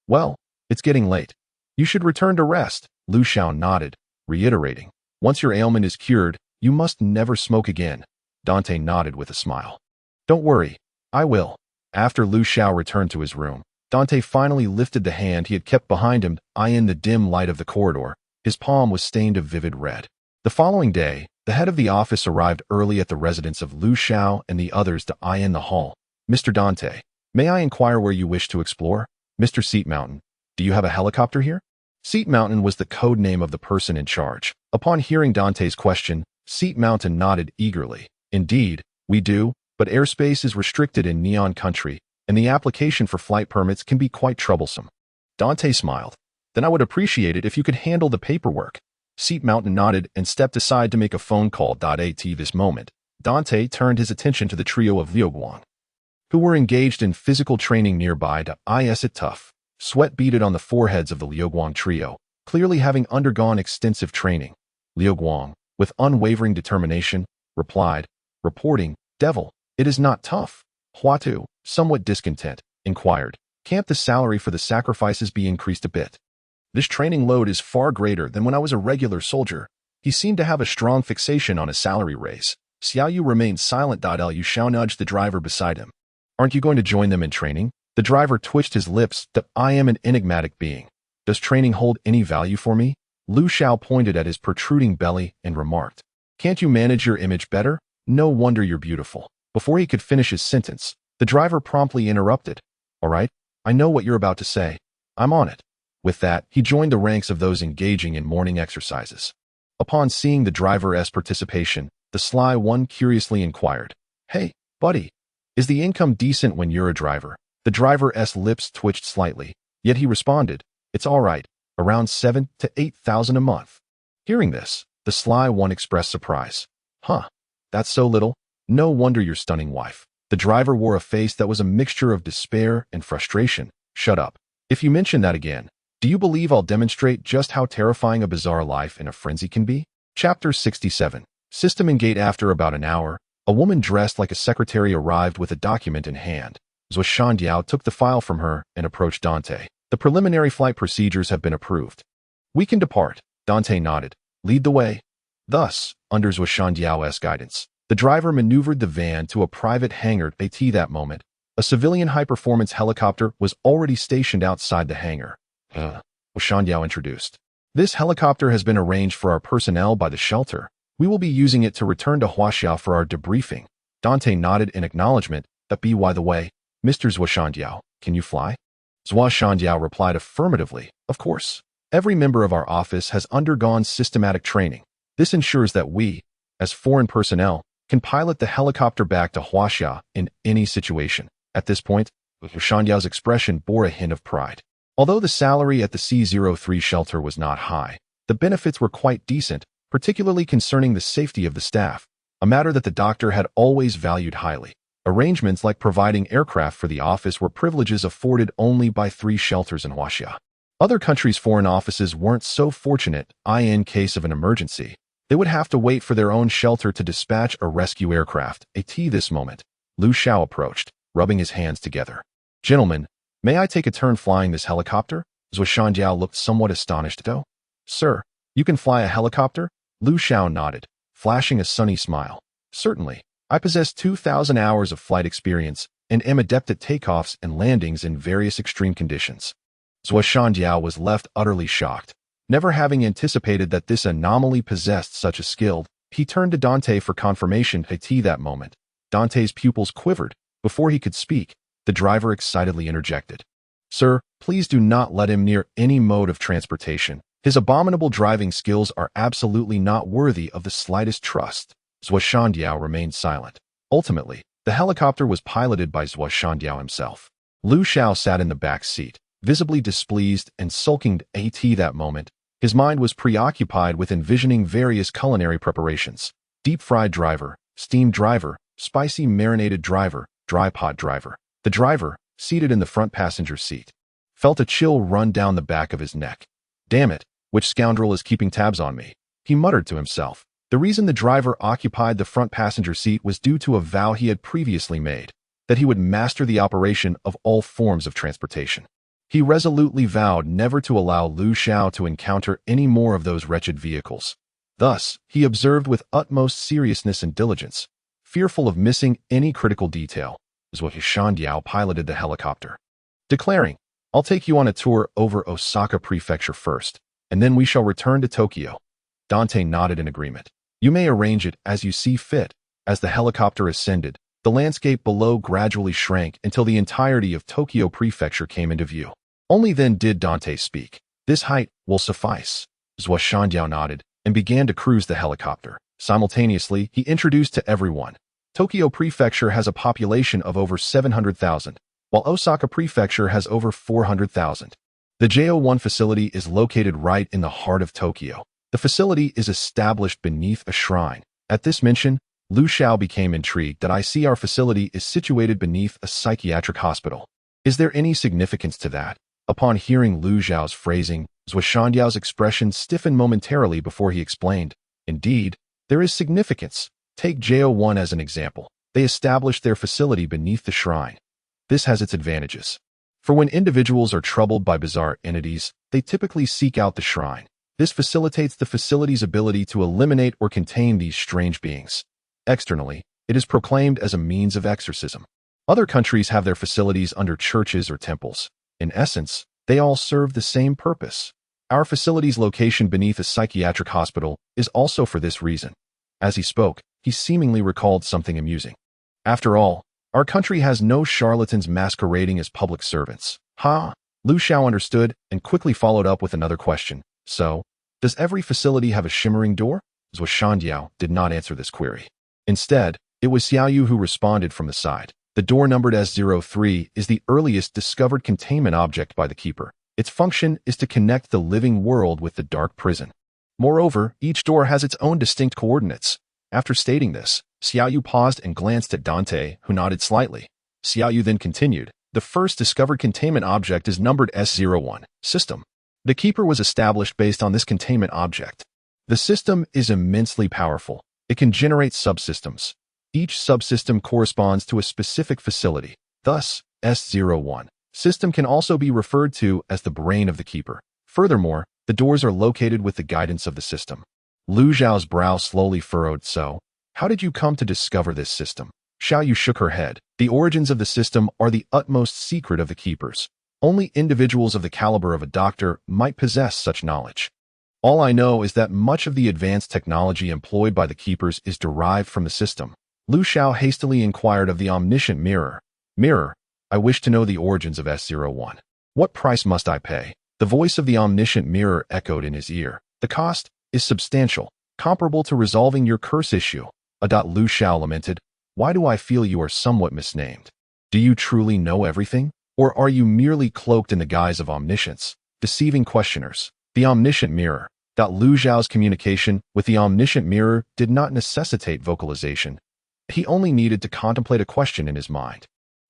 "Well, it's getting late. You should return to rest," Lu Xiao nodded, reiterating. "Once your ailment is cured, you must never smoke again." Dante nodded with a smile. "Don't worry, I will." After Lu Xiao returned to his room, Dante finally lifted the hand he had kept behind him, in the dim light of the corridor. His palm was stained a vivid red. The following day, the head of the office arrived early at the residence of Lu Xiao and the others to eye in the hall. "Mr. Dante, may I inquire where you wish to explore?" "Mr. Seep Mountain, do you have a helicopter here?" Seep Mountain was the code name of the person in charge. Upon hearing Dante's question, Seep Mountain nodded eagerly. "Indeed, we do, but airspace is restricted in Neon Country, and the application for flight permits can be quite troublesome." Dante smiled. "Then I would appreciate it if you could handle the paperwork." Seep Mountain nodded and stepped aside to make a phone call. At this moment, Dante turned his attention to the trio of Liuguang, who were engaged in physical training nearby. It tough. Sweat beaded on the foreheads of the Liuguang trio, clearly having undergone extensive training. Liuguang, with unwavering determination, replied, reporting, "Devil, it is not tough." Huatu, somewhat discontent, inquired, "Can't the salary for the sacrifices be increased a bit? This training load is far greater than when I was a regular soldier." He seemed to have a strong fixation on a salary raise. Xiao remained silent. Lu Xiao nudged the driver beside him. "Aren't you going to join them in training?" The driver twitched his lips. "I am an enigmatic being. Does training hold any value for me?" Lu Xiao pointed at his protruding belly and remarked, "Can't you manage your image better? No wonder you're beautiful." Before he could finish his sentence, the driver promptly interrupted. "All right, I know what you're about to say. I'm on it." With that, he joined the ranks of those engaging in morning exercises. Upon seeing the driver's participation, the sly one curiously inquired, "Hey, buddy, is the income decent when you're a driver?" The driver's lips twitched slightly, yet he responded, "It's all right, around 7,000 to 8,000 a month." Hearing this, the sly one expressed surprise. "Huh, that's so little? No wonder your stunning wife." The driver wore a face that was a mixture of despair and frustration. "Shut up. If you mention that again, do you believe I'll demonstrate just how terrifying a bizarre life in a frenzy can be?" Chapter 67. System Engage. After about an hour, a woman dressed like a secretary arrived with a document in hand. Zhuo took the file from her and approached Dante. "The preliminary flight procedures have been approved. We can depart." Dante nodded. "Lead the way." Thus, under Zhuo guidance, the driver maneuvered the van to a private hangar. At that moment, a civilian high-performance helicopter was already stationed outside the hangar. Zhuo introduced. "This helicopter has been arranged for our personnel by the shelter. We will be using it to return to Huaxia for our debriefing." Dante nodded in acknowledgement. By the way, Mr. Zhuo, can you fly?" Zhuo replied affirmatively. "Of course. Every member of our office has undergone systematic training. This ensures that we, as foreign personnel, can pilot the helicopter back to Huaxia in any situation." At this point, Shandiao's expression bore a hint of pride. Although the salary at the C03 shelter was not high, the benefits were quite decent, particularly concerning the safety of the staff, a matter that the doctor had always valued highly. Arrangements like providing aircraft for the office were privileges afforded only by 3 shelters in Huaxia. Other countries' foreign offices weren't so fortunate, in case of an emergency. They would have to wait for their own shelter to dispatch a rescue aircraft. This moment, Lu Xiao approached, rubbing his hands together. "Gentlemen, may I take a turn flying this helicopter?" Zhuo Shandiao looked somewhat astonished though. "Sir, you can fly a helicopter?" Lu Xiao nodded, flashing a sunny smile. "Certainly. I possess 2,000 hours of flight experience and am adept at takeoffs and landings in various extreme conditions." Zhuo Shandiao was left utterly shocked. Never having anticipated that this anomaly possessed such a skill, he turned to Dante for confirmation. At that moment, Dante's pupils quivered. Before he could speak, the driver excitedly interjected. "Sir, please do not let him near any mode of transportation. His abominable driving skills are absolutely not worthy of the slightest trust." Zhuo Shandiao remained silent. Ultimately, the helicopter was piloted by Zhuo Shandiao himself. Lu Xiao sat in the back seat, visibly displeased and sulking. At that moment, his mind was preoccupied with envisioning various culinary preparations. Deep-fried driver, steamed driver, spicy marinated driver, dry pot driver. The driver, seated in the front passenger seat, felt a chill run down the back of his neck. "Damn it, which scoundrel is keeping tabs on me?" he muttered to himself. The reason the driver occupied the front passenger seat was due to a vow he had previously made, that he would master the operation of all forms of transportation. He resolutely vowed never to allow Lu Xiao to encounter any more of those wretched vehicles. Thus, he observed with utmost seriousness and diligence, fearful of missing any critical detail, as Zhuo Shandiao piloted the helicopter, declaring, "I'll take you on a tour over Osaka Prefecture first, and then we shall return to Tokyo." Dante nodded in agreement. "You may arrange it as you see fit." As the helicopter ascended, the landscape below gradually shrank until the entirety of Tokyo Prefecture came into view. Only then did Dante speak. "This height will suffice." Zhuo Shandiao nodded and began to cruise the helicopter. Simultaneously, he introduced to everyone, Tokyo Prefecture has a population of over 700,000, while Osaka Prefecture has over 400,000. The JO1 facility is located right in the heart of Tokyo. The facility is established beneath a shrine. At this mention, Lu Xiao became intrigued that I see our facility is situated beneath a psychiatric hospital. Is there any significance to that? Upon hearing Lu Xiao's phrasing, Zhuo Shandiao's expression stiffened momentarily before he explained, "Indeed, there is significance. Take JO1 as an example. They established their facility beneath the shrine. This has its advantages. For when individuals are troubled by bizarre entities, they typically seek out the shrine. This facilitates the facility's ability to eliminate or contain these strange beings. Externally, it is proclaimed as a means of exorcism. Other countries have their facilities under churches or temples. In essence, they all serve the same purpose. Our facility's location beneath a psychiatric hospital is also for this reason." As he spoke, he seemingly recalled something amusing. "After all, our country has no charlatans masquerading as public servants." Lu Xiao understood and quickly followed up with another question. "So, does every facility have a shimmering door?" Zhuo Shandiao did not answer this query. Instead, it was Xiao who responded from the side. "The door numbered S03 is the earliest discovered containment object by the keeper. Its function is to connect the living world with the dark prison. Moreover, each door has its own distinct coordinates." After stating this, Xiao paused and glanced at Dante, who nodded slightly. Xiao then continued, "The first discovered containment object is numbered S01, system. The keeper was established based on this containment object. The system is immensely powerful. It can generate subsystems. Each subsystem corresponds to a specific facility. Thus, S01 system can also be referred to as the brain of the keeper. Furthermore, the doors are located with the guidance of the system." Lu Xiao's brow slowly furrowed. "So, how did you come to discover this system?" Xiao shook her head. "The origins of the system are the utmost secret of the keepers. Only individuals of the caliber of a doctor might possess such knowledge. All I know is that much of the advanced technology employed by the keepers is derived from the system." Lu Xiao hastily inquired of the omniscient mirror. "Mirror, I wish to know the origins of S01. What price must I pay?" The voice of the omniscient mirror echoed in his ear. "The cost is substantial, comparable to resolving your curse issue." Lu Xiao lamented. "Why do I feel you are somewhat misnamed?" Do you truly know everything? Or are you merely cloaked in the guise of omniscience, deceiving questioners? The omniscient mirror. Lu Xiao's communication with the omniscient mirror did not necessitate vocalization. He only needed to contemplate a question in his mind,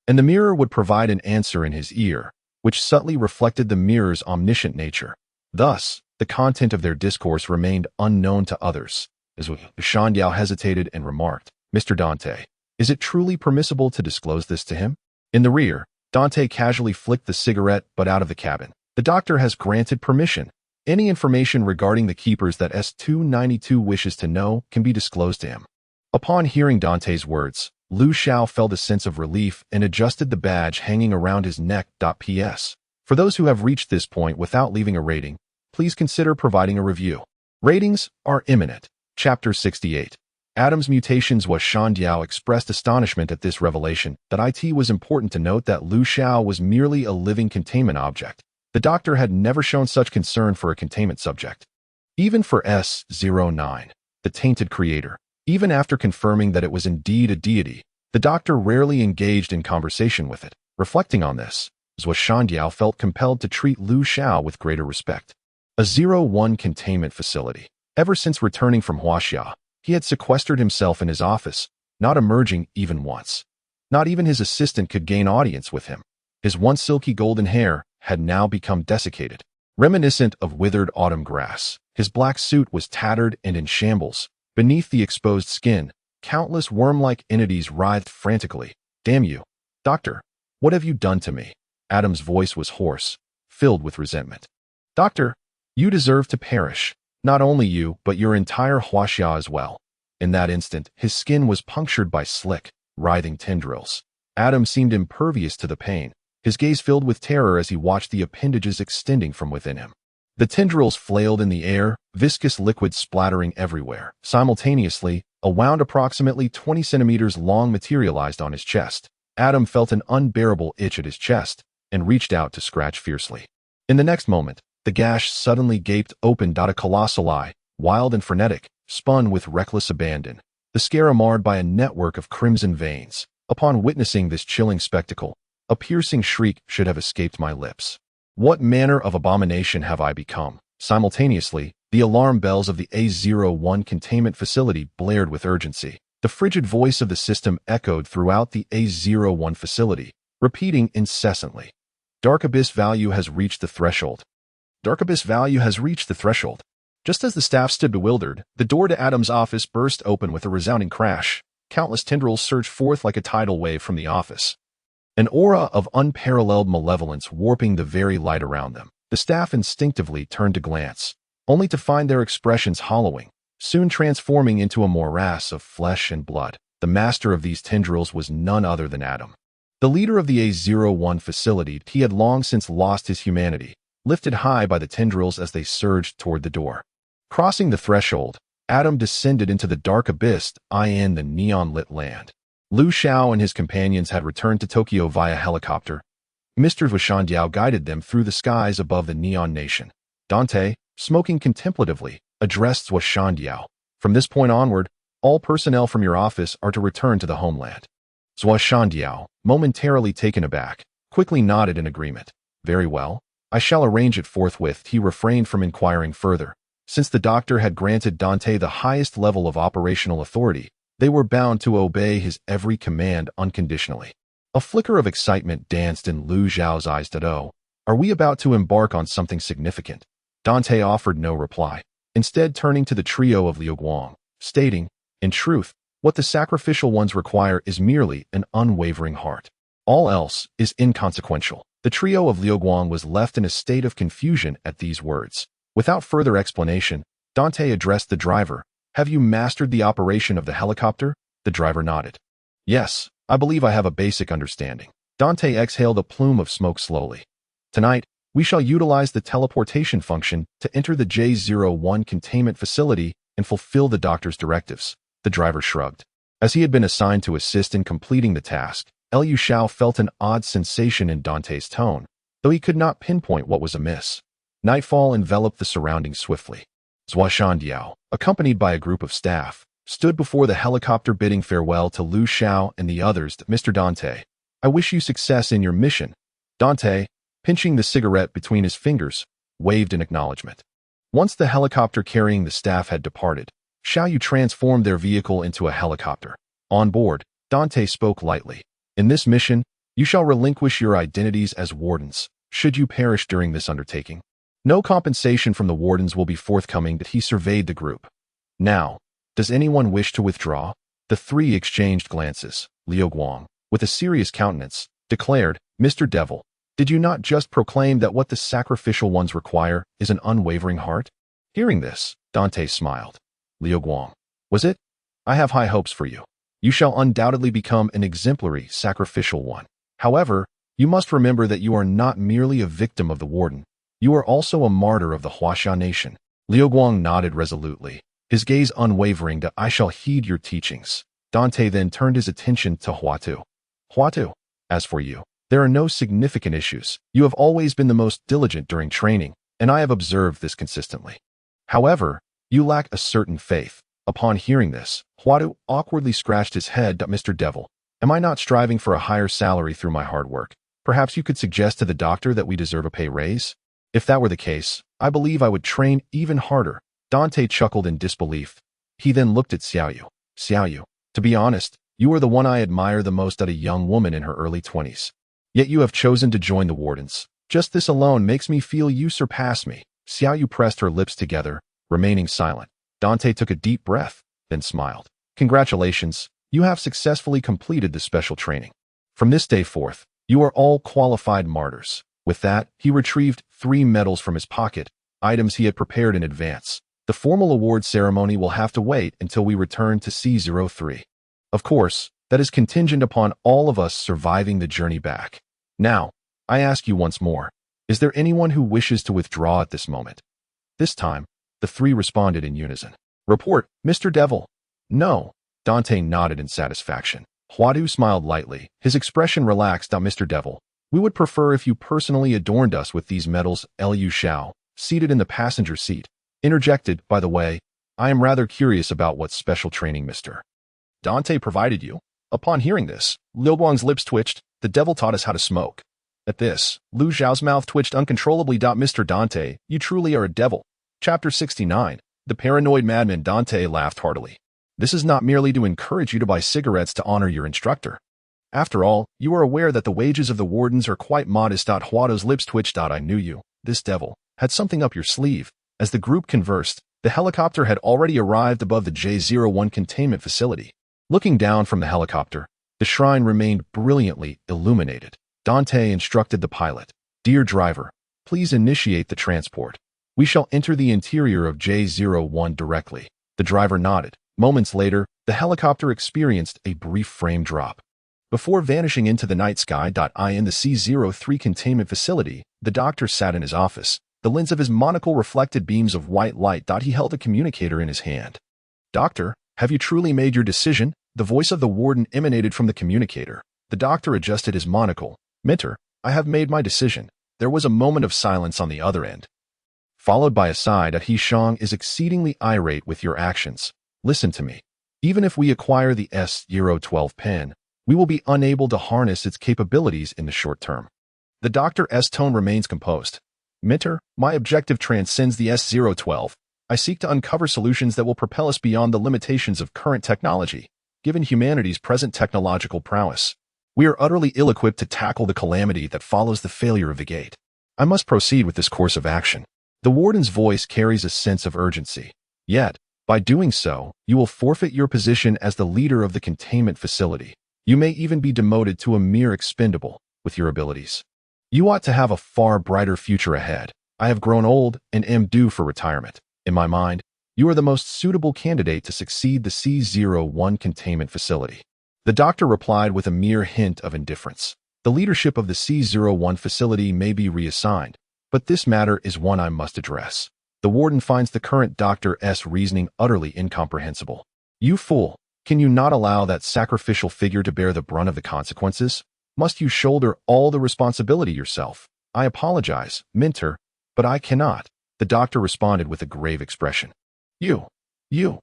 and the mirror would provide an answer in his ear, which subtly reflected the mirror's omniscient nature. Thus, the content of their discourse remained unknown to others. As Xiao hesitated and remarked, "Mr. Dante, is it truly permissible to disclose this to him?" In the rear, Dante casually flicked the cigarette butt out of the cabin. "The doctor has granted permission. Any information regarding the keepers that S-292 wishes to know can be disclosed to him." Upon hearing Dante's words, Lu Xiao felt a sense of relief and adjusted the badge hanging around his neck. P.S. For those who have reached this point without leaving a rating, please consider providing a review. Ratings are imminent. Chapter 68. Adam's mutations. Xiao expressed astonishment at this revelation. It was important to note that Lu Xiao was merely a living containment object. The doctor had never shown such concern for a containment subject. Even for S09, the tainted creator, even after confirming that it was indeed a deity, the doctor rarely engaged in conversation with it. Reflecting on this, Xiao felt compelled to treat Lu Xiao with greater respect. A 01 containment facility. Ever since returning from Huaxia, he had sequestered himself in his office, not emerging even once. Not even his assistant could gain audience with him. His once silky golden hair had now become desiccated, reminiscent of withered autumn grass. His black suit was tattered and in shambles. Beneath the exposed skin, countless worm-like entities writhed frantically. "Damn you, Doctor, what have you done to me?" Adam's voice was hoarse, filled with resentment. "Doctor, you deserve to perish. Not only you, but your entire Huaxia as well." In that instant, his skin was punctured by slick, writhing tendrils. Adam seemed impervious to the pain, his gaze filled with terror as he watched the appendages extending from within him. The tendrils flailed in the air, viscous liquid splattering everywhere. Simultaneously, a wound approximately 20 centimeters long materialized on his chest. Adam felt an unbearable itch at his chest and reached out to scratch fiercely. In the next moment, the gash suddenly gaped open. A colossal eye, wild and frenetic, spun with reckless abandon, the scare marred by a network of crimson veins. Upon witnessing this chilling spectacle, a piercing shriek should have escaped my lips. What manner of abomination have I become? Simultaneously, the alarm bells of the A01 containment facility blared with urgency. The frigid voice of the system echoed throughout the A01 facility, repeating incessantly, "Dark abyss value has reached the threshold. Dark abyss value has reached the threshold." Just as the staff stood bewildered, the door to Adam's office burst open with a resounding crash. Countless tendrils surged forth like a tidal wave from the office, an aura of unparalleled malevolence warping the very light around them. The staff instinctively turned to glance, only to find their expressions hollowing, soon transforming into a morass of flesh and blood. The master of these tendrils was none other than Adam. The leader of the A01 facility. He had long since lost his humanity, lifted high by the tendrils as they surged toward the door. Crossing the threshold, Adam descended into the dark abyss in the neon-lit land. Lu Xiao and his companions had returned to Tokyo via helicopter. Mr. Xiao guided them through the skies above the neon nation. Dante, smoking contemplatively, addressed Xiao. "From this point onward, all personnel from your office are to return to the homeland." Xiao, momentarily taken aback, quickly nodded in agreement. "Very well. I shall arrange it forthwith." He refrained from inquiring further. Since the doctor had granted Dante the highest level of operational authority, they were bound to obey his every command unconditionally. A flicker of excitement danced in Lu Xiao's eyes. "Oh, are we about to embark on something significant?" Dante offered no reply, instead turning to the trio of Liu Guang, stating, "In truth, what the sacrificial ones require is merely an unwavering heart. All else is inconsequential." The trio of Liu Guang was left in a state of confusion at these words. Without further explanation, Dante addressed the driver. "Have you mastered the operation of the helicopter?" The driver nodded. "Yes, I believe I have a basic understanding." Dante exhaled a plume of smoke slowly. "Tonight, we shall utilize the teleportation function to enter the J01 containment facility and fulfill the doctor's directives." The driver shrugged. As he had been assigned to assist in completing the task, Liu Xiao felt an odd sensation in Dante's tone, though he could not pinpoint what was amiss. Nightfall enveloped the surroundings swiftly. Xiao, accompanied by a group of staff, stood before the helicopter bidding farewell to Lu Xiao and the others. "Mr. Dante, I wish you success in your mission. Dante, pinching the cigarette between his fingers, waved in acknowledgement. Once the helicopter carrying the staff had departed, Xiao transformed their vehicle into a helicopter. On board, Dante spoke lightly. In this mission, you shall relinquish your identities as Wardens, should you perish during this undertaking. No compensation from the Wardens will be forthcoming. That he surveyed the group. Now, does anyone wish to withdraw? The three exchanged glances. Liu Guang, with a serious countenance, declared, Mr. Devil, did you not just proclaim that what the sacrificial ones require is an unwavering heart? Hearing this, Dante smiled. Liu Guang, was it? I have high hopes for you. You shall undoubtedly become an exemplary sacrificial one. However, you must remember that you are not merely a victim of the Warden. You are also a martyr of the Huaxia nation. Liu Guang nodded resolutely, his gaze unwavering. That I shall heed your teachings. Dante then turned his attention to Huatu. Huatu, as for you, there are no significant issues. You have always been the most diligent during training, and I have observed this consistently. However, you lack a certain faith. Upon hearing this, Huatu awkwardly scratched his head. Mr. Devil, am I not striving for a higher salary through my hard work? Perhaps you could suggest to the doctor that we deserve a pay raise? If that were the case, I believe I would train even harder. Dante chuckled in disbelief. He then looked at Xiao. Xiao, to be honest, you are the one I admire the most at a young woman in her early 20s. Yet you have chosen to join the Wardens. Just this alone makes me feel you surpass me. Xiao pressed her lips together, remaining silent. Dante took a deep breath, then smiled. Congratulations, you have successfully completed the special training. From this day forth, you are all qualified martyrs. With that, he retrieved 3 medals from his pocket, items he had prepared in advance. The formal award ceremony will have to wait until we return to C03. Of course, that is contingent upon all of us surviving the journey back. Now, I ask you once more, is there anyone who wishes to withdraw at this moment? This time, the 3 responded in unison. Report, Mr. Devil. No. Dante nodded in satisfaction. Huadu smiled lightly, his expression relaxed. Mr. Devil, we would prefer if you personally adorned us with these medals. Liu Xiao, seated in the passenger seat, interjected, by the way, I am rather curious about what special training Mr. Dante provided you. Upon hearing this, Liu Guang's lips twitched. The devil taught us how to smoke. At this, Liu Xiao's mouth twitched uncontrollably. Mr. Dante, you truly are a devil. Chapter 69. The Paranoid Madman. Dante laughed heartily. This is not merely to encourage you to buy cigarettes to honor your instructor. After all, you are aware that the wages of the Wardens are quite modest. Huado's lips twitched. I knew you, this devil, had something up your sleeve. As the group conversed, the helicopter had already arrived above the J01 containment facility. Looking down from the helicopter, the shrine remained brilliantly illuminated. Dante instructed the pilot, Dear driver, please initiate the transport. We shall enter the interior of J01 directly. The driver nodded. Moments later, the helicopter experienced a brief frame drop. Before vanishing into the night sky. In the C03 containment facility, the doctor sat in his office. The lens of his monocle reflected beams of white light. He held a communicator in his hand. Doctor, have you truly made your decision? The voice of the warden emanated from the communicator. The doctor adjusted his monocle. Mentor, I have made my decision. There was a moment of silence on the other end, followed by a sigh. He Shang is exceedingly irate with your actions. Listen to me. Even if we acquire the S012 pen, we will be unable to harness its capabilities in the short term. The doctor's tone remains composed. Mentor, my objective transcends the S012. I seek to uncover solutions that will propel us beyond the limitations of current technology. Given humanity's present technological prowess, we are utterly ill-equipped to tackle the calamity that follows the failure of the gate. I must proceed with this course of action. The warden's voice carries a sense of urgency. Yet, by doing so, you will forfeit your position as the leader of the containment facility. You may even be demoted to a mere expendable with your abilities. You ought to have a far brighter future ahead. I have grown old and am due for retirement. In my mind, you are the most suitable candidate to succeed the C01 containment facility. The doctor replied with a mere hint of indifference. The leadership of the C01 facility may be reassigned, but this matter is one I must address. The warden finds the current doctor's reasoning utterly incomprehensible. You fool, can you not allow that sacrificial figure to bear the brunt of the consequences? Must you shoulder all the responsibility yourself? I apologize, Mentor, but I cannot. The doctor responded with a grave expression. You. The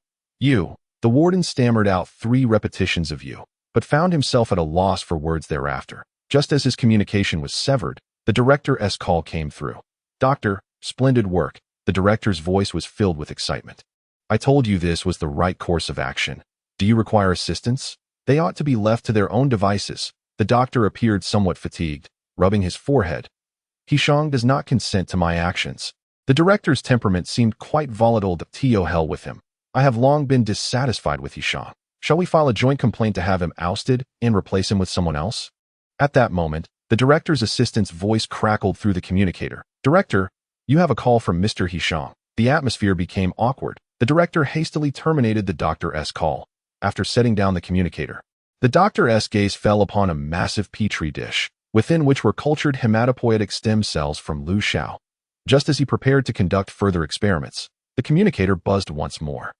warden stammered out 3 repetitions of you. but found himself at a loss for words thereafter. Just as his communication was severed, the director's call came through. "Doctor, splendid work." The director's voice was filled with excitement. "I told you this was the right course of action. Do you require assistance?" "They ought to be left to their own devices." The doctor appeared somewhat fatigued, rubbing his forehead. "Xiao does not consent to my actions." The director's temperament seemed quite volatile. To hell with him. I have long been dissatisfied with Xiao. Shall we file a joint complaint to have him ousted and replace him with someone else? At that moment, the director's assistant's voice crackled through the communicator. "Director, you have a call from Mr. Xiao." The atmosphere became awkward. The director hastily terminated the doctor's call. After setting down the communicator, the doctor's gaze fell upon a massive petri dish, within which were cultured hematopoietic stem cells from Xiao. Just as he prepared to conduct further experiments, the communicator buzzed once more.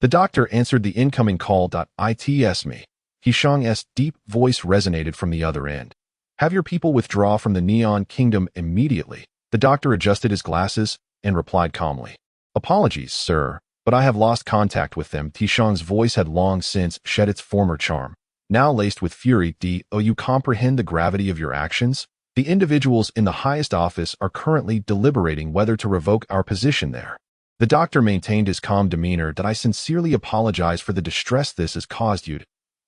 The doctor answered the incoming call. "It's me." Xiao's deep voice resonated from the other end. "Have your people withdraw from the Neon Kingdom immediately." The doctor adjusted his glasses and replied calmly. "Apologies, sir, but I have lost contact with them." Xiao's voice had long since shed its former charm, now laced with fury. "Do you comprehend the gravity of your actions? The individuals in the highest office are currently deliberating whether to revoke our position there." The doctor maintained his calm demeanor. "I sincerely apologize for the distress this has caused you."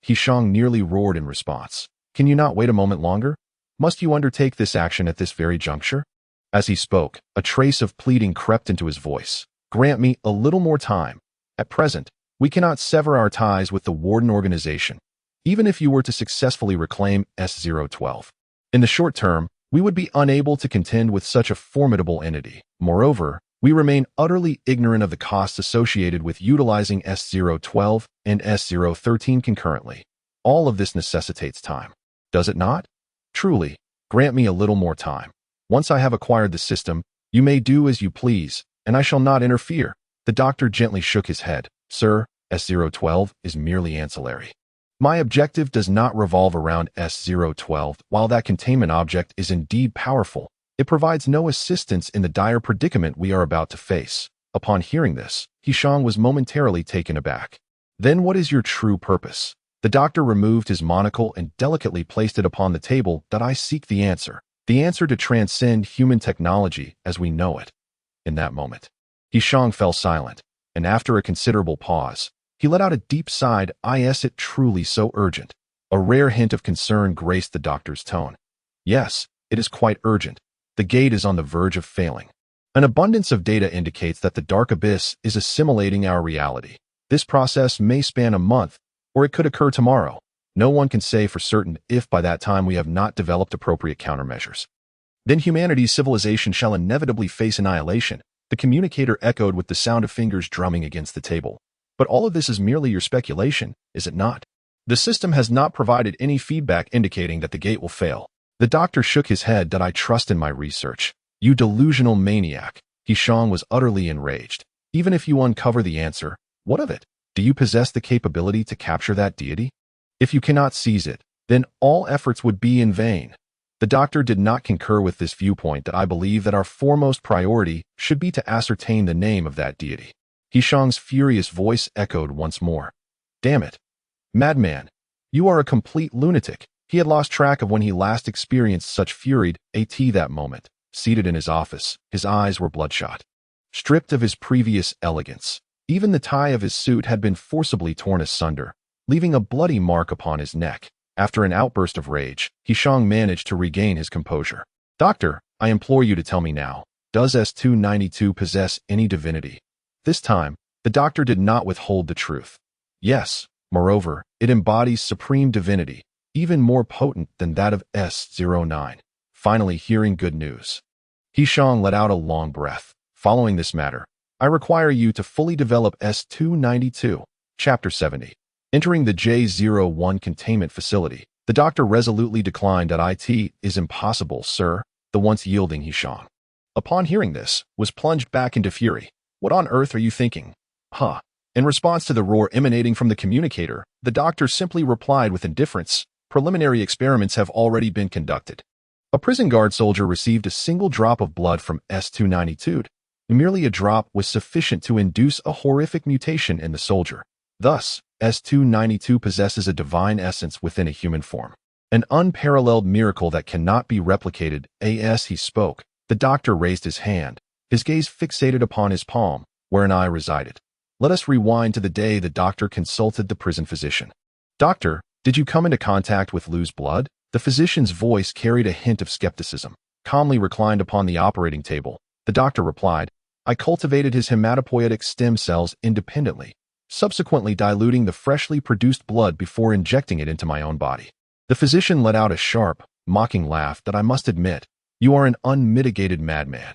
Xiao nearly roared in response. "Can you not wait a moment longer? Must you undertake this action at this very juncture?" As he spoke, a trace of pleading crept into his voice. "Grant me a little more time. At present, we cannot sever our ties with the Warden organization, even if you were to successfully reclaim S012. In the short term, we would be unable to contend with such a formidable entity. Moreover, we remain utterly ignorant of the costs associated with utilizing S012 and S013 concurrently. All of this necessitates time, does it not? Truly, grant me a little more time. Once I have acquired the system, you may do as you please, and I shall not interfere." The doctor gently shook his head. "Sir, S012 is merely ancillary. My objective does not revolve around S012. While that containment object is indeed powerful, it provides no assistance in the dire predicament we are about to face." Upon hearing this, Xiao was momentarily taken aback. "Then what is your true purpose?" The doctor removed his monocle and delicately placed it upon the table. "I seek the answer to transcend human technology as we know it." In that moment, Xiao fell silent, and after a considerable pause, he let out a deep sigh. "Is it truly so urgent?" A rare hint of concern graced the doctor's tone. "Yes, it is quite urgent. The gate is on the verge of failing. An abundance of data indicates that the dark abyss is assimilating our reality. This process may span a month, or it could occur tomorrow. No one can say for certain if by that time we have not developed appropriate countermeasures. Then humanity's civilization shall inevitably face annihilation." The communicator echoed with the sound of fingers drumming against the table. "But all of this is merely your speculation, is it not? The system has not provided any feedback indicating that the gate will fail." The doctor shook his head. "I trust in my research." "You delusional maniac." Xiao was utterly enraged. "Even if you uncover the answer, what of it? Do you possess the capability to capture that deity? If you cannot seize it, then all efforts would be in vain." The doctor did not concur with this viewpoint. "I believe that our foremost priority should be to ascertain the name of that deity." Xiao's furious voice echoed once more. "Damn it! Madman! You are a complete lunatic." He had lost track of when he last experienced such fury. That moment, seated in his office, his eyes were bloodshot. Stripped of his previous elegance, even the tie of his suit had been forcibly torn asunder, leaving a bloody mark upon his neck. After an outburst of rage, Xiao managed to regain his composure. "Doctor, I implore you to tell me now, does S292 possess any divinity?" This time, the doctor did not withhold the truth. "Yes, moreover, it embodies supreme divinity, even more potent than that of S09. Finally hearing good news, Xiao let out a long breath. "Following this matter, I require you to fully develop S292. Chapter 70. Entering the J01 containment facility, the doctor resolutely declined. "It is impossible, sir." The once yielding Xiao, upon hearing this, was plunged back into fury. "What on earth are you thinking?" "Huh." In response to the roar emanating from the communicator, the doctor simply replied with indifference. "Preliminary experiments have already been conducted. A prison guard soldier received a single drop of blood from S292. Merely a drop was sufficient to induce a horrific mutation in the soldier. Thus, S292 possesses a divine essence within a human form. An unparalleled miracle that cannot be replicated. As he spoke, the doctor raised his hand, his gaze fixated upon his palm, where an eye resided. Let us rewind to the day the doctor consulted the prison physician. Doctor, did you come into contact with Lu's blood? The physician's voice carried a hint of skepticism. Calmly reclined upon the operating table, the doctor replied, I cultivated his hematopoietic stem cells independently, subsequently diluting the freshly produced blood before injecting it into my own body. The physician let out a sharp, mocking laugh that I must admit, you are an unmitigated madman.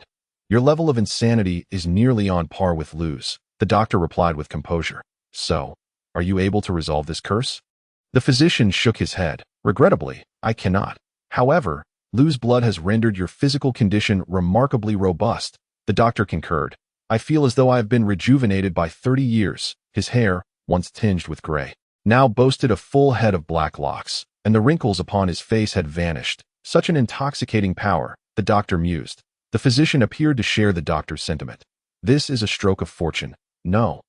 Your level of insanity is nearly on par with Lu's, the doctor replied with composure. So, are you able to resolve this curse? The physician shook his head. Regrettably, I cannot. However, Lu's blood has rendered your physical condition remarkably robust. The doctor concurred. I feel as though I have been rejuvenated by 30 years. His hair, once tinged with gray, now boasted a full head of black locks, and the wrinkles upon his face had vanished. Such an intoxicating power, the doctor mused. The physician appeared to share the doctor's sentiment. This is a stroke of fortune. No.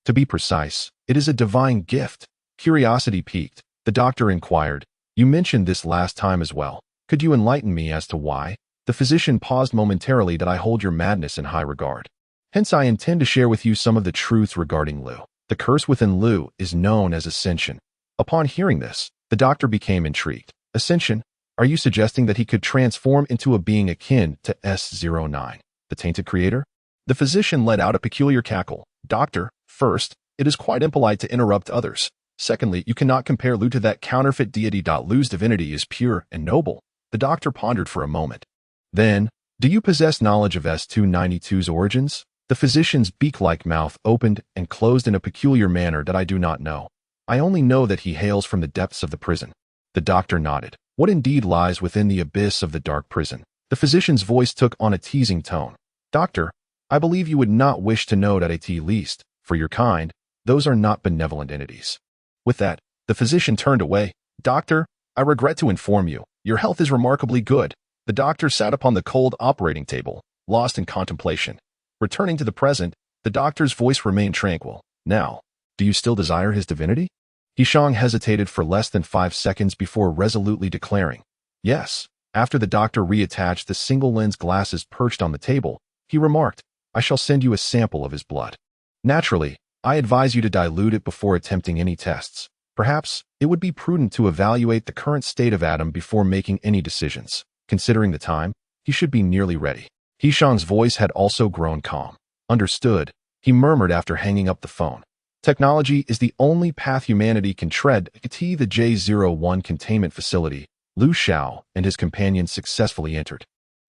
To be precise, it is a divine gift. Curiosity piqued. The doctor inquired, you mentioned this last time as well. Could you enlighten me as to why? The physician paused momentarily. That I hold your madness in high regard. Hence I intend to share with you some of the truths regarding Lu. The curse within Lu is known as Ascension. Upon hearing this, the doctor became intrigued. Ascension? Are you suggesting that he could transform into a being akin to S09, the tainted creator? The physician let out a peculiar cackle. Doctor, first, it is quite impolite to interrupt others. Secondly, you cannot compare Lu to that counterfeit deity. Lu's divinity is pure and noble. The doctor pondered for a moment. Then, do you possess knowledge of S292's origins? The physician's beak-like mouth opened and closed in a peculiar manner. That I do not know. I only know that he hails from the depths of the prison. The doctor nodded. What indeed lies within the abyss of the dark prison? The physician's voice took on a teasing tone. Doctor, I believe you would not wish to know that at least, for your kind, those are not benevolent entities. With that, the physician turned away. Doctor, I regret to inform you, your health is remarkably good. The doctor sat upon the cold operating table, lost in contemplation. Returning to the present, the doctor's voice remained tranquil. Now, do you still desire his divinity? Xiao hesitated for less than 5 seconds before resolutely declaring, yes. After the doctor reattached the single-lens glasses perched on the table, he remarked, I shall send you a sample of his blood. Naturally, I advise you to dilute it before attempting any tests. Perhaps, it would be prudent to evaluate the current state of Adam before making any decisions. Considering the time, he should be nearly ready. Xiao's voice had also grown calm. Understood, he murmured after hanging up the phone. Technology is the only path humanity can tread. The J01 containment facility, Lu Xiao and his companions successfully entered.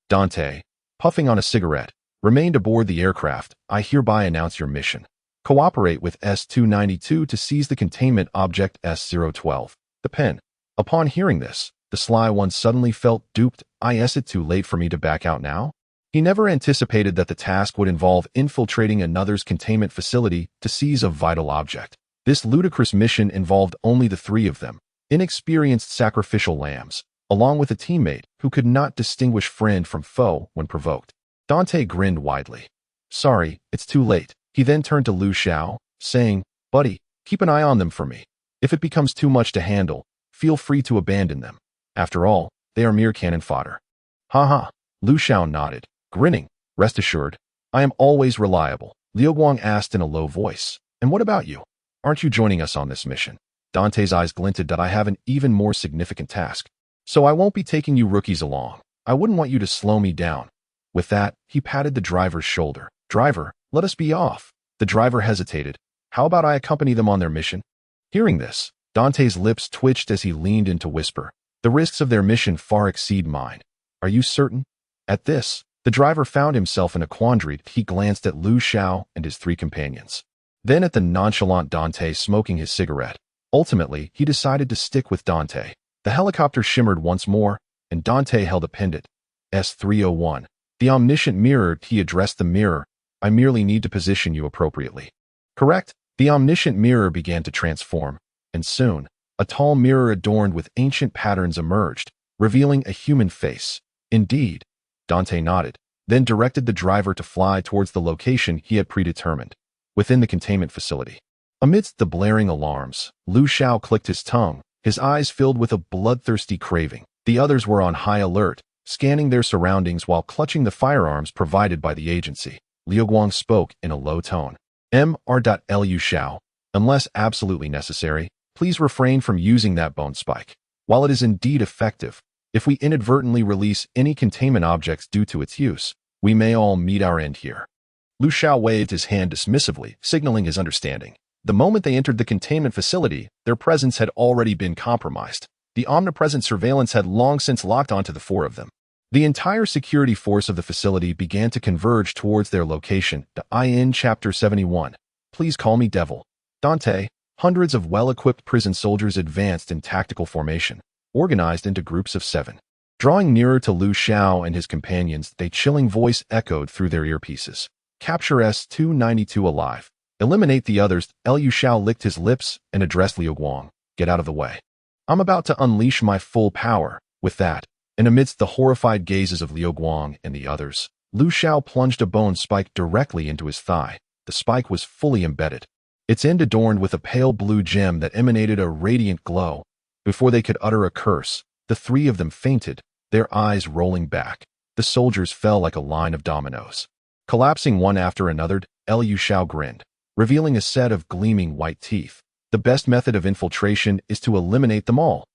Dante, puffing on a cigarette, remained aboard the aircraft. I hereby announce your mission. Cooperate with S292 to seize the containment object S012, the pen. Upon hearing this, the sly one suddenly felt duped. Is it too late for me to back out now? He never anticipated that the task would involve infiltrating another's containment facility to seize a vital object. This ludicrous mission involved only the 3 of them, inexperienced sacrificial lambs, along with a teammate who could not distinguish friend from foe when provoked. Dante grinned widely. Sorry, it's too late. He then turned to Lu Xiao, saying, Buddy, keep an eye on them for me. If it becomes too much to handle, feel free to abandon them. After all, they are mere cannon fodder. Ha. Lu Xiao nodded, grinning. Rest assured, I am always reliable. Liu Guang asked in a low voice. And what about you? Aren't you joining us on this mission? Dante's eyes glinted. That I have an even more significant task. So I won't be taking you rookies along. I wouldn't want you to slow me down. With that, he patted the driver's shoulder. Driver, let us be off. The driver hesitated. How about I accompany them on their mission? Hearing this, Dante's lips twitched as he leaned in to whisper. The risks of their mission far exceed mine. Are you certain? At this, the driver found himself in a quandary. He glanced at Lu Xiao and his 3 companions. Then at the nonchalant Dante smoking his cigarette. Ultimately, he decided to stick with Dante. The helicopter shimmered once more, and Dante held a pendant. S301. The omniscient mirror. He addressed the mirror. I merely need to position you appropriately. Correct? The omniscient mirror began to transform, and soon, a tall mirror adorned with ancient patterns emerged, revealing a human face. Indeed, Dante nodded, then directed the driver to fly towards the location he had predetermined, within the containment facility. Amidst the blaring alarms, Lu Xiao clicked his tongue, his eyes filled with a bloodthirsty craving. The others were on high alert, scanning their surroundings while clutching the firearms provided by the agency. Liu Guang spoke in a low tone. Mr. Xiao, unless absolutely necessary, please refrain from using that bone spike. While it is indeed effective, if we inadvertently release any containment objects due to its use, we may all meet our end here. Lu Xiao waved his hand dismissively, signaling his understanding. The moment they entered the containment facility, their presence had already been compromised. The omnipresent surveillance had long since locked onto the four of them. The entire security force of the facility began to converge towards their location. In Chapter 71. Please call me Devil. Dante. Hundreds of well-equipped prison soldiers advanced in tactical formation, organized into groups of 7. Drawing nearer to Lu Xiao and his companions, a chilling voice echoed through their earpieces. Capture S-292 alive. Eliminate the others. Liu Xiao licked his lips and addressed Liu Guang. Get out of the way. I'm about to unleash my full power. With that, and amidst the horrified gazes of Liu Guang and the others, Lu Xiao plunged a bone spike directly into his thigh. The spike was fully embedded, its end adorned with a pale blue gem that emanated a radiant glow. Before they could utter a curse, the 3 of them fainted, their eyes rolling back. The soldiers fell like a line of dominoes. Collapsing one after another, Liu Xiao grinned, revealing a set of gleaming white teeth. The best method of infiltration is to eliminate them all.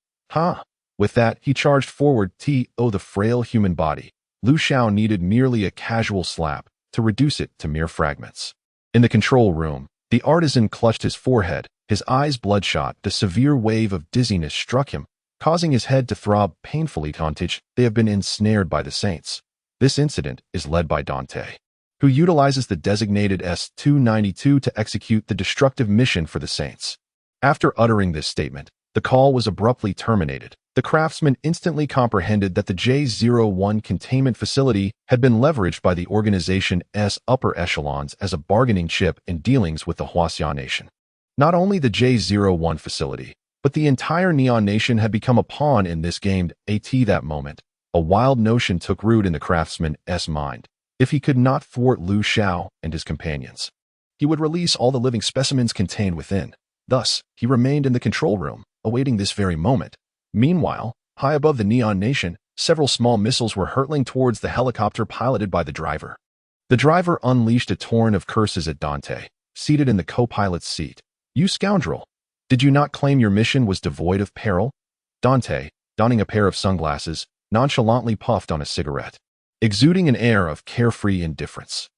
With that, he charged forward. The frail human body. Lu Xiao needed merely a casual slap to reduce it to mere fragments. In the control room, the artisan clutched his forehead, his eyes bloodshot. The severe wave of dizziness struck him, causing his head to throb painfully. They have been ensnared by the saints. This incident is led by Dante, who utilizes the designated S-292 to execute the destructive mission for the saints. After uttering this statement, the call was abruptly terminated. The craftsman instantly comprehended that the J-01 containment facility had been leveraged by the organization's upper echelons as a bargaining chip in dealings with the Huaxia nation. Not only the J-01 facility, but the entire Neon Nation had become a pawn in this game. At that moment, a wild notion took root in the craftsman's mind. If he could not thwart Lu Xiao and his companions, he would release all the living specimens contained within. Thus, he remained in the control room, awaiting this very moment. Meanwhile, high above the Neon Nation, several small missiles were hurtling towards the helicopter piloted by the driver. The driver unleashed a torrent of curses at Dante, seated in the co-pilot's seat. You scoundrel! Did you not claim your mission was devoid of peril? Dante, donning a pair of sunglasses, nonchalantly puffed on a cigarette, exuding an air of carefree indifference.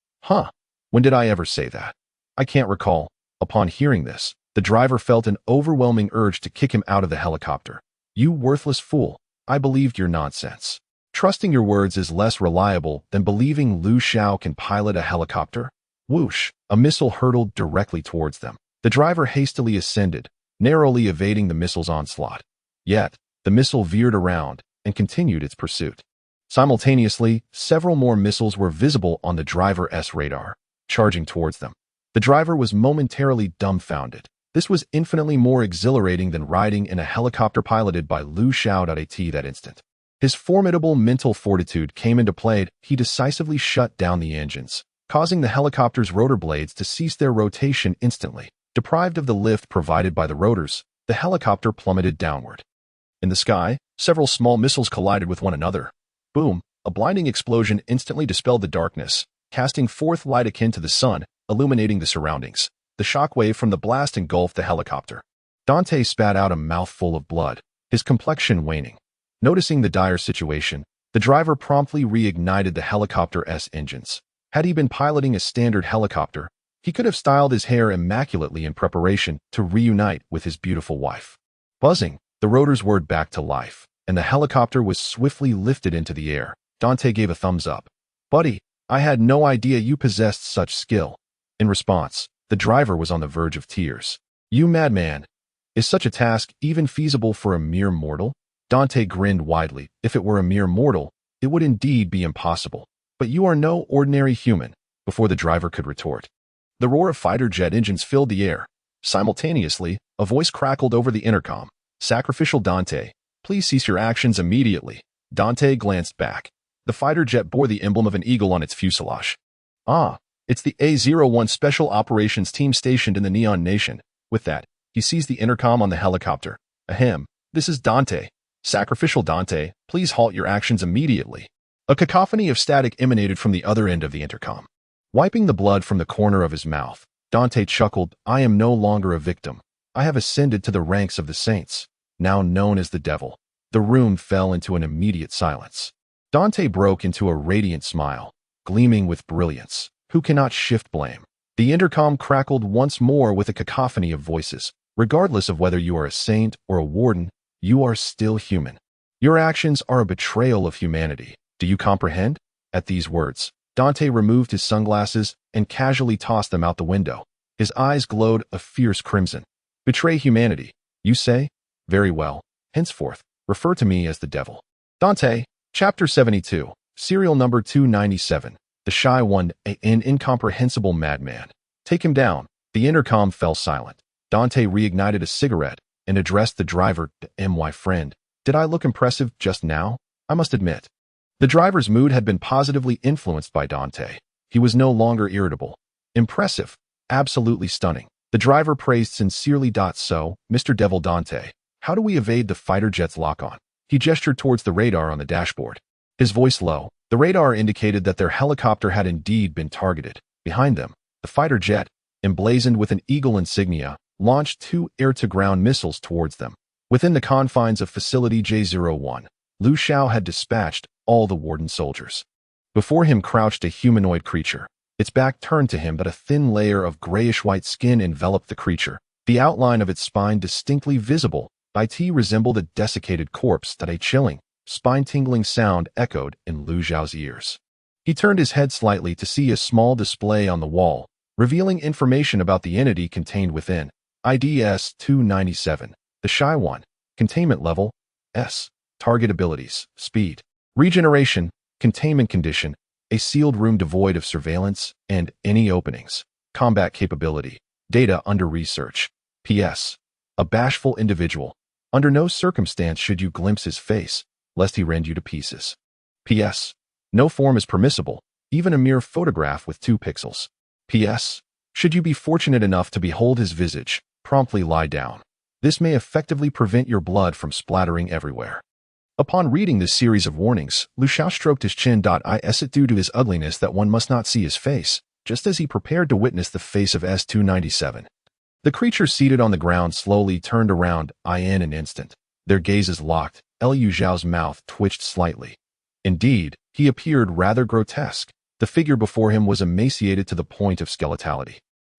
When did I ever say that? I can't recall. Upon hearing this, the driver felt an overwhelming urge to kick him out of the helicopter. You worthless fool, I believed your nonsense. Trusting your words is less reliable than believing Lu Xiao can pilot a helicopter. Whoosh, a missile hurtled directly towards them. The driver hastily ascended, narrowly evading the missile's onslaught. Yet, the missile veered around and continued its pursuit. Simultaneously, several more missiles were visible on the driver's radar, charging towards them. The driver was momentarily dumbfounded. This was infinitely more exhilarating than riding in a helicopter piloted by Lu Xiao. At that instant, his formidable mental fortitude came into play. He decisively shut down the engines, causing the helicopter's rotor blades to cease their rotation instantly. Deprived of the lift provided by the rotors, the helicopter plummeted downward. In the sky, several small missiles collided with one another. Boom! A blinding explosion instantly dispelled the darkness, casting forth light akin to the sun, illuminating the surroundings. The shockwave from the blast engulfed the helicopter. Dante spat out a mouthful of blood, his complexion waning. Noticing the dire situation, the driver promptly reignited the helicopter's engines. Had he been piloting a standard helicopter, he could have styled his hair immaculately in preparation to reunite with his beautiful wife. Buzzing, the rotors whirred back to life, and the helicopter was swiftly lifted into the air. Dante gave a thumbs up. Buddy, I had no idea you possessed such skill. In response, the driver was on the verge of tears. You madman! Is such a task even feasible for a mere mortal? Dante grinned widely. If it were a mere mortal, it would indeed be impossible. But you are no ordinary human. Before the driver could retort, the roar of fighter jet engines filled the air. Simultaneously, a voice crackled over the intercom. Sacrificial Dante, please cease your actions immediately. Dante glanced back. The fighter jet bore the emblem of an eagle on its fuselage. It's the A-01 Special Operations Team stationed in the Neon Nation. With that, he seized the intercom on the helicopter. Ahem, this is Dante. Sacrificial Dante, please halt your actions immediately. A cacophony of static emanated from the other end of the intercom. Wiping the blood from the corner of his mouth, Dante chuckled, I am no longer a victim. I have ascended to the ranks of the saints, now known as the devil. The room fell into an immediate silence. Dante broke into a radiant smile, gleaming with brilliance. Who cannot shift blame? The intercom crackled once more with a cacophony of voices. Regardless of whether you are a saint or a warden, you are still human. Your actions are a betrayal of humanity. Do you comprehend? At these words, Dante removed his sunglasses and casually tossed them out the window. His eyes glowed a fierce crimson. Betray humanity, you say? Very well. Henceforth, refer to me as the devil. Dante, Chapter 72, Serial Number 297. The Shy One, an incomprehensible madman. Take him down. The intercom fell silent. Dante reignited a cigarette and addressed the driver. My friend, did I look impressive just now? I must admit. The driver's mood had been positively influenced by Dante. He was no longer irritable. Impressive. Absolutely stunning. The driver praised sincerely. So, Mr. Devil Dante, how do we evade the fighter jet's lock-on? He gestured towards the radar on the dashboard. His voice low. The radar indicated that their helicopter had indeed been targeted. Behind them, the fighter jet, emblazoned with an eagle insignia, launched 2 air-to-ground missiles towards them. Within the confines of Facility J-01, Xiao had dispatched all the Warden soldiers. Before him crouched a humanoid creature. Its back turned to him, but a thin layer of grayish-white skin enveloped the creature. The outline of its spine distinctly visible. It resembled a desiccated corpse. That a chilling, spine-tingling sound echoed in Xiao's ears. He turned his head slightly to see a small display on the wall, revealing information about the entity contained within. IDS 297. The Shy One. Containment level S. Target abilities, speed, regeneration, containment condition, a sealed room devoid of surveillance and any openings, combat capability, data under research. PS. A bashful individual. Under no circumstance should you glimpse his face, lest he rend you to pieces. PS. No form is permissible, even a mere photograph with 2 pixels. PS. Should you be fortunate enough to behold his visage, promptly lie down. This may effectively prevent your blood from splattering everywhere. Upon reading this series of warnings, Xiao stroked his chin. Is it due to his ugliness that one must not see his face, just as he prepared to witness the face of S-297? The creature seated on the ground slowly turned around. In an instant, their gazes locked. Xiao's mouth twitched slightly. Indeed, he appeared rather grotesque. The figure before him was emaciated to the point of skeletality.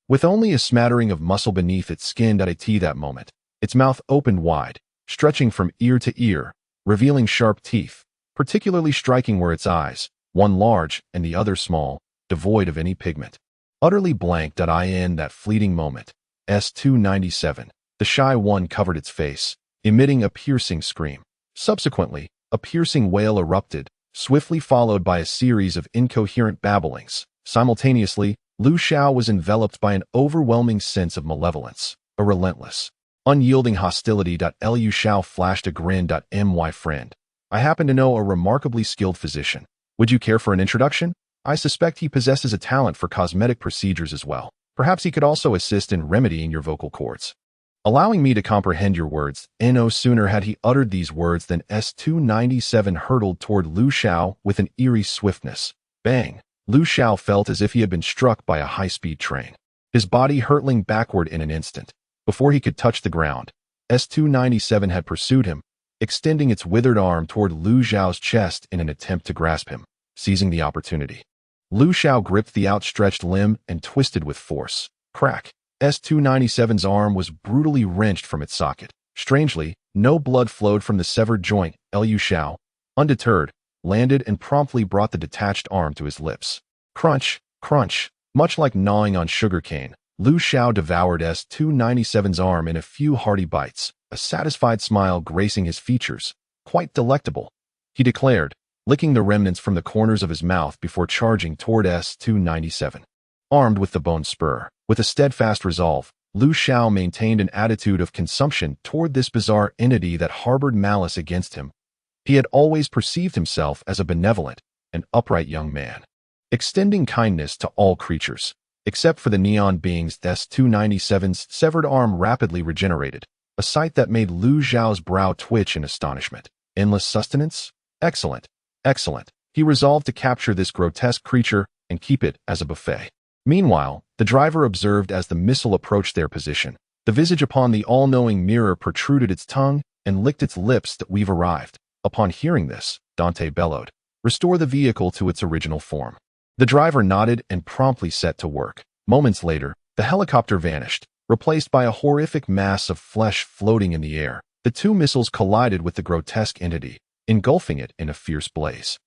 With only a smattering of muscle beneath its skin. At that moment, its mouth opened wide, stretching from ear to ear, revealing sharp teeth. Particularly striking were its eyes, one large and the other small, devoid of any pigment. Utterly blank. In that fleeting moment, S-297, the Shy One covered its face, emitting a piercing scream. Subsequently, a piercing wail erupted, swiftly followed by a series of incoherent babblings. Simultaneously, Xiao was enveloped by an overwhelming sense of malevolence, a relentless, unyielding hostility. Xiao flashed a grin. My friend, I happen to know a remarkably skilled physician. Would you care for an introduction? I suspect he possesses a talent for cosmetic procedures as well. Perhaps he could also assist in remedying your vocal cords. Allowing me to comprehend your words. No sooner had he uttered these words than S-297 hurtled toward Xiao with an eerie swiftness. Bang! Xiao felt as if he had been struck by a high-speed train, his body hurtling backward in an instant. Before he could touch the ground, S-297 had pursued him, extending its withered arm toward Xiao's chest in an attempt to grasp him. Seizing the opportunity, Xiao gripped the outstretched limb and twisted with force. Crack! S-297's arm was brutally wrenched from its socket. Strangely, no blood flowed from the severed joint. Xiao, undeterred, landed and promptly brought the detached arm to his lips. Crunch, crunch. Much like gnawing on sugarcane, Xiao devoured S-297's arm in a few hearty bites, a satisfied smile gracing his features. Quite delectable, he declared, licking the remnants from the corners of his mouth before charging toward S-297. Armed with the bone spur, with a steadfast resolve, Xiao maintained an attitude of consumption toward this bizarre entity that harbored malice against him. He had always perceived himself as a benevolent and upright young man, extending kindness to all creatures. Except for the neon being's S-297's severed arm rapidly regenerated, a sight that made Lu Xiao's brow twitch in astonishment. Endless sustenance? Excellent. Excellent. He resolved to capture this grotesque creature and keep it as a buffet. Meanwhile, the driver observed as the missile approached their position. The visage upon the all-knowing mirror protruded its tongue and licked its lips that we've arrived. Upon hearing this, Dante bellowed, "Restore the vehicle to its original form." The driver nodded and promptly set to work. Moments later, the helicopter vanished, replaced by a horrific mass of flesh floating in the air. The two missiles collided with the grotesque entity, engulfing it in a fierce blaze.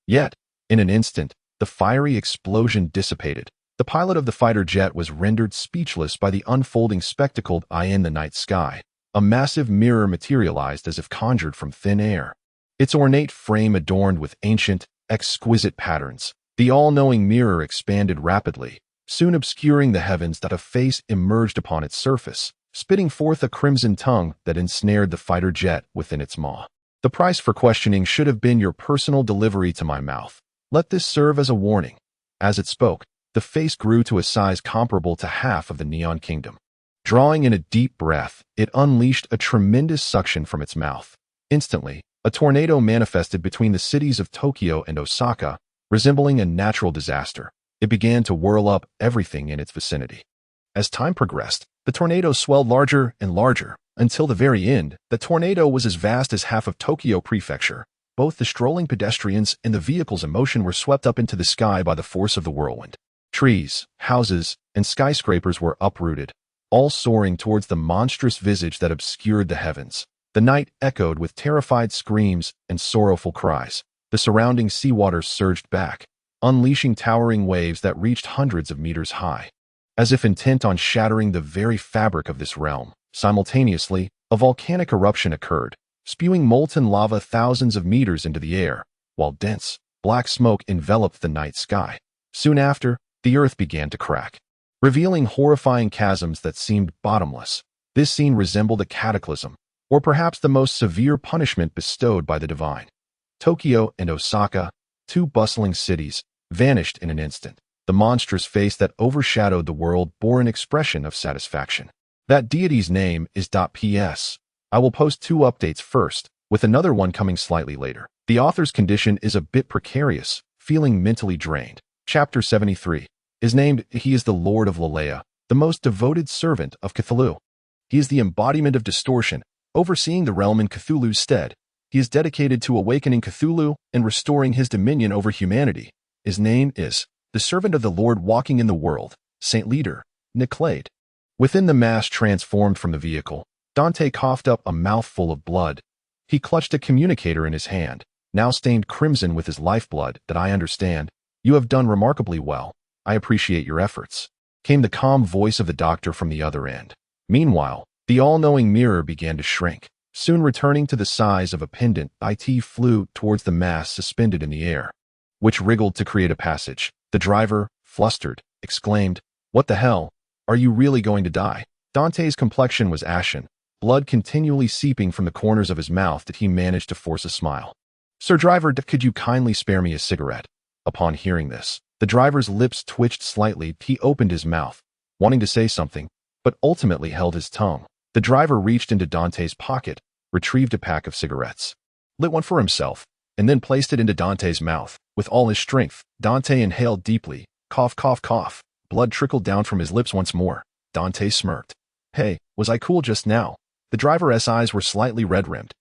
Yet, in an instant, the fiery explosion dissipated. The pilot of the fighter jet was rendered speechless by the unfolding spectacle in the night sky. A massive mirror materialized as if conjured from thin air. Its ornate frame adorned with ancient, exquisite patterns. The all-knowing mirror expanded rapidly, soon obscuring the heavens that a face emerged upon its surface, spitting forth a crimson tongue that ensnared the fighter jet within its maw. The price for questioning should have been your personal delivery to my mouth. Let this serve as a warning. As it spoke, the face grew to a size comparable to half of the Neon Kingdom. Drawing in a deep breath, it unleashed a tremendous suction from its mouth. Instantly, a tornado manifested between the cities of Tokyo and Osaka, resembling a natural disaster. It began to whirl up everything in its vicinity. As time progressed, the tornado swelled larger and larger, until the very end, the tornado was as vast as half of Tokyo Prefecture. Both the strolling pedestrians and the vehicles in motion were swept up into the sky by the force of the whirlwind. Trees, houses, and skyscrapers were uprooted, all soaring towards the monstrous visage that obscured the heavens. The night echoed with terrified screams and sorrowful cries. The surrounding seawater surged back, unleashing towering waves that reached hundreds of meters high. As if intent on shattering the very fabric of this realm, simultaneously, a volcanic eruption occurred, spewing molten lava thousands of meters into the air, while dense, black smoke enveloped the night sky. Soon after, the earth began to crack, revealing horrifying chasms that seemed bottomless. This scene resembled a cataclysm, or perhaps the most severe punishment bestowed by the divine. Tokyo and Osaka, two bustling cities, vanished in an instant. The monstrous face that overshadowed the world bore an expression of satisfaction. That deity's name is .ps. I will post 2 updates first, with another one coming slightly later. The author's condition is a bit precarious, feeling mentally drained. Chapter 73 is named He is the Lord of Lalea, the most devoted servant of Cthulhu. He is the embodiment of distortion, overseeing the realm in Cthulhu's stead. He is dedicated to awakening Cthulhu and restoring his dominion over humanity. His name is the servant of the Lord walking in the world, Saint Leader, Niclade. Within the mass transformed from the vehicle, Dante coughed up a mouthful of blood. He clutched a communicator in his hand, now stained crimson with his lifeblood. That I understand. You have done remarkably well. I appreciate your efforts, came the calm voice of the doctor from the other end. Meanwhile, the all-knowing mirror began to shrink, soon returning to the size of a pendant. It flew towards the mass suspended in the air, which wriggled to create a passage. The driver, flustered, exclaimed, "What the hell? Are you really going to die?" Dante's complexion was ashen, blood continually seeping from the corners of his mouth that he managed to force a smile. "Sir driver, could you kindly spare me a cigarette?" Upon hearing this, the driver's lips twitched slightly. He opened his mouth, wanting to say something, but ultimately held his tongue. The driver reached into Dante's pocket, retrieved a pack of cigarettes, lit one for himself, and then placed it into Dante's mouth. With all his strength, Dante inhaled deeply. Cough, cough, cough. Blood trickled down from his lips once more. Dante smirked. "Hey, was I cool just now?" The driver's eyes were slightly red-rimmed.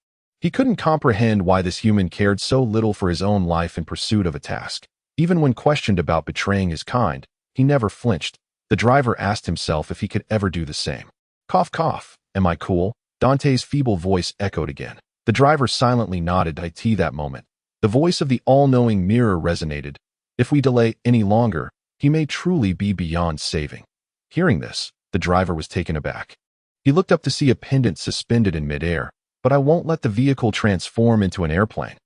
He couldn't comprehend why this human cared so little for his own life in pursuit of a task. Even when questioned about betraying his kind, he never flinched. The driver asked himself if he could ever do the same. Cough, cough. Am I cool? Dante's feeble voice echoed again. The driver silently nodded. That moment, the voice of the all-knowing mirror resonated. If we delay any longer, he may truly be beyond saving. Hearing this, the driver was taken aback. He looked up to see a pendant suspended in midair. "But I won't let the vehicle transform into an airplane.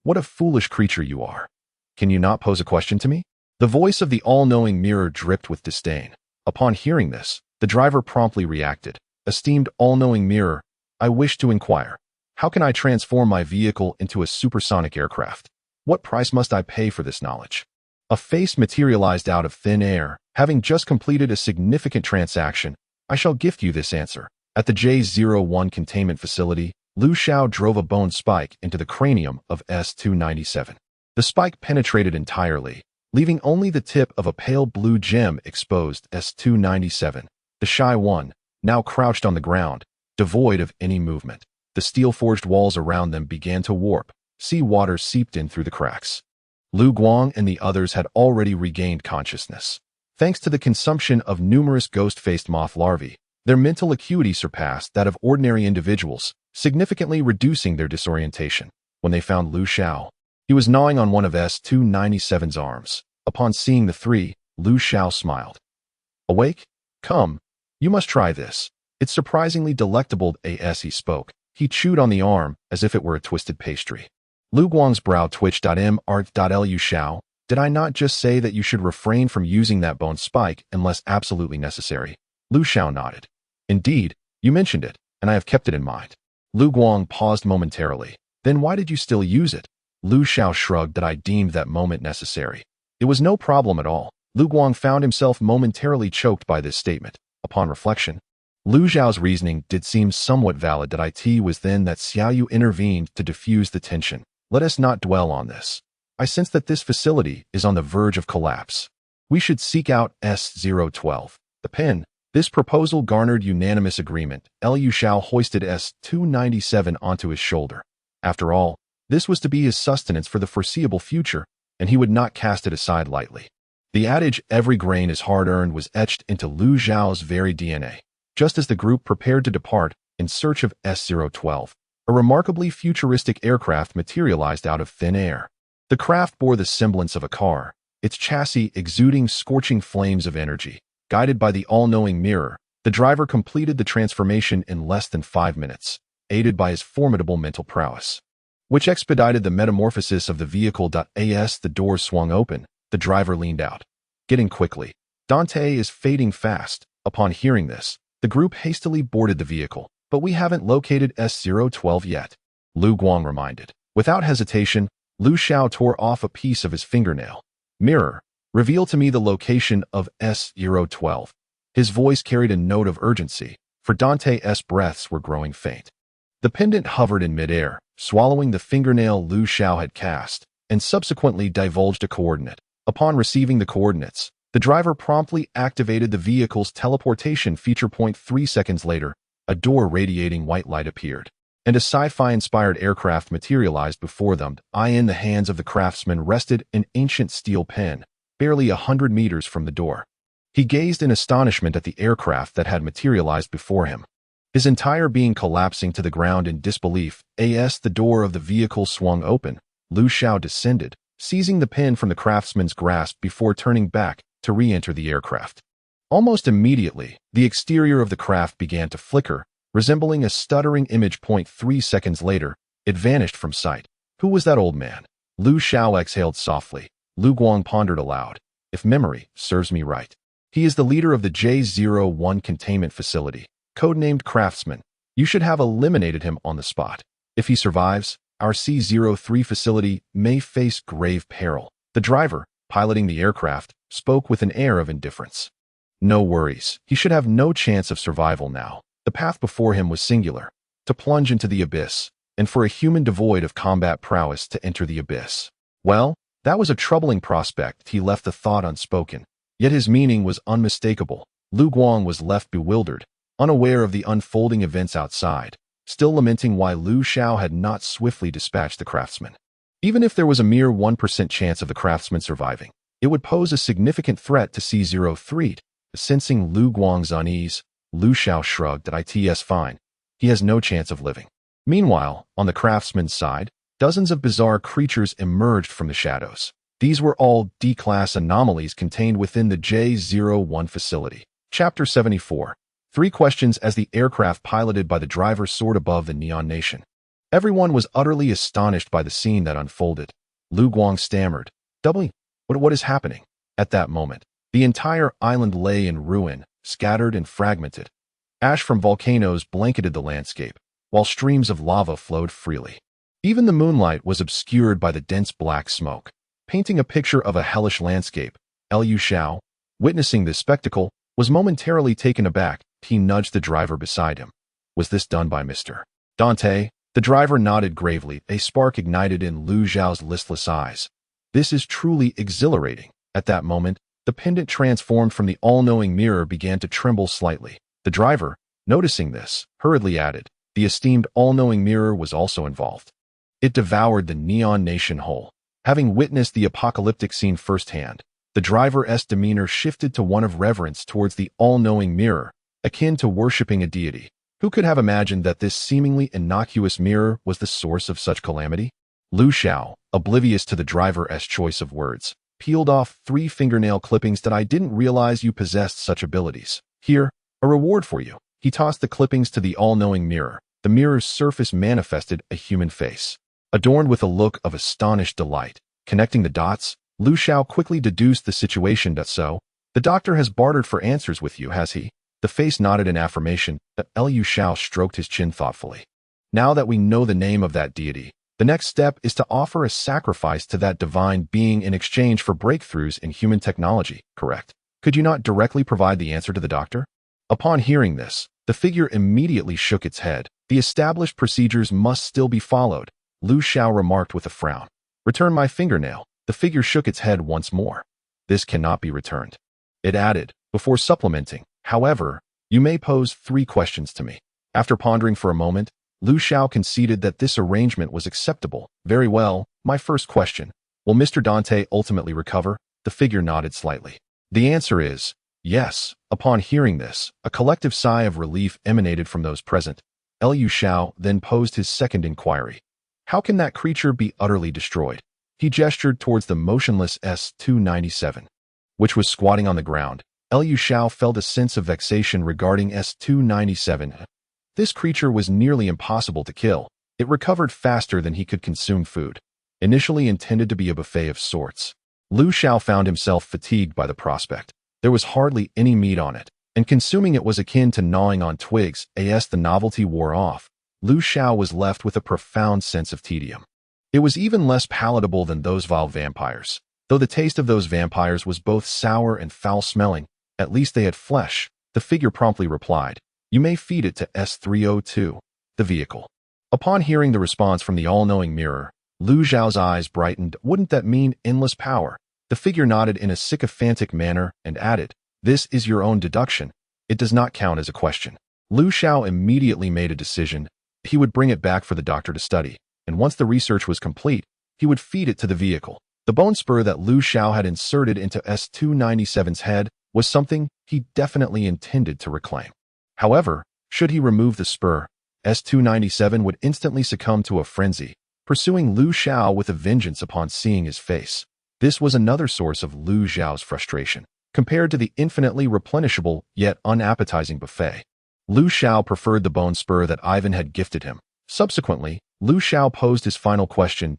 What a foolish creature you are. Can you not pose a question to me?" The voice of the all-knowing mirror dripped with disdain. Upon hearing this, the driver promptly reacted. "Esteemed all-knowing mirror, I wish to inquire. How can I transform my vehicle into a supersonic aircraft? What price must I pay for this knowledge?" A face materialized out of thin air. Having just completed a significant transaction, I shall gift you this answer. At the J01 containment facility, Xiao drove a bone spike into the cranium of S-297. The spike penetrated entirely, leaving only the tip of a pale blue gem exposed. S-297, the shy one, now crouched on the ground, devoid of any movement. The steel-forged walls around them began to warp. Sea water seeped in through the cracks. Lu Guang and the others had already regained consciousness. Thanks to the consumption of numerous ghost-faced moth larvae, their mental acuity surpassed that of ordinary individuals, significantly reducing their disorientation. When they found Xiao, he was gnawing on one of S-297's arms. Upon seeing the three, Xiao smiled. Awake? Come. You must try this. It's surprisingly delectable. As he spoke, he chewed on the arm as if it were a twisted pastry. Lu Guang's brow twitched. Lu Xiao, did I not just say that you should refrain from using that bone spike unless absolutely necessary? Lu Xiao nodded. Indeed, you mentioned it, and I have kept it in mind. Lu Guang paused momentarily. Then why did you still use it? Lu Xiao shrugged. That I deemed that moment necessary. It was no problem at all. Lu Guang found himself momentarily choked by this statement. Upon reflection, Lu Xiao's reasoning did seem somewhat valid. It was then that Xiao intervened to diffuse the tension. Let us not dwell on this. I sense that this facility is on the verge of collapse. We should seek out S-012. The pen. This proposal garnered unanimous agreement. Lu Xiao hoisted S-297 onto his shoulder. After all, this was to be his sustenance for the foreseeable future, and he would not cast it aside lightly. The adage, every grain is hard-earned, was etched into Lu Xiao's very DNA. Just as the group prepared to depart in search of S-012, a remarkably futuristic aircraft materialized out of thin air. The craft bore the semblance of a car, its chassis exuding scorching flames of energy. Guided by the all-knowing mirror, the driver completed the transformation in less than 5 minutes, aided by his formidable mental prowess, which expedited the metamorphosis of the vehicle. As the doors swung open, the driver leaned out. Getting quickly. Dante is fading fast. Upon hearing this, the group hastily boarded the vehicle. But we haven't located S-012 yet, Lu Guang reminded. Without hesitation, Lu Xiao tore off a piece of his fingernail. Mirror, reveal to me the location of S-012. His voice carried a note of urgency, for Dante's breaths were growing faint. The pendant hovered in midair, swallowing the fingernail Lu Xiao had cast, and subsequently divulged a coordinate. Upon receiving the coordinates, the driver promptly activated the vehicle's teleportation feature. 3 seconds later, a door radiating white light appeared, and a sci-fi-inspired aircraft materialized before them. In the hands of the craftsman rested an ancient steel pen, barely 100 meters from the door. He gazed in astonishment at the aircraft that had materialized before him, his entire being collapsing to the ground in disbelief. As the door of the vehicle swung open, Lu Xiao descended, seizing the pen from the craftsman's grasp before turning back to re-enter the aircraft. Almost immediately, the exterior of the craft began to flicker, resembling a stuttering image. 3 seconds later, it vanished from sight. Who was that old man? Lu Xiao exhaled softly. Lu Guang pondered aloud. If memory serves me right, he is the leader of the J01 containment facility, codenamed Craftsman. You should have eliminated him on the spot. If he survives, our C-03 facility may face grave peril. The driver, piloting the aircraft, spoke with an air of indifference. No worries. He should have no chance of survival now. The path before him was singular, to plunge into the abyss, and for a human devoid of combat prowess to enter the abyss. Well, that was a troubling prospect. He left the thought unspoken, yet his meaning was unmistakable. Lu Guang was left bewildered, unaware of the unfolding events outside, still lamenting why Lu Xiao had not swiftly dispatched the craftsman. Even if there was a mere 1% chance of the craftsman surviving, it would pose a significant threat to C-03. Sensing Lu Guang's unease, Lu Xiao shrugged. It's fine. He has no chance of living. Meanwhile, on the craftsman's side, dozens of bizarre creatures emerged from the shadows. These were all D-class anomalies contained within the J01 facility. Chapter 74. 3 questions as the aircraft piloted by the driver soared above the Neon Nation. Everyone was utterly astonished by the scene that unfolded. Lu Guang stammered, What is happening? At that moment, the entire island lay in ruin, scattered and fragmented. Ash from volcanoes blanketed the landscape, while streams of lava flowed freely. Even the moonlight was obscured by the dense black smoke. painting a picture of a hellish landscape. Liu Xiao, witnessing this spectacle, was momentarily taken aback. He nudged the driver beside him. Was this done by Mr. Dante? The driver nodded gravely. A spark ignited in Liu Xiao's listless eyes. This is truly exhilarating. At that moment, the pendant transformed from the all-knowing mirror began to tremble slightly. The driver, noticing this, hurriedly added, the esteemed all-knowing mirror was also involved. It devoured the Neon Nation whole. Having witnessed the apocalyptic scene firsthand, the driver's demeanor shifted to one of reverence towards the all-knowing mirror, akin to worshipping a deity. Who could have imagined that this seemingly innocuous mirror was the source of such calamity? Liu Xiao, oblivious to the driver's choice of words, peeled off 3 fingernail clippings. That I didn't realize you possessed such abilities. Here, a reward for you. He tossed the clippings to the all-knowing mirror. The mirror's surface manifested a human face, adorned with a look of astonished delight. Connecting the dots, Liu Xiao quickly deduced the situation. So, the doctor has bartered for answers with you, has he? The face nodded in affirmation. Liu Xiao stroked his chin thoughtfully. Now that we know the name of that deity, the next step is to offer a sacrifice to that divine being in exchange for breakthroughs in human technology, correct? Could you not directly provide the answer to the doctor? Upon hearing this, the figure immediately shook its head. The established procedures must still be followed, Liu Xiao remarked with a frown. Return my fingernail. The figure shook its head once more. This cannot be returned. It added, before supplementing, however, you may pose 3 questions to me. After pondering for a moment, Liu Xiao conceded that this arrangement was acceptable. Very well, my first question. Will Mr. Dante ultimately recover? The figure nodded slightly. The answer is, yes. Upon hearing this, a collective sigh of relief emanated from those present. Liu Xiao then posed his second inquiry. How can that creature be utterly destroyed? He gestured towards the motionless S-297, which was squatting on the ground. Liu Xiao felt a sense of vexation regarding S-297. This creature was nearly impossible to kill. It recovered faster than he could consume food. Initially intended to be a buffet of sorts, Liu Xiao found himself fatigued by the prospect. There was hardly any meat on it, and consuming it was akin to gnawing on twigs. As the novelty wore off, Liu Xiao was left with a profound sense of tedium. It was even less palatable than those vile vampires. Though the taste of those vampires was both sour and foul-smelling, at least they had flesh, the figure promptly replied. You may feed it to S-302, the vehicle. Upon hearing the response from the all-knowing mirror, Liu Xiao's eyes brightened. Wouldn't that mean endless power? The figure nodded in a sycophantic manner and added, this is your own deduction. It does not count as a question. Liu Xiao immediately made a decision. He would bring it back for the doctor to study, and once the research was complete, he would feed it to the vehicle. The bone spur that Liu Xiao had inserted into S-297's head was something he definitely intended to reclaim. However, should he remove the spur, S-297 would instantly succumb to a frenzy, pursuing Liu Xiao with a vengeance upon seeing his face. This was another source of Liu Xiao's frustration. Compared to the infinitely replenishable yet unappetizing buffet, Liu Xiao preferred the bone spur that Ivan had gifted him. Subsequently, Liu Xiao posed his final question.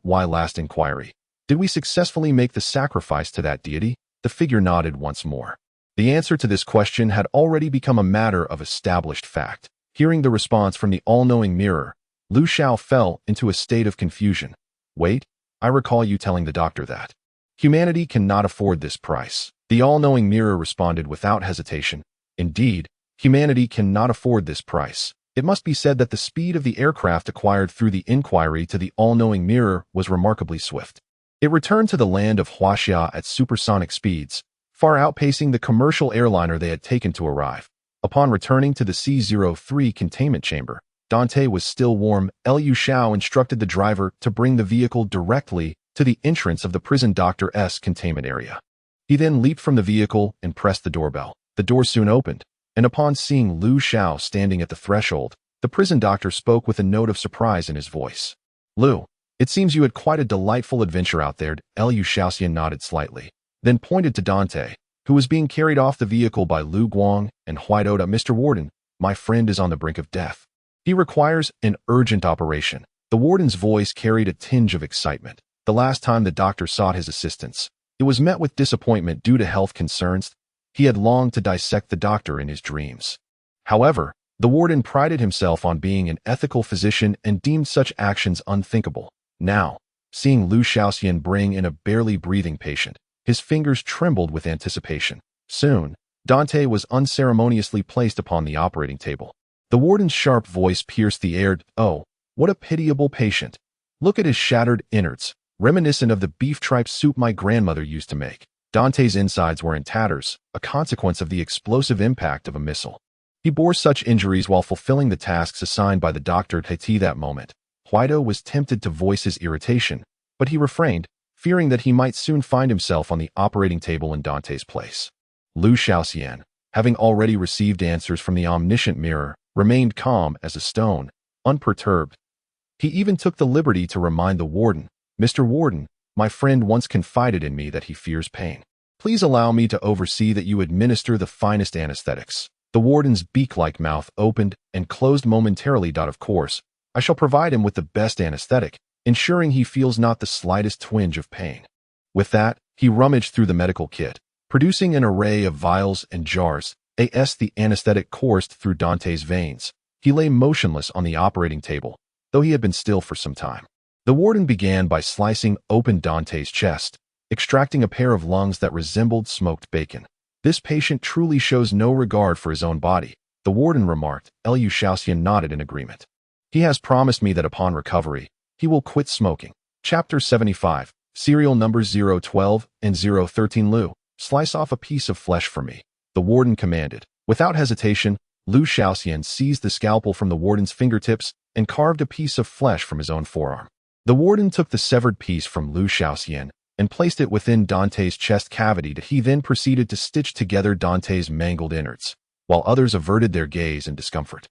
My last inquiry. Did we successfully make the sacrifice to that deity? The figure nodded once more. The answer to this question had already become a matter of established fact. Hearing the response from the all-knowing mirror, Liu Xiao fell into a state of confusion. Wait, I recall you telling the doctor that humanity cannot afford this price. The all-knowing mirror responded without hesitation. Indeed, humanity cannot afford this price. It must be said that the speed of the aircraft acquired through the inquiry to the all-knowing mirror was remarkably swift. It returned to the land of Huaxia at supersonic speeds, far outpacing the commercial airliner they had taken to arrive. Upon returning to the C-03 containment chamber, Dante was still warm. Liu Xiao instructed the driver to bring the vehicle directly to the entrance of the prison doctor's containment area. He then leaped from the vehicle and pressed the doorbell. The door soon opened, and upon seeing Liu Xiao standing at the threshold, the prison doctor spoke with a note of surprise in his voice. Liu, it seems you had quite a delightful adventure out there. Liu Xiaoxian nodded slightly, then pointed to Dante, who was being carried off the vehicle by Lu Guang and White Oda. Mr. Warden, my friend is on the brink of death. He requires an urgent operation. The warden's voice carried a tinge of excitement. The last time the doctor sought his assistance, it was met with disappointment due to health concerns. He had longed to dissect the doctor in his dreams. However, the warden prided himself on being an ethical physician and deemed such actions unthinkable. Now, seeing Lu Xiaoxian bring in a barely breathing patient. His fingers trembled with anticipation. Soon, Dante was unceremoniously placed upon the operating table. The warden's sharp voice pierced the air. "Oh, what a pitiable patient. Look at his shattered innards, reminiscent of the beef tripe soup my grandmother used to make." Dante's insides were in tatters, a consequence of the explosive impact of a missile. He bore such injuries while fulfilling the tasks assigned by the doctor Deity that moment. Huido was tempted to voice his irritation, but he refrained, fearing that he might soon find himself on the operating table in Dante's place. Lu Xiaoxian, having already received answers from the omniscient mirror, remained calm as a stone, unperturbed. He even took the liberty to remind the warden, "Mr. Warden, my friend once confided in me that he fears pain. Please allow me to oversee that you administer the finest anesthetics." The warden's beak-like mouth opened and closed momentarily. "Of course, I shall provide him with the best anesthetic, ensuring he feels not the slightest twinge of pain." With that, he rummaged through the medical kit, producing an array of vials and jars. The anesthetic coursed through Dante's veins. He lay motionless on the operating table, though he had been still for some time. The warden began by slicing open Dante's chest, extracting a pair of lungs that resembled smoked bacon. "This patient truly shows no regard for his own body," the warden remarked. Lu Xiaoxian nodded in agreement. "He has promised me that upon recovery, he will quit smoking." Chapter 75, Serial Numbers 012 and 013. "Lu, slice off a piece of flesh for me," the warden commanded. Without hesitation, Lu Xiaoxian seized the scalpel from the warden's fingertips and carved a piece of flesh from his own forearm. The warden took the severed piece from Lu Xiaoxian and placed it within Dante's chest cavity. He then proceeded to stitch together Dante's mangled innards, while others averted their gaze in discomfort.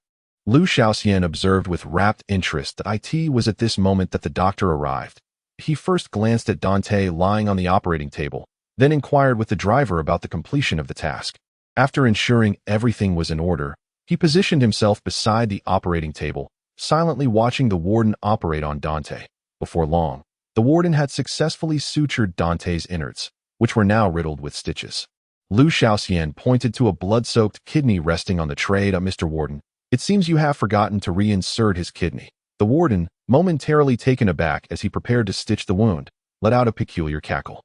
Lu Xiaoxian observed with rapt interest that it was at this moment that the doctor arrived. He first glanced at Dante lying on the operating table, then inquired with the driver about the completion of the task. After ensuring everything was in order, he positioned himself beside the operating table, silently watching the warden operate on Dante. Before long, the warden had successfully sutured Dante's innards, which were now riddled with stitches. Lu Xiaoxian pointed to a blood-soaked kidney resting on the tray. "Mr. Warden, it seems you have forgotten to reinsert his kidney." The warden, momentarily taken aback as he prepared to stitch the wound, let out a peculiar cackle.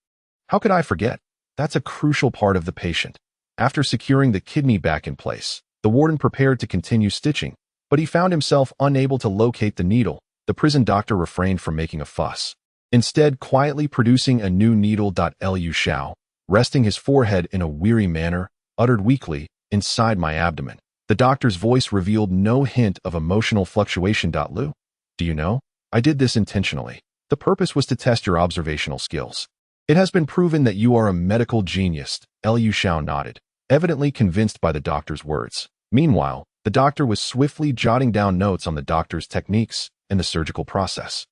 "How could I forget? That's a crucial part of the patient." After securing the kidney back in place, the warden prepared to continue stitching, but he found himself unable to locate the needle. The prison doctor refrained from making a fuss, instead quietly producing a new needle. Lu Xiao, resting his forehead in a weary manner, uttered weakly, "Inside my abdomen." The doctor's voice revealed no hint of emotional fluctuation. "Lu, do you know, I did this intentionally. The purpose was to test your observational skills. It has been proven that you are a medical genius." Lu Xiao nodded, evidently convinced by the doctor's words. Meanwhile, the doctor was swiftly jotting down notes on the doctor's techniques and the surgical process.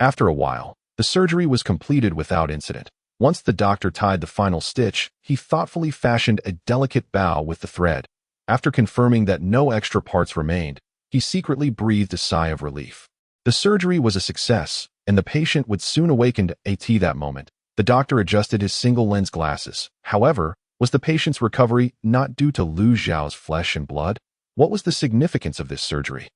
After a while, the surgery was completed without incident. Once the doctor tied the final stitch, he thoughtfully fashioned a delicate bow with the thread. After confirming that no extra parts remained, he secretly breathed a sigh of relief. The surgery was a success, and the patient would soon awaken to that moment. The doctor adjusted his single-lens glasses. However, was the patient's recovery not due to Lu Xiao's flesh and blood? What was the significance of this surgery?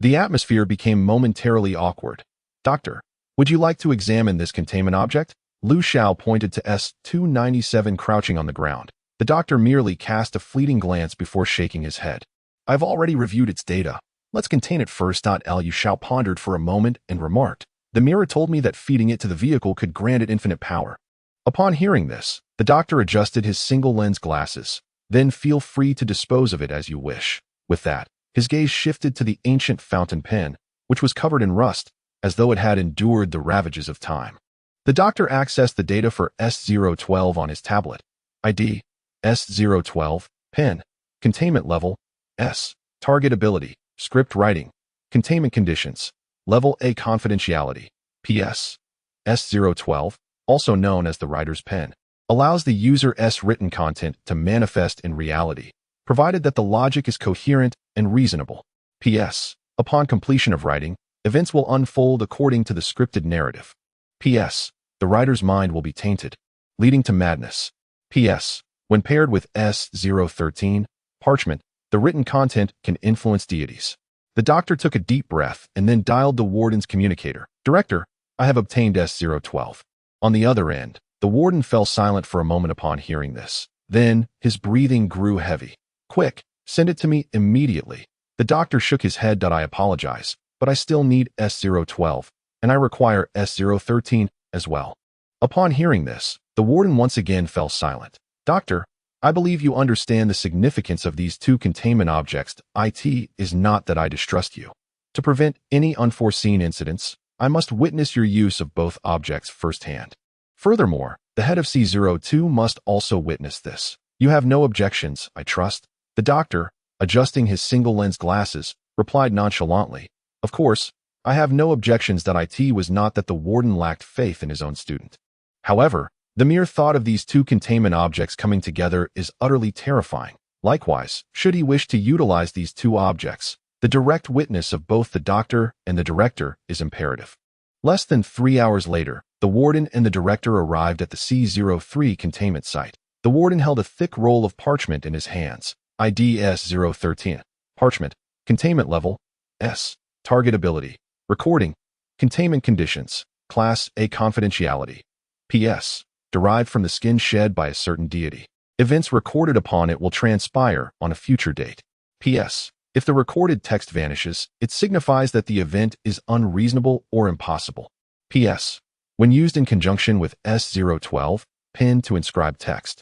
The atmosphere became momentarily awkward. "Doctor, would you like to examine this containment object?" Lu Xiao pointed to S-297 crouching on the ground. The doctor merely cast a fleeting glance before shaking his head. "I've already reviewed its data. Let's contain it first." Lu Xiao pondered for a moment and remarked, "The mirror told me that feeding it to the vehicle could grant it infinite power." Upon hearing this, the doctor adjusted his single-lens glasses. "Then feel free to dispose of it as you wish." With that, his gaze shifted to the ancient fountain pen, which was covered in rust, as though it had endured the ravages of time. The doctor accessed the data for S012 on his tablet. ID, S012, pen, containment level, S, target ability, script writing, containment conditions, level A confidentiality, PS. S012, also known as the writer's pen, allows the user's written content to manifest in reality, provided that the logic is coherent and reasonable. PS. Upon completion of writing, events will unfold according to the scripted narrative. PS. The writer's mind will be tainted, leading to madness. PS. When paired with S013, parchment, the written content can influence deities. The doctor took a deep breath and then dialed the warden's communicator. "Director, I have obtained S012. On the other end, the warden fell silent for a moment upon hearing this. Then, his breathing grew heavy. Quick, send it to me immediately. The doctor shook his head. I apologize, but I still need S012, and I require S013 as well. Upon hearing this, the warden once again fell silent. Doctor, I believe you understand the significance of these two containment objects. It is not that I distrust you. To prevent any unforeseen incidents, I must witness your use of both objects firsthand. Furthermore, the head of C02 must also witness this. You have no objections, I trust. The doctor, adjusting his single-lens glasses, replied nonchalantly. Of course, I have no objections. It was not that the warden lacked faith in his own student. However, the mere thought of these two containment objects coming together is utterly terrifying. Likewise, should he wish to utilize these two objects, the direct witness of both the doctor and the director is imperative. Less than 3 hours later, the warden and the director arrived at the C03 containment site. The warden held a thick roll of parchment in his hands. ID S013. Parchment. Containment level. S. Target ability. Recording. Containment conditions. Class A confidentiality. PS. Derived from the skin shed by a certain deity. Events recorded upon it will transpire on a future date. PS. If the recorded text vanishes, it signifies that the event is unreasonable or impossible. PS. When used in conjunction with S012, pin to inscribe text,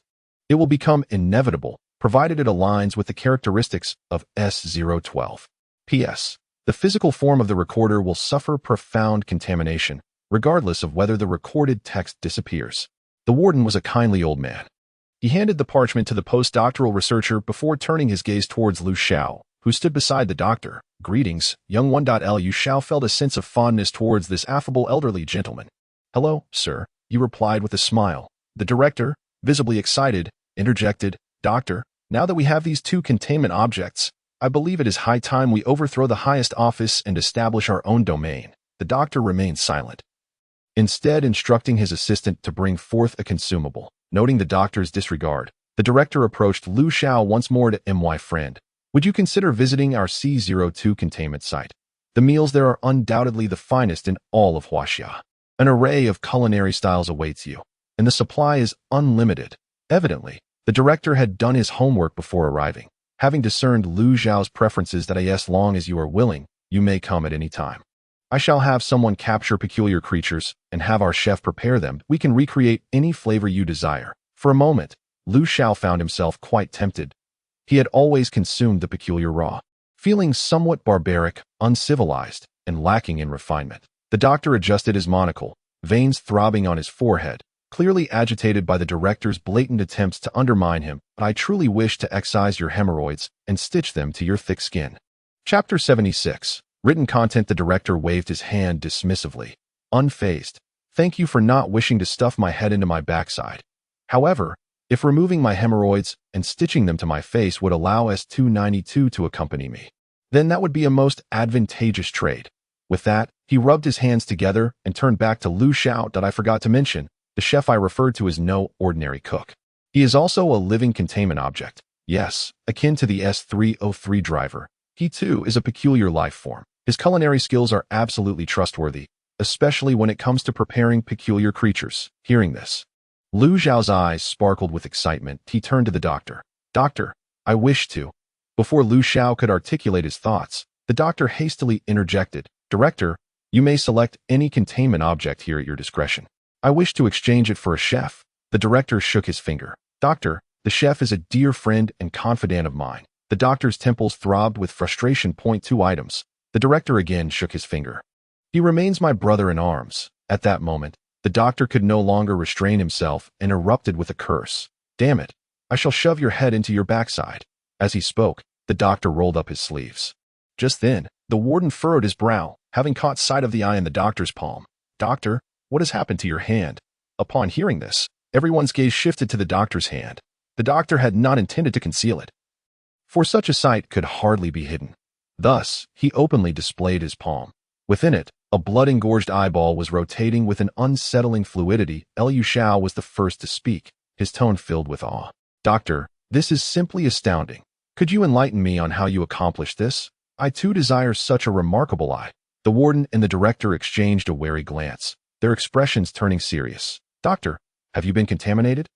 it will become inevitable, provided it aligns with the characteristics of S012. PS. The physical form of the recorder will suffer profound contamination, regardless of whether the recorded text disappears. The warden was a kindly old man. He handed the parchment to the postdoctoral researcher before turning his gaze towards Xiao, who stood beside the doctor. Greetings, young one. Xiao felt a sense of fondness towards this affable elderly gentleman. Hello, sir, he replied with a smile. The director, visibly excited, interjected, Doctor, now that we have these two containment objects, I believe it is high time we overthrow the highest office and establish our own domain. The doctor remained silent, instead instructing his assistant to bring forth a consumable. Noting the doctor's disregard, the director approached Xiao once more. My friend, would you consider visiting our C02 containment site? The meals there are undoubtedly the finest in all of Huaxia. An array of culinary styles awaits you, and the supply is unlimited. Evidently, the director had done his homework before arriving, having discerned Xiao's preferences. That as long as you are willing, you may come at any time. I shall have someone capture peculiar creatures and have our chef prepare them. We can recreate any flavor you desire. For a moment, Xiao found himself quite tempted. He had always consumed the peculiar raw, feeling somewhat barbaric, uncivilized, and lacking in refinement. The doctor adjusted his monocle, veins throbbing on his forehead, clearly agitated by the director's blatant attempts to undermine him. I truly wish to excise your hemorrhoids and stitch them to your thick skin. Chapter 76. Written content. The director waved his hand dismissively, unfazed. Thank you for not wishing to stuff my head into my backside. However, if removing my hemorrhoids and stitching them to my face would allow S292 to accompany me, then that would be a most advantageous trade. With that, he rubbed his hands together and turned back to Xiao. I forgot to mention, the chef I referred to is no ordinary cook. He is also a living containment object. Yes, akin to the S303 driver. He too is a peculiar life form. His culinary skills are absolutely trustworthy, especially when it comes to preparing peculiar creatures. Hearing this, Xiao's eyes sparkled with excitement. He turned to the doctor. Doctor, I wish to. Before Xiao could articulate his thoughts, the doctor hastily interjected. Director, you may select any containment object here at your discretion. I wish to exchange it for a chef. The director shook his finger. Doctor, the chef is a dear friend and confidant of mine. The doctor's temples throbbed with frustration. 2 items. The director again shook his finger. He remains my brother in arms. At that moment, the doctor could no longer restrain himself and erupted with a curse. Damn it, I shall shove your head into your backside. As he spoke, the doctor rolled up his sleeves. Just then, the warden furrowed his brow, having caught sight of the eye in the doctor's palm. Doctor, what has happened to your hand? Upon hearing this, everyone's gaze shifted to the doctor's hand. The doctor had not intended to conceal it, for such a sight could hardly be hidden. Thus, he openly displayed his palm. Within it, a blood-engorged eyeball was rotating with an unsettling fluidity. Xiao was the first to speak, his tone filled with awe. Doctor, this is simply astounding. Could you enlighten me on how you accomplished this? I too desire such a remarkable eye. The warden and the director exchanged a wary glance. their expressions turning serious. "Doctor, have you been contaminated?"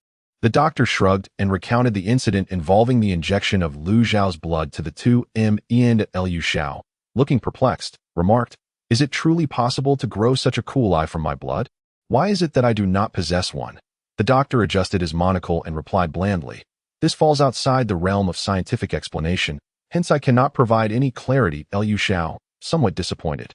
The doctor shrugged and recounted the incident involving the injection of Lu Xiao's blood to the 2M and Lu Xiao. Looking perplexed, remarked, "Is it truly possible to grow such a cool eye from my blood? Why is it that I do not possess one?" The doctor adjusted his monocle and replied blandly, "This falls outside the realm of scientific explanation, hence I cannot provide any clarity." Lu Xiao, somewhat disappointed,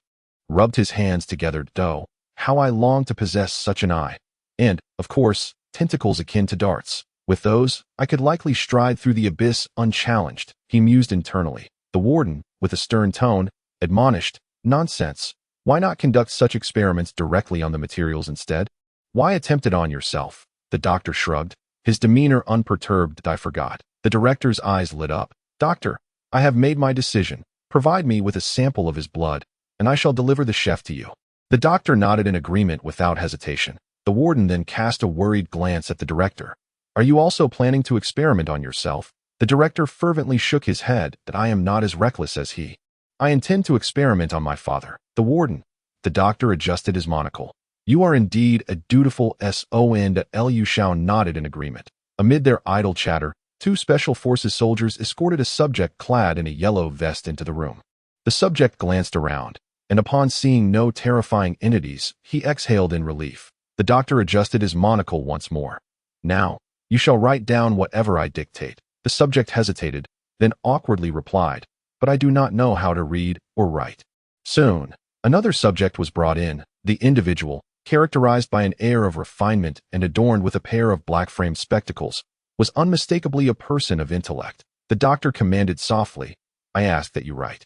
rubbed his hands together. "Doh, how I long to possess such an eye. And, of course, tentacles akin to darts. With those, I could likely stride through the abyss unchallenged," he mused internally. The warden, with a stern tone, admonished, "Nonsense. Why not conduct such experiments directly on the materials instead? Why attempt it on yourself?" The doctor shrugged, his demeanor unperturbed. "I forgot." The director's eyes lit up. "Doctor, I have made my decision. Provide me with a sample of his blood, and I shall deliver the chef to you." The doctor nodded in agreement without hesitation. The warden then cast a worried glance at the director. "Are you also planning to experiment on yourself?" The director fervently shook his head. "That I am not as reckless as he. I intend to experiment on my father." The warden. The doctor adjusted his monocle. "You are indeed a dutiful son." Lu Xiao nodded in agreement. Amid their idle chatter, two special forces soldiers escorted a subject clad in a yellow vest into the room. The subject glanced around, and upon seeing no terrifying entities, he exhaled in relief. The doctor adjusted his monocle once more. "Now, you shall write down whatever I dictate." The subject hesitated, then awkwardly replied, "But I do not know how to read or write." Soon, another subject was brought in. The individual, characterized by an air of refinement and adorned with a pair of black-framed spectacles, was unmistakably a person of intellect. The doctor commanded softly, "I ask that you write."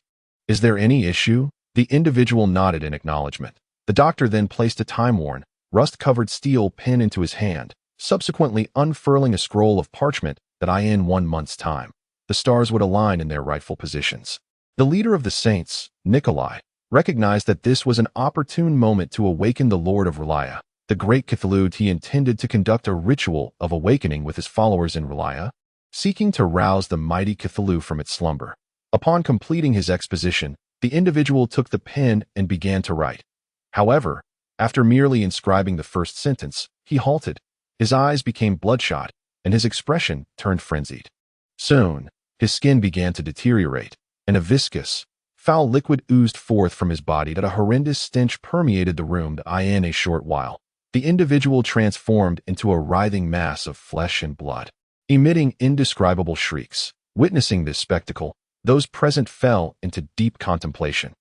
"Is there any issue?" The individual nodded in acknowledgement. The doctor then placed a time-worn, rust-covered steel pen into his hand, subsequently unfurling a scroll of parchment that in 1 month's time, the stars would align in their rightful positions. The leader of the saints, Nikolai, recognized that this was an opportune moment to awaken the Lord of Relaya. The great Cthulhu. He intended to conduct a ritual of awakening with his followers in Relaya, seeking to rouse the mighty Cthulhu from its slumber. Upon completing his exposition, the individual took the pen and began to write. However, after merely inscribing the first sentence, he halted. His eyes became bloodshot, and his expression turned frenzied. Soon, his skin began to deteriorate, and a viscous, foul liquid oozed forth from his body. That a horrendous stench permeated the room. In a short while, the individual transformed into a writhing mass of flesh and blood, emitting indescribable shrieks. Witnessing this spectacle, those present fell into deep contemplation.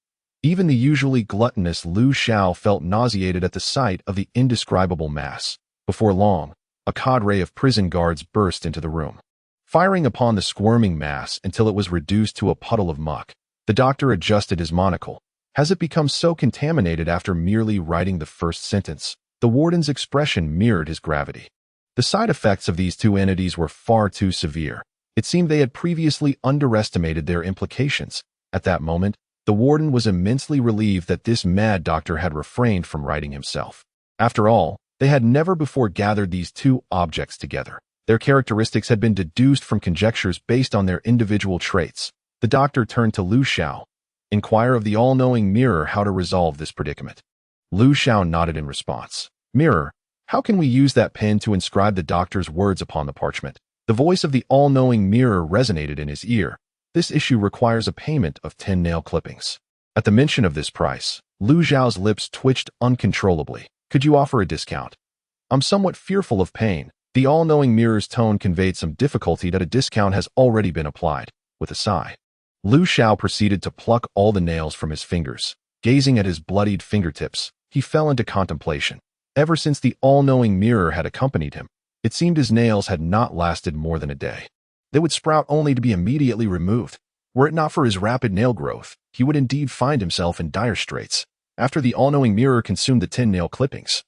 Even the usually gluttonous Lu Xiao felt nauseated at the sight of the indescribable mass. Before long, a cadre of prison guards burst into the room, firing upon the squirming mass until it was reduced to a puddle of muck. The doctor adjusted his monocle. "Has it become so contaminated after merely writing the first sentence?" The warden's expression mirrored his gravity. The side effects of these two entities were far too severe. It seemed they had previously underestimated their implications. At that moment, the warden was immensely relieved that this mad doctor had refrained from writing himself. After all, they had never before gathered these two objects together. Their characteristics had been deduced from conjectures based on their individual traits. The doctor turned to Lu Xiao. "Inquire of the all-knowing mirror how to resolve this predicament." Lu Xiao nodded in response. "Mirror, how can we use that pen to inscribe the doctor's words upon the parchment?" The voice of the all-knowing mirror resonated in his ear. "This issue requires a payment of 10 nail clippings." At the mention of this price, Lu Xiao's lips twitched uncontrollably. "Could you offer a discount?" "I'm somewhat fearful of pain." The all-knowing mirror's tone conveyed some difficulty. "That a discount has already been applied." With a sigh, Lu Xiao proceeded to pluck all the nails from his fingers. Gazing at his bloodied fingertips, he fell into contemplation. Ever since the all-knowing mirror had accompanied him, it seemed his nails had not lasted more than a day. They would sprout only to be immediately removed. Were it not for his rapid nail growth, he would indeed find himself in dire straits. After the all-knowing mirror consumed the 10 nail clippings,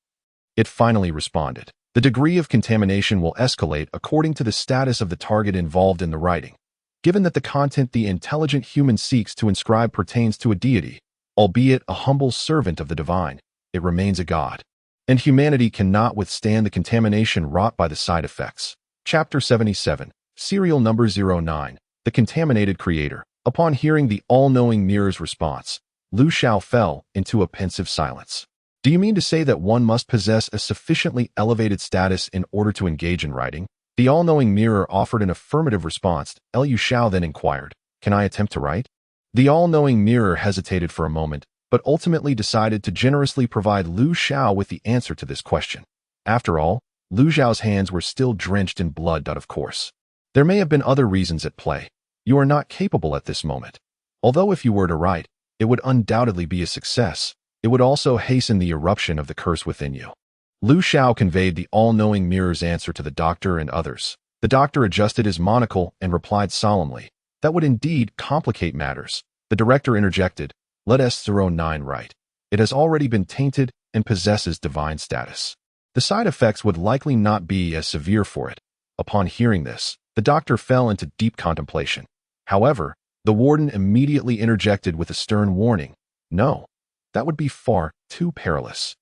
it finally responded. The degree of contamination will escalate according to the status of the target involved in the writing. Given that the content the intelligent human seeks to inscribe pertains to a deity, albeit a humble servant of the divine, it remains a god. And humanity cannot withstand the contamination wrought by the side effects. Chapter 77, Serial Number 09, The Contaminated Creator. Upon hearing the all-knowing mirror's response, Lu Xiao fell into a pensive silence. Do you mean to say that one must possess a sufficiently elevated status in order to engage in writing? The all-knowing mirror offered an affirmative response. Liu Xiao then inquired, "Can I attempt to write?" The all-knowing mirror hesitated for a moment, but ultimately decided to generously provide Liu Xiao with the answer to this question. After all, Liu Xiao's hands were still drenched in blood, of course. There may have been other reasons at play. You are not capable at this moment. Although if you were to write, it would undoubtedly be a success. It would also hasten the eruption of the curse within you. Liu Xiao conveyed the all-knowing mirror's answer to the doctor and others. The doctor adjusted his monocle and replied solemnly, "That would indeed complicate matters." The director interjected, "Let S09 write. It has already been tainted and possesses divine status. The side effects would likely not be as severe for it." Upon hearing this, the doctor fell into deep contemplation. However, the warden immediately interjected with a stern warning, "No, that would be far too perilous."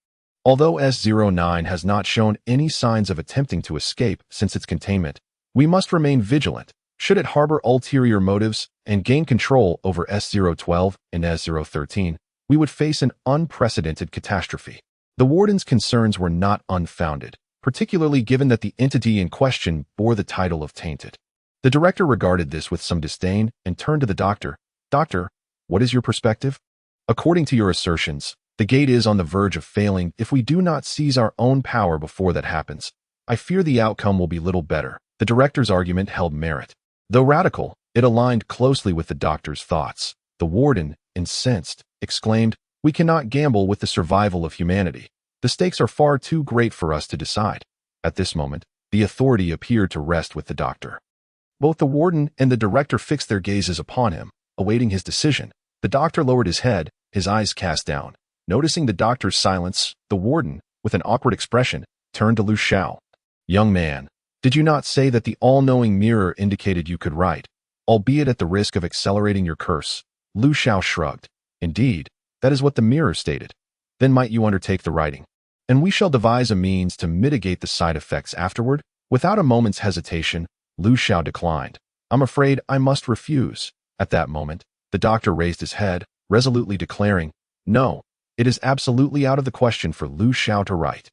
Although S09 has not shown any signs of attempting to escape since its containment, we must remain vigilant. Should it harbor ulterior motives and gain control over S012 and S013, we would face an unprecedented catastrophe. The warden's concerns were not unfounded, particularly given that the entity in question bore the title of tainted. The director regarded this with some disdain and turned to the doctor. "Doctor, what is your perspective? According to your assertions, the gate is on the verge of failing if we do not seize our own power before that happens. I fear the outcome will be little better." The director's argument held merit. Though radical, it aligned closely with the doctor's thoughts. The warden, incensed, exclaimed, "We cannot gamble with the survival of humanity. The stakes are far too great for us to decide." At this moment, the authority appeared to rest with the doctor. Both the warden and the director fixed their gazes upon him, awaiting his decision. The doctor lowered his head, his eyes cast down. Noticing the doctor's silence, the warden, with an awkward expression, turned to Liu Xiao. "Young man, did you not say that the all-knowing mirror indicated you could write, albeit at the risk of accelerating your curse?" Liu Xiao shrugged. "Indeed, that is what the mirror stated." "Then might you undertake the writing? And we shall devise a means to mitigate the side effects afterward." Without a moment's hesitation, Liu Xiao declined. "I'm afraid I must refuse." At that moment, the doctor raised his head, resolutely declaring, "No, it is absolutely out of the question for Liu Xiao to write."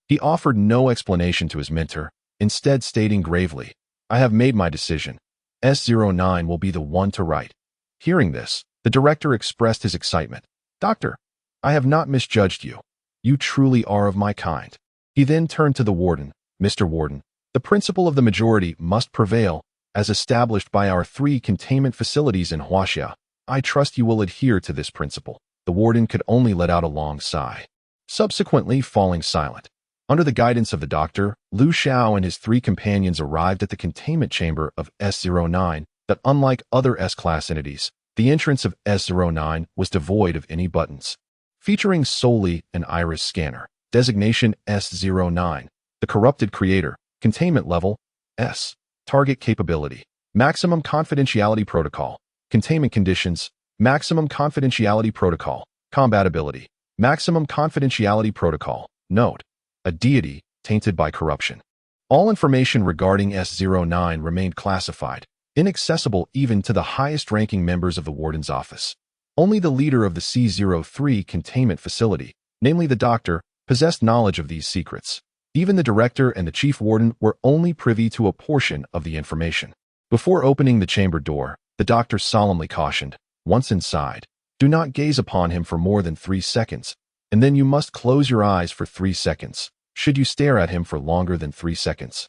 He offered no explanation to his mentor, instead stating gravely, "I have made my decision. S09 will be the one to write." Hearing this, the director expressed his excitement. "Doctor, I have not misjudged you. You truly are of my kind." He then turned to the warden. "Mr. Warden, the principle of the majority must prevail, as established by our 3 containment facilities in Huaxia. I trust you will adhere to this principle." The warden could only let out a long sigh, subsequently falling silent. Under the guidance of the doctor, Liu Xiao and his 3 companions arrived at the containment chamber of S09, that unlike other S-class entities, the entrance of S09 was devoid of any buttons. Featuring solely an iris scanner, designation S09, the corrupted creator, containment level, S, target capability, maximum confidentiality protocol, containment conditions, maximum confidentiality protocol, compatibility, maximum confidentiality protocol, note, a deity tainted by corruption. All information regarding S09 remained classified, inaccessible even to the highest-ranking members of the warden's office. Only the leader of the C03 containment facility, namely the doctor, possessed knowledge of these secrets. Even the director and the chief warden were only privy to a portion of the information. Before opening the chamber door, the doctor solemnly cautioned, "Once inside, do not gaze upon him for more than 3 seconds, and then you must close your eyes for 3 seconds. Should you stare at him for longer than 3 seconds,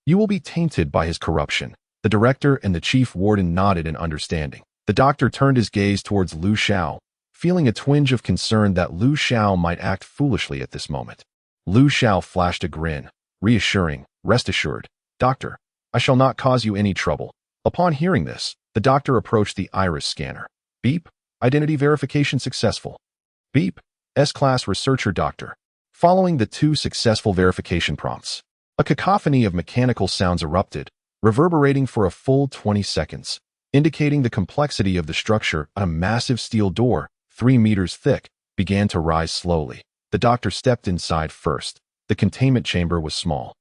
you will be tainted by his corruption." The director and the chief warden nodded in understanding. The doctor turned his gaze towards Liu Xiao, feeling a twinge of concern that Liu Xiao might act foolishly at this moment. Liu Xiao flashed a grin, reassuring, "Rest assured, doctor, I shall not cause you any trouble." Upon hearing this, the doctor approached the iris scanner. Beep, identity verification successful. Beep, S-class researcher doctor. Following the 2 successful verification prompts, a cacophony of mechanical sounds erupted, reverberating for a full 20 seconds, indicating the complexity of the structure. A massive steel door, 3 meters thick, began to rise slowly. The doctor stepped inside first. The containment chamber was small.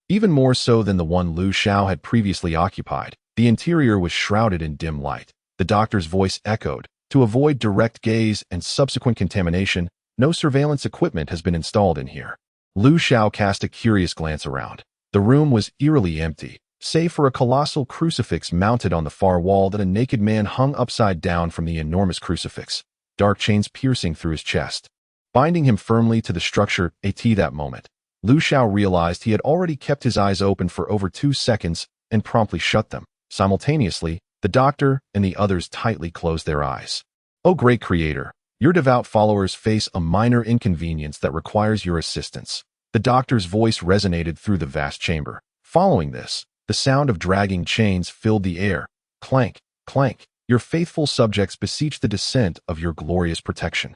Even more so than the one Liu Xiao had previously occupied, the interior was shrouded in dim light. The doctor's voice echoed, "To avoid direct gaze and subsequent contamination, No surveillance equipment has been installed in here. Lu Xiao cast a curious glance around. The room was eerily empty, save for a colossal crucifix mounted on the far wall that a naked man hung upside down from the enormous crucifix, dark chains piercing through his chest, binding him firmly to the structure. At that moment, Lu Xiao realized he had already kept his eyes open for over 2 seconds and promptly shut them. Simultaneously, the doctor and the others tightly closed their eyes. "O great creator, your devout followers face a minor inconvenience that requires your assistance." The doctor's voice resonated through the vast chamber. Following this, the sound of dragging chains filled the air. Clank, clank. "Your faithful subjects beseech the descent of your glorious protection."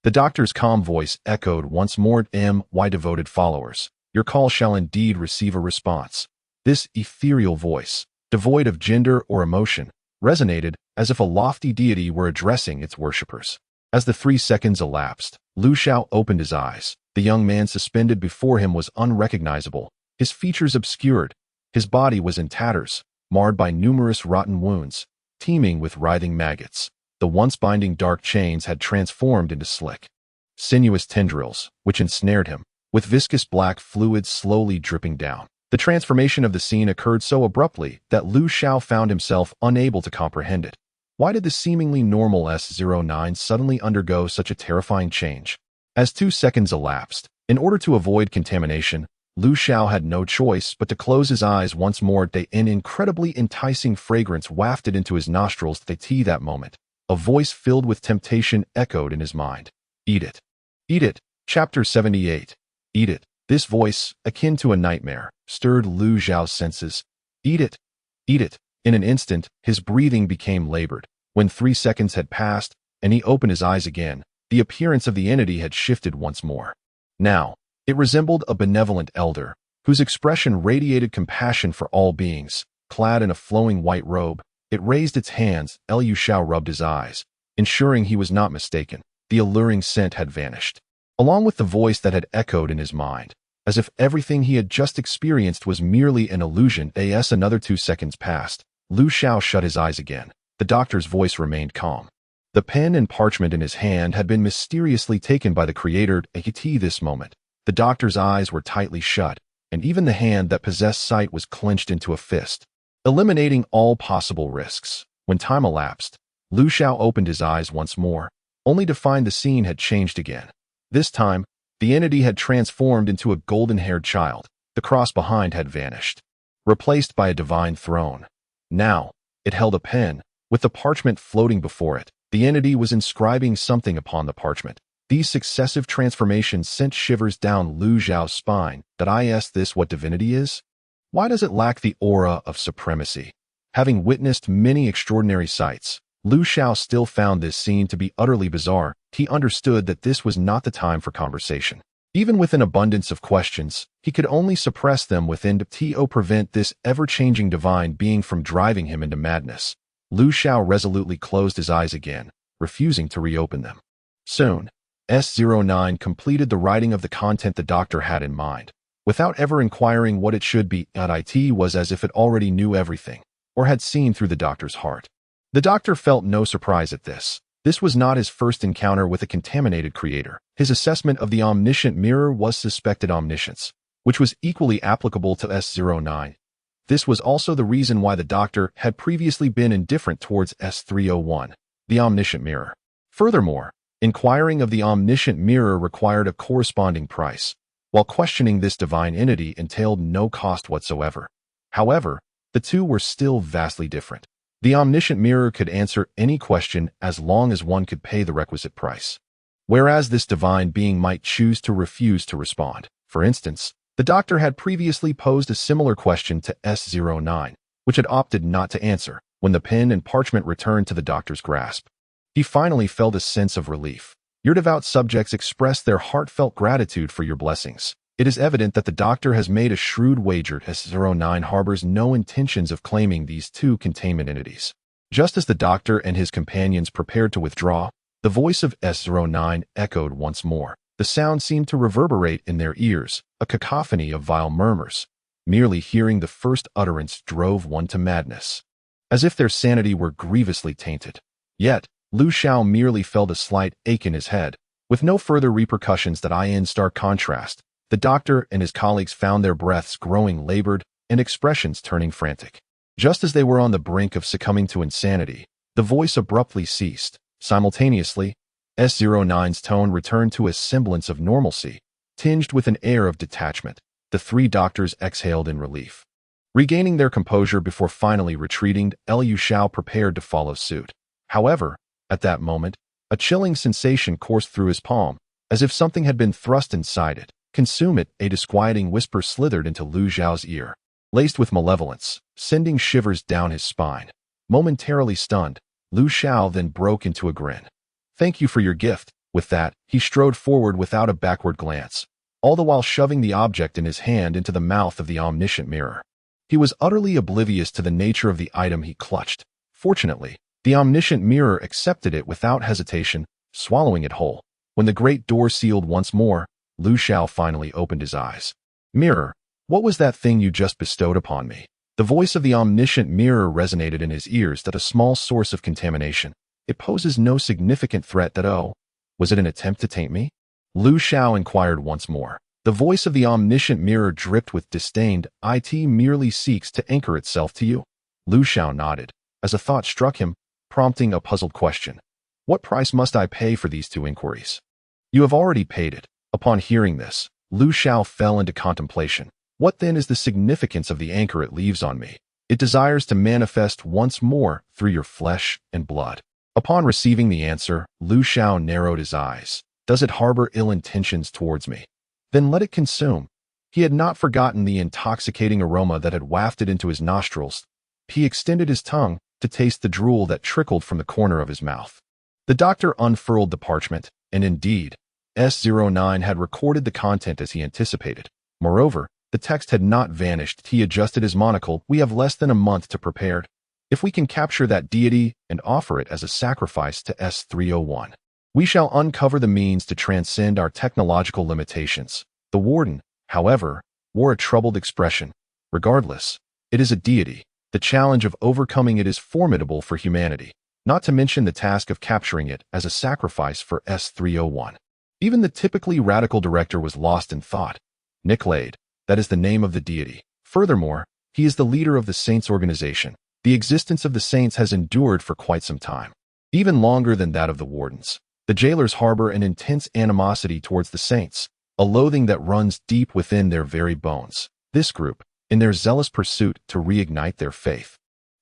The doctor's calm voice echoed once more. "My devoted followers, your call shall indeed receive a response." This ethereal voice, devoid of gender or emotion, resonated as if a lofty deity were addressing its worshippers. As the 3 seconds elapsed, Lu Xiao opened his eyes. The young man suspended before him was unrecognizable, his features obscured. His body was in tatters, marred by numerous rotten wounds, teeming with writhing maggots. The once binding dark chains had transformed into slick, sinuous tendrils, which ensnared him, with viscous black fluid slowly dripping down. The transformation of the scene occurred so abruptly that Lu Xiao found himself unable to comprehend it. Why did the seemingly normal S09 suddenly undergo such a terrifying change? As 2 seconds elapsed, in order to avoid contamination, Lu Xiao had no choice but to close his eyes once more. An incredibly enticing fragrance wafted into his nostrils. That moment, a voice filled with temptation echoed in his mind. "Eat it. Eat it." Chapter 78. Eat it. This voice, akin to a nightmare, stirred Lu Xiao's senses. "Eat it. Eat it." In an instant, his breathing became labored. When 3 seconds had passed, and he opened his eyes again, the appearance of the entity had shifted once more. Now, it resembled a benevolent elder, whose expression radiated compassion for all beings. Clad in a flowing white robe, it raised its hands. Lu Xiao rubbed his eyes, ensuring he was not mistaken. The alluring scent had vanished, along with the voice that had echoed in his mind, as if everything he had just experienced was merely an illusion. Another 2 seconds passed. Lu Xiao shut his eyes again. The doctor's voice remained calm. The pen and parchment in his hand had been mysteriously taken by the creator. At this moment, the doctor's eyes were tightly shut, and even the hand that possessed sight was clenched into a fist, eliminating all possible risks. When time elapsed, Lu Xiao opened his eyes once more, only to find the scene had changed again. This time, the entity had transformed into a golden-haired child. The cross behind had vanished, replaced by a divine throne. Now, it held a pen, with the parchment floating before it. The entity was inscribing something upon the parchment. These successive transformations sent shivers down Lu Xiao's spine. This what divinity is? Why does it lack the aura of supremacy? Having witnessed many extraordinary sights, Lu Xiao still found this scene to be utterly bizarre. He understood that this was not the time for conversation. Even with an abundance of questions, he could only suppress them within to prevent this ever-changing divine being from driving him into madness. Lu Xiao resolutely closed his eyes again, refusing to reopen them. Soon, S09 completed the writing of the content the doctor had in mind, without ever inquiring what it should be. It was as if it already knew everything, or had seen through the doctor's heart. The doctor felt no surprise at this. This was not his first encounter with a contaminated creator. His assessment of the omniscient mirror was suspected omniscience, which was equally applicable to S09. This was also the reason why the doctor had previously been indifferent towards S301, the omniscient mirror. Furthermore, inquiring of the omniscient mirror required a corresponding price, while questioning this divine entity entailed no cost whatsoever. However, the two were still vastly different. The omniscient mirror could answer any question as long as one could pay the requisite price, whereas this divine being might choose to refuse to respond. For instance, the doctor had previously posed a similar question to S09, which had opted not to answer. When the pen and parchment returned to the doctor's grasp, he finally felt a sense of relief. Your devout subjects express their heartfelt gratitude for your blessings. It is evident that the doctor has made a shrewd wager. S09 harbors no intentions of claiming these two containment entities. Just as the doctor and his companions prepared to withdraw, the voice of S09 echoed once more. The sound seemed to reverberate in their ears, a cacophony of vile murmurs. Merely hearing the first utterance drove one to madness, as if their sanity were grievously tainted. Yet, Lu Xiao merely felt a slight ache in his head, With no further repercussions that I in stark contrast, the doctor and his colleagues found their breaths growing labored and expressions turning frantic. Just as they were on the brink of succumbing to insanity, the voice abruptly ceased. Simultaneously, S09's tone returned to a semblance of normalcy, tinged with an air of detachment. The three doctors exhaled in relief. Regaining their composure before finally retreating, Xiao prepared to follow suit. However, at that moment, a chilling sensation coursed through his palm, as if something had been thrust inside it. Consume it, a disquieting whisper slithered into Lu Xiao's ear, laced with malevolence, sending shivers down his spine. Momentarily stunned, Lu Xiao then broke into a grin. Thank you for your gift. With that, he strode forward without a backward glance, all the while shoving the object in his hand into the mouth of the omniscient mirror. He was utterly oblivious to the nature of the item he clutched. Fortunately, the omniscient mirror accepted it without hesitation, swallowing it whole. When the great door sealed once more, Lu Xiao finally opened his eyes. Mirror, what was that thing you just bestowed upon me? The voice of the omniscient mirror resonated in his ears that a small source of contamination. It poses no significant threat that was it an attempt to taint me? Lu Xiao inquired once more. The voice of the omniscient mirror dripped with disdain. It merely seeks to anchor itself to you. Lu Xiao nodded, as a thought struck him, prompting a puzzled question. What price must I pay for these two inquiries? You have already paid it. Upon hearing this, Lu Xiao fell into contemplation. What then is the significance of the anchor it leaves on me? It desires to manifest once more through your flesh and blood. Upon receiving the answer, Lu Xiao narrowed his eyes. Does it harbor ill intentions towards me? Then let it consume. He had not forgotten the intoxicating aroma that had wafted into his nostrils. He extended his tongue to taste the drool that trickled from the corner of his mouth. The doctor unfurled the parchment, and indeed, S09 had recorded the content as he anticipated. Moreover, the text had not vanished. He adjusted his monocle. We have less than a month to prepare. If we can capture that deity and offer it as a sacrifice to S301, we shall uncover the means to transcend our technological limitations. The warden, however, wore a troubled expression. Regardless, it is a deity. The challenge of overcoming it is formidable for humanity, not to mention the task of capturing it as a sacrifice for S301. Even the typically radical director was lost in thought. Nicolade, that is the name of the deity. Furthermore, he is the leader of the Saints organization. The existence of the Saints has endured for quite some time, even longer than that of the Wardens. The jailers harbor an intense animosity towards the Saints, a loathing that runs deep within their very bones. This group, in their zealous pursuit to reignite their faith,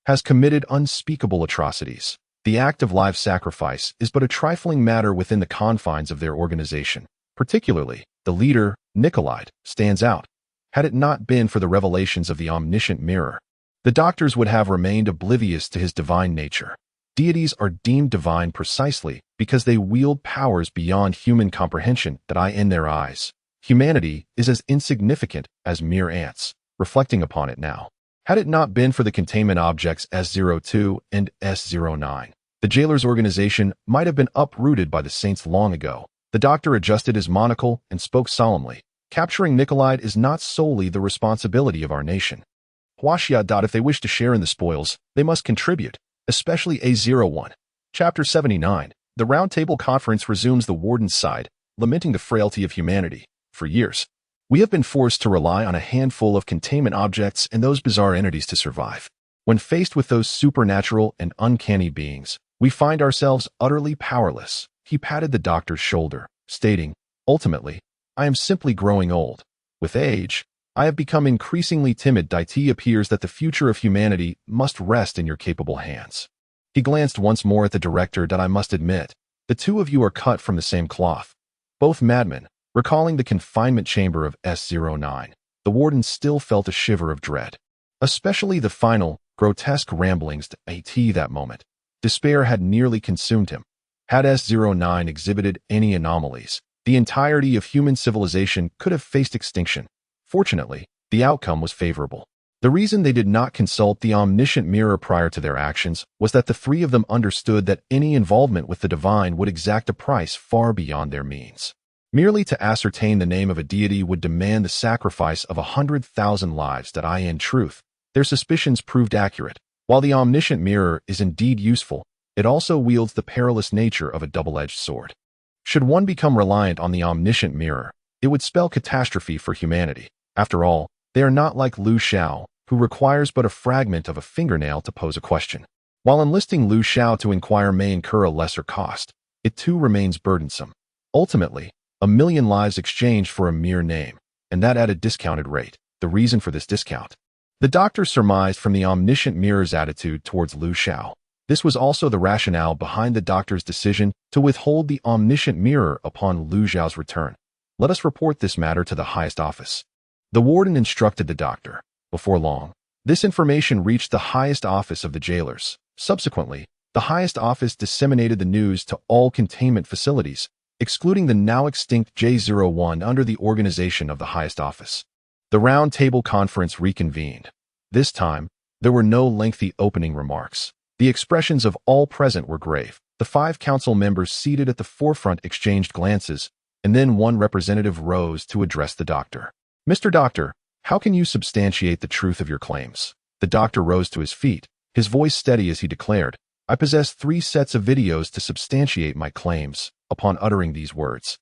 has committed unspeakable atrocities. The act of live sacrifice is but a trifling matter within the confines of their organization. Particularly, the leader, Nicolide, stands out. Had it not been for the revelations of the omniscient mirror, the doctors would have remained oblivious to his divine nature. Deities are deemed divine precisely because they wield powers beyond human comprehension that in their eyes. Humanity is as insignificant as mere ants. Reflecting upon it now, had it not been for the containment objects S02 and S09, the jailer's organization might have been uprooted by the Saints long ago. The doctor adjusted his monocle and spoke solemnly. Capturing Nicolide is not solely the responsibility of our nation. Huaxia. If they wish to share in the spoils, they must contribute, especially A01. Chapter 79. The Roundtable Conference resumes. The Warden's side, lamenting the frailty of humanity. For years, we have been forced to rely on a handful of containment objects and those bizarre entities to survive. When faced with those supernatural and uncanny beings, we find ourselves utterly powerless. He patted the doctor's shoulder, stating, ultimately, I am simply growing old. With age, I have become increasingly timid. Deity appears that the future of humanity must rest in your capable hands. He glanced once more at the director. I must admit, the two of you are cut from the same cloth. Both madmen. Recalling the confinement chamber of S09, the warden still felt a shiver of dread. Especially the final, grotesque ramblings to AT that moment. Despair had nearly consumed him. Had S09 exhibited any anomalies, the entirety of human civilization could have faced extinction. Fortunately, the outcome was favorable. The reason they did not consult the omniscient mirror prior to their actions was that the three of them understood that any involvement with the divine would exact a price far beyond their means. Merely to ascertain the name of a deity would demand the sacrifice of 100,000 lives. In truth, their suspicions proved accurate. While the omniscient mirror is indeed useful, it also wields the perilous nature of a double-edged sword. Should one become reliant on the omniscient mirror, it would spell catastrophe for humanity. After all, they are not like Xiao, who requires but a fragment of a fingernail to pose a question. While enlisting Xiao to inquire may incur a lesser cost, it too remains burdensome. Ultimately, 1,000,000 lives exchanged for a mere name, and that at a discounted rate. The reason for this discount? The doctor surmised from the omniscient mirror's attitude towards Xiao. This was also the rationale behind the doctor's decision to withhold the omniscient mirror upon Xiao's return. Let us report this matter to the highest office. The warden instructed the doctor. Before long, this information reached the highest office of the jailers. Subsequently, the highest office disseminated the news to all containment facilities, excluding the now extinct J01 under the organization of the highest office. The round table conference reconvened. This time, there were no lengthy opening remarks. The expressions of all present were grave. The 5 council members seated at the forefront exchanged glances, and then one representative rose to address the doctor. "Mr. Doctor, how can you substantiate the truth of your claims?" The doctor rose to his feet, his voice steady as he declared, "I possess 3 sets of videos to substantiate my claims." Upon uttering these words,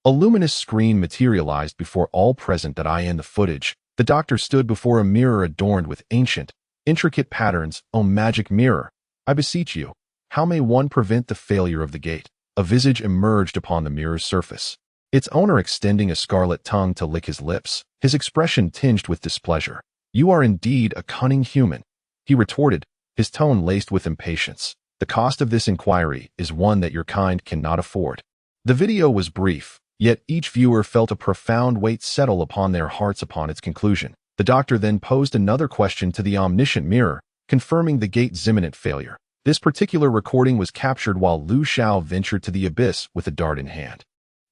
a luminous screen materialized before all present that in the footage. The doctor stood before a mirror adorned with ancient, intricate patterns. "O magic mirror, I beseech you, how may one prevent the failure of the gate?" A visage emerged upon the mirror's surface, its owner extending a scarlet tongue to lick his lips, his expression tinged with displeasure. "You are indeed a cunning human," he retorted, his tone laced with impatience. "The cost of this inquiry is one that your kind cannot afford." The video was brief, yet each viewer felt a profound weight settle upon their hearts upon its conclusion. The doctor then posed another question to the omniscient mirror, confirming the gate's imminent failure. This particular recording was captured while Xiao ventured to the abyss with a dart in hand.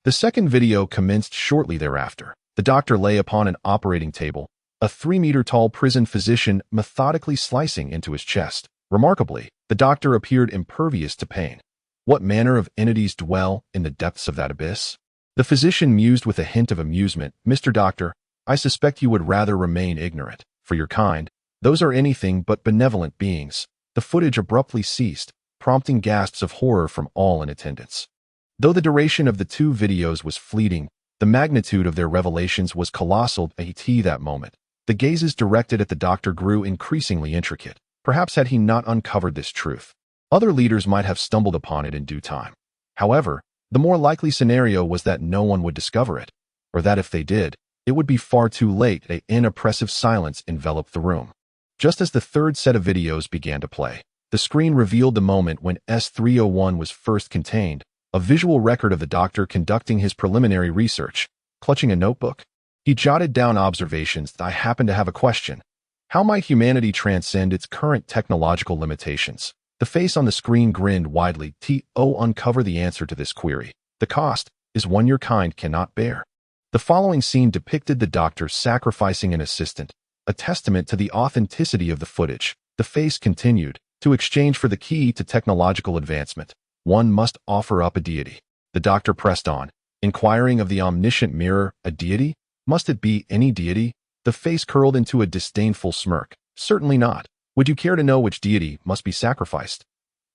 The second video commenced shortly thereafter. The doctor lay upon an operating table, a 3-meter-tall prison physician methodically slicing into his chest. Remarkably, the doctor appeared impervious to pain. What manner of entities dwell in the depths of that abyss? The physician mused with a hint of amusement. "Mr. Doctor, I suspect you would rather remain ignorant. For your kind, those are anything but benevolent beings." The footage abruptly ceased, prompting gasps of horror from all in attendance. Though the duration of the 2 videos was fleeting, the magnitude of their revelations was colossal. At that moment, the gazes directed at the doctor grew increasingly intricate. Perhaps had he not uncovered this truth, other leaders might have stumbled upon it in due time. However, the more likely scenario was that no one would discover it, or that if they did, it would be far too late. An oppressive silence enveloped the room. Just as the third set of videos began to play, the screen revealed the moment when S301 was first contained, a visual record of the doctor conducting his preliminary research. Clutching a notebook, he jotted down observations. "I happen to have a question. How might humanity transcend its current technological limitations?" The face on the screen grinned widely. Uncover the answer to this query. The cost is one your kind cannot bear." The following scene depicted the doctor sacrificing an assistant, a testament to the authenticity of the footage. The face continued, "To exchange for the key to technological advancement, one must offer up a deity." The doctor pressed on, inquiring of the omniscient mirror. "A deity? Must it be any deity?" The face curled into a disdainful smirk. "Certainly not. Would you care to know which deity must be sacrificed?"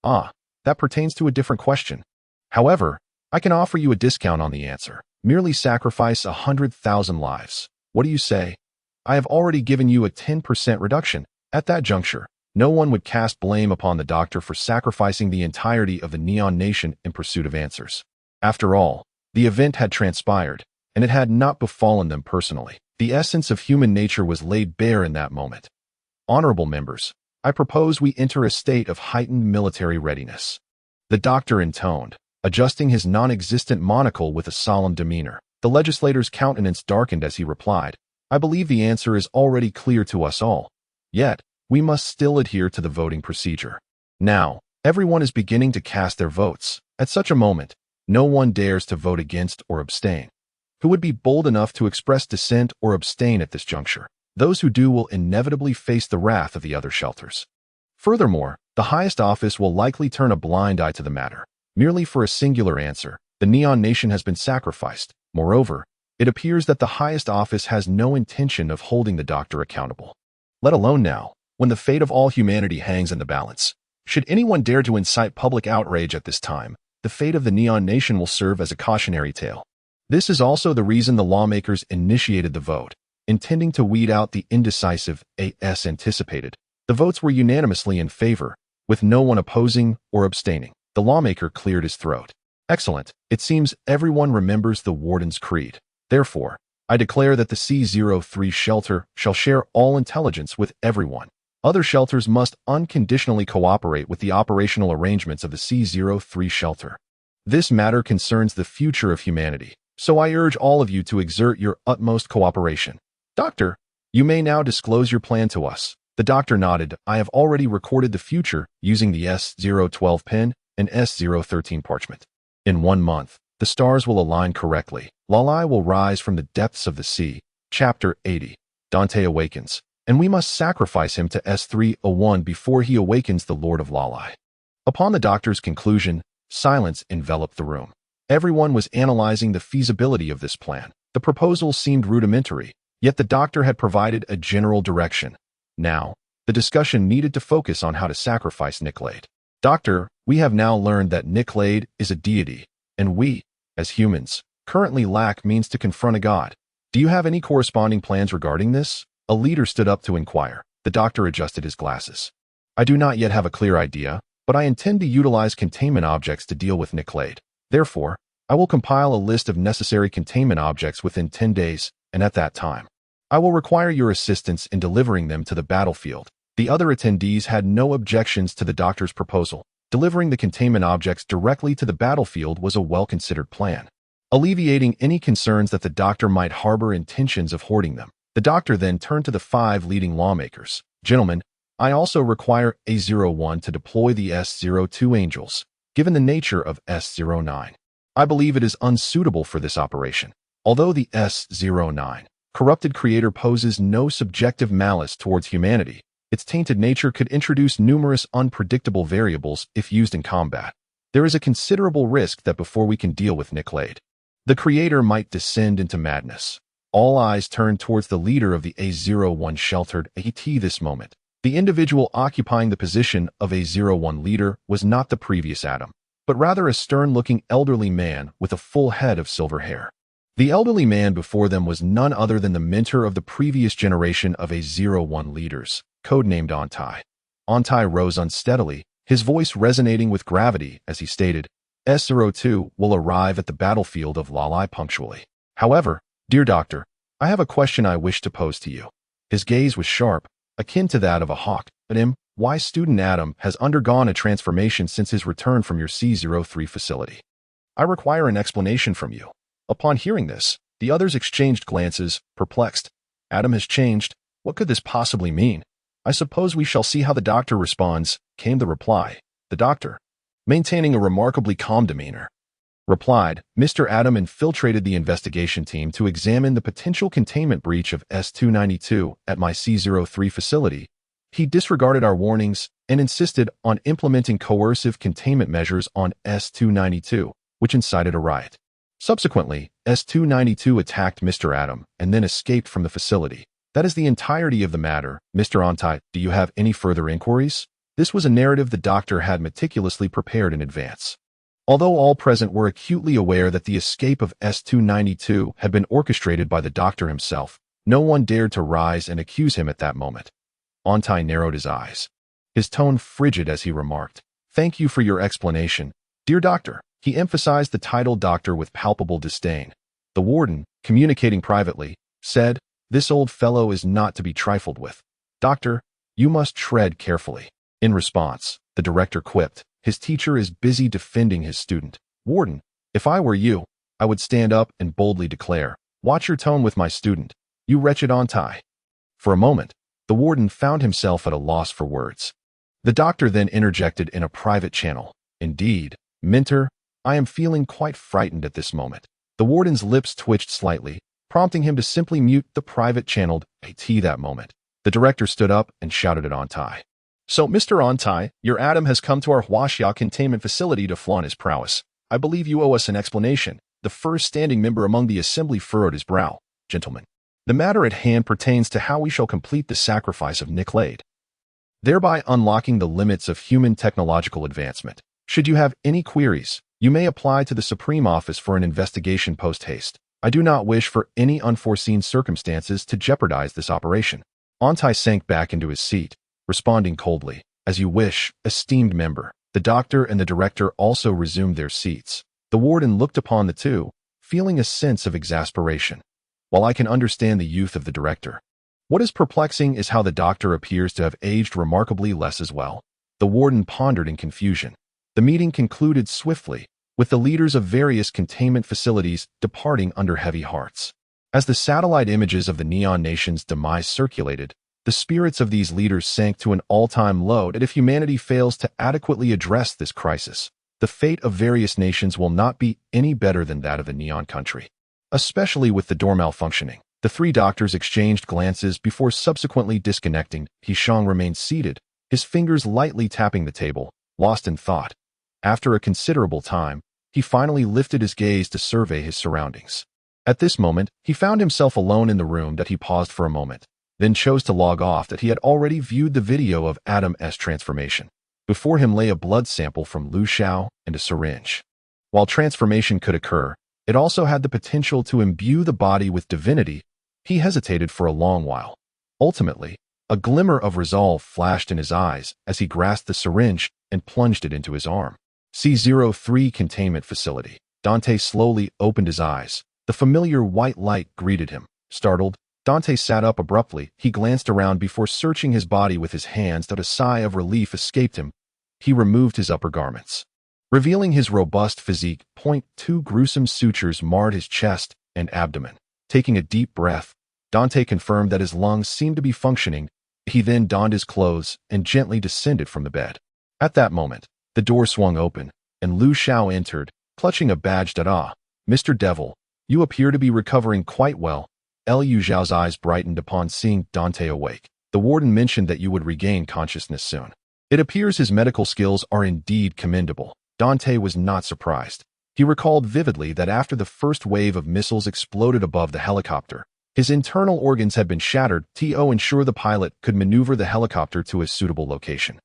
"Ah, that pertains to a different question. However, I can offer you a discount on the answer. Merely sacrifice 100,000 lives. What do you say? I have already given you a 10% reduction." At that juncture, no one would cast blame upon the doctor for sacrificing the entirety of the Neon Nation in pursuit of answers. After all, the event had transpired, and it had not befallen them personally. The essence of human nature was laid bare in that moment. "Honorable members, I propose we enter a state of heightened military readiness." The doctor intoned, adjusting his non-existent monocle with a solemn demeanor. The legislator's countenance darkened as he replied, "I believe the answer is already clear to us all. Yet, we must still adhere to the voting procedure. Now, everyone is beginning to cast their votes. At such a moment, no one dares to vote against or abstain. Who would be bold enough to express dissent or abstain at this juncture? Those who do will inevitably face the wrath of the other shelters. Furthermore, the highest office will likely turn a blind eye to the matter, merely for a singular answer. The Neon Nation has been sacrificed. Moreover, it appears that the highest office has no intention of holding the doctor accountable. Let alone now, when the fate of all humanity hangs in the balance. Should anyone dare to incite public outrage at this time, the fate of the Neon Nation will serve as a cautionary tale. This is also the reason the lawmakers initiated the vote, intending to weed out the indecisive as anticipated. The votes were unanimously in favor, with no one opposing or abstaining. The lawmaker cleared his throat. Excellent. It seems everyone remembers the Warden's creed. Therefore, I declare that the C-03 shelter shall share all intelligence with everyone. Other shelters must unconditionally cooperate with the operational arrangements of the C-03 shelter. This matter concerns the future of humanity, so I urge all of you to exert your utmost cooperation. Doctor, you may now disclose your plan to us. The doctor nodded. I have already recorded the future using the S-012 pen and S-013 parchment. In 1 month, the stars will align correctly. Lalai will rise from the depths of the sea. Chapter 80. Dante awakens, and we must sacrifice him to S-301 before he awakens the Lord of Lalai. Upon the doctor's conclusion, silence enveloped the room. Everyone was analyzing the feasibility of this plan. The proposal seemed rudimentary, yet the doctor had provided a general direction. Now, the discussion needed to focus on how to sacrifice Niklade. Doctor, we have now learned that Niklade is a deity, and we, as humans, currently lack means to confront a god. Do you have any corresponding plans regarding this? A leader stood up to inquire. The doctor adjusted his glasses. I do not yet have a clear idea, but I intend to utilize containment objects to deal with Niklade. Therefore, I will compile a list of necessary containment objects within 10 days, and at that time, I will require your assistance in delivering them to the battlefield. The other attendees had no objections to the doctor's proposal. Delivering the containment objects directly to the battlefield was a well-considered plan, alleviating any concerns that the doctor might harbor intentions of hoarding them. The doctor then turned to the 5 leading lawmakers. Gentlemen, I also require A01 to deploy the S02 angels, given the nature of S09. I believe it is unsuitable for this operation. Although the S09 corrupted creator poses no subjective malice towards humanity, its tainted nature could introduce numerous unpredictable variables if used in combat. There is a considerable risk that before we can deal with Niklade, the creator might descend into madness. All eyes turned towards the leader of the A01 sheltered AT this moment. The individual occupying the position of A01 leader was not the previous Adam, but rather a stern-looking elderly man with a full head of silver hair. The elderly man before them was none other than the mentor of the previous generation of A01 leaders, codenamed Antai. Antai rose unsteadily, his voice resonating with gravity as he stated, S02 will arrive at the battlefield of Lalai punctually. However, dear doctor, I have a question I wish to pose to you. His gaze was sharp, akin to that of a hawk. But why student Adam has undergone a transformation since his return from your C03 facility? I require an explanation from you. Upon hearing this, the others exchanged glances, perplexed. Adam has changed. What could this possibly mean? I suppose we shall see how the doctor responds, came the reply. The doctor, maintaining a remarkably calm demeanor, replied, Mr. Adam infiltrated the investigation team to examine the potential containment breach of S292 at my C03 facility. He disregarded our warnings and insisted on implementing coercive containment measures on S292, which incited a riot. Subsequently, S292 attacked Mr. Adam and then escaped from the facility. That is the entirety of the matter. Mr. Antai, do you have any further inquiries? This was a narrative the doctor had meticulously prepared in advance. Although all present were acutely aware that the escape of S292 had been orchestrated by the doctor himself, no one dared to rise and accuse him at that moment. Antai narrowed his eyes, his tone frigid as he remarked, Thank you for your explanation, dear doctor. He emphasized the title doctor with palpable disdain. The warden, communicating privately, said, This old fellow is not to be trifled with. Doctor, you must tread carefully. In response, the director quipped, His teacher is busy defending his student. Warden, if I were you, I would stand up and boldly declare, Watch your tone with my student, you wretched Antai. For a moment, the warden found himself at a loss for words. The doctor then interjected in a private channel, Indeed, mentor, I am feeling quite frightened at this moment. The warden's lips twitched slightly, prompting him to simply mute the private channeled AT that moment. The director stood up and shouted at Antai. So, Mr. Antai, your Adam has come to our Xiao containment facility to flaunt his prowess. I believe you owe us an explanation. The first standing member among the assembly furrowed his brow. Gentlemen, the matter at hand pertains to how we shall complete the sacrifice of Niklade, thereby unlocking the limits of human technological advancement. Should you have any queries, You may apply to the Supreme Office for an investigation post-haste. I do not wish for any unforeseen circumstances to jeopardize this operation. Antai sank back into his seat, responding coldly. As you wish, esteemed member. The doctor and the director also resumed their seats. The warden looked upon the two, feeling a sense of exasperation. While I can understand the youth of the director, what is perplexing is how the doctor appears to have aged remarkably less as well. The warden pondered in confusion. The meeting concluded swiftly, with the leaders of various containment facilities departing under heavy hearts. As the satellite images of the Neon Nation's demise circulated, the spirits of these leaders sank to an all-time low, and if humanity fails to adequately address this crisis, the fate of various nations will not be any better than that of the Neon country. Especially with the door malfunctioning. The three doctors exchanged glances before subsequently disconnecting. Xiao remained seated, his fingers lightly tapping the table, lost in thought. After a considerable time, he finally lifted his gaze to survey his surroundings. At this moment, he found himself alone in the room. That he paused for a moment, then chose to log off. That he had already viewed the video of Adam's transformation. Before him lay a blood sample from Xiao and a syringe. While transformation could occur, it also had the potential to imbue the body with divinity. He hesitated for a long while. Ultimately, a glimmer of resolve flashed in his eyes as he grasped the syringe and plunged it into his arm. C03 Containment Facility. Dante slowly opened his eyes. The familiar white light greeted him. Startled, Dante sat up abruptly. He glanced around before searching his body with his hands. That a sigh of relief escaped him. He removed his upper garments, revealing his robust physique. Two gruesome sutures marred his chest and abdomen. Taking a deep breath, Dante confirmed that his lungs seemed to be functioning. He then donned his clothes and gently descended from the bed. At that moment, the door swung open, and Xiao entered, clutching a badge. Mr. Devil, you appear to be recovering quite well. Xiao's eyes brightened upon seeing Dante awake. The warden mentioned that you would regain consciousness soon. It appears his medical skills are indeed commendable. Dante was not surprised. He recalled vividly that after the first wave of missiles exploded above the helicopter, his internal organs had been shattered to ensure the pilot could maneuver the helicopter to a suitable location.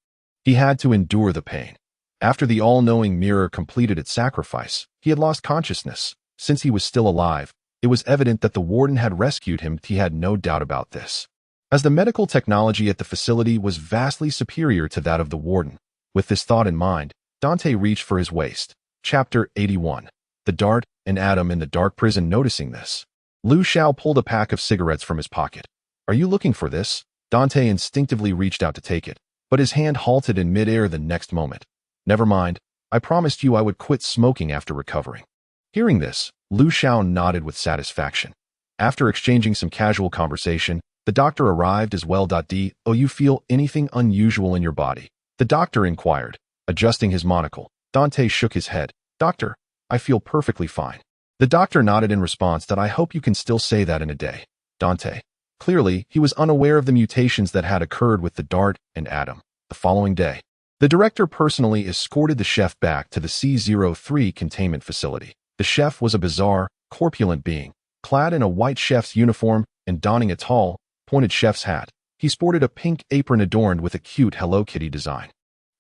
He had to endure the pain. After the all-knowing mirror completed its sacrifice, he had lost consciousness. Since he was still alive, it was evident that the warden had rescued him. He had no doubt about this, as the medical technology at the facility was vastly superior to that of the warden. With this thought in mind, Dante reached for his waist. Chapter 81. The Dart and Adam in the dark prison. Noticing this, Xiao pulled a pack of cigarettes from his pocket. Are you looking for this? Dante instinctively reached out to take it, but his hand halted in midair the next moment. Never mind. I promised you I would quit smoking after recovering. Hearing this, Xiao nodded with satisfaction. After exchanging some casual conversation, the doctor arrived as well. Do you feel anything unusual in your body? The doctor inquired, adjusting his monocle. Dante shook his head. Doctor, I feel perfectly fine. The doctor nodded in response. I hope you can still say that in a day. Dante. Clearly, he was unaware of the mutations that had occurred with the Dart and Adam. The following day, the director personally escorted the chef back to the C03 containment facility. The chef was a bizarre, corpulent being, clad in a white chef's uniform and donning a tall, pointed chef's hat. He sported a pink apron adorned with a cute Hello Kitty design.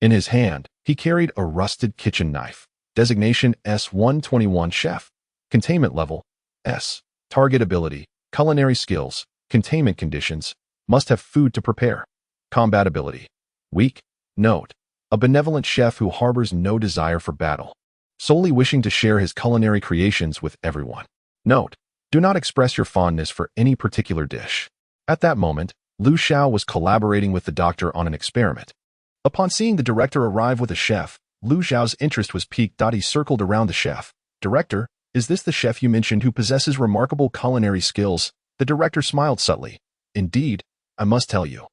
In his hand, he carried a rusted kitchen knife. Designation S121 Chef. Containment level S. Target ability, culinary skills, containment conditions, must have food to prepare. Combat ability, weak. Note, a benevolent chef who harbors no desire for battle, solely wishing to share his culinary creations with everyone. Note, do not express your fondness for any particular dish. At that moment, Xiao was collaborating with the doctor on an experiment. Upon seeing the director arrive with a chef, Xiao's interest was piqued. He circled around the chef. Director, is this the chef you mentioned who possesses remarkable culinary skills? The director smiled subtly. Indeed, I must tell you.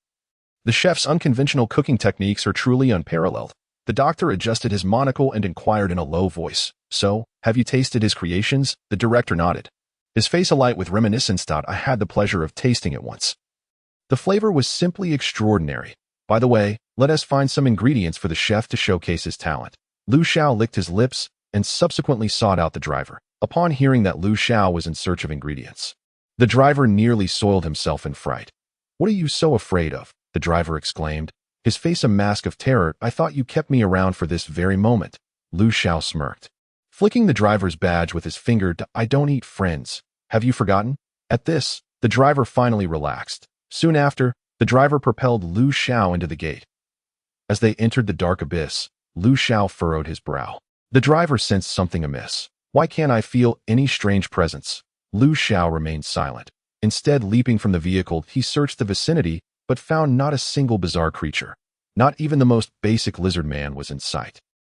The chef's unconventional cooking techniques are truly unparalleled. The doctor adjusted his monocle and inquired in a low voice. So, have you tasted his creations? The director nodded, his face alight with reminiscence. I had the pleasure of tasting it once. The flavor was simply extraordinary. By the way, let us find some ingredients for the chef to showcase his talent. Xiao licked his lips and subsequently sought out the driver. Upon hearing that Xiao was in search of ingredients, the driver nearly soiled himself in fright. What are you so afraid of? The driver exclaimed, his face a mask of terror. I thought you kept me around for this very moment. Xiao smirked. flicking the driver's badge with his finger. I don't eat friends. Have you forgotten? At this, the driver finally relaxed. Soon after, the driver propelled Lu Xiao into the gate. As they entered the dark abyss, Lu Xiao furrowed his brow. The driver sensed something amiss. Why can't I feel any strange presence? Lu Xiao remained silent. Instead, leaping from the vehicle, he searched the vicinity, but found not a single bizarre creature. Not even the most basic lizard man was in sight.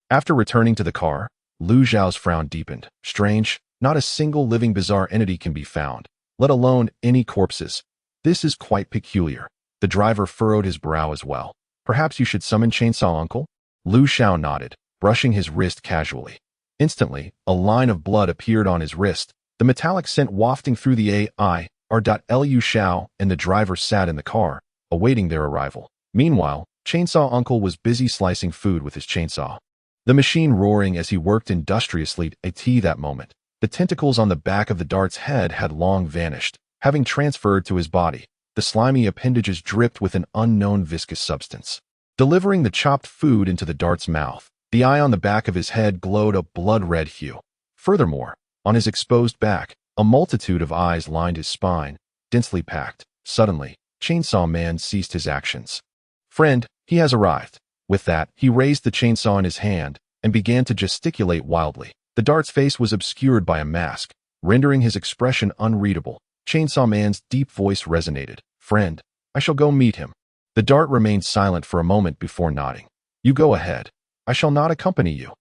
After returning to the car, Lu Xiao's frown deepened. Strange, not a single living bizarre entity can be found, let alone any corpses. This is quite peculiar. The driver furrowed his brow as well. Perhaps you should summon Chainsaw Uncle? Lu Xiao nodded, brushing his wrist casually. Instantly, a line of blood appeared on his wrist, the metallic scent wafting through the air. Lu Xiao and the driver sat in the car, awaiting their arrival. Meanwhile, Chainsaw Uncle was busy slicing food with his chainsaw. The machine roaring as he worked industriously at that moment. The tentacles on the back of the dart's head had long vanished, having transferred to his body. The slimy appendages dripped with an unknown viscous substance. Delivering the chopped food into the dart's mouth, the eye on the back of his head glowed a blood-red hue. Furthermore, on his exposed back, a multitude of eyes lined his spine, densely packed. Suddenly, Chainsaw Man ceased his actions. Friend, he has arrived. With that, he raised the chainsaw in his hand and began to gesticulate wildly. The dart's face was obscured by a mask, rendering his expression unreadable. Chainsaw Man's deep voice resonated. Friend, I shall go meet him. The dart remained silent for a moment before nodding. You go ahead. I shall not accompany you.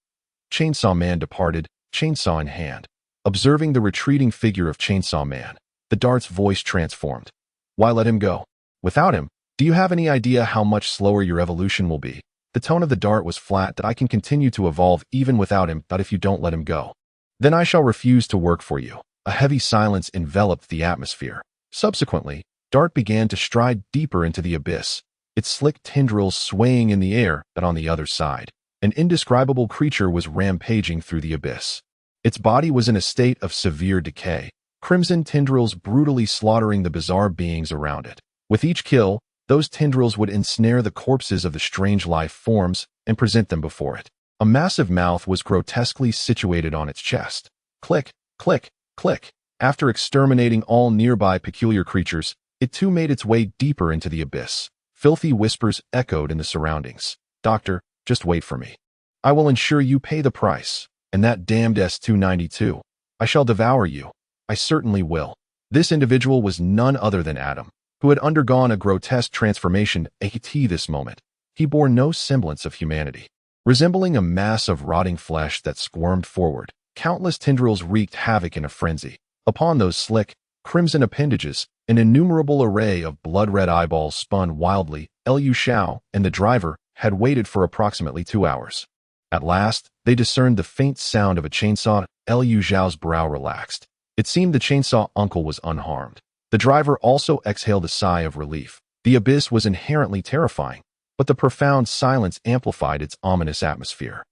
Chainsaw Man departed, chainsaw in hand. Observing the retreating figure of Chainsaw Man, the dart's voice transformed. Why let him go? Without him, do you have any idea how much slower your evolution will be? The tone of the dart was flat. That I can continue to evolve even without him, but if you don't let him go, then I shall refuse to work for you. A heavy silence enveloped the atmosphere. Subsequently, Dart began to stride deeper into the abyss, its slick tendrils swaying in the air. But on the other side, an indescribable creature was rampaging through the abyss. Its body was in a state of severe decay, crimson tendrils brutally slaughtering the bizarre beings around it. With each kill, those tendrils would ensnare the corpses of the strange life forms and present them before it. A massive mouth was grotesquely situated on its chest. Click, click, click. After exterminating all nearby peculiar creatures, it too made its way deeper into the abyss. Filthy whispers echoed in the surroundings. Doctor, just wait for me. I will ensure you pay the price. And that damned S-292. I shall devour you. I certainly will. This individual was none other than Adam, who had undergone a grotesque transformation at this moment. He bore no semblance of humanity. Resembling a mass of rotting flesh that squirmed forward, countless tendrils wreaked havoc in a frenzy. Upon those slick, crimson appendages, an innumerable array of blood-red eyeballs spun wildly. Lu Xiao and the driver had waited for approximately 2 hours. At last, they discerned the faint sound of a chainsaw. Lu Xiao's brow relaxed. It seemed the chainsaw uncle was unharmed. The driver also exhaled a sigh of relief. The abyss was inherently terrifying, but the profound silence amplified its ominous atmosphere.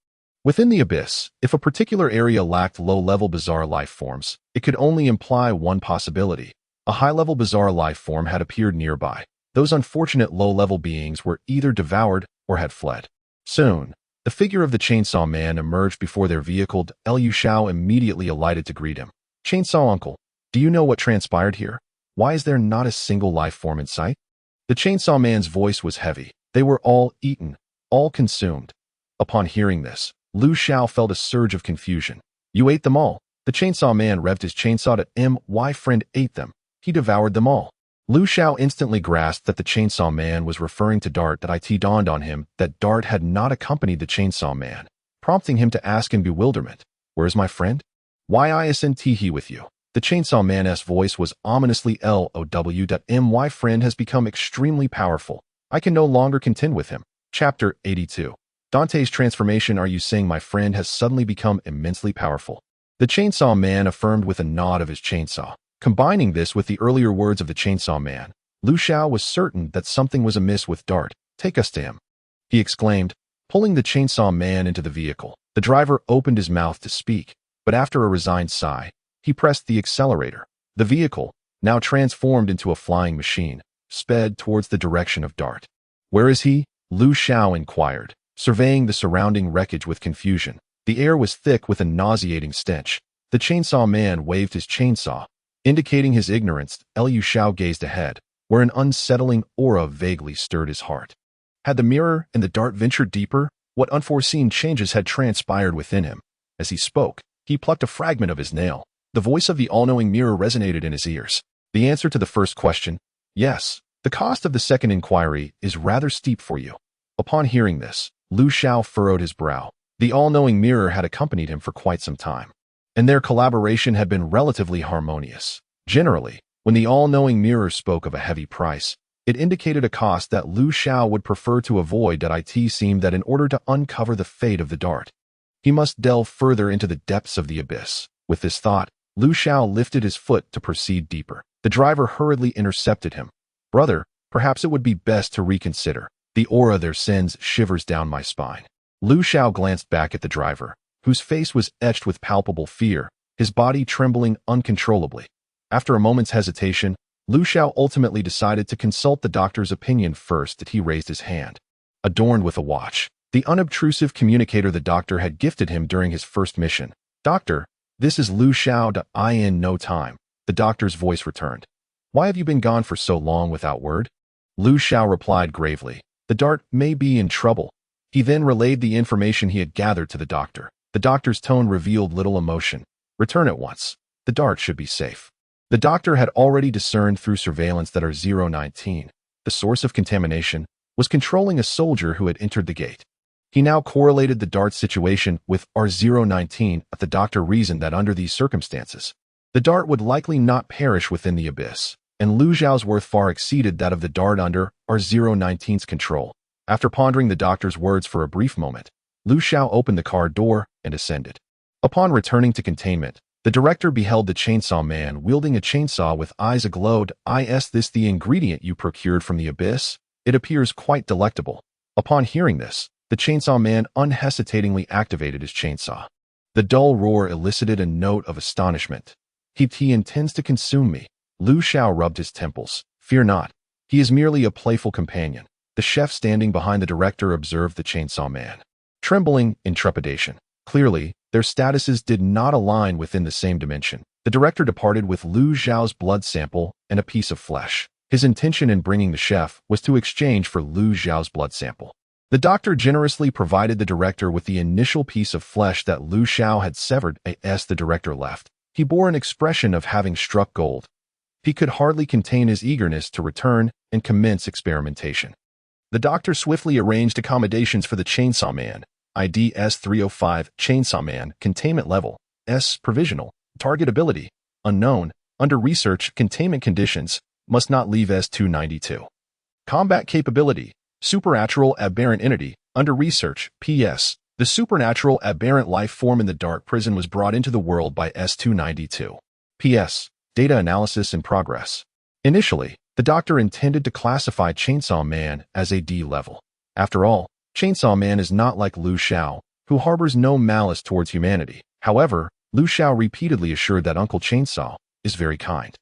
Within the abyss, if a particular area lacked low-level bizarre life forms, it could only imply one possibility. A high-level bizarre life form had appeared nearby. Those unfortunate low-level beings were either devoured or had fled. Soon, the figure of the Chainsaw Man emerged before their vehicle. Lu Xiao immediately alighted to greet him. Chainsaw Uncle, do you know what transpired here? Why is there not a single life form in sight? The Chainsaw Man's voice was heavy. They were all eaten, all consumed. Upon hearing this, Lu Xiao felt a surge of confusion. You ate them all. The Chainsaw Man revved his chainsaw at my friend ate them. He devoured them all. Lu Xiao instantly grasped that the Chainsaw Man was referring to Dart. It dawned on him that Dart had not accompanied the Chainsaw Man, prompting him to ask in bewilderment, Where's my friend? Why isn't he with you? The Chainsaw Man's voice was ominously low. My friend has become extremely powerful. I can no longer contend with him. Chapter 82. Dante's transformation. Are you saying my friend has suddenly become immensely powerful? The Chainsaw Man affirmed with a nod of his chainsaw. Combining this with the earlier words of the Chainsaw Man, Lu Xiao was certain that something was amiss with Dart. Take us to him, he exclaimed, pulling the Chainsaw Man into the vehicle. The driver opened his mouth to speak, but after a resigned sigh, he pressed the accelerator. The vehicle, now transformed into a flying machine, sped towards the direction of Dart. Where is he? Lu Xiao inquired, surveying the surrounding wreckage with confusion. The air was thick with a nauseating stench. The chainsaw man waved his chainsaw, indicating his ignorance. Liu Xiao gazed ahead, where an unsettling aura vaguely stirred his heart. Had the mirror and the dart ventured deeper? What unforeseen changes had transpired within him? As he spoke, he plucked a fragment of his nail. The voice of the all-knowing mirror resonated in his ears. The answer to the first question: yes. The cost of the second inquiry is rather steep for you. Upon hearing this, Liu Xiao furrowed his brow. The all-knowing mirror had accompanied him for quite some time, and their collaboration had been relatively harmonious. Generally, when the all-knowing mirror spoke of a heavy price, it indicated a cost that Liu Xiao would prefer to avoid. It seemed that in order to uncover the fate of the dart, he must delve further into the depths of the abyss. With this thought, Liu Xiao lifted his foot to proceed deeper. The driver hurriedly intercepted him. Brother, perhaps it would be best to reconsider. The aura there sends shivers down my spine. Liu Xiao glanced back at the driver, whose face was etched with palpable fear, his body trembling uncontrollably. After a moment's hesitation, Liu Xiao ultimately decided to consult the doctor's opinion first. He raised his hand, adorned with a watch, the unobtrusive communicator the doctor had gifted him during his first mission. Doctor, this is Liu Xiao. In no time, the doctor's voice returned. Why have you been gone for so long without word? Liu Xiao replied gravely. The dart may be in trouble. He then relayed the information he had gathered to the doctor. The doctor's tone revealed little emotion. Return at once. The dart should be safe. The doctor had already discerned through surveillance that R019, the source of contamination, was controlling a soldier who had entered the gate. He now correlated the dart's situation with R019. The doctor reasoned that under these circumstances, the dart would likely not perish within the abyss, and Liu Xiao's worth far exceeded that of the dart under R019's control. After pondering the doctor's words for a brief moment, Liu Xiao opened the car door and ascended. Upon returning to containment, the director beheld the chainsaw man wielding a chainsaw with eyes aglow. Is this the ingredient you procured from the abyss? It appears quite delectable. Upon hearing this, the chainsaw man unhesitatingly activated his chainsaw. The dull roar elicited a note of astonishment. He intends to consume me. Liu Xiao rubbed his temples. Fear not. He is merely a playful companion. The chef standing behind the director observed the chainsaw man, trembling in trepidation. Clearly, their statuses did not align within the same dimension. The director departed with Liu Xiao's blood sample and a piece of flesh. His intention in bringing the chef was to exchange for Liu Xiao's blood sample. The doctor generously provided the director with the initial piece of flesh that Liu Xiao had severed. As the director left, he bore an expression of having struck gold. He could hardly contain his eagerness to return and commence experimentation. The doctor swiftly arranged accommodations for the chainsaw man. ID S305, Chainsaw Man, Containment Level, S, Provisional, Target Ability, Unknown, Under Research, Containment Conditions, Must Not Leave S292. Combat Capability, Supernatural Aberrant Entity, Under Research, PS. The supernatural aberrant life form in the dark prison was brought into the world by S292. PS. Data Analysis in Progress. Initially, the doctor intended to classify Chainsaw Man as a D level. After all, Chainsaw Man is not like Liu Xiao, who harbors no malice towards humanity. However, Liu Xiao repeatedly assured that Uncle Chainsaw is very kind.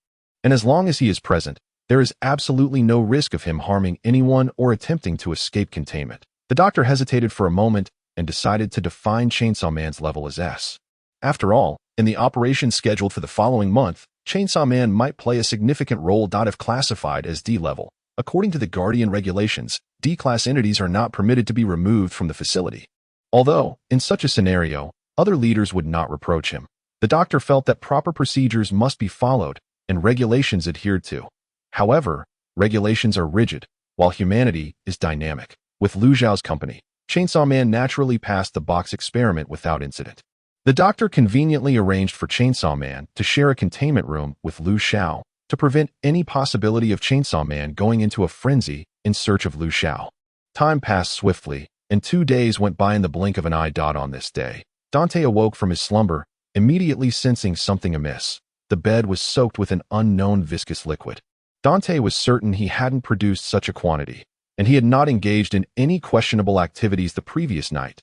And as long as he is present, there is absolutely no risk of him harming anyone or attempting to escape containment. The doctor hesitated for a moment and decided to define Chainsaw Man's level as S. After all, in the operation scheduled for the following month, Chainsaw Man might play a significant role. If classified as D level, according to the Guardian regulations, D-class entities are not permitted to be removed from the facility. Although, in such a scenario, other leaders would not reproach him. The doctor felt that proper procedures must be followed and regulations adhered to. However, regulations are rigid, while humanity is dynamic. With Liu Xiao's company, Chainsaw Man naturally passed the box experiment without incident. The doctor conveniently arranged for Chainsaw Man to share a containment room with Liu Xiao to prevent any possibility of Chainsaw Man going into a frenzy in search of Liu Xiao. Time passed swiftly, and 2 days went by in the blink of an eye. On this day, Dante awoke from his slumber, immediately sensing something amiss. The bed was soaked with an unknown viscous liquid. Dante was certain he hadn't produced such a quantity, and he had not engaged in any questionable activities the previous night.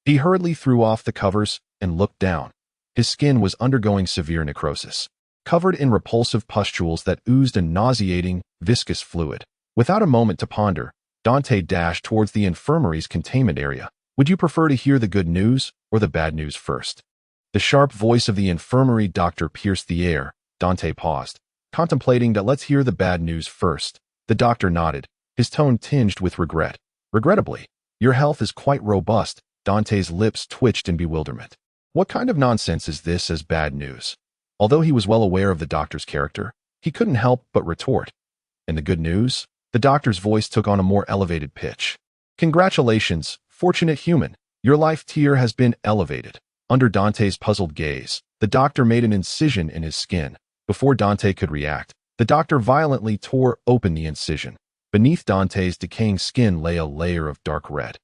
He hurriedly threw off the covers and looked down. His skin was undergoing severe necrosis, covered in repulsive pustules that oozed a nauseating, viscous fluid. Without a moment to ponder, Dante dashed towards the infirmary's containment area. Would you prefer to hear the good news or the bad news first? The sharp voice of the infirmary doctor pierced the air. Dante paused, contemplating that. Let's hear the bad news first. The doctor nodded, his tone tinged with regret. Regrettably, your health is quite robust. Dante's lips twitched in bewilderment. What kind of nonsense is this as bad news? Although he was well aware of the doctor's character, he couldn't help but retort. And the good news? The doctor's voice took on a more elevated pitch. Congratulations, fortunate human. Your life tier has been elevated. Under Dante's puzzled gaze, the doctor made an incision in his skin. Before Dante could react, the doctor violently tore open the incision. Beneath Dante's decaying skin lay a layer of dark red,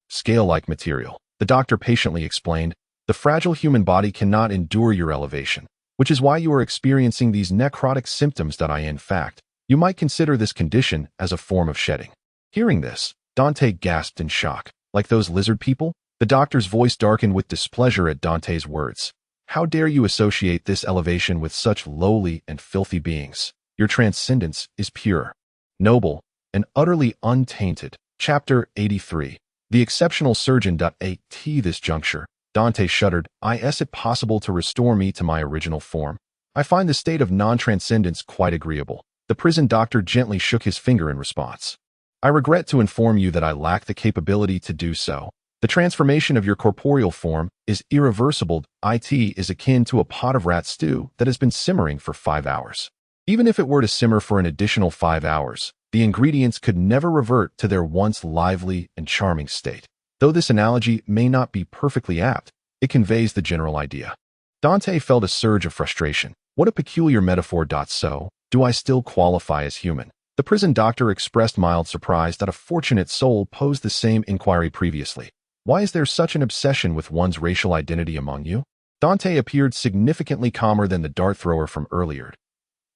scale-like material. The doctor patiently explained, the fragile human body cannot endure your elevation, which is why you are experiencing these necrotic symptoms. In fact, you might consider this condition as a form of shedding. Hearing this, Dante gasped in shock. Like those lizard people? The doctor's voice darkened with displeasure at Dante's words. How dare you associate this elevation with such lowly and filthy beings? Your transcendence is pure, noble, and utterly untainted. Chapter 83. The Exceptional Surgeon. At this juncture, Dante shuddered. Is it possible to restore me to my original form? I find the state of non-transcendence quite agreeable. The prison doctor gently shook his finger in response. I regret to inform you that I lack the capability to do so. The transformation of your corporeal form is irreversible. It is akin to a pot of rat stew that has been simmering for 5 hours. Even if it were to simmer for an additional 5 hours, the ingredients could never revert to their once lively and charming state. Though this analogy may not be perfectly apt, it conveys the general idea. Dante felt a surge of frustration. What a peculiar metaphor. So, do I still qualify as human? The prison doctor expressed mild surprise that a fortunate soul posed the same inquiry previously. Why is there such an obsession with one's racial identity among you? Dante appeared significantly calmer than the dart thrower from earlier.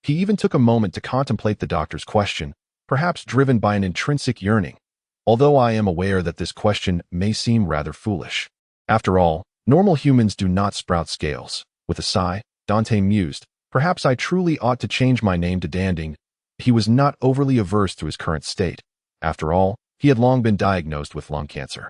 He even took a moment to contemplate the doctor's question, perhaps driven by an intrinsic yearning. Although I am aware that this question may seem rather foolish. After all, normal humans do not sprout scales. With a sigh, Dante mused, perhaps I truly ought to change my name to Danding. He was not overly averse to his current state. After all, he had long been diagnosed with lung cancer.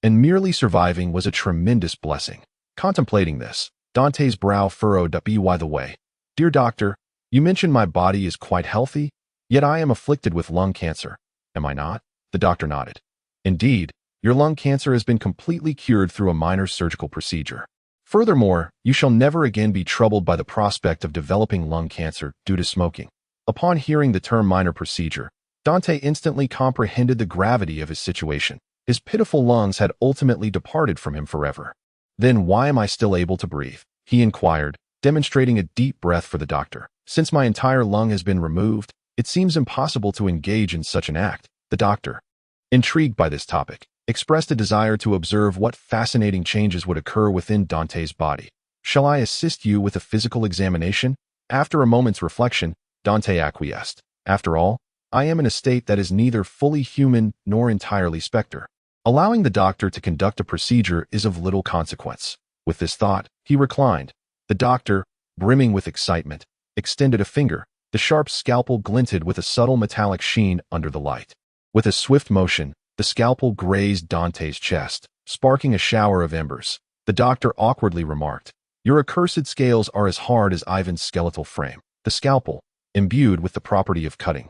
And merely surviving was a tremendous blessing. Contemplating this, Dante's brow furrowed. By the way, dear doctor, you mentioned my body is quite healthy, yet I am afflicted with lung cancer. Am I not? The doctor nodded. Indeed, your lung cancer has been completely cured through a minor surgical procedure. Furthermore, you shall never again be troubled by the prospect of developing lung cancer due to smoking. Upon hearing the term minor procedure, Dante instantly comprehended the gravity of his situation. His pitiful lungs had ultimately departed from him forever. Then why am I still able to breathe? He inquired, demonstrating a deep breath for the doctor. Since my entire lung has been removed, it seems impossible to engage in such an act. The doctor, intrigued by this topic, expressed a desire to observe what fascinating changes would occur within Dante's body. Shall I assist you with a physical examination? After a moment's reflection, Dante acquiesced. After all, I am in a state that is neither fully human nor entirely specter. Allowing the doctor to conduct a procedure is of little consequence. With this thought, he reclined. The doctor, brimming with excitement, extended a finger. The sharp scalpel glinted with a subtle metallic sheen under the light. With a swift motion, the scalpel grazed Dante's chest, sparking a shower of embers. The doctor awkwardly remarked, your accursed scales are as hard as Ivan's skeletal frame. The scalpel, imbued with the property of cutting,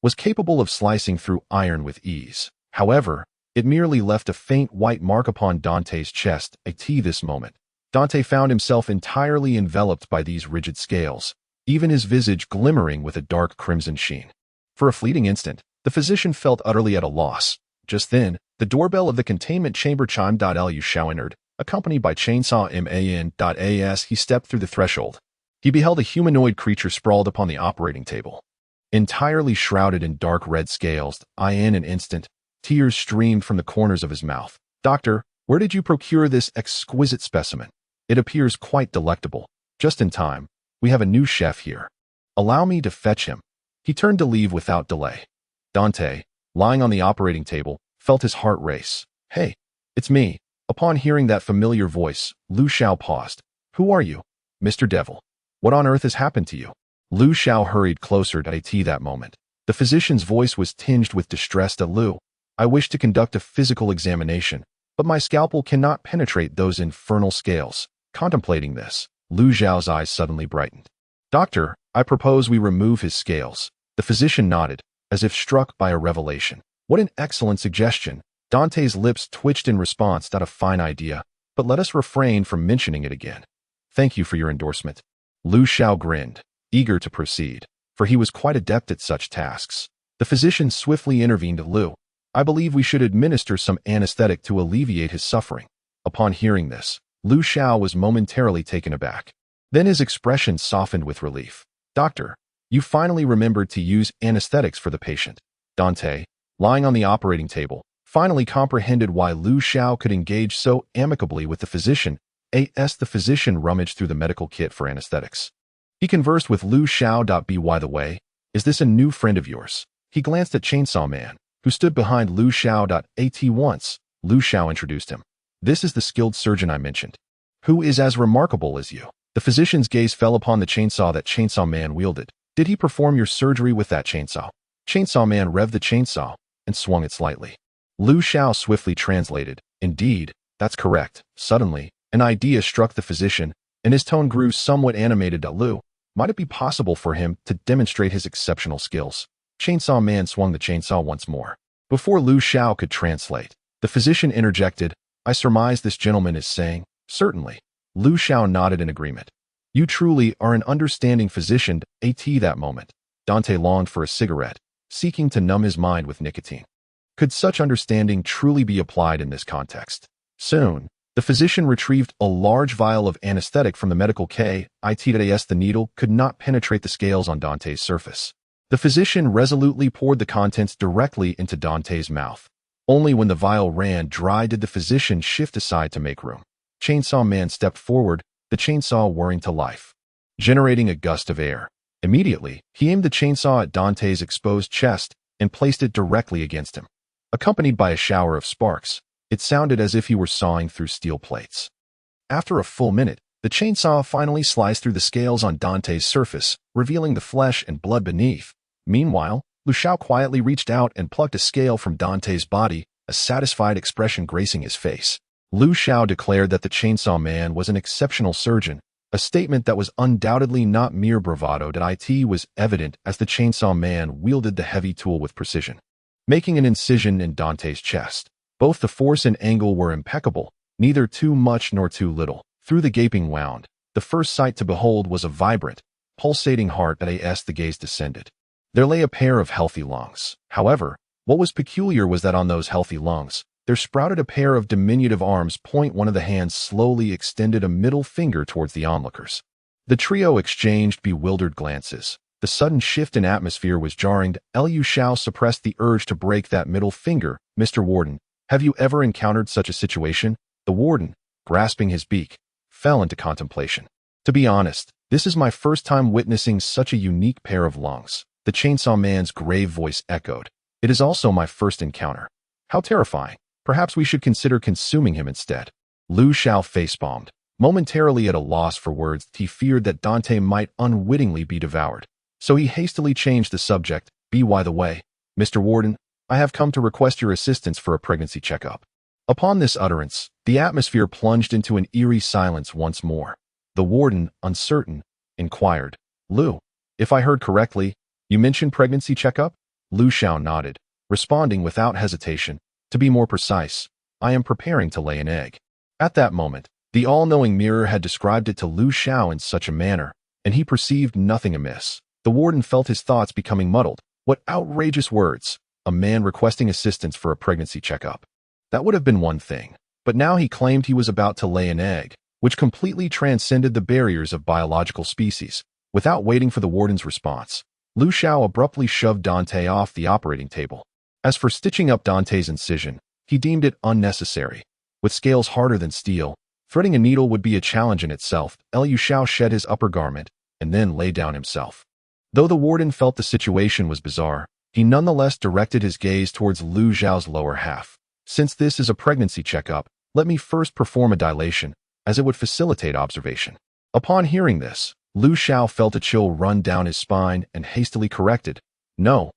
was capable of slicing through iron with ease. However, it merely left a faint white mark upon Dante's chest. At this moment, Dante found himself entirely enveloped by these rigid scales, even his visage glimmering with a dark crimson sheen. For a fleeting instant, the physician felt utterly at a loss. Just then, the doorbell of the containment chamber chimed. Xiao entered, accompanied by Chainsaw Man. As he stepped through the threshold, he beheld a humanoid creature sprawled upon the operating table. Entirely shrouded in dark red scales, in an instant, tears streamed from the corners of his mouth. Doctor, where did you procure this exquisite specimen? It appears quite delectable. Just in time. We have a new chef here. Allow me to fetch him. He turned to leave without delay. Dante, lying on the operating table, felt his heart race. Hey, it's me. Upon hearing that familiar voice, Xiao paused. Who are you? Mr. Devil. What on earth has happened to you? Xiao hurried closer to that moment. The physician's voice was tinged with distress. Lu, I wish to conduct a physical examination, but my scalpel cannot penetrate those infernal scales. Contemplating this, Lu Xiao's eyes suddenly brightened. Doctor, I propose we remove his scales. The physician nodded, as if struck by a revelation. What an excellent suggestion. Dante's lips twitched in response. That a fine idea, but let us refrain from mentioning it again. Thank you for your endorsement. Lu Xiao grinned, eager to proceed, for he was quite adept at such tasks. The physician swiftly intervened. Lu, I believe we should administer some anesthetic to alleviate his suffering. Upon hearing this, Lu Xiao was momentarily taken aback. Then his expression softened with relief. Doctor, you finally remembered to use anesthetics for the patient. Dante, lying on the operating table, finally comprehended why Lu Xiao could engage so amicably with the physician. The physician rummaged through the medical kit for anesthetics. He conversed with Lu Xiao. By the way, is this a new friend of yours? He glanced at Chainsaw Man, who stood behind Lu Xiao. Once, Lu Xiao introduced him. This is the skilled surgeon I mentioned, who is as remarkable as you. The physician's gaze fell upon the chainsaw that Chainsaw Man wielded. Did he perform your surgery with that chainsaw? Chainsaw Man revved the chainsaw and swung it slightly. Lu Xiao swiftly translated. Indeed, that's correct. Suddenly, an idea struck the physician, and his tone grew somewhat animated. Lu, might it be possible for him to demonstrate his exceptional skills? Chainsaw Man swung the chainsaw once more. Before Lu Xiao could translate, the physician interjected, I surmise this gentleman is saying, certainly. Lu Xiao nodded in agreement. You truly are an understanding physician. That moment, Dante longed for a cigarette, seeking to numb his mind with nicotine. Could such understanding truly be applied in this context? Soon, the physician retrieved a large vial of anesthetic from the medical kit. The needle could not penetrate the scales on Dante's surface. The physician resolutely poured the contents directly into Dante's mouth. Only when the vial ran dry did the physician shift aside to make room. Chainsaw Man stepped forward, the chainsaw whirring to life, generating a gust of air. Immediately, he aimed the chainsaw at Dante's exposed chest and placed it directly against him. Accompanied by a shower of sparks, it sounded as if he were sawing through steel plates. After a full minute, the chainsaw finally sliced through the scales on Dante's surface, revealing the flesh and blood beneath. Meanwhile, Lu Xiao quietly reached out and plucked a scale from Dante's body, a satisfied expression gracing his face. Lu Xiao declared that the Chainsaw Man was an exceptional surgeon, a statement that was undoubtedly not mere bravado. It was evident as the Chainsaw Man wielded the heavy tool with precision, making an incision in Dante's chest. Both the force and angle were impeccable, neither too much nor too little. Through the gaping wound, the first sight to behold was a vibrant, pulsating heart. The gaze descended. There lay a pair of healthy lungs. However, what was peculiar was that on those healthy lungs, there sprouted a pair of diminutive arms. One of the hands slowly extended a middle finger towards the onlookers. The trio exchanged bewildered glances. The sudden shift in atmosphere was jarring. Lu Xiao suppressed the urge to break that middle finger. Mr. Warden, have you ever encountered such a situation? The warden, grasping his beak, fell into contemplation. To be honest, this is my first time witnessing such a unique pair of lungs. The Chainsaw Man's grave voice echoed. It is also my first encounter. How terrifying. Perhaps we should consider consuming him instead. Lu Xiao facepalmed, momentarily at a loss for words. He feared that Dante might unwittingly be devoured. So he hastily changed the subject. By the way, Mr. Warden, I have come to request your assistance for a pregnancy checkup. Upon this utterance, the atmosphere plunged into an eerie silence once more. The warden, uncertain, inquired, Lu, if I heard correctly, you mentioned pregnancy checkup? Lu Xiao nodded, responding without hesitation. To be more precise, I am preparing to lay an egg. At that moment, the all-knowing mirror had described it to Lu Xiao in such a manner, and he perceived nothing amiss. The warden felt his thoughts becoming muddled. What outrageous words! A man requesting assistance for a pregnancy checkup. That would have been one thing, but now he claimed he was about to lay an egg, which completely transcended the barriers of biological species. Without waiting for the warden's response, Lu Xiao abruptly shoved Dante off the operating table. As for stitching up Dante's incision, he deemed it unnecessary. With scales harder than steel, threading a needle would be a challenge in itself. Lu Xiao shed his upper garment and then lay down himself. Though the warden felt the situation was bizarre, he nonetheless directed his gaze towards Lu Xiao's lower half. Since this is a pregnancy checkup, let me first perform a dilation, as it would facilitate observation. Upon hearing this, Lu Xiao felt a chill run down his spine and hastily corrected, No,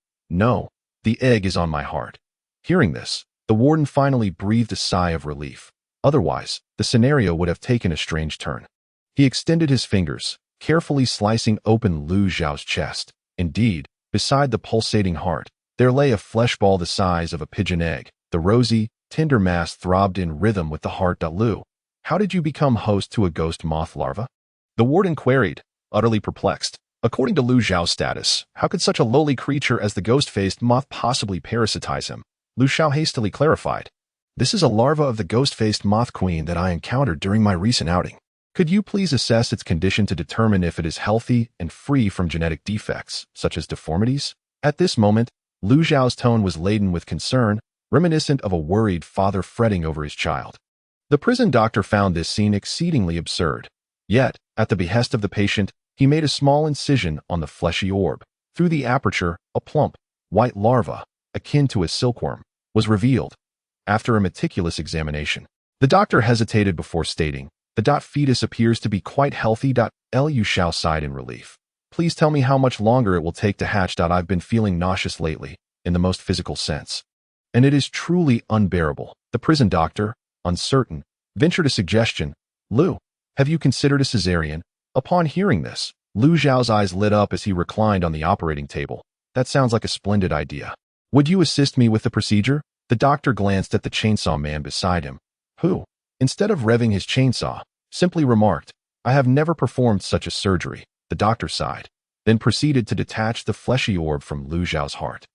the egg is on my heart. Hearing this, The warden finally breathed a sigh of relief. Otherwise, the scenario would have taken a strange turn. He extended his fingers, carefully slicing open Lu Xiao's chest. Indeed, beside the pulsating heart, there lay a flesh ball the size of a pigeon egg. The rosy, tender mass throbbed in rhythm with the heart. Lu, how did you become host to a ghost moth larva? The warden queried, utterly perplexed. According to Lu Xiao's status, how could such a lowly creature as the ghost-faced moth possibly parasitize him? Lu Xiao hastily clarified. This is a larva of the ghost-faced moth queen that I encountered during my recent outing. Could you please assess its condition to determine if it is healthy and free from genetic defects, such as deformities? At this moment, Lu Xiao's tone was laden with concern, reminiscent of a worried father fretting over his child. The prison doctor found this scene exceedingly absurd. Yet, at the behest of the patient, he made a small incision on the fleshy orb. Through the aperture, a plump, white larva, akin to a silkworm, was revealed. After a meticulous examination, the doctor hesitated before stating, the fetus appears to be quite healthy. Lu Xiao sighed in relief. Please tell me how much longer it will take to hatch. I've been feeling nauseous lately, in the most physical sense. And it is truly unbearable. The prison doctor, uncertain, ventured a suggestion. Lu, have you considered a cesarean? Upon hearing this, Lu Xiao's eyes lit up as he reclined on the operating table. That sounds like a splendid idea. Would you assist me with the procedure? The doctor glanced at the chainsaw man beside him, who, instead of revving his chainsaw, simply remarked, I have never performed such a surgery. The doctor sighed, then proceeded to detach the fleshy orb from Lu Xiao's heart.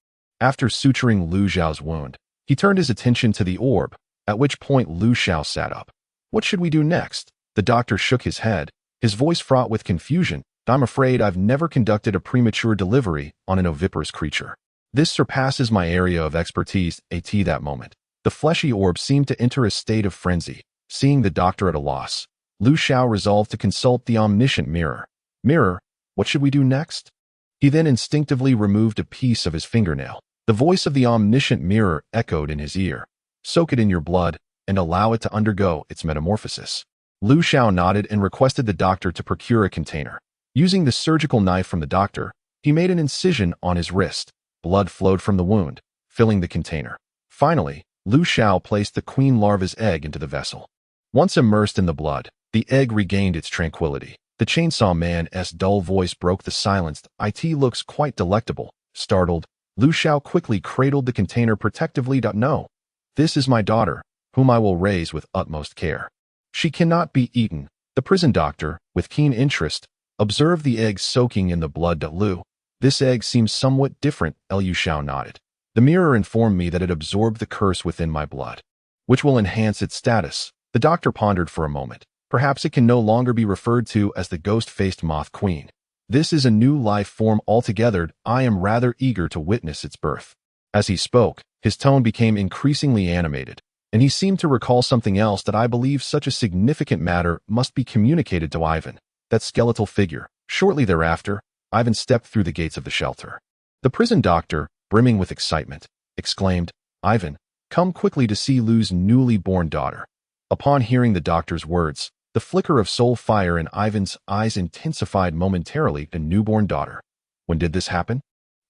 After suturing Lu Xiao's wound, he turned his attention to the orb, at which point Lu Xiao sat up. What should we do next? The doctor shook his head, his voice fraught with confusion. I'm afraid I've never conducted a premature delivery on an oviparous creature. This surpasses my area of expertise. At that moment, the fleshy orb seemed to enter a state of frenzy. Seeing the doctor at a loss, Lu Xiao resolved to consult the omniscient mirror. Mirror, what should we do next? He then instinctively removed a piece of his fingernail. The voice of the omniscient mirror echoed in his ear. Soak it in your blood and allow it to undergo its metamorphosis. Lu Xiao nodded and requested the doctor to procure a container. Using the surgical knife from the doctor, he made an incision on his wrist. Blood flowed from the wound, filling the container. Finally, Lu Xiao placed the queen larva's egg into the vessel. Once immersed in the blood, the egg regained its tranquility. The chainsaw man's dull voice broke the silence. It looks quite delectable. Startled, Lu Xiao quickly cradled the container protectively. No, this is my daughter, whom I will raise with utmost care. She cannot be eaten. The prison doctor, with keen interest, observed the egg soaking in the blood. Lu, this egg seems somewhat different. Lu Xiao nodded. The mirror informed me that it absorbed the curse within my blood, which will enhance its status. The doctor pondered for a moment. Perhaps it can no longer be referred to as the ghost-faced moth queen. This is a new life form altogether. I am rather eager to witness its birth. As he spoke, his tone became increasingly animated, and he seemed to recall something else. That I believe such a significant matter must be communicated to Ivan, that skeletal figure. Shortly thereafter, Ivan stepped through the gates of the shelter. The prison doctor, brimming with excitement, exclaimed, Ivan, come quickly to see Lu's newly born daughter. Upon hearing the doctor's words, the flicker of soul fire in Ivan's eyes intensified momentarily. A newborn daughter. When did this happen?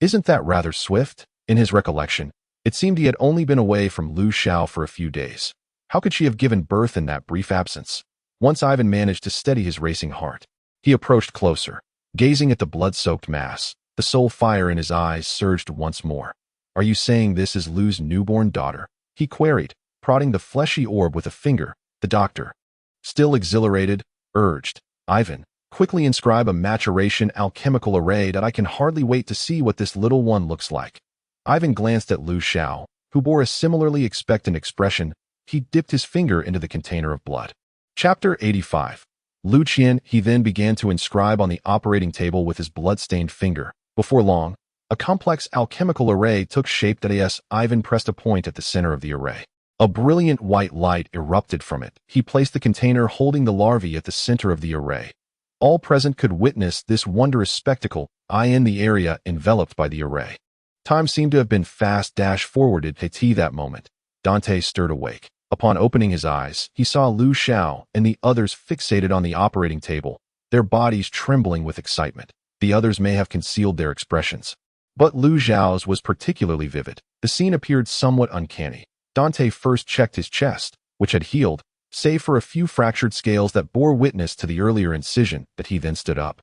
Isn't that rather swift? In his recollection, it seemed he had only been away from Lu Xiao for a few days. How could she have given birth in that brief absence? Once Ivan managed to steady his racing heart, he approached closer, gazing at the blood-soaked mass. The soul fire in his eyes surged once more. Are you saying this is Lu's newborn daughter? He queried, prodding the fleshy orb with a finger. The doctor, still exhilarated, urged, Ivan, quickly inscribe a maturation alchemical array. That I can hardly wait to see what this little one looks like. Ivan glanced at Lu Xiao, who bore a similarly expectant expression. He dipped his finger into the container of blood. Chapter 85. Lu Qian. He then began to inscribe on the operating table with his blood-stained finger. Before long, a complex alchemical array took shape. As Ivan pressed a point at the center of the array, a brilliant white light erupted from it. He placed the container holding the larvae at the center of the array. All present could witness this wondrous spectacle. In the area enveloped by the array, time seemed to have been fast-forwarded. At that moment, Dante stirred awake. Upon opening his eyes, he saw Lu Xiao and the others fixated on the operating table, their bodies trembling with excitement. The others may have concealed their expressions, but Lu Xiao's was particularly vivid. The scene appeared somewhat uncanny. Dante first checked his chest, which had healed, save for a few fractured scales that bore witness to the earlier incision, that he then stood up.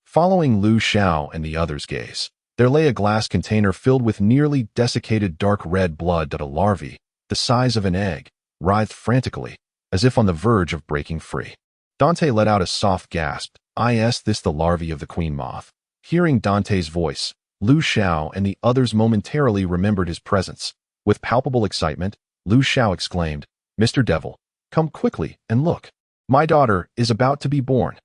Following Lu Xiao and the others' gaze, there lay a glass container filled with nearly desiccated dark red blood that a larvae, the size of an egg, writhed frantically, as if on the verge of breaking free. Dante let out a soft gasp. This the larvae of the queen moth. Hearing Dante's voice, Lu Xiao and the others momentarily remembered his presence. With palpable excitement, Lu Xiao exclaimed, "Mr. Devil, come quickly and look. My daughter is about to be born."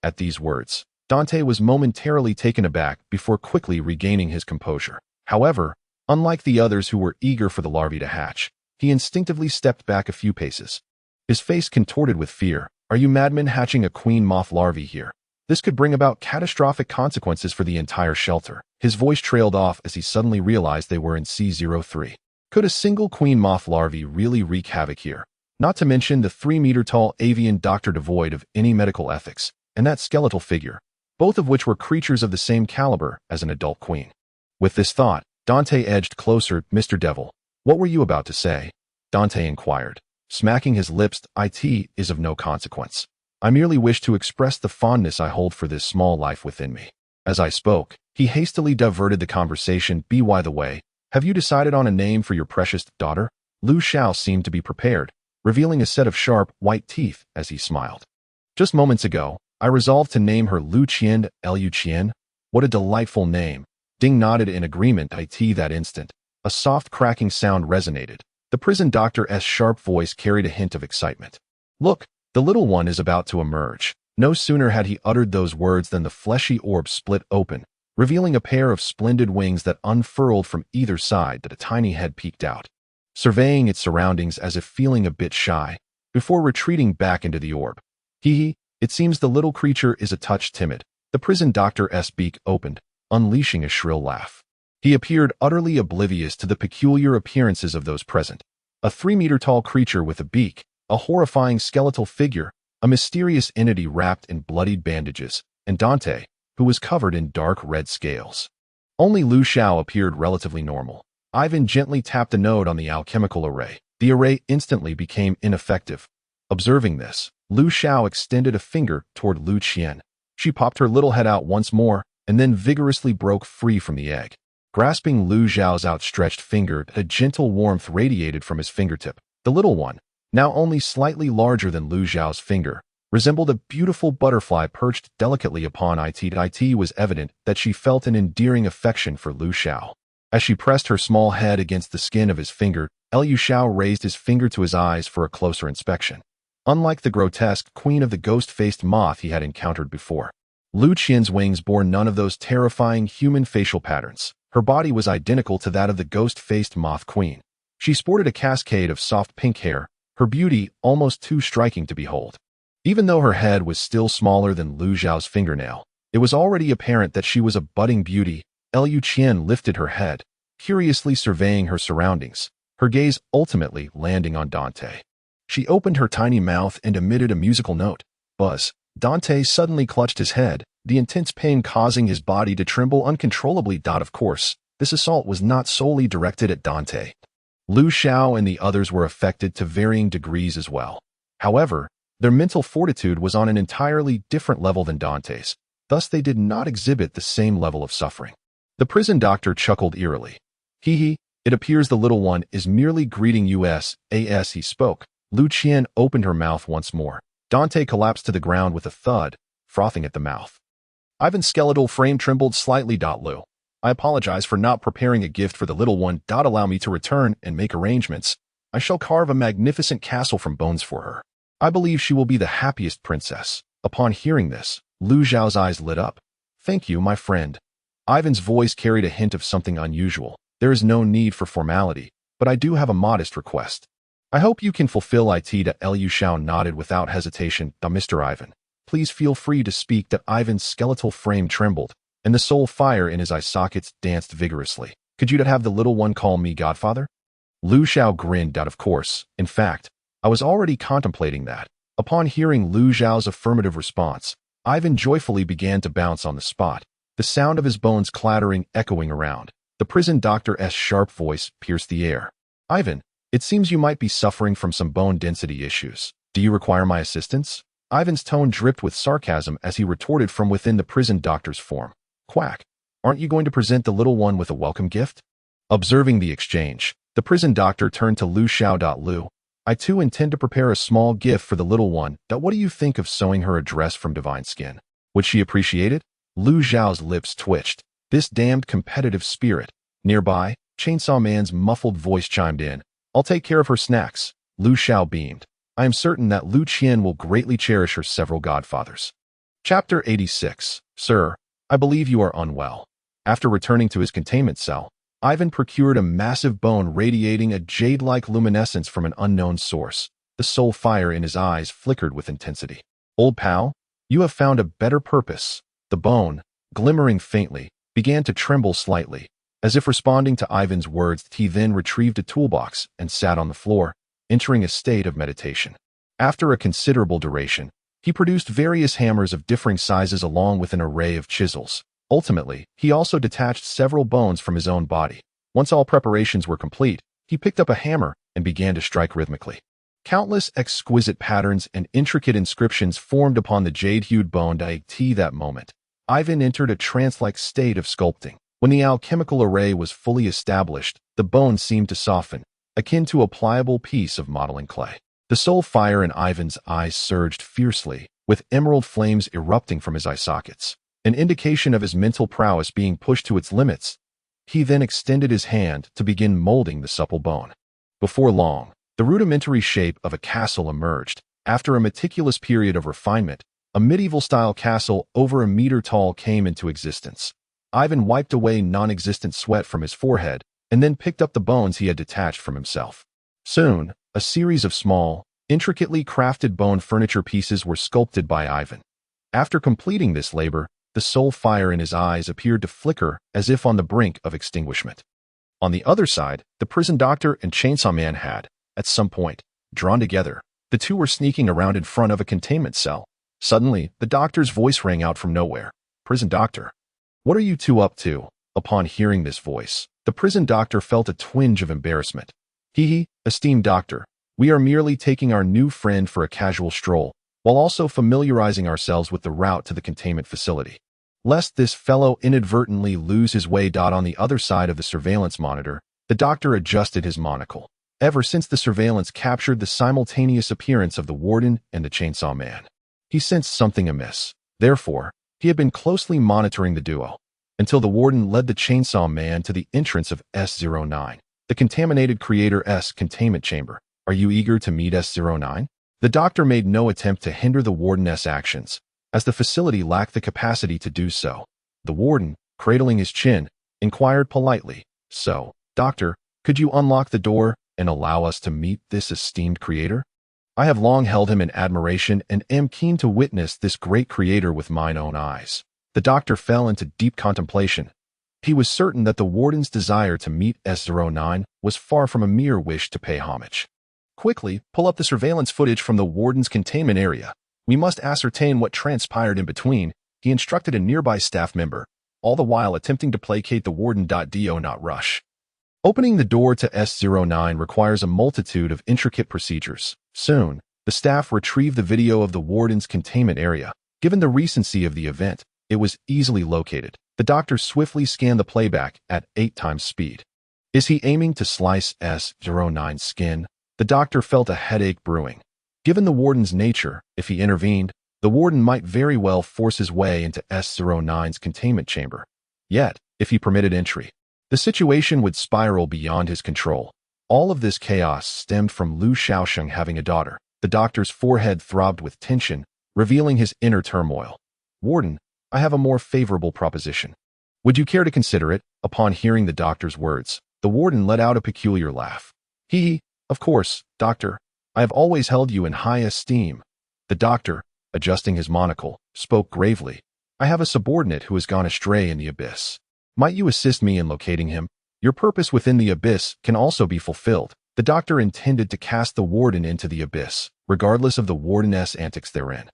At these words, Dante was momentarily taken aback before quickly regaining his composure. However, unlike the others who were eager for the larvae to hatch, he instinctively stepped back a few paces. His face contorted with fear. "Are you madmen hatching a queen moth larvae here? This could bring about catastrophic consequences for the entire shelter." His voice trailed off as he suddenly realized they were in C03. Could a single queen moth larvae really wreak havoc here? Not to mention the 3-meter-tall avian doctor devoid of any medical ethics, and that skeletal figure, both of which were creatures of the same caliber as an adult queen. With this thought, Dante edged closer. "Mr. Devil, what were you about to say?" Dante inquired, smacking his lips. "It is of no consequence. I merely wish to express the fondness I hold for this small life within me." As I spoke, he hastily diverted the conversation. "By the way, have you decided on a name for your precious daughter?" Lu Xiao seemed to be prepared, revealing a set of sharp, white teeth as he smiled. "Just moments ago, I resolved to name her Lu Qian. Lu Qian? What a delightful name." Ding nodded in agreement. That instant, a soft cracking sound resonated. The prison doctor's sharp voice carried a hint of excitement. "Look, the little one is about to emerge." No sooner had he uttered those words than the fleshy orb split open, revealing a pair of splendid wings that unfurled from either side that a tiny head peeked out, surveying its surroundings as if feeling a bit shy, before retreating back into the orb. It seems the little creature is a touch timid." The prison doctor's beak opened, unleashing a shrill laugh. He appeared utterly oblivious to the peculiar appearances of those present. A 3-meter-tall creature with a beak, a horrifying skeletal figure, a mysterious entity wrapped in bloodied bandages, and Dante, who was covered in dark red scales. Only Lu Xiao appeared relatively normal. Ivan gently tapped a node on the alchemical array. The array instantly became ineffective. Observing this, Lu Xiao extended a finger toward Lu Qian. She popped her little head out once more, and then vigorously broke free from the egg. Grasping Lu Xiao's outstretched finger, a gentle warmth radiated from his fingertip. The little one, now only slightly larger than Lu Xiao's finger, resembled a beautiful butterfly perched delicately upon it. It was evident that she felt an endearing affection for Lu Xiao. As she pressed her small head against the skin of his finger, Lu Xiao raised his finger to his eyes for a closer inspection. Unlike the grotesque queen of the ghost-faced moth he had encountered before, Lu Qian's wings bore none of those terrifying human facial patterns. Her body was identical to that of the ghost-faced moth queen. She sported a cascade of soft pink hair, her beauty almost too striking to behold. Even though her head was still smaller than Lu Xiao's fingernail, it was already apparent that she was a budding beauty. Lu Qian lifted her head, curiously surveying her surroundings, her gaze ultimately landing on Dante. She opened her tiny mouth and emitted a musical note. Buzz. Dante suddenly clutched his head, the intense pain causing his body to tremble uncontrollably. Of course, this assault was not solely directed at Dante. Lu Xiao and the others were affected to varying degrees as well. However, their mental fortitude was on an entirely different level than Dante's, thus they did not exhibit the same level of suffering. The prison doctor chuckled eerily. It appears the little one is merely greeting us as he spoke. Lu Qian opened her mouth once more. Dante collapsed to the ground with a thud, frothing at the mouth. Ivan's skeletal frame trembled slightly. Lu, I apologize for not preparing a gift for the little one. Allow me to return and make arrangements. I shall carve a magnificent castle from bones for her. I believe she will be the happiest princess. Upon hearing this, Lu Xiao's eyes lit up. Thank you, my friend. Ivan's voice carried a hint of something unusual. There is no need for formality, but I do have a modest request. I hope you can fulfill it. Lu Xiao nodded without hesitation. Mr. Ivan, please feel free to speak. Ivan's skeletal frame trembled, and the soul fire in his eye sockets danced vigorously. Could you have the little one call me godfather? Lu Xiao grinned. Of course. In fact, I was already contemplating that. Upon hearing Lu Xiao's affirmative response, Ivan joyfully began to bounce on the spot, the sound of his bones clattering echoing around. The prison doctor's sharp voice pierced the air. Ivan, It seems you might be suffering from some bone density issues. Do you require my assistance? Ivan's tone dripped with sarcasm as he retorted from within the prison doctor's form. Quack. Aren't you going to present the little one with a welcome gift? Observing the exchange, the prison doctor turned to Lu Xiao. Lu, I too intend to prepare a small gift for the little one. What do you think of sewing her a dress from divine skin? Would she appreciate it? Lu Xiao's lips twitched. This damned competitive spirit. Nearby, Chainsaw Man's muffled voice chimed in. I'll take care of her snacks. Lu Xiao beamed. I am certain that Lu Qian will greatly cherish her several godfathers. Chapter 86. Sir, I believe you are unwell. After returning to his containment cell, Ivan procured a massive bone radiating a jade-like luminescence from an unknown source. The soul fire in his eyes flickered with intensity. Old pal, you have found a better purpose. The bone, glimmering faintly, began to tremble slightly. As if responding to Ivan's words, he then retrieved a toolbox and sat on the floor, entering a state of meditation. After a considerable duration, he produced various hammers of differing sizes along with an array of chisels. Ultimately, he also detached several bones from his own body. Once all preparations were complete, he picked up a hammer and began to strike rhythmically. Countless exquisite patterns and intricate inscriptions formed upon the jade-hued bone. That moment, Ivan entered a trance-like state of sculpting. When the alchemical array was fully established, the bone seemed to soften, akin to a pliable piece of modeling clay. The soul fire in Ivan's eyes surged fiercely, with emerald flames erupting from his eye sockets, an indication of his mental prowess being pushed to its limits. He then extended his hand to begin molding the supple bone. Before long, the rudimentary shape of a castle emerged. After a meticulous period of refinement, a medieval-style castle over a meter tall came into existence. Ivan wiped away non-existent sweat from his forehead and then picked up the bones he had detached from himself. Soon, a series of small, intricately crafted bone furniture pieces were sculpted by Ivan. After completing this labor, the soul fire in his eyes appeared to flicker as if on the brink of extinguishment. On the other side, the prison doctor and Chainsaw Man had, at some point, drawn together. The two were sneaking around in front of a containment cell. Suddenly, the doctor's voice rang out from nowhere. Prison doctor. What are you two up to? Upon hearing this voice, the prison doctor felt a twinge of embarrassment. Esteemed doctor, we are merely taking our new friend for a casual stroll, while also familiarizing ourselves with the route to the containment facility. Lest this fellow inadvertently lose his way. On the other side of the surveillance monitor, the doctor adjusted his monocle. Ever since the surveillance captured the simultaneous appearance of the warden and the Chainsaw Man, he sensed something amiss. Therefore, he had been closely monitoring the duo, until the warden led the Chainsaw Man to the entrance of S09, the contaminated Creator-S containment chamber. Are you eager to meet S09? The doctor made no attempt to hinder the warden's actions, as the facility lacked the capacity to do so. The warden, cradling his chin, inquired politely, So, doctor, could you unlock the door and allow us to meet this esteemed creator? I have long held him in admiration and am keen to witness this great creator with mine own eyes. The doctor fell into deep contemplation. He was certain that the warden's desire to meet S09 was far from a mere wish to pay homage. Quickly, pull up the surveillance footage from the warden's containment area. We must ascertain what transpired in between, he instructed a nearby staff member, all the while attempting to placate the warden. Do not rush. Opening the door to S09 requires a multitude of intricate procedures. Soon, the staff retrieved the video of the warden's containment area. Given the recency of the event, it was easily located. The doctor swiftly scanned the playback at 8 times speed. Is he aiming to slice S09's skin? The doctor felt a headache brewing. Given the warden's nature, if he intervened, the warden might very well force his way into S09's containment chamber. Yet, if he permitted entry, the situation would spiral beyond his control. All of this chaos stemmed from Lu Xiaosheng having a daughter. The doctor's forehead throbbed with tension, revealing his inner turmoil. Warden, I have a more favorable proposition. Would you care to consider it? Upon hearing the doctor's words, the warden let out a peculiar laugh. Of course, doctor. I have always held you in high esteem. The doctor, adjusting his monocle, spoke gravely. I have a subordinate who has gone astray in the abyss. Might you assist me in locating him? Your purpose within the abyss can also be fulfilled. The doctor intended to cast the warden into the abyss, regardless of the warden's antics therein.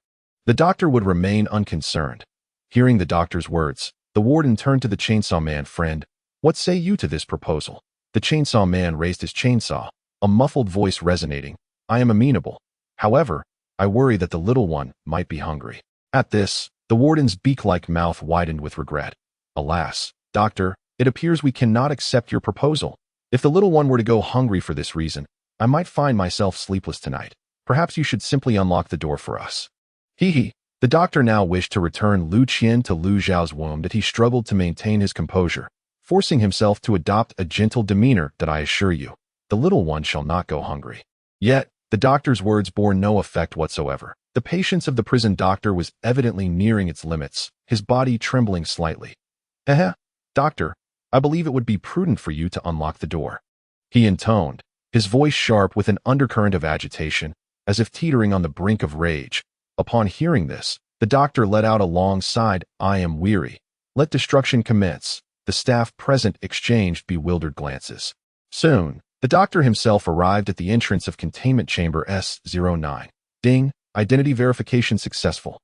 The doctor would remain unconcerned. Hearing the doctor's words, the warden turned to the Chainsaw Man. Friend, what say you to this proposal? The Chainsaw Man raised his chainsaw, a muffled voice resonating. I am amenable. However, I worry that the little one might be hungry. At this, the warden's beak-like mouth widened with regret. Alas, doctor, it appears we cannot accept your proposal. If the little one were to go hungry for this reason, I might find myself sleepless tonight. Perhaps you should simply unlock the door for us. Hee. The doctor now wished to return Lu Qian to Lu Xiao's womb, that he struggled to maintain his composure, forcing himself to adopt a gentle demeanor. That I assure you, the little one shall not go hungry. Yet, the doctor's words bore no effect whatsoever. The patience of the prison doctor was evidently nearing its limits, his body trembling slightly. Doctor, I believe it would be prudent for you to unlock the door, he intoned, his voice sharp with an undercurrent of agitation, as if teetering on the brink of rage. Upon hearing this, the doctor let out a long sigh. I am weary. Let destruction commence. The staff present exchanged bewildered glances. Soon, the doctor himself arrived at the entrance of containment chamber S09. Ding, identity verification successful.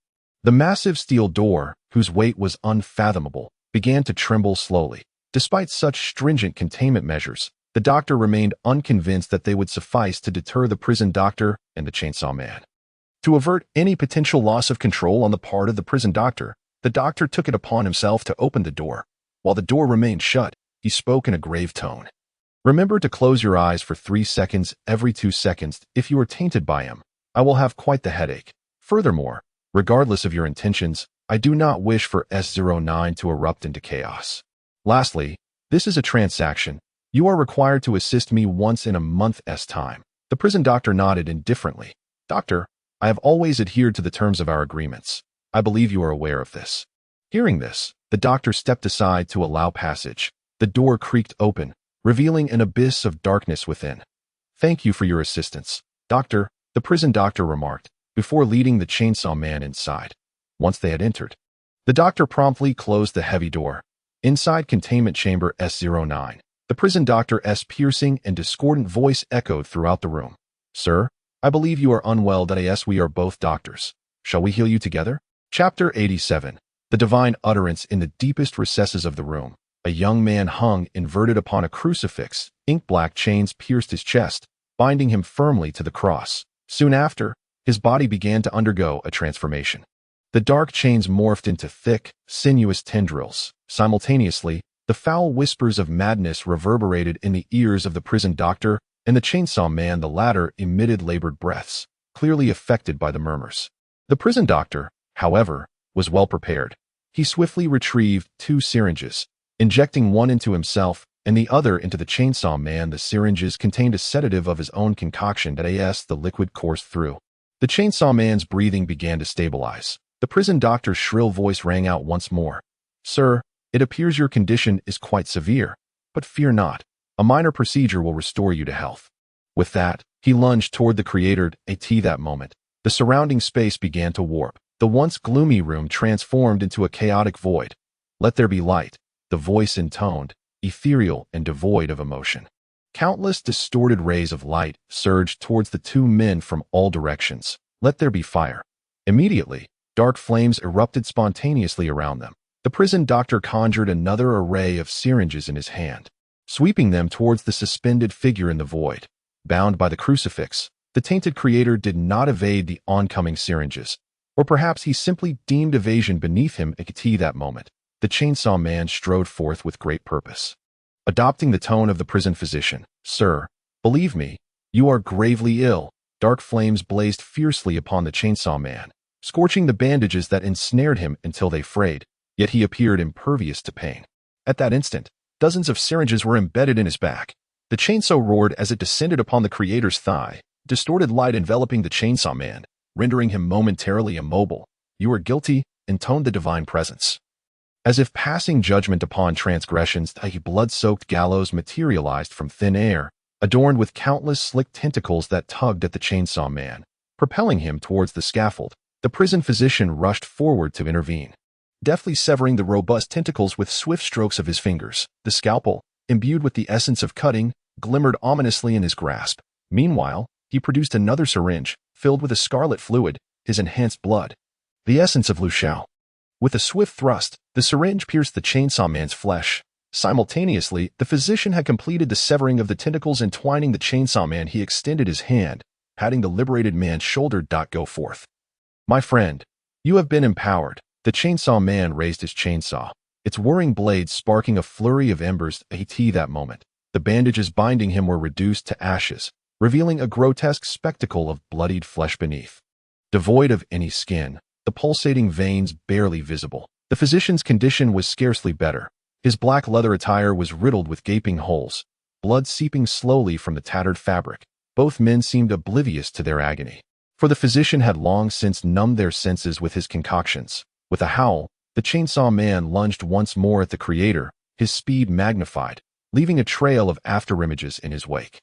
The massive steel door, whose weight was unfathomable, began to tremble slowly. Despite such stringent containment measures, the doctor remained unconvinced that they would suffice to deter the prison doctor and the chainsaw man. To avert any potential loss of control on the part of the prison doctor, the doctor took it upon himself to open the door. While the door remained shut, he spoke in a grave tone. Remember to close your eyes for 3 seconds every 2 seconds. If you are tainted by him, I will have quite the headache. Furthermore, regardless of your intentions, I do not wish for S09 to erupt into chaos. Lastly, this is a transaction. You are required to assist me once in a month's time. The prison doctor nodded indifferently. Doctor, I have always adhered to the terms of our agreements. I believe you are aware of this. Hearing this, the doctor stepped aside to allow passage. The door creaked open, revealing an abyss of darkness within. Thank you for your assistance, doctor, the prison doctor remarked, before leading the chainsaw man inside. Once they had entered, the doctor promptly closed the heavy door. Inside containment chamber S09, the prison doctor's piercing and discordant voice echoed throughout the room. Sir, I believe you are unwell. Yes, we are both doctors. Shall we heal you together? Chapter 87. The divine utterance. In the deepest recesses of the room, a young man hung inverted upon a crucifix. Ink-black chains pierced his chest, binding him firmly to the cross. Soon after, his body began to undergo a transformation. The dark chains morphed into thick, sinuous tendrils. Simultaneously, the foul whispers of madness reverberated in the ears of the prison doctor and the chainsaw man. The latter emitted labored breaths, clearly affected by the murmurs. The prison doctor, however, was well prepared. He swiftly retrieved 2 syringes, injecting one into himself and the other into the chainsaw man. The syringes contained a sedative of his own concoction. As the liquid coursed through, the chainsaw man's breathing began to stabilize. The prison doctor's shrill voice rang out once more. Sir, it appears your condition is quite severe, but fear not. A minor procedure will restore you to health. With that, he lunged toward the creator. At that moment, the surrounding space began to warp. The once gloomy room transformed into a chaotic void. Let there be light, the voice intoned, ethereal and devoid of emotion. Countless distorted rays of light surged towards the 2 men from all directions. Let there be fire. Immediately, dark flames erupted spontaneously around them. The prison doctor conjured another array of syringes in his hand, sweeping them towards the suspended figure in the void. Bound by the crucifix, the tainted creator did not evade the oncoming syringes, or perhaps he simply deemed evasion beneath him. At that moment, the chainsaw man strode forth with great purpose. Adopting the tone of the prison physician, Sir, believe me, you are gravely ill. Dark flames blazed fiercely upon the chainsaw man, scorching the bandages that ensnared him until they frayed, yet he appeared impervious to pain. At that instant, dozens of syringes were embedded in his back. The chainsaw roared as it descended upon the creator's thigh, distorted light enveloping the chainsaw man, rendering him momentarily immobile. You are guilty, intoned the divine presence. As if passing judgment upon transgressions, a blood-soaked gallows materialized from thin air, adorned with countless slick tentacles that tugged at the chainsaw man, propelling him towards the scaffold. The prison physician rushed forward to intervene, deftly severing the robust tentacles with swift strokes of his fingers. The scalpel, imbued with the essence of cutting, glimmered ominously in his grasp. Meanwhile, he produced another syringe, filled with a scarlet fluid, his enhanced blood, the essence of Lu Xiao. With a swift thrust, the syringe pierced the chainsaw man's flesh, Simultaneously, the physician had completed the severing of the tentacles entwining the chainsaw man. He extended his hand, patting the liberated man's shoulder. Go forth. My friend, you have been empowered. The chainsaw man raised his chainsaw, its whirring blades sparking a flurry of embers. At that moment, the bandages binding him were reduced to ashes, revealing a grotesque spectacle of bloodied flesh beneath. Devoid of any skin, the pulsating veins barely visible, the physician's condition was scarcely better. His black leather attire was riddled with gaping holes, blood seeping slowly from the tattered fabric. Both men seemed oblivious to their agony, for the physician had long since numbed their senses with his concoctions. With a howl, the chainsaw man lunged once more at the creator, his speed magnified, leaving a trail of afterimages in his wake.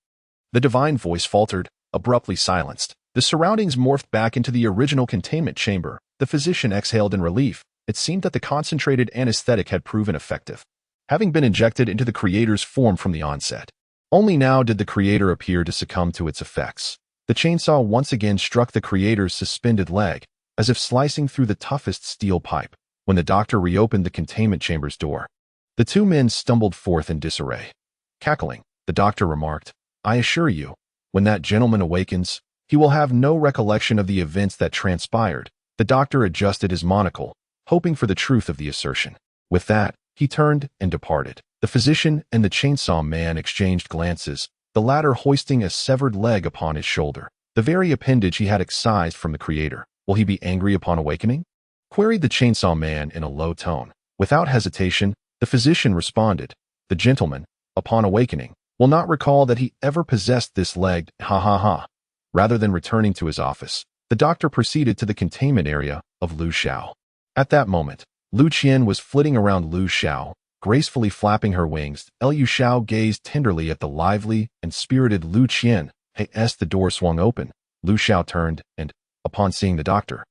The divine voice faltered, abruptly silenced. The surroundings morphed back into the original containment chamber. The physician exhaled in relief. It seemed that the concentrated anesthetic had proven effective, having been injected into the creator's form from the onset. Only now did the creator appear to succumb to its effects. The chainsaw once again struck the creator's suspended leg, as if slicing through the toughest steel pipe. When the doctor reopened the containment chamber's door, the two men stumbled forth in disarray. Cackling, the doctor remarked, I assure you, when that gentleman awakens, he will have no recollection of the events that transpired. The doctor adjusted his monocle, hoping for the truth of the assertion. With that, he turned and departed. The physician and the chainsaw man exchanged glances, the latter hoisting a severed leg upon his shoulder, the very appendage he had excised from the creator. Will he be angry upon awakening? Queried the chainsaw man in a low tone. Without hesitation, the physician responded, the gentleman, upon awakening, will not recall that he ever possessed this leg. Ha ha ha. Rather than returning to his office, the doctor proceeded to the containment area of Lu Xiao. At that moment, Lu Qian was flitting around Lu Xiao, gracefully flapping her wings. Lu Xiao gazed tenderly at the lively and spirited Lu Qian. As the door swung open, Lu Xiao turned and, upon seeing the doctor,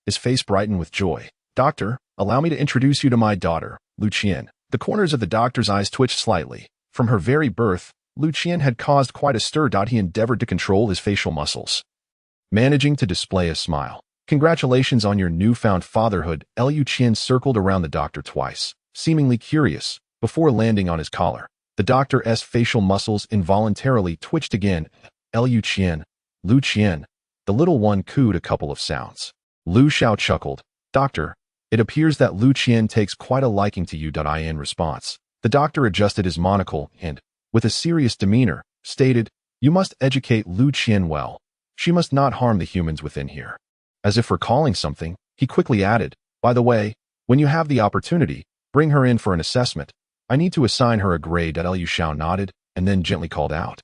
his face brightened with joy. Doctor, allow me to introduce you to my daughter, Lu Qian. The corners of the doctor's eyes twitched slightly. From her very birth, Lu Qian had caused quite a stir. He endeavored to control his facial muscles, managing to display a smile. Congratulations on your newfound fatherhood. Lu Qian circled around the doctor twice, seemingly curious, before landing on his collar. The doctor's facial muscles involuntarily twitched again. Lu Qian, the little one cooed a couple of sounds. Lu Xiao chuckled. Doctor, it appears that Lu Qian takes quite a liking to you. In response, the doctor adjusted his monocle and, with a serious demeanor, stated, you must educate Lu Qian well. She must not harm the humans within here. As if recalling something, he quickly added, by the way, when you have the opportunity, bring her in for an assessment. I need to assign her a grade. Lu Xiao nodded and then gently called out,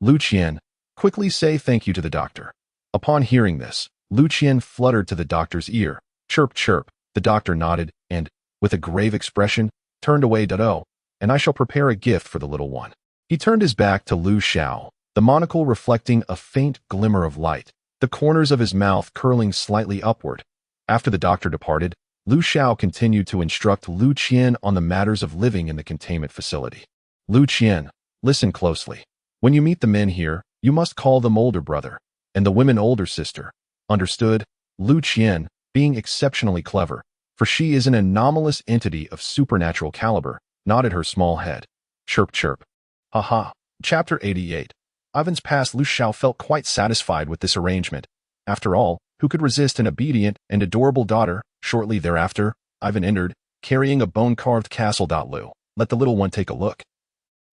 Lu Qian, quickly say thank you to the doctor. Upon hearing this, Lu Qian fluttered to the doctor's ear. Chirp, chirp. The doctor nodded and, with a grave expression, turned away. And I shall prepare a gift for the little one. He turned his back to Lu Xiao, the monocle reflecting a faint glimmer of light, the corners of his mouth curling slightly upward. After the doctor departed, Lu Xiao continued to instruct Lu Qian on the matters of living in the containment facility. Lu Qian, listen closely. When you meet the men here, you must call them older brother, and the women older sister. Understood? Lu Qian, being exceptionally clever, for she is an anomalous entity of supernatural caliber, nodded her small head. Chirp, chirp. Haha. Chapter 88. Ivan's past. Lu Xiao felt quite satisfied with this arrangement. After all, who could resist an obedient and adorable daughter? Shortly thereafter, Ivan entered, carrying a bone-carved castle. Lu, let the little one take a look.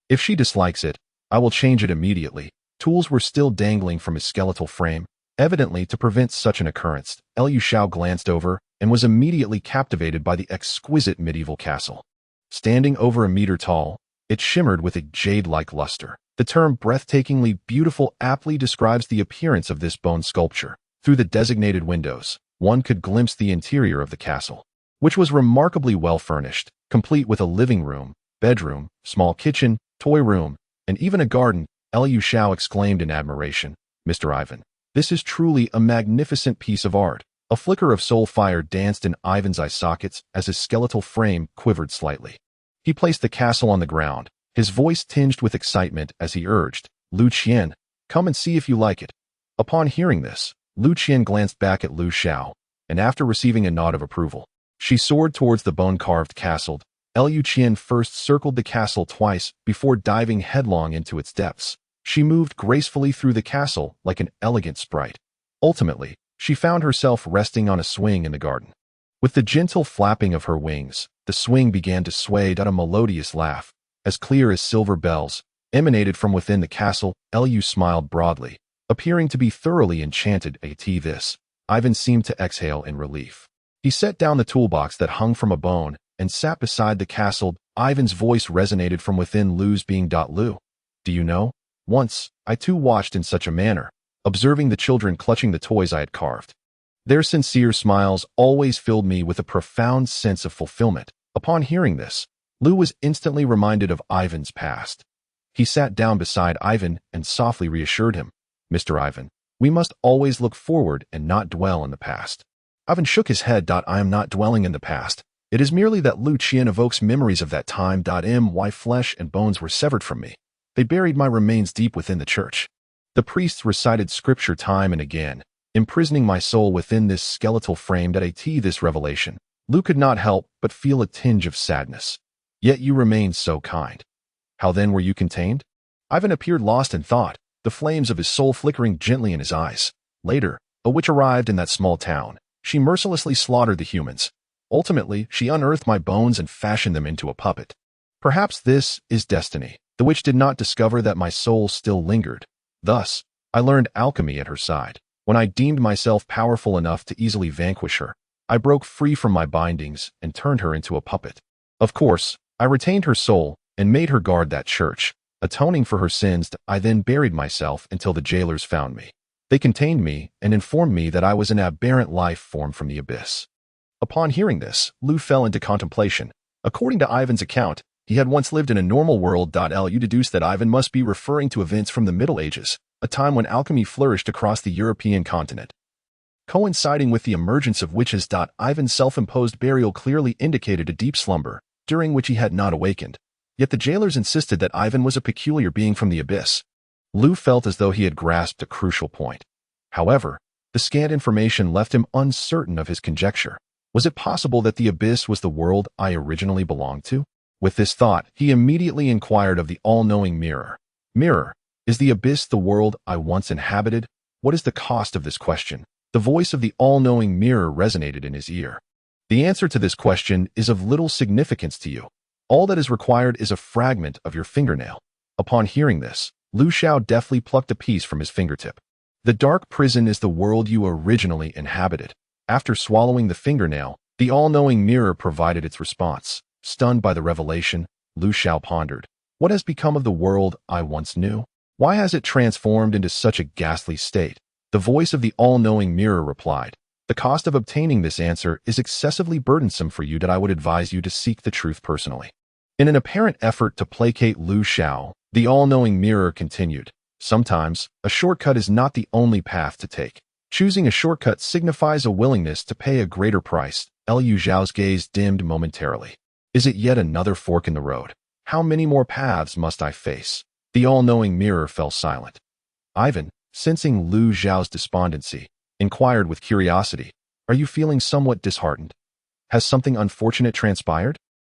If she dislikes it, I will change it immediately. Tools were still dangling from his skeletal frame, evidently to prevent such an occurrence. Lu Xiao glanced over and was immediately captivated by the exquisite medieval castle. Standing over a meter tall, it shimmered with a jade-like luster. The term breathtakingly beautiful aptly describes the appearance of this bone sculpture. Through the designated windows, one could glimpse the interior of the castle, which was remarkably well furnished, complete with a living room, bedroom, small kitchen, toy room, and even a garden. Lu Xiao exclaimed in admiration, Mr. Ivan, this is truly a magnificent piece of art. A flicker of soul fire danced in Ivan's eye sockets as his skeletal frame quivered slightly. He placed the castle on the ground, his voice tinged with excitement as he urged, Lu Qian, come and see if you like it. Upon hearing this, Lu Qian glanced back at Lu Xiao, and after receiving a nod of approval, she soared towards the bone-carved castle. Liu Qian first circled the castle twice before diving headlong into its depths. She moved gracefully through the castle like an elegant sprite. Ultimately, she found herself resting on a swing in the garden. With the gentle flapping of her wings, the swing began to sway. A melodious laugh, as clear as silver bells, emanated from within the castle. Liu smiled broadly, appearing to be thoroughly enchanted. This, Ivan seemed to exhale in relief. He set down the toolbox that hung from a bone and sat beside the castle. Ivan's voice resonated from within Lu's being. Lu, do you know? Once, I too watched in such a manner, observing the children clutching the toys I had carved. Their sincere smiles always filled me with a profound sense of fulfillment. Upon hearing this, Lu was instantly reminded of Ivan's past. He sat down beside Ivan and softly reassured him, "Mr. Ivan, we must always look forward and not dwell in the past." Ivan shook his head. "I am not dwelling in the past. It is merely that Liu Qian evokes memories of that time. My flesh and bones were severed from me. They buried my remains deep within the church. The priests recited scripture time and again, imprisoning my soul within this skeletal frame. This revelation, Lu could not help but feel a tinge of sadness. Yet you remained so kind. How then were you contained?" Ivan appeared lost in thought, the flames of his soul flickering gently in his eyes. "Later, a witch arrived in that small town. She mercilessly slaughtered the humans. Ultimately, she unearthed my bones and fashioned them into a puppet. Perhaps this is destiny. The witch did not discover that my soul still lingered. Thus, I learned alchemy at her side. When I deemed myself powerful enough to easily vanquish her, I broke free from my bindings and turned her into a puppet. Of course, I retained her soul and made her guard that church, atoning for her sins. I then buried myself until the jailers found me. They contained me and informed me that I was an aberrant life formed from the abyss." Upon hearing this, Lu fell into contemplation. According to Ivan's account, he had once lived in a normal world. Lu deduced that Ivan must be referring to events from the Middle Ages, a time when alchemy flourished across the European continent. Coinciding with the emergence of witches. Ivan's self-imposed burial clearly indicated a deep slumber, during which he had not awakened. Yet the jailers insisted that Ivan was a peculiar being from the abyss. Lu felt as though he had grasped a crucial point. However, the scant information left him uncertain of his conjecture. Was it possible that the abyss was the world I originally belonged to? With this thought, he immediately inquired of the all-knowing mirror. "Mirror, is the abyss the world I once inhabited? What is the cost of this question?" The voice of the all-knowing mirror resonated in his ear. "The answer to this question is of little significance to you. All that is required is a fragment of your fingernail." Upon hearing this, Lu Xiao deftly plucked a piece from his fingertip. "The dark prison is the world you originally inhabited." After swallowing the fingernail, the all-knowing mirror provided its response. Stunned by the revelation, Lu Xiao pondered, "What has become of the world I once knew? Why has it transformed into such a ghastly state?" The voice of the all-knowing mirror replied, "The cost of obtaining this answer is excessively burdensome for you. I would advise you to seek the truth personally." In an apparent effort to placate Lu Xiao, the all-knowing mirror continued, "Sometimes, a shortcut is not the only path to take. Choosing a shortcut signifies a willingness to pay a greater price." Liu Xiao's gaze dimmed momentarily. "Is it yet another fork in the road? How many more paths must I face?" The all-knowing mirror fell silent. Ivan, sensing Lu Xiao's despondency, inquired with curiosity, "Are you feeling somewhat disheartened? Has something unfortunate transpired?"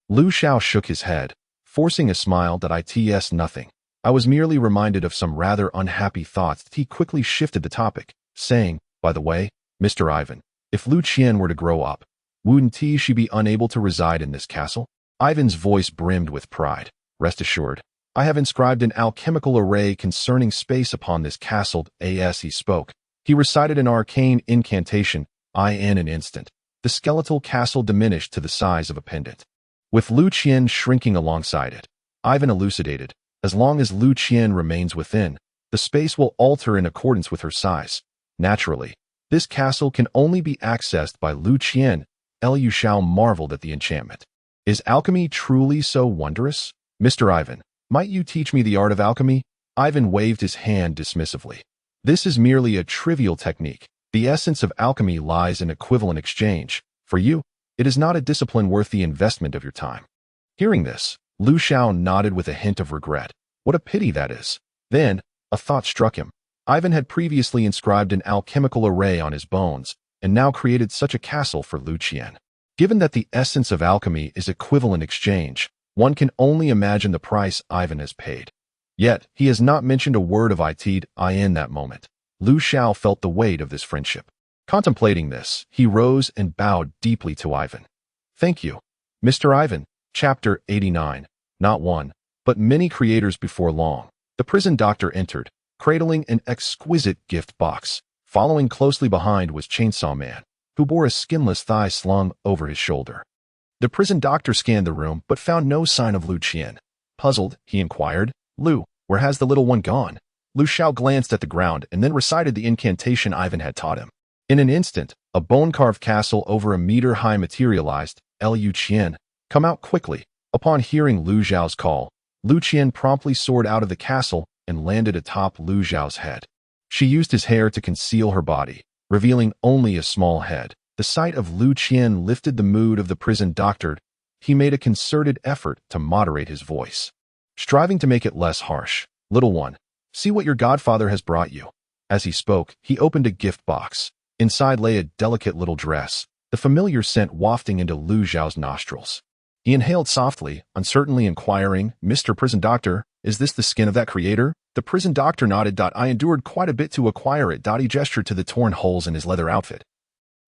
Lu Xiao shook his head, forcing a smile. "It's nothing. I was merely reminded of some rather unhappy thoughts." He quickly shifted the topic, saying, "By the way, Mr. Ivan, if Liu Qian were to grow up, wouldn't she be unable to reside in this castle?" Ivan's voice brimmed with pride. "Rest assured, I have inscribed an alchemical array concerning space upon this castle." As he spoke, he recited an arcane incantation. In an instant, the skeletal castle diminished to the size of a pendant, with Liu Qian shrinking alongside it. Ivan elucidated, "As long as Liu Qian remains within, the space will alter in accordance with her size. Naturally, this castle can only be accessed by Liu Qian." Liu Xiao marveled at the enchantment. "Is alchemy truly so wondrous? Mr. Ivan, might you teach me the art of alchemy?" Ivan waved his hand dismissively. "This is merely a trivial technique. The essence of alchemy lies in equivalent exchange. For you, it is not a discipline worth the investment of your time." Hearing this, Lu Xiao nodded with a hint of regret. What a pity that is. Then, a thought struck him. Ivan had previously inscribed an alchemical array on his bones, and now created such a castle for Liu Qian. Given that the essence of alchemy is equivalent exchange, one can only imagine the price Ivan has paid. Yet, he has not mentioned a word of it in that moment. Lu Xiao felt the weight of this friendship. Contemplating this, he rose and bowed deeply to Ivan. Thank you, Mr. Ivan. Chapter 89. Not one, but many creators before long. The prison doctor entered, cradling an exquisite gift box. Following closely behind was Chainsaw Man, who bore a skinless thigh slung over his shoulder. The prison doctor scanned the room but found no sign of Lu Qian. Puzzled, he inquired, Lu, where has the little one gone? Lu Xiao glanced at the ground and then recited the incantation Ivan had taught him. In an instant, a bone-carved castle over a meter high materialized. Lu Qian, come out quickly. Upon hearing Lu Xiao's call, Lu Qian promptly soared out of the castle and landed atop Lu Xiao's head. She used his hair to conceal her body, revealing only a small head. The sight of Lu Qian lifted the mood of the prison doctor. He made a concerted effort to moderate his voice, striving to make it less harsh. Little one, see what your godfather has brought you. As he spoke, he opened a gift box. Inside lay a delicate little dress, the familiar scent wafting into Lu Xiao's nostrils. He inhaled softly, uncertainly inquiring, Mr. Prison Doctor, is this the skin of that creator? The prison doctor nodded. I endured quite a bit to acquire it. He gestured to the torn holes in his leather outfit,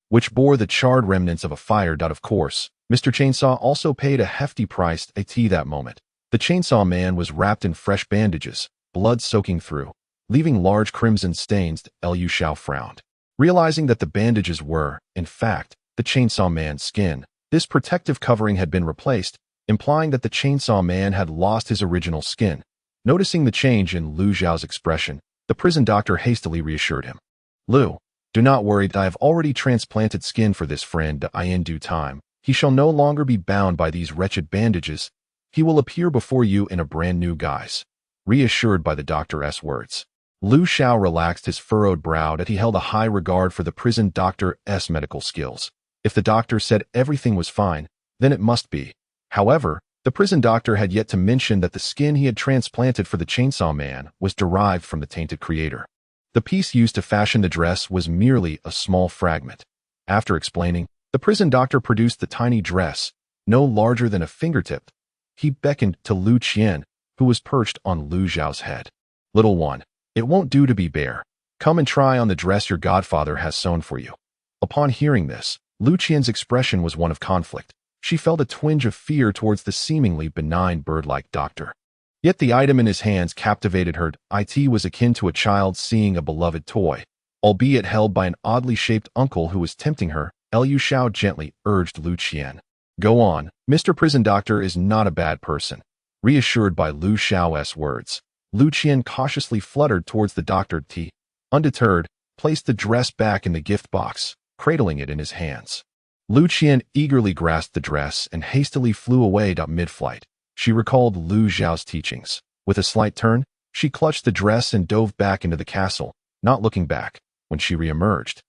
which bore the charred remnants of a fire. Of course, Mr. Chainsaw also paid a hefty price at that moment. The Chainsaw Man was wrapped in fresh bandages, blood soaking through, leaving large crimson stains. Lu Xiao frowned, realizing that the bandages were, in fact, the Chainsaw Man's skin. This protective covering had been replaced, implying that the Chainsaw Man had lost his original skin. Noticing the change in Lu Xiao's expression, the prison doctor hastily reassured him. Lu, do not worry, I have already transplanted skin for this friend. In due time, he shall no longer be bound by these wretched bandages. He will appear before you in a brand new guise. Reassured by the doctor's words, Lu Xiao relaxed his furrowed brow that he held a high regard for the prison doctor's medical skills. If the doctor said everything was fine, then it must be. However, the prison doctor had yet to mention that the skin he had transplanted for the Chainsaw Man was derived from the tainted creator. The piece used to fashion the dress was merely a small fragment. After explaining, the prison doctor produced the tiny dress, no larger than a fingertip. He beckoned to Lu Qian, who was perched on Lu Xiao's head. Little one, it won't do to be bare. Come and try on the dress your godfather has sewn for you. Upon hearing this, Lu Qian's expression was one of conflict. She felt a twinge of fear towards the seemingly benign bird-like doctor. Yet the item in his hands captivated her. It was akin to a child seeing a beloved toy, albeit held by an oddly shaped uncle who was tempting her. Lu Xiao gently urged Lu Qian. Go on, Mr. Prison Doctor is not a bad person. Reassured by Lu Xiao's words, Lu Qian cautiously fluttered towards the doctor. Undeterred, placed the dress back in the gift box, cradling it in his hands. Lu Qian eagerly grasped the dress and hastily flew away. Mid-flight, she recalled Lu Xiao's teachings. With a slight turn, she clutched the dress and dove back into the castle, not looking back. When she re-emerged,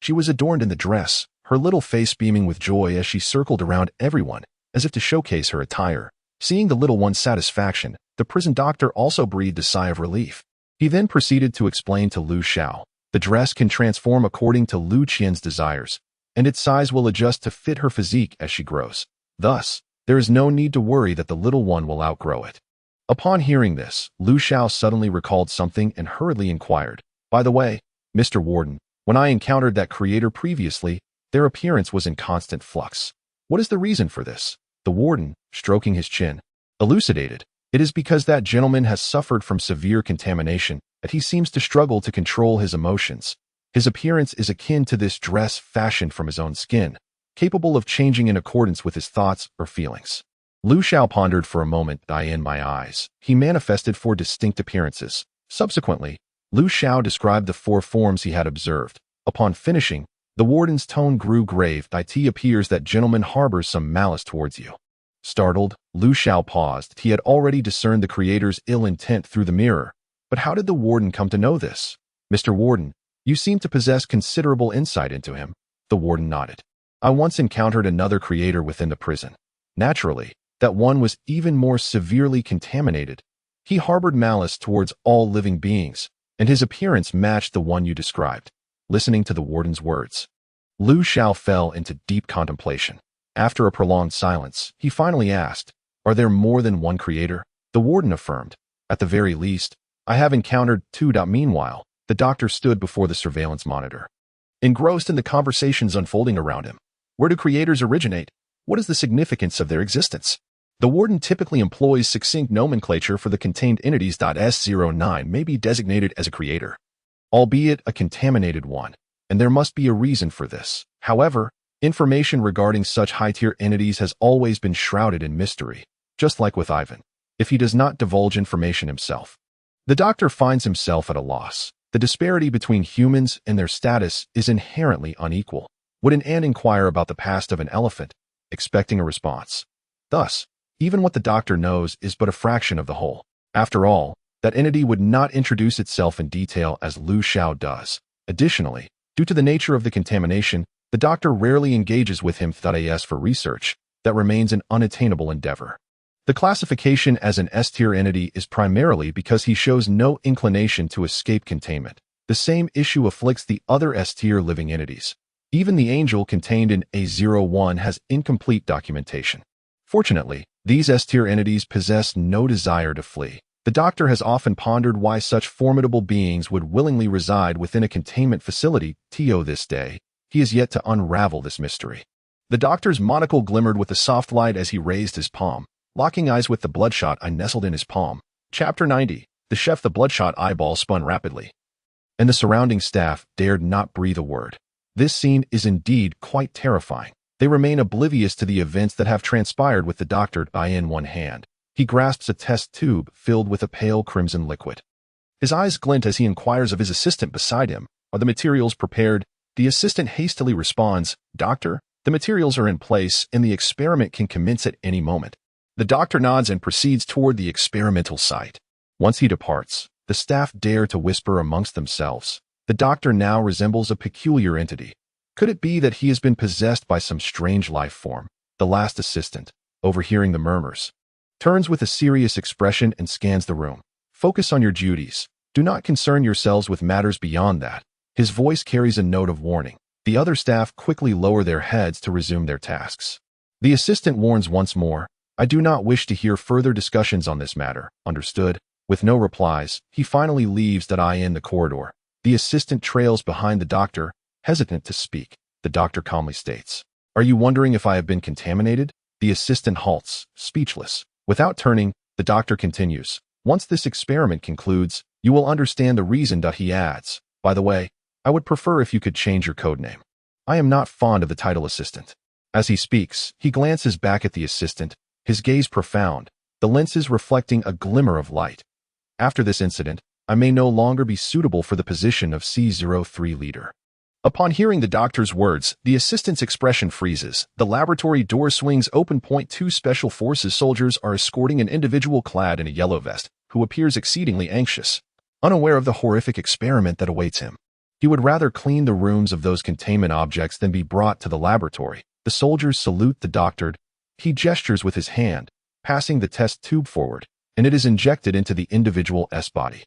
she was adorned in the dress, her little face beaming with joy as she circled around everyone, as if to showcase her attire. Seeing the little one's satisfaction, the prison doctor also breathed a sigh of relief. He then proceeded to explain to Lu Xiao, the dress can transform according to Lu Qian's desires, and its size will adjust to fit her physique as she grows. Thus, there is no need to worry that the little one will outgrow it. Upon hearing this, Lu Xiao suddenly recalled something and hurriedly inquired, by the way, Mr. Warden, when I encountered that creator previously, their appearance was in constant flux. What is the reason for this? The warden, stroking his chin, elucidated. It is because that gentleman has suffered from severe contamination, that he seems to struggle to control his emotions. His appearance is akin to this dress fashioned from his own skin, capable of changing in accordance with his thoughts or feelings. Lu Xiao pondered for a moment. In my eyes, he manifested 4 distinct appearances. Subsequently, Lu Xiao described the 4 forms he had observed. Upon finishing, the warden's tone grew grave. It appears that gentleman harbors some malice towards you. Startled, Lu Xiao paused. He had already discerned the creator's ill intent through the mirror. But how did the warden come to know this? Mr. Warden, you seem to possess considerable insight into him. The warden nodded. I once encountered another creator within the prison. Naturally, that one was even more severely contaminated. He harbored malice towards all living beings, and his appearance matched the one you described. Listening to the warden's words, Lu Xiao fell into deep contemplation. After a prolonged silence, he finally asked, "Are there more than one creator?" The warden affirmed, "At the very least, I have encountered two." Meanwhile, the doctor stood before the surveillance monitor, engrossed in the conversations unfolding around him. Where do creators originate? What is the significance of their existence? The warden typically employs succinct nomenclature for the contained entities. S09 may be designated as a creator, albeit a contaminated one, and there must be a reason for this. However, information regarding such high-tier entities has always been shrouded in mystery, just like with Ivan, if he does not divulge information himself. The doctor finds himself at a loss. The disparity between humans and their status is inherently unequal. Would an ant inquire about the past of an elephant, expecting a response? Thus, even what the doctor knows is but a fraction of the whole. After all, that entity would not introduce itself in detail as Xiao does. Additionally, due to the nature of the contamination, the doctor rarely engages with him as for research that remains an unattainable endeavor. The classification as an S-tier entity is primarily because he shows no inclination to escape containment. The same issue afflicts the other S-tier living entities. Even the angel contained in A01 has incomplete documentation. Fortunately, these S-tier entities possess no desire to flee. The doctor has often pondered why such formidable beings would willingly reside within a containment facility. This day, he is yet to unravel this mystery. The doctor's monocle glimmered with a soft light as he raised his palm, locking eyes with the bloodshot eye nestled in his palm. Chapter 90. The chef. The bloodshot eyeball spun rapidly, and the surrounding staff dared not breathe a word. This scene is indeed quite terrifying. They remain oblivious to the events that have transpired with the doctor in one hand. He grasps a test tube filled with a pale crimson liquid. His eyes glint as he inquires of his assistant beside him, "Are the materials prepared?" The assistant hastily responds, "Doctor, the materials are in place and the experiment can commence at any moment." The doctor nods and proceeds toward the experimental site. Once he departs, the staff dare to whisper amongst themselves. The doctor now resembles a peculiar entity. Could it be that he has been possessed by some strange life form? The last assistant, overhearing the murmurs, turns with a serious expression and scans the room. "Focus on your duties. Do not concern yourselves with matters beyond that." His voice carries a note of warning. The other staff quickly lower their heads to resume their tasks. The assistant warns once more, "I do not wish to hear further discussions on this matter." Understood. With no replies, he finally leaves in the corridor. The assistant trails behind the doctor, hesitant to speak. The doctor calmly states, "Are you wondering if I have been contaminated?" The assistant halts, speechless. Without turning, the doctor continues, "Once this experiment concludes, you will understand the reason." He adds, "By the way, I would prefer if you could change your code name. I am not fond of the title assistant." As he speaks, he glances back at the assistant, his gaze profound, the lenses reflecting a glimmer of light. "After this incident, I may no longer be suitable for the position of C03 leader." Upon hearing the doctor's words, the assistant's expression freezes. The laboratory door swings open. Two Special Forces soldiers are escorting an individual clad in a yellow vest, who appears exceedingly anxious, unaware of the horrific experiment that awaits him. He would rather clean the rooms of those containment objects than be brought to the laboratory. The soldiers salute the doctor. He gestures with his hand, passing the test tube forward, and it is injected into the individual S body.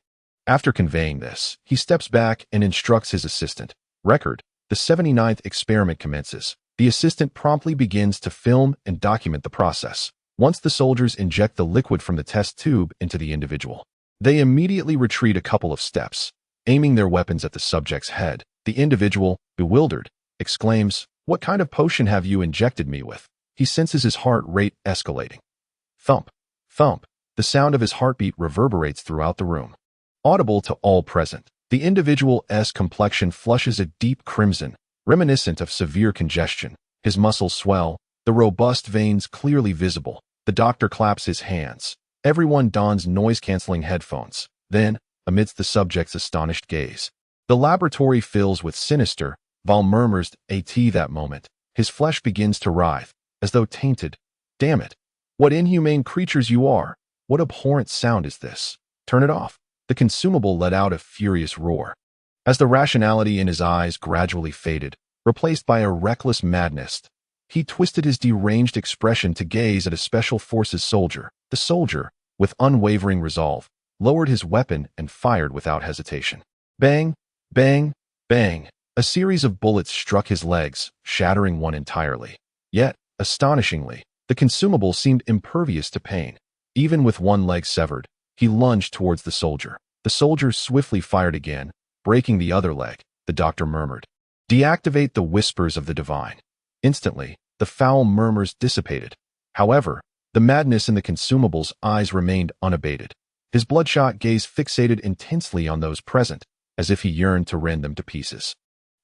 After conveying this, he steps back and instructs his assistant. Record, the 79th experiment commences. The assistant promptly begins to film and document the process. Once the soldiers inject the liquid from the test tube into the individual, they immediately retreat a couple of steps, aiming their weapons at the subject's head. The individual, bewildered, exclaims, "What kind of potion have you injected me with?" He senses his heart rate escalating. Thump, thump. The sound of his heartbeat reverberates throughout the room, audible to all present. The individual's complexion flushes a deep crimson, reminiscent of severe congestion. His muscles swell, the robust veins clearly visible. The doctor claps his hands. Everyone dons noise-canceling headphones. Then, amidst the subject's astonished gaze, the laboratory fills with sinister, vile murmurs. That moment, his flesh begins to writhe, as though tainted. "Damn it! What inhumane creatures you are! What abhorrent sound is this? Turn it off." The consumable let out a furious roar. As the rationality in his eyes gradually faded, replaced by a reckless madness, he twisted his deranged expression to gaze at a Special Forces soldier. The soldier, with unwavering resolve, lowered his weapon and fired without hesitation. Bang, bang, bang. A series of bullets struck his legs, shattering one entirely. Yet, Astonishingly, the consumable seemed impervious to pain. Even with one leg severed, he lunged towards the soldier. The soldier swiftly fired again, breaking the other leg. The doctor murmured, "Deactivate the whispers of the divine." Instantly, the foul murmurs dissipated. However, the madness in the consumable's eyes remained unabated. His bloodshot gaze fixated intensely on those present, as if he yearned to rend them to pieces.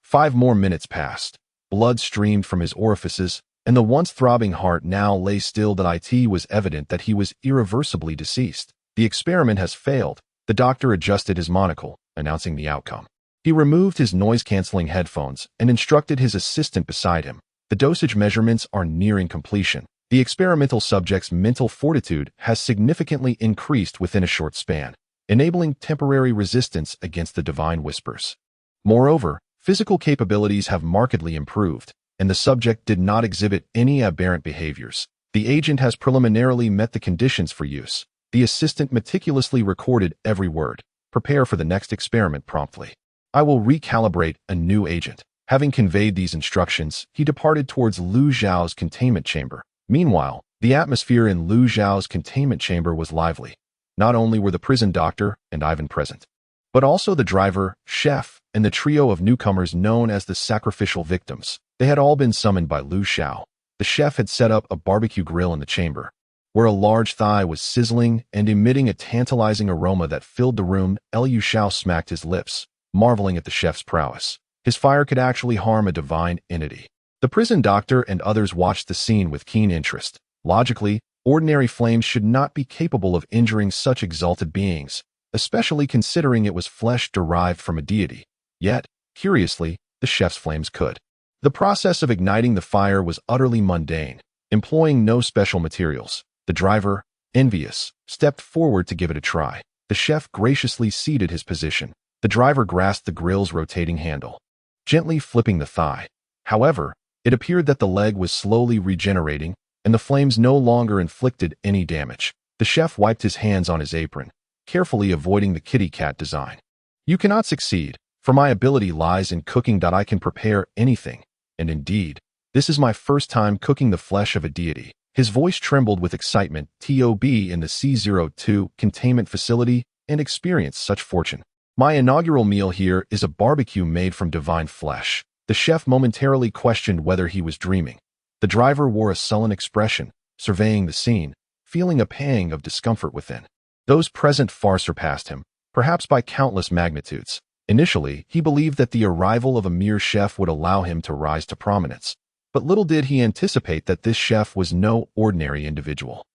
5 more minutes passed. Blood streamed from his orifices, and the once throbbing heart now lay still. It was evident that he was irreversibly deceased. "The experiment has failed." The doctor adjusted his monocle, announcing the outcome. He removed his noise-canceling headphones and instructed his assistant beside him. "The dosage measurements are nearing completion. The experimental subject's mental fortitude has significantly increased within a short span, enabling temporary resistance against the divine whispers. Moreover, physical capabilities have markedly improved, and the subject did not exhibit any aberrant behaviors. The agent has preliminarily met the conditions for use." The assistant meticulously recorded every word. "Prepare for the next experiment promptly. I will recalibrate a new agent." Having conveyed these instructions, he departed towards Lu Xiao's containment chamber. Meanwhile, the atmosphere in Lu Xiao's containment chamber was lively. Not only were the prison doctor and Ivan present, but also the driver, chef, and the trio of newcomers known as the sacrificial victims. They had all been summoned by Lu Xiao. The chef had set up a barbecue grill in the chamber, where a large thigh was sizzling and emitting a tantalizing aroma that filled the room. Lu Xiao smacked his lips, marveling at the chef's prowess. His fire could actually harm a divine entity. The prison doctor and others watched the scene with keen interest. Logically, ordinary flames should not be capable of injuring such exalted beings, especially considering it was flesh derived from a deity. Yet, curiously, the chef's flames could. The process of igniting the fire was utterly mundane, employing no special materials. The driver, envious, stepped forward to give it a try. The chef graciously ceded his position. The driver grasped the grill's rotating handle, gently flipping the thigh. However, it appeared that the leg was slowly regenerating, and the flames no longer inflicted any damage. The chef wiped his hands on his apron, carefully avoiding the kitty cat design. "You cannot succeed, for my ability lies in cooking. I can prepare anything, and indeed, this is my first time cooking the flesh of a deity." His voice trembled with excitement. "TOB in the C02 containment facility and experienced such fortune. My inaugural meal here is a barbecue made from divine flesh." The chef momentarily questioned whether he was dreaming. The driver wore a sullen expression, surveying the scene, feeling a pang of discomfort within. Those present far surpassed him, perhaps by countless magnitudes. Initially, he believed that the arrival of a mere chef would allow him to rise to prominence. But little did he anticipate that this chef was no ordinary individual.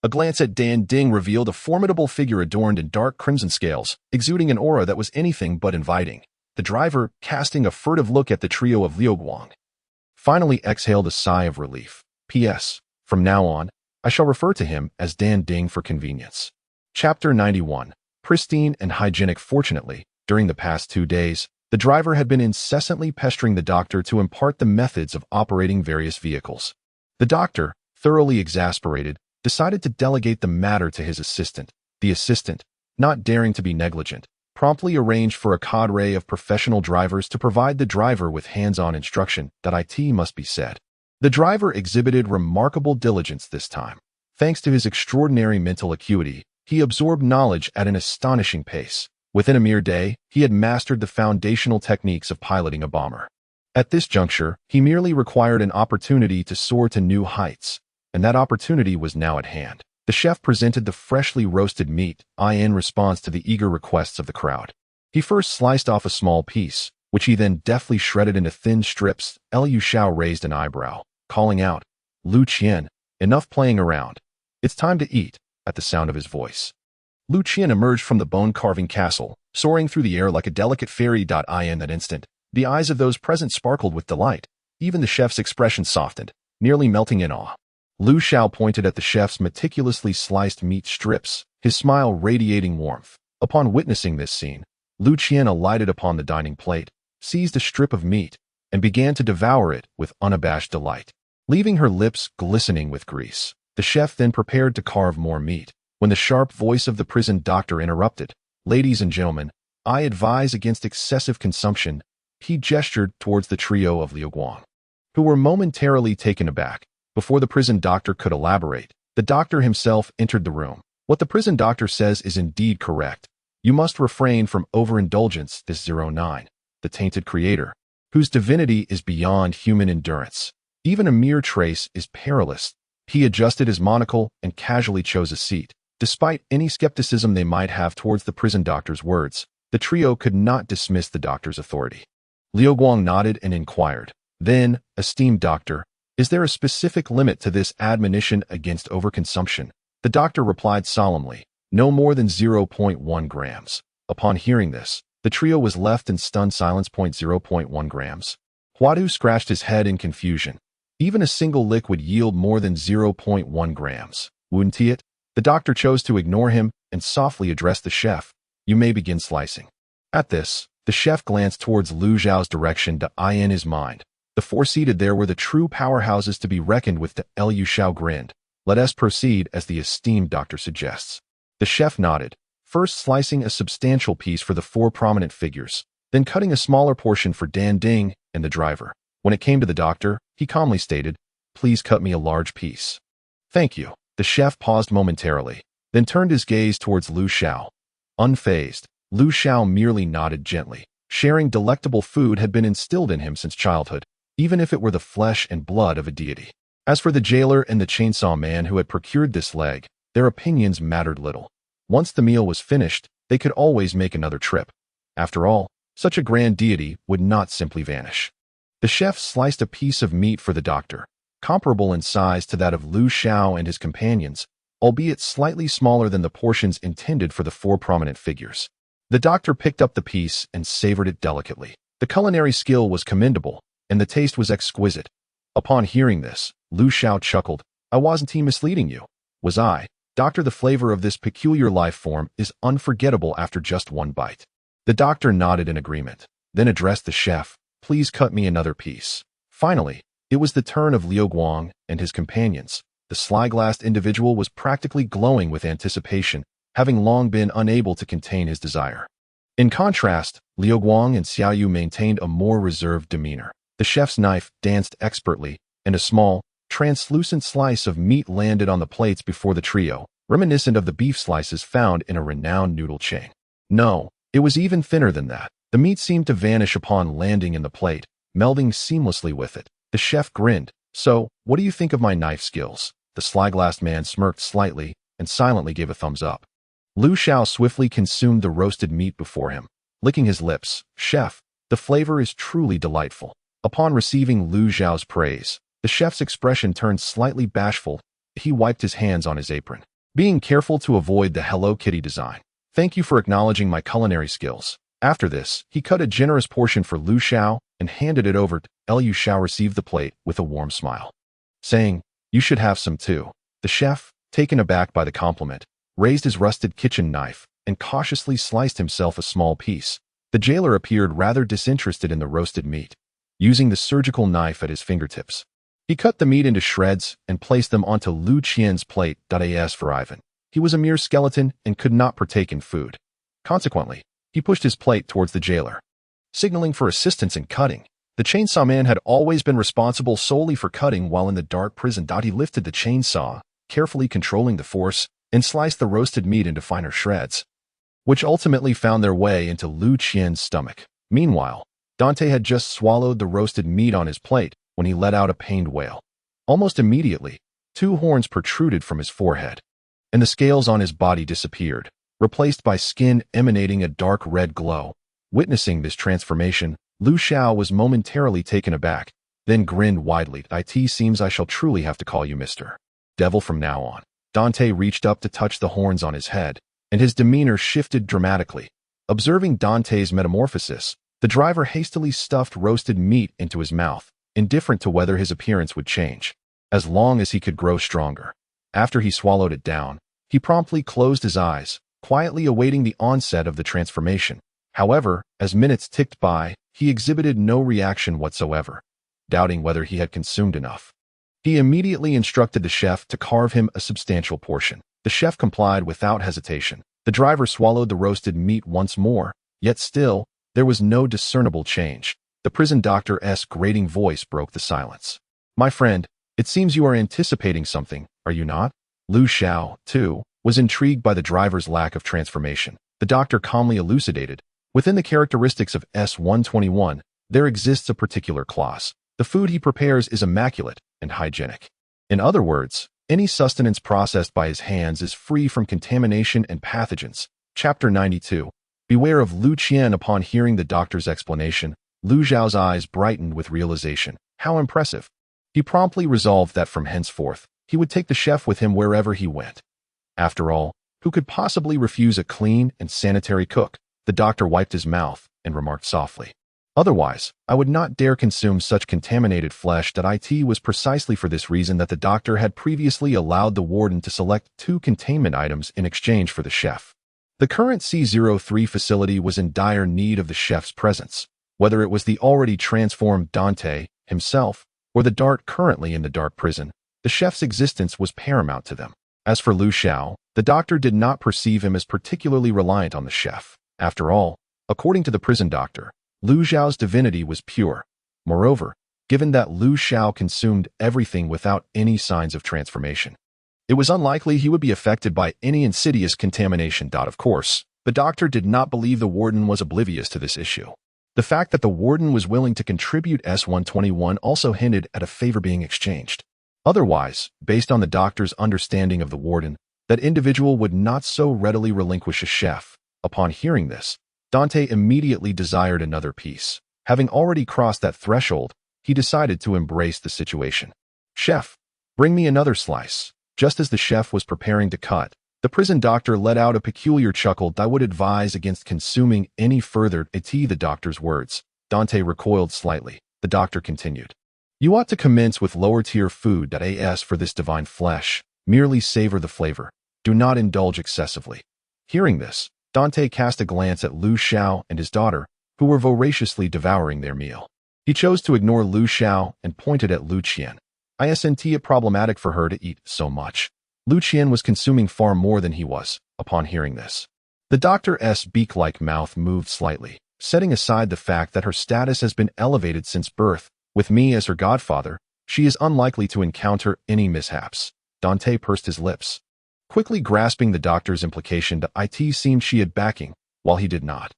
A glance at Dan Ding revealed a formidable figure adorned in dark crimson scales, exuding an aura that was anything but inviting. The driver, casting a furtive look at the trio of Liuguang, finally exhaled a sigh of relief. P.S. From now on, I shall refer to him as Dan Ding for convenience. Chapter 91. Pristine and hygienic. Fortunately, during the past 2 days, the driver had been incessantly pestering the doctor to impart the methods of operating various vehicles. The doctor, thoroughly exasperated, decided to delegate the matter to his assistant. The assistant, not daring to be negligent, promptly arranged for a cadre of professional drivers to provide the driver with hands-on instruction. It must be said, the driver exhibited remarkable diligence this time. Thanks to his extraordinary mental acuity, he absorbed knowledge at an astonishing pace. Within a mere day, he had mastered the foundational techniques of piloting a bomber. At this juncture, he merely required an opportunity to soar to new heights, and that opportunity was now at hand. The chef presented the freshly roasted meat in response to the eager requests of the crowd. He first sliced off a small piece, which he then deftly shredded into thin strips. Lu Xiao raised an eyebrow, calling out, "Lu Qian, enough playing around. It's time to eat." At the sound of his voice, Lu Qian emerged from the bone-carving castle, soaring through the air like a delicate fairy. In that instant, the eyes of those present sparkled with delight. Even the chef's expression softened, nearly melting in awe. Lu Xiao pointed at the chef's meticulously sliced meat strips, his smile radiating warmth. Upon witnessing this scene, Lu Qian alighted upon the dining plate, seized a strip of meat, and began to devour it with unabashed delight, leaving her lips glistening with grease. The chef then prepared to carve more meat, when the sharp voice of the prison doctor interrupted. "Ladies and gentlemen, I advise against excessive consumption." He gestured towards the trio of Liuguang, who were momentarily taken aback. Before the prison doctor could elaborate, the doctor himself entered the room. What the prison doctor says is indeed correct. You must refrain from overindulgence, this 09, the tainted creator, whose divinity is beyond human endurance. Even a mere trace is perilous. He adjusted his monocle and casually chose a seat. Despite any skepticism they might have towards the prison doctor's words, the trio could not dismiss the doctor's authority. Liu Guang nodded and inquired, "Then, esteemed doctor, is there a specific limit to this admonition against overconsumption?" The doctor replied solemnly, "No more than 0.1 grams. Upon hearing this, the trio was left in stunned silence. 0.1 grams. Huadu scratched his head in confusion. Even a single lick would yield more than 0.1 grams. Wouldn't it? The doctor chose to ignore him and softly addressed the chef. "You may begin slicing." At this, the chef glanced towards Lu Xiao's direction to eye in his mind. The four seated there were the true powerhouses to be reckoned with. Liu Xiao grinned. "Let us proceed as the esteemed doctor suggests." The chef nodded, first slicing a substantial piece for the four prominent figures, then cutting a smaller portion for Dan Ding and the driver. When it came to the doctor, he calmly stated, "Please cut me a large piece." "Thank you." The chef paused momentarily, then turned his gaze towards Lu Xiao. Unfazed, Lu Xiao merely nodded gently. Sharing delectable food had been instilled in him since childhood, even if it were the flesh and blood of a deity. As for the jailer and the chainsaw man who had procured this leg, their opinions mattered little. Once the meal was finished, they could always make another trip. After all, such a grand deity would not simply vanish. The chef sliced a piece of meat for the doctor, comparable in size to that of Lu Xiao and his companions, albeit slightly smaller than the portions intended for the four prominent figures. The doctor picked up the piece and savored it delicately. The culinary skill was commendable, and the taste was exquisite. Upon hearing this, Lu Xiao chuckled. "I wasn't misleading you, was I? Doctor, the flavor of this peculiar life form is unforgettable after just one bite." The doctor nodded in agreement, then addressed the chef, "Please cut me another piece." Finally, it was the turn of Liu Guang and his companions. The sly-glassed individual was practically glowing with anticipation, having long been unable to contain his desire. In contrast, Liu Guang and Xiao maintained a more reserved demeanor. The chef's knife danced expertly, and a small, translucent slice of meat landed on the plates before the trio, reminiscent of the beef slices found in a renowned noodle chain. No, it was even thinner than that. The meat seemed to vanish upon landing in the plate, melding seamlessly with it. The chef grinned. "So, what do you think of my knife skills?" The sly-glassed man smirked slightly and silently gave a thumbs up. Lu Xiao swiftly consumed the roasted meat before him, licking his lips. "Chef, the flavor is truly delightful." Upon receiving Lu Xiao's praise, the chef's expression turned slightly bashful. He wiped his hands on his apron, being careful to avoid the Hello Kitty design. "Thank you for acknowledging my culinary skills." After this, he cut a generous portion for Lu Xiao and handed it over. Liu Xiao received the plate with a warm smile, saying, "You should have some too." The chef, taken aback by the compliment, raised his rusted kitchen knife and cautiously sliced himself a small piece. The jailer appeared rather disinterested in the roasted meat, using the surgical knife at his fingertips. He cut the meat into shreds and placed them onto Lu Qian's plate. As for Ivan, he was a mere skeleton and could not partake in food. Consequently, he pushed his plate towards the jailer, signaling for assistance in cutting. The chainsaw man had always been responsible solely for cutting while in the dark prison. He lifted the chainsaw, carefully controlling the force, and sliced the roasted meat into finer shreds, which ultimately found their way into Lu Qian's stomach. Meanwhile, Dante had just swallowed the roasted meat on his plate when he let out a pained wail. Almost immediately, two horns protruded from his forehead, and the scales on his body disappeared, replaced by skin emanating a dark red glow. Witnessing this transformation, Lu Xiao was momentarily taken aback, then grinned widely. "It seems I shall truly have to call you Mr. Devil from now on." Dante reached up to touch the horns on his head, and his demeanor shifted dramatically. Observing Dante's metamorphosis, the driver hastily stuffed roasted meat into his mouth, indifferent to whether his appearance would change, as long as he could grow stronger. After he swallowed it down, he promptly closed his eyes, quietly awaiting the onset of the transformation. However, as minutes ticked by, he exhibited no reaction whatsoever, doubting whether he had consumed enough. He immediately instructed the chef to carve him a substantial portion. The chef complied without hesitation. The driver swallowed the roasted meat once more, yet still, there was no discernible change. The prison doctor's grating voice broke the silence. "My friend, It seems you are anticipating something, are you not? Lu Xiao, too, was intrigued by the driver's lack of transformation. The doctor calmly elucidated. Within the characteristics of S-121, there exists a particular clause. The food he prepares is immaculate and hygienic. In other words, any sustenance processed by his hands is free from contamination and pathogens. Chapter 92. Beware of Lu Qian. Upon hearing the doctor's explanation, Lu Xiao's eyes brightened with realization. How impressive. He promptly resolved that from henceforth, he would take the chef with him wherever he went. After all, who could possibly refuse a clean and sanitary cook? The doctor wiped his mouth and remarked softly. Otherwise, I would not dare consume such contaminated flesh. It was precisely for this reason that the doctor had previously allowed the warden to select 2 containment items in exchange for the chef. The current C03 facility was in dire need of the chef's presence, whether it was the already transformed Dante himself or the dart currently in the dark prison. The chef's existence was paramount to them. As for Lu Xiao, the doctor did not perceive him as particularly reliant on the chef. After all, according to the prison doctor, Lu Xiao's divinity was pure. Moreover, given that Lu Xiao consumed everything without any signs of transformation, it was unlikely he would be affected by any insidious contamination. Of course, the doctor did not believe the warden was oblivious to this issue. The fact that the warden was willing to contribute S-121 also hinted at a favor being exchanged. Otherwise, based on the doctor's understanding of the warden, that individual would not so readily relinquish a chef. Upon hearing this, Dante immediately desired another piece. Having already crossed that threshold, he decided to embrace the situation. Chef, bring me another slice. Just as the chef was preparing to cut, the prison doctor let out a peculiar chuckle. I would advise against consuming any further. The doctor's words. Dante recoiled slightly. The doctor continued. You ought to commence with lower-tier food. As for this divine flesh, merely savor the flavor. Do not indulge excessively. Hearing this, Dante cast a glance at Lu Xiao and his daughter, who were voraciously devouring their meal. He chose to ignore Lu Xiao and pointed at Lu Qian. Isn't it problematic for her to eat so much? Lu Qian was consuming far more than he was. Upon hearing this, the doctor's beak-like mouth moved slightly, setting aside the fact that her status has been elevated since birth. With me as her godfather, she is unlikely to encounter any mishaps. Dante pursed his lips, quickly grasping the doctor's implication that it seemed she had backing, while he did not.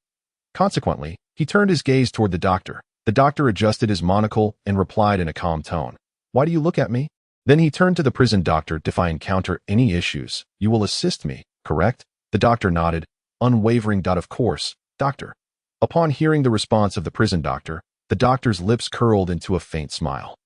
Consequently, he turned his gaze toward the doctor. The doctor adjusted his monocle and replied in a calm tone. Why do you look at me? Then he turned to the prison doctor. If I encounter any issues, you will assist me, correct? The doctor nodded, unwavering. Of course, doctor. Upon hearing the response of the prison doctor, the doctor's lips curled into a faint smile.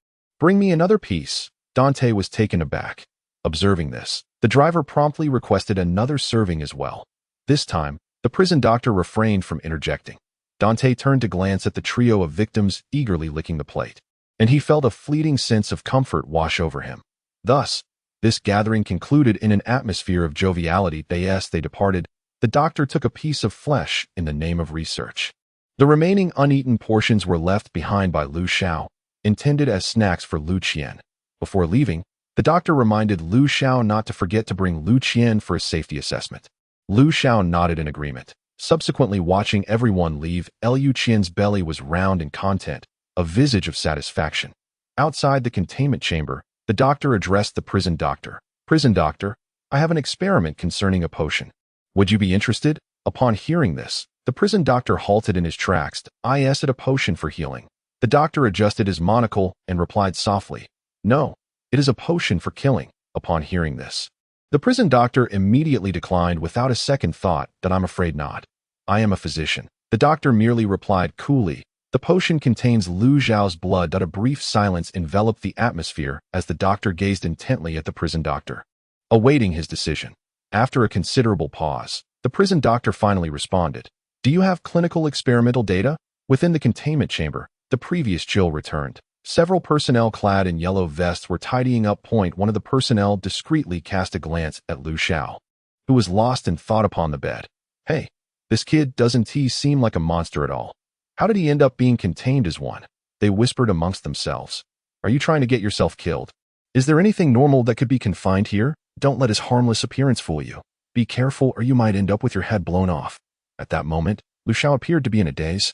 Bring me another piece. Dante was taken aback. Observing this, the driver promptly requested another serving as well. This time, the prison doctor refrained from interjecting. Dante turned to glance at the trio of victims eagerly licking the plate, and he felt a fleeting sense of comfort wash over him. Thus, this gathering concluded in an atmosphere of joviality. As they departed, the doctor took a piece of flesh in the name of research. The remaining uneaten portions were left behind by Lu Xiao, intended as snacks for Lu Qian. Before leaving, the doctor reminded Lu Xiao not to forget to bring Lu Qian for a safety assessment. Lu Xiao nodded in agreement. Subsequently, watching everyone leave, Lu Qian's belly was round and content, a visage of satisfaction. Outside the containment chamber, the doctor addressed the prison doctor. Prison doctor, I have an experiment concerning a potion. Would you be interested? Upon hearing this, the prison doctor halted in his tracks. Is it a potion for healing? The doctor adjusted his monocle and replied softly. No, it is a potion for killing. Upon hearing this, the prison doctor immediately declined without a second thought. I'm afraid not. I am a physician. The doctor merely replied coolly. The potion contains Lu Xiao's blood. A brief silence enveloped the atmosphere as the doctor gazed intently at the prison doctor, awaiting his decision. After a considerable pause, the prison doctor finally responded. Do you have clinical experimental data? Within the containment chamber, the previous chill returned. Several personnel clad in yellow vests were tidying up. One of the personnel discreetly cast a glance at Lu Xiao, who was lost in thought upon the bed. Hey, this kid doesn't seem like a monster at all. How did he end up being contained as one? They whispered amongst themselves. Are you trying to get yourself killed? Is there anything normal that could be confined here? Don't let his harmless appearance fool you. Be careful or you might end up with your head blown off. At that moment, Lu Xiao appeared to be in a daze.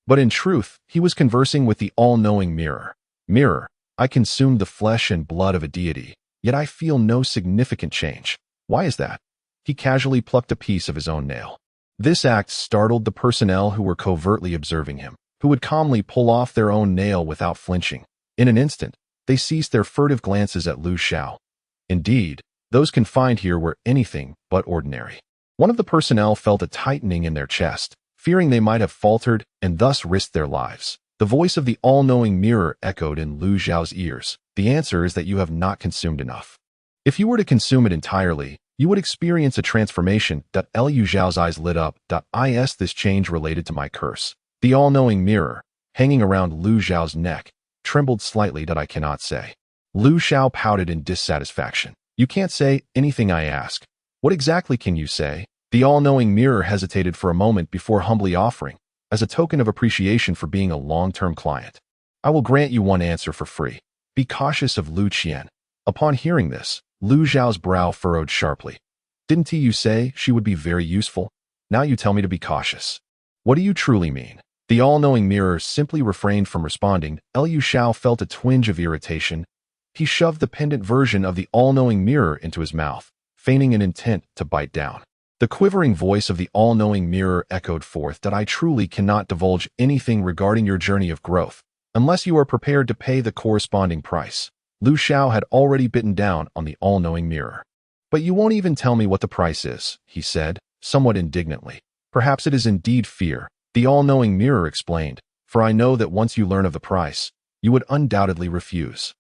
But in truth, he was conversing with the all-knowing mirror. Mirror, I consumed the flesh and blood of a deity, yet I feel no significant change. Why is that? He casually plucked a piece of his own nail. This act startled the personnel who were covertly observing him, who would calmly pull off their own nail without flinching. In an instant, they ceased their furtive glances at Xiao. Indeed, those confined here were anything but ordinary. One of the personnel felt a tightening in their chest, fearing they might have faltered and thus risked their lives. The voice of the all-knowing mirror echoed in Xiao's ears. The answer is that you have not consumed enough. If you were to consume it entirely, you would experience a transformation. Xiao's eyes lit up. Is this change related to my curse? The all-knowing mirror, hanging around Xiao's neck, trembled slightly. I cannot say. Xiao pouted in dissatisfaction. You can't say anything I ask. What exactly can you say? The all-knowing mirror hesitated for a moment before humbly offering, as a token of appreciation for being a long-term client. I will grant you one answer for free. Be cautious of Lu Qian. Upon hearing this, Xiao's brow furrowed sharply. Didn't you say she would be very useful? Now you tell me to be cautious. What do you truly mean? The all-knowing mirror simply refrained from responding. Xiao felt a twinge of irritation. He shoved the pendant version of the all-knowing mirror into his mouth, feigning an intent to bite down. The quivering voice of the all-knowing mirror echoed forth that I truly cannot divulge anything regarding your journey of growth, unless you are prepared to pay the corresponding price. Xiao had already bitten down on the all-knowing mirror. But you won't even tell me what the price is, he said, somewhat indignantly. Perhaps it is indeed fear, the all-knowing mirror explained, for I know that once you learn of the price, you would undoubtedly refuse.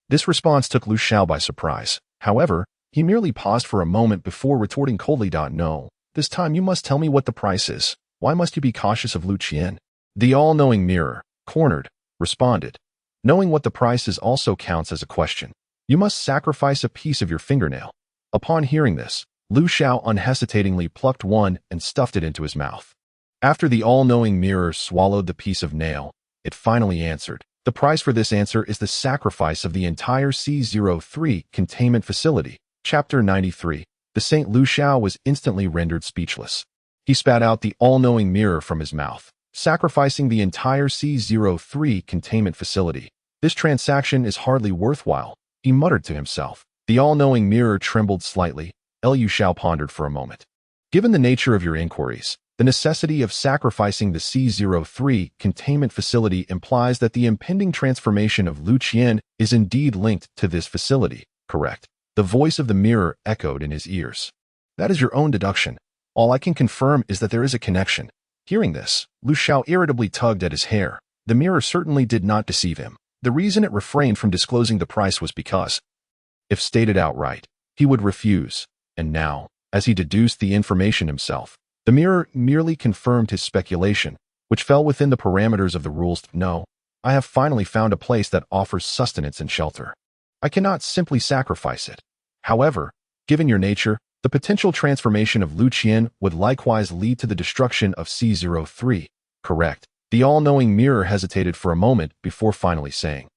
This response took Xiao by surprise. However, he merely paused for a moment before retorting coldly. No, this time you must tell me what the price is. Why must you be cautious of Lu Qian? The all-knowing mirror, cornered, responded. Knowing what the price is also counts as a question. You must sacrifice a piece of your fingernail. Upon hearing this, Xiao unhesitatingly plucked one and stuffed it into his mouth. After the all-knowing mirror swallowed the piece of nail, it finally answered. The price for this answer is the sacrifice of the entire C03 containment facility. Chapter 93. The Saint Xiao was instantly rendered speechless. He spat out the all-knowing mirror from his mouth, sacrificing the entire C03 containment facility. This transaction is hardly worthwhile, he muttered to himself. The all-knowing mirror trembled slightly. Xiao pondered for a moment. Given the nature of your inquiries, the necessity of sacrificing the C03 containment facility implies that the impending transformation of Lu Qian is indeed linked to this facility, correct? The voice of the mirror echoed in his ears. That is your own deduction. All I can confirm is that there is a connection. Hearing this, Xiao irritably tugged at his hair. The mirror certainly did not deceive him. The reason it refrained from disclosing the price was because, if stated outright, he would refuse. And now, as he deduced the information himself, the mirror merely confirmed his speculation, which fell within the parameters of the rules. No, I have finally found a place that offers sustenance and shelter. I cannot simply sacrifice it. However, given your nature, the potential transformation of Lu Qian would likewise lead to the destruction of C03. Correct. The all-knowing mirror hesitated for a moment before finally saying,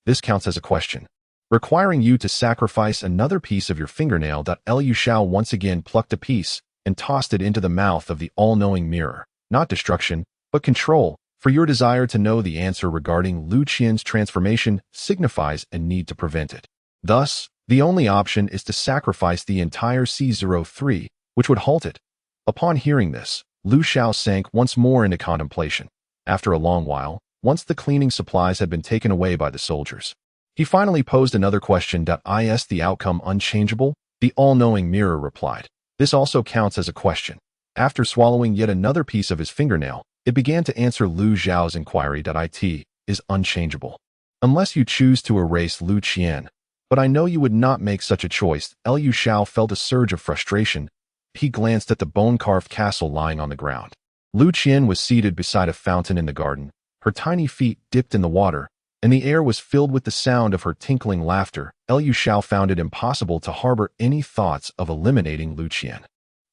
this counts as a question, requiring you to sacrifice another piece of your fingernail. Xiao once again plucked a piece and tossed it into the mouth of the all-knowing mirror. Not destruction, but control, for your desire to know the answer regarding Lu Qian's transformation signifies a need to prevent it. Thus, the only option is to sacrifice the entire C03, which would halt it. Upon hearing this, Xiao sank once more into contemplation. After a long while, once the cleaning supplies had been taken away by the soldiers, he finally posed another question. Is the outcome unchangeable? The all-knowing mirror replied. This also counts as a question. After swallowing yet another piece of his fingernail, it began to answer Xiao's inquiry. It is unchangeable. Unless you choose to erase Lu Qian. But I know you would not make such a choice. Xiao felt a surge of frustration. He glanced at the bone-carved castle lying on the ground. Lu Qian was seated beside a fountain in the garden. Her tiny feet dipped in the water, and the air was filled with the sound of her tinkling laughter. Xiao found it impossible to harbor any thoughts of eliminating Lu Qian.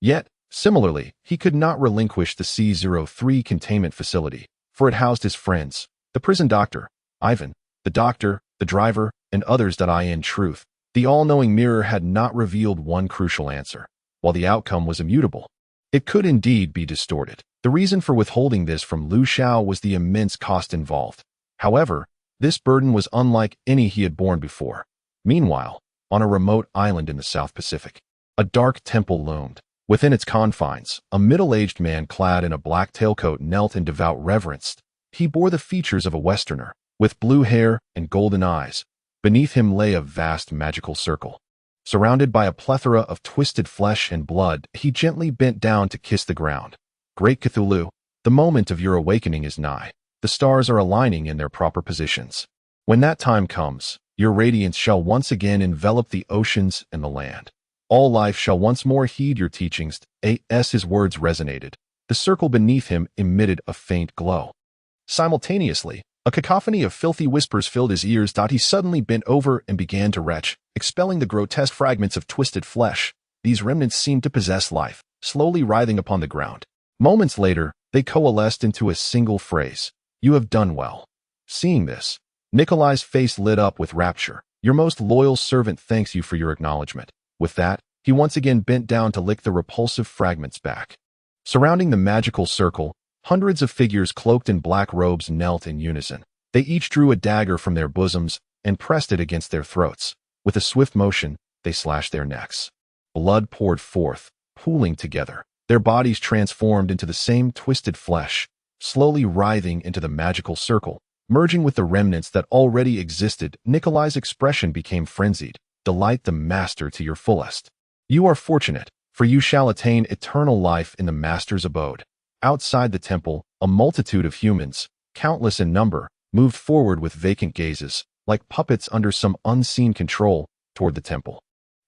Yet, similarly, he could not relinquish the C03 containment facility, for it housed his friends, the prison doctor, Ivan, the doctor, the driver, and others. In truth, the all-knowing mirror had not revealed one crucial answer. While the outcome was immutable, it could indeed be distorted. The reason for withholding this from Xiao was the immense cost involved. However, This burden was unlike any he had borne before. Meanwhile, on a remote island in the South Pacific, a dark temple loomed. Within its confines, a middle-aged man clad in a black tailcoat knelt in devout reverence. He bore the features of a Westerner, with blue hair and golden eyes. Beneath him lay a vast magical circle. Surrounded by a plethora of twisted flesh and blood, he gently bent down to kiss the ground. Great Cthulhu, the moment of your awakening is nigh. The stars are aligning in their proper positions. When that time comes, your radiance shall once again envelop the oceans and the land. All life shall once more heed your teachings. As his words resonated, the circle beneath him emitted a faint glow. Simultaneously, a cacophony of filthy whispers filled his ears. He suddenly bent over and began to retch, expelling the grotesque fragments of twisted flesh. These remnants seemed to possess life, slowly writhing upon the ground. Moments later, they coalesced into a single phrase. You have done well. Seeing this, Nikolai's face lit up with rapture. Your most loyal servant thanks you for your acknowledgement. With that, he once again bent down to lick the repulsive fragments back. Surrounding the magical circle, hundreds of figures cloaked in black robes knelt in unison. They each drew a dagger from their bosoms and pressed it against their throats. With a swift motion, they slashed their necks. Blood poured forth, pooling together. Their bodies transformed into the same twisted flesh, slowly writhing into the magical circle. Merging with the remnants that already existed, Nikolai's expression became frenzied. Delight the Master to your fullest. You are fortunate, for you shall attain eternal life in the Master's abode. Outside the temple, a multitude of humans, countless in number, moved forward with vacant gazes, like puppets under some unseen control, toward the temple.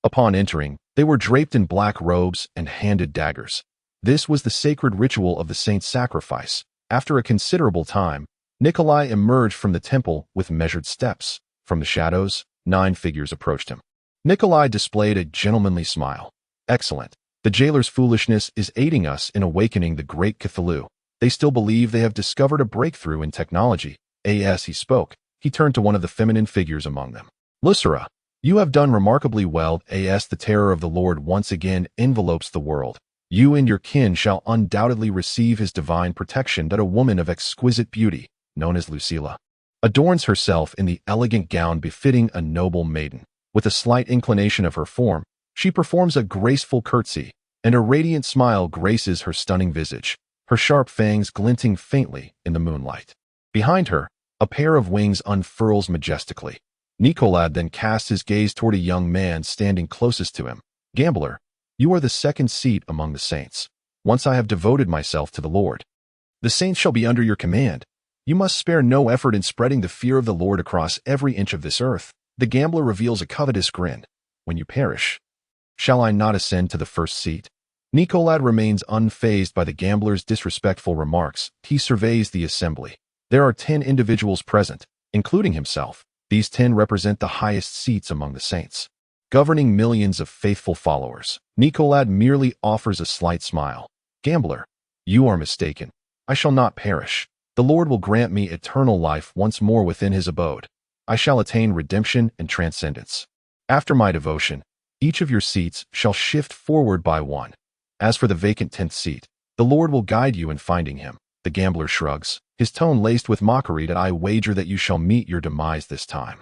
Upon entering, they were draped in black robes and handed daggers. This was the sacred ritual of the saint's sacrifice. After a considerable time, Nikolai emerged from the temple with measured steps. From the shadows, 9 figures approached him. Nikolai displayed a gentlemanly smile. Excellent. The jailer's foolishness is aiding us in awakening the great Cthulhu. They still believe they have discovered a breakthrough in technology. As he spoke, he turned to one of the feminine figures among them. Lucera, you have done remarkably well. As the terror of the Lord once again envelopes the world, you and your kin shall undoubtedly receive his divine protection. That a woman of exquisite beauty, known as Lucilla, adorns herself in the elegant gown befitting a noble maiden. With a slight inclination of her form, she performs a graceful curtsy, and a radiant smile graces her stunning visage, her sharp fangs glinting faintly in the moonlight. Behind her, a pair of wings unfurls majestically. Nikolai then casts his gaze toward a young man standing closest to him. Gambler, you are the second seat among the saints. Once I have devoted myself to the Lord, the saints shall be under your command. You must spare no effort in spreading the fear of the Lord across every inch of this earth. The gambler reveals a covetous grin. When you perish, shall I not ascend to the first seat? Nikolai remains unfazed by the gambler's disrespectful remarks. He surveys the assembly. There are 10 individuals present, including himself. These 10 represent the highest seats among the saints, governing millions of faithful followers. Nikolai merely offers a slight smile. Gambler, you are mistaken. I shall not perish. The Lord will grant me eternal life once more within his abode. I shall attain redemption and transcendence. After my devotion, each of your seats shall shift forward by one. As for the vacant 10th seat, the Lord will guide you in finding him. The gambler shrugs, his tone laced with mockery. That I wager that you shall meet your demise this time.